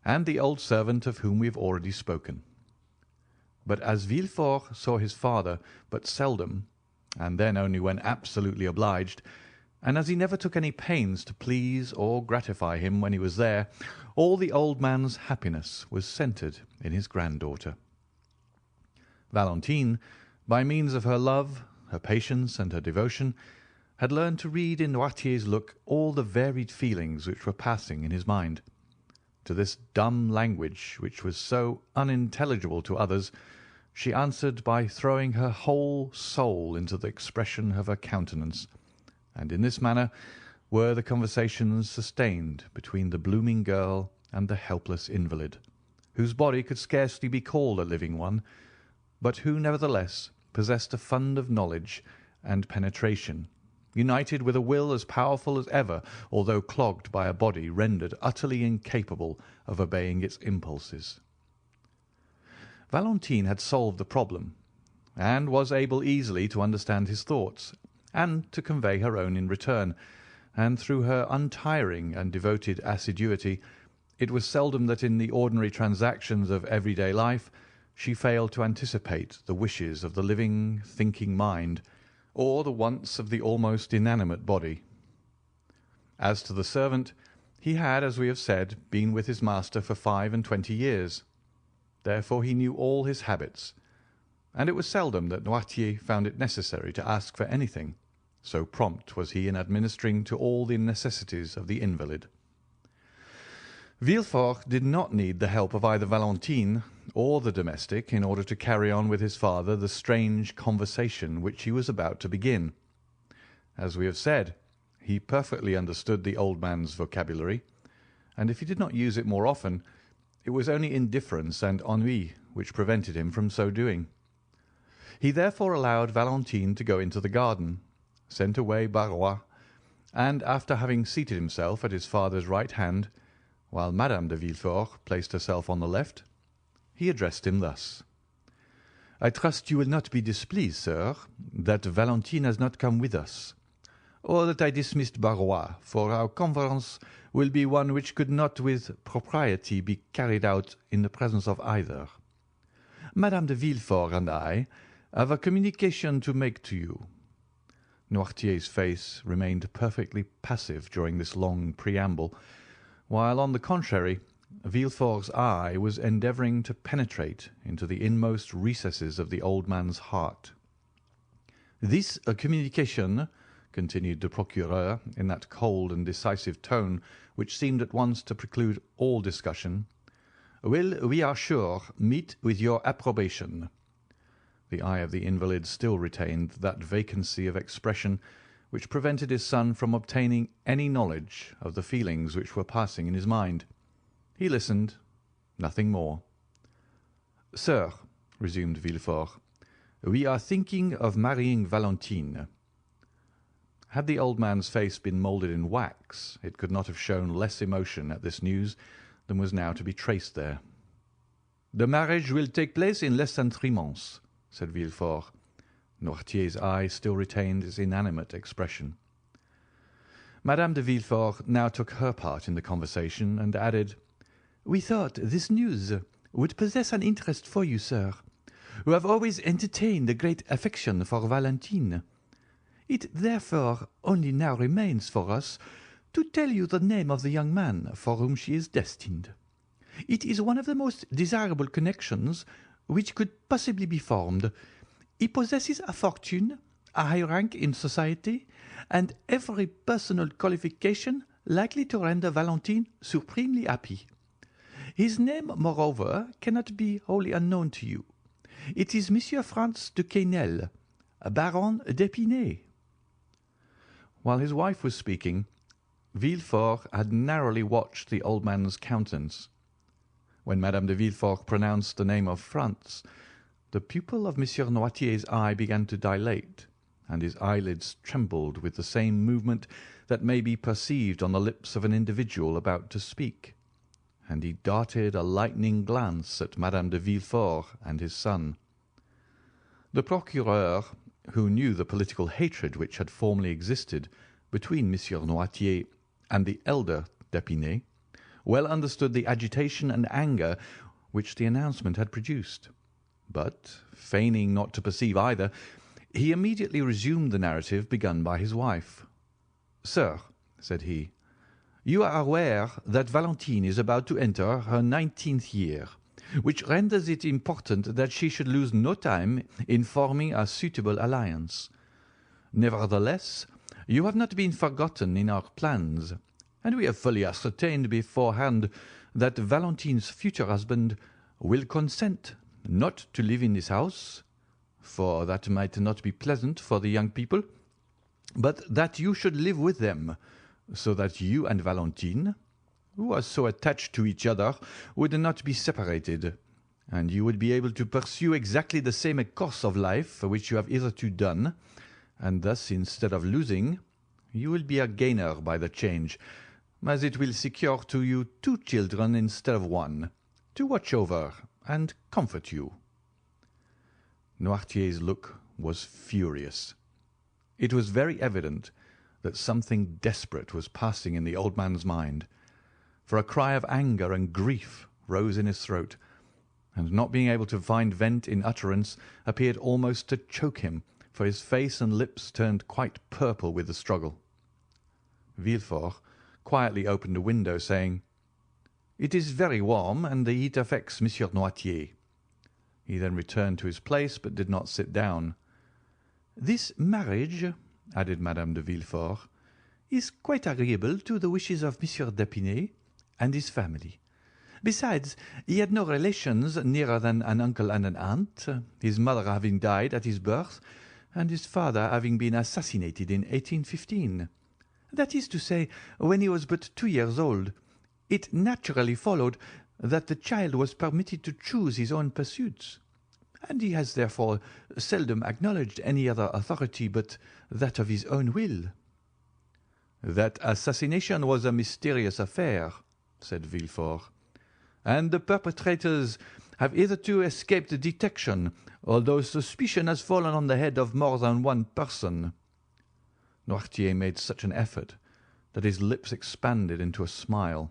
and the old servant of whom we have already spoken. But as Villefort saw his father but seldom, and then only when absolutely obliged, and as he never took any pains to please or gratify him when he was there, all the old man's happiness was centred in his granddaughter. Valentine, by means of her love, her patience, and her devotion, had learned to read in Noirtier's look all the varied feelings which were passing in his mind. To this dumb language, which was so unintelligible to others, she answered by throwing her whole soul into the expression of her countenance, and in this manner were the conversations sustained between the blooming girl and the helpless invalid, whose body could scarcely be called a living one,
but who nevertheless possessed a fund of knowledge and penetration, united with a will as powerful as ever, although clogged by a body rendered utterly incapable of obeying its impulses. Valentine had solved the problem, and was able easily to understand his thoughts, and to convey her own in return, and through her untiring and devoted assiduity, it was seldom that in the ordinary transactions of everyday life she failed to anticipate the wishes of the living, thinking mind, or the wants of the almost inanimate body. As to the servant, he had, as we have said, been with his master for 25 years. Therefore he knew all his habits, and it was seldom that Noirtier found it necessary to ask for anything, so prompt was he in administering to all the necessities of the invalid. Villefort did not need the help of either Valentine or the domestic in order to carry on with his father the strange conversation which he was about to begin. As we have said, he perfectly understood the old man's vocabulary, and if he did not use it more often, it was only indifference and ennui which prevented him from so doing. He therefore allowed Valentine to go into the garden, sent away Barrois, and after having seated himself at his father's right hand, while Madame de Villefort placed herself on the left, he addressed him thus: "I trust you will not be displeased, sir, that Valentine has not come with us, or that I dismissed Barrois, for our conference will be one which could not with propriety be carried out in the presence of either. Madame de Villefort and I have a communication to make to you." Noirtier's face remained perfectly passive during this long preamble, while, on the contrary, Villefort's eye was endeavouring to penetrate into the inmost recesses of the old man's heart. "This communication," continued the procureur, in that cold and decisive tone which seemed at once to preclude all discussion, "will, we are sure, meet with your approbation." The eye of the invalid still retained that vacancy of expression which prevented his son from obtaining any knowledge of the feelings which were passing in his mind. He listened, nothing more. "Sir," resumed Villefort, "we are thinking of marrying Valentine." Had the old man's face been moulded in wax, it could not have shown less emotion at this news than was now to be traced there. "The marriage will take place in less than 3 months," said Villefort. Noirtier's eye still retained its inanimate expression. Madame de Villefort now took her part in the conversation, and added: "We thought this news would possess an interest for you, sir, who have always entertained a great affection for Valentine. It therefore only now remains for us to tell you the name of the young man for whom she is destined. It is one of the most desirable connections which could possibly be formed. He possesses a fortune, a high rank in society, and every personal qualification likely to render Valentine supremely happy. His name, moreover, cannot be wholly unknown to you. It is Monsieur Franz de Quesnel, Baron d'Épinay." While his wife was speaking, Villefort had narrowly watched the old man's countenance. When Madame de Villefort pronounced the name of Franz, the pupil of Monsieur Noirtier's eye began to dilate, and his eyelids trembled with the same movement that may be perceived on the lips of an individual about to speak, and he darted a lightning glance at Madame de Villefort and his son. The procureur, who knew the political hatred which had formerly existed between Monsieur Noirtier and the elder d'Épinay, well understood the agitation and anger which the announcement had produced, but, feigning not to perceive either, he immediately resumed the narrative begun by his wife. "Sir," said he, "you are aware that Valentine is about to enter her 19th year, which renders it important that she should lose no time in forming a suitable alliance. Nevertheless, you have not been forgotten in our plans, and we have fully ascertained beforehand that Valentine's future husband will consent not to live in this house, for that might not be pleasant for the young people, but that you should live with them, so that you and Valentine, who are so attached to each other, would not be separated, and you would be able to pursue exactly the same course of life which you have hitherto done, and thus, instead of losing, you will be a gainer by the change, as it will secure to you 2 children instead of 1, to watch over and comfort you." Noirtier's look was furious. It was very evident that something desperate was passing in the old man's mind, for a cry of anger and grief rose in his throat, and not being able to find vent in utterance, appeared almost to choke him, for his face and lips turned quite purple with the struggle. Villefort quietly opened a window, saying, "It is very warm, and the heat affects Monsieur Noirtier." He then returned to his place, but did not sit down. "This marriage," added Madame de Villefort, "is quite agreeable to the wishes of Monsieur d'Épinay and his family. Besides, he had no relations nearer than an uncle and an aunt, his mother having died at his birth, and his father having been assassinated in 1815. That is to say, when he was but 2 years old. It naturally followed that the child was permitted to choose his own pursuits, and he has therefore seldom acknowledged any other authority but that of his own will." "That assassination was a mysterious affair," said Villefort, "and the perpetrators have hitherto escaped detection, although suspicion has fallen on the head of more than one person." Noirtier made such an effort that his lips expanded into a smile.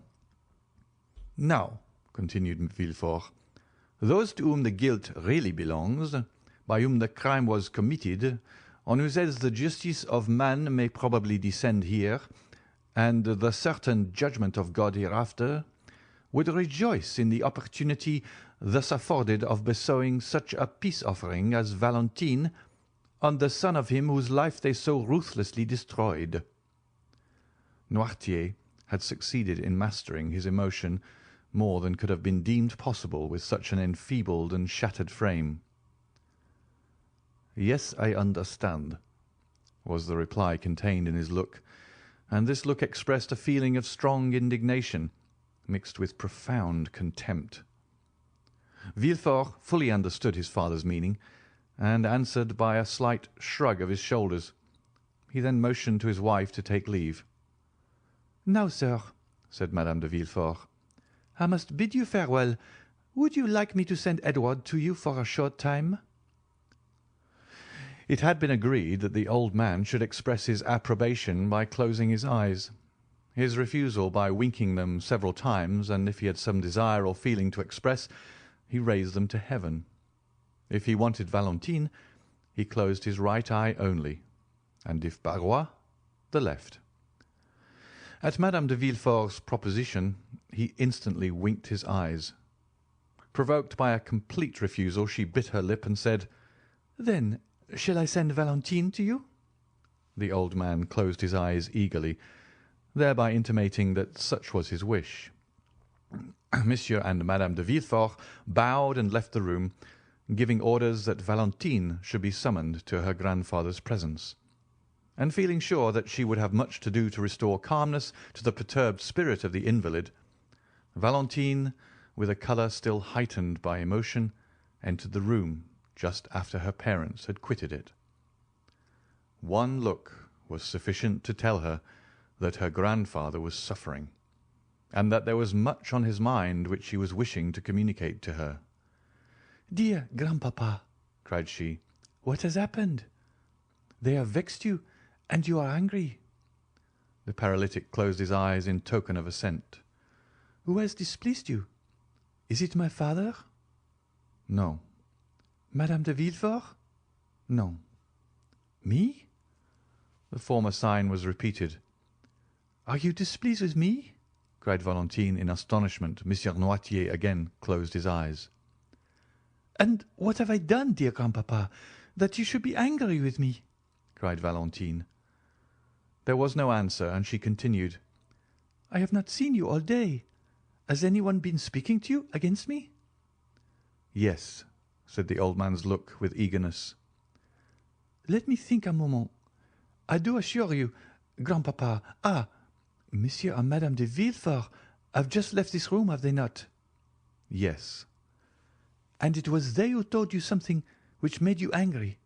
"Now," continued Villefort, "those to whom the guilt really belongs, by whom the crime was committed, on whose heads the justice of man may probably descend here, and the certain judgment of God hereafter, would rejoice in the opportunity thus afforded of bestowing such a peace offering as Valentine on the son of him whose life they so ruthlessly destroyed." Noirtier had succeeded in mastering his emotion more than could have been deemed possible with such an enfeebled and shattered frame. "Yes, I understand," was the reply contained in his look, and this look expressed a feeling of strong indignation, mixed with profound contempt. Villefort fully understood his father's meaning, and answered by a slight shrug of his shoulders. He then motioned to his wife to take leave. "Now, sir," said Madame de Villefort, "I must bid you farewell. Would you like me to send Edward to you for a short time?" It had been agreed that the old man should express his approbation by closing his eyes, his refusal by winking them several times, and if he had some desire or feeling to express, he raised them to heaven. If he wanted Valentine, he closed his right eye only, and if Barrois, the left. At Madame de Villefort's proposition, he instantly winked his eyes. Provoked by a complete refusal, she bit her lip and said, "Then shall I send Valentine to you?" The old man closed his eyes eagerly, thereby intimating that such was his wish. Monsieur and Madame de Villefort bowed and left the room, giving orders that Valentine should be summoned to her grandfather's presence. And feeling sure that she would have much to do to restore calmness to the perturbed spirit of the invalid, Valentine, with a colour still heightened by emotion, entered the room just after her parents had quitted it. One look was sufficient to tell her that her grandfather was suffering, and that there was much on his mind which he was wishing to communicate to her. "Dear grandpapa," cried she, "what has happened? They have vexed you, and you are angry." The paralytic closed his eyes in token of assent. "Who has displeased you? Is it my father?" "No." "Madame de Villefort?" "No." "Me?" The former sign was repeated. "Are you displeased with me?" cried Valentine in astonishment. Monsieur Noirtier again closed his eyes. "And what have I done, dear grandpapa, that you should be angry with me?" cried Valentine. There was no answer, and she continued, "I have not seen you all day. Has anyone been speaking to you against me?" "Yes," said the old man's look with eagerness. "Let me think a moment. I do assure you, grandpapa. Monsieur and Madame de Villefort have just left this room, have they not?" "Yes."
And it was they who told you something which made you angry.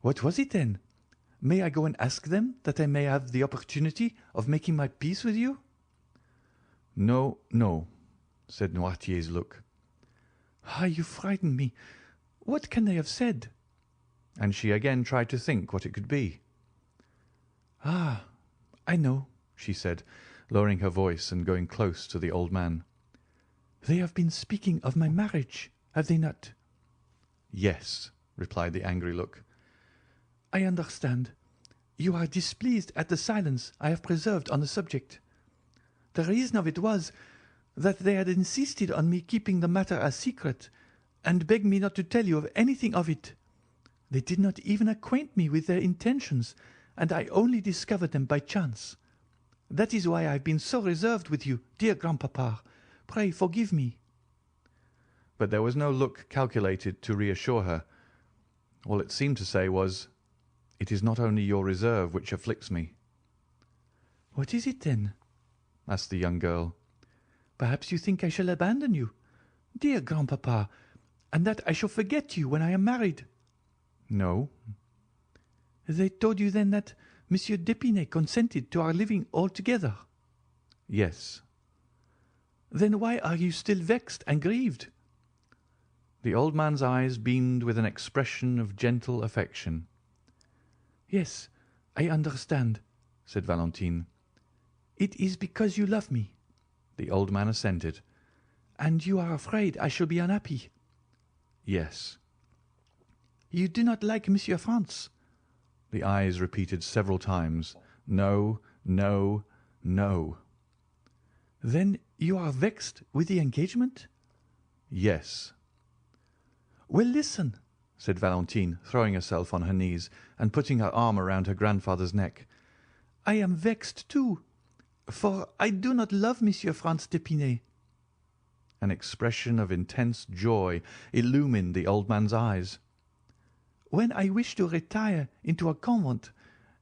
What was it, then? May I go and ask them, that I may have the opportunity of making my peace with you?"
"No, no," said Noirtier's look.
"Ah, you frighten me. What can they have said?"
And she again tried to think what it could be.
"Ah, I know,"
she said, lowering her voice and going close to the old man.
"They have been speaking of my marriage, have they not?"
"Yes," replied the angry look.
"I understand. You are displeased at the silence I have preserved on the subject. The reason of it was that they had insisted on me keeping the matter a secret, and begged me not to tell you of anything of it. They did not even acquaint me with their intentions, and I only discovered them by chance. That is why I have been so reserved with you, dear grandpapa. Pray forgive me."
But there was no look calculated to reassure her. All it seemed to say was, "It is not only your reserve which afflicts me."
"What is it, then?"
asked the young girl.
"Perhaps you think I shall abandon you, dear grandpapa, and that I shall forget you when I am married."
"No."
"They told you, then, that Monsieur d'Épinay consented to our living all together?"
"Yes."
"Then why are you still vexed and grieved?"
The old man's eyes beamed with an expression of gentle affection.
"Yes, I understand," said Valentine. "It is because you love me."
The old man assented.
"And you are afraid I shall be unhappy."
"Yes."
"You do not like Monsieur Franz?"
The eyes repeated several times, "No, no, no."
"Then you are vexed with the engagement?"
"Yes."
"Well, listen,"
said Valentine, throwing herself on her knees and putting her arm around her grandfather's neck.
"I am vexed too, for I do not love Monsieur Franz d'Épinay."
An expression of intense joy illumined the old man's eyes.
"When I wished to retire into a convent,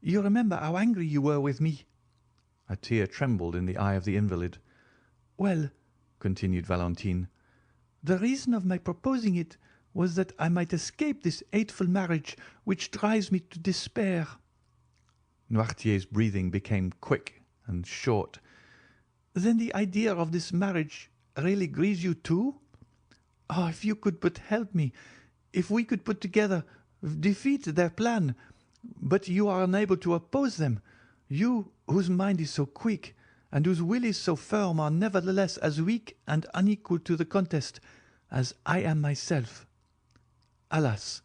you remember how angry you were with me."
A tear trembled in the eye of the invalid.
"Well,"
continued Valentine,
"the reason of my proposing it was that I might escape this hateful marriage which drives me to despair."
Noirtier's breathing became quick and short.
"Then the idea of this marriage really grieves you too? Oh, if you could but help me, if we could put together, defeat their plan. But you are unable to oppose them. You, whose mind is so quick, and whose will is so firm, are nevertheless as weak and unequal to the contest as I am myself. Alas,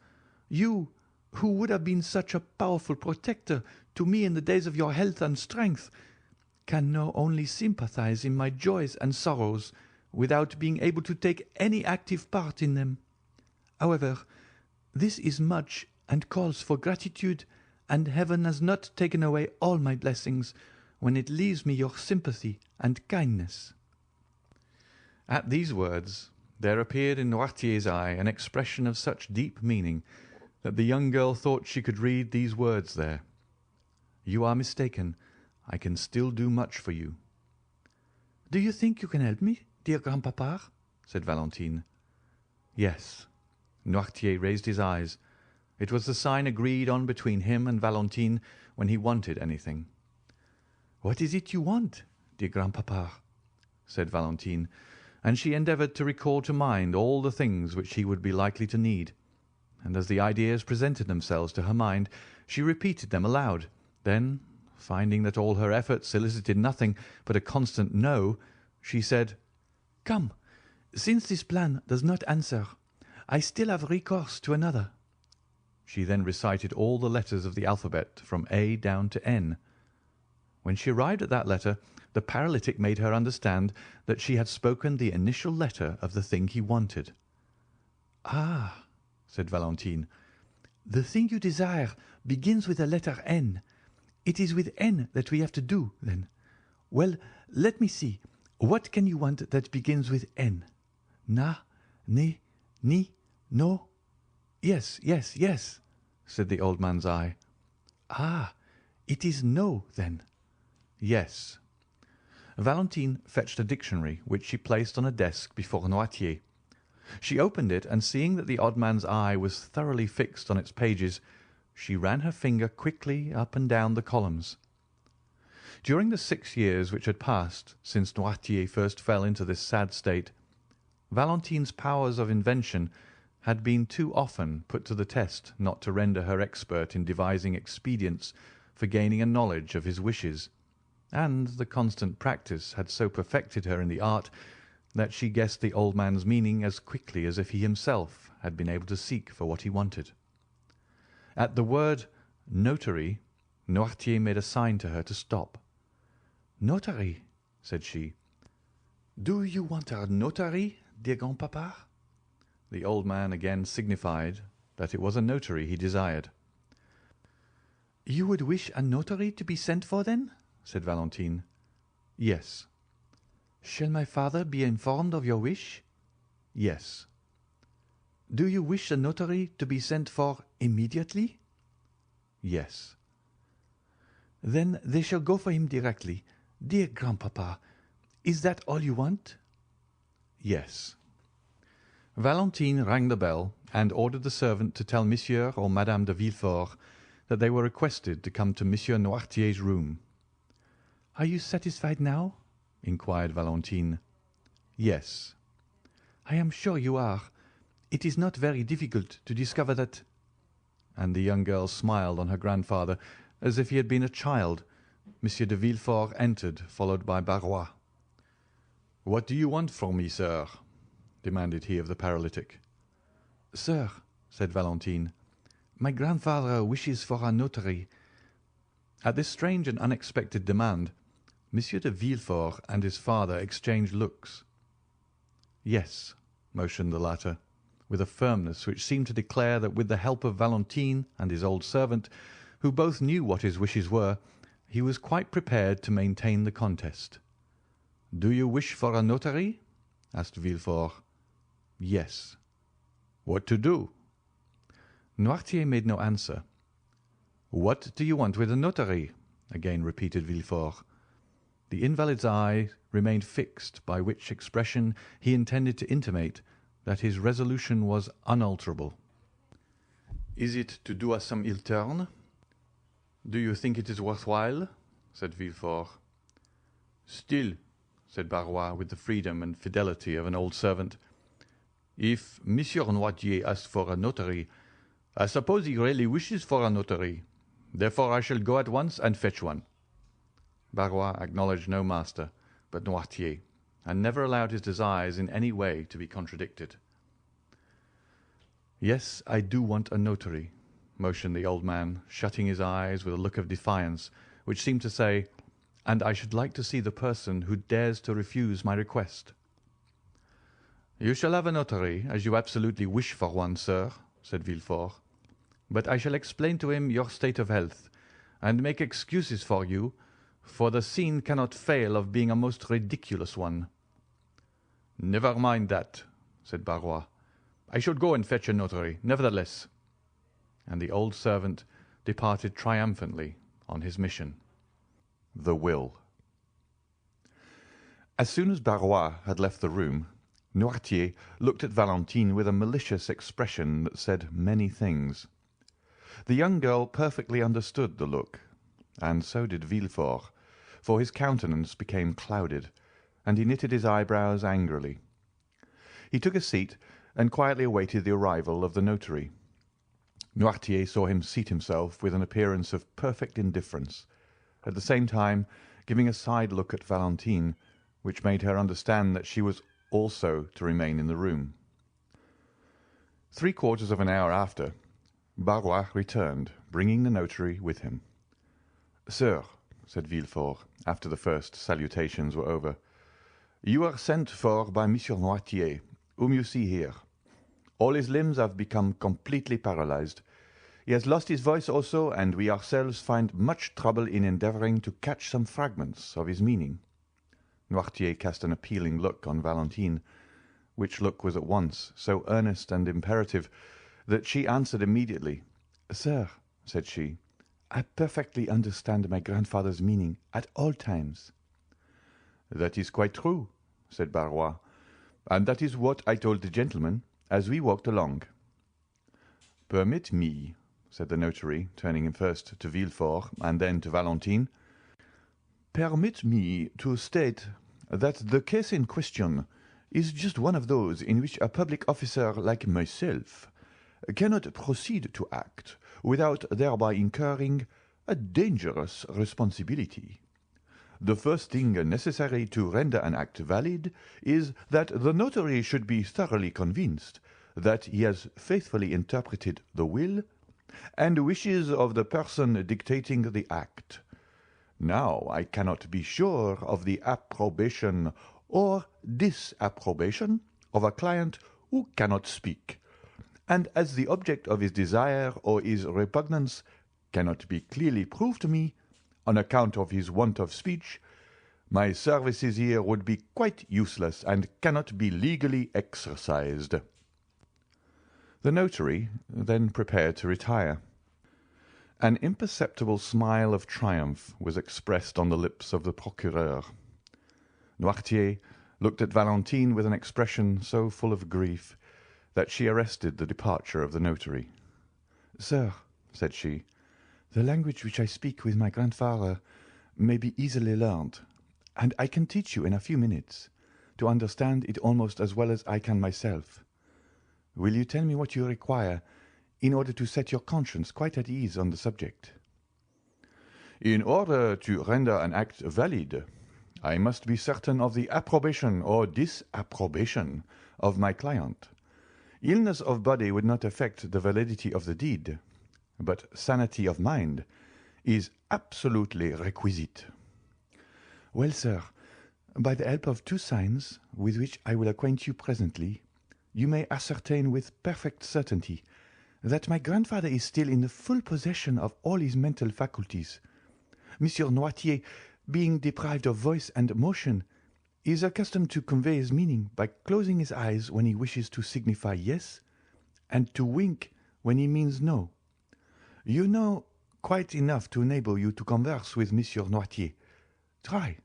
you, who would have been such a powerful protector to me in the days of your health and strength, can now only sympathize in my joys and sorrows without being able to take any active part in them. However, this is much and calls for gratitude, and Heaven has not taken away all my blessings when it leaves me your sympathy and kindness."
At these words there appeared in Noirtier's eye an expression of such deep meaning that the young girl thought she could read these words there: "You are mistaken. I can still do much for you."
"Do you think you can help me, dear grandpapa?"
said Valentine. "Yes." Noirtier raised his eyes. It was the sign agreed on between him and Valentine when he wanted anything.
"What is it you want, dear grandpapa?"
said Valentine, and she endeavoured to recall to mind all the things which he would be likely to need, and as the ideas presented themselves to her mind, she repeated them aloud. Then, finding that all her efforts elicited nothing but a constant no, she said,
"Come, since this plan does not answer, I still have recourse to another."
She then recited all the letters of the alphabet from A down to N. When she arrived at that letter, the paralytic made her understand that she had spoken the initial letter of the thing he wanted.
"Ah," said Valentine, "the thing you desire begins with the letter N. It is with N that we have to do, then. Well, let me see. What can you want that begins with N? Na, ni, no? Yes, yes, yes," said the old man's eye. "Ah, it is no, then."
"Yes." Valentine fetched a dictionary, which she placed on a desk before Noirtier. She opened it, and seeing that the odd man's eye was thoroughly fixed on its pages, she ran her finger quickly up and down the columns. During the 6 years which had passed since Noirtier first fell into this sad state, Valentine's powers of invention had been too often put to the test not to render her expert in devising expedients for gaining a knowledge of his wishes, and the constant practice had so perfected her in the art that she guessed the old man's meaning as quickly as if he himself had been able to seek for what he wanted. At the word notary, Noirtier made a sign to her to stop. "Notary," said she. "Do you want a notary, dear grandpapa?" The old man again signified that it was a notary he desired. "You would wish a notary to be sent for, then?" said Valentine. "Yes." "Shall my father be informed of your wish?" "Yes." "Do you wish a notary to be sent for immediately?" "Yes." "Then they shall go for him directly. Dear grandpapa, is that all you want?" "Yes." Valentine rang the bell and ordered the servant to tell Monsieur or Madame de Villefort that they were requested to come to Monsieur Noirtier's room. "Are you satisfied now?" inquired Valentine. "Yes." "I am sure you are. It is not very difficult to discover that—" And the young girl smiled on her grandfather as if he had been a child. Monsieur de Villefort entered, followed by Barrois. "What do you want from me, sir?" demanded he of the paralytic. "Sir," said Valentine, "my grandfather wishes for a notary." At this strange and unexpected demand, Monsieur de Villefort and his father exchanged looks. "Yes," motioned the latter, with a firmness which seemed to declare that with the help of Valentine and his old servant, who both knew what his wishes were, he was quite prepared to maintain the contest. "Do you wish for a notary?" asked Villefort. "Yes." "What to do?" Noirtier made no answer. "What do you want with a notary?" again repeated Villefort. The invalid's eye remained fixed, by which expression he intended to intimate that his resolution was unalterable. "Is it to do us some ill turn? Do you think it is worth while?" said Villefort. "Still," said Barrois, with the freedom and fidelity of an old servant, "if Monsieur Noirtier asks for a notary, I suppose he really wishes for a notary. Therefore I shall go at once and fetch one." Barrois acknowledged no master but Noirtier, and never allowed his desires in any way to be contradicted. "Yes, I do want a notary," motioned the old man, shutting his eyes with a look of defiance, which seemed to say, "And I should like to see the person who dares to refuse my request." "You shall have a notary, as you absolutely wish for one, sir," said Villefort. "But I shall explain to him your state of health, and make excuses for you, for the scene cannot fail of being a most ridiculous one." "Never mind that," said Barrois. "I should go and fetch a notary, nevertheless." And the old servant departed triumphantly on his mission. The will. As soon as Barrois had left the room, Noirtier looked at Valentine with a malicious expression that said many things. The young girl perfectly understood the look, and so did Villefort, for his countenance became clouded, and he knitted his eyebrows angrily. He took a seat and quietly awaited the arrival of the notary. Noirtier saw him seat himself with an appearance of perfect indifference, at the same time giving a side look at Valentine, which made her understand that she was also to remain in the room. 3/4 of an hour after, Barrois returned, bringing the notary with him. "Sir," said Villefort, after the first salutations were over, "you are sent for by Monsieur Noirtier, whom you see here. All his limbs have become completely paralyzed. He has lost his voice also, and we ourselves find much trouble in endeavoring to catch some fragments of his meaning." Noirtier cast an appealing look on Valentine, which look was at once so earnest and imperative that she answered immediately. "Sir," said she, "I perfectly understand my grandfather's meaning at all times." "That is quite true," said Barrois, and that is what I told the gentleman as we walked along." "Permit me," said the notary, turning him first to Villefort and then to Valentine, "permit me to state that the case in question is just one of those in which a public officer like myself cannot proceed to act without thereby incurring a dangerous responsibility. The first thing necessary to render an act valid is that the notary should be thoroughly convinced that he has faithfully interpreted the will and wishes of the person dictating the act. Now I cannot be sure of the approbation or disapprobation of a client who cannot speak, and as the object of his desire or his repugnance cannot be clearly proved to me on account of his want of speech, my services here would be quite useless and cannot be legally exercised." The notary then prepared to retire. An imperceptible smile of triumph was expressed on the lips of the procureur. Noirtier looked at Valentine with an expression so full of grief that she arrested the departure of the notary. "Sir," said she, "the language which I speak with my grandfather may be easily learned, and I can teach you in a few minutes to understand it almost as well as I can myself. Will you tell me what you require in order to set your conscience quite at ease on the subject?" "In order to render an act valid, I must be certain of the approbation or disapprobation of my client. Illness of body would not affect the validity of the deed, but sanity of mind is absolutely requisite." "Well, sir, by the help of two signs, with which I will acquaint you presently, you may ascertain with perfect certainty that my grandfather is still in the full possession of all his mental faculties. Monsieur Noirtier, being deprived of voice and motion, is accustomed to convey his meaning by closing his eyes when he wishes to signify yes, and to wink when he means no. You know quite enough to enable you to converse with Monsieur Noirtier. Try."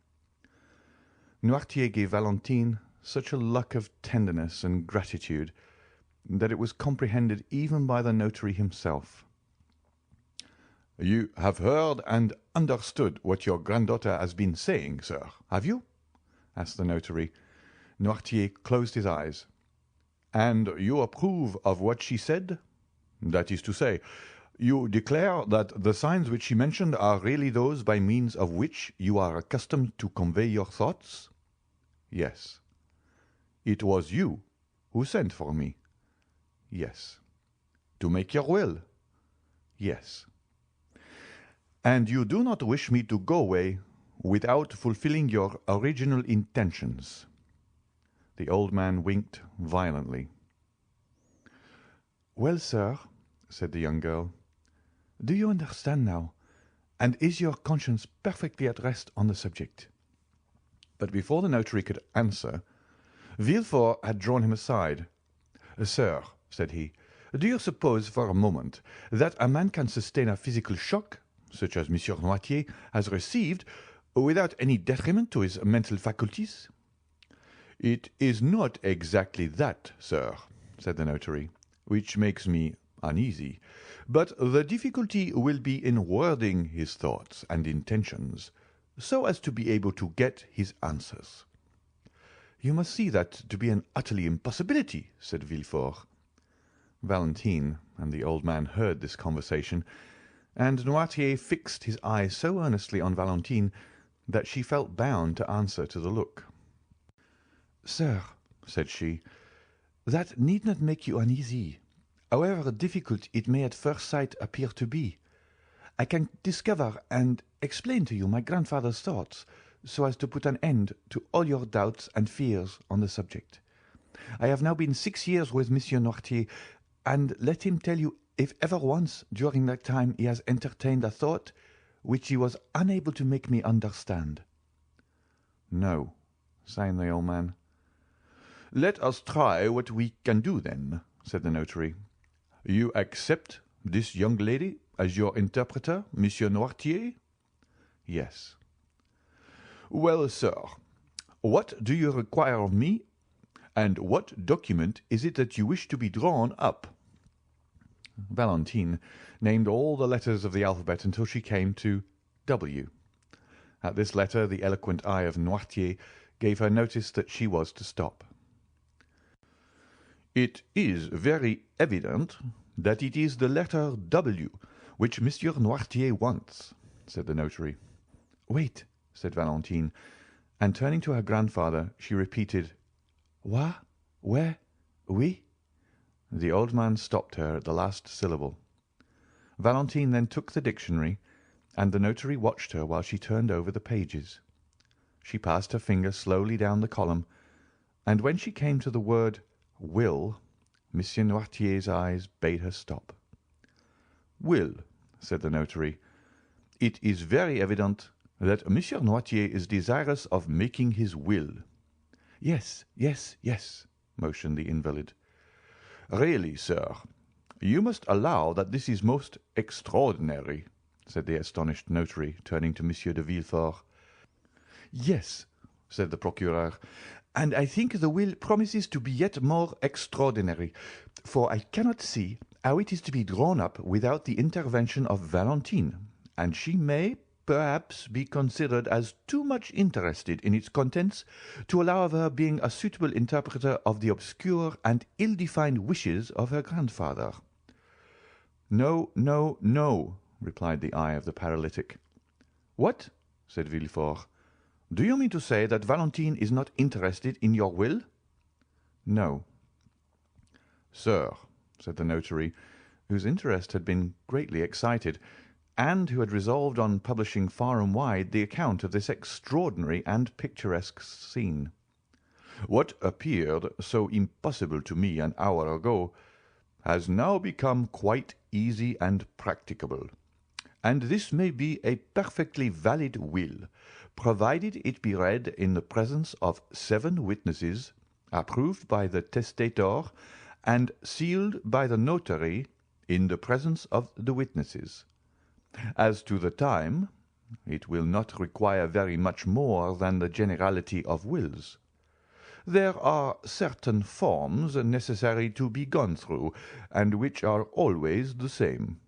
Noirtier gave Valentine such a look of tenderness and gratitude that it was comprehended even by the notary himself. "You have heard and understood what your granddaughter has been saying, sir, have you?" asked the notary. Noirtier closed his eyes. "And you approve of what she said? That is to say, you declare that the signs which she mentioned are really those by means of which you are accustomed to convey your thoughts?" "Yes." "It was you who sent for me?" "Yes." "To make your will?" "Yes." "And you do not wish me to go away without fulfilling your original intentions?" The old man winked violently. "Well, sir," said the young girl, "do you understand now, and is your conscience perfectly at rest on the subject?" But before the notary could answer, Villefort had drawn him aside. "Sir," said he, "do you suppose for a moment that a man can sustain a physical shock, such as Monsieur Noirtier has received, without any detriment to his mental faculties?" "It is not exactly that, sir," said the notary, "which makes me uneasy, but the difficulty will be in wording his thoughts and intentions so as to be able to get his answers." "You must see that to be an utterly impossibility," said Villefort. Valentine and the old man heard this conversation, and Noirtier fixed his eyes so earnestly on Valentine that she felt bound to answer to the look. "Sir," said she, "that need not make you uneasy, however difficult it may at first sight appear to be. I can discover and explain to you my grandfather's thoughts, so as to put an end to all your doubts and fears on the subject. I have now been 6 years with Monsieur Noirtier, and let him tell you if ever once during that time he has entertained a thought which he was unable to make me understand." "No," sighed the old man. "Let us try what we can do, then," said the notary. "You accept this young lady as your interpreter, Monsieur Noirtier?" "Yes." "Well, sir, what do you require of me, "And what document is it that you wish to be drawn up?" Valentine named all the letters of the alphabet until she came to W. At this letter the eloquent eye of Noirtier gave her notice that she was to stop. "It is very evident that it is the letter W which Monsieur Noirtier wants," said the notary. "Wait," said Valentine, and turning to her grandfather she repeated, "What? Where? Oui?" The old man stopped her at the last syllable. Valentine then took the dictionary, and the notary watched her while she turned over the pages. She passed her finger slowly down the column, and when she came to the word will, Monsieur Noirtier's eyes bade her stop. "Will," said the notary. "It is very evident that Monsieur Noirtier is desirous of making his will." "Yes, yes, yes," motioned the invalid. "Really, sir, you must allow that this is most extraordinary," said the astonished notary, turning to Monsieur de Villefort. "Yes," said the procureur, "and I think the will promises to be yet more extraordinary, for I cannot see how it is to be drawn up without the intervention of Valentine, and she may, perhaps, be considered as too much interested in its contents to allow of her being a suitable interpreter of the obscure and ill-defined wishes of her grandfather." "No, no, no," replied the eye of the paralytic. "What?" said Villefort. "Do you mean to say that Valentine is not interested in your will?" "No." "Sir," said the notary, whose interest had been greatly excited, and who had resolved on publishing far and wide the account of this extraordinary and picturesque scene, "what appeared so impossible to me an hour ago has now become quite easy and practicable, and this may be a perfectly valid will, provided it be read in the presence of 7 witnesses, approved by the testator, and sealed by the notary in the presence of the witnesses. As to the time, it will not require very much more than the generality of wills. There are certain forms necessary to be gone through, and which are always the same.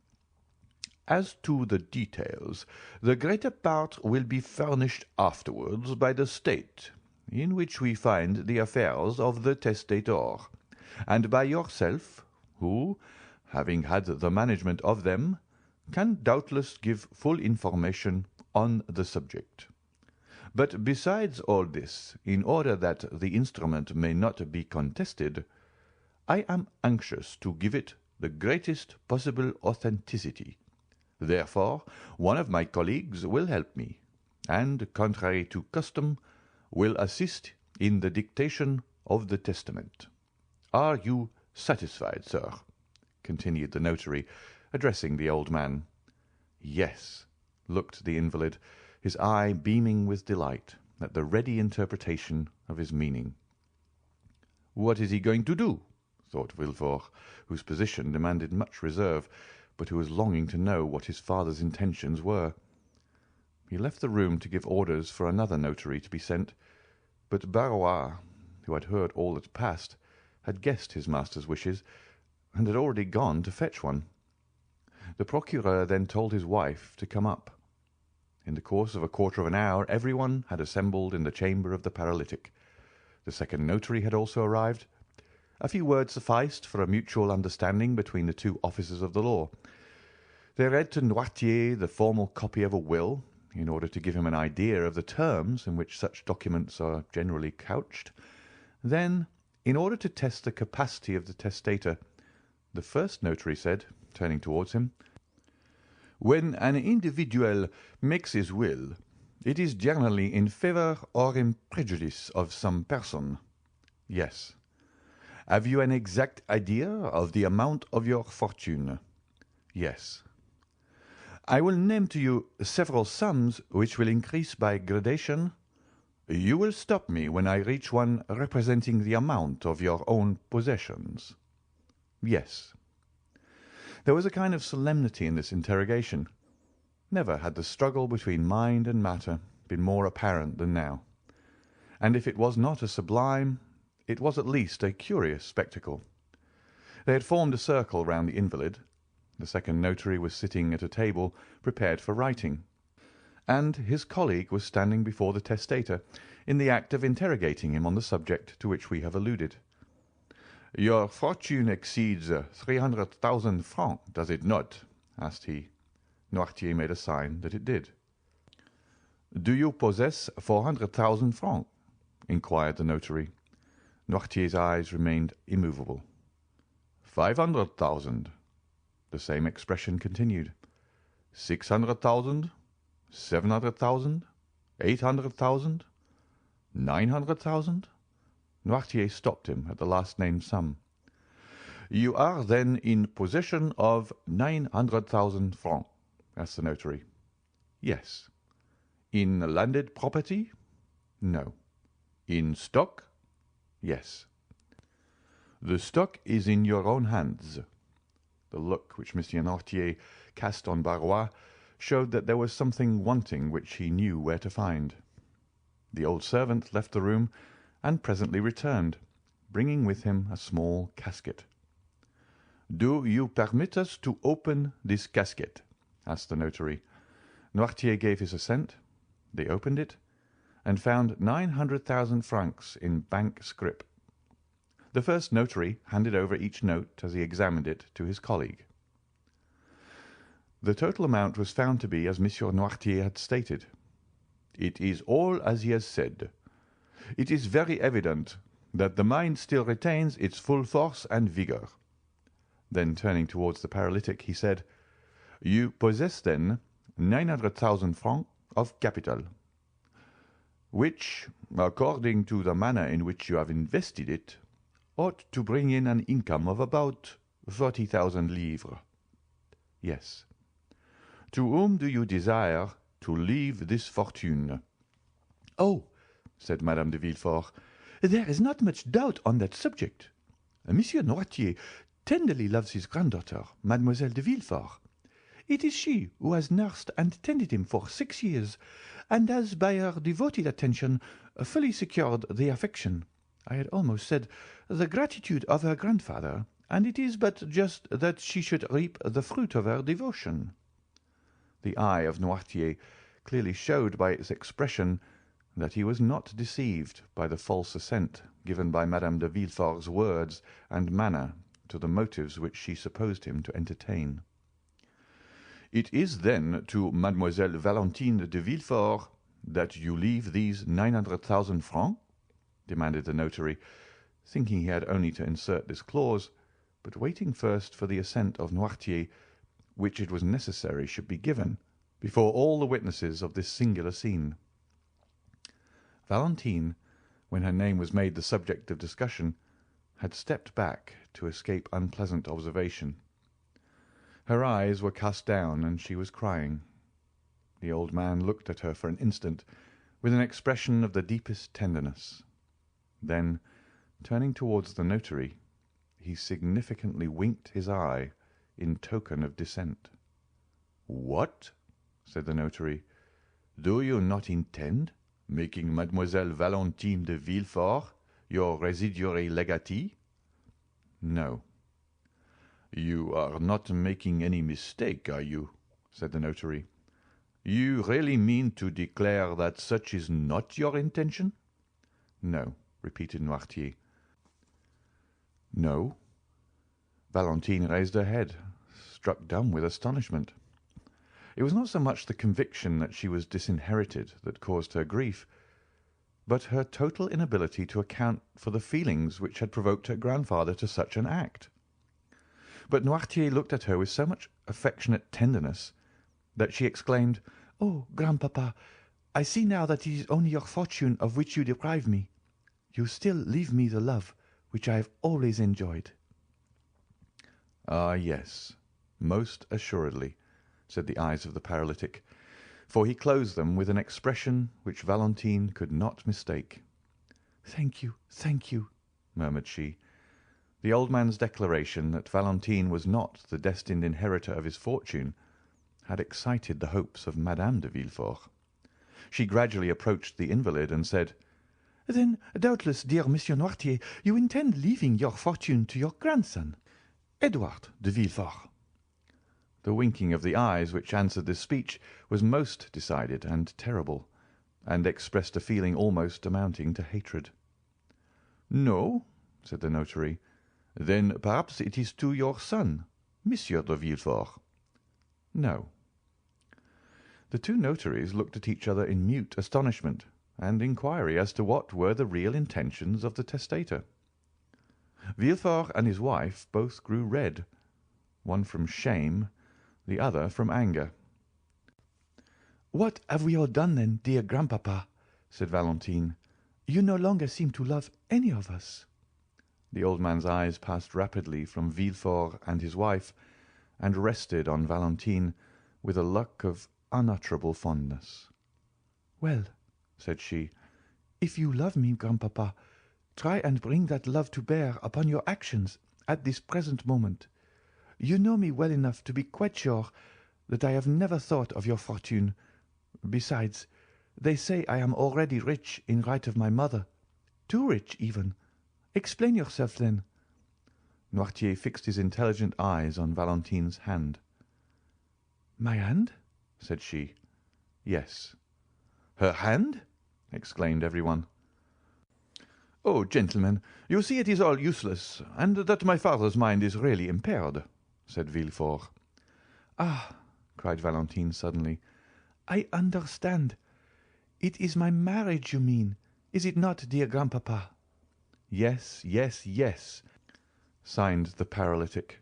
As to the details, the greater part will be furnished afterwards by the state, in which we find the affairs of the testator, and by yourself, who, having had the management of them, can doubtless give full information on the subject. But besides all this, in order that the instrument may not be contested, I am anxious to give it the greatest possible authenticity. Therefore, one of my colleagues will help me, and, contrary to custom, will assist in the dictation of the testament. Are you satisfied, sir?" continued the notary, addressing the old man. "Yes," looked the invalid, his eye beaming with delight at the ready interpretation of his meaning. "What is he going to do?" thought Villefort, whose position demanded much reserve, but who was longing to know what his father's intentions were. He left the room to give orders for another notary to be sent, but Barrois, who had heard all that passed, had guessed his master's wishes, and had already gone to fetch one. The procureur then told his wife to come up. In the course of a quarter of an hour everyone had assembled in the chamber of the paralytic. The second notary had also arrived. A few words sufficed for a mutual understanding between the 2 officers of the law. They read to Noirtier the formal copy of a will, in order to give him an idea of the terms in which such documents are generally couched. Then, in order to test the capacity of the testator, the first notary said, turning towards him, "When an individual makes his will, it is generally in favour or in prejudice of some person." "Yes." "Have you an exact idea of the amount of your fortune?" "Yes." "I will name to you several sums which will increase by gradation. You will stop me when I reach one representing the amount of your own possessions." "Yes." There was a kind of solemnity in this interrogation. Never had the struggle between mind and matter been more apparent than now. And if it was not a sublime, it was at least a curious spectacle. They had formed a circle round the invalid. The second notary was sitting at a table prepared for writing, and his colleague was standing before the testator in the act of interrogating him on the subject to which we have alluded. "Your fortune exceeds 300,000 francs, does it not?" asked he. Noirtier made a sign that it did. "Do you possess 400,000 francs?" inquired the notary. Noirtier's eyes remained immovable. 500,000. The same expression continued. 600,000, 700,000, 800,000, 900,000. Noirtier stopped him at the last named sum. "You are then in possession of 900,000 francs?" asked the notary. "Yes." "In landed property?" "No." "In stock?" "Yes." "The stock is in your own hands." The look which Monsieur Noirtier cast on Barrois showed that there was something wanting which he knew where to find. The old servant left the room and presently returned, bringing with him a small casket. "Do you permit us to open this casket?" asked the notary. Noirtier gave his assent. They opened it, and found 900,000 francs in bank scrip. The first notary handed over each note as he examined it to his colleague. The total amount was found to be as Monsieur Noirtier had stated. "It is all as he has said. It is very evident that the mind still retains its full force and vigour." Then turning towards the paralytic, he said, "You possess, then, 900,000 francs of capital, which, according to the manner in which you have invested it, ought to bring in an income of about 40,000 livres." "Yes." "To whom do you desire to leave this fortune?"
"Oh," said Madame de Villefort, "there is not much doubt on that subject. Monsieur Noirtier tenderly loves his granddaughter, Mademoiselle de Villefort. It is she who has nursed and tended him for 6 years, and has, by her devoted attention, fully secured the affection, I had almost said the gratitude of her grandfather, and it is but just that she should reap the fruit of her devotion." The eye of Noirtier clearly showed by its expression that he was not deceived by the false assent given by Madame de Villefort's words and manner to the motives which she supposed him to entertain. "It is, then, to Mademoiselle Valentine de Villefort that you leave these 900,000 francs?" demanded the notary, thinking he had only to insert this clause, but waiting first for the assent of Noirtier, which it was necessary should be given before all the witnesses of this singular scene. Valentine, when her name was made the subject of discussion, had stepped back to escape unpleasant observation. Her eyes were cast down, and she was crying. The old man looked at her for an instant with an expression of the deepest tenderness. Then, turning towards the notary, he significantly winked his eye in token of dissent. "What?" said the notary. "Do you not intend making Mademoiselle Valentine de Villefort your residuary legatee?" "No." "You are not making any mistake, are you?" said the notary. "You really mean to declare that such is not your intention?" "No," repeated Noirtier. "No?" Valentine raised her head, struck dumb with astonishment. It was not so much the conviction that she was disinherited that caused her grief, but her total inability to account for the feelings which had provoked her grandfather to such an act. But Noirtier looked at her with so much affectionate tenderness that she exclaimed, "Oh, grandpapa, I see now that it is only your fortune of which you deprive me. You still leave me the love which I have always enjoyed." "Ah, yes, most assuredly," said the eyes of the paralytic, for he closed them with an expression which Valentine could not mistake. "Thank you," murmured she. The old man's declaration that Valentine was not the destined inheritor of his fortune had excited the hopes of Madame de Villefort. She gradually approached the invalid and said, Then, doubtless, dear Monsieur Noirtier, you intend leaving your fortune to your grandson, Edward de Villefort."
The winking of the eyes which answered this speech was most decided and terrible, and expressed a feeling almost amounting to hatred. "No," said the notary. "Then perhaps it is to your son, Monsieur de Villefort." "No." The two notaries looked at each other in mute astonishment and inquiry as to what were the real intentions of the testator. Villefort and his wife both grew red, one from shame, the other from anger.
"What have we all done, then, dear grandpapa?" said Valentine. "You no longer seem to love any of us."
The old man's eyes passed rapidly from Villefort and his wife, and rested on Valentine with a look of unutterable fondness.
"Well," said she, "if you love me, grandpapa, try and bring that love to bear upon your actions at this present moment. You know me well enough to be quite sure that I have never thought of your fortune. Besides, they say I am already rich in right of my mother, too rich even. Explain yourself, then."
Noirtier fixed his intelligent eyes on Valentine's hand.
"My hand?"
said she. "Yes." "Her hand?" exclaimed everyone. "Oh, gentlemen, you see it is all useless, and that my father's mind is really impaired," said Villefort.
"Ah!" cried Valentine suddenly. "I understand. It is my marriage you mean, is it not, dear grandpapa?"
"Yes, yes, yes," signed the paralytic,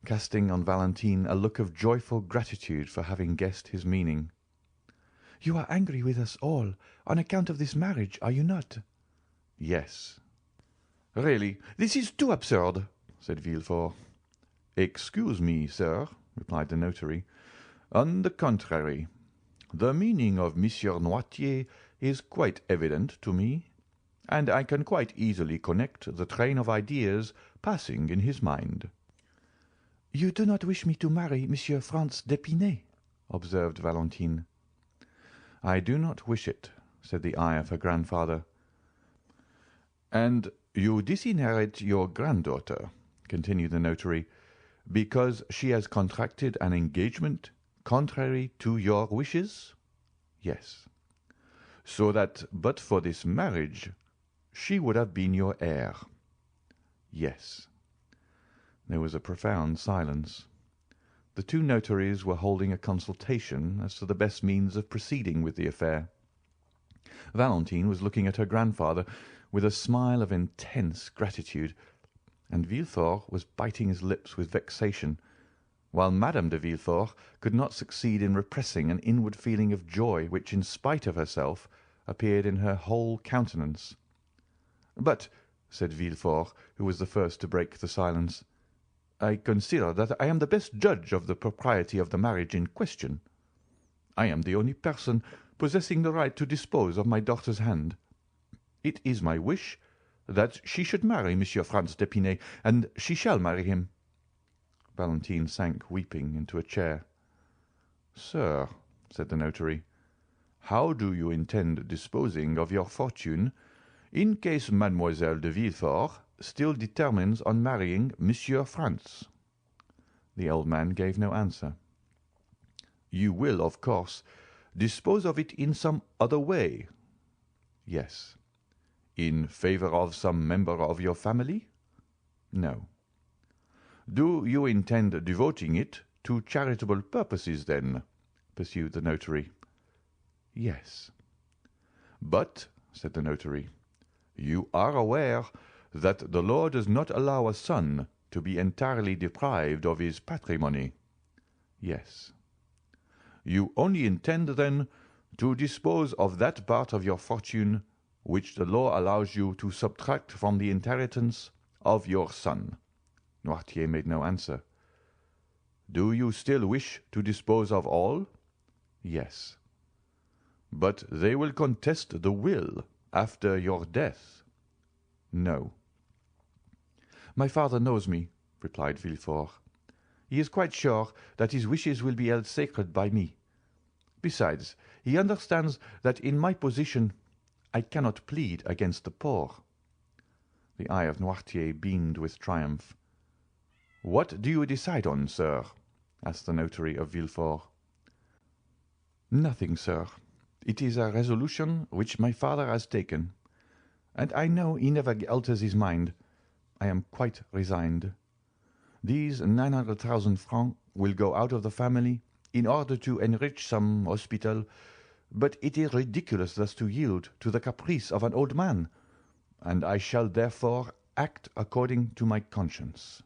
casting on Valentine a look of joyful gratitude for having guessed his meaning.
"You are angry with us all on account of this marriage, are you not?"
"Yes."
"Really, this is too absurd," said Villefort.
"Excuse me, sir," replied the notary. "On the contrary, the meaning of Monsieur Noirtier is quite evident to me, and I can quite easily connect the train of ideas passing in his mind."
"You do not wish me to marry Monsieur Franz d'Épinay?" observed Valentine.
"I do not wish it," said the eye of her grandfather. "And you disinherit your granddaughter," continued the notary, "because she has contracted an engagement contrary to your wishes?" "Yes." "So that but for this marriage she would have been your heir?" "Yes." There was a profound silence. The two notaries were holding a consultation as to the best means of proceeding with the affair. Valentine was looking at her grandfather with a smile of intense gratitude, and Villefort was biting his lips with vexation, while Madame de Villefort could not succeed in repressing an inward feeling of joy which, in spite of herself, appeared in her whole countenance. "But," said Villefort, who was the first to break the silence, "I consider that I am the best judge of the propriety of the marriage in question. I am the only person possessing the right to dispose of my daughter's hand. It is my wish that she should marry Monsieur Franz d'Épinay, and she shall marry him." Valentine sank weeping into a chair. "Sir," said the notary, "how do you intend disposing of your fortune in case Mademoiselle de Villefort still determines on marrying Monsieur Franz?" The old man gave no answer. "You will, of course, dispose of it in some other way?" "Yes." "In favor of some member of your family?" "No." "Do you intend devoting it to charitable purposes, then?" pursued the notary. "Yes." "But," said the notary, "you are aware that the law does not allow a son to be entirely deprived of his patrimony?" "Yes." "You only intend, then, to dispose of that part of your fortune which the law allows you to subtract from the inheritance of your son?" Noirtier made no answer. "Do you still wish to dispose of all?" "Yes." "But they will contest the will after your death?" "No." "My father knows me," replied Villefort. "He is quite sure that his wishes will be held sacred by me. Besides, he understands that in my position I cannot plead against the poor." The eye of Noirtier beamed with triumph. "What do you decide on, sir?" asked the notary of Villefort. "Nothing, sir. It is a resolution which my father has taken, and I know he never alters his mind. I am quite resigned. These 900,000 francs will go out of the family in order to enrich some hospital, but it is ridiculous thus to yield to the caprice of an old man, and I shall therefore act according to my conscience."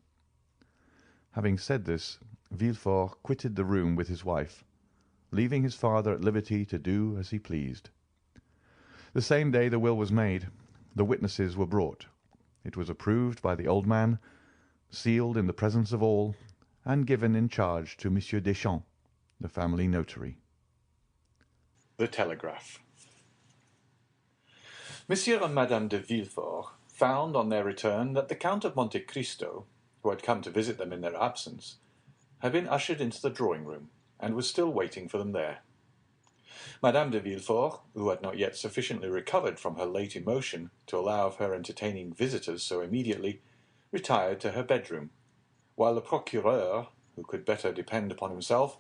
Having said this, Villefort quitted the room with his wife, leaving his father at liberty to do as he pleased. The same day the will was made. The witnesses were brought. It was approved by the old man, sealed in the presence of all, and given in charge to Monsieur Deschamps, the family notary.
The Telegraph. Monsieur and Madame de Villefort found on their return that the Count of Monte Cristo, who had come to visit them in their absence, had been ushered into the drawing-room, and was still waiting for them there. Madame de Villefort, who had not yet sufficiently recovered from her late emotion to allow of her entertaining visitors so immediately, retired to her bedroom, while the procureur, who could better depend upon himself,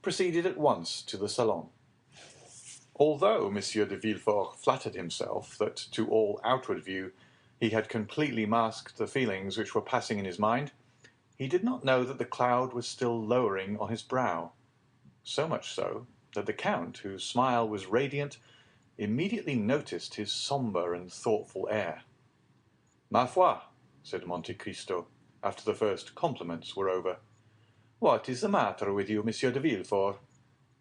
proceeded at once to the salon. Although Monsieur de Villefort flattered himself that to all outward view he had completely masked the feelings which were passing in his mind, he did not know that the cloud was still lowering on his brow, so much so that the Count, whose smile was radiant, immediately noticed his sombre and thoughtful air. "Ma foi," said Monte Cristo, after the first compliments were over, "what is the matter with you, Monsieur de Villefort?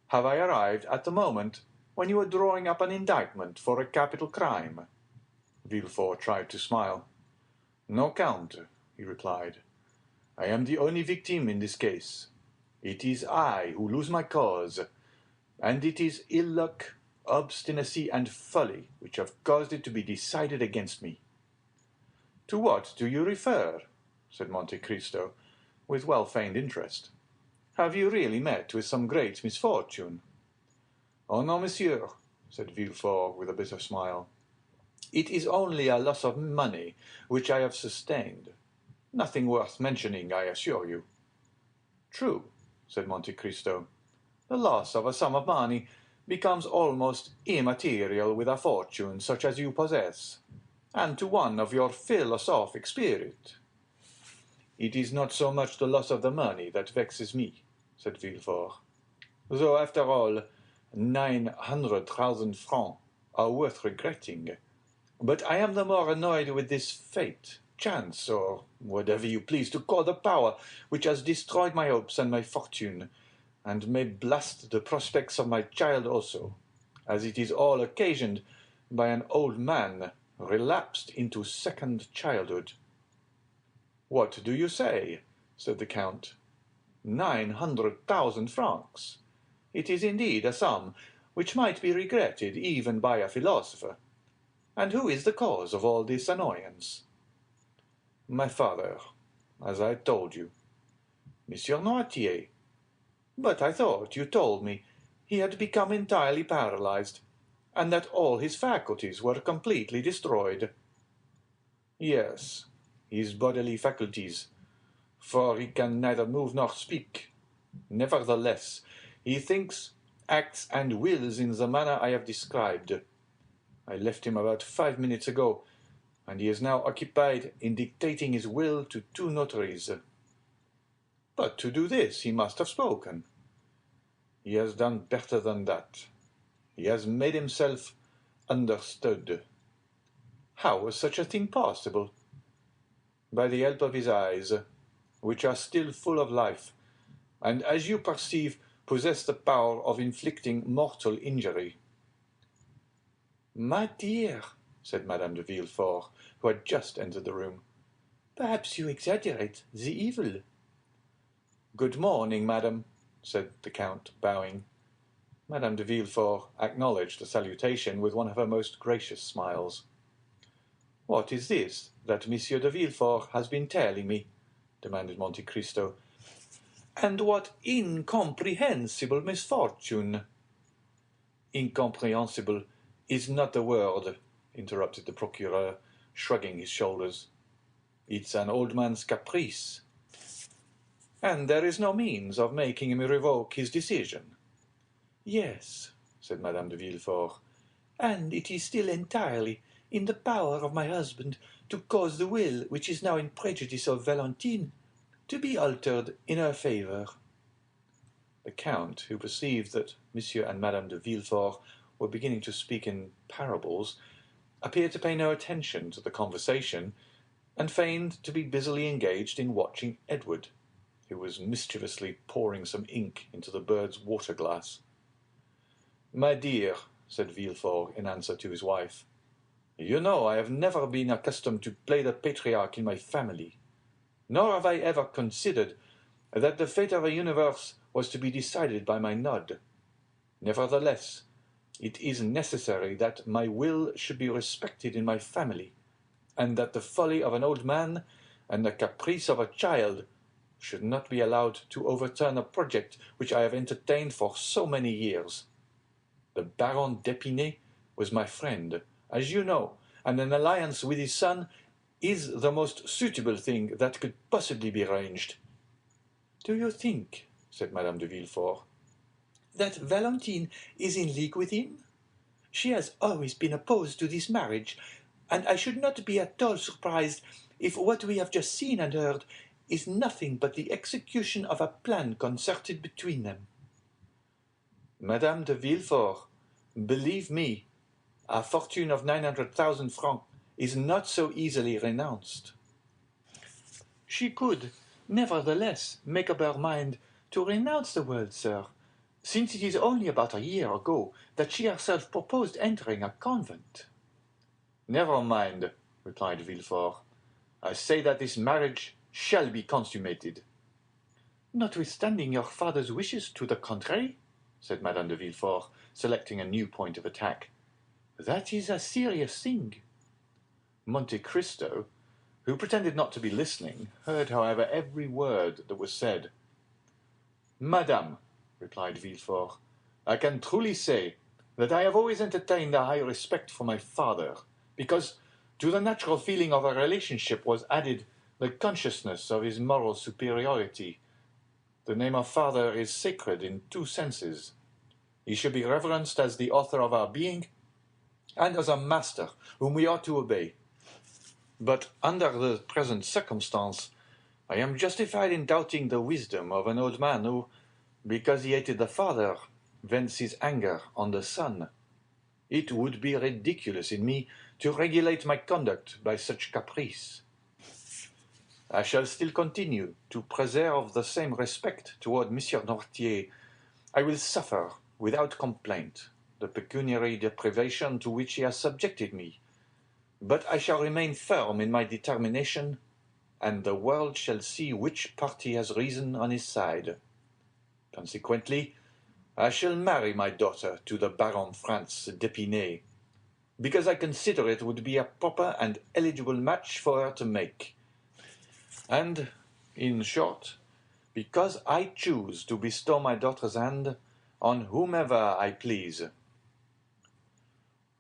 Have I arrived at the moment when you are drawing up an indictment for a capital crime?" Villefort tried to smile. "No, Count," he replied. "I am the only victim in this case. It is I who lose my cause, and it is ill luck, obstinacy, and folly which have caused it to be decided against me." "To what do you refer?" said Monte Cristo, with well-feigned interest. "Have you really met with some great misfortune?" "Oh, no, monsieur," said Villefort, with a bitter smile. "It is only a loss of money which I have sustained. Nothing worth mentioning, I assure you." "True," said Monte Cristo. "The loss of a sum of money becomes almost immaterial with a fortune such as you possess, and to one of your philosophic spirit." "It is not so much the loss of the money that vexes me," said Villefort, "though, after all, 900,000 francs are worth regretting. But I am the more annoyed with this fate, chance, or whatever you please to call the power which has destroyed my hopes and my fortune, and may blast the prospects of my child also, as it is all occasioned by an old man relapsed into second childhood." "What do you say?" said the Count. 900,000 francs! It is indeed a sum which might be regretted even by a philosopher. And who is the cause of all this annoyance?" "My father, as I told you." "Monsieur Noirtier? But I thought you told me he had become entirely paralyzed, and that all his faculties were completely destroyed." "Yes, his bodily faculties, for he can neither move nor speak. Nevertheless, he thinks, acts, and wills in the manner I have described. I left him about 5 minutes ago, and he is now occupied in dictating his will to 2 notaries." "But to do this he must have spoken." "He has done better than that. He has made himself understood." "How was such a thing possible?" "By the help of his eyes, which are still full of life, and, as you perceive, possess the power of inflicting mortal injury." "My dear," said Madame de Villefort, who had just entered the room, "perhaps you exaggerate the evil." "Good morning, madame," said the Count, bowing. Madame de Villefort acknowledged the salutation with one of her most gracious smiles. "What is this that Monsieur de Villefort has been telling me?" demanded Monte Cristo. "And what incomprehensible misfortune?" "Incomprehensible is not the word," interrupted the procureur, shrugging his shoulders. "It's an old man's caprice." "And there is no means of making him revoke his decision?"
"Yes,"
said Madame de Villefort.
"and it is still entirely in the power of my husband to cause the will which is now in prejudice of Valentine to be altered in her favour."
The Count, who perceived that Monsieur and Madame de Villefort were beginning to speak in parables, appeared to pay no attention to the conversation, and feigned to be busily engaged in watching Edward, who was mischievously pouring some ink into the bird's water-glass. "My dear," said Villefort in answer to his wife, "you know I have never been accustomed to play the patriarch in my family, nor have I ever considered that the fate of a universe was to be decided by my nod. Nevertheless, it is necessary that my will should be respected in my family, and that the folly of an old man and the caprice of a child should not be allowed to overturn a project which I have entertained for so many years. The Baron d'Épinay was my friend, as you know, and an alliance with his son is the most suitable thing that could possibly be arranged."
"Do you think,"
said Madame de Villefort,
"that Valentine is in league with him? She has always been opposed to this marriage, and I should not be at all surprised if what we have just seen and heard is nothing but the execution of a plan concerted between them."
"Madame de Villefort, believe me, a fortune of 900,000 francs is not so easily renounced."
"She could, nevertheless, make up her mind to renounce the world, sir, since it is only about a year ago that she herself proposed entering a convent."
"Never mind," replied Villefort. "I say that this marriage shall be consummated."
"Notwithstanding your father's wishes to the contrary?"
said Madame de Villefort, selecting a new point of attack.
"That is a serious thing."
Monte Cristo, who pretended not to be listening, heard, however, every word that was said. "Madame," replied Villefort, "I can truly say that I have always entertained a high respect for my father, because to the natural feeling of our relationship was added the consciousness of his moral superiority. The name of father is sacred in two senses. He should be reverenced as the author of our being, and as a master whom we ought to obey. But under the present circumstance, I am justified in doubting the wisdom of an old man who, because he hated the father, vents his anger on the son. It would be ridiculous in me to regulate my conduct by such caprice. I shall still continue to preserve the same respect toward Monsieur Noirtier. I will suffer, without complaint, the pecuniary deprivation to which he has subjected me, but I shall remain firm in my determination, and the world shall see which party has reason on his side. Consequently, I shall marry my daughter to the Baron Franz d'Épinay, because I consider it would be a proper and eligible match for her to make, and, in short, because I choose to bestow my daughter's hand on whomever I please."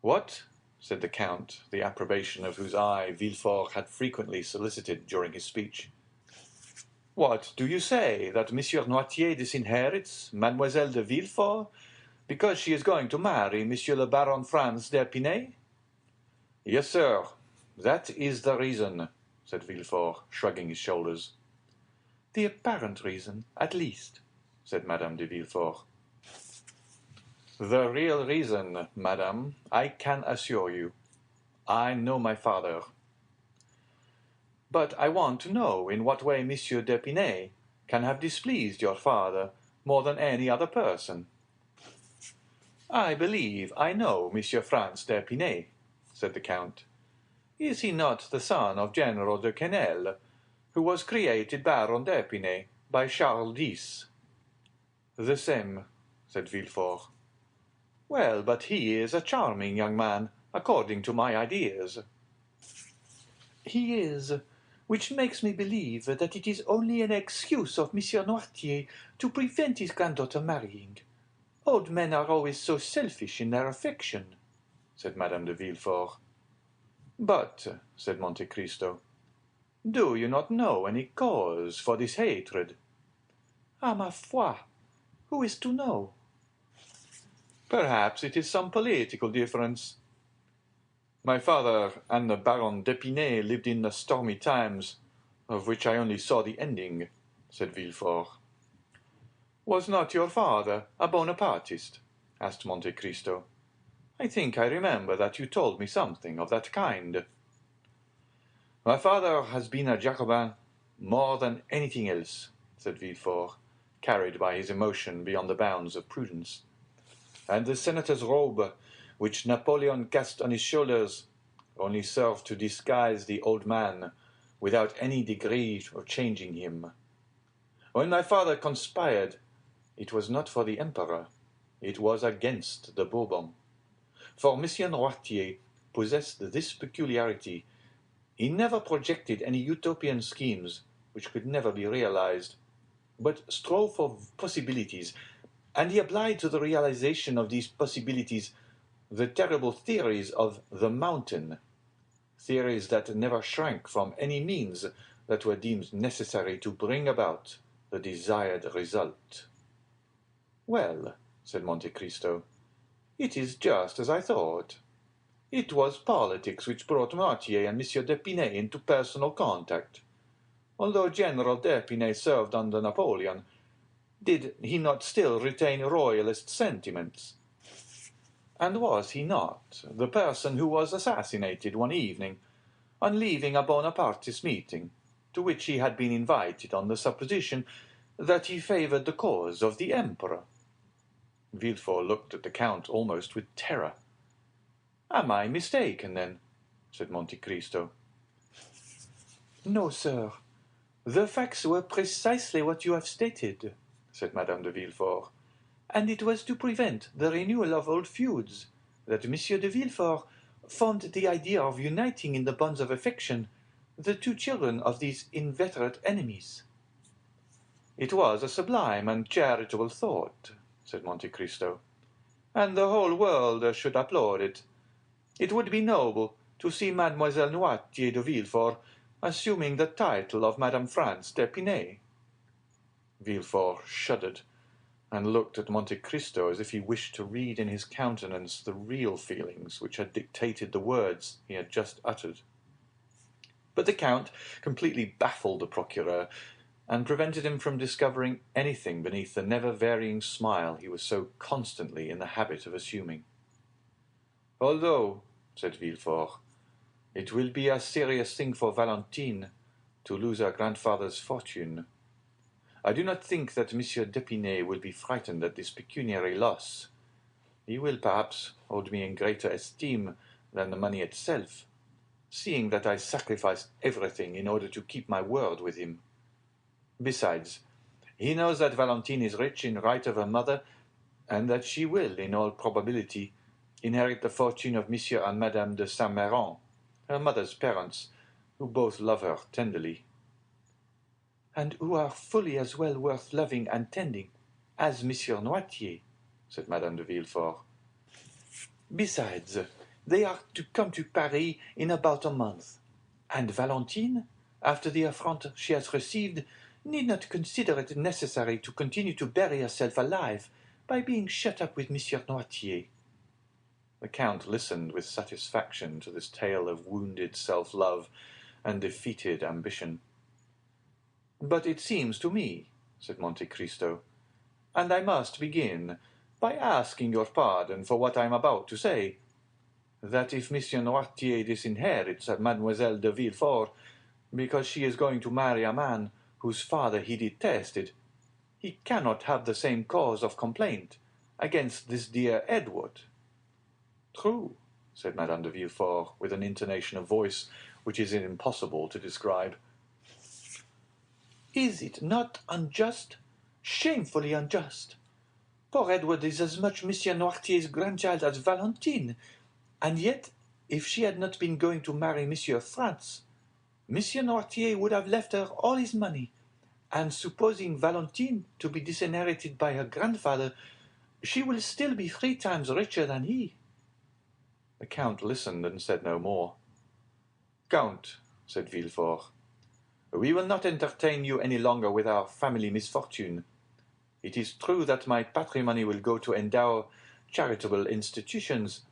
"What?" said the Count, the approbation of whose eye Villefort had frequently solicited during his speech. "What do you say, that Monsieur Noirtier disinherits Mademoiselle de Villefort because she is going to marry Monsieur le Baron Franz d'Épinay?" "Yes, sir, that is the reason," said Villefort, shrugging his shoulders.
"The apparent reason, at least,"
said Madame de Villefort. "The real reason, madame, I can assure you. I know my father." "But I want to know in what way Monsieur d'Épinay can have displeased your father more than any other person." "I believe I know Monsieur Franz d'Épinay," said the Count. "Is he not the son of General de Quesnel, who was created Baron d'Épinay by Charles X?" "The same," said Villefort. "Well, but he is a charming young man, according to my ideas."
"He is, which makes me believe that it is only an excuse of Monsieur Noirtier to prevent his granddaughter marrying. Old men are always so selfish in their affection," said Madame de Villefort.
But, said Monte Cristo, do you not know any cause for this hatred?
Ah, ma foi, who is to know?
Perhaps it is some political difference. My father and the Baron d'Épinay lived in the stormy times, of which I only saw the ending, said Villefort. Was not your father a Bonapartist? Asked Monte Cristo. I think I remember that you told me something of that kind. My father has been a Jacobin more than anything else, said Villefort, carried by his emotion beyond the bounds of prudence. And the senator's robe, which Napoleon cast on his shoulders, only served to disguise the old man without any degree of changing him. When my father conspired, it was not for the emperor, it was against the Bourbon. For Monsieur Noirtier possessed this peculiarity: he never projected any utopian schemes which could never be realized, but strove for possibilities, and he applied to the realization of these possibilities the terrible theories of the mountain, theories that never shrank from any means that were deemed necessary to bring about the desired result. Well, said Monte Cristo, it is just as I thought. It was politics which brought Mortier and Monsieur d'Épinay into personal contact. Although General d'Épinay served under Napoleon, did he not still retain royalist sentiments? And was he not the person who was assassinated one evening on leaving a Bonapartist meeting, to which he had been invited on the supposition that he favored the cause of the emperor? Villefort looked at the count almost with terror. Am I mistaken, then? said Monte Cristo.
No, sir. The facts were precisely what you have stated, said Madame de Villefort, and it was to prevent the renewal of old feuds that Monsieur de Villefort formed the idea of uniting in the bonds of affection the two children of these inveterate enemies.
It was a sublime and charitable thought, said Monte Cristo, and the whole world should applaud it. It would be noble to see Mademoiselle Noirtier de Villefort assuming the title of Madame France d'Épinay. Villefort shuddered, and looked at Monte Cristo as if he wished to read in his countenance the real feelings which had dictated the words he had just uttered. But the count completely baffled the procureur, and prevented him from discovering anything beneath the never-varying smile he was so constantly in the habit of assuming. Although, said Villefort, it will be a serious thing for Valentine to lose her grandfather's fortune, I do not think that Monsieur d'Épinay will be frightened at this pecuniary loss. He will perhaps hold me in greater esteem than the money itself, seeing that I sacrificed everything in order to keep my word with him. Besides, he knows that Valentine is rich in right of her mother, and that she will, in all probability, inherit the fortune of Monsieur and Madame de Saint-Méran, her mother's parents, who both love her tenderly.
And who are fully as well worth loving and tending as Monsieur Noirtier, said Madame de Villefort. Besides, they are to come to Paris in about a month, and Valentine, after the affront she has received, need not consider it necessary to continue to bury herself alive by being shut up with Monsieur Noirtier.
The count listened with satisfaction to this tale of wounded self-love and defeated ambition. But it seems to me, said Monte Cristo, and I must begin by asking your pardon for what I am about to say, that if Monsieur Noirtier disinherits Mademoiselle de Villefort because she is going to marry a man whose father he detested, he cannot have the same cause of complaint against this dear Edward. True, said Madame de Villefort, with an intonation of voice which it is impossible to describe.
Is it not unjust, shamefully unjust? Poor Edward is as much Monsieur Noirtier's grandchild as Valentine, and yet, if she had not been going to marry Monsieur France, Monsieur Noirtier would have left her all his money, and supposing Valentine to be disinherited by her grandfather, she will still be 3 times richer than he.
The count listened and said no more. Count, said Villefort, we will not entertain you any longer with our family misfortune. It is true that my patrimony will go to endow charitable institutions,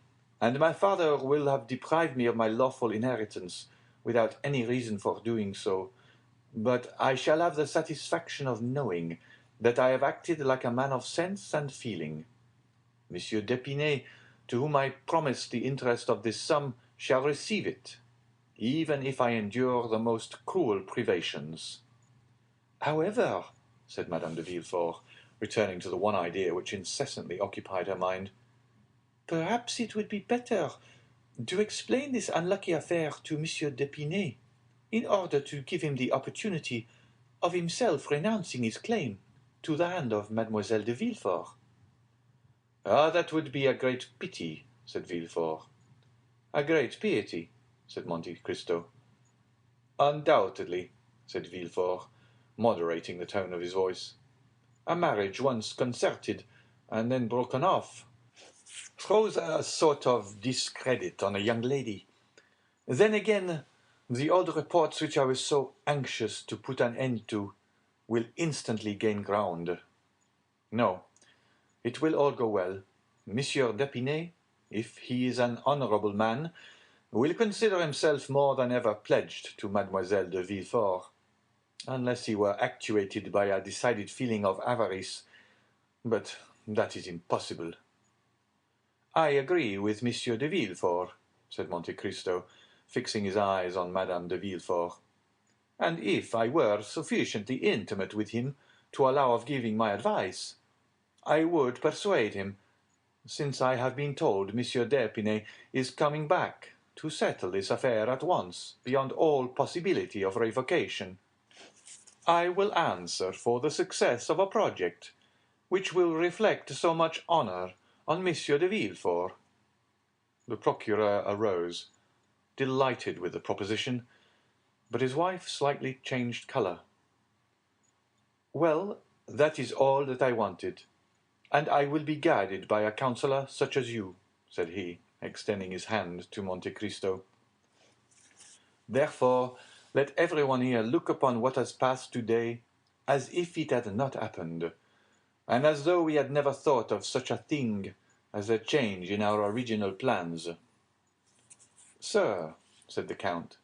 and my father will have deprived me of my lawful inheritance without any reason for doing so, but I shall have the satisfaction of knowing that I have acted like a man of sense and feeling. Monsieur d'Épinay, to whom I promised the interest of this sum, shall receive it, even if I endure the most cruel privations. However, said Madame de Villefort, returning to the one idea which incessantly occupied her mind, perhaps it would be better to explain this unlucky affair to Monsieur d'Épinay, in order to give him the opportunity of himself renouncing his claim to the hand of Mademoiselle de Villefort. Ah, that would be a great pity, said Villefort. A great piety, said Monte Cristo. Undoubtedly, said Villefort, moderating the tone of his voice. A marriage once concerted and then broken off throws a sort of discredit on a young lady. Then again, the old reports which I was so anxious to put an end to will instantly gain ground. No, it will all go well. Monsieur d'Épinay, if he is an honorable man, will consider himself more than ever pledged to Mademoiselle de Villefort, unless he were actuated by a decided feeling of avarice, but that is impossible. I agree with Monsieur de Villefort, said Monte Cristo, fixing his eyes on Madame de Villefort, and if I were sufficiently intimate with him to allow of giving my advice, I would persuade him, since I have been told Monsieur d'Épinay is coming back, to settle this affair at once, beyond all possibility of revocation. I will answer for the success of a project which will reflect so much honour on Monsieur de Villefort. The procureur arose, delighted with the proposition, but his wife slightly changed colour. Well, that is all that I wanted, and I will be guided by a counsellor such as you, said he, extending his hand to Monte Cristo. Therefore, let everyone here look upon what has passed today as if it had not happened, and as though we had never thought of such a thing as a change in our original plans. Sir, said the Count,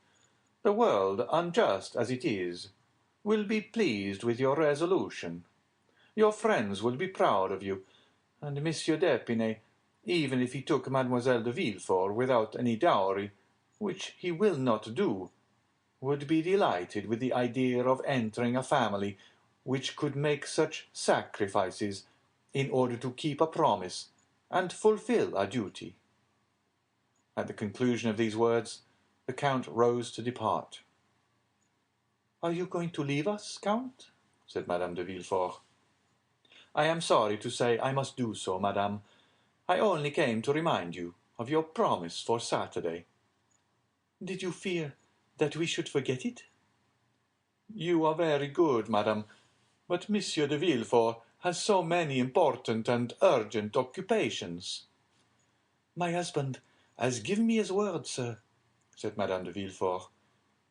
the world, unjust as it is, will be pleased with your resolution. Your friends will be proud of you, and Monsieur d'Épinay, even if he took Mademoiselle de Villefort without any dowry, which he will not do, would be delighted with the idea of entering a family which could make such sacrifices in order to keep a promise and fulfill a duty. At the conclusion of these words, the Count rose to depart. Are you going to leave us, Count? said Madame de Villefort. I am sorry to say I must do so, madame. I only came to remind you of your promise for Saturday. Did you fear that we should forget it? You are very good, madame, but Monsieur de Villefort has so many important and urgent occupations. My husband has given me his word, sir, said Madame de Villefort.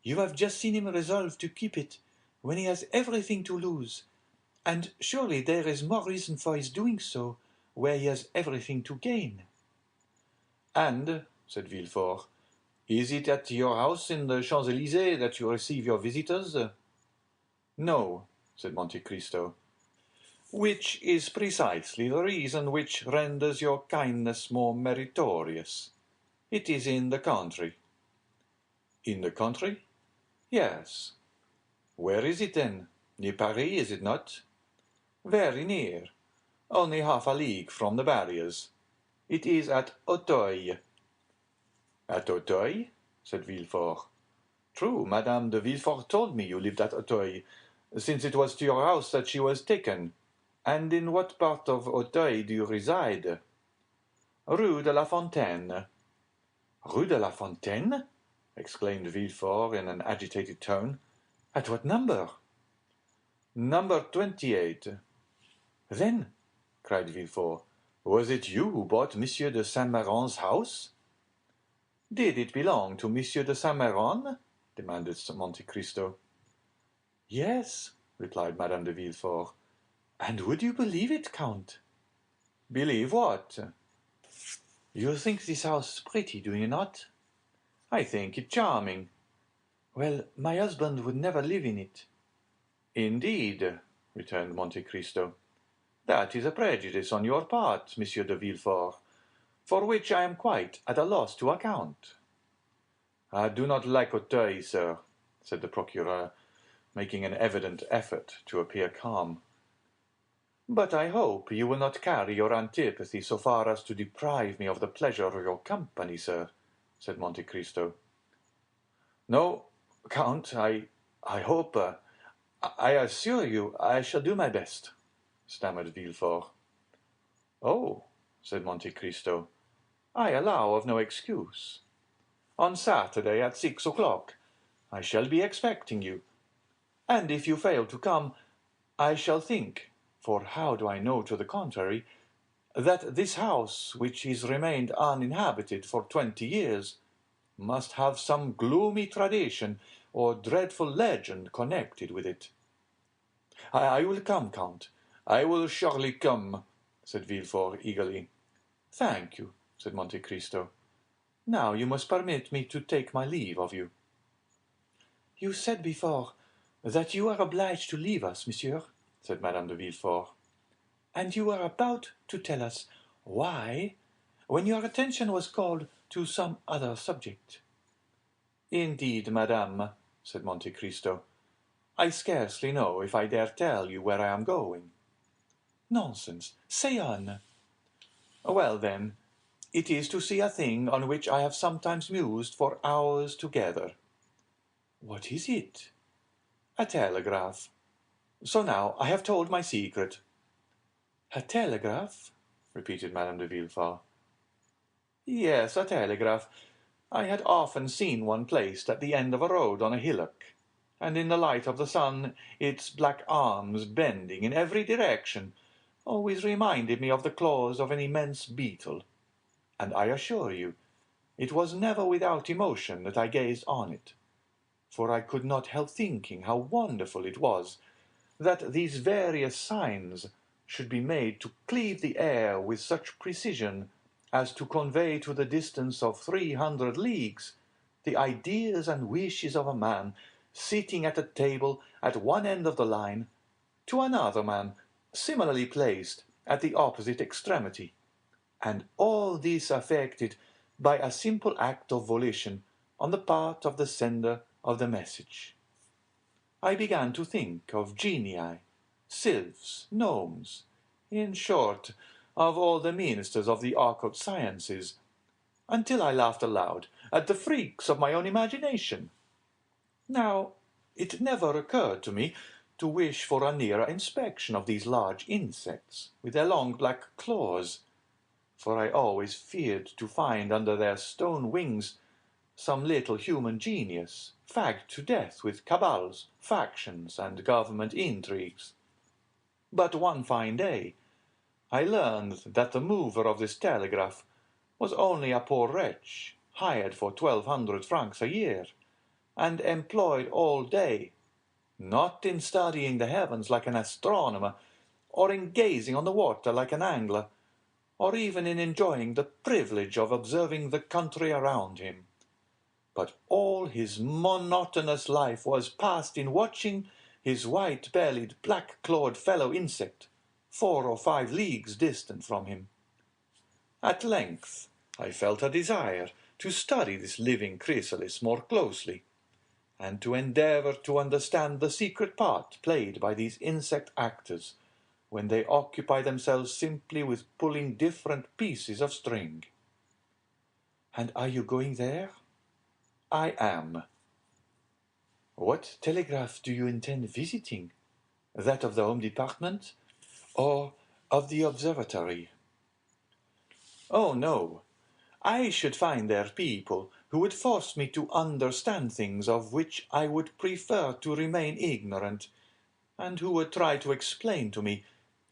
You have just seen him resolve to keep it when he has everything to lose, and surely there is more reason for his doing so where he has everything to gain. And, said Villefort, is it at your house in the Champs-Élysées that you receive your visitors? No, said Monte Cristo, which is precisely the reason which renders your kindness more meritorious. It is in the country. In the country? Yes. Where is it then? Near Paris, is it not? Very near. Only half a league from the barriers. It is at Auteuil. At Auteuil? said Villefort. True, Madame de Villefort told me you lived at Auteuil, since it was to your house that she was taken. And in what part of Auteuil do you reside? Rue de la Fontaine. Rue de la Fontaine? exclaimed Villefort in an agitated tone. At what number? Number 28. Then, cried Villefort, was it you who bought Monsieur de Saint-Méran's house? Did it belong to Monsieur de Saint-Méron? Demanded Monte Cristo.
Yes, replied Madame de Villefort. And would you believe it, Count?
Believe what?
You think this house pretty, do you not?
I think it charming.
Well, my husband would never live in it.
Indeed, returned Monte Cristo. That is a prejudice on your part, Monsieur de Villefort, for which I am quite at a loss to account. I do not like Auteuil, sir, said the procureur, making an evident effort to appear calm. But I hope you will not carry your antipathy so far as to deprive me of the pleasure of your company, sir, said Monte Cristo. No, Count, I hope, I assure you I shall do my best, stammered Villefort. Oh, said Monte Cristo, I allow of no excuse. On Saturday at 6 o'clock I shall be expecting you, and if you fail to come, I shall think, for how do I know to the contrary, that this house, which has remained uninhabited for 20 years, must have some gloomy tradition or dreadful legend connected with it. I will come, Count. I will surely come, said Villefort eagerly. Thank you, said Monte Cristo. Now you must permit me to take my leave of you.
You said before that you are obliged to leave us, monsieur, said Madame de Villefort. And you were about to tell us why, when your attention was called to some other subject.
Indeed, madame, said Monte Cristo, I scarcely know if I dare tell you where I am going.
Nonsense. Say on.
Well, then, it is to see a thing on which I have sometimes mused for hours together.
What is it?
A telegraph. So now I have told my secret.
A telegraph?
Repeated Madame de Villefort. Yes, a telegraph. I had often seen one placed at the end of a road on a hillock, and in the light of the sun its black arms bending in every direction always reminded me of the claws of an immense beetle, and I assure you it was never without emotion that I gazed on it, for I could not help thinking how wonderful it was that these various signs should be made to cleave the air with such precision as to convey to the distance of 300 leagues the ideas and wishes of a man sitting at a table at one end of the line to another man similarly placed at the opposite extremity, and all this effected by a simple act of volition on the part of the sender of the message. I began to think of genii, sylphs, gnomes, in short, of all the ministers of the occult sciences, until I laughed aloud at the freaks of my own imagination. Now, it never occurred to me to wish for a nearer inspection of these large insects with their long black claws, for I always feared to find under their stone wings some little human genius, fagged to death with cabals, factions, and government intrigues. But one fine day I learned that the mover of this telegraph was only a poor wretch, hired for 1,200 francs a year, and employed all day, not in studying the heavens like an astronomer, or in gazing on the water like an angler, or even in enjoying the privilege of observing the country around him, but all his monotonous life was passed in watching his white-bellied, black-clawed fellow insect 4 or 5 leagues distant from him. At length I felt a desire to study this living chrysalis more closely, and to endeavour to understand the secret part played by these insect actors when they occupy themselves simply with pulling different pieces of string.
And are you going there?
I am.
What telegraph do you intend visiting? That of the Home Department, or of the observatory?
Oh, no. I should find there people who would force me to understand things of which I would prefer to remain ignorant, and who would try to explain to me,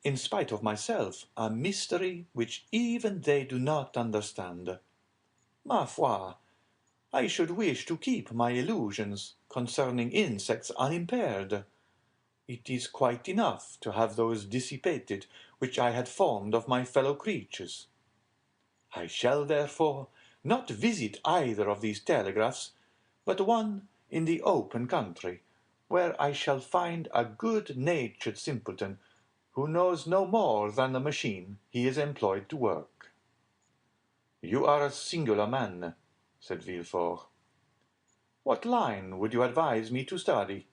in spite of myself, a mystery which even they do not understand. Ma foi,
I should wish to keep my illusions concerning insects unimpaired. It is quite enough to have those dissipated which I had formed of my fellow creatures. I shall, therefore, not visit either of these telegraphs, but one in the open country, where I shall find a good-natured simpleton who knows no more than the machine he is employed to work. You are a singular man, said Villefort. What line would you advise me to study?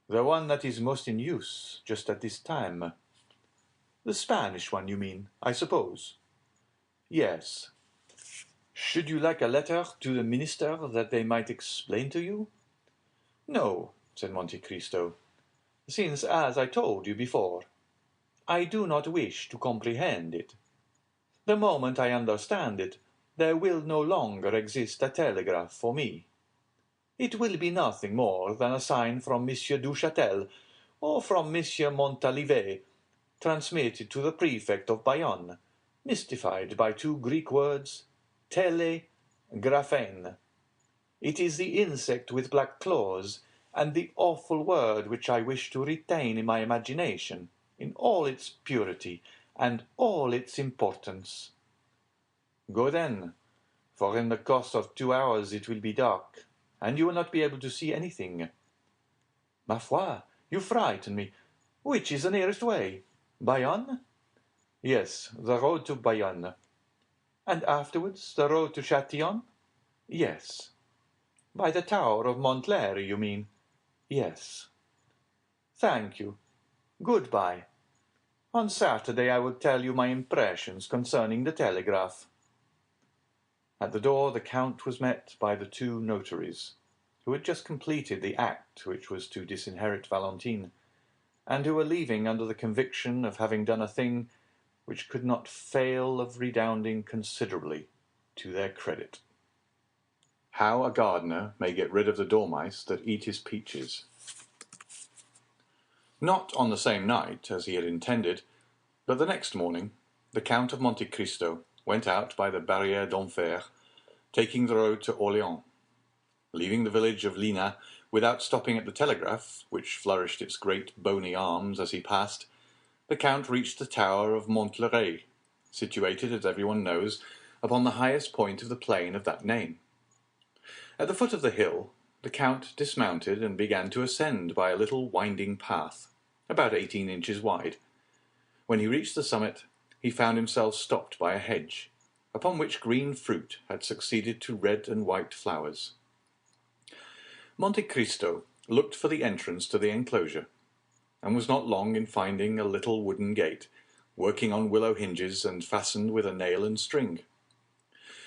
The one that is most in use just at this time. The Spanish one, you mean, I suppose? Yes. Should you like a letter to the minister that they might explain to you? No, said Monte Cristo, since, as I told you before, I do not wish to comprehend it. The moment I understand it, there will no longer exist a telegraph for me. It will be nothing more than a sign from Monsieur Duchâtel or from Monsieur Montalivet, transmitted to the prefect of Bayonne, mystified by two Greek words, tele, graphein. It is the insect with black claws, and the awful word which I wish to retain in my imagination, in all its purity and all its importance. Go then, for in the course of 2 hours it will be dark, and you will not be able to see anything. Ma foi, you frighten me. Which is the nearest way? Bayonne? Yes, the road to Bayonne. And afterwards the road to Châtillon? Yes. By the Tower of Montlhéry, you mean? Yes. Thank you. Goodbye. On Saturday I will tell you my impressions concerning the telegraph. At the door the Count was met by the two notaries, who had just completed the act which was to disinherit Valentine, and who were leaving under the conviction of having done a thing which could not fail of redounding considerably to their credit.
How a gardener may get rid of the dormice that eat his peaches. Not on the same night as he had intended, but the next morning, the Count of Monte Cristo went out by the Barrière d'Enfer, taking the road to Orléans. Leaving the village of Lina without stopping at the telegraph, which flourished its great bony arms as he passed, the Count reached the tower of Montlhéry, situated, as everyone knows, upon the highest point of the plain of that name. At the foot of the hill, the Count dismounted and began to ascend by a little winding path, about 18 inches wide. When he reached the summit, he found himself stopped by a hedge, upon which green fruit had succeeded to red and white flowers. Monte Cristo looked for the entrance to the enclosure, and was not long in finding a little wooden gate, working on willow hinges and fastened with a nail and string.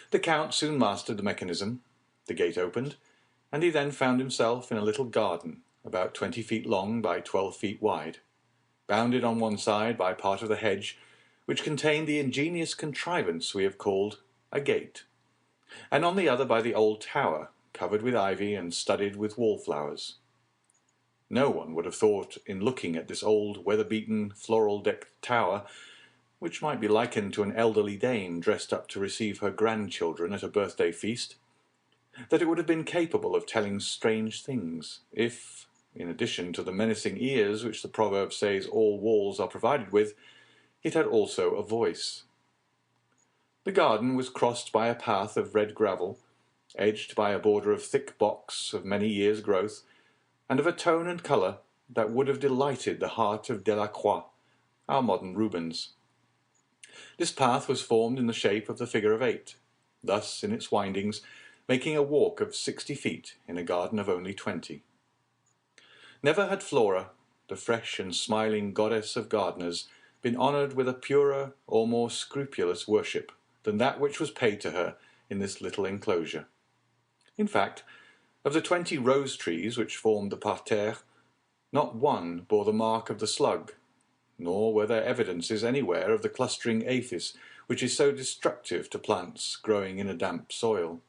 The Count soon mastered the mechanism, the gate opened, and he then found himself in a little garden, about 20 feet long by 12 feet wide, bounded on one side by part of the hedge, which contained the ingenious contrivance we have called a gate, and on the other by the old tower, covered with ivy and studded with wallflowers. No one would have thought, in looking at this old, weather-beaten, floral-decked tower, which might be likened to an elderly dame dressed up to receive her grandchildren at a birthday feast, that it would have been capable of telling strange things, if, in addition to the menacing ears which the proverb says all walls are provided with, it had also a voice. The garden was crossed by a path of red gravel, edged by a border of thick box of many years' growth, and of a tone and colour that would have delighted the heart of Delacroix, our modern Rubens. This path was formed in the shape of the figure of 8, thus, in its windings, making a walk of 60 feet in a garden of only 20. Never had Flora, the fresh and smiling goddess of gardeners, been honoured with a purer or more scrupulous worship than that which was paid to her in this little enclosure. In fact, of the 20 rose trees which formed the parterre, not one bore the mark of the slug, nor were there evidences anywhere of the clustering aphis which is so destructive to plants growing in a damp soil.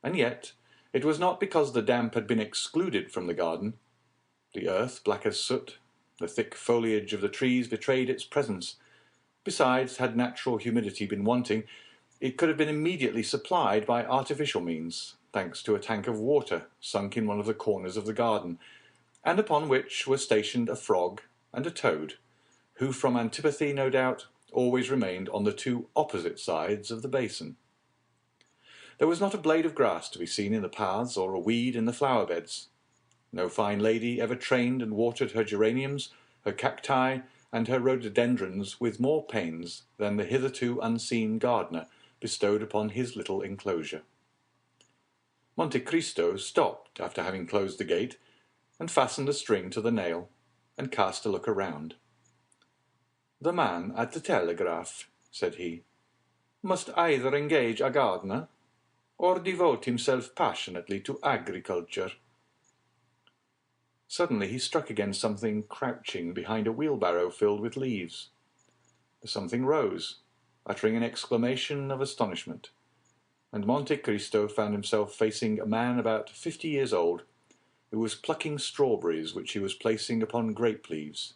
And yet it was not because the damp had been excluded from the garden. The earth, black as soot, the thick foliage of the trees betrayed its presence. Besides, had natural humidity been wanting, It could have been immediately supplied by artificial means, thanks to a tank of water sunk in one of the corners of the garden, and upon which were stationed a frog and a toad, who from antipathy, no doubt, always remained on the two opposite sides of the basin. There was not a blade of grass to be seen in the paths or a weed in the flower beds. No fine lady ever trained and watered her geraniums, her cacti, and her rhododendrons with more pains than the hitherto unseen gardener bestowed upon his little enclosure. Monte Cristo stopped after having closed the gate, and fastened a string to the nail, and cast a look around. "The man at the telegraph," said he, "must either engage a gardener, or devote himself passionately to agriculture." Suddenly he struck against something crouching behind a wheelbarrow filled with leaves. The something rose, uttering an exclamation of astonishment, and Monte Cristo found himself facing a man about 50 years old, who was plucking strawberries which he was placing upon grape leaves.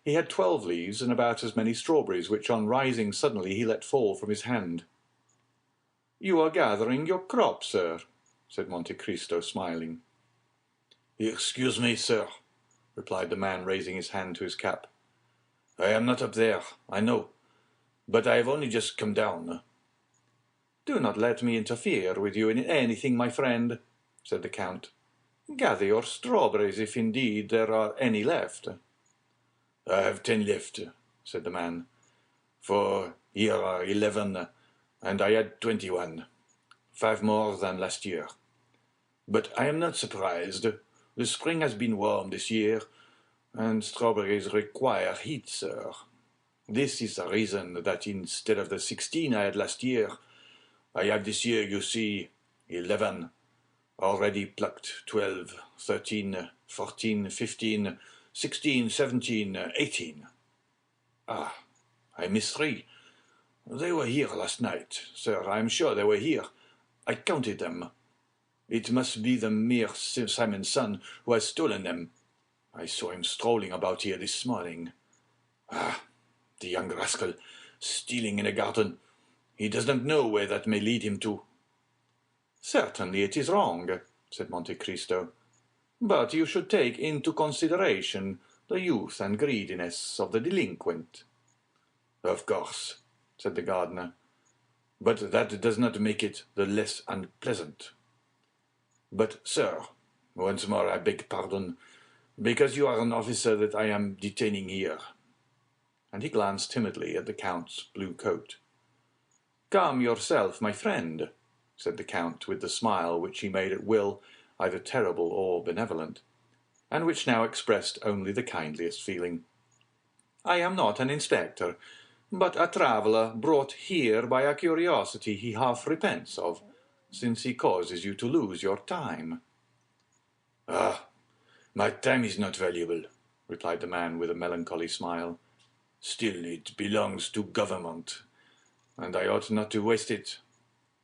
He had 12 leaves and about as many strawberries, which on rising suddenly he let fall from his hand. "You are gathering your crop, sir," said Monte Cristo, smiling. "Excuse me, sir," replied the man, raising his hand to his cap. "I am not up there, I know, but I have only just come down." "Do not let me interfere with you in anything, my friend," said the Count. "Gather your strawberries, if indeed there are any left." "I have 10 left," said the man, "for here are 11, and I had 21, 5 more than last year. But I am not surprised. The spring has been warm this year, and strawberries require heat, sir. This is the reason that instead of the 16 I had last year, I have this year, you see, 11, already plucked 12, 13, 14, 15, 16, 17, 18. Ah, I missed 3. They were here last night, sir, I am sure they were here. I counted them. It must be the mere Simon's son who has stolen them. I saw him strolling about here this morning. Ah, the young rascal, stealing in a garden. He does not know where that may lead him to." "Certainly it is wrong," said Monte Cristo, "but you should take into consideration the youth and greediness of the delinquent." "Of course," said the gardener, "but that does not make it the less unpleasant. But, sir, once more I beg pardon, because you are an officer that I am detaining here." And he glanced timidly at the Count's blue coat. "Come yourself, my friend," said the Count, with the smile which he made at will, either terrible or benevolent, and which now expressed only the kindliest feeling. "I am not an inspector, but a traveller brought here by a curiosity he half repents of, since he causes you to lose your time." "Ah, my time is not valuable," replied the man with a melancholy smile. "Still, it belongs to government, and I ought not to waste it.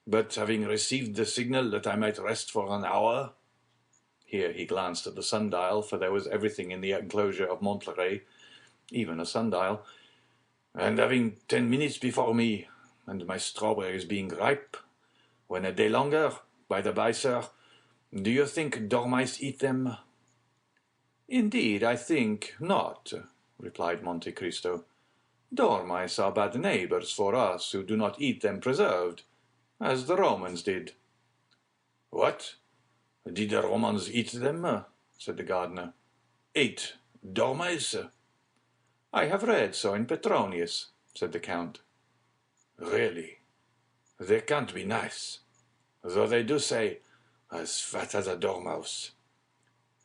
But having received the signal that I might rest for an hour," here he glanced at the sundial, for there was everything in the enclosure of Montlhéry, even a sundial, "and having 10 minutes before me, and my strawberries being ripe, when a day longer, by the by, sir, do you think dormice eat them?" "Indeed, I think not," replied Monte Cristo. "Dormice are bad neighbors for us who do not eat them preserved, as the Romans did." "What? Did the Romans eat them?" said the gardener. "Ate dormice?" "I have read so in Petronius," said the Count. "Really? They can't be nice, though they do say, as fat as a dormouse.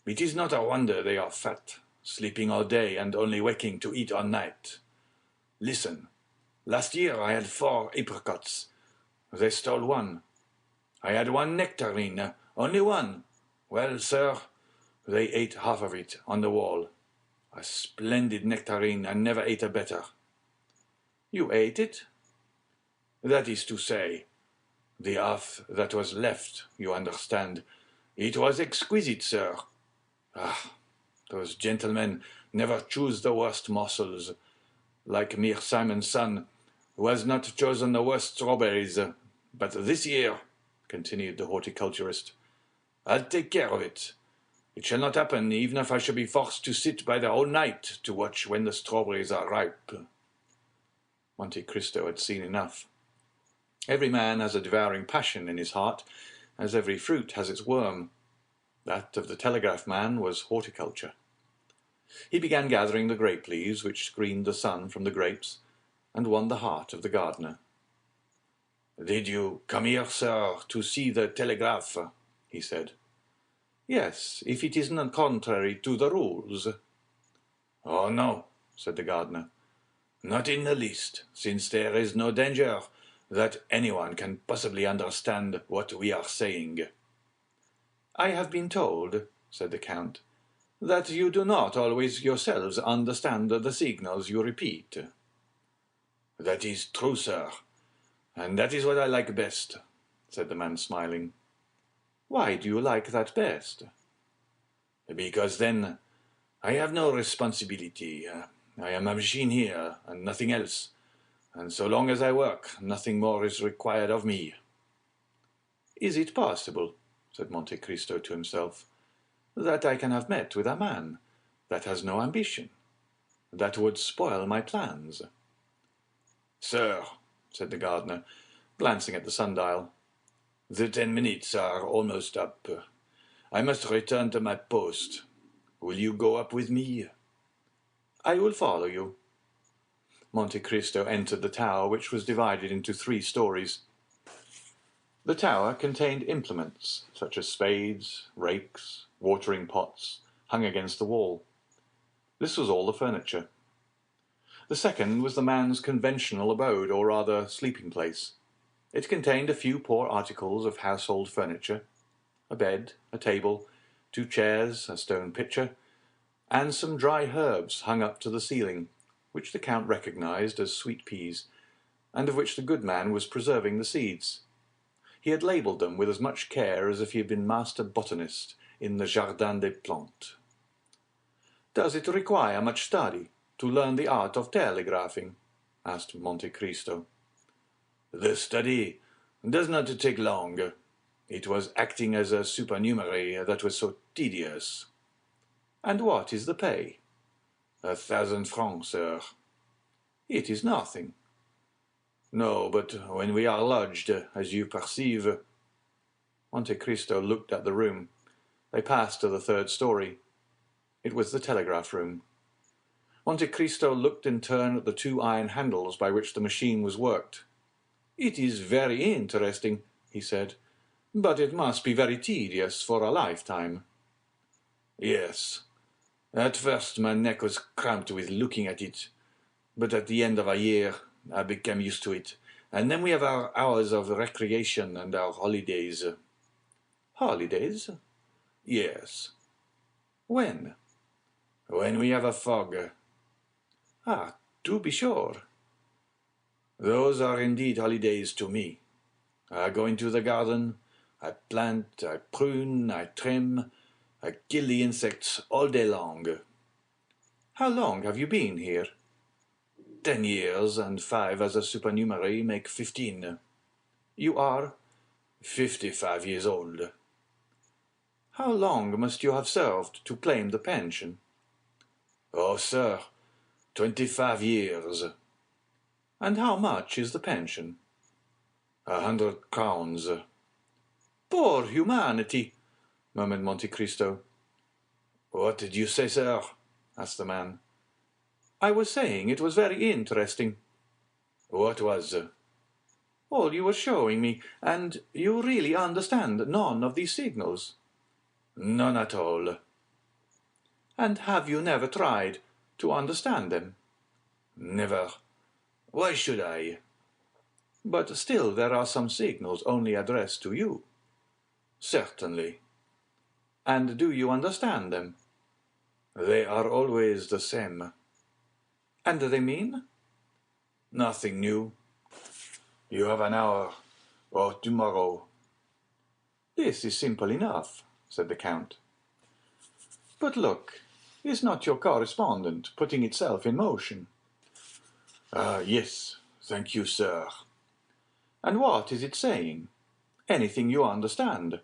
It is not a wonder they are fat, sleeping all day and only waking to eat all night. Listen, last year I had 4 apricots. They stole 1. I had 1 nectarine, only 1. Well, sir, they ate half of it on the wall. A splendid nectarine, I never ate a better." "You ate it?" "That is to say, the half that was left, you understand. It was exquisite, sir. Ah, those gentlemen never choose the worst morsels. Like mere Simon's son,
who has not chosen the worst strawberries. But this year, continued the horticulturist, I'll take care of it. It shall not happen, even if I shall be forced to sit by the whole night to watch when the strawberries are ripe. Monte Cristo had seen enough. Every man has a devouring passion in his heart, as every fruit has its worm. That of the telegraph man was horticulture. He began gathering the grape leaves which screened the sun from the grapes, and won the heart of the gardener. "Did you come here, sir, to see the telegraph?" he said. "Yes, if it is not contrary to the rules." "Oh, no," said the gardener. "Not in the least, since there is no danger that anyone can possibly understand what we are saying." "I have been told," said the Count, "that you do not always yourselves understand the signals you repeat." "That is true, sir, and that is what I like best," said the man, smiling. "Why do you like that best?" "Because then I have no responsibility. I am a machine here, and nothing else, and so long as I work, nothing more is required of me." "Is it possible," said Monte Cristo to himself, "that I can have met with a man that has no ambition, that would spoil my plans?" "Sir," said the gardener, glancing at the sundial, "the 10 minutes are almost up. I must return to my post. Will you go up with me?" "I will follow you." Monte Cristo entered the tower, which was divided into 3 stories. The tower contained implements, such as spades, rakes, watering pots, hung against the wall. This was all the furniture. The second was the man's conventional abode, or rather sleeping place. It contained a few poor articles of household furniture, a bed, a table, 2 chairs, a stone pitcher, and some dry herbs hung up to the ceiling, which the Count recognized as sweet peas, and of which the good man was preserving the seeds. He had labelled them with as much care as if he had been master botanist in the Jardin des Plantes. "Does it require much study to learn the art of telegraphing?" asked Monte Cristo. "The study does not take long. It was acting as a supernumerary that was so tedious." "And what is the pay?" 1,000 francs, sir." "It is nothing." "No, but when we are lodged, as you perceive—" Monte Cristo looked at the room. They passed to the 3rd story. It was the telegraph room. Monte Cristo looked in turn at the 2 iron handles by which the machine was worked. "It is very interesting," he said, "but it must be very tedious for a lifetime." "Yes. At first my neck was cramped with looking at it, but at the end of a year I became used to it, and then we have our hours of recreation and our holidays." "Holidays?" "Yes."
When?
When we have a fog.
Ah, to be sure.
Those are indeed holidays to me. I go into the garden, I plant, I prune, I trim, I kill the insects all day long.
How long have you been here?
10 years, and 5 as a supernumerary make 15.
You are?
55 years old.
How long must you have served to claim the pension?
Oh, sir, 25 years.
And how much is the pension?
100 crowns.
Poor humanity, murmured Monte Cristo.
What did you say, sir? Asked the man.
I was saying it was very interesting.
What was?
All you were showing me, and you really understand none of these signals.
None at all.
And have you never tried to understand them?
Never. Why should I?
But still there are some signals only addressed to you.
Certainly.
And do you understand them?
They are always the same.
And they mean?
Nothing new. You have an hour, or tomorrow.
This is simple enough, said the Count. But look, is not your correspondent putting itself in motion?
Ah, yes, Thank you, sir.
And what is it saying? Anything you understand?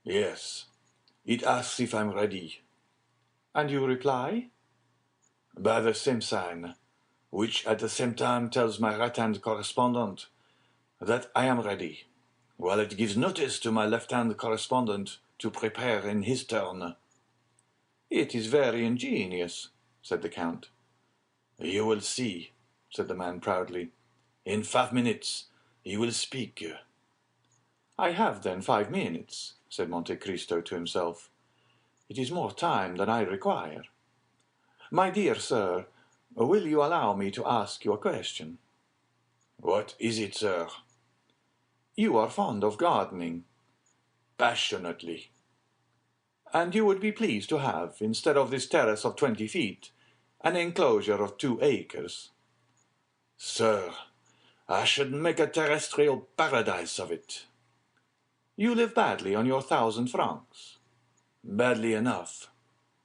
Yes. It asks if I'm ready.
And you reply?
By the same sign, which at the same time tells my right-hand correspondent that I am ready, while it gives notice to my left-hand correspondent to prepare in his turn.
It is very ingenious, said the Count.
You will see, said the man proudly. In 5 minutes he will speak.
I have then 5 minutes, said Monte Cristo to himself. It is more time than I require. My dear sir, will you allow me to ask you a question?
What is it, sir?
You are fond of gardening.
Passionately.
And you would be pleased to have, instead of this terrace of 20 feet, an enclosure of 2 acres.
Sir, I should make a terrestrial paradise of it.
You live badly on your 1,000 francs.
Badly enough,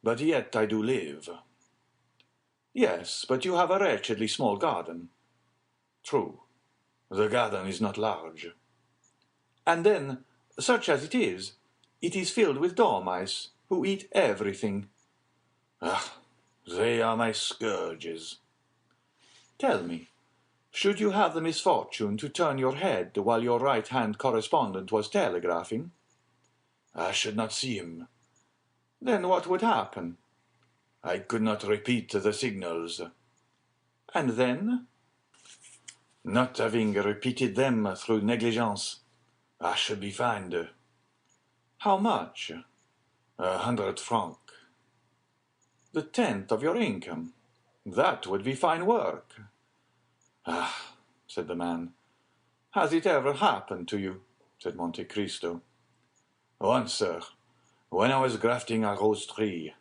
but yet I do live.
Yes, but you have a wretchedly small garden.
True, the garden is not large.
And then, such as it is filled with dormice, who eat everything.
Ah, they are my scourges.
Tell me, should you have the misfortune to turn your head while your right-hand correspondent was telegraphing?
I should not see him.
Then what would happen?
I could not repeat the signals.
And then?
Not having repeated them through negligence, I should be fined.
How much?
100 francs.
The 10th of your income. That would be fine work.
Ah,
said the man. Has it ever happened to you? Said Monte Cristo.
Once, sir, when I was grafting a rose tree.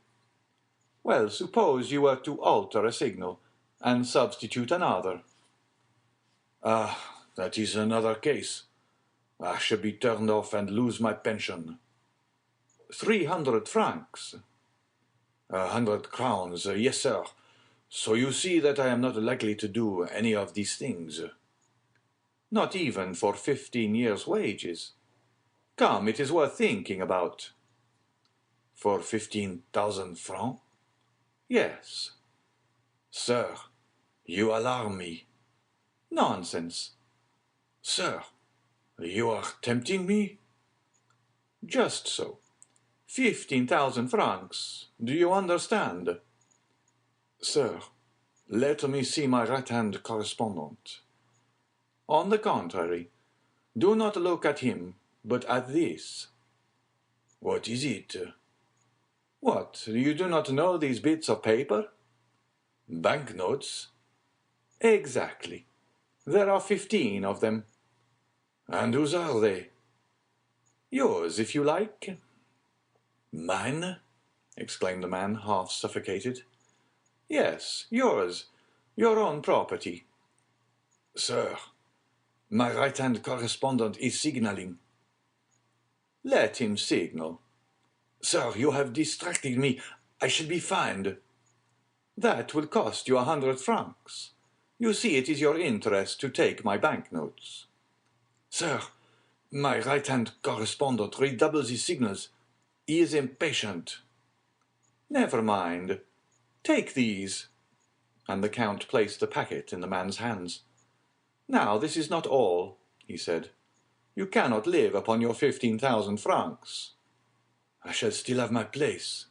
Well, suppose you were to alter a signal and substitute another.
Ah, that is another case. I should be turned off and lose my pension.
300 francs.
100 crowns, yes, sir. So you see that I am not likely to do any of these things.
Not even for 15 years' wages. Come, it is worth thinking about.
For 15,000 francs?
Yes.
Sir, you alarm me.
Nonsense.
Sir, you are tempting me?
Just so. 15,000 francs. Do you understand?
Sir, let me see my right-hand correspondent.
On the contrary, do not look at him, but at this.
What is it?
What, you do not know these bits of paper?
Banknotes?
Exactly. There are 15 of them.
And whose are they?
Yours, if you like.
Mine?
Exclaimed the man, half suffocated. Yes, yours. Your own property.
Sir, my right-hand correspondent is signaling.
Let him signal.
Sir, you have distracted me. I shall be fined.
That will cost you 100 francs. You see, it is your interest to take my banknotes.
Sir, my right-hand correspondent redoubles his signals. He is impatient.
Never mind. Take these. And the Count placed the packet in the man's hands. Now, this is not all, he said. You cannot live upon your 15,000 francs.
I shall still have my place.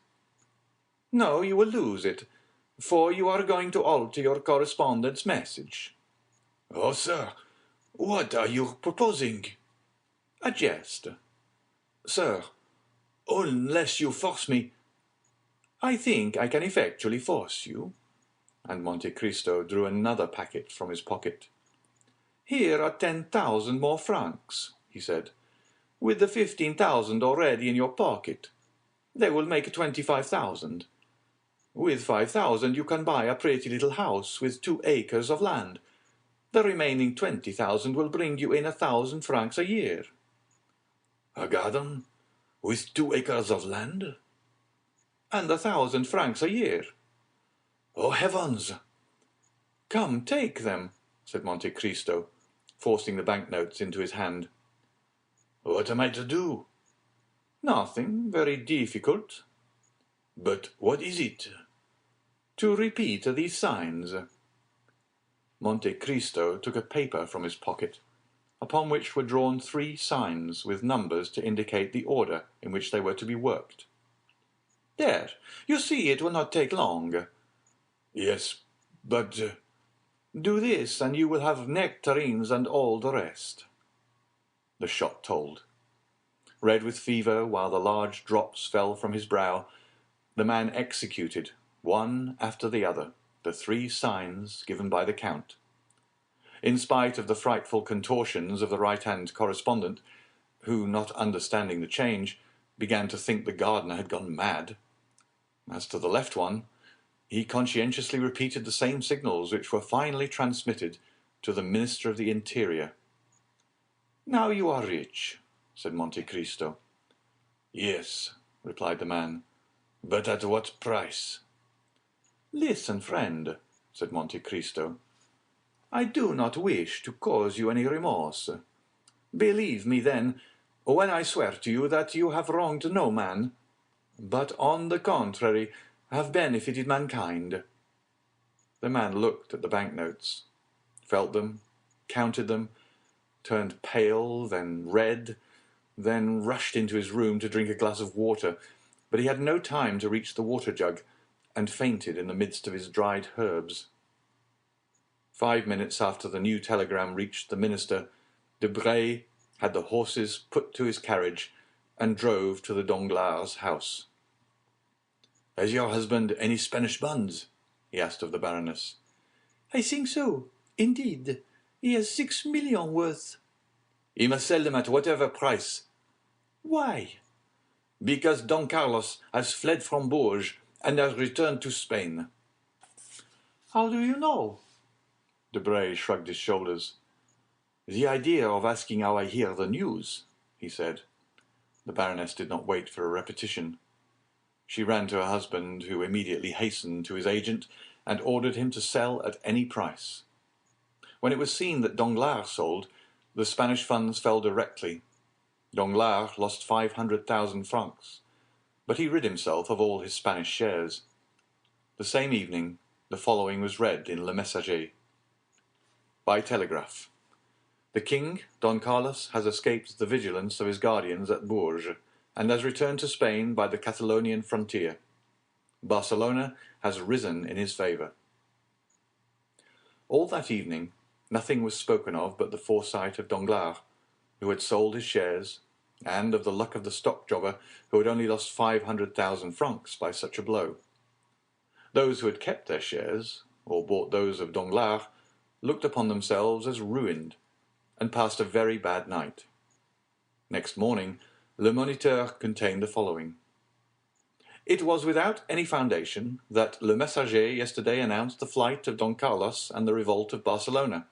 No, you will lose it, for you are going to alter your correspondent's message.
Oh, sir, what are you proposing?
A jest.
Sir, unless you force me.
I think I can effectually force you. And Monte Cristo drew another packet from his pocket. Here are 10,000 more francs, he said, with the 15,000 already in your pocket. They will make 25,000. With 5,000 you can buy a pretty little house with 2 acres of land. The remaining 20,000 will bring you in 1,000 francs a year.
A garden with 2 acres of land?
And 1,000 francs a year.
Oh, heavens!
Come, take them, said Monte Cristo, forcing the banknotes into his hand. "What am I to do?" "Nothing very difficult." "But what is it?" "To repeat these signs." Monte Cristo took a paper from his pocket, upon which were drawn 3 signs with numbers to indicate the order in which they were to be worked. "There, you see it will not take long." "Yes, but—" "Do this, and you will have nectarines and all the rest." The shot told. Red with fever, while the large drops fell from his brow, the man executed, one after the other, the 3 signs given by the Count. In spite of the frightful contortions of the right-hand correspondent, who, not understanding the change, began to think the gardener had gone mad. As to the left one, he conscientiously repeated the same signals which were finally transmitted to the Minister of the Interior. "Now you are rich," said Monte Cristo. "Yes," replied the man, "but at what price?" "Listen, friend," said Monte Cristo. "I do not wish to cause you any remorse. Believe me, then, when I swear to you that you have wronged no man, but on the contrary have benefited mankind." The man looked at the banknotes, felt them, counted them, turned pale, then red, then rushed into his room to drink a glass of water, but he had no time to reach the water jug, and fainted in the midst of his dried herbs. 5 minutes after the new telegram reached the minister, Debray had the horses put to his carriage and drove to the Danglars' house. "Has your husband any Spanish bonds?" he asked of the Baroness.
"I think so. Indeed, he has 6 millions worth."
"He must sell them at whatever price."
"Why?"
"Because Don Carlos has fled from Bourges and has returned to Spain."
"How do you know?"
Debray shrugged his shoulders. "The idea of asking how I hear the news," he said. The Baroness did not wait for a repetition. She ran to her husband, who immediately hastened to his agent and ordered him to sell at any price. When it was seen that Danglars sold, the Spanish funds fell directly. Danglars lost 500,000 francs, but he rid himself of all his Spanish shares. The same evening, the following was read in Le Messager. By telegraph. The king, Don Carlos, has escaped the vigilance of his guardians at Bourges, and has returned to Spain by the Catalonian frontier. Barcelona has risen in his favor. All that evening, nothing was spoken of but the foresight of Danglars, who had sold his shares, and of the luck of the stock jobber, who had only lost 500,000 francs by such a blow. Those who had kept their shares, or bought those of Danglars, looked upon themselves as ruined, and passed a very bad night. Next morning, Le Moniteur contained the following. It was without any foundation that Le Messager yesterday announced the flight of Don Carlos and the revolt of Barcelona.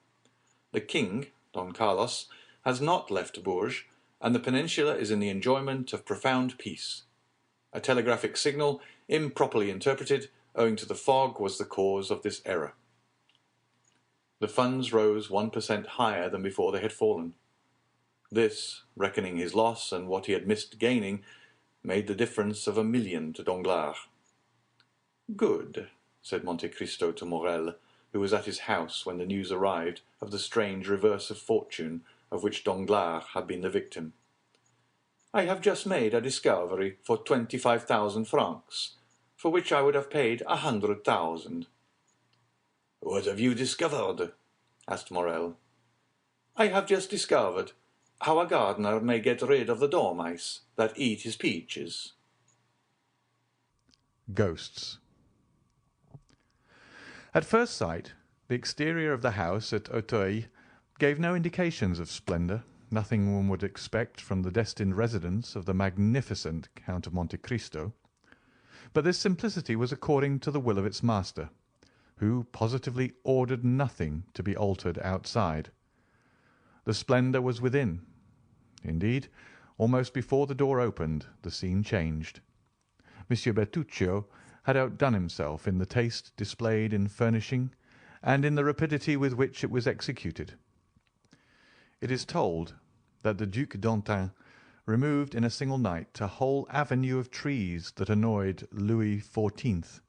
The king, Don Carlos, has not left Bourges, and the peninsula is in the enjoyment of profound peace. A telegraphic signal, improperly interpreted, owing to the fog, was the cause of this error. The funds rose 1% higher than before they had fallen. This, reckoning his loss and what he had missed gaining, made the difference of 1 million to Danglars. "Good," said Monte Cristo to Morrel, who was at his house when the news arrived of the strange reverse of fortune of which Danglars had been the victim. "I have just made a discovery for 25,000 francs, for which I would have paid 100,000. "What have you discovered?" asked Morrel. "I have just discovered how a gardener may get rid of the dormice that eat his peaches."
Ghosts. At first sight, the exterior of the house at Auteuil gave no indications of splendour, nothing one would expect from the destined residence of the magnificent Count of Monte Cristo. But this simplicity was according to the will of its master, who positively ordered nothing to be altered outside. The splendour was within. Indeed, almost before the door opened, the scene changed. Monsieur Bertuccio had outdone himself in the taste displayed in furnishing, and in the rapidity with which it was executed. It is told that the Duc d'Antin removed in a single night a whole avenue of trees that annoyed Louis XIV.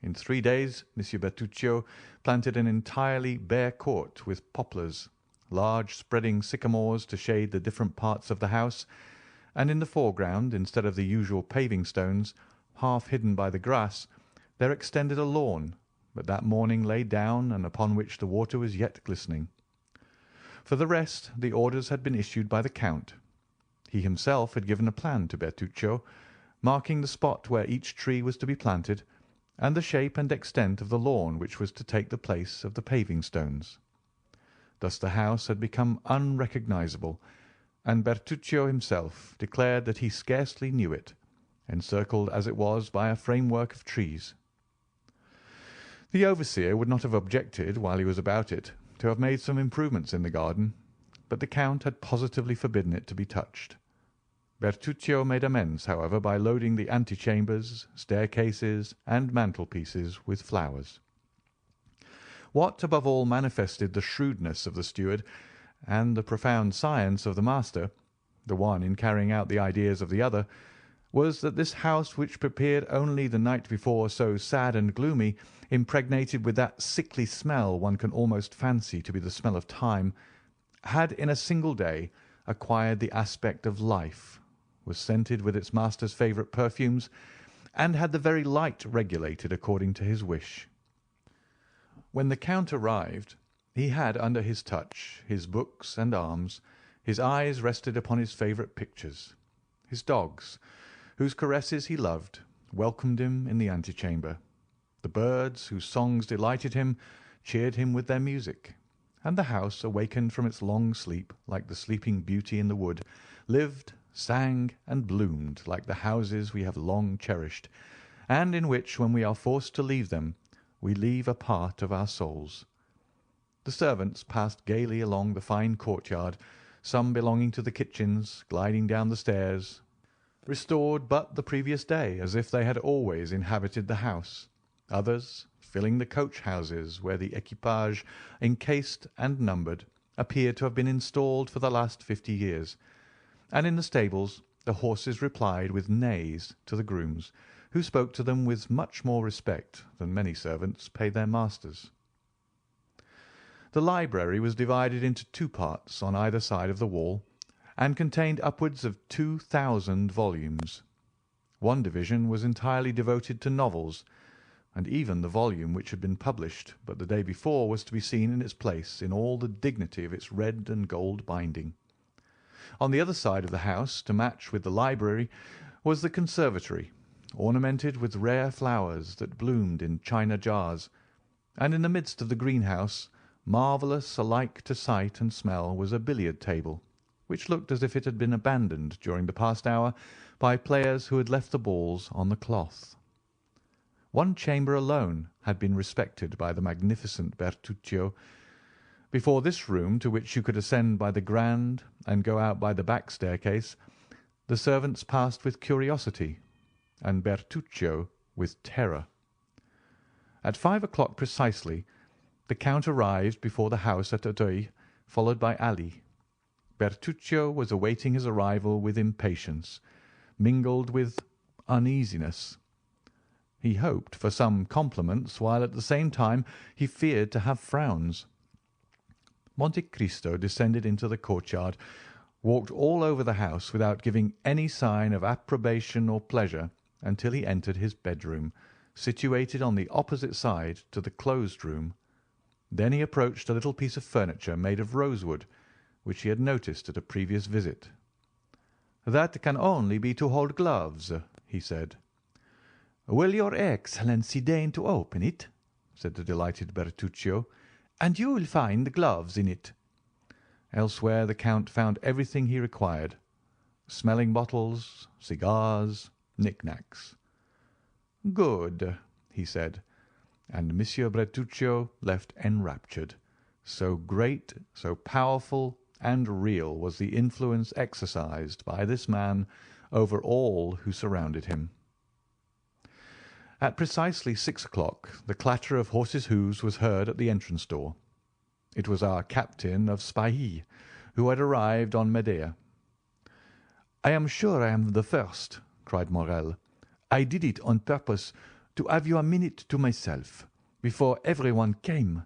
In 3 days Monsieur Bertuccio planted an entirely bare court with poplars, large spreading sycamores to shade the different parts of the house, and in the foreground, instead of the usual paving stones, half hidden by the grass, there extended a lawn, but that morning laid down and upon which the water was yet glistening. For the rest, the orders had been issued by the Count. He himself had given a plan to Bertuccio, marking the spot where each tree was to be planted, and the shape and extent of the lawn which was to take the place of the paving stones. Thus the house had become unrecognizable, and Bertuccio himself declared that he scarcely knew it, encircled as it was by a framework of trees. The overseer would not have objected, while he was about it, to have made some improvements in the garden, but the Count had positively forbidden it to be touched. Bertuccio made amends, however, by loading the antechambers, staircases, and mantelpieces with flowers. What, above all, manifested the shrewdness of the steward and the profound science of the master, the one in carrying out the ideas of the other, was that this house, which appeared only the night before so sad and gloomy, impregnated with that sickly smell one can almost fancy to be the smell of time, had in a single day acquired the aspect of life, was scented with its master's favourite perfumes, and had the very light regulated according to his wish. When the Count arrived, he had under his touch his books and arms, his eyes rested upon his favourite pictures. His dogs, whose caresses he loved, welcomed him in the antechamber. The birds, whose songs delighted him, cheered him with their music, and the house, awakened from its long sleep like the sleeping beauty in the wood, lived, sang, and bloomed like the houses we have long cherished, and in which, when we are forced to leave them, we leave a part of our souls. The servants passed gaily along the fine courtyard, some belonging to the kitchens, gliding down the stairs, restored but the previous day, as if they had always inhabited the house, others filling the coach-houses where the equipage, encased and numbered, appeared to have been installed for the last 50 years, and in the stables the horses replied with neighs to the grooms, who spoke to them with much more respect than many servants paid their masters. The library was divided into 2 parts on either side of the wall, and contained upwards of 2,000 volumes. One division was entirely devoted to novels, and even the volume which had been published but the day before was to be seen in its place in all the dignity of its red and gold binding. On the other side of the house, to match with the library, was the conservatory, ornamented with rare flowers that bloomed in china jars, and in the midst of the greenhouse, marvellous alike to sight and smell, was a billiard table, which looked as if it had been abandoned during the past hour by players who had left the balls on the cloth. One chamber alone had been respected by the magnificent Bertuccio. Before this room, to which you could ascend by the grand and go out by the back staircase, the servants passed with curiosity, and Bertuccio with terror. At 5 o'clock precisely, the Count arrived before the house at Auteuil, followed by Ali. Bertuccio was awaiting his arrival with impatience, mingled with uneasiness. He hoped for some compliments, while at the same time he feared to have frowns. Monte Cristo descended into the courtyard, walked all over the house without giving any sign of approbation or pleasure until he entered his bedroom, situated on the opposite side to the closed room. Then he approached a little piece of furniture made of rosewood, which he had noticed at a previous visit. "That can only be to hold gloves," he said. "Will your Excellency deign to open it?" said the delighted Bertuccio, "and you will find the gloves in it." Elsewhere the Count found everything he required: smelling bottles, cigars, knick-knacks. "Good," he said, and Monsieur Bertuccio left enraptured. So great, so powerful and real was the influence exercised by this man over all who surrounded him. At precisely 6 o'clock the clatter of horses' hoofs was heard at the entrance door. It was our captain of Spahis, who had arrived on Médéa. "I am sure I am the first," cried Morel. "I did it on purpose to have you a minute to myself, before everyone came.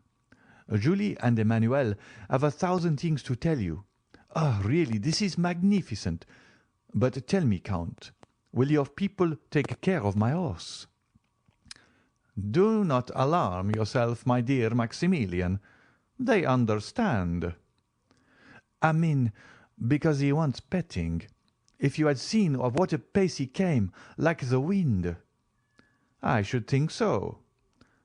Julie and Emmanuel have 1,000 things to tell you. Ah, really, this is magnificent. But tell me, Count, will your people take care of my horse?" "Do not alarm yourself, my dear Maximilian. They understand." "I mean, because he wants petting. If you had seen at what a pace he came, like the wind." "I should think so.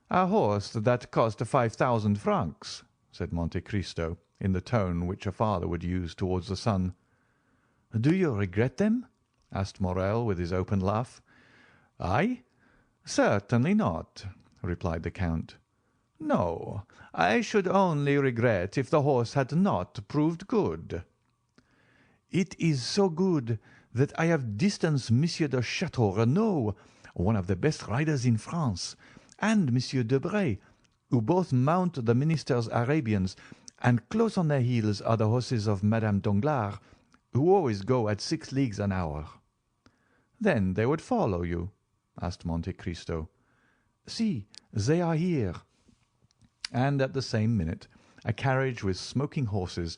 A horse that cost 5,000 francs," said Monte Cristo, in the tone which a father would use towards the son. "Do you regret them?" asked Morel with his open laugh. "I? Certainly not," replied the Count. "No, I should only regret if the horse had not proved good." "It is so good that I have distanced Monsieur de Chateau Renaud, one of the best riders in France, and Monsieur Debray, who both mount the minister's Arabians, and close on their heels are the horses of Madame Danglars, who always go at 6 leagues an hour." "Then they would follow you?" asked Monte Cristo. "See, they are here." And at the same minute a carriage with smoking horses,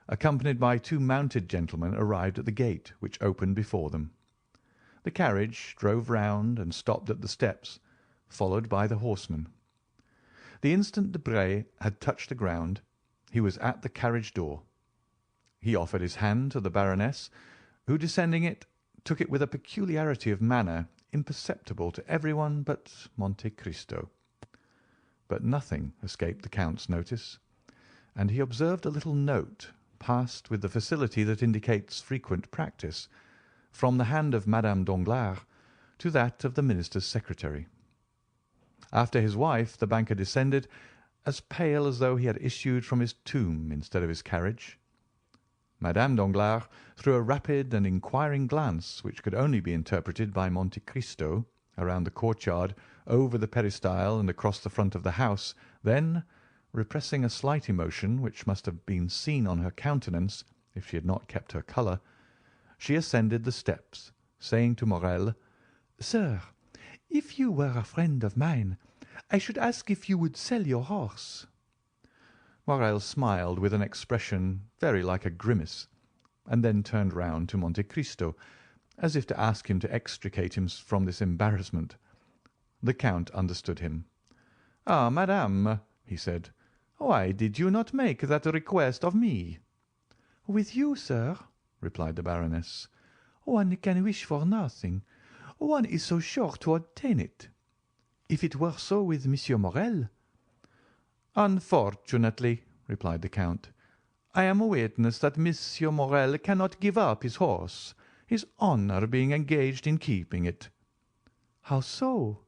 accompanied by 2 mounted gentlemen, arrived at the gate, which opened before them. The carriage drove round and stopped at the steps, followed by the horsemen. The instant Debray had touched the ground, he was at the carriage door. He offered his hand to the Baroness, who, descending it, took it with a peculiarity of manner imperceptible to everyone but Monte Cristo. But nothing escaped the Count's notice, and he observed a little note, passed with the facility that indicates frequent practice, from the hand of Madame Danglars to that of the minister's secretary. After his wife the banker descended, as pale as though he had issued from his tomb instead of his carriage. Madame Danglars threw a rapid and inquiring glance, which could only be interpreted by Monte Cristo, around the courtyard, over the peristyle, and across the front of the house. Then, repressing a slight emotion which must have been seen on her countenance if she had not kept her colour, she ascended the steps, saying to Morel, "Sir, if you were a friend of mine, I should ask if you would sell your horse." Morel smiled with an expression very like a grimace, and then turned round to Monte Cristo, as if to ask him to extricate him from this embarrassment. The Count understood him. "Ah, madame," he said, "why did you not make that request of me?" "With you, sir," replied the Baroness, "one can wish for nothing. One is so sure to obtain it. If it were so with Monsieur Morel—" "Unfortunately," replied the Count, "I am a witness that Monsieur Morel cannot give up his horse, his honour being engaged in keeping it." "How so?"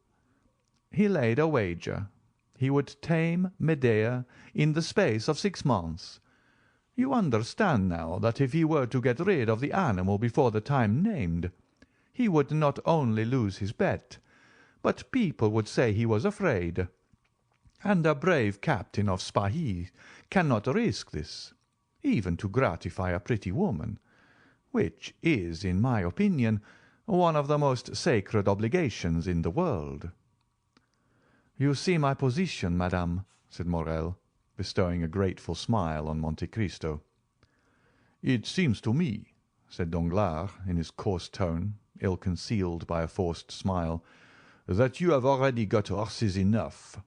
"He laid a wager. He would tame Médéa in the space of 6 months. You understand now that if he were to get rid of the animal before the time named, he would not only lose his bet, but people would say he was afraid. And a brave captain of Spahis cannot risk this, even to gratify a pretty woman, which is, in my opinion, one of the most sacred obligations in the world." "You see my position, madame," said Morel, bestowing a grateful smile on Monte Cristo. "It seems to me," said Danglars, in his coarse tone, ill concealed by a forced smile, "that you have already got horses enough."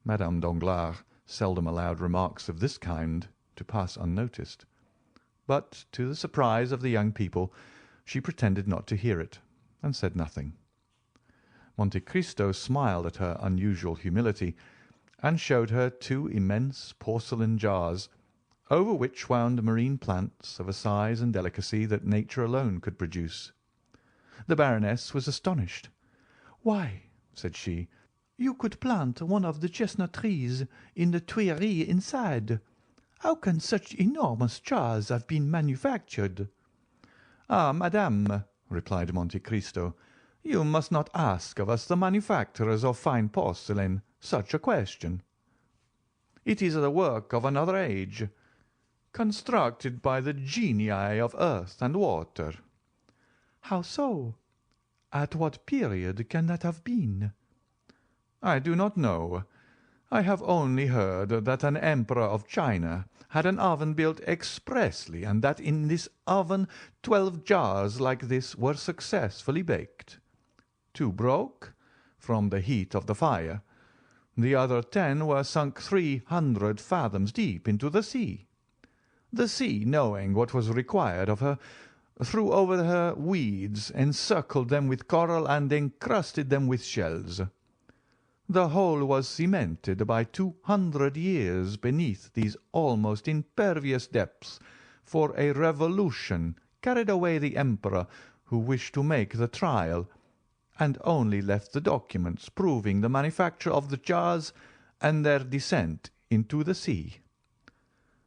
Madame Danglars seldom allowed remarks of this kind to pass unnoticed, but, to the surprise of the young people, she pretended not to hear it, and said nothing. Monte Cristo smiled at her unusual humility, and showed her 2 immense porcelain jars, over which wound marine plants of a size and delicacy that nature alone could produce. The Baroness was astonished. "Why," said she, "you could plant one of the chestnut trees in the Tuileries inside. How can such enormous jars have been manufactured?" "Ah, madame," replied Monte Cristo,
You must not ask of us, the manufacturers of fine porcelain, such a question. It is the work of another age, constructed by the genii of earth and water." "How so? At what period can that have been?"
"I do not know. I have only heard that an emperor of China had an oven built expressly, and that in this oven 12 jars like this were successfully baked. 2 broke, from the heat of the fire. The other 10 were sunk 300 fathoms deep into the sea. The sea, knowing what was required of her, threw over her weeds, encircled them with coral, and encrusted them with shells. The whole was cemented by 200 years beneath these almost impervious depths, for a revolution carried away the emperor who wished to make the trial, and only left the documents proving the manufacture of the jars and their descent into the sea.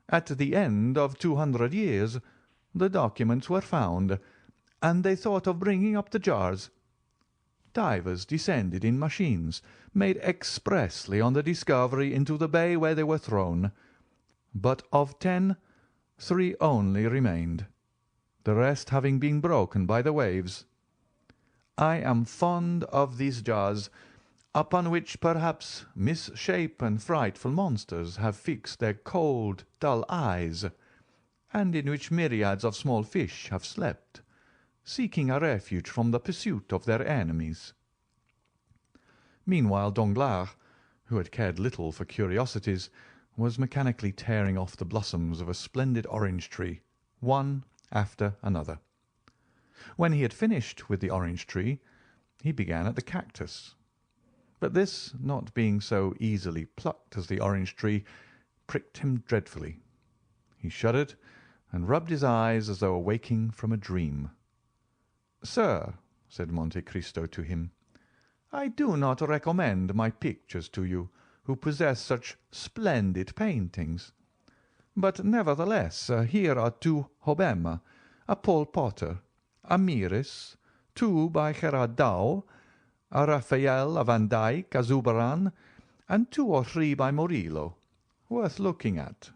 At the end of 200 years the documents were found, and they thought of bringing up the jars. Divers descended in machines made expressly on the discovery into the bay where they were thrown, but of 10, 3 only remained, the rest having been broken by the waves. I am fond of these jars, upon which perhaps misshapen frightful monsters have fixed their cold, dull eyes, and in which myriads of small fish have slept, seeking a refuge from the pursuit of their enemies." Meanwhile Danglars, who had cared little for curiosities, was mechanically tearing off the blossoms of a splendid orange tree, one after another. When he had finished with the orange tree, he began at the cactus. But this, not being so easily plucked as the orange tree, pricked him dreadfully. He shuddered and rubbed his eyes as though awaking from a dream. "Sir," said Monte Cristo to him, "I do not recommend my pictures to you, who possess such splendid paintings. But nevertheless here are 2 Hobbema, a Paul Potter, a Mieris, 2 by Gerard Dow, a Raphael, a Van Dyck, a Zurbaran, and 2 or 3 by Murillo, worth looking at."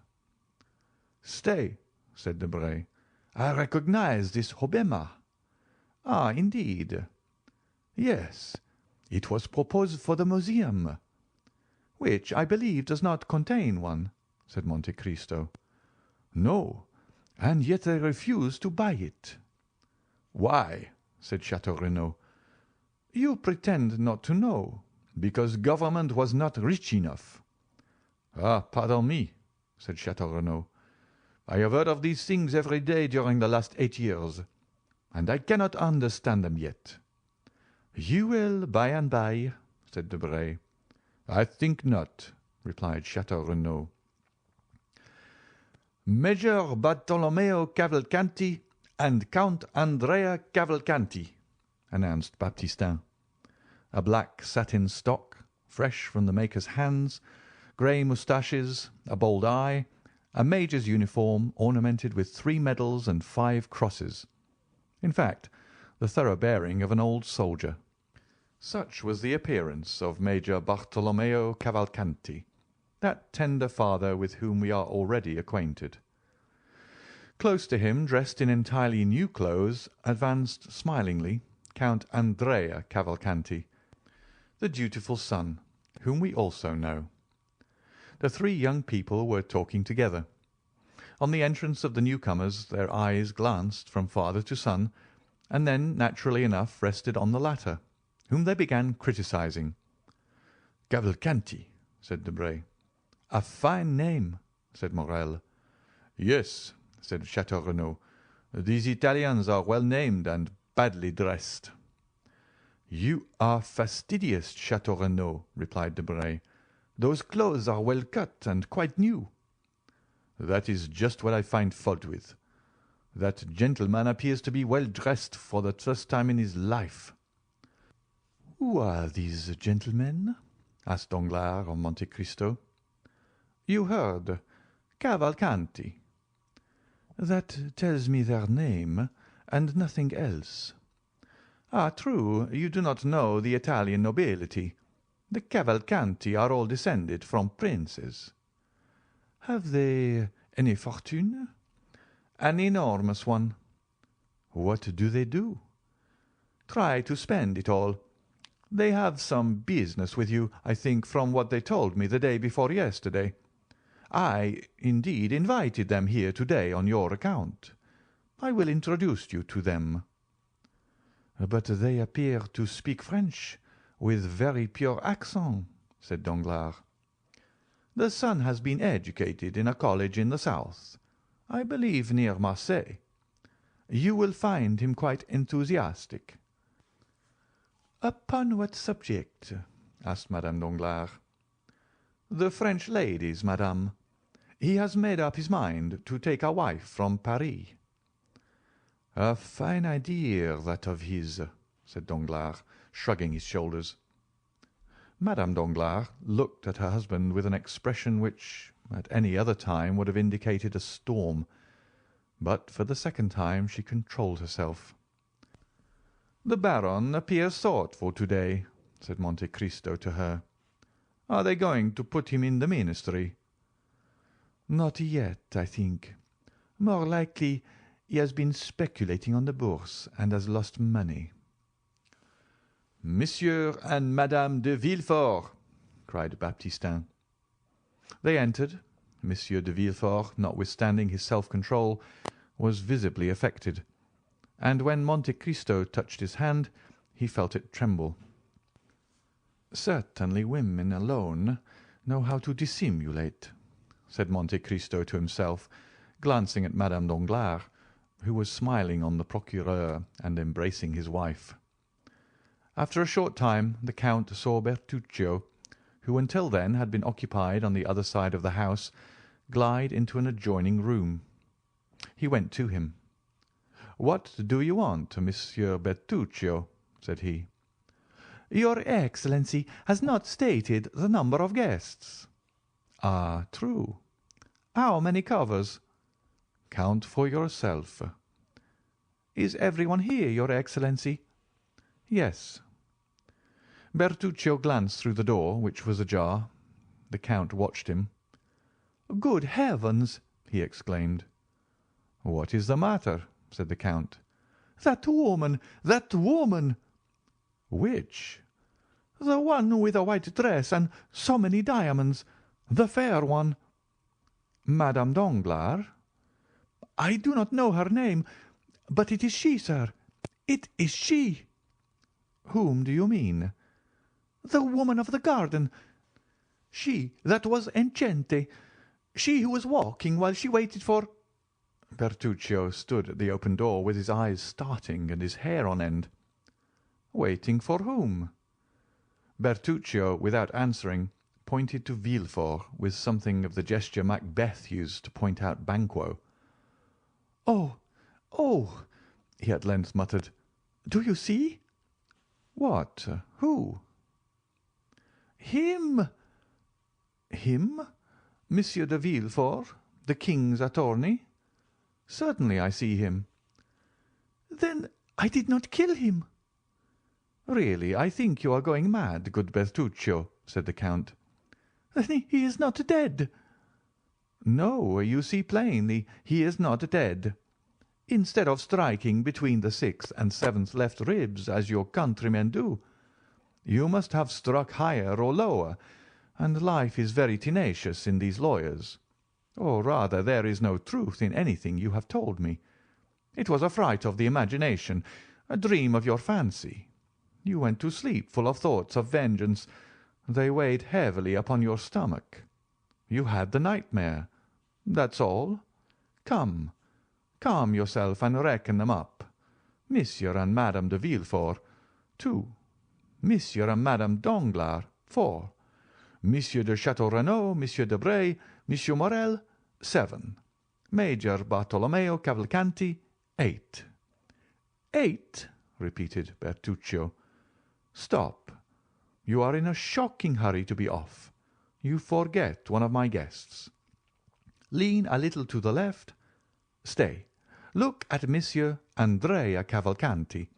"Stay," said Debray, "I recognize this Hobbema." "Ah, indeed." "Yes, it was proposed for the museum." "Which, I believe, does not contain one," said Monte Cristo. "No, and yet they refuse to buy it." "Why?" said Chateau Renaud. "You pretend not to know, because government was not rich enough." "Ah, pardon me," said Chateau Renaud. "I have heard of these things every day during the last 8 years, and I cannot understand them yet." "You will by and by," said Debray. "I think not," replied Chateau Renaud. "Major Bartolomeo Cavalcanti and Count Andrea Cavalcanti," announced Baptistin. A black satin stock, fresh from the maker's hands, grey moustaches, a bold eye, a major's uniform ornamented with 3 medals and 5 crosses. In fact, the thorough bearing of an old soldier. Such was the appearance of Major Bartolomeo Cavalcanti, that tender father with whom we are already acquainted. Close to him, dressed in entirely new clothes, advanced smilingly Count Andrea Cavalcanti, the dutiful son, whom we also know. The 3 young people were talking together. On the entrance of the newcomers their eyes glanced from father to son, and then, naturally enough, rested on the latter, whom they began criticizing. "Cavalcanti," said Debray. "A fine name," said Morrel. "Yes," said Chateau Renaud. "These Italians are well named and badly dressed." "You are fastidious, Chateau Renaud," replied Debray. "Those clothes are well cut and quite new." "That is just what I find fault with. That gentleman appears to be well dressed for the first time in his life." "Who are these gentlemen?" asked Danglars of Monte Cristo. "You heard. Cavalcanti." "That tells me their name, and nothing else. Ah, true, you do not know the Italian nobility. The Cavalcanti are all descended from princes." "Have they any fortune?" "An enormous one." "What do they do?" "Try to spend it all. They have some business with you, I think, from what they told me the day before yesterday. I, indeed, invited them here to-day on your account. I will introduce you to them." "But they appear to speak French with very pure accent," said Danglars. "The son has been educated in a college in the south, I believe near Marseilles. You will find him quite enthusiastic." "Upon what subject?" asked Madame Danglars. "The French ladies, madame. He has made up his mind to take a wife from Paris." "A fine idea, that of his," said Danglars, shrugging his shoulders. Madame Danglars looked at her husband with an expression which, at any other time, would have indicated a storm, but for the second time she controlled herself. "The Baron appears thoughtful to-day," said Monte Cristo to her. "Are they going to put him in the ministry?" "Not yet, I think. More likely he has been speculating on the Bourse and has lost money." "Monsieur and Madame de Villefort!" cried Baptistin. They entered. Monsieur de Villefort, notwithstanding his self-control, was visibly affected, and when Monte Cristo touched his hand, he felt it tremble. "Certainly women alone know how to dissimulate," said Monte Cristo to himself, glancing at Madame Danglars, who was smiling on the procureur and embracing his wife. After a short time the Count saw Bertuccio, who until then had been occupied on the other side of the house, glide into an adjoining room. He went to him. "What do you want, Monsieur Bertuccio?" said he. "Your Excellency has not stated the number of guests." "Ah, true. How many covers?" "Count for yourself." "Is everyone here, your Excellency?" "Yes." Bertuccio glanced through the door, which was ajar. The Count watched him. "Good heavens!" he exclaimed. "What is the matter?" said the Count. "That woman! That woman!" "Which?" "The one with a white dress and so many diamonds. The fair one." "Madame Danglars?" "I do not know her name, but it is she, sir. It is she." "Whom do you mean?" "The woman of the garden. She that was enceinte. She who was walking while she waited for—" Bertuccio stood at the open door with his eyes starting and his hair on end. "Waiting for whom?" Bertuccio, without answering, pointed to Villefort with something of the gesture Macbeth used to point out Banquo. "Oh, oh!" he at length muttered. "Do you see?" "What? Who?" "Him." "Him? Monsieur de Villefort, the king's attorney?" "Certainly I see him." "Then I did not kill him." "Really, I think you are going mad, good Bertuccio," said the Count.
"Then he is not dead."
"No, you see plainly he is not dead. Instead of striking between the sixth and seventh left ribs, as your countrymen do, you must have struck higher or lower, and life is very tenacious in these lawyers. Or rather, there is no truth in anything you have told me. It was a fright of the imagination, a dream of your fancy. You went to sleep full of thoughts of vengeance. They weighed heavily upon your stomach. You had the nightmare. That's all. Come, calm yourself and reckon them up. Monsieur and Madame de Villefort, 2. Monsieur and Madame Danglars, 4. Monsieur de Château Renaud, Monsieur de Bray, Monsieur Morel, 7. Major Bartolomeo Cavalcanti, 8. "8," repeated Bertuccio. "Stop. You are in a shocking hurry to be off. You forget one of my guests. Lean a little to the left. Stay. Look at Monsieur Andrea Cavalcanti.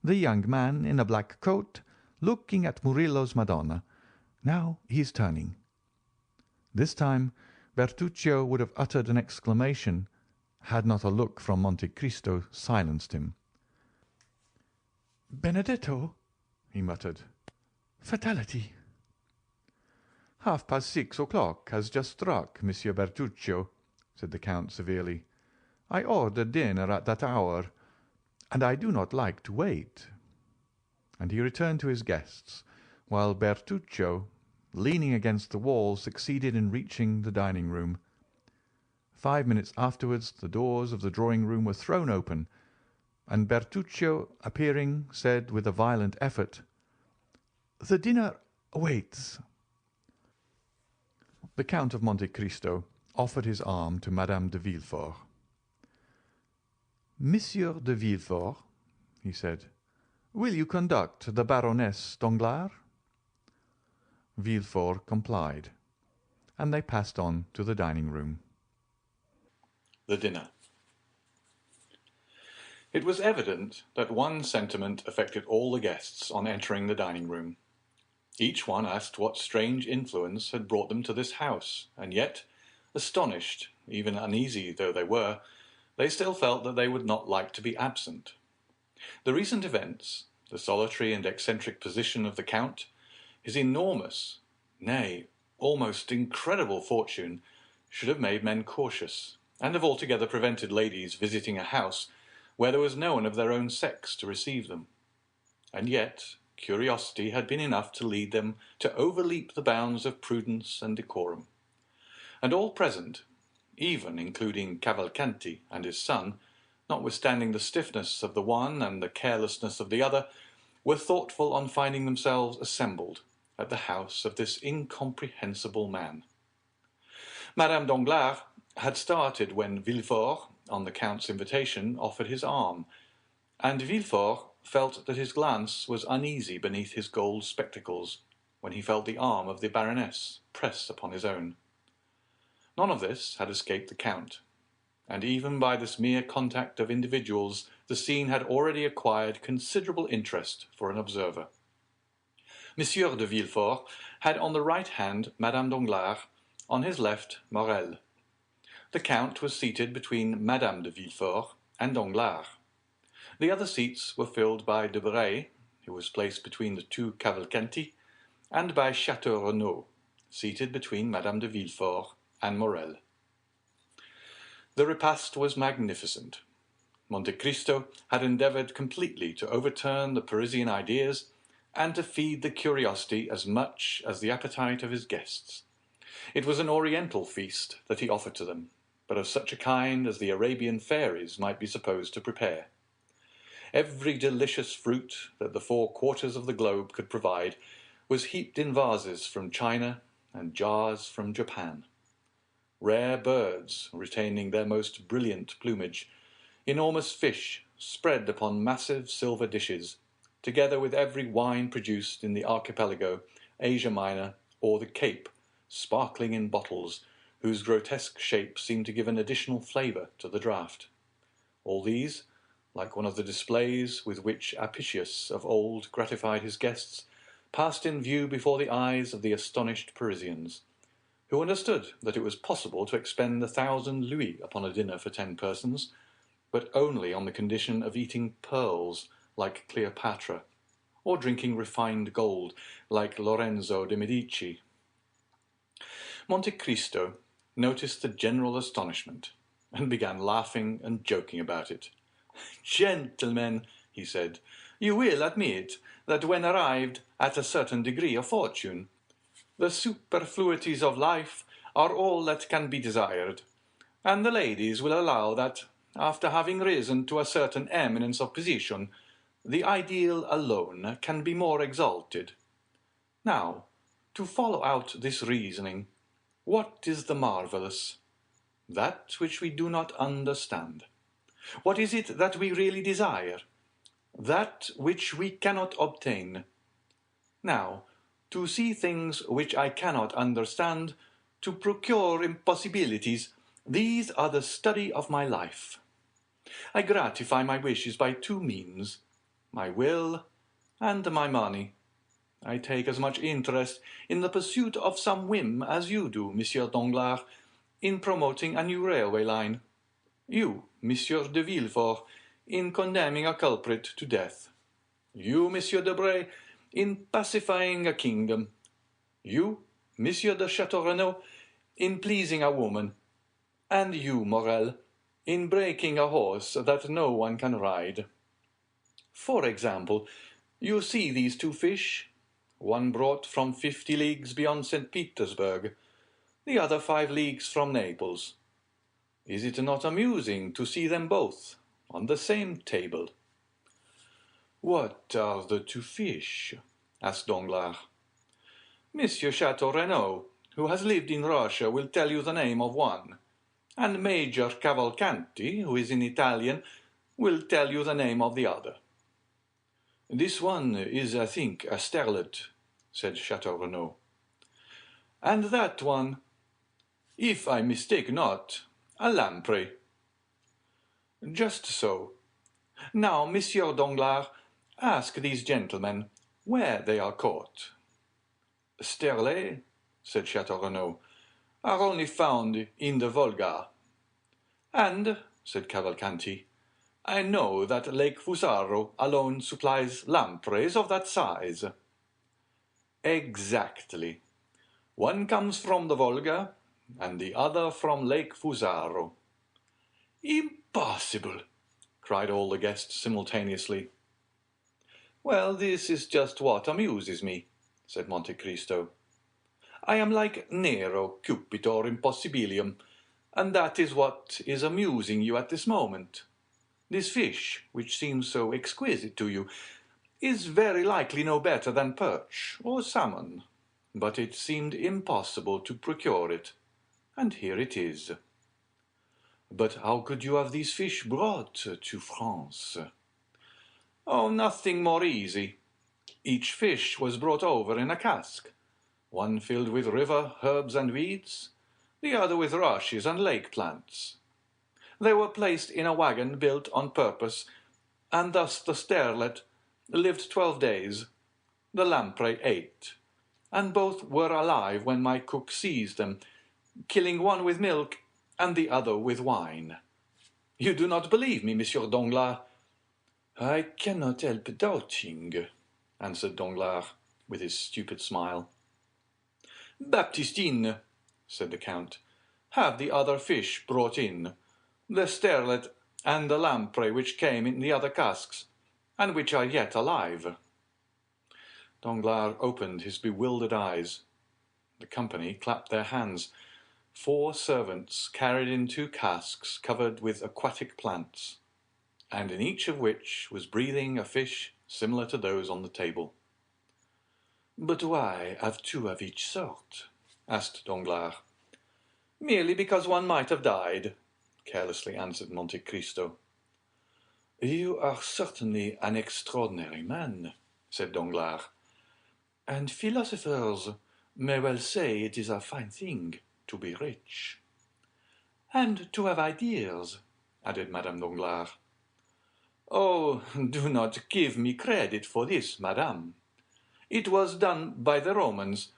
The young man in a black coat, looking at Murillo's Madonna. Now he is turning." This time Bertuccio would have uttered an exclamation, had not a look from Monte Cristo silenced him.
"Benedetto," he muttered. "Fatality."
"6:30 has just struck, Monsieur Bertuccio," said the Count severely. "I ordered dinner at that hour, and I do not like to wait." And he returned to his guests, while Bertuccio, leaning against the wall, succeeded in reaching the dining-room. 5 minutes afterwards the doors of the drawing-room were thrown open, and Bertuccio, appearing, said with a violent effort, "The dinner waits." The Count of Monte Cristo offered his arm to Madame de Villefort. "Monsieur de Villefort," he said, "will you conduct the Baroness Danglars?" Villefort complied, and they passed on to the dining-room.
The dinner. It was evident that one sentiment affected all the guests on entering the dining-room. Each one asked what strange influence had brought them to this house, and yet, astonished, even uneasy though they were, they still felt that they would not like to be absent. The recent events, the solitary and eccentric position of the Count, his enormous, nay, almost incredible fortune, should have made men cautious, and have altogether prevented ladies visiting a house where there was no one of their own sex to receive them. And yet curiosity had been enough to lead them to overleap the bounds of prudence and decorum. And all present, even including Cavalcanti and his son, notwithstanding the stiffness of the one and the carelessness of the other, were thoughtful on finding themselves assembled at the house of this incomprehensible man. Madame Danglars had started when Villefort, on the Count's invitation, offered his arm, and Villefort felt that his glance was uneasy beneath his gold spectacles when he felt the arm of the Baroness press upon his own. None of this had escaped the Count, and even by this mere contact of individuals the scene had already acquired considerable interest for an observer. Monsieur de Villefort had on the right hand Madame Danglars, on his left Morrel. The Count was seated between Madame de Villefort and Danglars. The other seats were filled by Debray, who was placed between the two Cavalcanti, and by Château Renaud, seated between Madame de Villefort and Morrel. The repast was magnificent. Monte Cristo had endeavoured completely to overturn the Parisian ideas and to feed the curiosity as much as the appetite of his guests. It was an oriental feast that he offered to them, but of such a kind as the Arabian fairies might be supposed to prepare. Every delicious fruit that the 4 quarters of the globe could provide was heaped in vases from China and jars from Japan. Rare birds retaining their most brilliant plumage, enormous fish spread upon massive silver dishes, together with every wine produced in the archipelago, Asia Minor, or the Cape, sparkling in bottles, whose grotesque shape seemed to give an additional flavour to the draught. All these, like one of the displays with which Apicius of old gratified his guests, passed in view before the eyes of the astonished Parisians, who understood that it was possible to expend 1,000 louis upon a dinner for 10 persons, but only on the condition of eating pearls like Cleopatra, or drinking refined gold like Lorenzo de' Medici. Monte Cristo noticed the general astonishment, and began laughing and joking about it. "Gentlemen," he said, "you will admit that when arrived at a certain degree of fortune, the superfluities of life are all that can be desired, and the ladies will allow that, after having risen to a certain eminence of position, the ideal alone can be more exalted. Now, to follow out this reasoning, what is the marvellous? That which we do not understand. What is it that we really desire? That which we cannot obtain. Now, to see things which I cannot understand, to procure impossibilities, these are the study of my life. I gratify my wishes by 2 means. my will, and my money. I take as much interest in the pursuit of some whim as you do, Monsieur Danglars, in promoting a new railway line. You, Monsieur de Villefort, in condemning a culprit to death. You, Monsieur Debray, in pacifying a kingdom. You, Monsieur de Château in pleasing a woman. And you, Morel, in breaking a horse that no one can ride. For example, you see these two fish, one brought from 50 leagues beyond St. Petersburg, the other 5 leagues from Naples. Is it not amusing to see them both on the same table? What are the 2 fish? Asked Danglars. Monsieur Chateau who has lived in Russia, will tell you the name of one, and Major Cavalcanti, who is an Italian, will tell you the name of the other. This one is, I think, a sterlet, said Chateau and that one, if I mistake not, a lamprey. Just so. Now, Monsieur Danglars, ask these gentlemen where they are caught. Sterlet, said Chateau are only found in the Volga. And, said Cavalcanti, I know that Lake Fusaro alone supplies lampreys of that size. Exactly. One comes from the Volga, and the other from Lake Fusaro. Impossible! Cried all the guests simultaneously. Well, this is just what amuses me, said Monte Cristo. I am like Nero, Cupitor Impossibilium, and that is what is amusing you at this moment. This fish, which seems so exquisite to you, is very likely no better than perch or salmon, but it seemed impossible to procure it, and here it is. But how could you have these fish brought to France? Oh, nothing more easy. Each fish was brought over in a cask, one filled with river herbs and weeds, the other with rushes and lake plants. They were placed in a wagon built on purpose, and thus the sterlet lived 12 days, the lamprey 8, and both were alive when my cook seized them, killing one with milk and the other with wine. You do not believe me, Monsieur Danglars? I cannot help doubting, answered Danglars, with his stupid smile. Baptistine, said the Count, have the other fish brought in, the sterlet and the lamprey which came in the other casks, and which are yet alive. Danglars opened his bewildered eyes. The company clapped their hands. 4 servants carried in 2 casks covered with aquatic plants, and in each of which was breathing a fish similar to those on the table. But why have 2 of each sort? Asked Danglars. Merely because one might have died, carelessly answered Monte Cristo. You are certainly an extraordinary man, said Danglars, and philosophers may well say it is a fine thing to be rich. And to have ideas, added Madame Danglars. Oh, do not give me credit for this, madame. It was done by the Romans,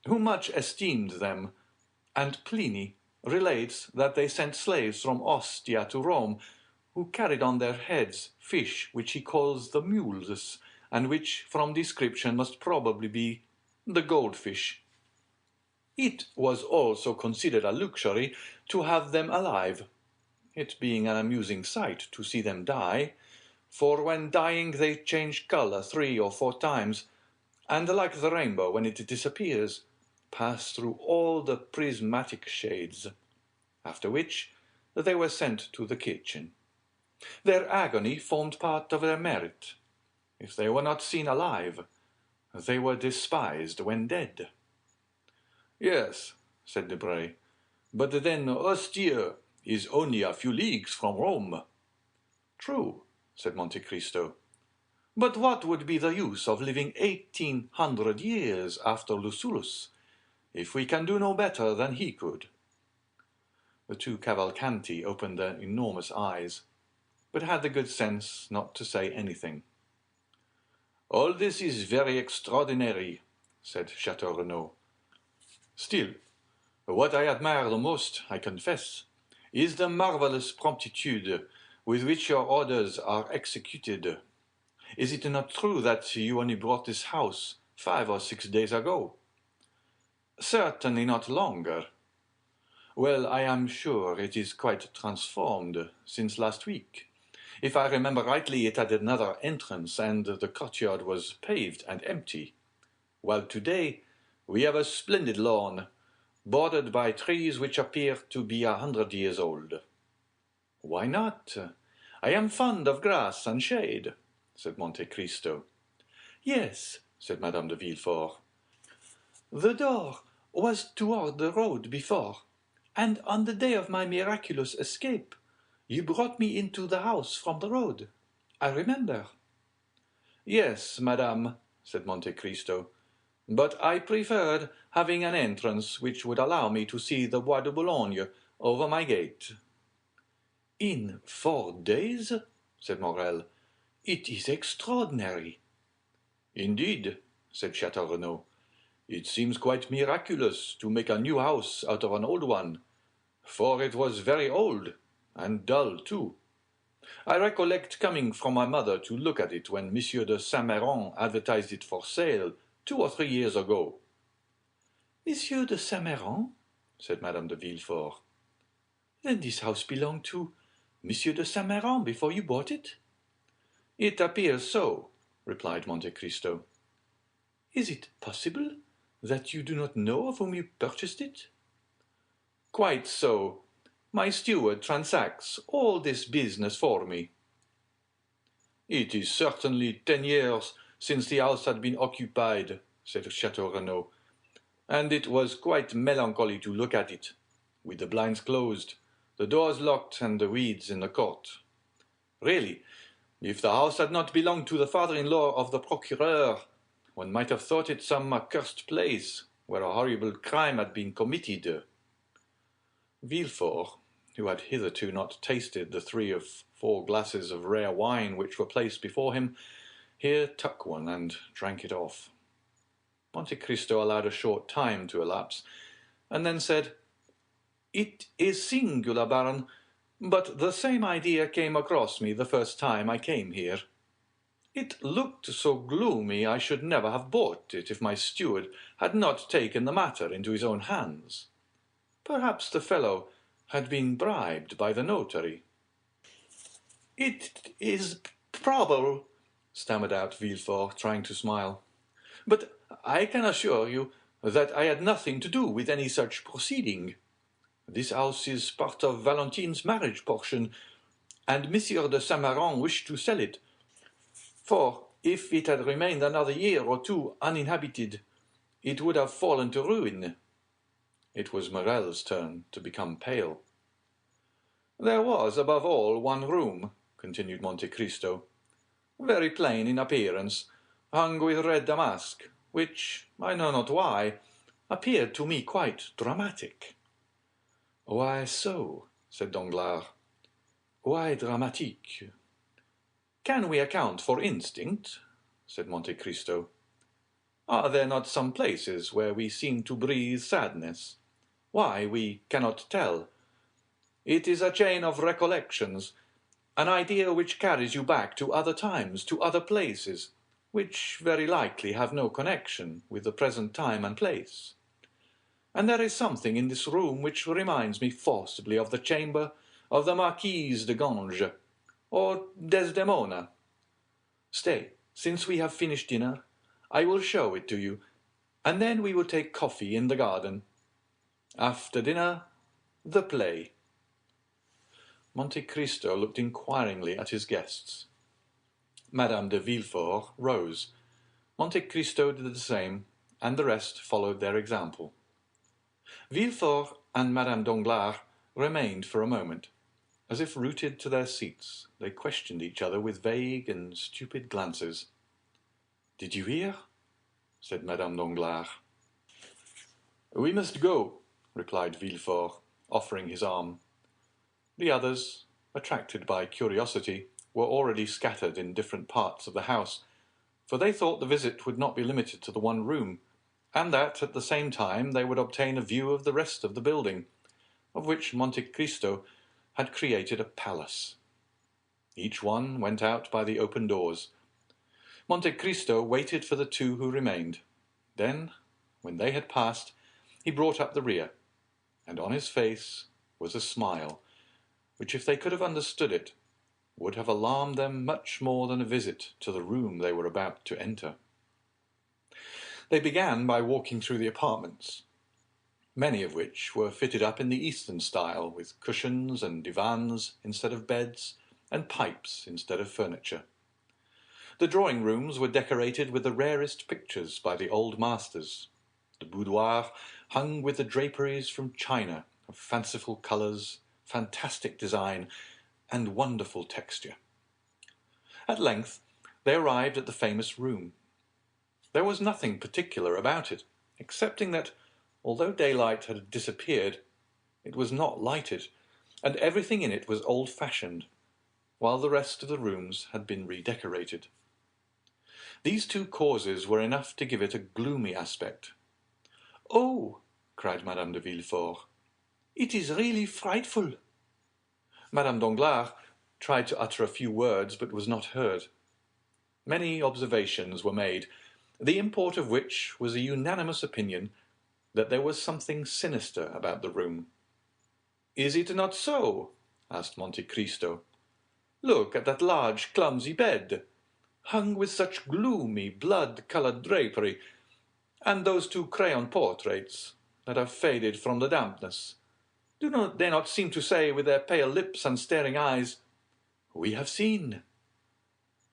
who much esteemed them, and Pliny relates that they sent slaves from Ostia to Rome, who carried on their heads fish which he calls the mules, and which, from description, must probably be the goldfish. It was also considered a luxury to have them alive, it being an amusing sight to see them die, for when dying they change colour 3 or 4 times, and like the rainbow when it disappears, pass through all the prismatic shades, after which they were sent to the kitchen. Their agony formed part of their merit. If they were not seen alive, they were despised when dead. Yes, said Debray, but then Ostia is only a few leagues from Rome. True, said Monte Cristo. But what would be the use of living 1800 years after Lucullus, if we can do no better than he could? The 2 Cavalcanti opened their enormous eyes, but had the good sense not to say anything.
All this is very extraordinary, said Chateau Renaud. Still, what I admire the most, I confess, is the marvellous promptitude with which your orders are executed. Is it not true that you only bought this house 5 or 6 days ago? Certainly not longer. Well, I am sure it is quite transformed since last week. If I remember rightly, it had another entrance, and the courtyard was paved and empty, while today we have a splendid lawn, bordered by trees which appear to be 100 years old. Why not? I am fond of grass and shade, said Monte Cristo.
Yes,
said Madame de Villefort.
the door was toward the road before, and on the day of my miraculous escape, you brought me into the house from the road. I remember.
Yes, madame, said Monte Cristo, but I preferred having an entrance which would allow me to see the Bois de Boulogne over my gate.
In 4 days, said Morrel, it is extraordinary.
Indeed, said Chateau Renaud, it seems quite miraculous to make a new house out of an old one, for it was very old, and dull too. I recollect coming from my mother to look at it when Monsieur de Saint-Méran advertised it for sale 2 or 3 years ago.
Monsieur de Saint-Méran,
said Madame de Villefort.
Then this house belonged to Monsieur de Saint-Méran before you bought it?
It appears so, replied Monte Cristo.
Is it possible that you do not know of whom you purchased it?
Quite so. My steward transacts all this business for me. It is certainly 10 years since the house had been occupied, said Chateau Renaud, and it was quite melancholy to look at it, with the blinds closed, the doors locked, and the weeds in the court. Really, if the house had not belonged to the father-in-law of the procureur, one might have thought it some accursed place where a horrible crime had been committed. Villefort, who had hitherto not tasted the 3 or 4 glasses of rare wine which were placed before him, here took one and drank it off. Monte Cristo allowed a short time to elapse, and then said, "It is singular, Baron, but the same idea came across me the first time I came here. It looked so gloomy I should never have bought it if my steward had not taken the matter into his own hands. Perhaps the fellow had been bribed by the notary."
"It is probable," stammered out Villefort, trying to smile. "But I can assure you that I had nothing to do with any such proceeding. This house is part of Valentine's marriage portion, and Monsieur de Saint-Méran wished to sell it, for if it had remained another year or 2 uninhabited, it would have fallen to ruin." It was Morrel's turn to become pale. "There was, above all, one room," continued Monte Cristo, "very plain in appearance, hung with red damask, which, I know not why, appeared to me quite dramatic."
"Why so?" said Danglars.
"Why dramatique?" "Can we account for instinct?" said Monte Cristo. "Are there not some places where we seem to breathe sadness? Why, we cannot tell. It is a chain of recollections, an idea which carries you back to other times, to other places, which very likely have no connection with the present time and place. And there is something in this room which reminds me forcibly of the chamber of the Marquise de Ganges, or Desdemona. Stay, since we have finished dinner, I will show it to you, and then we will take coffee in the garden. After dinner, the play." Monte Cristo looked inquiringly at his guests. Madame de Villefort rose. Monte Cristo did the same, and the rest followed their example. Villefort and Madame Danglars remained for a moment. As if rooted to their seats, they questioned each other with vague and stupid glances. "Did you hear?" said Madame Danglars. "We must go," replied Villefort, offering his arm. The others, attracted by curiosity, were already scattered in different parts of the house,
for they thought the visit would not be limited to the one room, and that at the same time they would obtain a view of the rest of the building, of which Monte Cristo had created a palace. Each one went out by the open doors. Monte Cristo waited for the two who remained. Then, when they had passed, he brought up the rear, and on his face was a smile, which, if they could have understood it, would have alarmed them much more than a visit to the room they were about to enter. They began by walking through the apartments, many of which were fitted up in the Eastern style, with cushions and divans instead of beds, and pipes instead of furniture. The drawing rooms were decorated with the rarest pictures by the old masters. The boudoir hung with the draperies from China of fanciful colours, fantastic design, and wonderful texture. At length they arrived at the famous room. There was nothing particular about it, excepting that, although daylight had disappeared, it was not lighted, and everything in it was old-fashioned, while the rest of the rooms had been redecorated. These two causes were enough to give it a gloomy aspect.
"Oh,"
cried Madame de Villefort,
"it is really frightful."
Madame Danglars tried to utter a few words, but was not heard. Many observations were made, the import of which was a unanimous opinion that there was something sinister about the room. "Is it not so?" asked Monte Cristo. "Look at that large, clumsy bed, hung with such gloomy, blood-colored drapery, and those two crayon portraits that have faded from the dampness. Do they not seem to say with their pale lips and staring eyes, 'We have seen'?"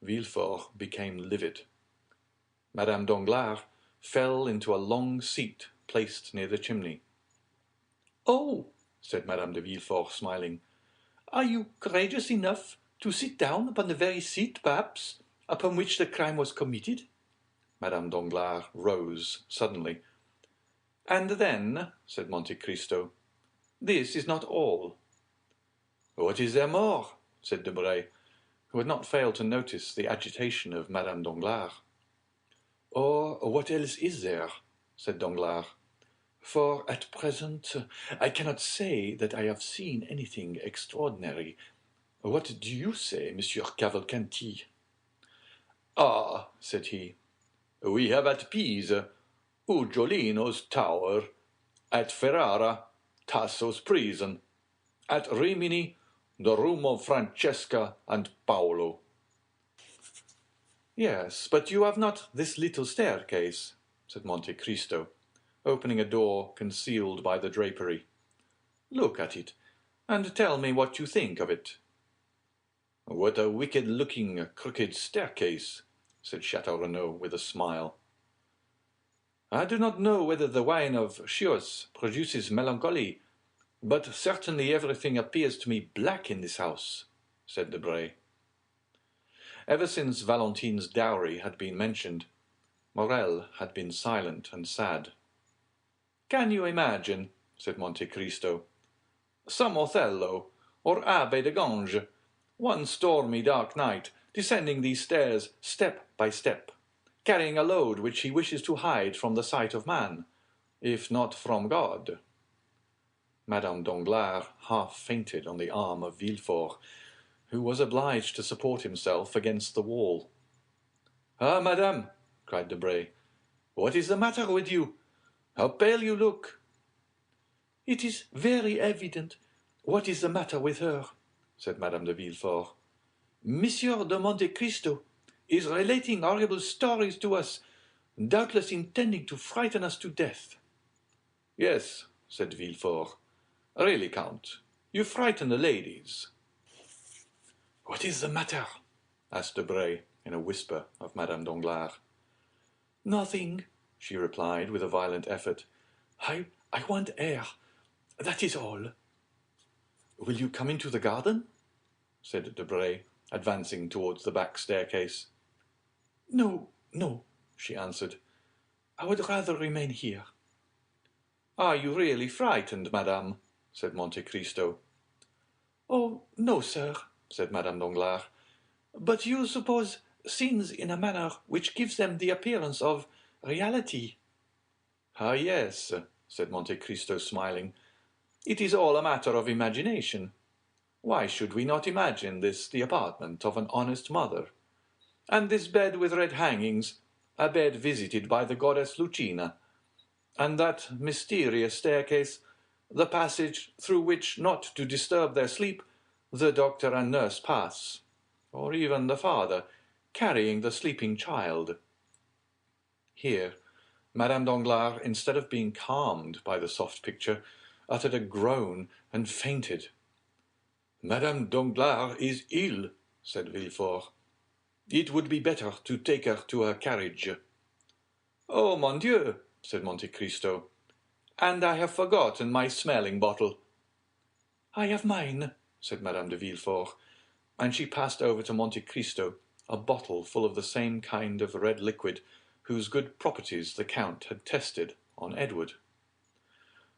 Villefort became livid. Madame Danglars fell into a long seat placed near the chimney.
"Oh,"
said Madame de Villefort, smiling,
"are you courageous enough to sit down upon the very seat, perhaps, upon which the crime was committed?"
Madame Danglars rose suddenly. "And then," said Monte Cristo, "this is not all." "What is there more?" said Debray, who had not failed to notice the agitation of Madame Danglars.
"Or what else is there?"
said Danglars.
"For at present I cannot say that I have seen anything extraordinary. What do you say, Monsieur Cavalcanti?"
"Ah," said he, "we have at Pisa Ugolino's tower, at Ferrara Tasso's prison, at Rimini the room of Francesca and Paolo." "Yes, but you have not this little staircase," said Monte Cristo, opening a door concealed by the drapery. "Look at it, and tell me what you think of it." "What a wicked-looking, crooked staircase," said Château Renaud with a smile. "I do not know whether the wine of Chios produces melancholy, but certainly everything appears to me black in this house," said Debray. Ever since Valentine's dowry had been mentioned, Morrel had been silent and sad. "Can you imagine," said Monte Cristo, "some Othello, or Abbé de Ganges, one stormy dark night, descending these stairs step by step, carrying a load which he wishes to hide from the sight of man, if not from God?" Madame Danglars half fainted on the arm of Villefort, who was obliged to support himself against the wall. "Ah, madame," cried Debray, "what is the matter with you? How pale you look!"
"It is very evident what is the matter with her," said Madame de Villefort. "Monsieur de Monte Cristo is relating horrible stories to us, doubtless intending to frighten us to death."
"Yes," said Villefort. "Really, Count, you frighten the ladies."
"What is the matter?"
asked Debray in a whisper of Madame Danglars.
"Nothing,"
she replied with a violent effort.
I want air, that is all."
"Will you come into the garden?" said Debray, advancing towards the back staircase.
No, no," she answered. "I would rather remain here."
"Are you really frightened, madame?" said Monte Cristo.
"Oh, no, sir," said Madame Danglars. "But you suppose scenes in a manner which gives them the appearance of reality."
"Ah, yes," said Monte Cristo, smiling. "It is all a matter of imagination. Why should we not imagine this the apartment of an honest mother? And this bed with red hangings, a bed visited by the goddess Lucina, and that mysterious staircase, the passage through which, not to disturb their sleep, the doctor and nurse pass, or even the father, carrying the sleeping child." Here Madame Danglars, instead of being calmed by the soft picture, uttered a groan and fainted. "Madame Danglars is ill," said Villefort. "It would be better to take her to her carriage." "Oh, mon Dieu!" said Monte Cristo. "And I have forgotten my smelling bottle."
"I have mine,"
said Madame de Villefort, and she passed over to Monte Cristo a bottle full of the same kind of red liquid whose good properties the Count had tested on Edward.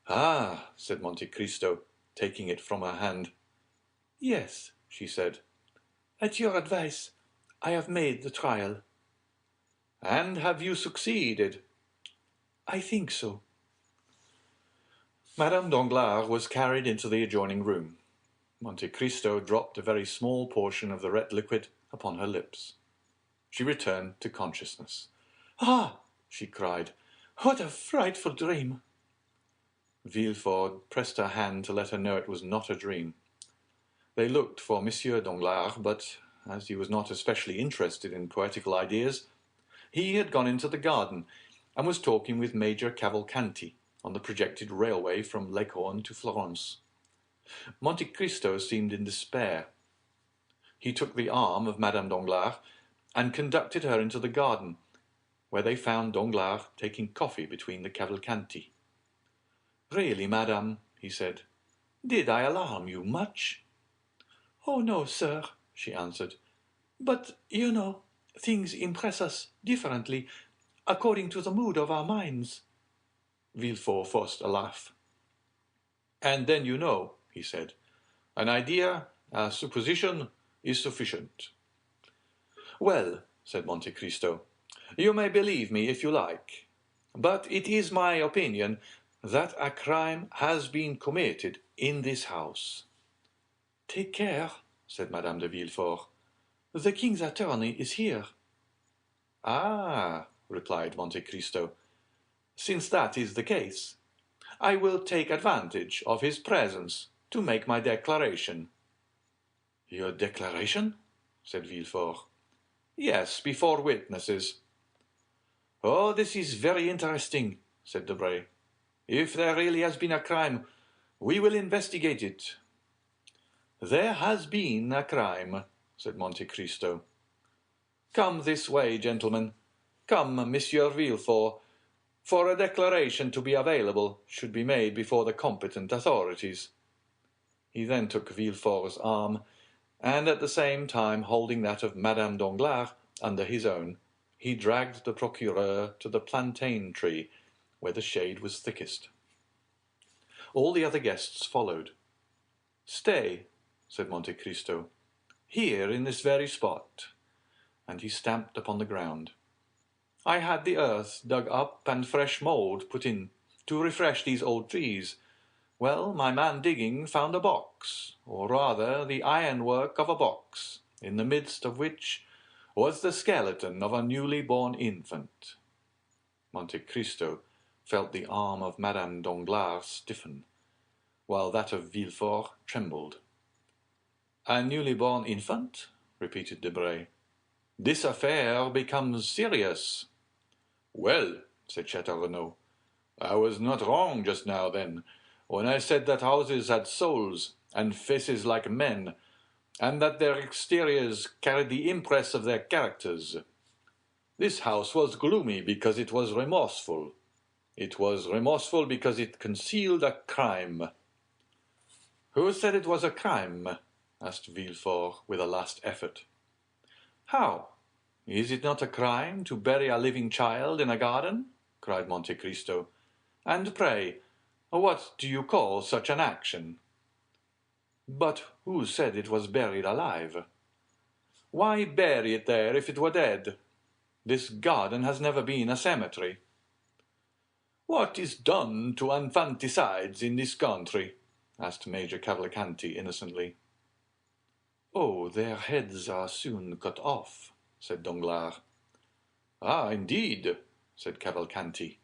"Ah," said Monte Cristo, taking it from her hand.
"Yes,"
she said.
"at your advice, I have made the trial."
"And have you succeeded?"
"I think so."
Madame Danglars was carried into the adjoining room. Monte Cristo dropped a very small portion of the red liquid upon her lips. She returned to consciousness.
"Ah!"
she cried.
"What a frightful dream!"
Villefort pressed her hand to let her know it was not a dream. They looked for Monsieur Danglars, but as he was not especially interested in poetical ideas, he had gone into the garden and was talking with Major Cavalcanti on the projected railway from Leghorn to Florence. Monte Cristo seemed in despair. He took the arm of Madame Danglars and conducted her into the garden, where they found Danglars taking coffee between the Cavalcanti. "Really, madame," he said, "did I alarm you much?"
"Oh, no, sir," she answered. "But, you know, things impress us differently, according to the mood of our minds."
Villefort forced a laugh. "And then you know," he said, "an idea, a supposition, is sufficient." "Well," said Monte Cristo, "you may believe me if you like, but it is my opinion that a crime has been committed in this house."
"Take care,"
said Madame de Villefort.
"The king's attorney is here."
"Ah," replied Monte Cristo, "since that is the case, I will take advantage of his presence to make my declaration." "Your declaration?" said Villefort. "Yes, before witnesses." "Oh, this is very interesting," said Debray. "If there really has been a crime, we will investigate it." "There has been a crime," said Monte Cristo. "Come this way, gentlemen. Come, Monsieur Villefort, for a declaration to be available should be made before the competent authorities." He then took Villefort's arm, and at the same time holding that of Madame Danglars under his own, he dragged the procureur to the plantain tree, where the shade was thickest. All the other guests followed. "Stay," said Monte Cristo, "here in this very spot," and he stamped upon the ground. "I had the earth dug up and fresh mould put in to refresh these old trees. Well, my man digging found a box, or rather the ironwork of a box, in the midst of which was the skeleton of a newly born infant." Monte Cristo felt the arm of Madame Danglars stiffen, while that of Villefort trembled. "A newly born infant?" repeated Debray. "This affair becomes serious." "Well," said Château "I was not wrong just now, then, when I said that houses had souls and faces like men, and that their exteriors carried the impress of their characters. This house was gloomy because it was remorseful. It was remorseful because it concealed a crime." "Who said it was a crime?" asked Villefort, with a last effort. "How? Is it not a crime to bury a living child in a garden?" cried Monte Cristo. "And pray, what do you call such an action?" "But who said it was buried alive?" Why bury it there if it were dead? This garden has never been a cemetery. What is done to infanticides in this country? Asked Major Cavalcanti innocently. Oh, their heads are soon cut off, said Danglars. Ah, indeed, said Cavalcanti.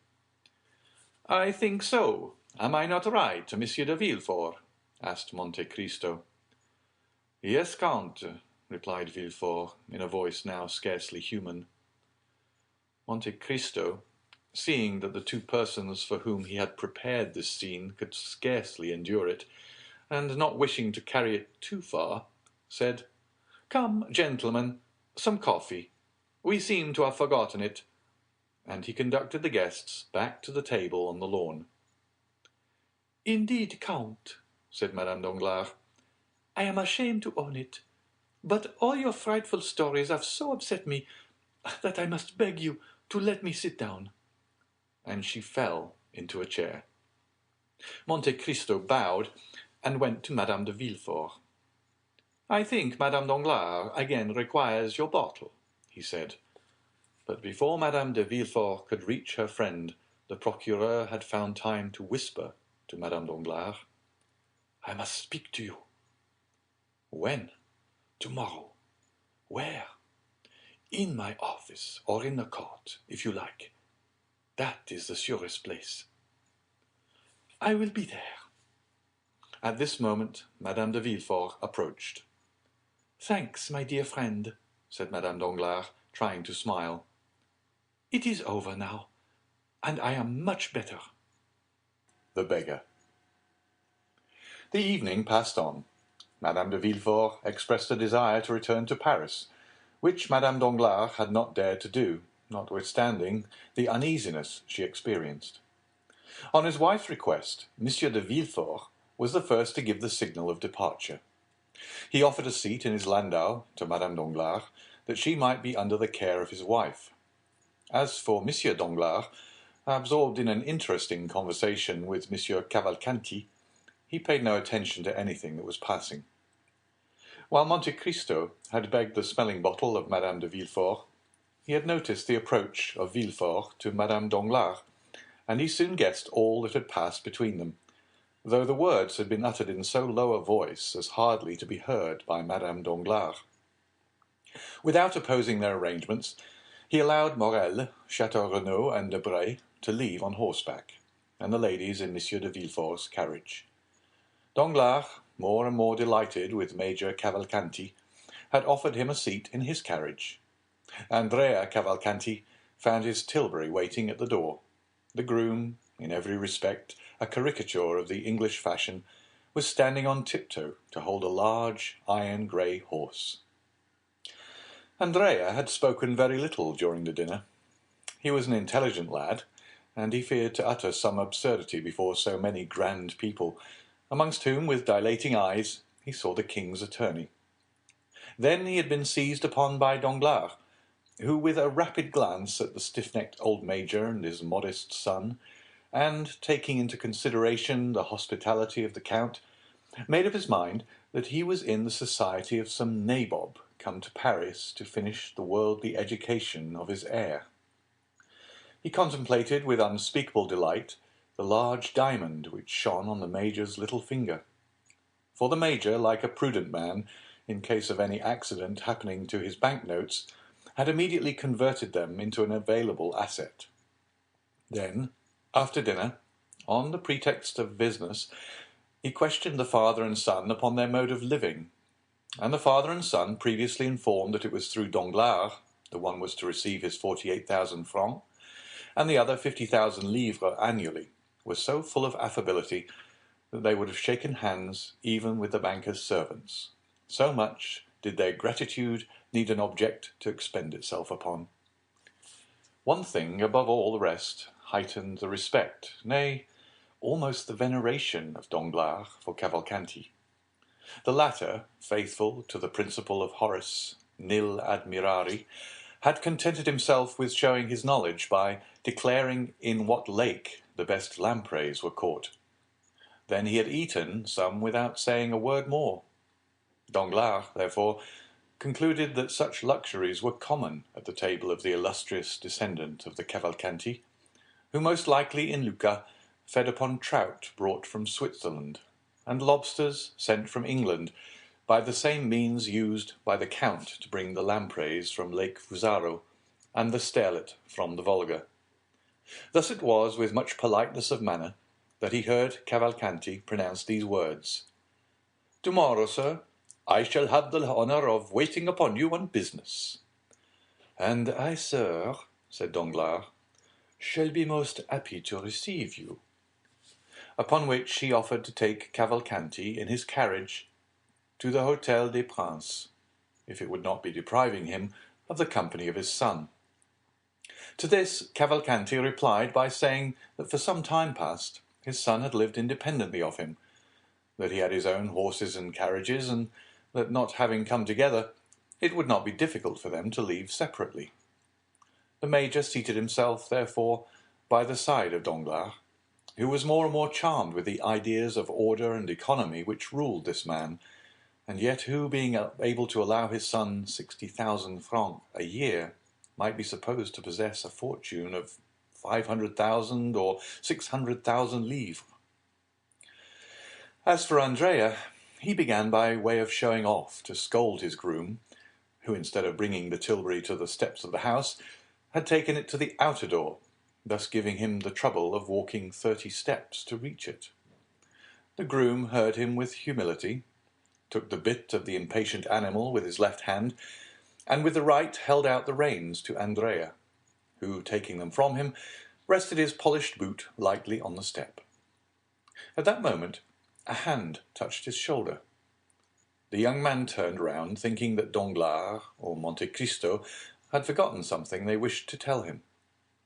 I think so. Am I not right, Monsieur de Villefort? Asked Monte Cristo. Yes, Count, replied Villefort, in a voice now scarcely human. Monte Cristo, seeing that the two persons for whom he had prepared this scene could scarcely endure it, and not wishing to carry it too far, said, Come, gentlemen, some coffee. We seem to have forgotten it. And he conducted the guests back to the table on the lawn. Indeed, Count, said Madame Danglars, I am ashamed to own it, but all your frightful stories have so upset me that I must beg you to let me sit down. And she fell into a chair. Monte Cristo bowed and went to Madame de Villefort. I think Madame Danglars again requires your bottle, he said. But before Madame de Villefort could reach her friend, the procureur had found time to whisper to Madame Danglars, I must speak to you. When? Tomorrow. Where? In my office, or in the court, if you like. That is the surest place. I will be there. At this moment, Madame de Villefort approached. Thanks, my dear friend, said Madame Danglars, trying to smile. It is over now, and I am much better. The beggar. The evening passed on. Madame de Villefort expressed a desire to return to Paris, which Madame Danglars had not dared to do, notwithstanding the uneasiness she experienced. On his wife's request, Monsieur de Villefort was the first to give the signal of departure. He offered a seat in his landau to Madame Danglars, that she might be under the care of his wife. As for Monsieur Danglars, absorbed in an interesting conversation with Monsieur Cavalcanti, he paid no attention to anything that was passing. While Monte Cristo had begged the smelling bottle of Madame de Villefort, he had noticed the approach of Villefort to Madame Danglars, and he soon guessed all that had passed between them, though the words had been uttered in so low a voice as hardly to be heard by Madame Danglars. Without opposing their arrangements, he allowed Morel, Château Renaud, and Debray to leave on horseback, and the ladies in Monsieur de Villefort's carriage. Danglars, more and more delighted with Major Cavalcanti, had offered him a seat in his carriage. Andrea Cavalcanti found his tilbury waiting at the door. The groom, in every respect a caricature of the English fashion, was standing on tiptoe to hold a large iron grey horse. Andrea had spoken very little during the dinner. He was an intelligent lad, and he feared to utter some absurdity before so many grand people, amongst whom, with dilating eyes, he saw the king's attorney. Then he had been seized upon by Danglars, who, with a rapid glance at the stiff-necked old major and his modest son, and taking into consideration the hospitality of the count, made up his mind that he was in the society of some nabob come to Paris to finish the worldly education of his heir. He contemplated with unspeakable delight the large diamond which shone on the major's little finger. For the major, like a prudent man, in case of any accident happening to his banknotes, had immediately converted them into an available asset. Then, after dinner, on the pretext of business, he questioned the father and son upon their mode of living, and the father and son, previously informed that it was through Danglars, the one was to receive his 48,000 francs, and the other 50,000 livres annually, were so full of affability that they would have shaken hands even with the banker's servants. So much did their gratitude need an object to expend itself upon. One thing, above all the rest, heightened the respect, nay, almost the veneration of Danglars for Cavalcanti. The latter, faithful to the principle of Horace, nil admirari, had contented himself with showing his knowledge by declaring in what lake the best lampreys were caught. Then he had eaten some without saying a word more. Danglars, therefore, concluded that such luxuries were common at the table of the illustrious descendant of the Cavalcanti, who most likely in Lucca fed upon trout brought from Switzerland, and lobsters sent from England by the same means used by the Count to bring the lampreys from Lake Fusaro and the sterlet from the Volga. Thus it was with much politeness of manner that he heard Cavalcanti pronounce these words: "Tomorrow, sir, I shall have the honour of waiting upon you on business." "And I, sir," said Danglars, "shall be most happy to receive you." Upon which he offered to take Cavalcanti in his carriage to the Hôtel des Princes, if it would not be depriving him of the company of his son. To this Cavalcanti replied by saying that for some time past his son had lived independently of him, that he had his own horses and carriages, and that not having come together, it would not be difficult for them to leave separately. The Major seated himself, therefore, by the side of Danglars, who was more and more charmed with the ideas of order and economy which ruled this man, and yet who, being able to allow his son 60,000 francs a year, might be supposed to possess a fortune of 500,000 or 600,000 livres. As for Andrea, he began by way of showing off to scold his groom, who, instead of bringing the tilbury to the steps of the house, had taken it to the outer door, thus giving him the trouble of walking 30 steps to reach it. The groom heard him with humility, took the bit of the impatient animal with his left hand, and with the right held out the reins to Andrea, who, taking them from him, rested his polished boot lightly on the step. At that moment a hand touched his shoulder. The young man turned round, thinking that Danglars or Monte Cristo had forgotten something they wished to tell him,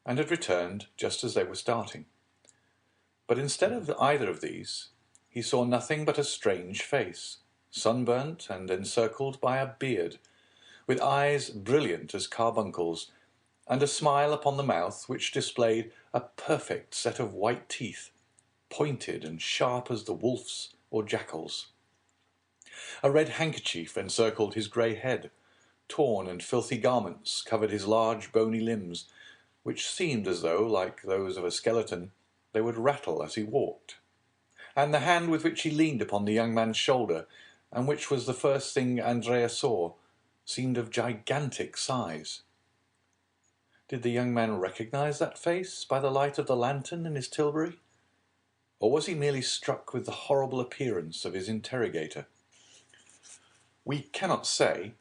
and had returned just as they were starting. But instead of either of these, he saw nothing but a strange face, sunburnt and encircled by a beard, with eyes brilliant as carbuncles, and a smile upon the mouth which displayed a perfect set of white teeth, pointed and sharp as the wolf's or jackal's. A red handkerchief encircled his grey head, torn and filthy garments covered his large bony limbs, which seemed as though, like those of a skeleton, they would rattle as he walked. And the hand with which he leaned upon the young man's shoulder, and which was the first thing Andrea saw, seemed of gigantic size. Did the young man recognize that face by the light of the lantern in his tilbury? Or was he merely struck with the horrible appearance of his interrogator? We cannot say,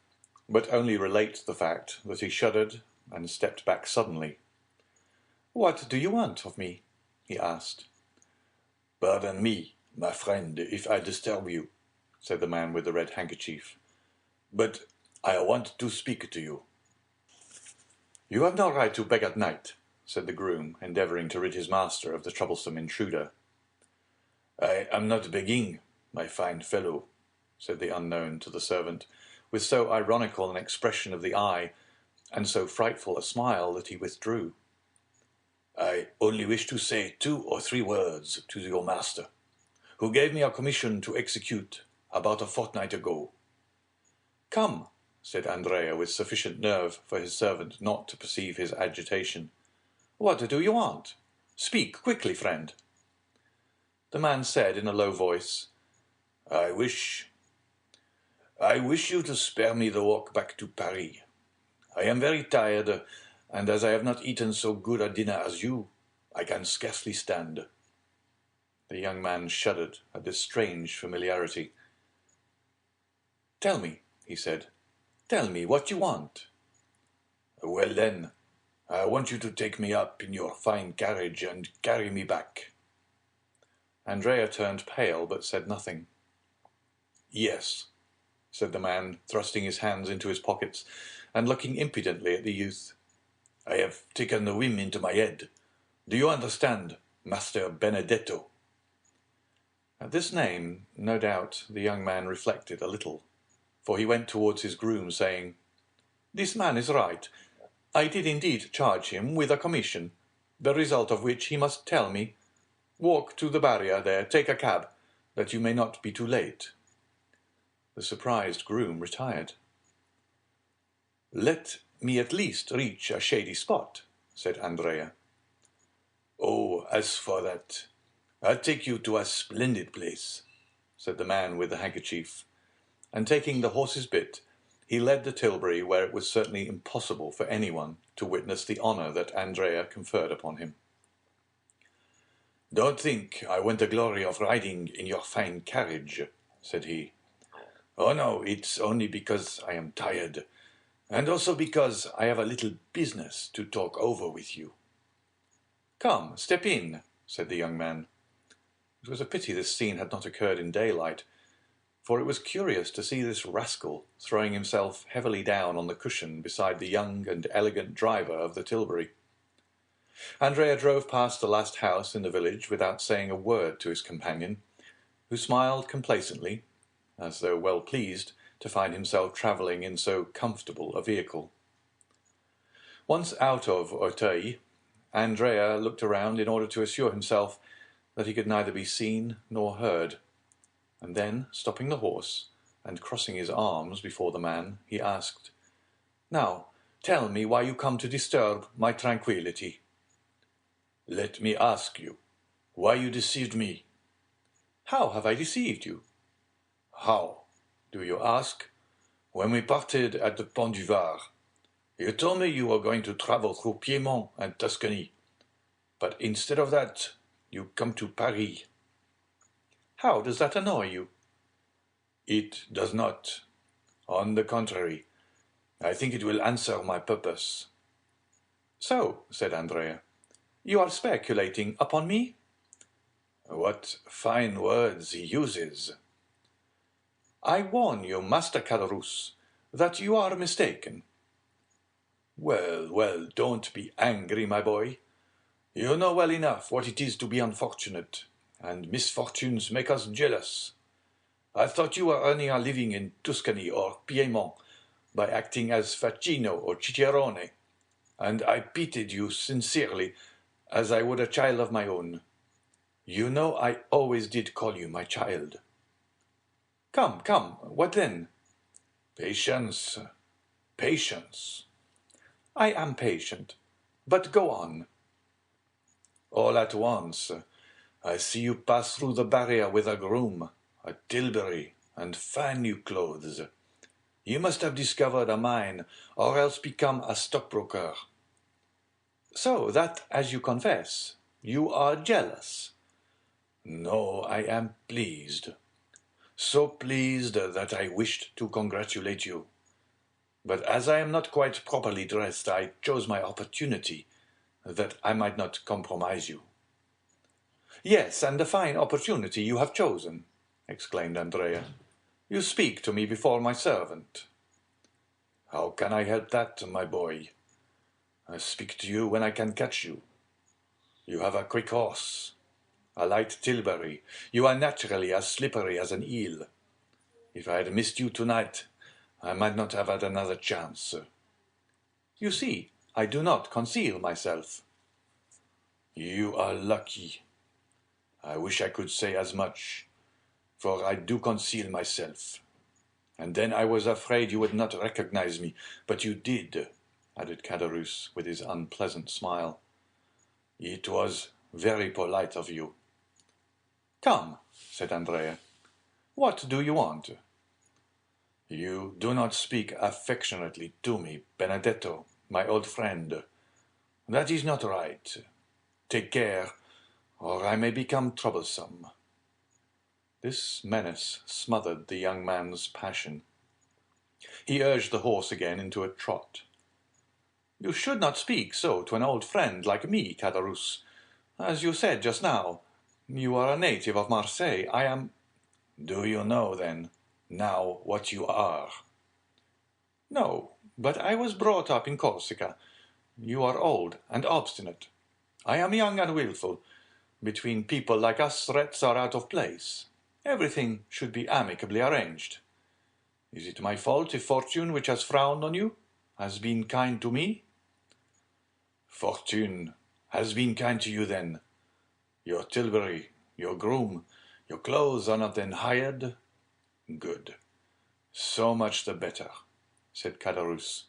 but only relate the fact that he shuddered and stepped back suddenly. "What do you want of me?" he asked. "Pardon me, my friend, if I disturb you," said the man with the red handkerchief, "but I want to speak to you." "You have no right to beg at night," said the groom, endeavouring to rid his master of the troublesome intruder. "I am not begging, my fine fellow," said the unknown to the servant, with so ironical an expression of the eye, and so frightful a smile, that he withdrew. "I only wish to say 2 or 3 words to your master, who gave me a commission to execute about a fortnight ago." "Come," said Andrea, with sufficient nerve for his servant not to perceive his agitation. "What do you want? Speak quickly, friend." The man said in a low voice, I wish you to spare me the walk back to Paris. I am very tired, and as I have not eaten so good a dinner as you, I can scarcely stand." The young man shuddered at this strange familiarity. "Tell me," he said, "tell me what you want." "Well then, I want you to take me up in your fine carriage and carry me back." Andrea turned pale, but said nothing. "Yes," said the man, thrusting his hands into his pockets, and looking impudently at the youth. "I have taken the whim into my head. Do you understand, Master Benedetto?" At this name, no doubt, the young man reflected a little, for he went towards his groom, saying, "This man is right. I did indeed charge him with a commission, the result of which he must tell me. Walk to the barrier there, take a cab, that you may not be too late." The surprised groom retired. "Let me at least reach a shady spot," said Andrea.
"Oh, as for that, I'll take you to a splendid place,"
said the man with the handkerchief, and taking the horse's bit, he led the tilbury where it was certainly impossible for anyone to witness the honour that Andrea conferred upon him.
"Don't think I want the glory of riding in your fine carriage," said he. "Oh no, it's only because I am tired, and also because I have a little business to talk over with you."
"Come, step in," said the young man. It was a pity this scene had not occurred in daylight, for it was curious to see this rascal throwing himself heavily down on the cushion beside the young and elegant driver of the tilbury. Andrea drove past the last house in the village without saying a word to his companion, who smiled complacently, as though well pleased to find himself travelling in so comfortable a vehicle. Once out of Auteuil, Andrea looked around in order to assure himself that he could neither be seen nor heard, and then, stopping the horse and crossing his arms before the man, he asked, "Now, tell me why you come to disturb my tranquillity."
"Let me ask you, why you deceived me?"
"How have I deceived you?"
"How, do you ask? When we parted at the Pont du Var, you told me you were going to travel through Piedmont and Tuscany, but instead of that, you come to Paris."
"How does that annoy you?"
"It does not. On the contrary, I think it will answer my purpose."
"So," said Andrea, "you are speculating upon me?"
"What fine words he uses!"
"I warn you, Master Caderousse, that you are mistaken."
"Well, well, don't be angry, my boy. You know well enough what it is to be unfortunate, and misfortunes make us jealous. I thought you were earning a living in Tuscany or Piedmont by acting as Facchino or Cicerone, and I pitied you sincerely, as I would a child of my own. You know I always did call you my child."
"Come, come, what then?"
"Patience, patience."
"I am patient, but go on."
"All at once, I see you pass through the barrier with a groom, a tilbury, and fine new clothes. You must have discovered a mine, or else become a stockbroker."
"So that, as you confess, you are jealous."
"No, I am pleased. So pleased that I wished to congratulate you. But as I am not quite properly dressed, I chose my opportunity, that I might not compromise you."
"Yes, and a fine opportunity you have chosen," exclaimed Andrea. "You speak to me before my servant."
"How can I help that, my boy? I speak to you when I can catch you. You have a quick horse, a light tilbury. You are naturally as slippery as an eel. If I had missed you tonight, I might not have had another chance."
"You see, I do not conceal myself."
"You are lucky. I wish I could say as much, for I do conceal myself. And then I was afraid you would not recognize me, but you did," added Caderousse with his unpleasant smile. "It was very polite of you."
"Come," said Andrea, "what do you want?"
"You do not speak affectionately to me, Benedetto, my old friend. That is not right. Take care, or I may become troublesome."
This menace smothered the young man's passion. He urged the horse again into a trot. "You should not speak so to an old friend like me, Caderousse. As you said just now, you are a native of Marseille. I am—"
"Do you know, then, now what you are?"
"No, but I was brought up in Corsica. You are old and obstinate. I am young and wilful. Between people like us, threats are out of place. Everything should be amicably arranged. Is it my fault if fortune, which has frowned on you, has been kind to me?"
"Fortune has been kind to you, then? Your tilbury, your groom, your clothes are not then hired? Good. So much the better," said Caderousse,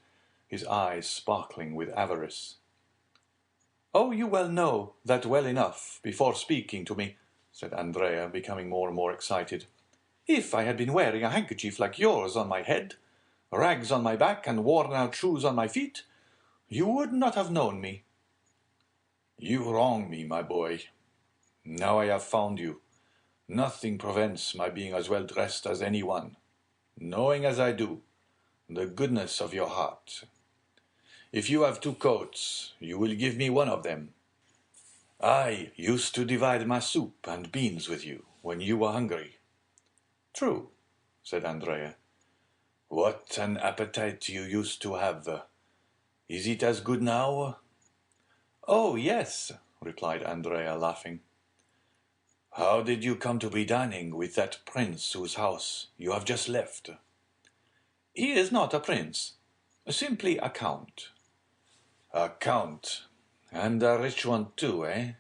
his eyes sparkling with avarice. "Oh, you well know that well enough before speaking to me," said Andrea, becoming more and more excited. "If I had been wearing a handkerchief like yours on my head, rags on my back, and worn-out shoes on my feet, you would not have known me." "You wrong me, my boy. Now I have found you, nothing prevents my being as well dressed as anyone, knowing as I do the goodness of your heart. If you have 2 coats, you will give me one of them. I used to divide my soup and beans with you when you were hungry."
"True," said Andrea. "What an appetite you used to have! Is it as good now?"
"Oh, yes," replied Andrea, laughing.
"How did you come to be dining with that prince whose house you have just left?"
"He is not a prince, simply a count."
"A count, and a rich one too, eh?"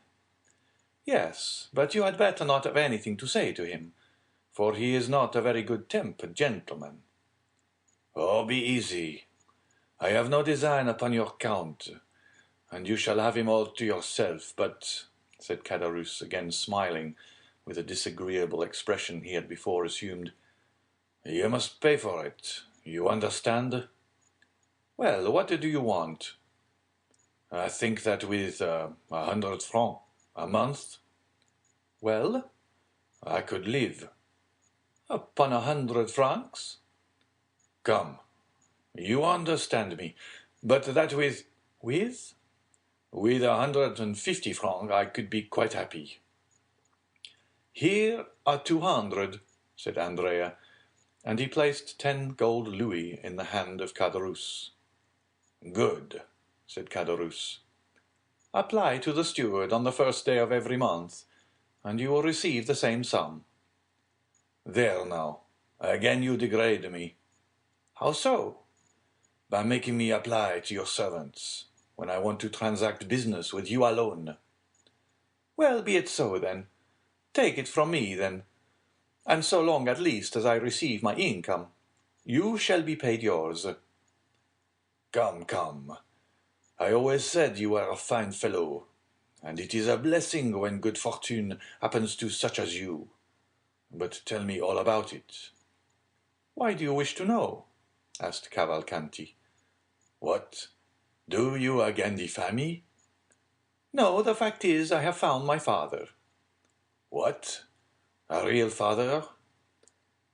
"Yes, but you had better not have anything to say to him, for he is not a very good-tempered gentleman."
"Oh, be easy. I have no design upon your count, and you shall have him all to yourself. But," said Caderousse, again smiling with a disagreeable expression he had before assumed, "you must pay for it. You understand?"
"Well, what do you want?"
"I think that with 100 francs a month—"
"Well?"
"I could live."
"Upon 100 francs?"
"Come, you understand me, but that with—"
"With?"
"With 150 francs I could be quite happy."
"Here are 200," said Andrea, and he placed 10 gold louis in the hand of Caderousse.
"Good," said Caderousse.
"Apply to the steward on the first day of every month, and you will receive the same sum."
"There now, again you degrade me."
"How so?"
"By making me apply to your servants, when I want to transact business with you alone."
"Well, be it so, then. Take it from me, then, and so long at least as I receive my income, you shall be paid yours."
"Come, come. I always said you were a fine fellow, and it is a blessing when good fortune happens to such as you. But tell me all about it."
"Why do you wish to know?" asked Cavalcanti.
"What? Do you again defy me?"
"No, the fact is I have found my father."
"What? A real father?"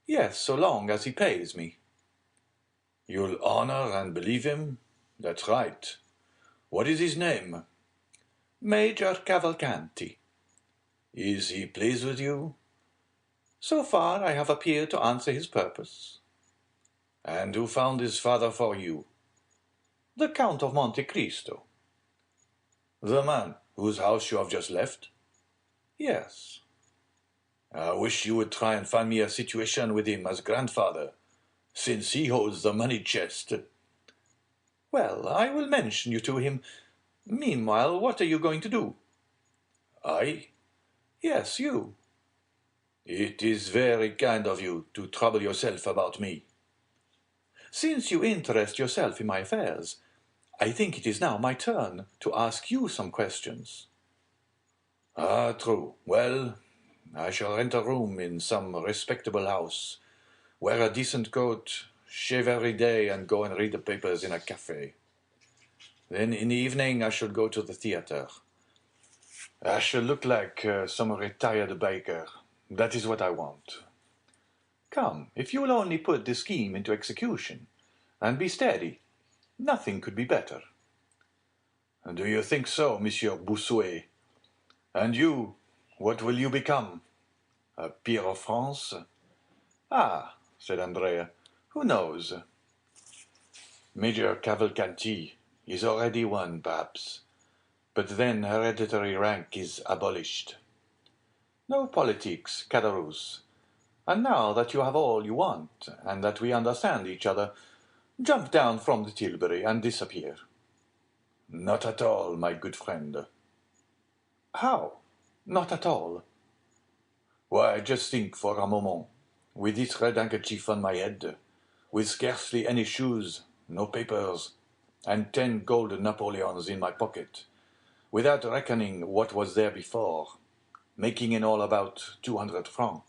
"Yes, so long as he pays me."
"You'll honor and believe him? That's right. What is his name?"
"Major Cavalcanti."
"Is he pleased with you?"
"So far I have appeared to answer his purpose."
"And who found his father for you?"
"The Count of Monte Cristo."
"The man whose house you have just left?"
"Yes."
"I wish you would try and find me a situation with him as grandfather, since he holds the money chest."
"Well, I will mention you to him. Meanwhile, what are you going to do?"
"I?
"Yes, you."
It is very kind of you to trouble yourself about me."
"Since you interest yourself in my affairs, I think it is now my turn to ask you some questions."
"Ah, true. Well, I shall rent a room in some respectable house, wear a decent coat, shave every day, and go and read the papers in a cafe. Then in the evening I shall go to the theatre. I shall look like some retired baker. That is what I want."
"Come, if you will only put this scheme into execution, and be steady, nothing could be better."
"Do you think so, Monsieur Bossuet? And you, what will you become? A peer of France?"
"Ah," said Andrea, "who knows?"
"Major Cavalcanti is already one, perhaps, but then hereditary rank is abolished."
"No politics, Caderousse. And now that you have all you want, and that we understand each other, jump down from the tilbury and disappear."
"Not at all, my good friend."
"How? Not at all?"
"Why, just think for a moment, with this red handkerchief on my head, with scarcely any shoes, no papers,
and 10 gold Napoleons in my pocket, without reckoning what was there before, making in all about 200 francs.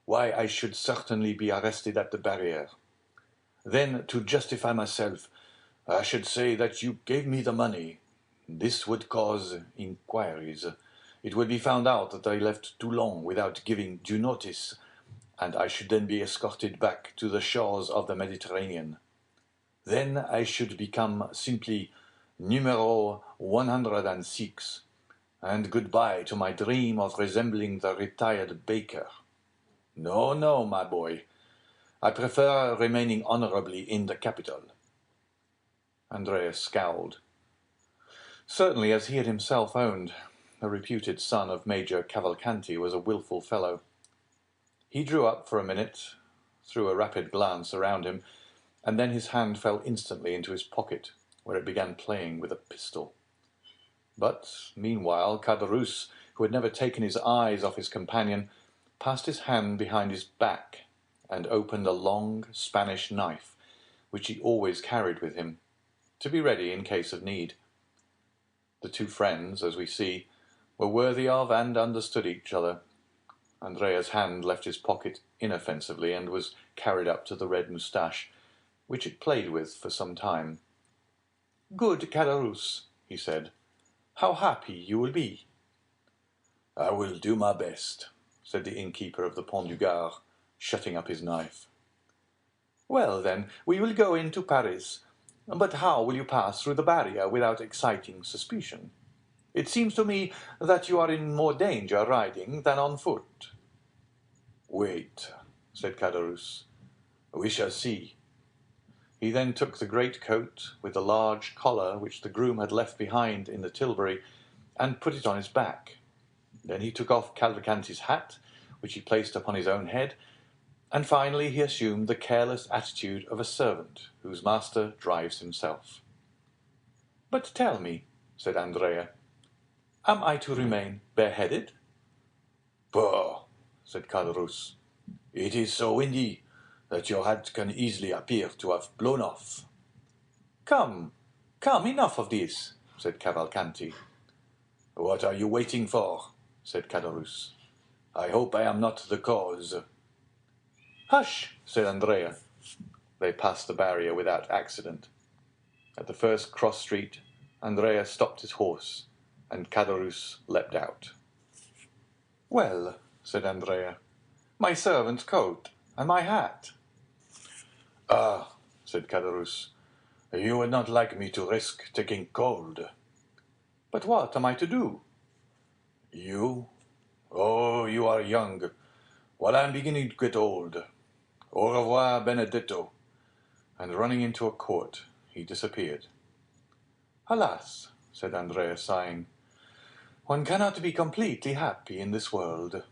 Why, I should certainly be arrested at the barrier. Then, to justify myself, I should say that you gave me the money. This would cause inquiries. It would be found out that I left too long without giving due notice, and I should then be escorted back to the shores of the Mediterranean. Then I should become simply numero 106, and goodbye to my dream of resembling the retired baker. No, no, my boy. I prefer remaining honorably in the capital. Andreas scowled. Certainly, as he had himself owned, the reputed son of Major Cavalcanti was a wilful fellow. He drew up for a minute, threw a rapid glance around him, and then his hand fell instantly into his pocket, where it began playing with a pistol. But, meanwhile, Caderousse, who had never taken his eyes off his companion, passed his hand behind his back and opened a long Spanish knife, which he always carried with him, to be ready in case of need. The two friends, as we see, were worthy of and understood each other. Andrea's hand left his pocket inoffensively and was carried up to the red moustache, which it played with for some time. "Good Caderousse," he said, "how happy you will be." "I will do my best," said the innkeeper of the Pont du Gard, shutting up his knife. "Well, then, we will go into Paris. But how will you pass through the barrier without exciting suspicion? It seems to me that you are in more danger riding than on foot." "Wait," said Caderousse. "We shall see." He then took the great coat with the large collar which the groom had left behind in the tilbury, and put it on his back. Then he took off Cavalcanti's hat, which he placed upon his own head, and finally he assumed the careless attitude of a servant whose master drives himself. "But tell me," said Andrea, "am I to remain bareheaded?" "Pooh," said Caderousse, "it is so windy that your hat can easily appear to have blown off." "Come, come, enough of this," said Cavalcanti. "What are you waiting for?" said Caderousse. "I hope I am not the cause." "Hush!" said Andrea. They passed the barrier without accident. At the first cross street, Andrea stopped his horse, and Caderousse leapt out. "Well," said Andrea, "my servant's coat and my hat." "Ah," said Caderousse, "you would not like me to risk taking cold." "But what am I to do?" "You? Oh, you are young, while I am beginning to get old. Au revoir, Benedetto." And running into a court, he disappeared. "Alas," said Andrea, sighing, "one cannot be completely happy in this world."